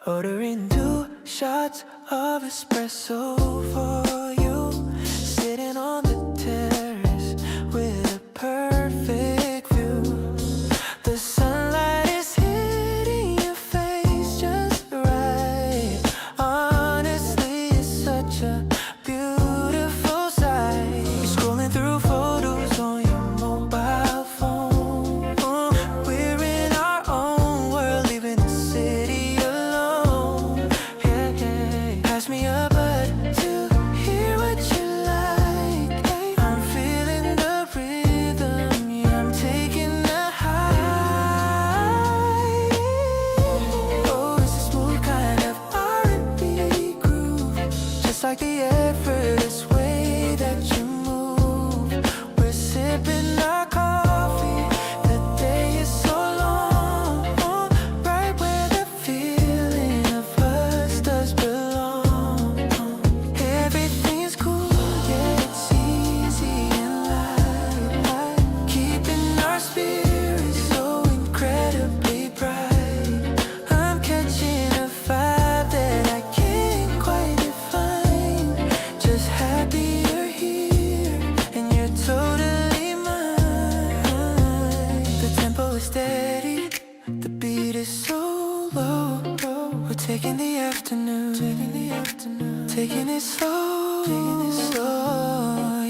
Ordering 2 shots of espresso for you, sitting on the terrace with a perfect view. The sunlight is hitting your face just right. Honestly, it's such a beautiful sight. Scrolling through photos on your mobile phone. We're in our own world, leaving the city alone. Yeah, yeah. Pass me a bud to hear what you like. I'm feeling the rhythm, yeah, I'm taking the high. Oh, it's a smooth kind of R&B groove, just like the effortless way that you move. We're sipping our coffee, the day is so long, right where the feeling of us does belong. Everything's cool, yeah, it's easy and light, keeping our spirits so incredibly bright. I'm catching a vibe that I can't quite define, just happy you're here and you're totally mine. The tempo is steady, the beat is so low. We're taking the afternoon, taking it slow,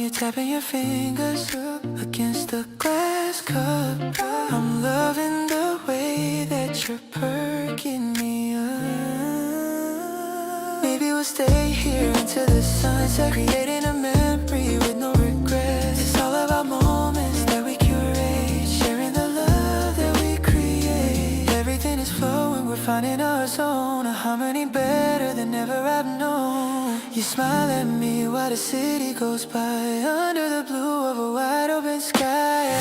You're tapping your fingers against the glass cup. I'm loving the way that you're perking me up. Maybe we'll stay here until the sunset, creating a memory with no regrets. It's all about moments that we curate, sharing the love that we create. Everything is flowing, we're finding our zone, a harmony better than ever I've known. You smile at me while the city goes by, under the blue of a wide open sky.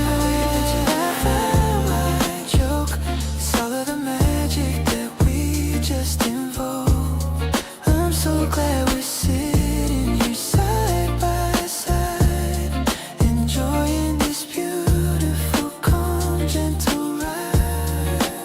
I wave that you laugh, I joke. It's all of the magic that we just invoke. I'm so glad we're sitting here side by side, enjoying this beautiful, calm, gentle ride.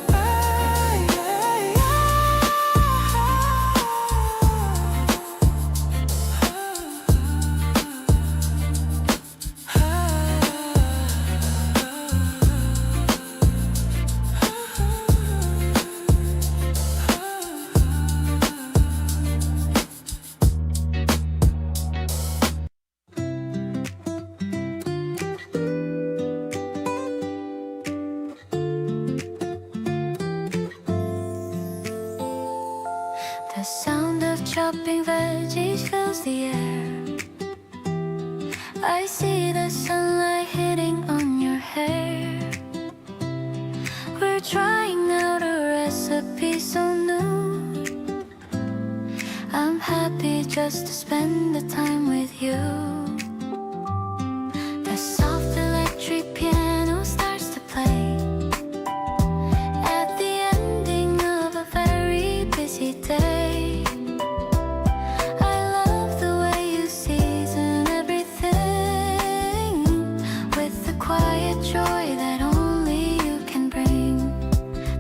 The sound of chopping veggies fills the air. I see the sunlight hitting on your hair. We're trying out a recipe so new. I'm happy just to spend the time with you. The soft electric piano starts to play at the ending of a very busy day. I love the way you season everything with the quiet joy that only you can bring.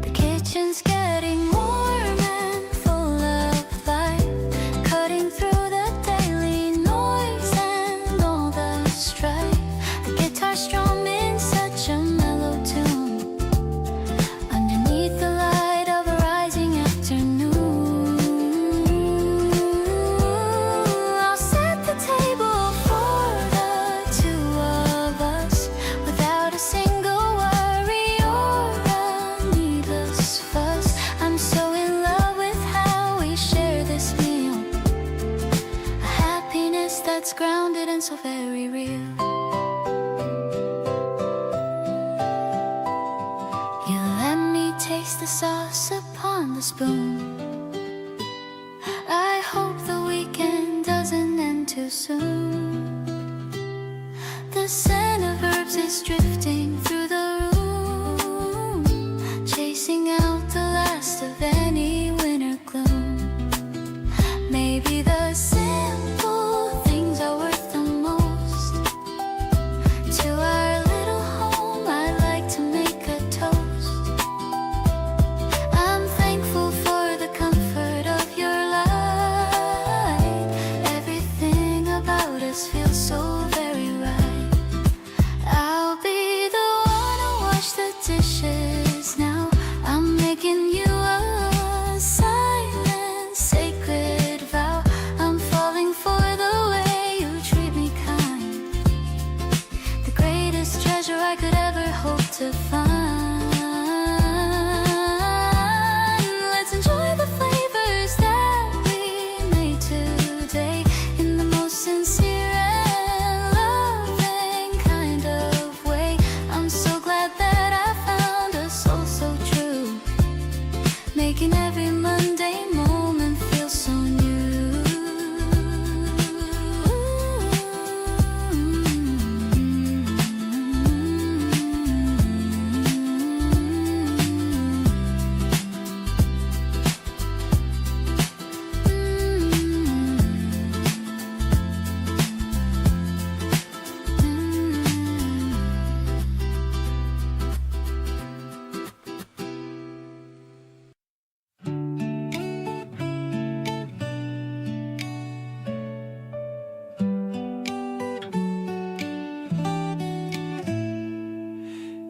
The kitchen's getting warm and full of life, cutting through the daily noise and all the strife. The guitar strumming such a mellow tune underneath the light of a rising afternoon. I'll set the table for the two of us without a single worry or a needless fuss. I'm so in love with how we share this meal, a happiness that's grounded and so very real. You let me taste the sauce upon the spoon. I hope the weekend doesn't end too soon. The scent of herbs is drifting through the room, chasing out the last of any winter gloom. Maybe the simple things are worth the most. To our little home I'd like to make a toast. I'm thankful for the comfort of your light. Everything about us feels so very right. I'll be the one to wash the dishes now. I'm making you a silent, sacred vow. I'm falling for the way you treat me kind, the greatest treasure I could ever hope to find. Let's enjoy the flavors that we made today in the most sincere and loving kind of way. I'm so glad that I found a soul so true, making every Monday moment feel so new.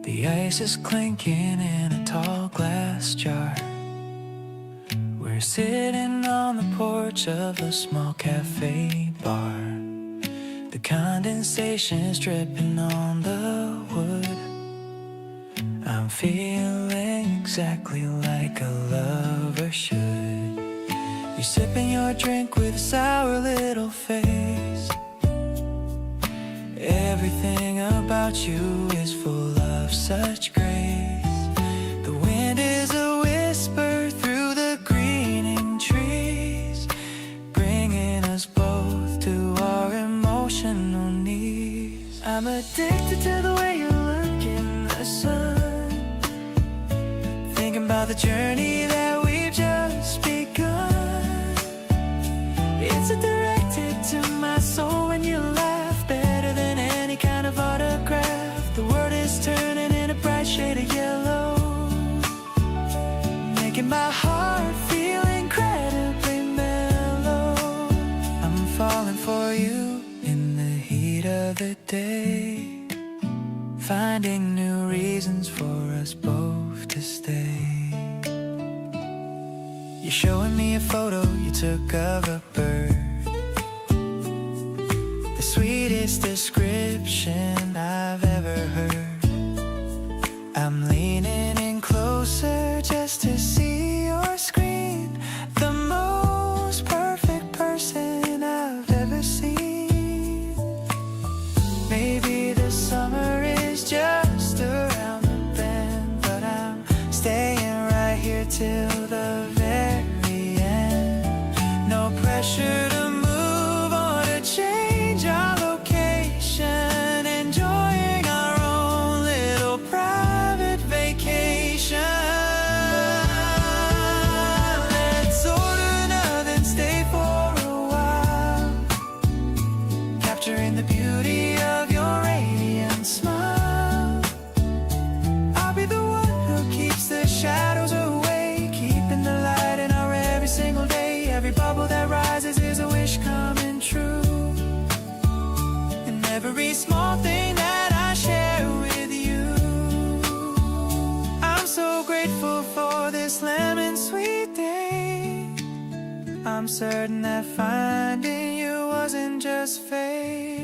The ice is clinking in a tall glass jar. We're sitting on the porch of a small cafe bar. The condensation is dripping on the wood. I'm feeling exactly like a lover should. You're sipping your drink with a sour little face. Everything about you is full of such grace. The wind is a whisper through the greening trees, bringing us both to our emotional knees. I'm addicted to the way you look in the sun, thinking about the journey that we've just begun. It's directed to my soul when you laugh, better than any kind of autograph. The world is turning in a bright shade of yellow, making my heart feel incredibly mellow. I'm falling for you in the heat of the day, finding new reasons for us both to stay. You're showing me a photo you took of a bird, the sweetest description I've ever heard. I'm leaning in closer just to see your screen. The moment till the very end. No pressure to move or to change our location. Enjoying our own little private vacation. Let's order nothing, stay for a while. Capturing the beauty of your radiant smile. I'll be the one who keeps the shadows away, keeping the light in our every single day. Every bubble that rises is a wish coming true. And every small thing that I share with you, I'm so grateful for this lemon sweet day. I'm certain that finding you wasn't just fate.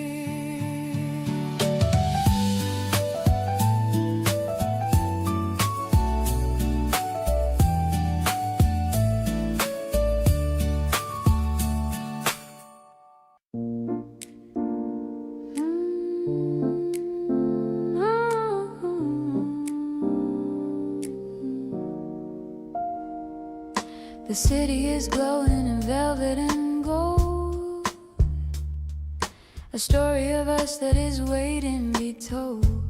The city is glowing in velvet and gold, a story of us that is waiting to be told.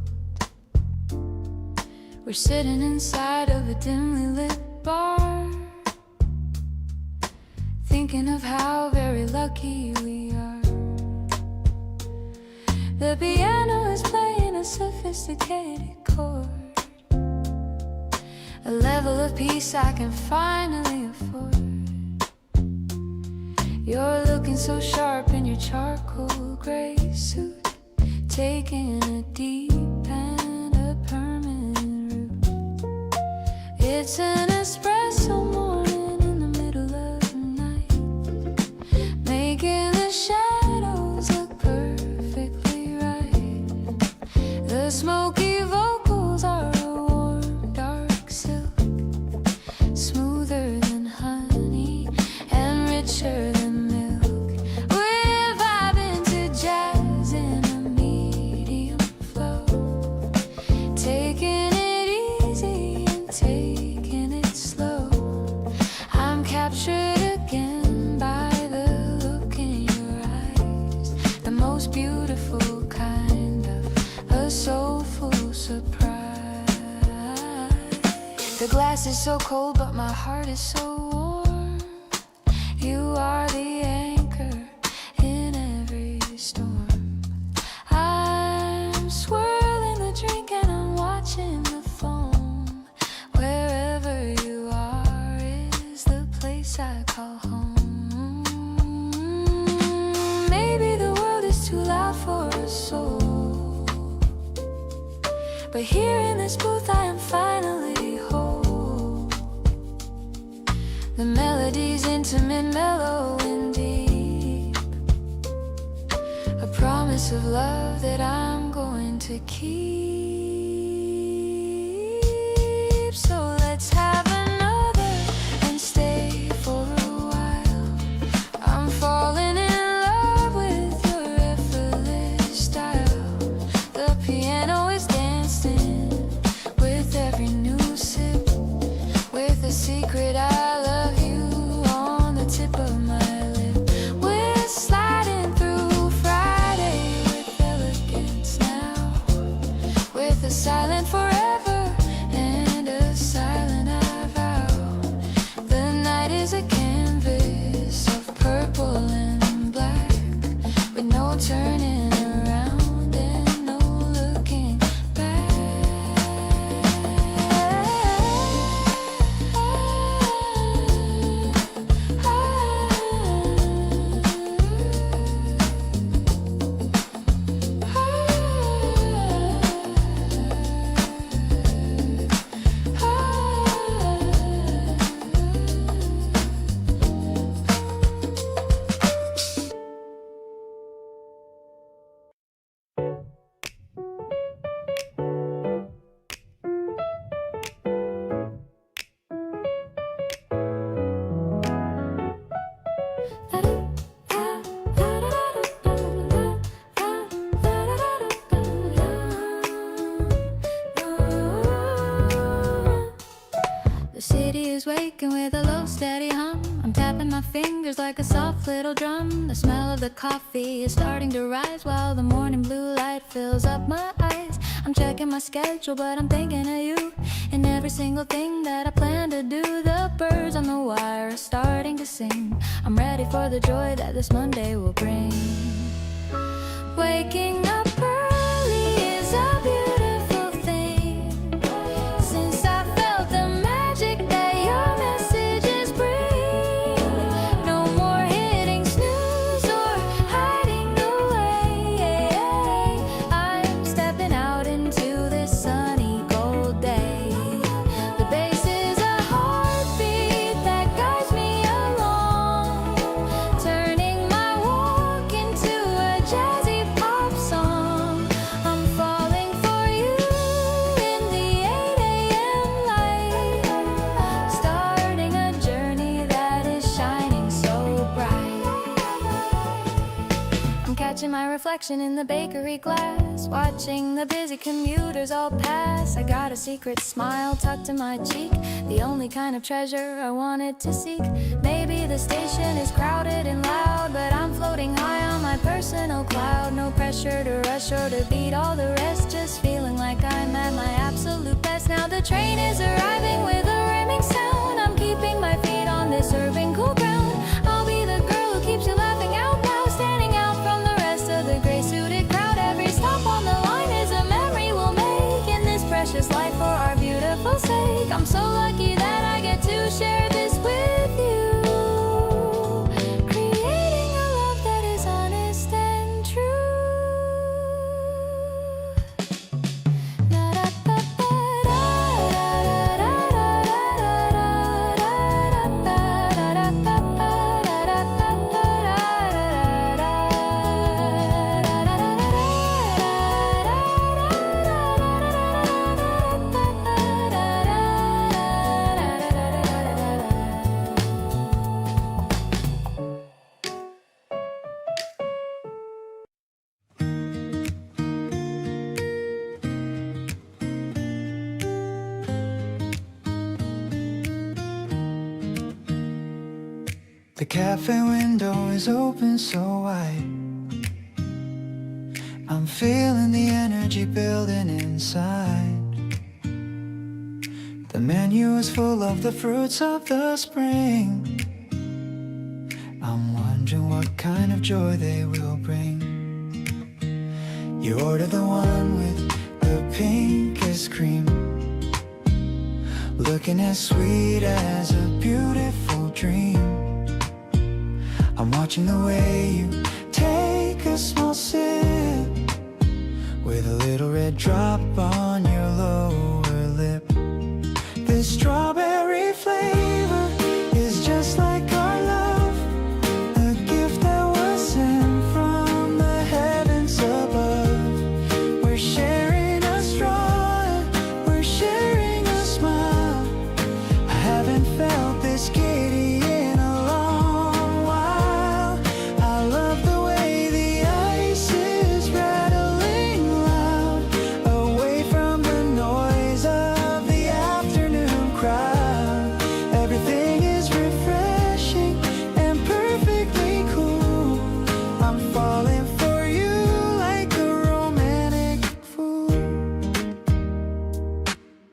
We're sitting inside of a dimly lit bar, thinking of how very lucky we are. The piano is playing a sophisticated chord, a level of peace I can finally afford. You're looking so sharp in your charcoal gray suit, taking a deep and a permanent route. It's an espresso morning in the middle of the night, making the shadows look perfectly right. The smoky vocals are a warm dark silk, smoother than honey and richer than milk. We're vibing to jazz in a medium flow, taking it easy and taking it slow. I'm captured again by the look in your eyes, the most beautiful kind of a soulful surprise. The glass is so cold but my heart is so warm. You are the anchor in every storm. I'm swirling the drink and I'm watching the foam. Wherever you are is the place I call home. Maybe the world is too loud for a soul, but here in this booth I am finally whole. The melody's intimate, mellow and deep, a promise of love that I'm going to keep. So let's have another and stay for a while. I'm falling in love with your effortless style. The piano is dancing with every new sip, with a secret I love you on the tip of my lip. We're sliding through Friday with elegance now, with a silent forever and a silent I vow. The night is a canvas of purple and black, with no turning around and no looking back. The city is waking with a low steady hum. I'm tapping my fingers like a soft little drum. The smell of the coffee is starting to rise while the morning blue light fills up my eyes. I'm checking my schedule but I'm thinking of you and every single thing that I plan to do. The birds on the wire are starting to sing. I'm ready for the joy that this Monday will bring. Waking up early is a beautiful thing. Since I felt the magic that your messages bring. No more hitting snooze or hiding away. I'm stepping out into this sunny cold day. The bass is a heartbeat that guides me along, turning my walk into a jazzy pop song. I'm falling for you in the 8 a.m. light, starting a journey that is shining so bright. I'm catching my reflection in the bakery glass, watching the busy commuters all pass. I got a secret smile tucked in my cheek, the only kind of treasure I wanted to seek. Maybe the station is crowded and loud, but I'm floating high on my personal cloud. No pressure to rush or to beat all the rest, just feeling like I'm at my absolute best. Now the train is arriving with a rimming sound. I'm keeping my feet on this urban cool ground. I'll be the girl who keeps you laughing out loud, standing out from the rest of the gray-suited crowd. Every stop on the line is a memory we'll make in this precious life for our beautiful sake. I'm so lucky that I get to share this with you, creating a love that is honest and true. The cafe window is open so wide. I'm feeling the energy building inside. The menu is full of the fruits of the spring. I'm wondering what kind of joy they will bring. You order the one with the pinkest cream, looking as sweet as a beautiful dream. I'm watching the way you take a small sip, with a little red drop on your lower lip. This strawberry flavor is just like our love, a gift that was sent from the heavens above. We're sharing a straw, we're sharing a smile. I haven't felt this giddy in a long while. I love the way the ice is rattling loud, away from the noise of the afternoon crowd. Everything is refreshing and perfectly cool. I'm falling for you like a romantic fool.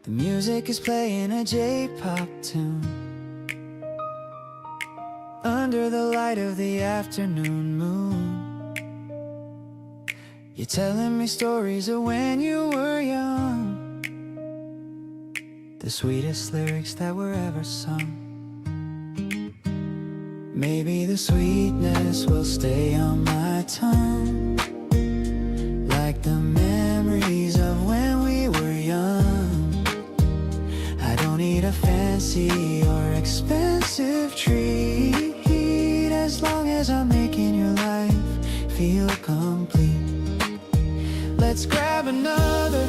The music is playing a J-pop tune under the light of the afternoon moon. You're telling me stories of when you were young, the sweetest lyrics that were ever sung. Maybe the sweetness will stay on my tongue, like the memories of when we were young. I don't need a fancy or expensive treat, as long as I'm making your life feel complete. Let's grab another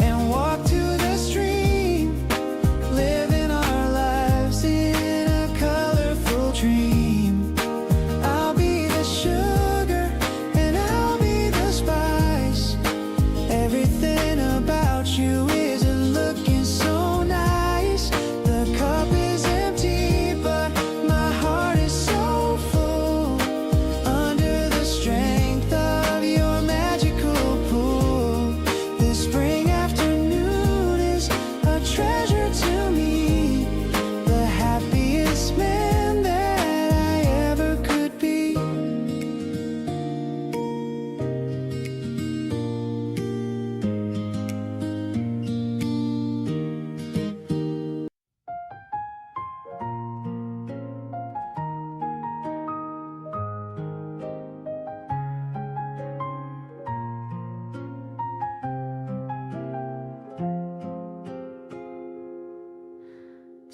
and walk to the stream, living our lives in a colorful dream. I'll be the sugar and I'll be the spice. Everything about you isn't looking so nice. The cup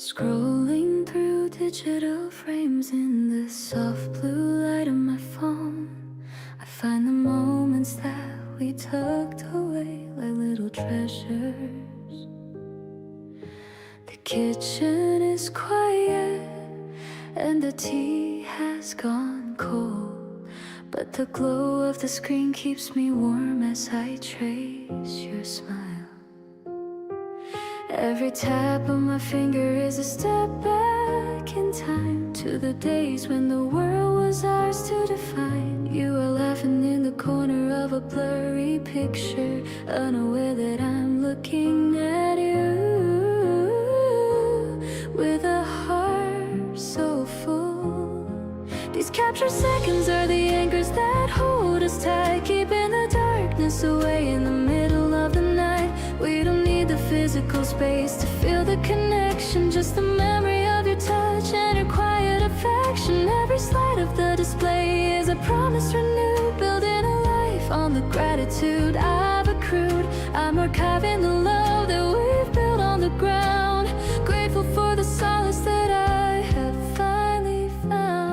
Scrolling through digital frames in the soft blue light of my phone, I find the moments that we tucked away like little treasures. The kitchen is quiet and the tea has gone cold, but the glow of the screen keeps me warm as I trace your smile. Every tap of my finger is a step back in time to the days when the world was ours to define. You are laughing in the corner of a blurry picture, unaware that I'm looking at you with a heart so full. These captured seconds are the anchors that hold us tight, keeping the darkness away in the middle of the night. We don't need the physical space to feel the connection, just the memory of your touch and your quiet affection. Every slide of the display is a promise renewed, building a life on the gratitude I've accrued. I'm archiving the love that we've built on the ground, grateful for the solace that I have finally found.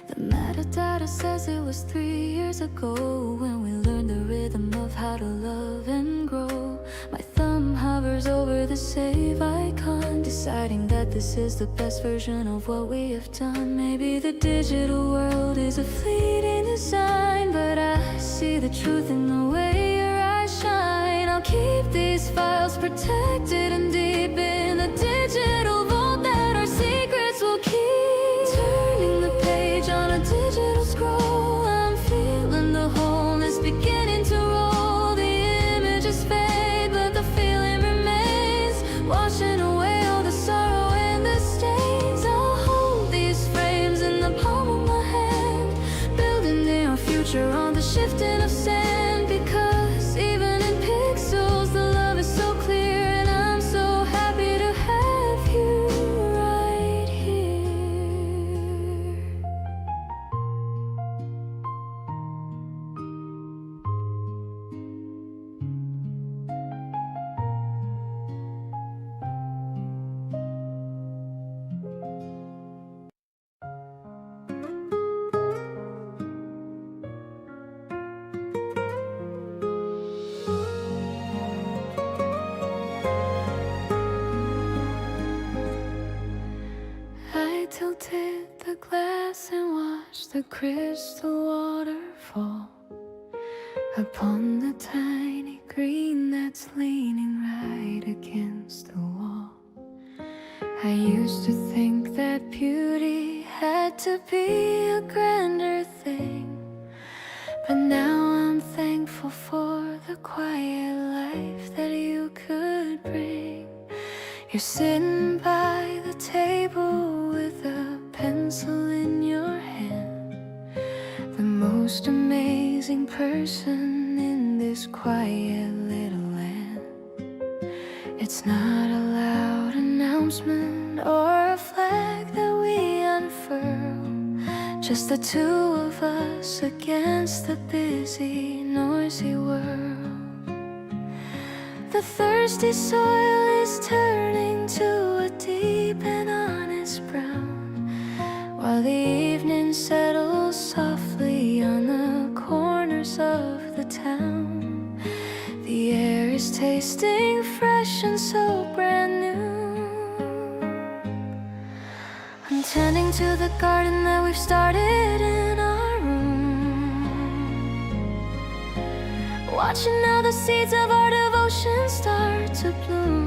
The metadata says it was 3 years ago when we learned the rhythm of how to love and grow. My thumb hovers over the save icon, deciding that this is the best version of what we have done. Maybe the digital world is a fleeting design, but I see the truth in the way your eyes shine. I'll keep these files protected and deep in the digital vault that our secrets will keep. Turning the page on a digital scroll, I'm feeling the wholeness beginning to roll. The images fade, but the feeling remains, washing away all the sorrow and the stains. I'll hold these frames in the palm of my hand, building our future on the shifting of sand. Because even in pixels, the love is so clear, and I'm so happy to have you right here. I tilted the glass and watched the crystal waterfall upon the tiny green that's leaning right against the wall. I used to think that beauty had to be a grander thing, but now I'm thankful for the quiet life that you could bring. You're sitting by the table with a pencil in your hand, the most amazing person in this quiet little land. It's not a loud announcement or a flag that we unfurl, just the two of us against the busy, noisy world. The thirsty soil is turning to a deep and honest brown, while the evening settles softly on the corners of the town. The air is tasting fresh and so brand new. I'm tending to the garden that we've started in our room, watching how the seeds of our devotion start to bloom.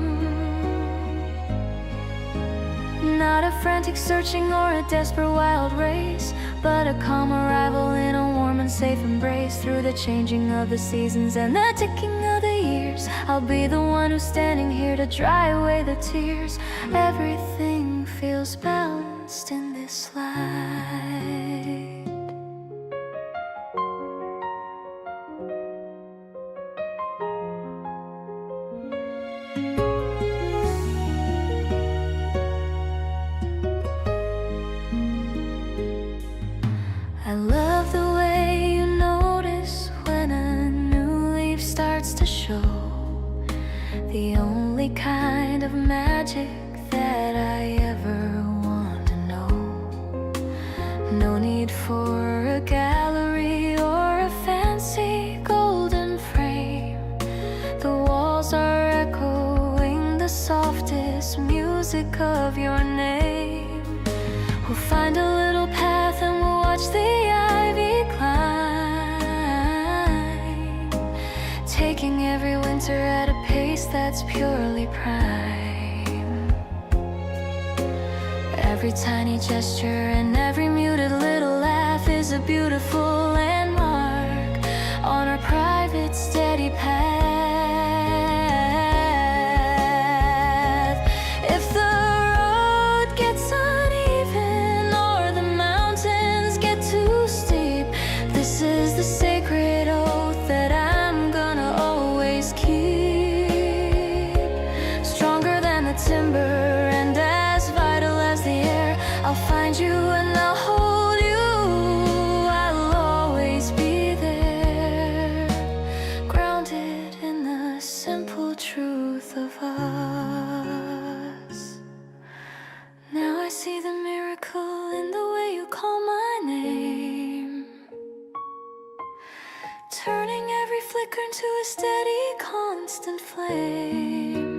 Not a frantic searching or a desperate wild race, but a calm arrival in a warm and safe embrace. Through the changing of the seasons and the ticking of the years, I'll be the one who's standing here to dry away the tears. Everything feels balanced in this light. that I ever want to know. No need for a gallery or a fancy golden frame. The walls are echoing the softest music of your name. We'll find a little path and we'll watch the ivy climb, taking every winter at a pace that's purely prime. Every tiny gesture and every muted little laugh is a beautiful landmark on our private steady path. If the road gets uneven or the mountains get too steep, this is the sacred oath that I'm gonna always keep. Stronger than the timber and as vital as the air, I'll find you and I'll hold you. I'll always be there, grounded in the simple truth of us. Now I see the miracle in the way you call my name, turning every flicker into a steady, constant flame.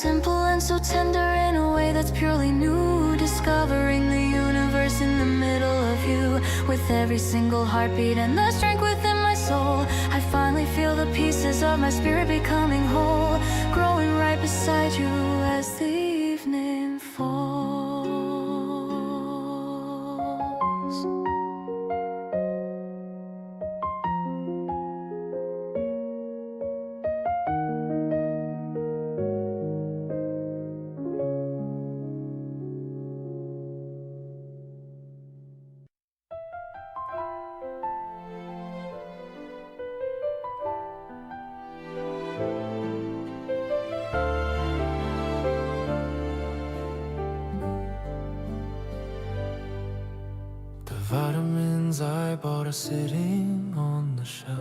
Simple and so tender in a way that's purely new, discovering the universe in the middle of you. With every single heartbeat and the strength within my soul, I finally feel the pieces of my spirit becoming whole, growing right beside you as the evening falls. The vitamins I bought are sitting on the shelf.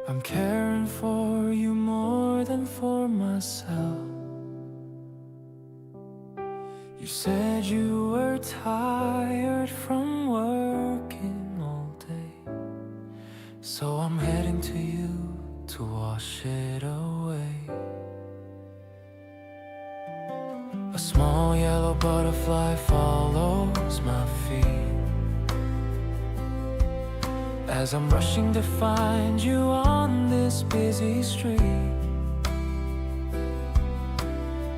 I'm caring for you more than for myself. You said you were tired from working all day, so I'm heading to you to wash it away. A small yellow butterfly follows my feet as I'm rushing to find you on this busy street.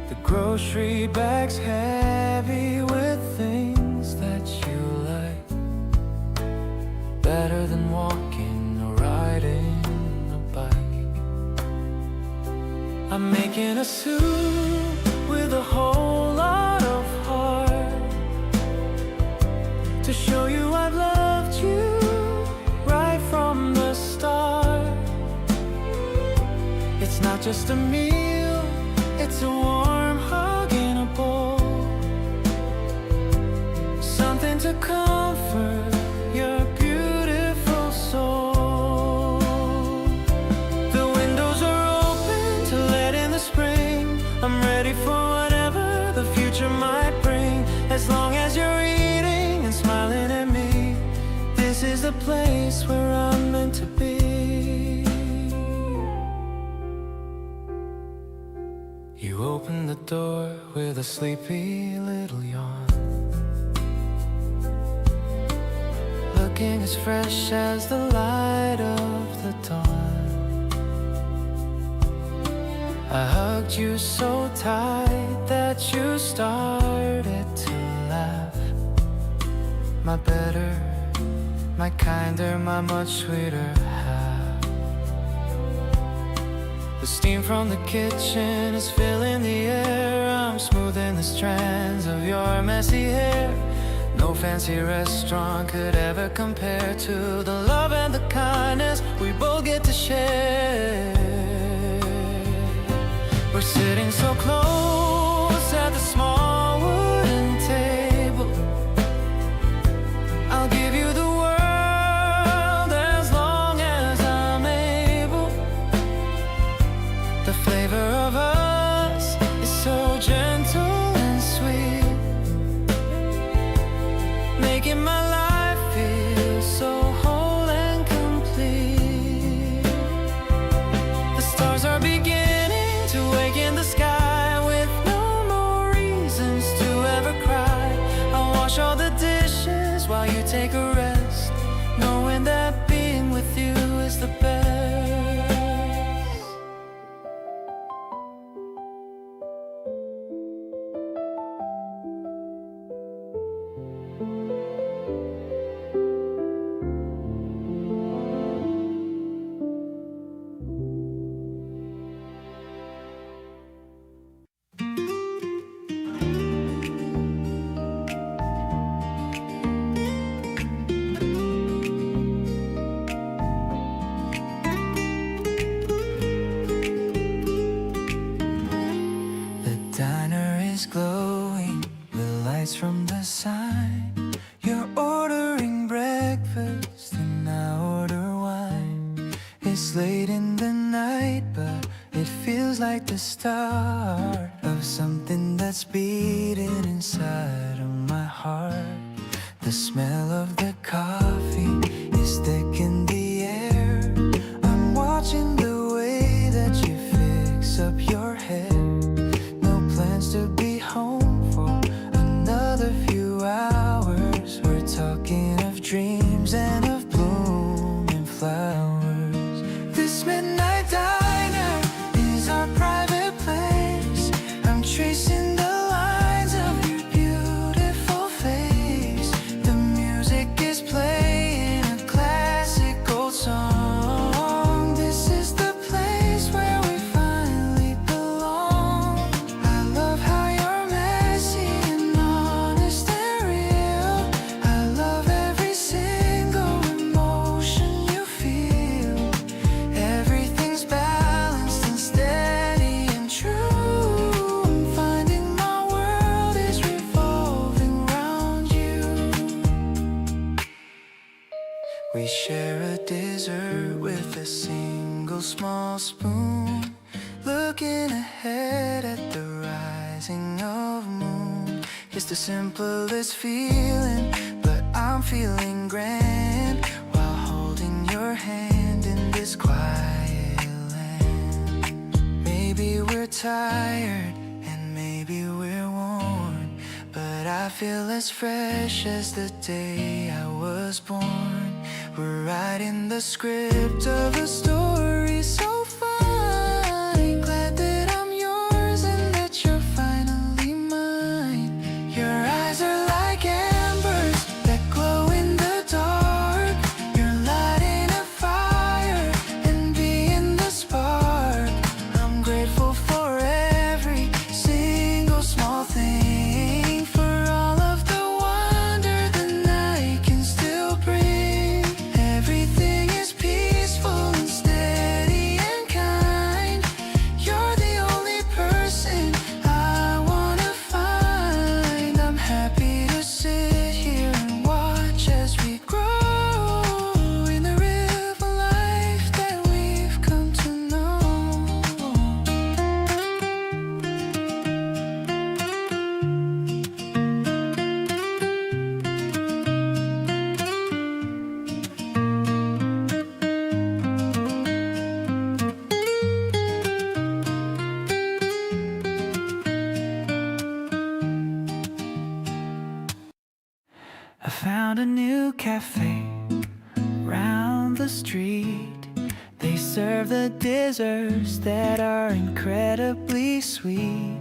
The grocery bag's heavy with things that you like, better than walking or riding a bike. I'm making a soup with a whole lot of heart to show you I've loved you right from the start. It's not just a meal, it's a warm hug in a bowl, something to comfort your beautiful soul. The windows are open to let in the spring. I'm ready for whatever the future might bring. As long as you're eating and smiling at me, this is the place where I'm meant to be. You open the door with a sleepy little yawn, looking as fresh as the light of the dawn. I hugged you so tight that you started to laugh. My better, my kinder, my much sweeter half. The steam from the kitchen is filling the air. I'm smoothing the strands of your messy hair. No fancy restaurant could ever compare to the love and the kindness we both get to share. We're sitting so close at the small wooden table. I'll give you the world as long as I'm able. The flavor of us is so gentle and sweet, making my life feel so whole and complete. The stars are beginning to wake in the sky with no more reasons to ever cry. I'll wash all the dishes while you take a rest, knowing that being with you is the best. Glowing with lights from the sign. You're ordering breakfast and I order wine. It's late in the night, but it feels like the start of something that's beating inside of my heart. The smell of the coffee is thick in the air. I'm watching the way that you fix up your hair. No plans to be home for another few hours. We're talking of dreams and of blooming flowers. This midnight diner is our private place. I'm tracing the lines of your beautiful face. The music is playing a classic old song. This is the place where we finally belong. I love how you're messy and honest and real. I love every single emotion you feel. Everything's balanced and steady and true. I'm finding my world is revolving around you. We share a dessert with a single small spoon, looking ahead at the rising of moon. It's the simplest feeling, but I'm feeling grand while holding your hand in this quiet land. Maybe we're tired and maybe we're worn, but I feel as fresh as the day I was born. We're writing the script of a story so fine. Glad that I'm yours and that you're finally mine. Your eyes are like embers that glow in the dark. You're lighting a fire and being the spark. I'm grateful for every single small thing, for all of the wonder the night can still bring. Everything is peaceful and steady and kind. You're the only person I wanna find. I'm happy to sit here and watch as we grow in the real life that we've come to know. I found a new cafe round the street. They serve the desserts that are incredibly sweet.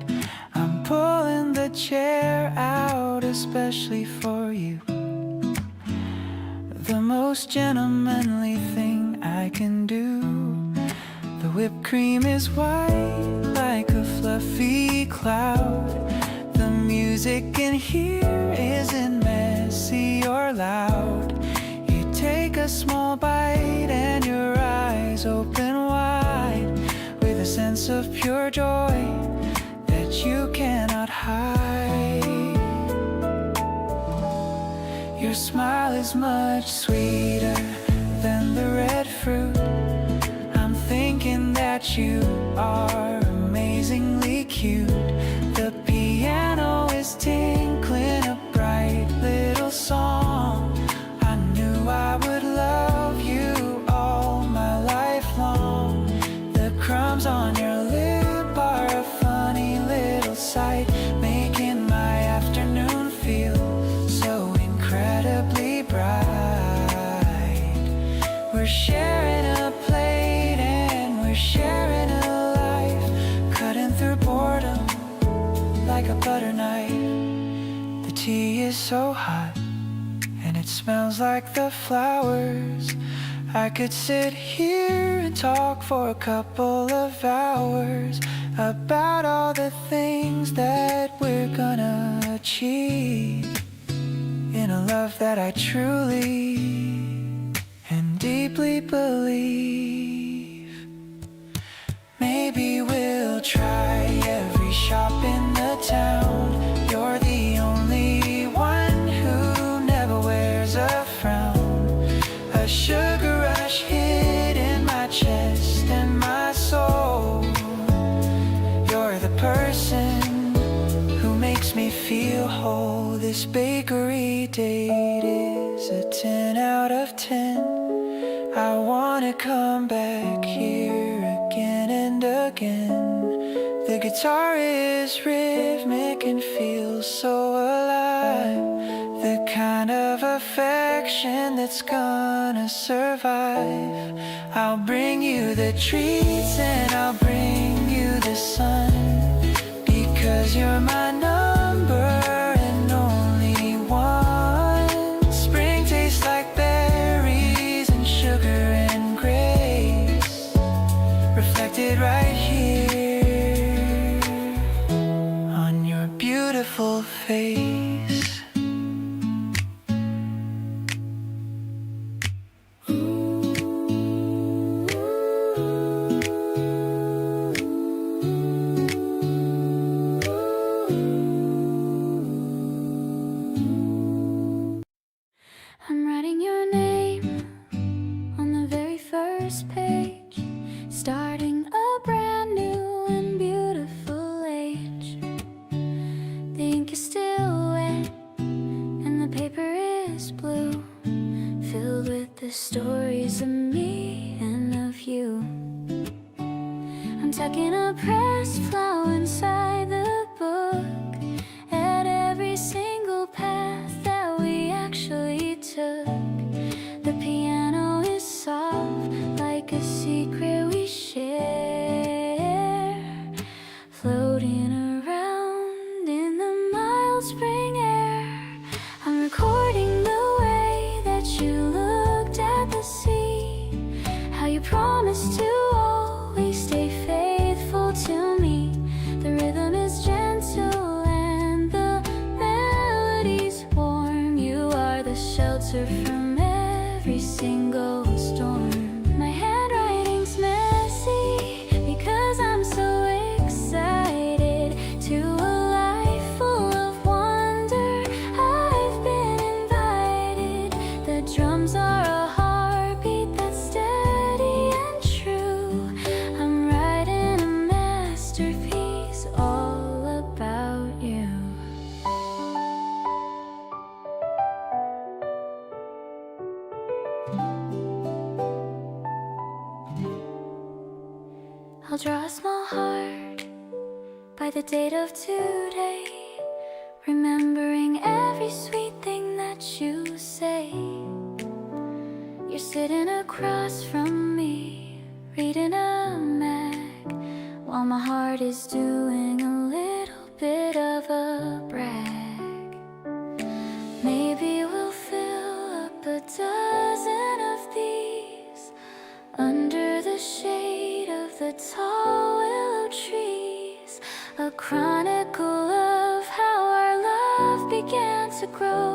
I'm pulling the chair out especially for you. The most gentlemanly thing I can do. The whipped cream is white like a fluffy cloud. The music in here isn't messy or loud. You take a small bite and your eyes open wide with a sense of pure joy that you cannot hide. Your smile is much sweeter than the red fruit. I'm thinking that that you are amazingly cute. The piano is tinkling a bright little song. I knew I would love you all my life long. The crumbs on your lip are a funny little sight, making my afternoon feel so incredibly bright. We're sharing a plate and we're sharing a life, cutting through boredom like a butter knife. The tea is so hot and it smells like the flowers. I could sit here and talk for a couple of hours about all the things that we're gonna achieve in a love that I truly and deeply believe. Maybe we'll try every shop in the town. You're the only one who never wears a frown. A sugar rush hid in my chest and my soul. You're the person who makes me feel whole. This bakery date is a 10 out of 10. I wanna come back here again and again. The guitar is rhythmic and feels so alive. The kind of affection that's gonna survive. I'll bring you the treats and I'll bring you the sun, because you're my number and only one. Spring tastes like berries and sugar and grace, reflected right here on your beautiful face. I'm writing your name on the very first page, starting a brand new and beautiful age. The ink is still wet and the paper is blue, filled with the stories of me and of you. I'm tucking a pressed flower inside the book, at every single path that we actually took. The piano is soft like a secret we share, floating around in the mild spring air. I'm recording the way that you looked at the sea, how you promised to always stay faithful to me. The rhythm is gentle and the melody's warm. You are the shelter from every single storm. My handwriting's messy because I'm so excited to a life full of wonder. I've been invited. The drums are a heartbeat that's steady and true. I'm writing a masterpiece all about you. I'll draw a small heart by the date of today, remembering every sweet thing that you say. You're sitting across from me, reading a mag, while my heart is doing a little bit of a brag. Maybe we'll fill up a dozen of these under the shade of the tall willow trees, a chronicle of how our love began to grow.